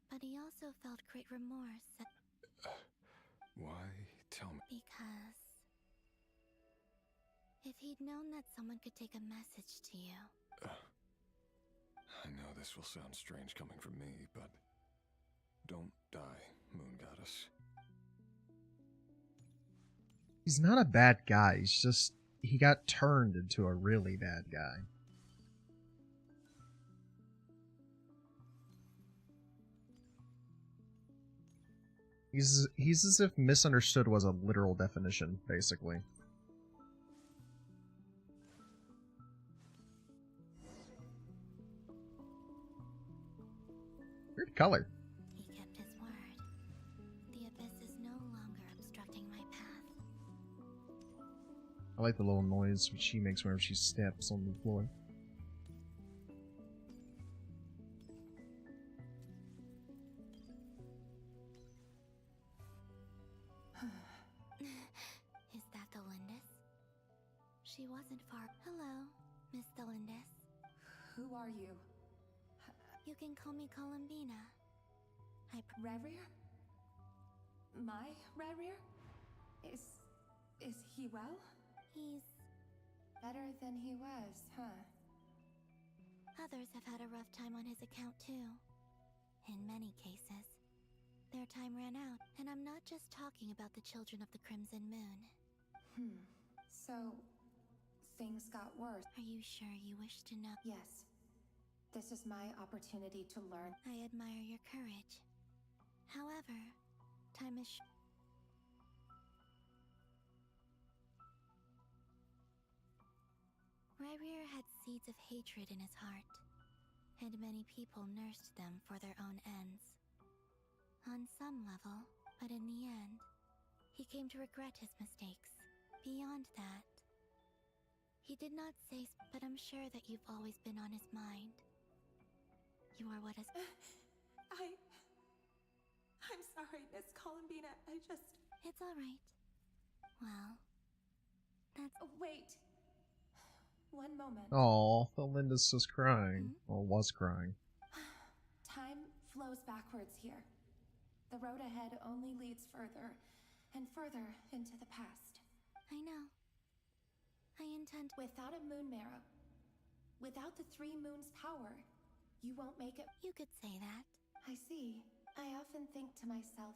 But he also felt great remorse Why? Tell me. Because... if he'd known that someone could take a message to you... I know this will sound strange coming from me, but... don't die, Moon Goddess. He's not a bad guy. He's just... he got turned into a really bad guy. He's as if misunderstood was a literal definition, basically. Weird color. He kept his word. The abyss is no longer obstructing my path. I like the little noise she makes whenever she steps on the floor. Is that Tholindis? She wasn't far. Hello, Miss Tholindis. Who are you? You can call me Columbina. Rerir? My Rerir? Is he well? He's... better than he was, huh? Others have had a rough time on his account too. In many cases. Their time ran out, and I'm not just talking about the children of the Crimson Moon. So, things got worse. Are you sure you wish to know? Yes. This is my opportunity to learn. I admire your courage. However, time is Rerir had seeds of hatred in his heart, and many people nursed them for their own ends. On some level, but in the end, he came to regret his mistakes. Beyond that, he did not say, but I'm sure that you've always been on his mind. You are what is... I'm sorry, Miss Columbina. It's alright. Well, that's... Wait. One moment. Oh, Tholindis is crying. Or was crying. Time flows backwards here. The road ahead only leads further and further into the past. I know. I intend... Without a moon marrow, without the 3 moons' power, You won't make it. You could say that. I see. I often think to myself,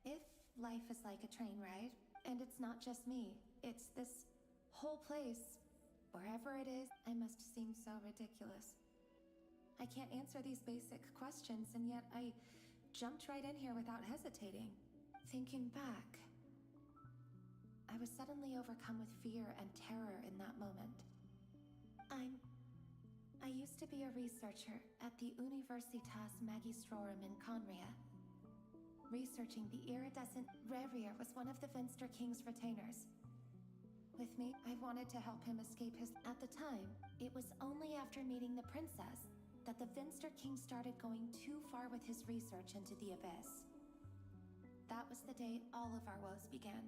if life is like a train ride, and it's not just me, it's this whole place, wherever it is, I must seem so ridiculous. I can't answer these basic questions, and yet I jumped right in here without hesitating. Thinking back, I was suddenly overcome with fear and terror in that moment. I used to be a researcher at the Universitas Magistrorum in Conria. Researching the iridescent Rerir was one of the Finster King's retainers. With me, I wanted to help him escape his... At the time, it was only after meeting the princess that the Finster King started going too far with his research into the Abyss. That was the day all of our woes began.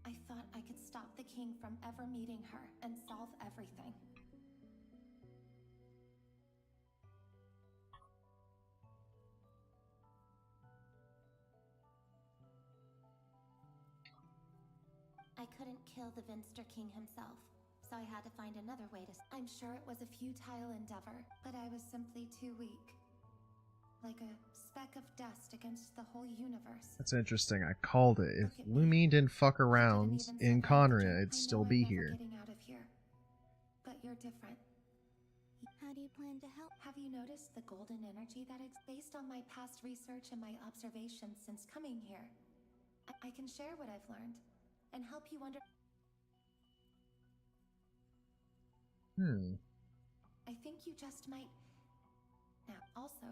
I thought I could stop the king from ever meeting her and solve everything. I couldn't kill the Finster King himself, so I had to find another way to... I'm sure it was a futile endeavor, but I was simply too weak. Like a speck of dust against the whole universe. That's interesting. I called it. If Lumine didn't fuck around in Conria, it'd still be here. Getting out of here. But you're different. How do you plan to help? Have you noticed the golden energy that exists? Based on my past research and my observations since coming here, I can share what I've learned and help you I think you just might... Now, also,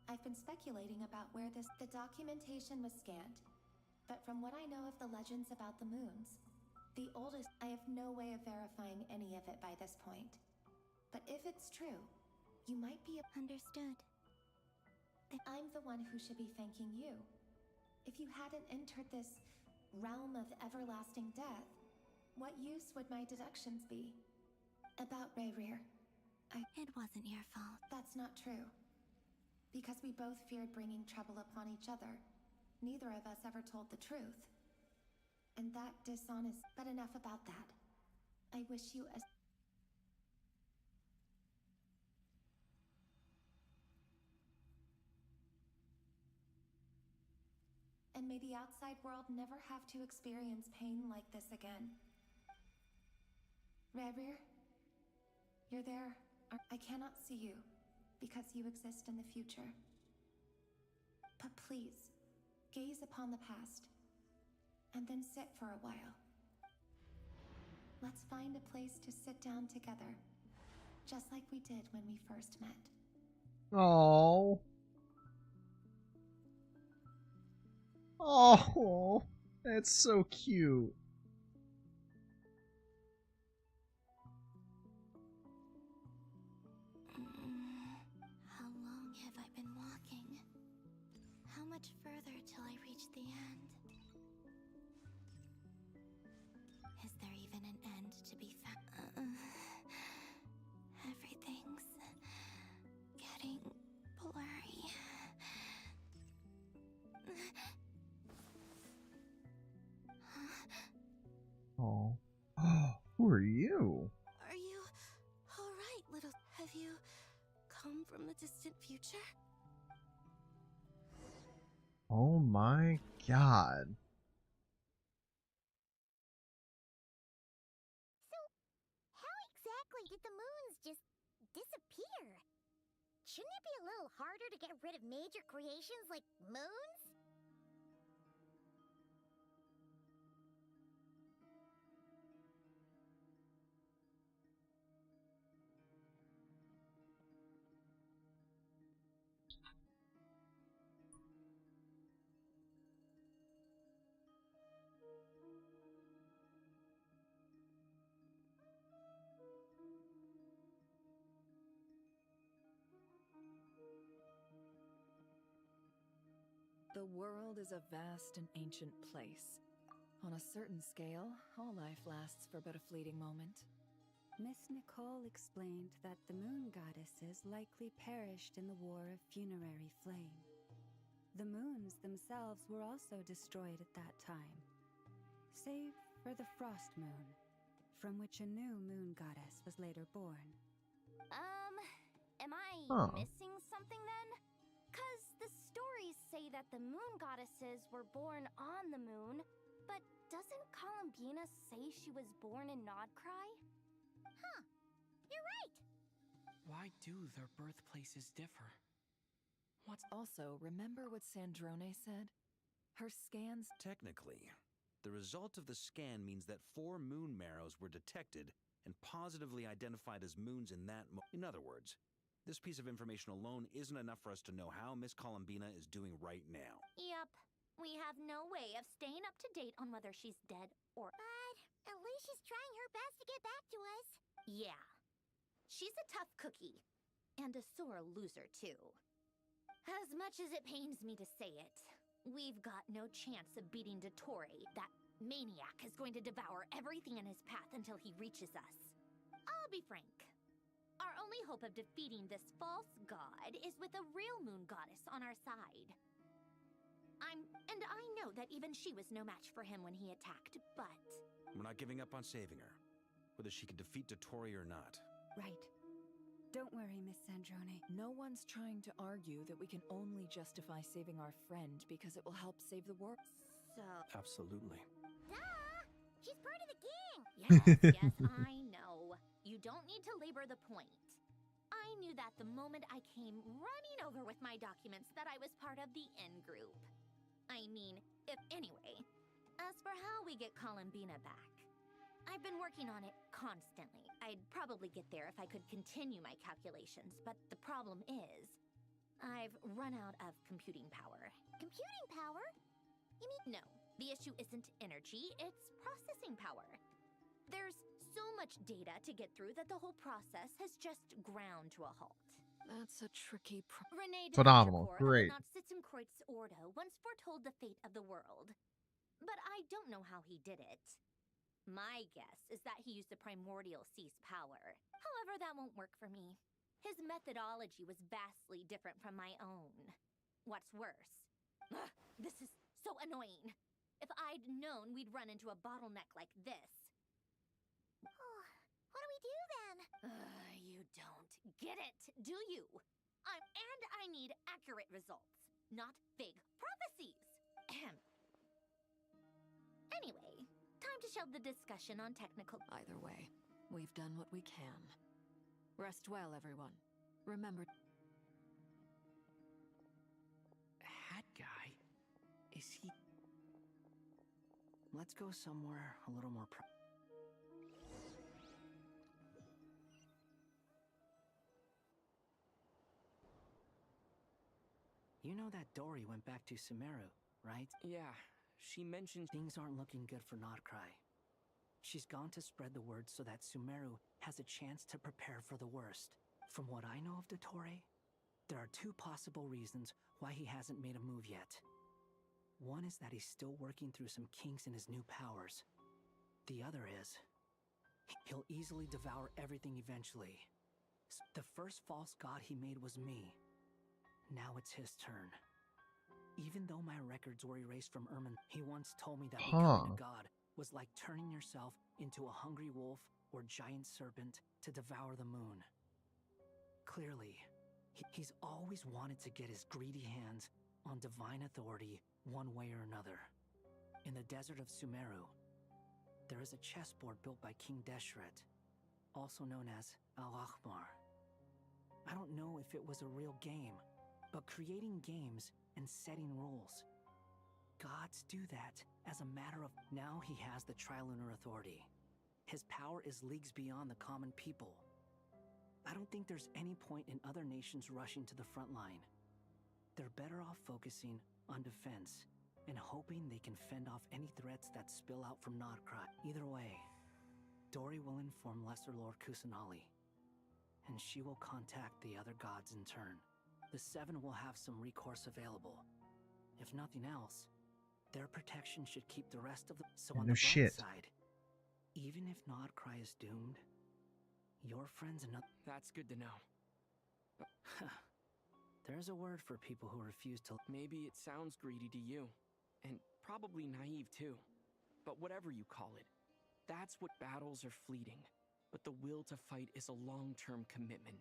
I've been speculating about where the documentation was scanned, but from what I know of the legends about the moons, the oldest... I have no way of verifying any of it by this point. But if it's true, you might be... Understood. I'm the one who should be thanking you. If you hadn't entered this realm of everlasting death, what use would my deductions be? About Rerir, It wasn't your fault. That's not true. Because we both feared bringing trouble upon each other, neither of us ever told the truth. And that dishonest... But enough about that. I wish you a... And may the outside world never have to experience pain like this again. Rerir, you're there. I cannot see you, because you exist in the future. But please, gaze upon the past, and then sit for a while. Let's find a place to sit down together, just like we did when we first met. Oh. Oh, that's so cute. How long have I been walking? How much further till I reach the end? Is there even an end to be found? Everything's getting blurry. Oh. Who are you? Are you alright, little... Have you come from the distant future? Oh my god. So, how exactly did the moons just disappear? Shouldn't it be a little harder to get rid of major creations like moons? The world is a vast and ancient place. On a certain scale, all life lasts for but a fleeting moment. Miss Nicole explained that the moon goddesses likely perished in the War of Funerary Flame. The moons themselves were also destroyed at that time, save for the Frost Moon, from which a new moon goddess was later born. Am I Huh. missing something then? 'Cause the stories say that the moon goddesses were born on the moon, but doesn't Columbina say she was born in Nodcry? Huh. You're right. Why do their birthplaces differ? What's also, remember what Sandrone said? Her scans. Technically, the result of the scan means that 4 moon marrows were detected and positively identified as moons in that In other words, this piece of information alone isn't enough for us to know how Miss Columbina is doing right now. Yep. We have no way of staying up to date on whether she's dead or... But at least she's trying her best to get back to us. Yeah. She's a tough cookie. And a sore loser, too. As much as it pains me to say it, we've got no chance of beating Dottore. That maniac is going to devour everything in his path until he reaches us. I'll be frank. Our only hope of defeating this false god is with a real moon goddess on our side. And I know that even she was no match for him when he attacked, but... We're not giving up on saving her, whether she can defeat Dottore or not. Right. Don't worry, Miss Sandrone. No one's trying to argue that we can only justify saving our friend because it will help save the world. So... Absolutely. Duh! She's part of the gang! Yes, I know. You don't need to labor the point. I knew that the moment I came running over with my documents that I was part of the in-group. I mean, anyway, as for how we get Columbina back, I've been working on it constantly. I'd probably get there if I could continue my calculations, but the problem is, I've run out of computing power. Computing power? You mean, no, the issue isn't energy, it's processing power. There's so much data to get through that the whole process has just ground to a halt. That's a tricky Rene de Phenomenal. Ventrecourt Great. of the Nazitzumkreuz Ordo once foretold the fate of the world. But I don't know how he did it. My guess is that he used the primordial sea's power. However, that won't work for me. His methodology was vastly different from my own. What's worse? Ugh, this is so annoying. If I'd known we'd run into a bottleneck like this. Oh, what do we do then? You don't get it, do you? And I need accurate results, not vague prophecies. Ahem. Anyway, time to shelve the discussion on technical... Either way, we've done what we can. Rest well, everyone. Remember... Hat guy? Is he... Let's go somewhere a little more You know that Dory went back to Sumeru, right? Yeah, she mentioned... Things aren't looking good for Nodcry. She's gone to spread the word so that Sumeru has a chance to prepare for the worst. From what I know of Dottore, there are 2 possible reasons why he hasn't made a move yet. One is that he's still working through some kinks in his new powers. The other is, he'll easily devour everything eventually. The first false god he made was me. Now it's his turn. Even though my records were erased from Ermin, he once told me that becoming a god was like turning yourself into a hungry wolf or giant serpent to devour the moon. Clearly, he's always wanted to get his greedy hands on divine authority one way or another. In the desert of Sumeru, there is a chessboard built by King Deshret, also known as Al-Ahmar. I don't know if it was a real game, but creating games and setting rules. Gods do that as a matter of... Now he has the Trilunar Authority. His power is leagues beyond the common people. I don't think there's any point in other nations rushing to the front line. They're better off focusing on defense and hoping they can fend off any threats that spill out from Nodcry. Either way, Dory will inform Lesser Lord Kusanali, and she will contact the other gods in turn. The 7 will have some recourse available. If nothing else, their protection should keep the rest of the... So on the bright side, even if Nodcry is doomed, your friends and... That's good to know. There's a word for people who refuse to... Maybe it sounds greedy to you, and probably naive too. But whatever you call it, that's what battles are fleeting. But the will to fight is a long-term commitment.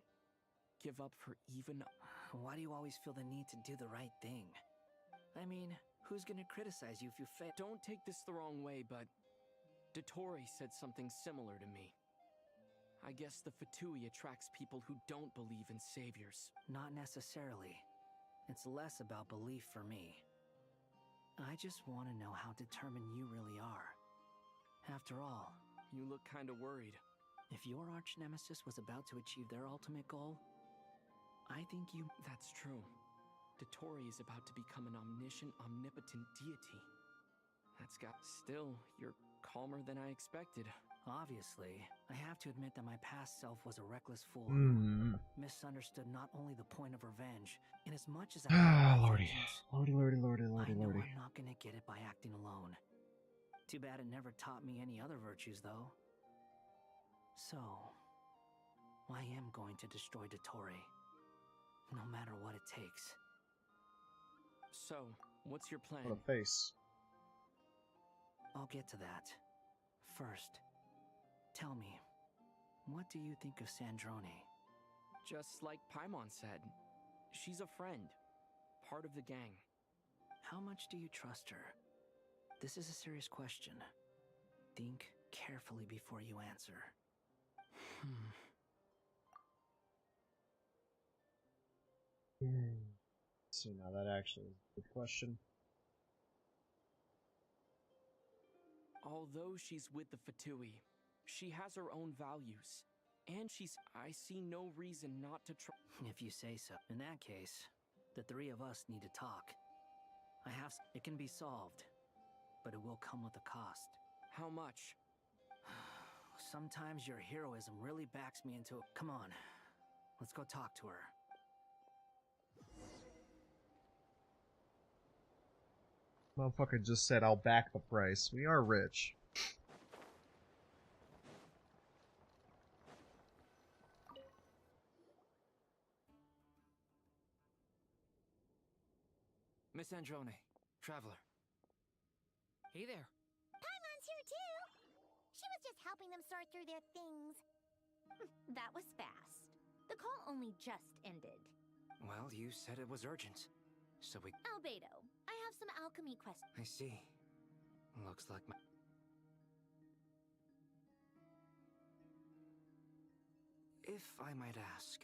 give up for even... Why do you always feel the need to do the right thing? I mean, who's gonna criticize you if you fail? Don't take this the wrong way, but Dottore said something similar to me. I guess the Fatui attracts people who don't believe in saviors. Not necessarily. It's less about belief for me. I just want to know how determined you really are. After all, you look kind of worried. If your arch-nemesis was about to achieve their ultimate goal, I think you... That's true. Dottore is about to become an omniscient, omnipotent deity. That's got... Still, you're calmer than I expected. Obviously, I have to admit that my past self was a reckless fool. Misunderstood not only the point of revenge, in as much as I Lordy. Lordy. I know I'm not gonna get it by acting alone. Too bad it never taught me any other virtues, though. So, I am going to destroy Dottore, no matter what it takes. So, what's your plan? What a face. I'll get to that. First, tell me, what do you think of Sandrone? Just like Paimon said, she's a friend, part of the gang. How much do you trust her? This is a serious question. Think carefully before you answer. So now that actually is a good question. Although she's with the Fatui, she has her own values. And I see no reason not to try. If you say so. In that case, the three of us need to talk. It can be solved, but it will come with a cost. How much? Sometimes your heroism really backs me into... Come on, let's go talk to her. Motherfucker just said, I'll back the price. We are rich. Miss Androne, traveler. Hey there. Paimon's here too! She was just helping them sort through their things. That was fast. The call only just ended. Well, you said it was urgent. So we... Albedo, I have some alchemy questions. I see. Looks like my... If I might ask...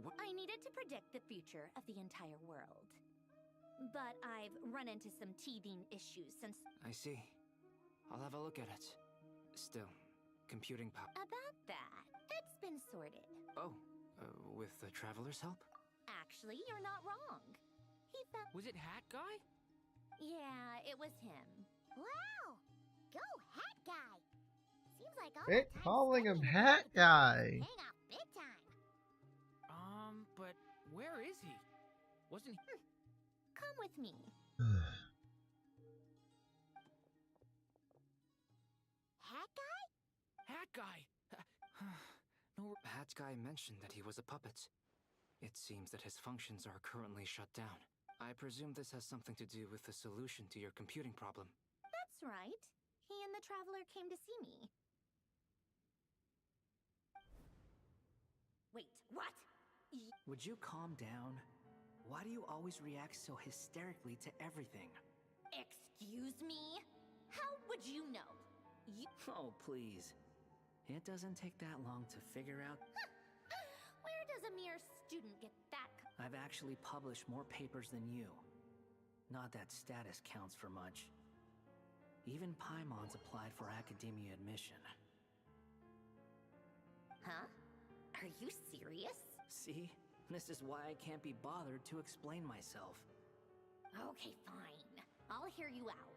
What... I needed to predict the future of the entire world. But I've run into some teething issues since... I see. I'll have a look at it. Still, computing power... About that, it's been sorted. Oh, with the traveler's help? Actually, you're not wrong. He found... Was it Hat Guy? Yeah, it was him. Wow! Go Hat Guy! Seems like all Quit the time calling him studying Hat Guy! hang out big time. But where is he? Wasn't he... Come with me. Hat Guy? Hat Guy! No, Hat Guy mentioned that he was a puppet. It seems that his functions are currently shut down. I presume this has something to do with the solution to your computing problem. That's right. He and the traveler came to see me. Wait, what? Would you calm down? Why do you always react so hysterically to everything? Excuse me? How would you know? Oh, please. It doesn't take that long to figure out... Where does a mere student get that? I've actually published more papers than you. Not that status counts for much. Even Paimon's applied for academia admission. Huh? Are you serious? See? This is why I can't be bothered to explain myself. Okay, fine. I'll hear you out.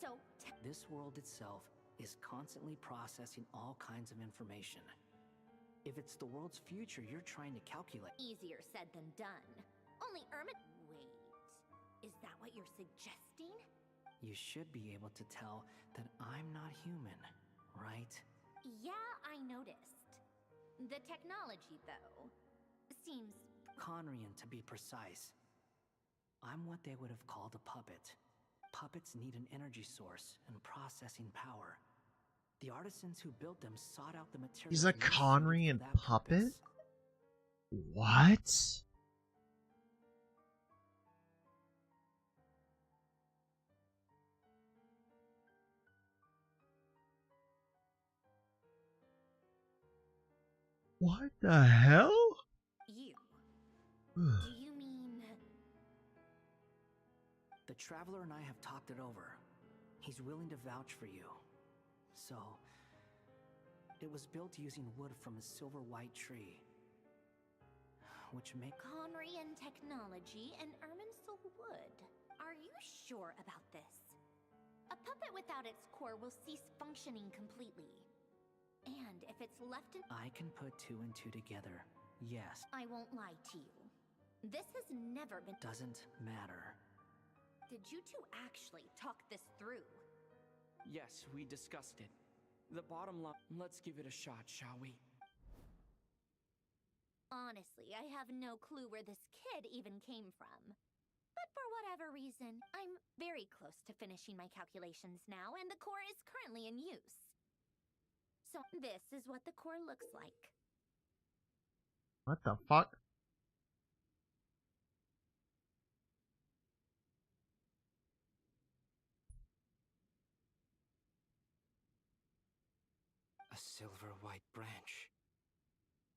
So, this world itself is constantly processing all kinds of information. If it's the world's future you're trying to calculate... Easier said than done. Only Wait, is that what you're suggesting? You should be able to tell that I'm not human, right? Yeah, I noticed. The technology, though, seems... Conrian, to be precise. I'm what they would have called a puppet. Puppets need an energy source and processing power. The artisans who built them sought out the materials... He's a Conrian puppet? What? What the hell? You. Do you mean... The Traveler and I have talked it over. He's willing to vouch for you. So, it was built using wood from a silver white tree. Which makes Conrian technology and Irminsul wood. Are you sure about this? A puppet without its core will cease functioning completely. And if it's left in... I can put two and two together. Yes. I won't lie to you. This has never been... Doesn't matter. Did you two actually talk this through? Yes, we discussed it. The bottom line... Let's give it a shot, shall we? Honestly, I have no clue where this kid even came from. But for whatever reason, I'm very close to finishing my calculations now, and the core is currently in use. So this is what the core looks like. What the fuck? A silver white branch.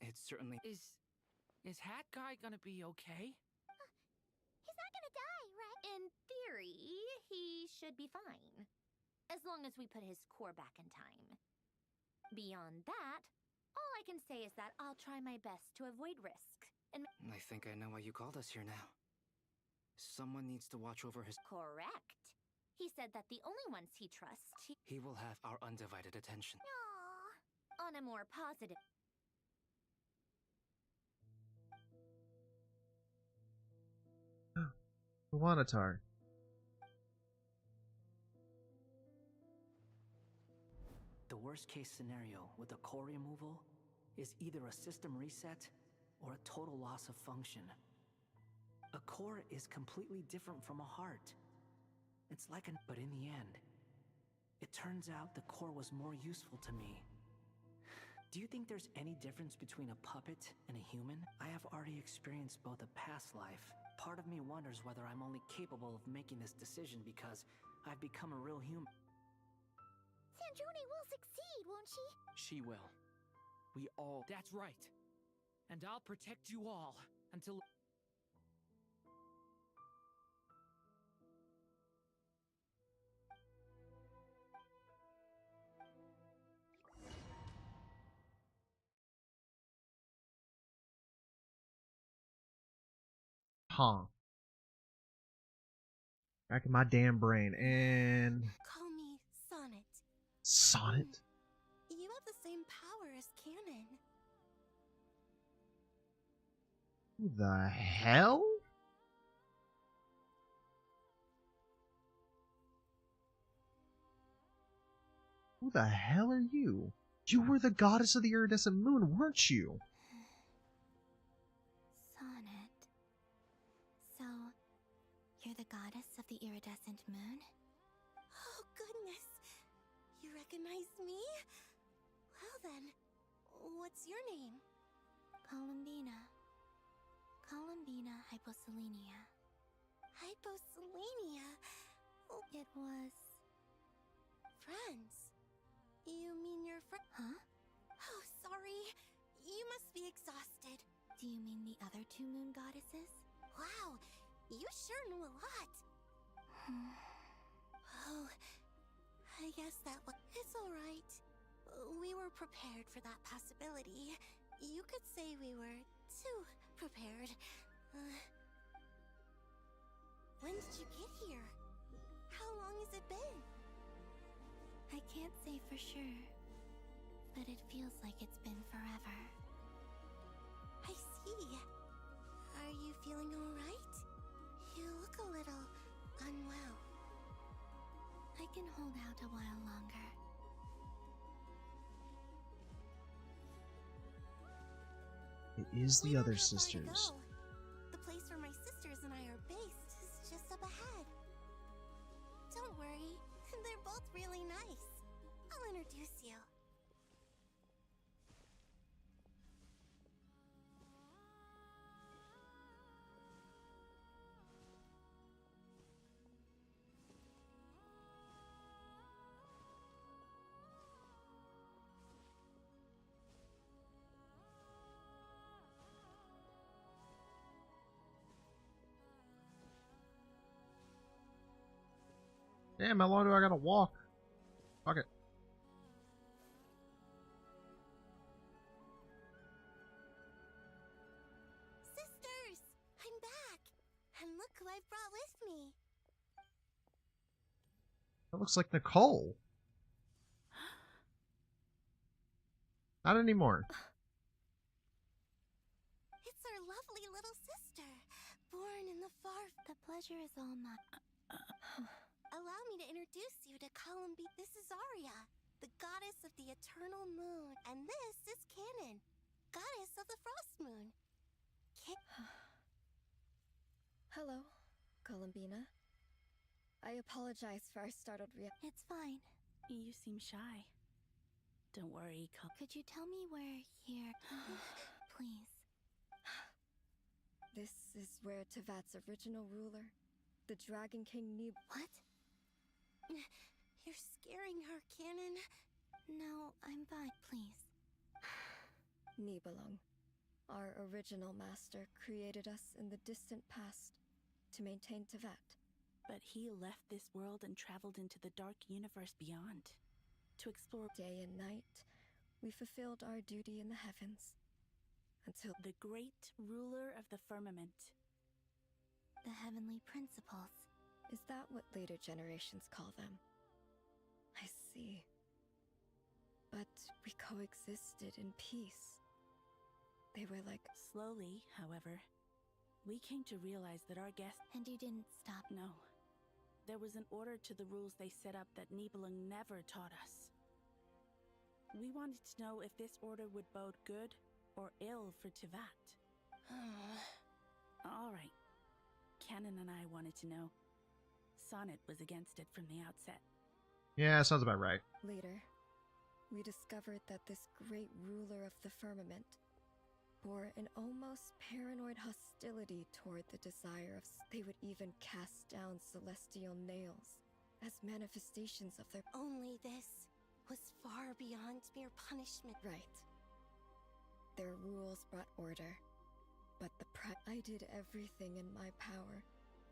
It certainly Is Hat Guy gonna be okay? He's not gonna die, right? In theory, he should be fine. As long as we put his core back in time. Beyond that, all I can say is that I'll try my best to avoid risk. And I think I know why you called us here now. Someone needs to watch over his... Correct. He said that the only ones he trusts... He will have our undivided attention. Aww. On a more positive... Wanatar. The worst case scenario with the core removal is either a system reset or a total loss of function. A core is completely different from a heart. It's like an... But in the end, it turns out the core was more useful to me. Do you think there's any difference between a puppet and a human? I have already experienced both a past life. Part of me wonders whether I'm only capable of making this decision because I've become a real human. Sandrone will succeed, won't she? She will. We all... That's right. And I'll protect you all until... Huh. Back in my damn brain, and... Call me Sonnet. Sonnet? You have the same power as Canon. Who the hell? Who the hell are you? You were the goddess of the iridescent moon, weren't you? Sonnet. So, you're the goddess of the iridescent moon? Oh, goodness. You recognize me? Well then, what's your name? Columbina. Columbina Hyposelenia. Hyposelenia? It was... friends. You mean your friend? Huh? Oh, sorry. You must be exhausted. Do you mean the other two moon goddesses? Wow, you sure knew a lot. Oh, I guess that was... It's alright. We were prepared for that possibility. You could say we were too prepared. When did you get here? How long has it been? I can't say for sure, but it feels like it's been forever. I see. Are you feeling alright? You look a little unwell. I can hold out a while longer. It is the other We don't have far to sisters. go. The place where my sisters and I are based is just up ahead. Don't worry, they're both really nice. I'll introduce you. Damn, how long do I gotta walk? Fuck it. Sisters! I'm back! And look who I brought with me! That looks like Nicole. Not anymore. It's our lovely little sister, born in the far... The pleasure is all mine. Allow me to introduce you to Columbi. This is Arya, the goddess of the eternal moon. And this is Canon, goddess of the frost moon. Hello, Columbina. I apologize for our startled reaction. It's fine. You seem shy. Don't worry, Could you tell me where here... Please. This is where Tevat's original ruler, the Dragon King Nib... What? You're scaring her, Canon. No, I'm fine. Please. Nibelung, our original master, created us in the distant past to maintain Tevat. But he left this world and traveled into the dark universe beyond to explore. Day and night, we fulfilled our duty in the heavens until the great ruler of the firmament. The heavenly principles. Is that what later generations call them? I see. But we coexisted in peace. They were like... Slowly, however, we came to realize that our guests... And you didn't stop? No. There was an order to the rules they set up that Nibelung never taught us. We wanted to know if this order would bode good or ill for Tevat. All right. Canon and I wanted to know. Sonnet was against it from the outset. Yeah, sounds about right. Later, we discovered that this great ruler of the firmament bore an almost paranoid hostility toward the desire of... They would even cast down celestial nails as manifestations of their... Only this was far beyond mere punishment. Right. Their rules brought order, but I did everything in my power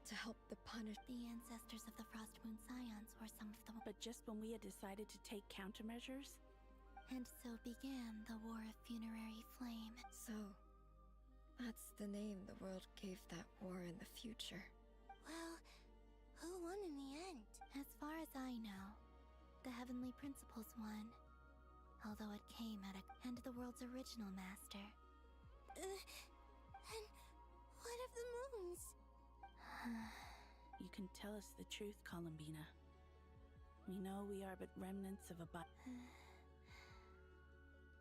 to help the punish... The ancestors of the Frost Moon Scions were some of the... But just when we had decided to take countermeasures... And so began the War of Funerary Flame. So, that's the name the world gave that war in the future. Well, who won in the end? As far as I know, the Heavenly Principles won. Although it came at a... And the world's original master. And what of the moons? You can tell us the truth, Columbina. We know we are but remnants of a...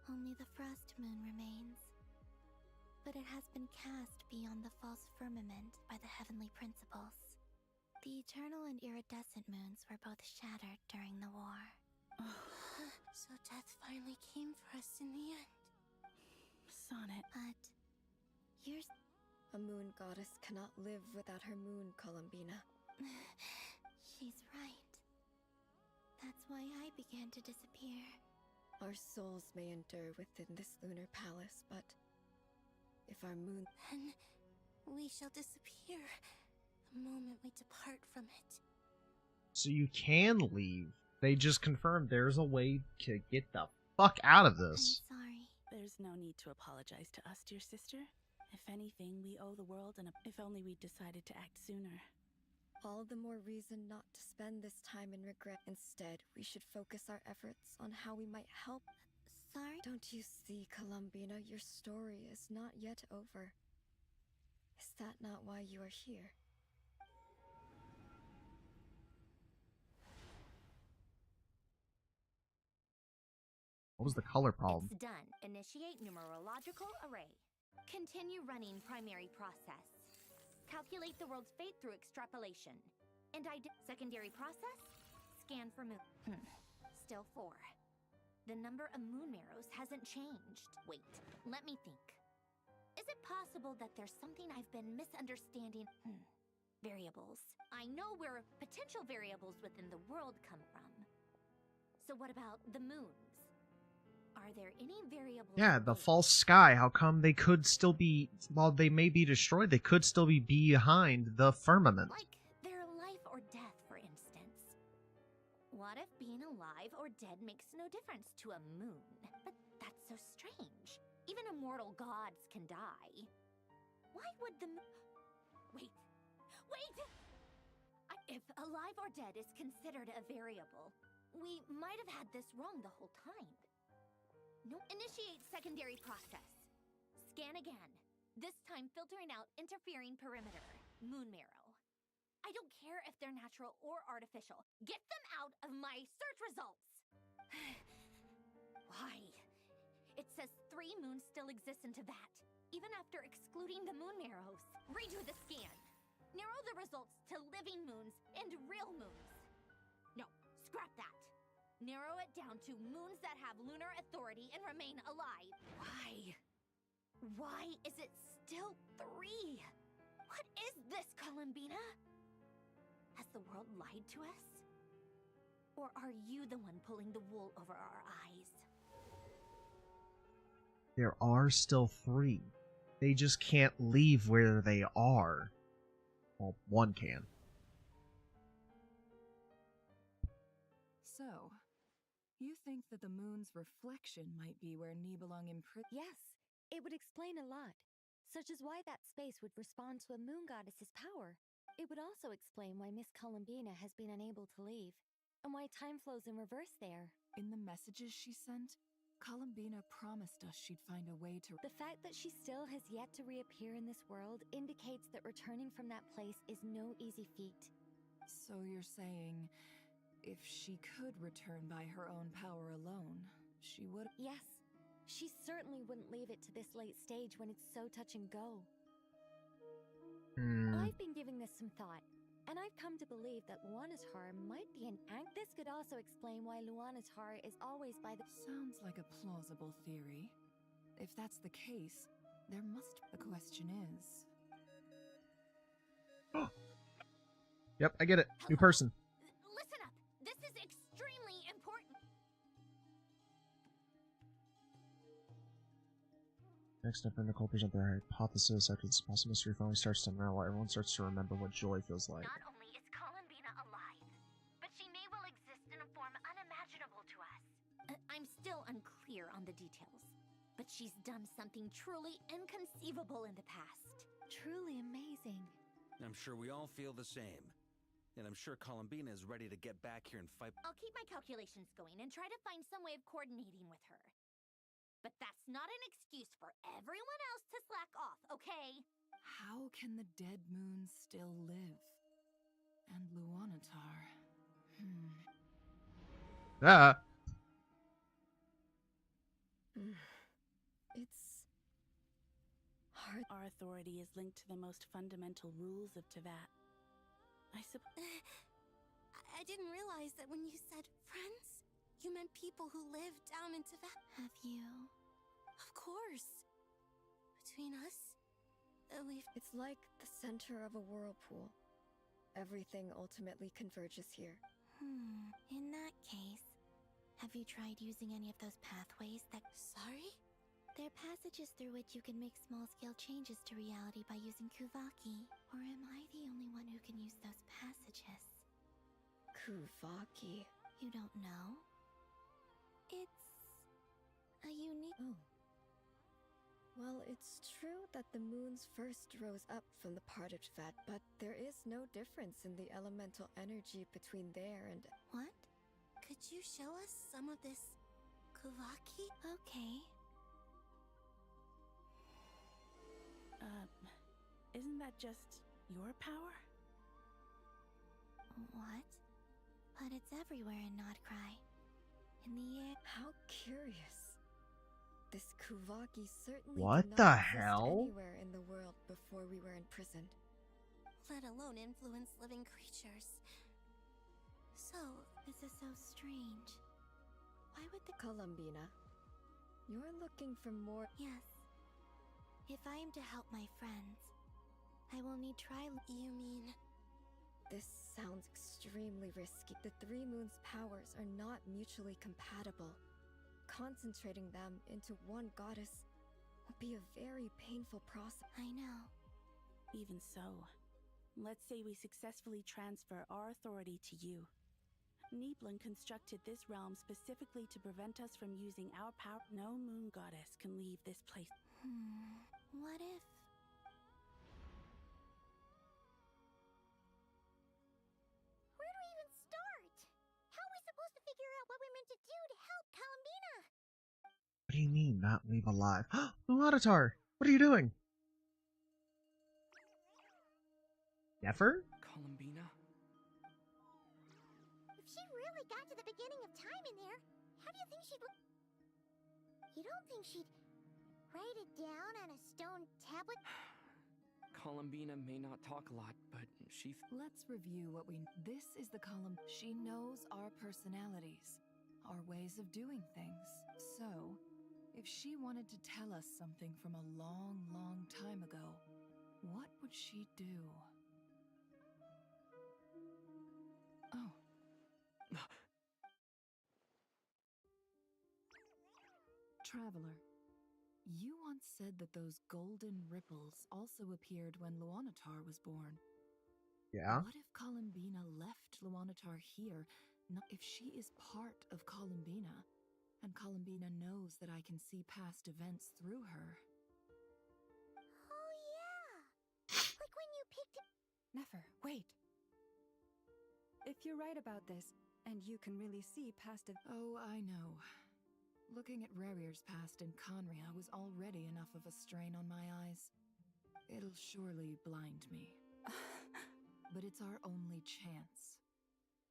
Only the frost moon remains. But it has been cast beyond the false firmament by the heavenly principles. The eternal and iridescent moons were both shattered during the war. So death finally came for us in the end. Sonnet. But here's... A moon goddess cannot live without her moon, Columbina. She's right. That's why I began to disappear. Our souls may endure within this lunar palace, but if our moon... Then we shall disappear the moment we depart from it. So you can leave. They just confirmed there's a way to get the fuck out of this. I'm sorry. There's no need to apologize to us, dear sister. If anything, we owe the world if only we'd decided to act sooner. All the more reason not to spend this time in regret. Instead, we should focus our efforts on how we might help. Sorry? Don't you see, Columbina, your story is not yet over. Is that not why you are here? What was the color problem? It's done. Initiate numerological array. Continue running primary process. Calculate the world's fate through extrapolation. And secondary process? Scan for moon. Still 4. The number of moon marrows hasn't changed. Wait, let me think. Is it possible that there's something I've been misunderstanding? Variables. I know where potential variables within the world come from. So what about the moons? Are there any variables? Yeah, the false sky. How come they could still be, while they may be destroyed, they could still be behind the firmament? Like their life or death, for instance. What if being alive or dead makes no difference to a moon? But that's so strange. Even immortal gods can die. Why would the Wait! Wait! If alive or dead is considered a variable, we might have had this wrong the whole time. No. Initiate secondary process. Scan again. This time filtering out interfering perimeter. Moon marrow. I don't care if they're natural or artificial. Get them out of my search results! Why? It says 3 moons still exist in Teyvat, even after excluding the moon marrows. Redo the scan. Narrow the results to living moons and real moons. No, scrap that. Narrow it down to moons that have lunar authority and remain alive. Why? Why is it still 3? What is this, Columbina? Has the world lied to us? Or are you the one pulling the wool over our eyes? There are still 3. They just can't leave where they are. Well, one can. So, you think that the moon's reflection might be where Nibelung imprisoned? Yes, it would explain a lot, such as why that space would respond to a moon goddess's power. It would also explain why Miss Columbina has been unable to leave, and why time flows in reverse there. In the messages she sent, Columbina promised us she'd find a way to... The fact that she still has yet to reappear in this world indicates that returning from that place is no easy feat. So you're saying, if she could return by her own power alone, she would... Yes. She certainly wouldn't leave it to this late stage when it's so touch and go. I've been giving this some thought, and I've come to believe that Luanatar might be an act. This could also explain why Luanatar is always by the... Sounds like a plausible theory. If that's the case, there must... The question is... Yep, I get it. New person. Listen up! This is extremely important! Next up, Nicole present their hypothesis after this possible mystery finally starts to unravel. Everyone starts to remember what joy feels like. Not only is Columbina alive, but she may well exist in a form unimaginable to us. I'm still unclear on the details, but she's done something truly inconceivable in the past. Truly amazing. I'm sure we all feel the same. And I'm sure Columbina is ready to get back here and fight. I'll keep my calculations going and try to find some way of coordinating with her. But that's not an excuse for everyone else to slack off, okay? How can the dead moon still live? And Luanatar... It's... hard. Our authority is linked to the most fundamental rules of Teyvat. I didn't realize that when you said friends, you meant people who live down in Teyvat. Have you? Of course. Between us, we've... It's like the center of a whirlpool. Everything ultimately converges here. In that case, have you tried using any of those pathways that... Sorry? They're passages through which you can make small-scale changes to reality by using Kuvaki. Or am I the only one who can use those passages? Kuvaki? You don't know? It's... a unique... Oh. Well, it's true that the moons first rose up from the parted Teyvat, but there is no difference in the elemental energy between there and... What? Could you show us some of this... Kuvaki? Okay. Isn't that just your power? What? But it's everywhere in Krai. In the air... How curious. This Kuvaki certainly What did the not exist hell? anywhere in the world before we were imprisoned. Let alone influence living creatures. So, this is so strange. Why would the... Columbina, you're looking for more... Yes. If I am to help my friends, I will need You mean... This sounds extremely risky. The Three Moons' powers are not mutually compatible. Concentrating them into one goddess will be a very painful process. I know. Even so, let's say we successfully transfer our authority to you. Nibelung constructed this realm specifically to prevent us from using our power. No moon goddess can leave this place. What if... Where do we even start? How are we supposed to figure out what we're meant to do to help Columbina? What do you mean, not leave alive? Luanatar, what are you doing? Never? Columbina? If she really got to the beginning of time in there, how do you think she'd... You don't think she'd write it down on a stone tablet? Columbina may not talk a lot, but she... Let's review what we... This is the column. She knows our personalities, our ways of doing things. So, if she wanted to tell us something from a long, long time ago, what would she do? Oh. Traveler, you once said that those golden ripples also appeared when Luanatar was born. Yeah? What if Columbina left Luanatar here? If she is part of Columbina, and Columbina knows that I can see past events through her. Oh yeah! Like when you picked it... Never, wait. If you're right about this, and you can really see past Oh, I know. Looking at Rerir's past in Conria was already enough of a strain on my eyes. It'll surely blind me. But it's our only chance.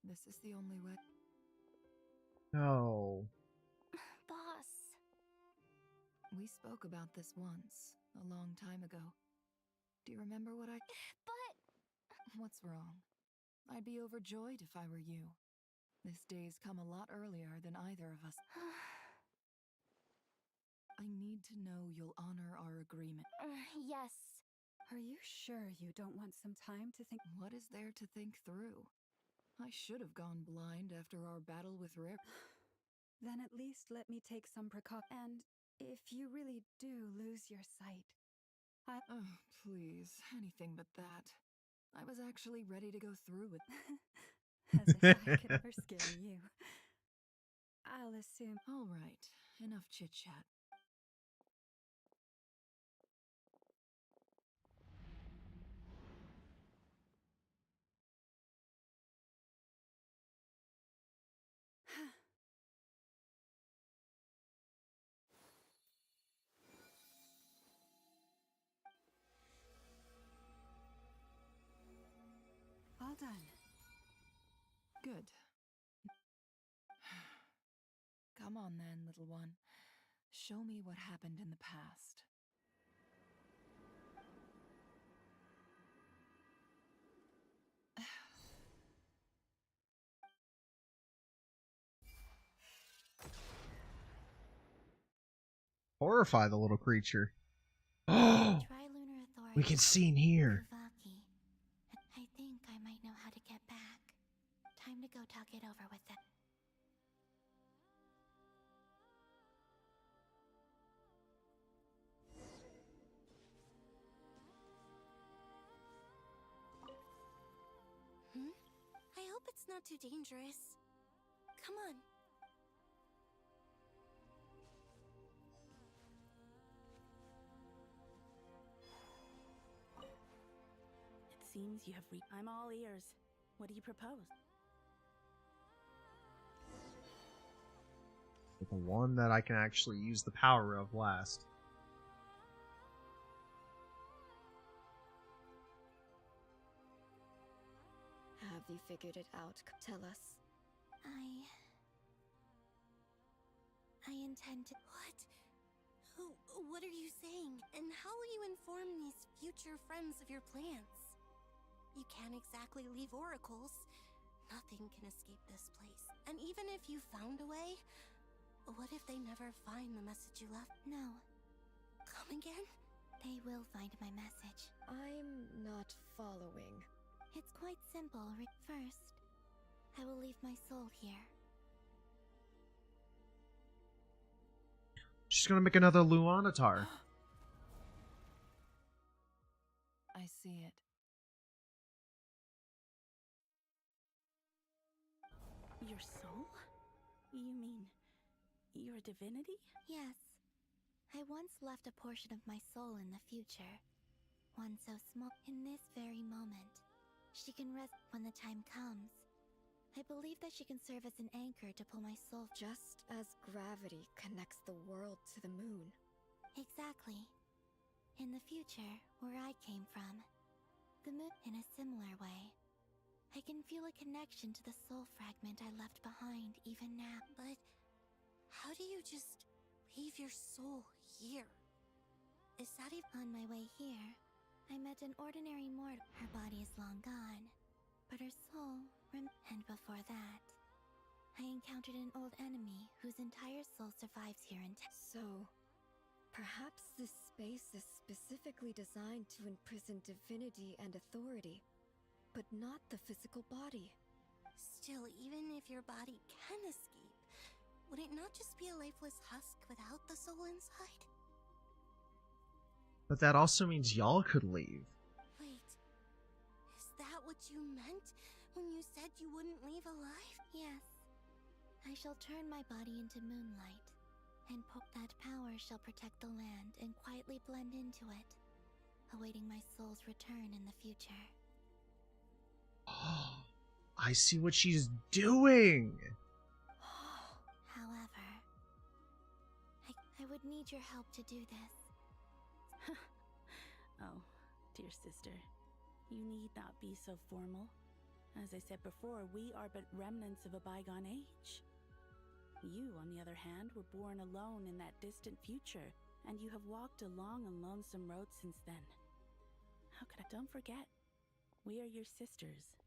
This is the only way. No. Boss. We spoke about this once, a long time ago. Do you remember what I... But... What's wrong? I'd be overjoyed if I were you. This day's come a lot earlier than either of us. I need to know you'll honor our agreement. Yes. Are you sure you don't want some time to think? What is there to think through? I should have gone blind after our battle with Rare. Then at least let me take some precaution. And if you really do lose your sight, Oh, please, anything but that. I was actually ready to go through with... As if I could ever scare you. I'll assume... All right, enough chit-chat. All done. Good. Come on then, little one. Show me what happened in the past. Horrify the little creature. Trilunar Authority. We can see in here. Uvaki. I think I might know how to get back. Time to go talk it over with them. I hope it's not too dangerous. Come on. It seems you have I'm all ears. What do you propose? The one that I can actually use the power of last. Have you figured it out? Tell us. I intend to... What? What are you saying? And how will you inform these future friends of your plans? You can't exactly leave oracles. Nothing can escape this place. And even if you found a way, what if they never find the message you left? No. Come again? They will find my message. I'm not following. It's quite simple. First, I will leave my soul here. She's gonna make another Luanatar. I see it. You're Your soul? You mean you're a divinity? Yes. I once left a portion of my soul in the future. One so small. In this very moment, she can rest when the time comes. I believe that she can serve as an anchor to pull my soul. Just as gravity connects the world to the moon. Exactly. In the future, where I came from, the moon in a similar way. I can feel a connection to the soul fragment I left behind even now. But how do you just leave your soul here? Is that even on my way here? I met an ordinary mortal. Her body is long gone, but her soul and before that, I encountered an old enemy whose entire soul survives here in So, perhaps this space is specifically designed to imprison divinity and authority, but not the physical body. Still, even if your body can escape, would it not just be a lifeless husk without the soul inside? But that also means y'all could leave. Wait, is that what you meant when you said you wouldn't leave alive? Yes. I shall turn my body into moonlight, and that power shall protect the land and quietly blend into it, awaiting my soul's return in the future. I see what she's doing! However, I would need your help to do this. Oh, dear sister, you need not be so formal. As I said before, we are but remnants of a bygone age. You, on the other hand, were born alone in that distant future, and you have walked a long and lonesome road since then. How could I? Don't forget, we are your sisters,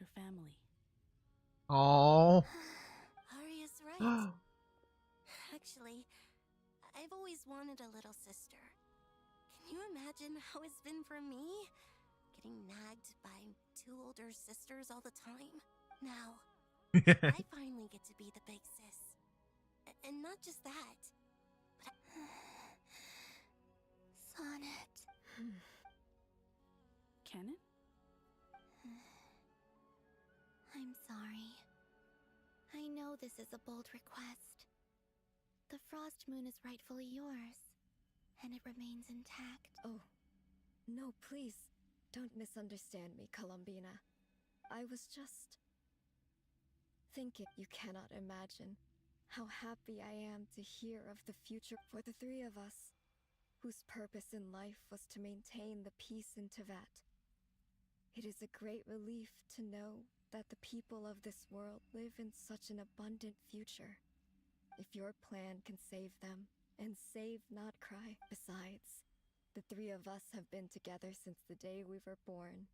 your family. Oh. Arya's right. Actually, I've always wanted a little sister. Can you imagine how it's been for me? Getting nagged by two older sisters all the time. Now, I finally get to be the big sis. And not just that, but Sonnet. Canon? I'm sorry. I know this is a bold request. The Frost Moon is rightfully yours, and it remains intact. Oh, no, please, don't misunderstand me, Columbina. I was just thinking. You cannot imagine how happy I am to hear of the future for the three of us, whose purpose in life was to maintain the peace in Teyvat. It is a great relief to know that the people of this world live in such an abundant future. If your plan can save them, and save not Krai. Besides, the three of us have been together since the day we were born.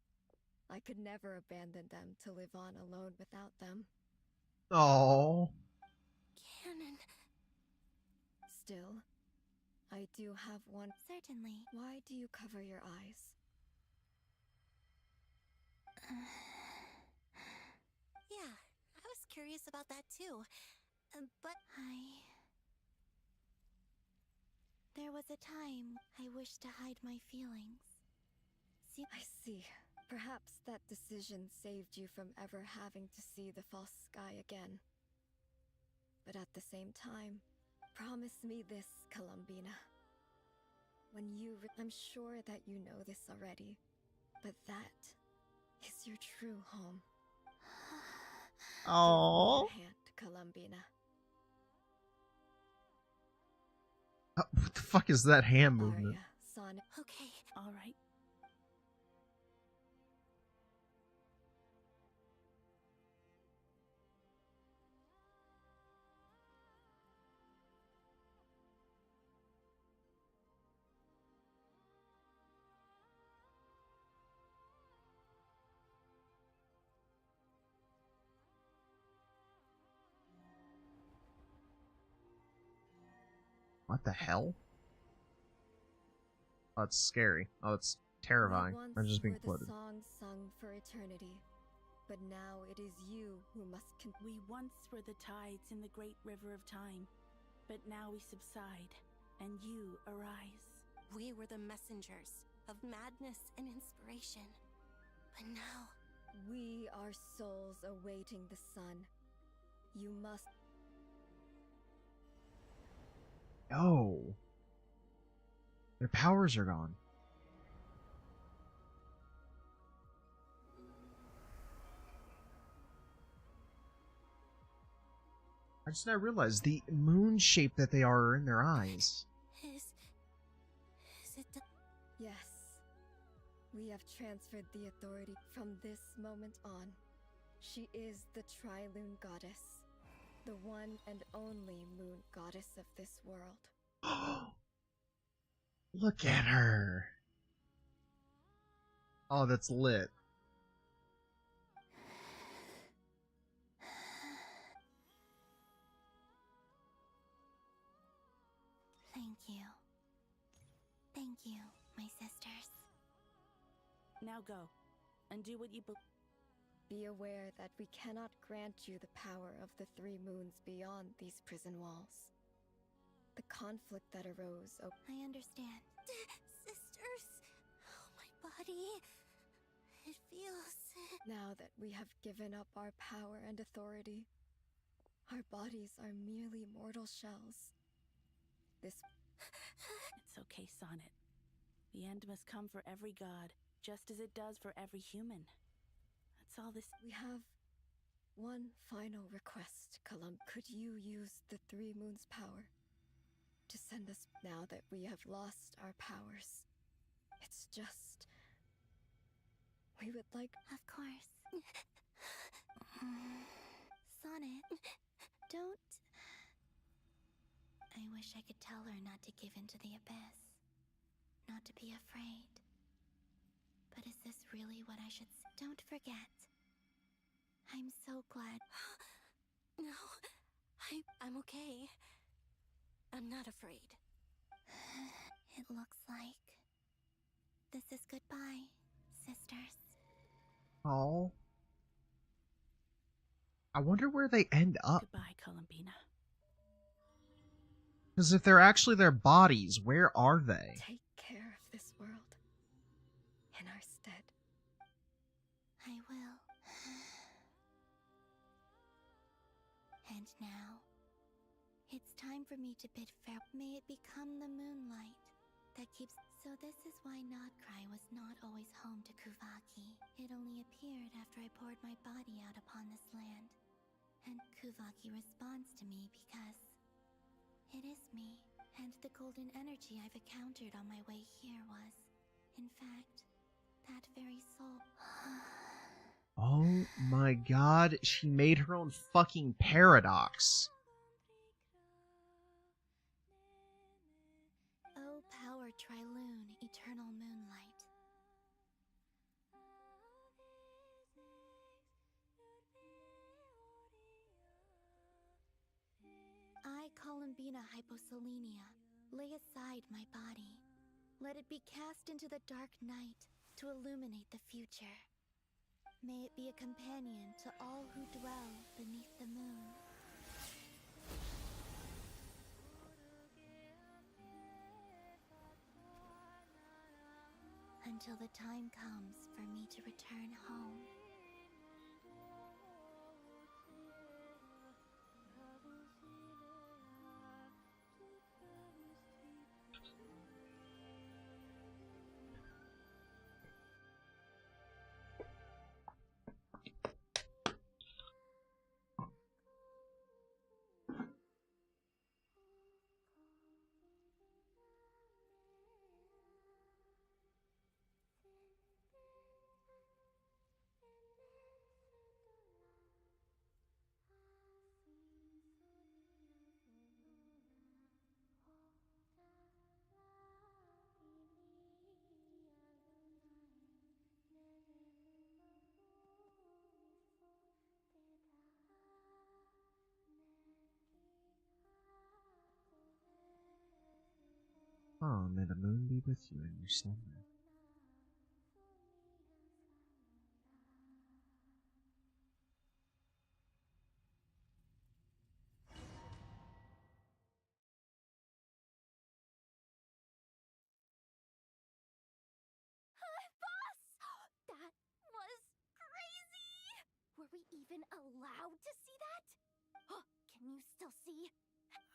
I could never abandon them to live on alone without them. Oh. Canon. Still, I do have one. Certainly. Why do you cover your eyes? Yeah, I was curious about that too. But there was a time I wished to hide my feelings. I see. Perhaps that decision saved you from ever having to see the false sky again. But at the same time, promise me this, Columbina. When you I'm sure that you know this already, but that is your true home. Oh. Give me your hand, Columbina. What the fuck is that hand movement? Arya, Sonnet. Okay. All right. What the hell? Oh, it's scary. Oh, it's terrifying. I'm just being floated. The songs sung for eternity, but now it is you who must. We once were the tides in the great river of time, but now we subside, and you arise. We were the messengers of madness and inspiration, but now we are souls awaiting the sun, You must. Oh. Their powers are gone. I just now realized the moon shape that they are in their eyes. Is it the... Yes. We have transferred the authority from this moment on. She is the Tri-Lune Goddess. The one and only moon goddess of this world. Look at her. Oh, that's lit. Thank you. Thank you, my sisters. Now go, and do what you Be aware that we cannot grant you the power of the three moons beyond these prison walls. The conflict that arose. I understand. Sisters, oh, my body. It feels... Now that we have given up our power and authority, our bodies are merely mortal shells. This... It's okay, Sonnet. The end must come for every god, just as it does for every human. That's all this... We have one final request, Colum. Could you use the Three Moons' power to send us now that we have lost our powers? It's just... We would like... Of course. Sonnet, don't... I wish I could tell her not to give in to the abyss. Not to be afraid. But is this really what I should say? Don't forget. I'm so glad. No, I'm okay. I'm not afraid. It looks like this is goodbye, sisters. Oh. I wonder where they end up. Goodbye, Columbina. Because if they're actually their bodies, where are they? Take care of this world. In our stead. I will. And now, it's time for me to bid farewell. May it become the moonlight that keeps... So this is why Krai was not always home to Kuvaki. It only appeared after I poured my body out upon this land. And Kuvaki responds to me because... it is me. And the golden energy I've encountered on my way here was, in fact, that very soul. Oh my god, she made her own fucking paradox. Oh, power Tri-Lune, eternal moonlight. I, Columbina Hyposelenia, lay aside my body. Let it be cast into the dark night to illuminate the future. May it be a companion to all who dwell beneath the moon. Until the time comes for me to return home. Oh, may the moon be with you in your slumber. Boss! That was crazy! Were we even allowed to see that? Can you still see?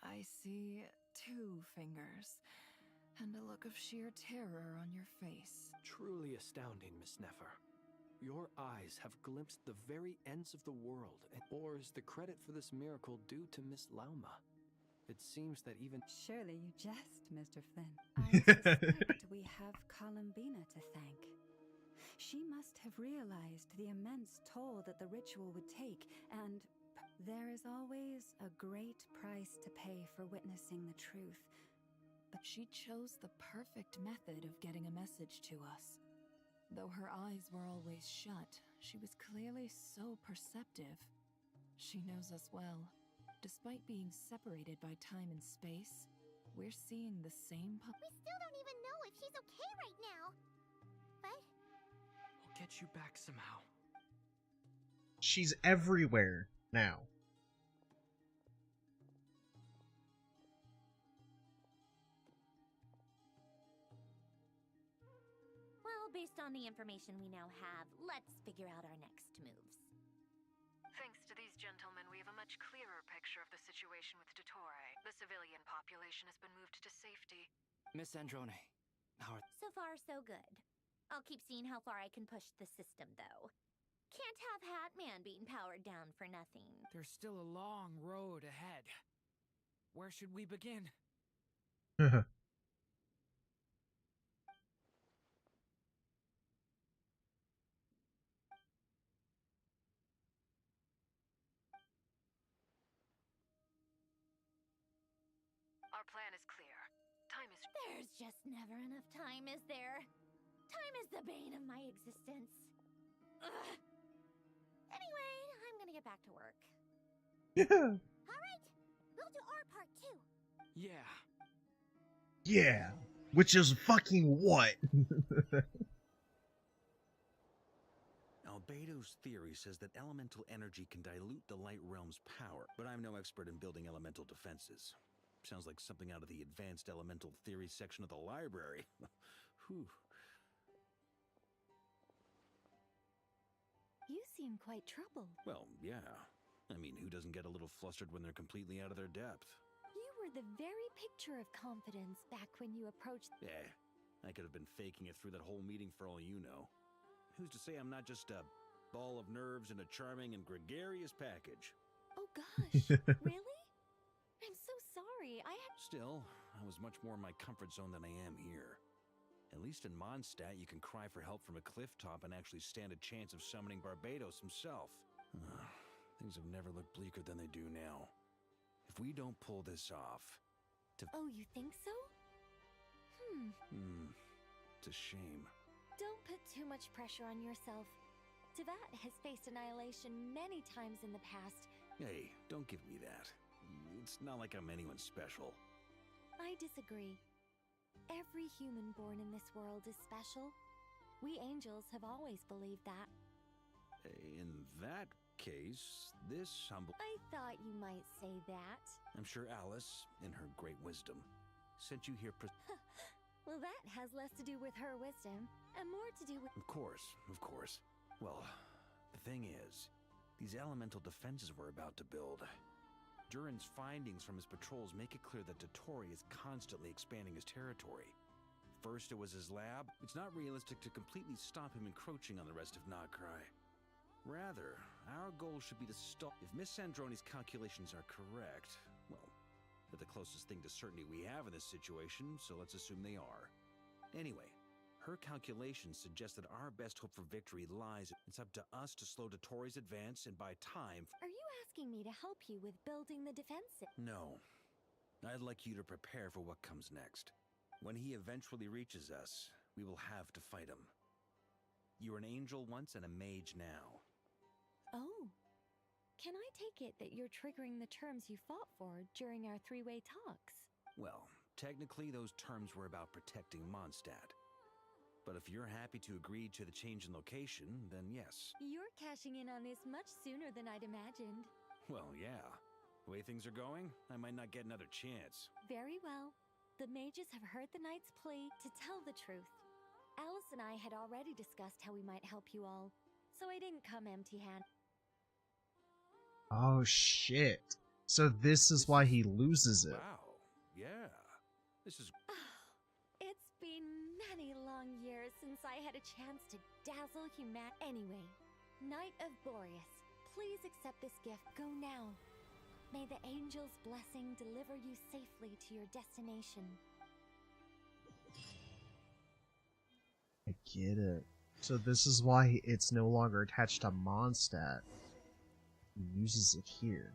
I see 2 fingers, and a look of sheer terror on your face. Truly astounding, Miss Nefer. Your eyes have glimpsed the very ends of the world, or is the credit for this miracle due to Miss Lauma? It seems that even— Surely you jest, Mr. Flynn. I suspect we have Columbina to thank. She must have realized the immense toll that the ritual would take, and there is always a great price to pay for witnessing the truth. But she chose the perfect method of getting a message to us. Though her eyes were always shut, she was clearly so perceptive. She knows us well. Despite being separated by time and space, we're seeing the same We still don't even know if she's okay right now. But we'll get you back somehow. She's everywhere now. Well, based on the information we now have, let's figure out our next moves. Thanks to these gentlemen, we have a much clearer picture of the situation with Dottore. The civilian population has been moved to safety. Miss Androne, how are— So far, so good. I'll keep seeing how far I can push the system, though. Can't have Hatman being powered down for nothing. There's still a long road ahead. Where should we begin? Our plan is clear. Time is— There's just never enough time, is there? Time is the bane of my existence. Ugh. Anyway, I'm gonna get back to work. Yeah. alright, we'll do our part too. Yeah. Yeah. Which is fucking what? Albedo's theory says that elemental energy can dilute the light realm's power, but I'm no expert in building elemental defenses. Sounds like something out of the advanced elemental theory section of the library. Whew. You seem quite troubled. Well, yeah. I mean, who doesn't get a little flustered when they're completely out of their depth? You were the very picture of confidence back when you approached— Yeah, I could have been faking it through that whole meeting for all you know. Who's to say I'm not just a ball of nerves in a charming and gregarious package? Oh gosh, really? I'm so sorry, Still, I was much more in my comfort zone than I am here. At least in Mondstadt, you can cry for help from a cliff top and actually stand a chance of summoning Barbados himself. Things have never looked bleaker than they do now. If we don't pull this off... Oh, you think so? It's a shame. Don't put too much pressure on yourself. Tevat has faced annihilation many times in the past. Hey, don't give me that. It's not like I'm anyone special. I disagree. Every human born in this world is special. We angels have always believed that. In that case, this humble... I thought you might say that. I'm sure Alice, in her great wisdom, sent you here Well, that has less to do with her wisdom, and more to do with— Of course. Well, the thing is, these elemental defenses we're about to build... Durin's findings from his patrols make it clear that Dottore is constantly expanding his territory. First it was his lab. It's not realistic to completely stop him encroaching on the rest of Krai. Rather, our goal should be to stop... If Miss Sandroni's calculations are correct, well, they're the closest thing to certainty we have in this situation, so let's assume they are. Anyway, her calculations suggest that our best hope for victory lies... It's up to us to slow Dottore's advance and buy time... Are you asking me to help you with building the defensive? No. I'd like you to prepare for what comes next. When he eventually reaches us, we will have to fight him. You were an angel once and a mage now. Oh. Can I take it that you're triggering the terms you fought for during our three-way talks? Well, technically those terms were about protecting Mondstadt. But if you're happy to agree to the change in location, then yes. You're cashing in on this much sooner than I'd imagined. Well, yeah. The way things are going, I might not get another chance. Very well. The mages have heard the knight's plea. To tell the truth, Alice and I had already discussed how we might help you all, so I didn't come empty-handed. Oh shit. So this is why he loses it. Wow. Yeah. This is It's been many long years since I had a chance to dazzle humanity. Anyway, Knight of Boreas, please accept this gift. Go now. May the angel's blessing deliver you safely to your destination. I get it. So this is why it's no longer attached to Mondstadt. He uses it here.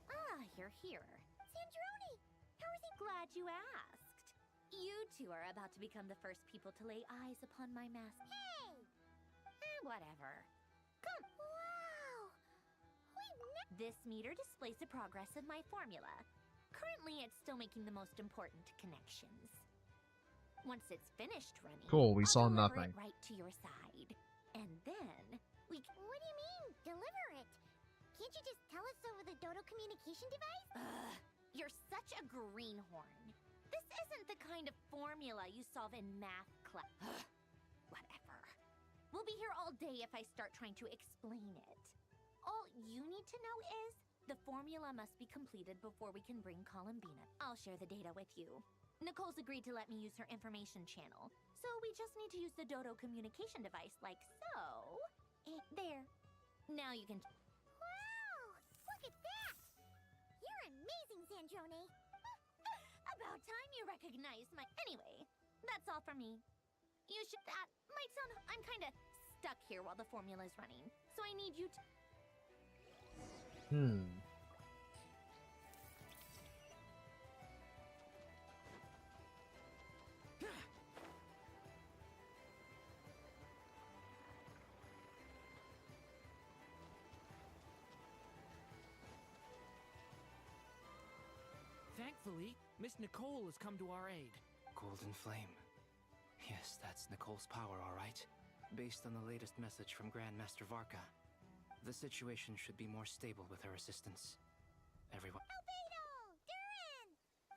Ah, you're here. Sandrone! Glad you asked. You two are about to become the first people to lay eyes upon my mask. Hey! Whatever. Come. Wow! This meter displays the progress of my formula. Currently, it's still making the most important connections. Once it's finished running, Cool, we I'll saw deliver nothing. it right to your side. And then we What do you mean, deliver it? Can't you just tell us over the Dodo communication device? Ugh, you're such a greenhorn. This isn't the kind of formula you solve in math class. Whatever. We'll be here all day if I start trying to explain it. All you need to know is the formula must be completed before we can bring Columbina. I'll share the data with you. Nicole's agreed to let me use her information channel, so we just need to use the Dodo communication device like so. There. Now you can... Wow! Look at that! You're amazing, Sandrone! About time you recognize my... Anyway, that's all for me. You should... That might sound... I'm kinda stuck here while the formula's running, so I need you to... Thankfully, Miss Nicole has come to our aid. Golden Flame. Yes, that's Nicole's power, all right. Based on the latest message from Grandmaster Varka, the situation should be more stable with her assistance. Everyone... Albedo! Durin!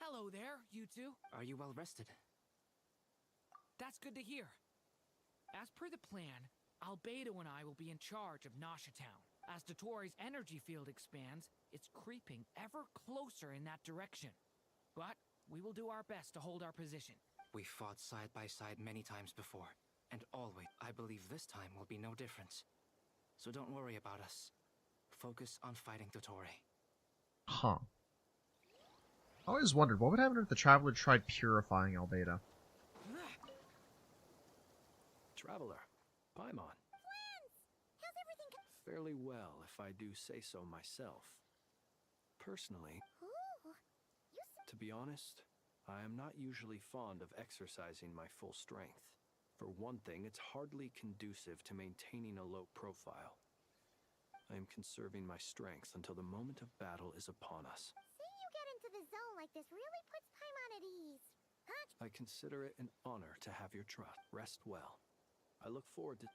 Hello there, you two. Are you well rested? That's good to hear. As per the plan, Albedo and I will be in charge of Nasha Town. As Dotori's energy field expands, it's creeping ever closer in that direction. But we will do our best to hold our position. We fought side by side many times before, and always. I believe this time will be no difference. So don't worry about us. Focus on fighting Dottore. Huh. I always wondered, what would happen if the Traveler tried purifying Albedo? Traveler, Paimon. How's everything Fairly well, if I do say so myself. Personally, Ooh, to be honest, I am not usually fond of exercising my full strength. For one thing, it's hardly conducive to maintaining a low profile. I am conserving my strength until the moment of battle is upon us. seeing you get into the zone like this really puts Paimon at ease. Huh? I consider it an honor to have your trust. Rest well. I look forward to...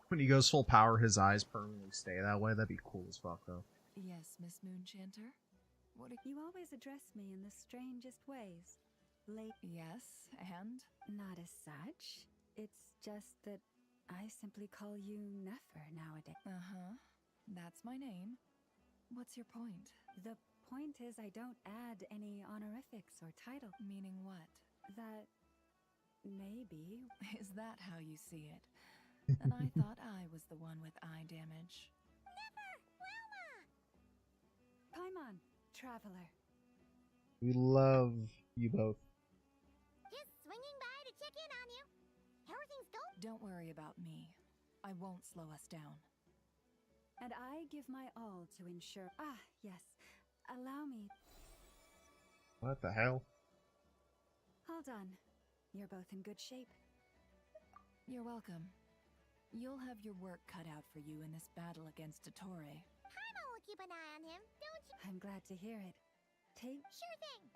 When he goes full power, his eyes permanently stay that way. That'd be cool as fuck, though. Yes, Miss Moonchanter? What You always address me in the strangest ways. Yes, and? Not as such. It's just that I simply call you Nefer nowadays. Uh-huh. That's my name. What's your point? The point is I don't add any honorifics or title. Meaning what? That... maybe... Is that how you see it? And I thought I was the one with eye damage. Never! Wilma! Paimon, Traveler. We love you both. Just swinging by to check in on you. Everything's going? Don't worry about me. I won't slow us down. And I give my all to ensure... Ah, yes. Allow me... What the hell? Hold on. You're both in good shape. You're welcome. You'll have your work cut out for you in this battle against Dottore. Paimon will keep an eye on him, don't you? I'm glad to hear it. Take... Sure thing.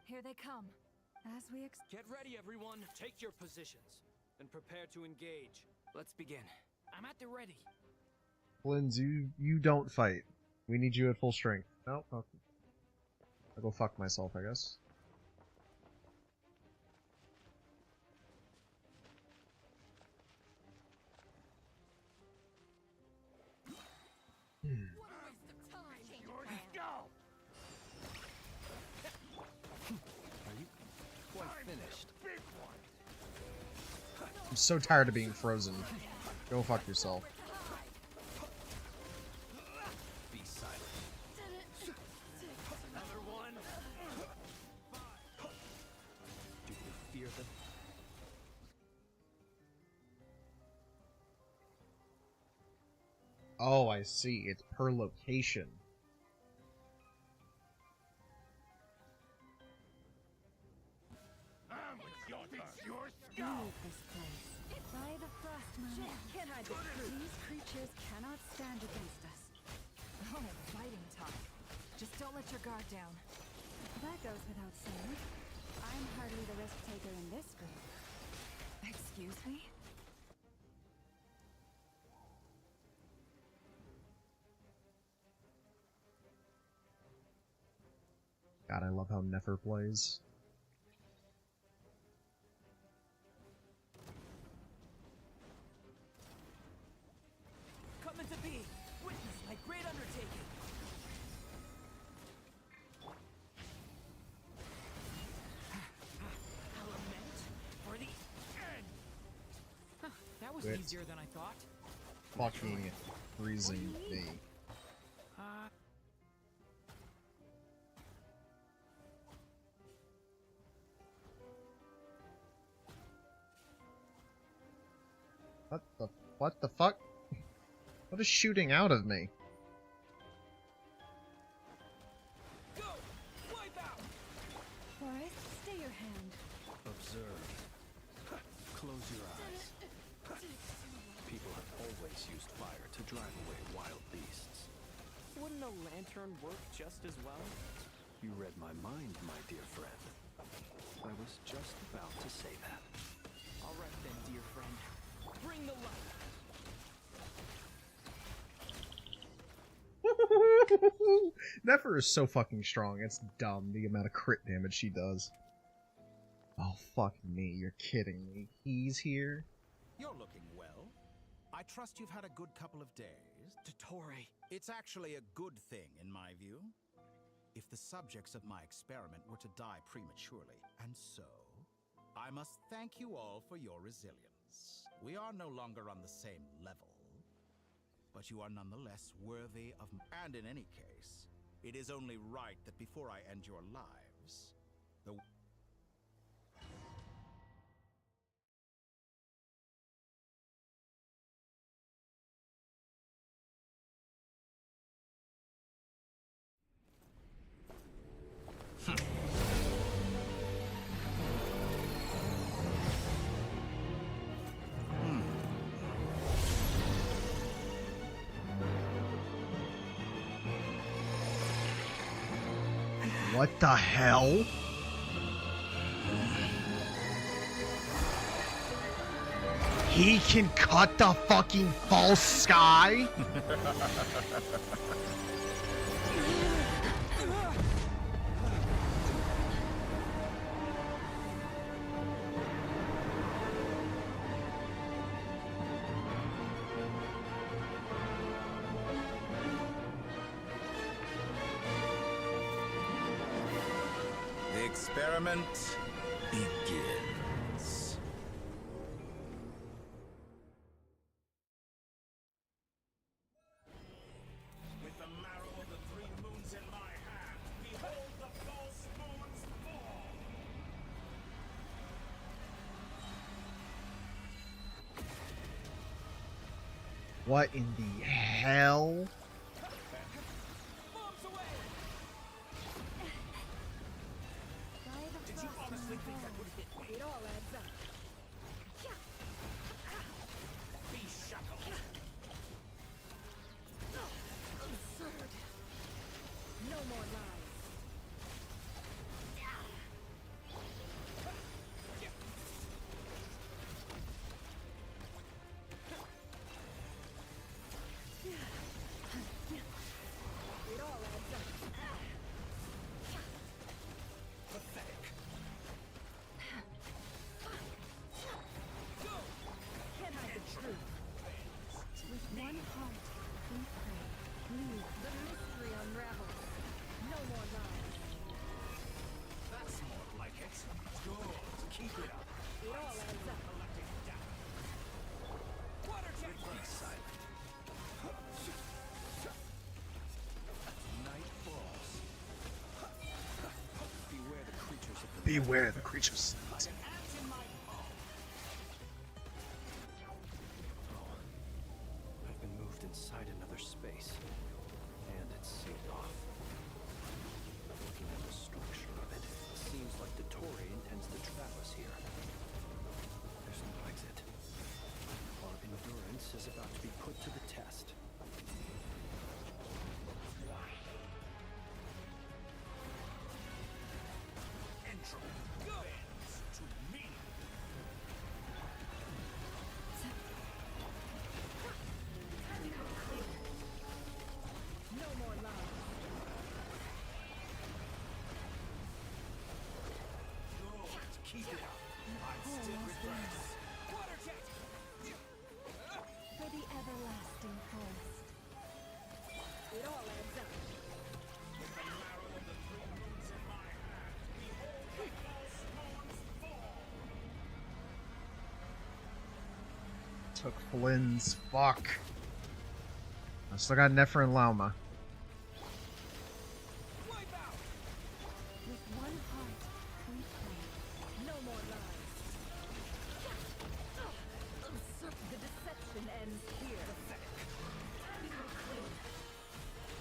Here they come. As we Get ready, everyone. Take your positions and prepare to engage. Let's begin. I'm at the ready. Linz, you don't fight. We need you at full strength. No, okay. I'll go fuck myself, I guess. Are you quite finished? I'm so tired of being frozen. Go fuck yourself. Be silent. Another one. Do you fear them? Oh, I see. It's per location. leave this place. By the frost moon, can't hide the truth. These creatures cannot stand against us. Oh, fighting talk. Just don't let your guard down. That goes without saying. I'm hardly the risk taker in this group. Excuse me? God, I love how Nefer plays. Coming to be. Witness my great undertaking. Element for the end. Huh, that was Wait. easier than I thought. Fucking freezing me. What the fuck? What is shooting out of me? Go! Wipe out! Forrest, stay your hand. Observe. Close your eyes. People have always used fire to drive away wild beasts. Wouldn't a lantern work just as well? You read my mind, my dear friend. I was just about to say that. All right then, dear friend. Bring the light. Nefer is so fucking strong. It's dumb, the amount of crit damage she does. Oh, fuck me. You're kidding me. He's here? You're looking well. I trust you've had a good couple of days. Dottore. It's actually a good thing, in my view. If the subjects of my experiment were to die prematurely, and so, I must thank you all for your resilience. We are no longer on the same level, but you are nonetheless worthy of... And in any case, it is only right that before I end your lives, the... What the hell? He can cut the fucking false sky? The experiment begins. With the marrow of the three moons in my hand, behold the false moons fall! What in the hell? Did you honestly think that would hit me? It all adds up. Be shackled! Absurd. No more lies. Beware the creatures. I've been moved inside another space, and it's sealed off. Looking at the structure of it, it seems like the Tory intends to trap us here. There's no exit. Our endurance is about to be put to the test. Keep it up. I'm still regrets. Water jet! For the everlasting forest. It all adds up. With the marrow of the three moons in my hand, behold the false moons fall! Took Flynn's. Fuck. I still got Nefer and Lauma. With one heart, we pray. No more lies. The deception ends here.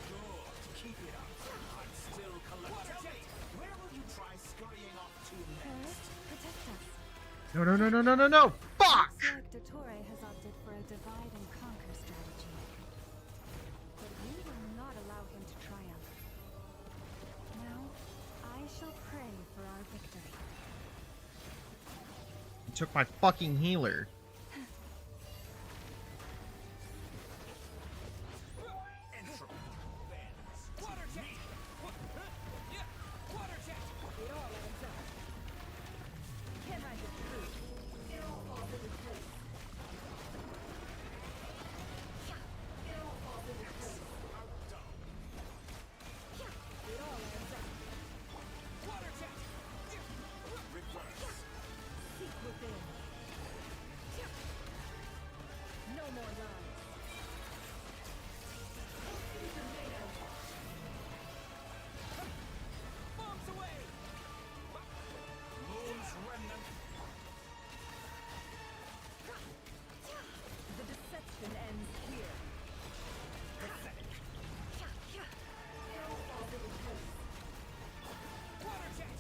Good. Keep it up. I'm still collecting. Where will you try scurrying off to next? Protect us. No, no, no, no, no, no, no! Fuck! Looks like Dottore has opted for a divide and conquer strategy. But we will not allow him to triumph. Now, I shall pray for our victory. You took my fucking healer. Water jet! Water jet! It all adds up. Can I get through? It all falls into place. It all falls into place. It all adds up. Water jet! Reverse. Seek within. No more lies. Bombs away! Moon's remnant. The deception ends here. Pathetic. Water jet!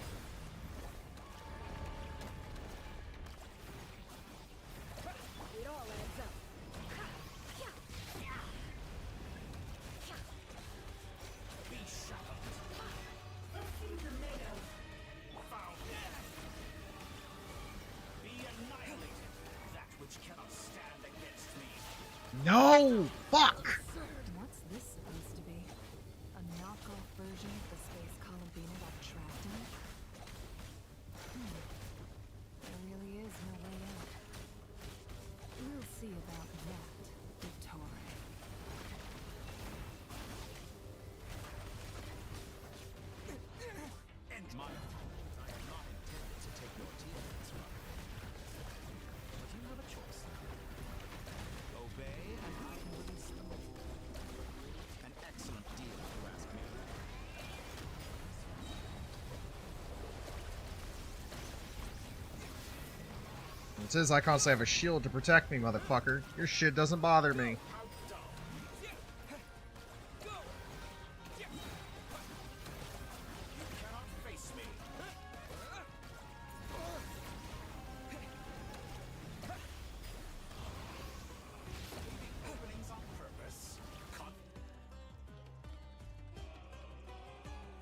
It all adds up. Be shackled. Found death. Be annihilated. That which cannot stand against me. No! Fuck! What's this supposed to be? A knockoff version of the space Columbina that trapped him? There really is no way out. We'll see about that, Dottore. And my fault. I am not intended to take your teammates from you. But you have a choice. Obey and I can release them. An excellent deal, if you ask me. It says I constantly have a shield to protect me, motherfucker. Your shit doesn't bother me. Cannot face me. Openings on purpose.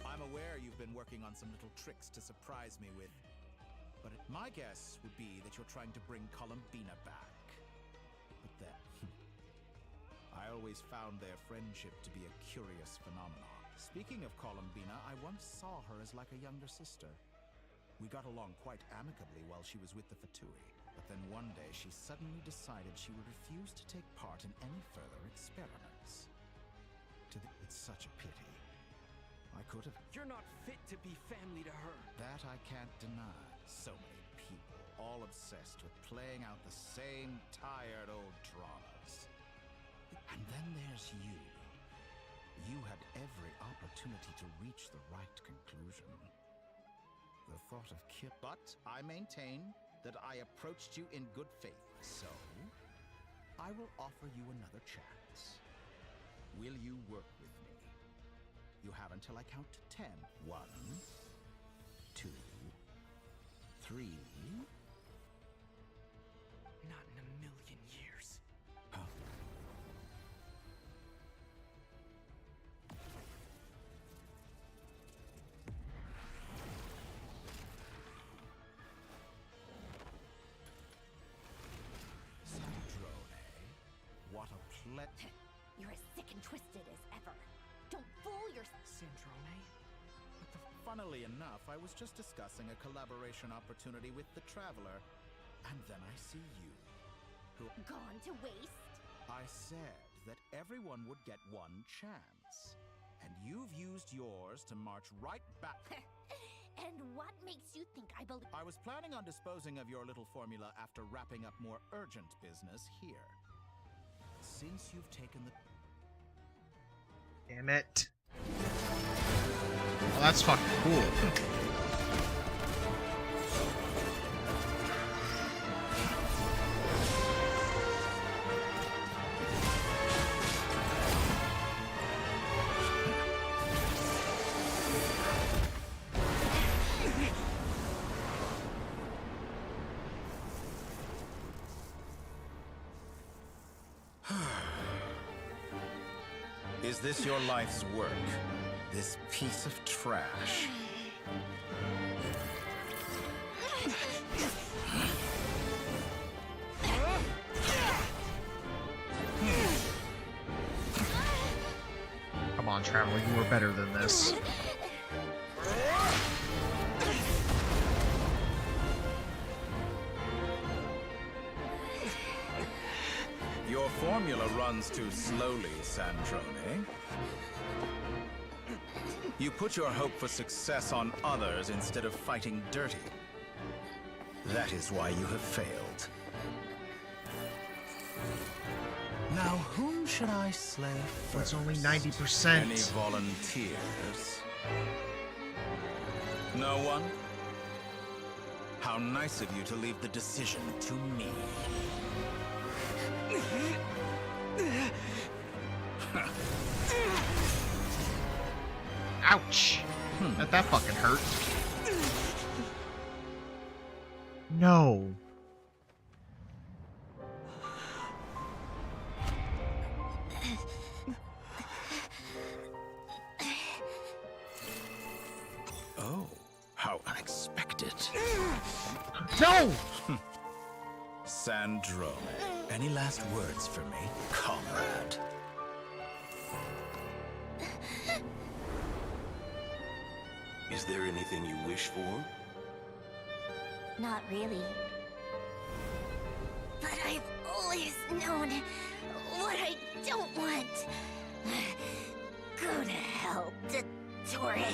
I'm aware you've been working on some little tricks to surprise me with, but my guess would be that you're trying to bring Columbina back. But then, I always found their friendship to be a curious phenomenon. Speaking of Columbina, I once saw her as like a younger sister. We got along quite amicably while she was with the Fatui, but then one day she suddenly decided she would refuse to take part in any further experiments. It's such a pity. I could have... You're not fit to be family to her. That I can't deny. So many people, all obsessed with playing out the same tired old dramas. And then there's you. You had every opportunity to reach the right conclusion. The thought of kill. But I maintain that I approached you in good faith. So, I will offer you another chance. Will you work with me? You have until I count to 10. 1, 2, 3. Not in a million years. Huh? Sandrone, what a You're as sick and twisted as ever. Don't fool yourself. Sandrone? Funnily enough, I was just discussing a collaboration opportunity with the Traveler, and then I see you. Who Gone to waste? I said that everyone would get one chance, and you've used yours to march right back. And what makes you think I believe? I was planning on disposing of your little formula after wrapping up more urgent business here. Since you've taken the... Damn it. Well, that's fucking cool. Is this your life's work? This piece of trash? Come on, Traveler, you are better than this. Your formula runs too slowly, Sandrone. You put your hope for success on others instead of fighting dirty. That is why you have failed. Now, whom should I slay first? It's only 90%. Any volunteers? No one? How nice of you to leave the decision to me. Ouch! That fucking hurt. No. Oh, how unexpected. No! Sandrone, any last words for me, comrade? Is there anything you wish for? Not really. But I've always known what I don't want. Go to hell, Dottore.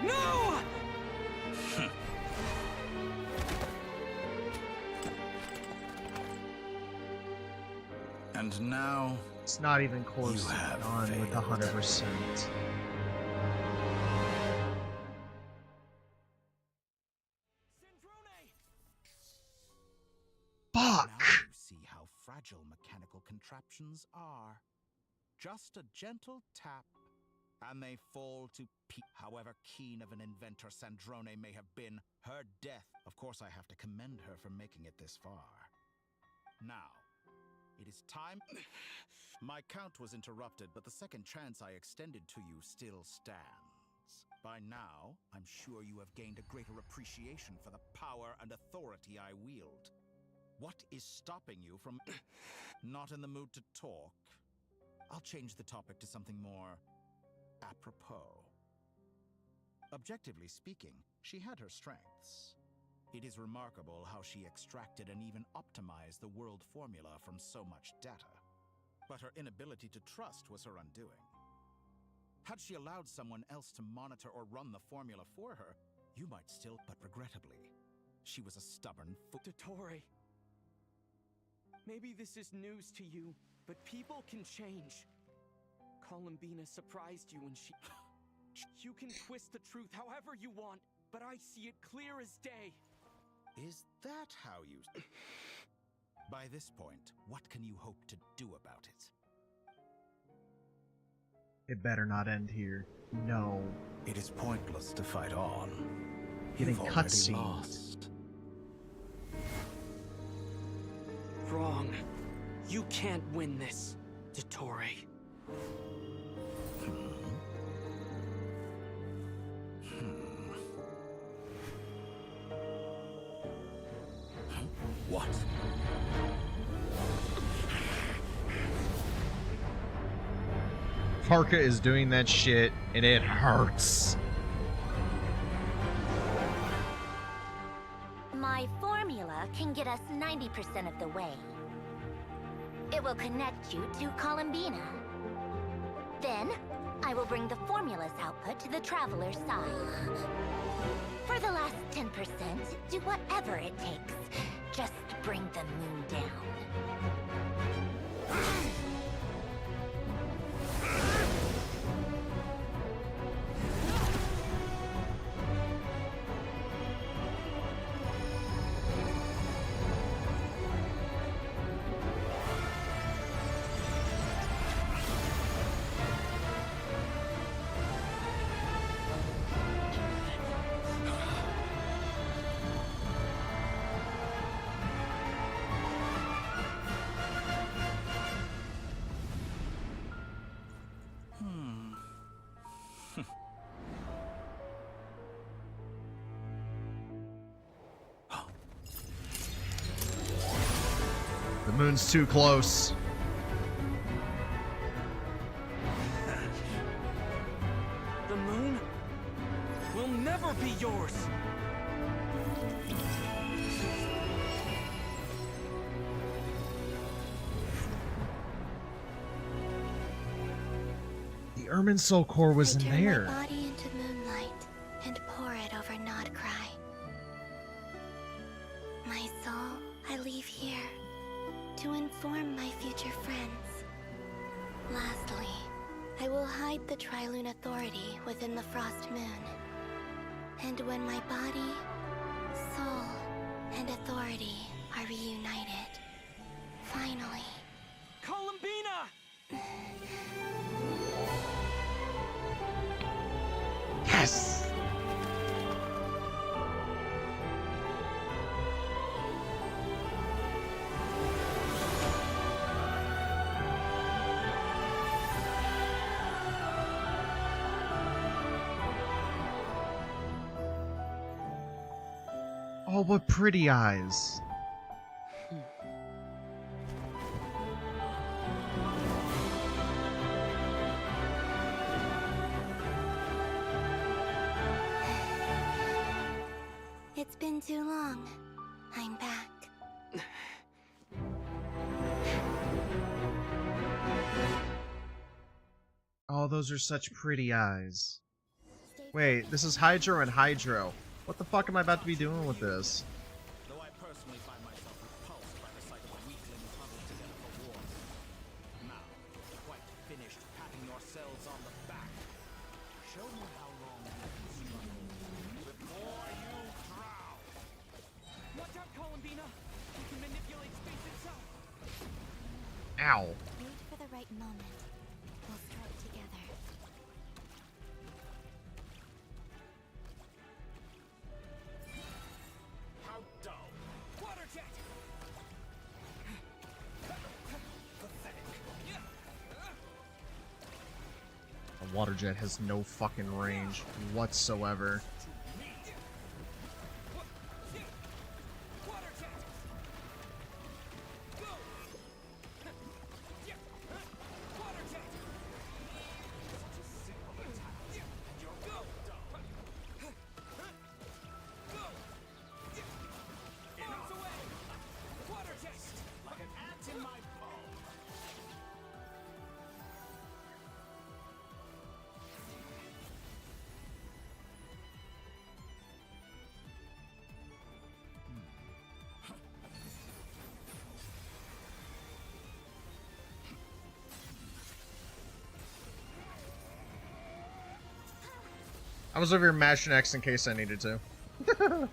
No! And now... It's not even close You to have gone with 100%. Fuck! Now you see how fragile mechanical contraptions are. Just a gentle tap, and they fall to However keen of an inventor Sandrone may have been, her death... Of course I have to commend her for making it this far. Now, it is time... My count was interrupted, but the second chance I extended to you still stands. By now, I'm sure you have gained a greater appreciation for the power and authority I wield. What is stopping you from... Not in the mood to talk? I'll change the topic to something more... apropos. Objectively speaking, she had her strengths. It is remarkable how she extracted and even optimized the world formula from so much data. But her inability to trust was her undoing. Had she allowed someone else to monitor or run the formula for her, you might still, but regrettably, she was a stubborn Dottore. Maybe this is news to you, but people can change. Columbina surprised you when she... You can twist the truth however you want, but I see it clear as day. Is that how you... By this point, what can you hope to do about it? It better not end here. No. It is pointless to fight on. Getting You've already cutscenes. lost. Wrong. You can't win this, Dottore. What? Parka is doing that shit, and it hurts. My formula can get us 90% of the way. It will connect you to Columbina. Then, I will bring the formula's output to the Traveler's side. For the last 10%, do whatever it takes. Just bring the moon down. The moon's too close. The moon will never be yours. The Ermin Soul Core was in Turn there. my body into moonlight and pour it over Krai. My soul, I leave here to inform my future friends. Lastly, I will hide the Trilune Authority within the Frost Moon. And when my body, soul, and authority are reunited, finally... Columbina! Yes! Oh, what pretty eyes. It's been too long. I'm back. Oh, those are such pretty eyes. Wait, this is Hydro and Hydro. What the fuck am I about to be doing with this? Though I personally find myself repulsed by the sight of a weakling huddled together for war. Now, quite finished patting yourselves on the back. Show me how long you can struggle before you drown. Watch out, Columbina! You can manipulate space itself! Ow. Wait for the right moment. We'll strike together. How dull. Water jet! Pathetic. A water jet has no fucking range whatsoever. Like an ant in my palm. I was over here mashing X in case I needed to. Can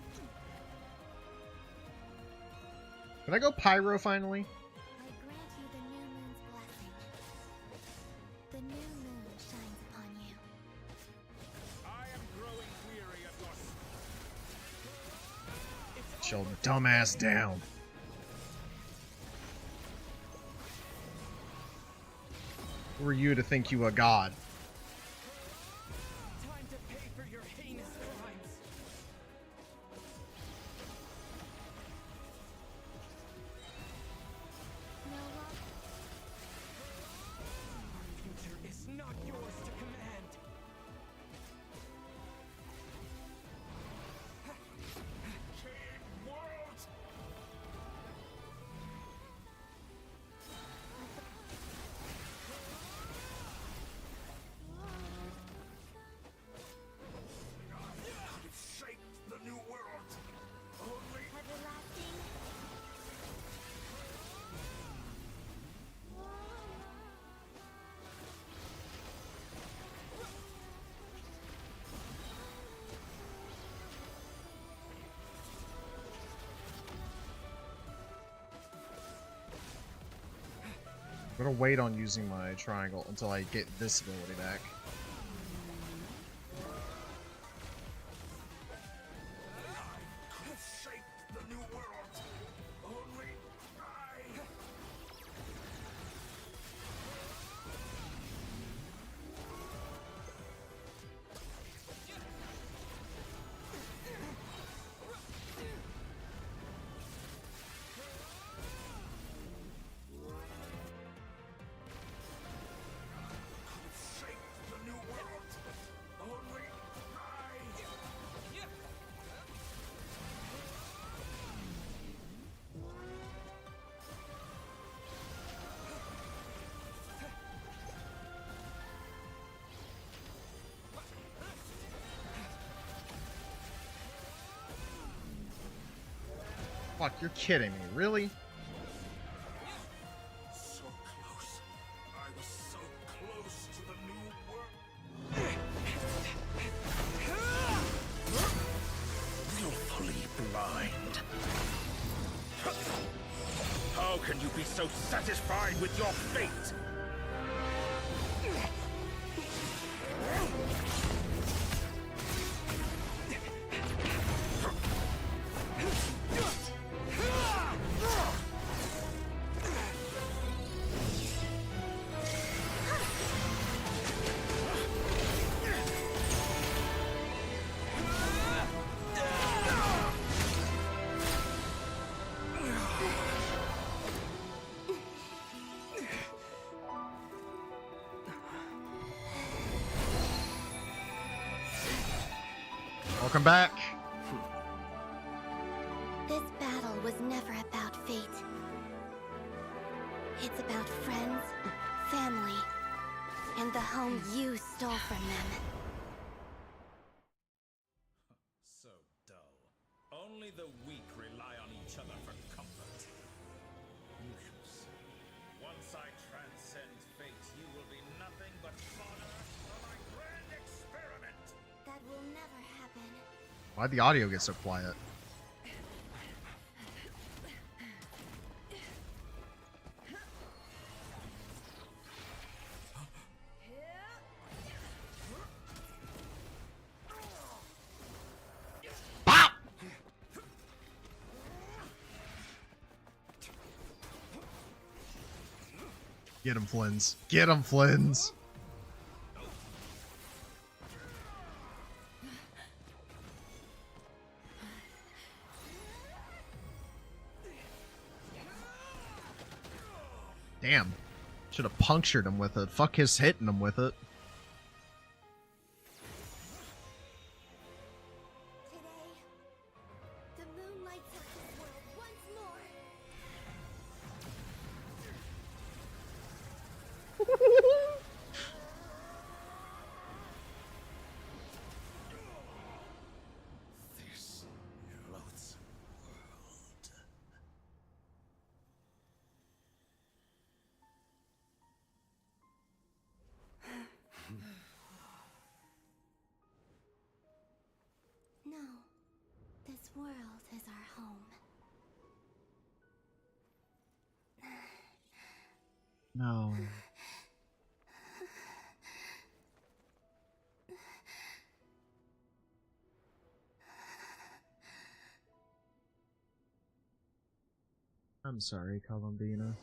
I go pyro finally? I grant you the new moon's blessing. The new moon shines upon you. I am growing weary of your... Chill dumbass down. Who are you to think you a god? Time to pay for your heinous crimes. Future is not yours to command. I'm gonna wait on using my triangle until I get this ability back. Fuck, you're kidding me, really? So close. I was so close to the new world. Willfully blind. How can you be so satisfied with your fate? Welcome back. This battle was never about fate. It's about friends, family, and the home you stole from them. So dull. Only the weak rely on each other for comfort. You shall see. Once I transcend fate, you will be nothing but fodder for my grand experiment. That will never happen. Why'd the audio get so quiet? Get him, Flins. Get him, Flins. Damn. Should have punctured him with it. Fuck his hitting him with it. The moon lights up this world once more. This loathsome world. home. No. I'm sorry, Columbina.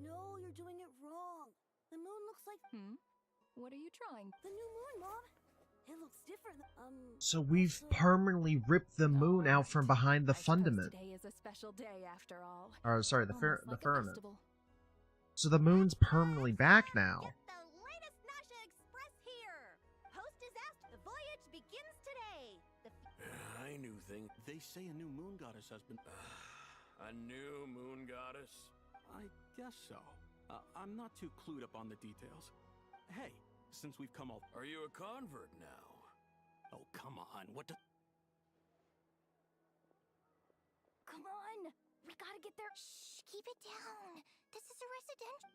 No, you're doing it wrong. The moon looks like... What are you drawing? The new moon, Mom. It looks different. So we've permanently ripped the moon out from behind the fundament. Today is a special day after all. Or sorry, the Almost like a firmament. festival. So the moon's permanently back now. The latest Nasha Express here. Host is asked. The voyage begins today. I knew things. They say a new moon goddess has been... A new moon goddess? I guess so. I'm not too clued up on the details. Hey, since we've come all... Are you a convert now? Oh, come on. What the... Come on. We gotta get there. Shh, keep it down. This is a residential...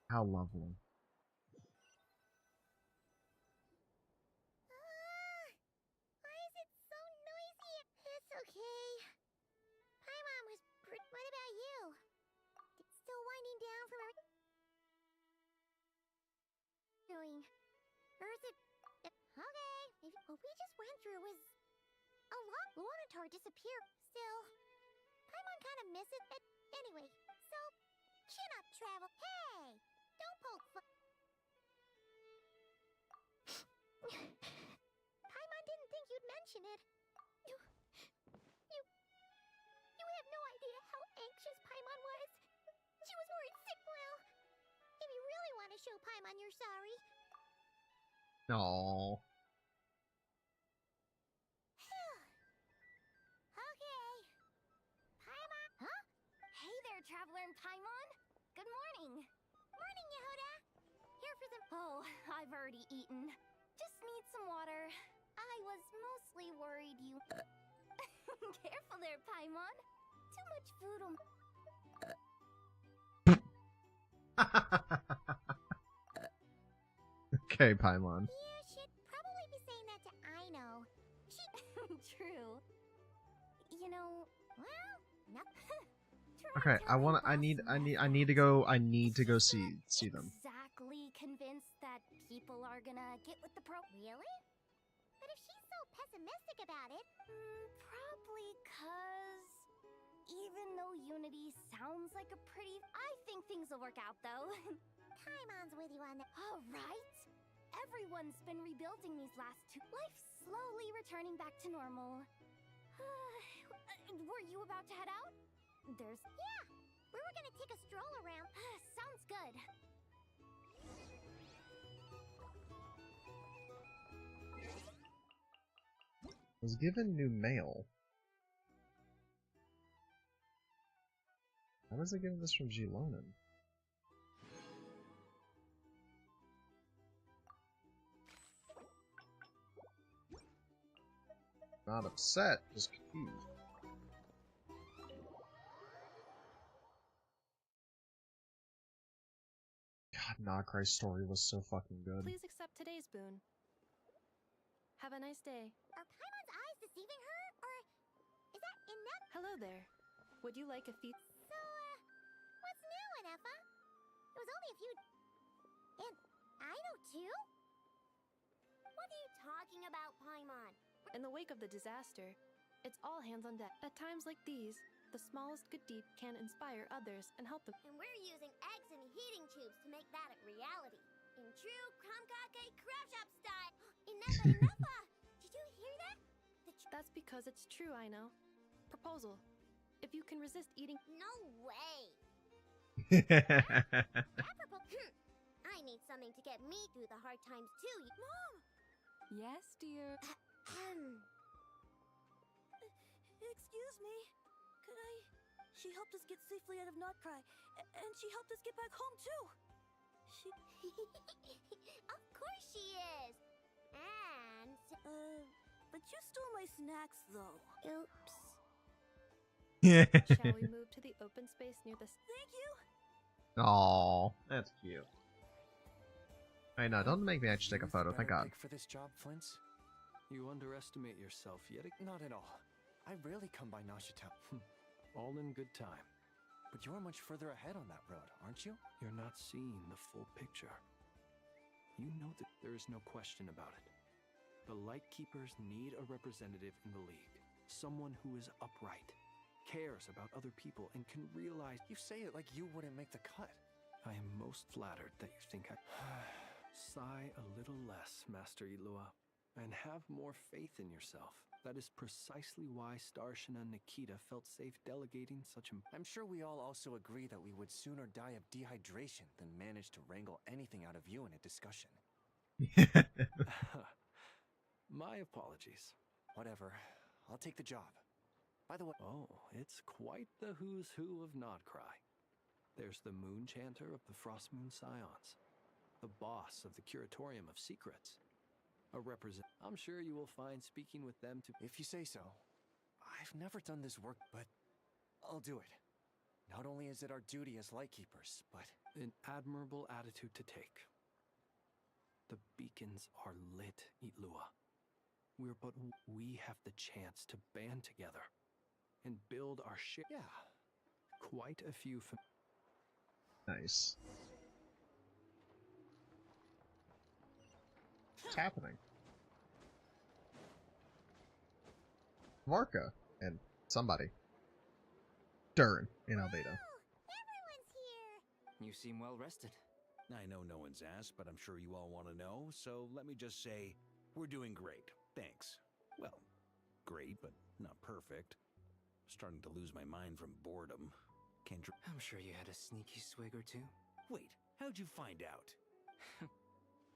How lovely. Why is it so noisy? It's okay. Paimon was what about you? It's still winding down from our... Doing... Or is it... Okay. What we just went through was... A lot. Lunatar disappeared. Still... Paimon kind of misses it. Anyway, so... Chin up, travel. Hey! Don't poke fun. Paimon didn't think you'd mention it. You have no idea how anxious Paimon was. She was worried sick. Well, if you really want to show Paimon you're sorry. Aww. Okay. Paimon? Huh? Hey there, Traveler and Paimon. Good morning. Morning, Yehuda. Here for some... Oh, I've already eaten. Just need some water. I was mostly worried you... Careful there, Paimon. Too much food will... Okay, Paimon. You should probably be saying that to Aino. True. You know... Well, Okay, I need to go see them. Exactly convinced that people are gonna get with the pro... Really? But if she's so pessimistic about it... Probably 'cause... Even though Unity sounds like a pretty... I think things will work out, though. Paimon's with you on that. All right. Everyone's been rebuilding these last two... Life's slowly returning back to normal. Were you about to head out? There's... Yeah! We were gonna take a stroll around. Sounds good. Was given new mail. How was I given this from Gilonin? Not upset, just confused. God, Nakrai's story was so fucking good. Please accept today's boon. Have a nice day. Are Paimon's eyes deceiving her? Or is that enough? Hello there. Would you like a feat? So, what's new, Anefa? It was only a few... And Aino too? What are you talking about, Paimon? In the wake of the disaster, it's all hands on deck. At times like these, the smallest good deed can inspire others and help them. And we're using eggs and heating tubes to make that a reality. In true Kromkake crab shop style. Enough! Did you hear that? That's because it's true, I know. Proposal. If you can resist eating... No way! I need something to get me through the hard times too. Mom! Yes, dear. Excuse me. Could I She helped us get safely out of Notcry, and she helped us get back home too. She... Of course she is. And... but you stole my snacks, though. Oops. Shall we move to the open space near the... Thank you! Aw, that's cute. Hey, no, don't make me actually take a photo, thank God. For this job, Flints? You underestimate yourself yet. Not at all. I rarely come by Nashita. All in good time. But you're much further ahead on that road, aren't you? You're not seeing the full picture. You know that there is no question about it. The Lightkeepers need a representative in the League. Someone who is upright, cares about other people, and can realize... You say it like you wouldn't make the cut. I am most flattered that you think I... Sigh a little less, Master Ilua, and have more faith in yourself. That is precisely why Starshina and Nikita felt safe delegating such I'm sure we all also agree that we would sooner die of dehydration than manage to wrangle anything out of you in a discussion. My apologies. Whatever. I'll take the job. By the way... Oh, it's quite the who's who of Nodcry. There's the Moon Chanter of the Frostmoon Scions, the boss of the Curatorium of Secrets, a I'm sure you will find speaking with them to... If you say so. I've never done this work, but I'll do it. Not only is it our duty as Lightkeepers, but... An admirable attitude to take. The beacons are lit, Itlua. We have the chance to band together and build our ship. Yeah, quite a few... Nice. What's happening? Varka and somebody. Durin in Albedo. Everyone's here. You seem well rested. I know no one's asked, but I'm sure you all want to know, so let me just say, we're doing great. Thanks. Well, great, but not perfect. Starting to lose my mind from boredom. I'm sure you had a sneaky swig or two. Wait, how'd you find out?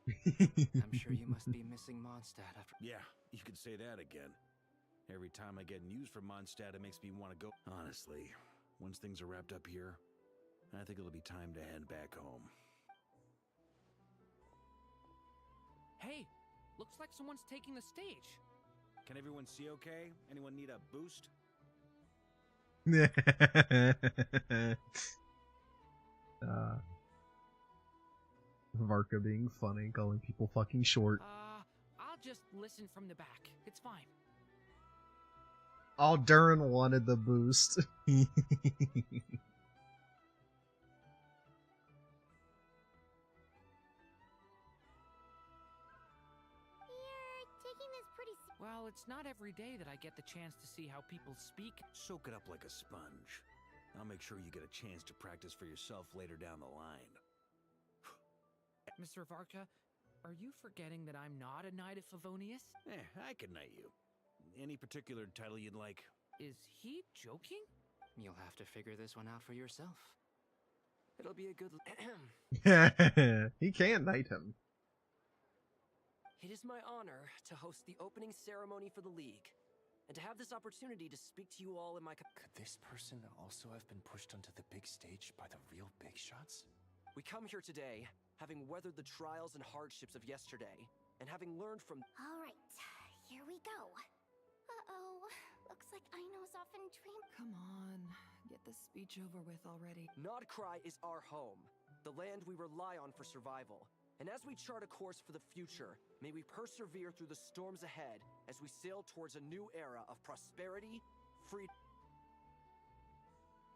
I'm sure you must be missing Mondstadt after... Yeah, you could say that again. Every time I get news from Mondstadt, it makes me want to go... Honestly, once things are wrapped up here, I think it'll be time to head back home. Hey, looks like someone's taking the stage. Can everyone see okay? Anyone need a boost? Varka being funny, calling people fucking short. I'll just listen from the back. It's fine. Oh, Durin wanted the boost. You're taking this pretty... Well, it's not every day that I get the chance to see how people speak. Soak it up like a sponge. I'll make sure you get a chance to practice for yourself later down the line. Mr. Varka, are you forgetting that I'm not a Knight of Favonius? I can knight you. Any particular title you'd like? Is he joking? You'll have to figure this one out for yourself. It'll be a good... He can't knight him. It is my honor to host the opening ceremony for the League, and to have this opportunity to speak to you all in my... Could this person also have been pushed onto the big stage by the real big shots? We come here today, having weathered the trials and hardships of yesterday, and having learned from... All right, here we go. Uh-oh, looks like Aino's off in dream... Come on, get this speech over with already. Nodcry is our home, the land we rely on for survival. And as we chart a course for the future, may we persevere through the storms ahead as we sail towards a new era of prosperity, freedom...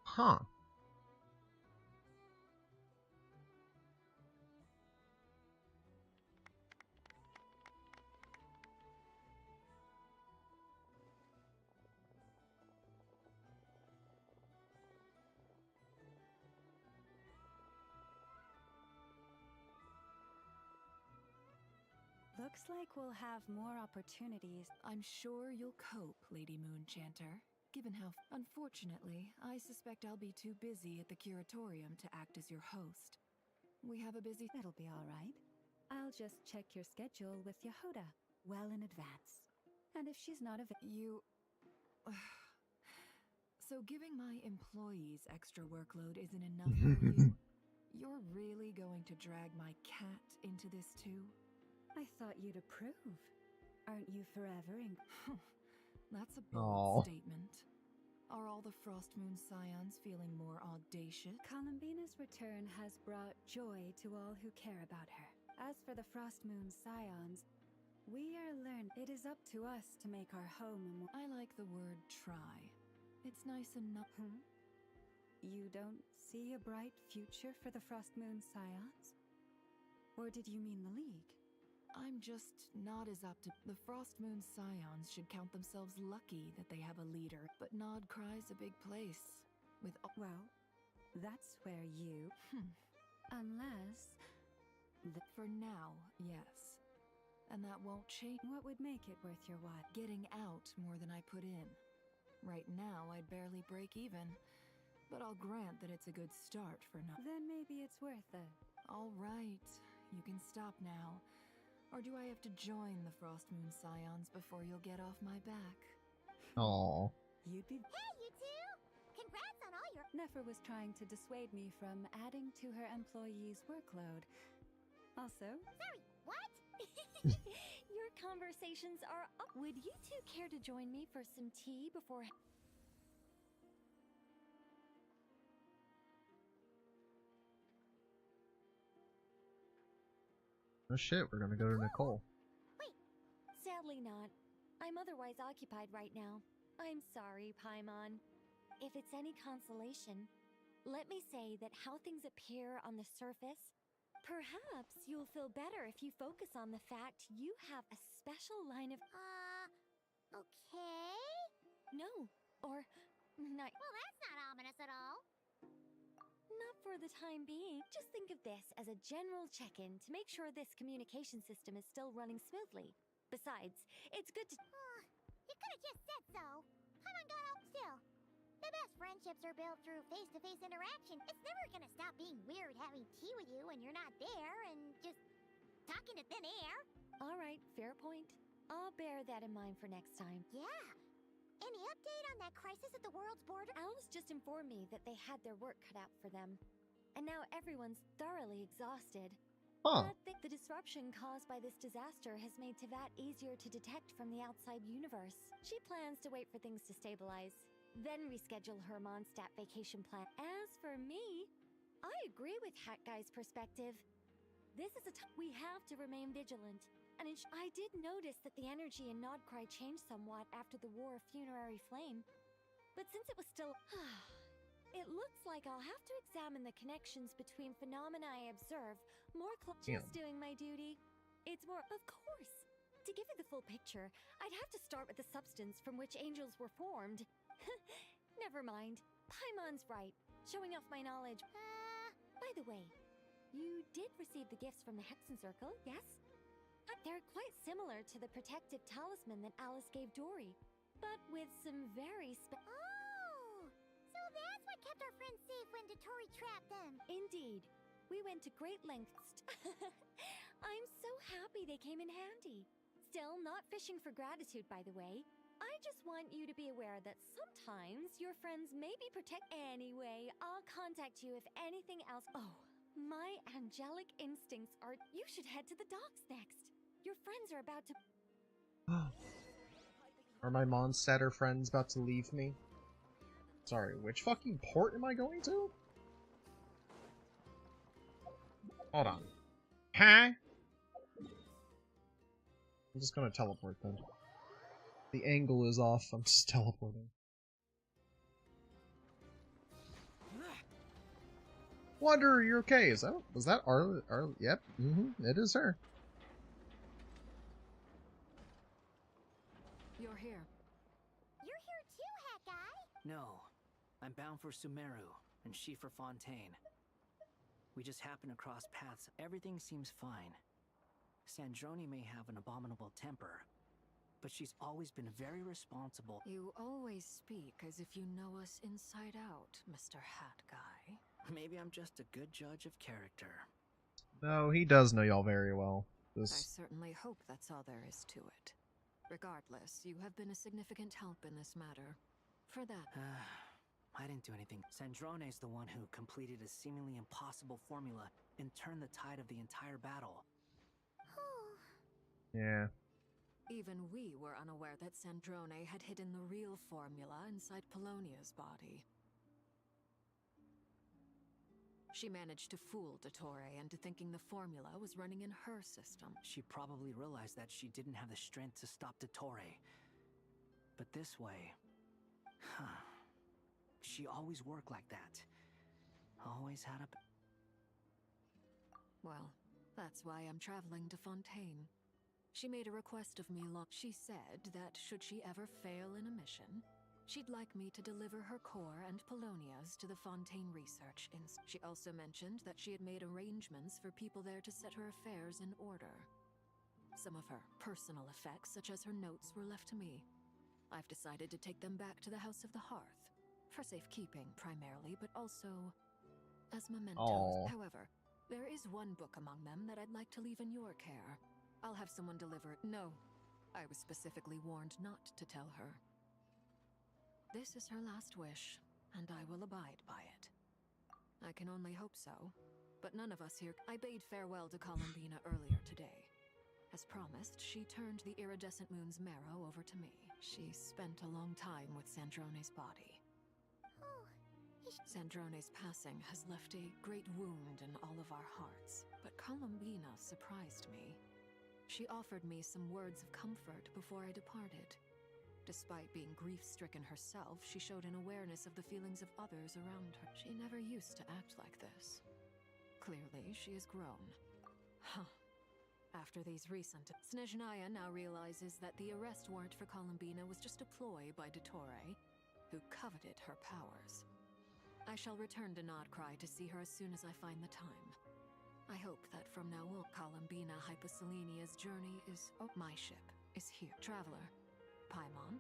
Huh. Looks like we'll have more opportunities. I'm sure you'll cope, Lady Moonchanter. Given how... Unfortunately, I suspect I'll be too busy at the Curatorium to act as your host. We have a busy... It'll be all right. I'll just check your schedule with Yehoda well in advance. And if she's not You... So giving my employees extra workload isn't enough for you? You're really going to drag my cat into this too? I thought you'd approve. Aren't you forever in... That's a bold statement. Are all the Frost Moon Scions feeling more audacious? Columbina's return has brought joy to all who care about her. As for the Frost Moon Scions, we are learned it is up to us to make our home. I like the word try. It's nice enough. You don't see a bright future for the Frost Moon Scions? Or did you mean the League? I'm just not as up to... The Frost Moon Scions should count themselves lucky that they have a leader, but Nod Krai's a big place. With... Well, that's where you... Unless... For now, yes. And that won't change... What would make it worth your while? Getting out more than I put in. Right now, I'd barely break even. But I'll grant that it's a good start for now. Then maybe it's worth it. All right. You can stop now. Or do I have to join the Frost Moon Scions before you'll get off my back? Aww. You'd be... Hey, you two! Congrats on all your... Nefer was trying to dissuade me from adding to her employees' workload. Also... Sorry, what? Your conversations are up. Would you two care to join me for some tea before... Oh shit, we're gonna go to Nicole. Wait, sadly not. I'm otherwise occupied right now. I'm sorry, Paimon. If it's any consolation, let me say that how things appear on the surface, perhaps you'll feel better if you focus on the fact you have a special line of... Okay? No, or... Not... Well, that's not ominous at all. Not for the time being. Just think of this as a general check-in to make sure this communication system is still running smoothly. Besides, it's good to... You could have just said so. Paimon got out still. The best friendships are built through face-to-face interaction. It's never gonna stop being weird having tea with you when you're not there and just talking to thin air. All right, fair point. I'll bear that in mind for next time. Yeah. Any update on that crisis at the world's border? Alice just informed me that they had their work cut out for them. And now everyone's thoroughly exhausted. Huh. But the disruption caused by this disaster has made Tevat easier to detect from the outside universe. She plans to wait for things to stabilize, then reschedule her Mondstadt vacation plan. As for me, I agree with Hat Guy's perspective. This is a time we have to remain vigilant. And I did notice that the energy in Nod Krai changed somewhat after the War of Funerary Flame. But since it was still... it looks like I'll have to examine the connections between phenomena I observe more closely. Just doing my duty. It's more... Of course. To give you the full picture, I'd have to start with the substance from which angels were formed. Never mind. Paimon's right. Showing off my knowledge. By the way, you did receive the gifts from the Hexen Circle, yes? They're quite similar to the protective talisman that Alice gave Dory, but with some very Oh! So that's what kept our friends safe when Dory trapped them. Indeed. We went to great lengths. I'm so happy they came in handy. Still, not fishing for gratitude, by the way. I just want you to be aware that sometimes your friends may be Anyway, I'll contact you if anything else... Oh, my angelic instincts are... You should head to the docks next. Your friends are about to... Are my Mondstadt friends about to leave me? Sorry, which fucking port am I going to? Hold on. Huh? I'm just gonna teleport then. The angle is off, I'm just teleporting. Wanderer, you're okay. Was that Arlie? Yep, it is her. You're here. You're here too, Hat Guy. No, I'm bound for Sumeru, and she for Fontaine. We just happen to cross paths. Everything seems fine. Sandrone may have an abominable temper, but she's always been very responsible. You always speak as if you know us inside out, Mr. Hat Guy. Maybe I'm just a good judge of character. No, he does know y'all very well. I certainly hope that's all there is to it. Regardless, you have been a significant help in this matter. For that... I didn't do anything. Sandrone's the one who completed a seemingly impossible formula and turned the tide of the entire battle. Yeah. Even we were unaware that Sandrone had hidden the real formula inside Polonia's body. She managed to fool Dottore into thinking the formula was running in her system. She probably realized that she didn't have the strength to stop Dottore. But this way... She always worked like that. Always had a... Well, that's why I'm traveling to Fontaine. She made a request of me long. She said that should she ever fail in a mission, she'd like me to deliver her core and Polonia's to the Fontaine Research Institute. She also mentioned that she had made arrangements for people there to set her affairs in order. Some of her personal effects, such as her notes, were left to me. I've decided to take them back to the House of the Hearth. For safekeeping, primarily, but also as mementos. Aww. However, there is one book among them that I'd like to leave in your care. I'll have someone deliver it. No, I was specifically warned not to tell her. This is her last wish, and I will abide by it. I can only hope so, but none of us here... I bade farewell to Columbina earlier today. As promised, she turned the iridescent moon's marrow over to me. She spent a long time with Sandrone's body. Sandrone's passing has left a great wound in all of our hearts, but Columbina surprised me. She offered me some words of comfort before I departed. Despite being grief-stricken herself, she showed an awareness of the feelings of others around her. She never used to act like this. Clearly, she has grown. Huh. After these recent... Snezhnaya now realizes that the arrest warrant for Columbina was just a ploy by Dottore, who coveted her powers. I shall return to Krai to see her as soon as I find the time. I hope that from now on, Columbina Hyposelenia's journey is... Oh, my ship is here. Traveler, Paimon?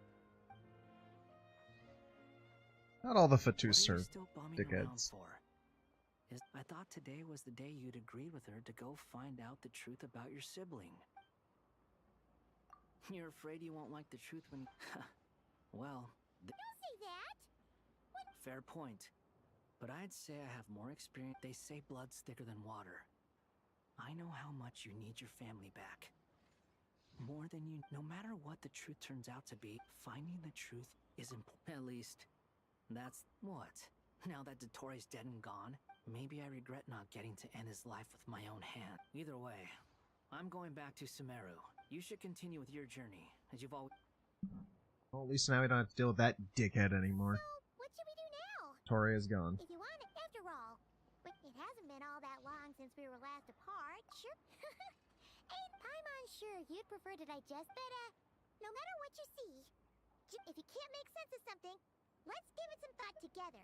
Not all the Fatus What are you are still bumming around dickheads. for? I thought today was the day you'd agreed with her to go find out the truth about your sibling. You're afraid you won't like the truth when... Well... Don't say that! Fair point. But I'd say I have more experience. They say blood's thicker than water. I know how much you need your family back. More than you... No matter what the truth turns out to be, finding the truth is important. At least, that's... What? Now that Dottore's dead and gone, maybe I regret not getting to end his life with my own hand. Either way, I'm going back to Sumeru. You should continue with your journey, as you've always... Well, at least now we don't have to deal with that dickhead anymore. What should we do now? Tori is gone. If you want it, after all. But it hasn't been all that long since we were last apart, sure? And I'm sure you'd prefer to digest, but, no matter what you see, if you can't make sense of something, let's give it some thought together.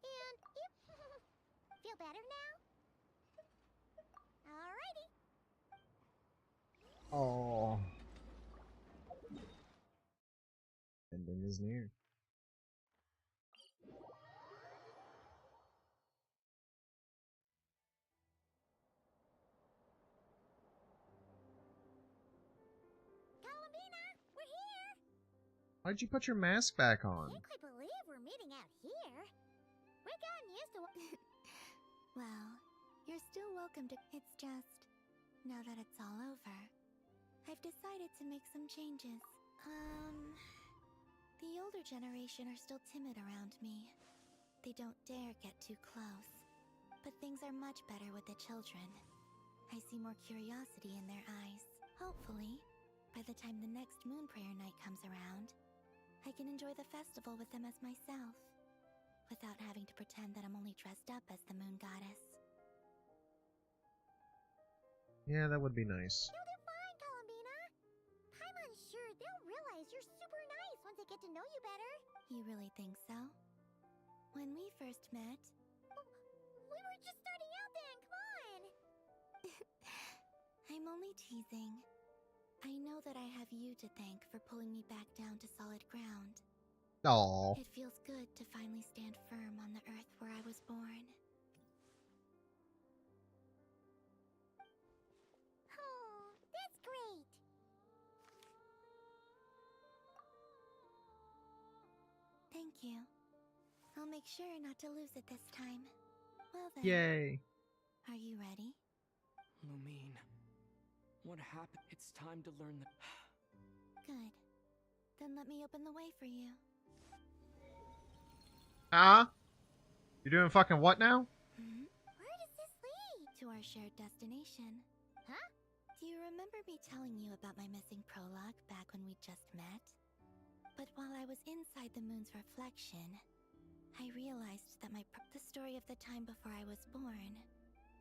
And if... Feel better now? Alrighty. Oh. Ending is near. Columbina, we're here! Why'd you put your mask back on? Can't quite believe we're meeting out here. We've gotten used to... Well, you're still welcome to... It's just... Now that it's all over, I've decided to make some changes. The older generation are still timid around me. They don't dare get too close. But things are much better with the children. I see more curiosity in their eyes. Hopefully, by the time the next Moon Prayer Night comes around, I can enjoy the festival with them as myself, without having to pretend that I'm only dressed up as the Moon Goddess. Yeah, that would be nice. You'll do fine, Columbina. Paimon's sure they'll realize you're super nice once they get to know you better. You really think so? When we first met... We were just starting out then, come on! I'm only teasing. I know that I have you to thank for pulling me back down to solid ground. Aww. It feels good to finally stand firm on the earth where I was born. Oh, that's great! Thank you. I'll make sure not to lose it this time. Well then. Yay. Are you ready? Lumine, what happened? It's time to learn the... Good. Then let me open the way for you. You're doing fucking what now? Where does this lead? To our shared destination. Huh? Do you remember me telling you about my missing prologue back when we just met? But while I was inside the moon's reflection, I realized that the story of the time before I was born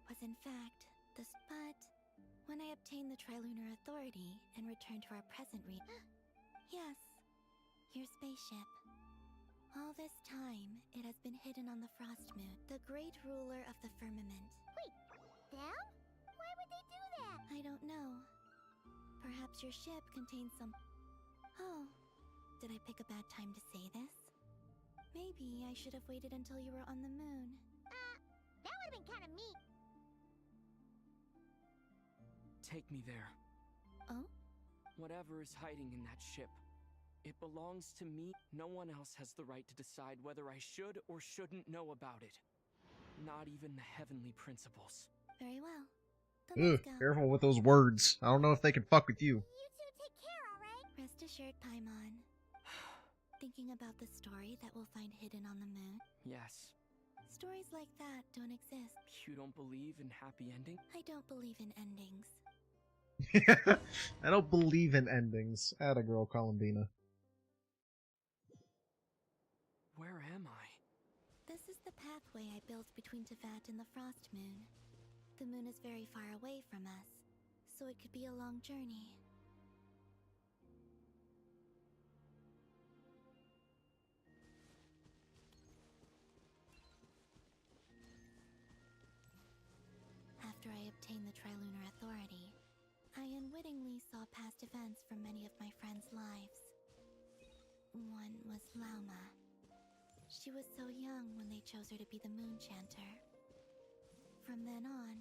was in fact but when I obtained the Trilunar Authority and returned to our present yes, your spaceship. All this time, it has been hidden on the Frost Moon, the great ruler of the firmament. Wait, them? Why would they do that? I don't know. Perhaps your ship contains some... Oh, did I pick a bad time to say this? Maybe I should have waited until you were on the moon. That would've been kinda mean. Take me there. Oh? Whatever is hiding in that ship, it belongs to me. No one else has the right to decide whether I should or shouldn't know about it. Not even the heavenly principles. Very well. Ugh, careful with those words. I don't know if they can fuck with you. You two take care, alright? Rest assured, Paimon. Thinking about the story that we'll find hidden on the moon? Yes. Stories like that don't exist. You don't believe in happy endings? I don't believe in endings. I don't believe in endings. Atta girl, Columbina. Where am I? This is the pathway I built between Teyvat and the Frost Moon. The moon is very far away from us, so it could be a long journey. After I obtained the Trilunar Authority, I unwittingly saw past events from many of my friends' lives. One was Lauma. She was so young when they chose her to be the Moon Chanter. From then on,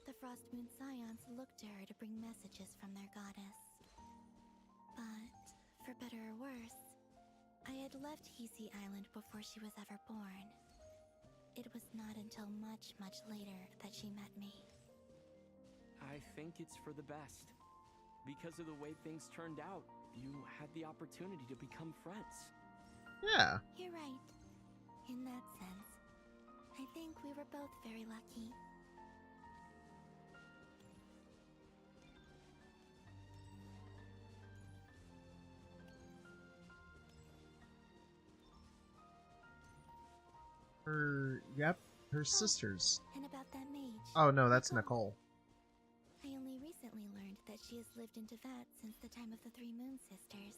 the Frost Moon Scions looked to her to bring messages from their goddess. But, for better or worse, I had left Hisi Island before she was ever born. It was not until much, much later that she met me. I think it's for the best. Because of the way things turned out, you had the opportunity to become friends. Yeah. You're right. In that sense, I think we were both very lucky. Her sisters. And about that mage. Oh no, that's Nicole. I only recently learned that she has lived in Teyvat since the time of the Three Moon Sisters.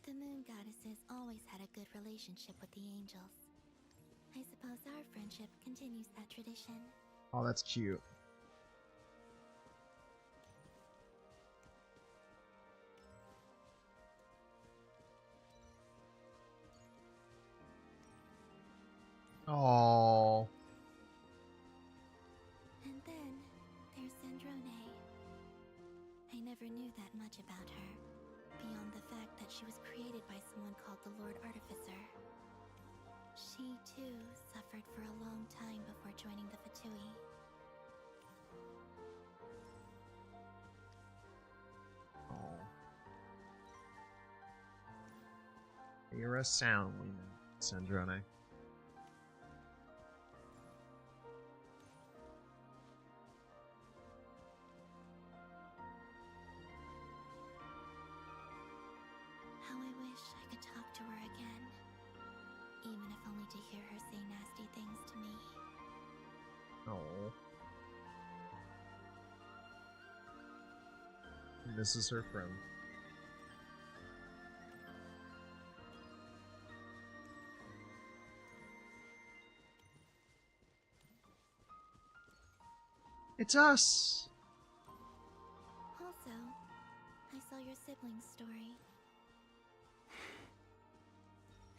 The moon goddesses always had a good relationship with the angels. I suppose our friendship continues that tradition. Oh, that's cute. Oh. And then there's Sandrone. I never knew that much about her, beyond the fact that she was created by someone called the Lord Artificer. She, too, suffered for a long time before joining the Fatui. Oh. You're a soundly, Sandrone. How I wish I could talk to her again. Even if only to hear her say nasty things to me. Oh. This is her friend. It's us! Also, I saw your siblings' story.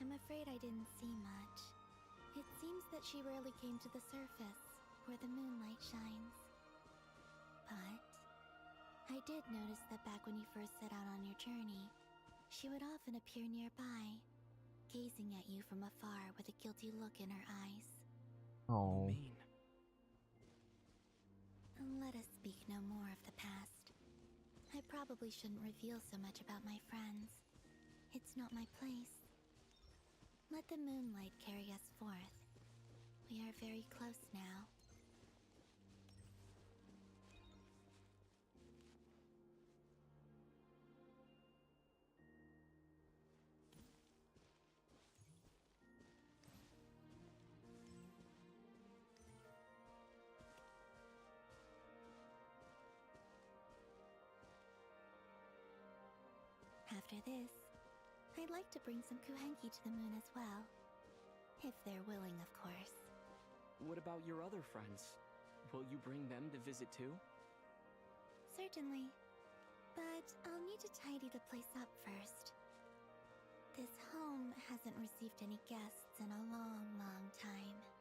I'm afraid I didn't see much. It seems that she rarely came to the surface, where the moonlight shines. But I did notice that back when you first set out on your journey, she would often appear nearby, gazing at you from afar with a guilty look in her eyes. Oh. Let us speak no more of the past. I probably shouldn't reveal so much about my friends. It's not my place. Let the moonlight carry us forth. We are very close now. After this, I'd like to bring some Kuhenki to the moon as well. If they're willing, of course. What about your other friends? Will you bring them to visit too? Certainly. But I'll need to tidy the place up first. This home hasn't received any guests in a long, long time.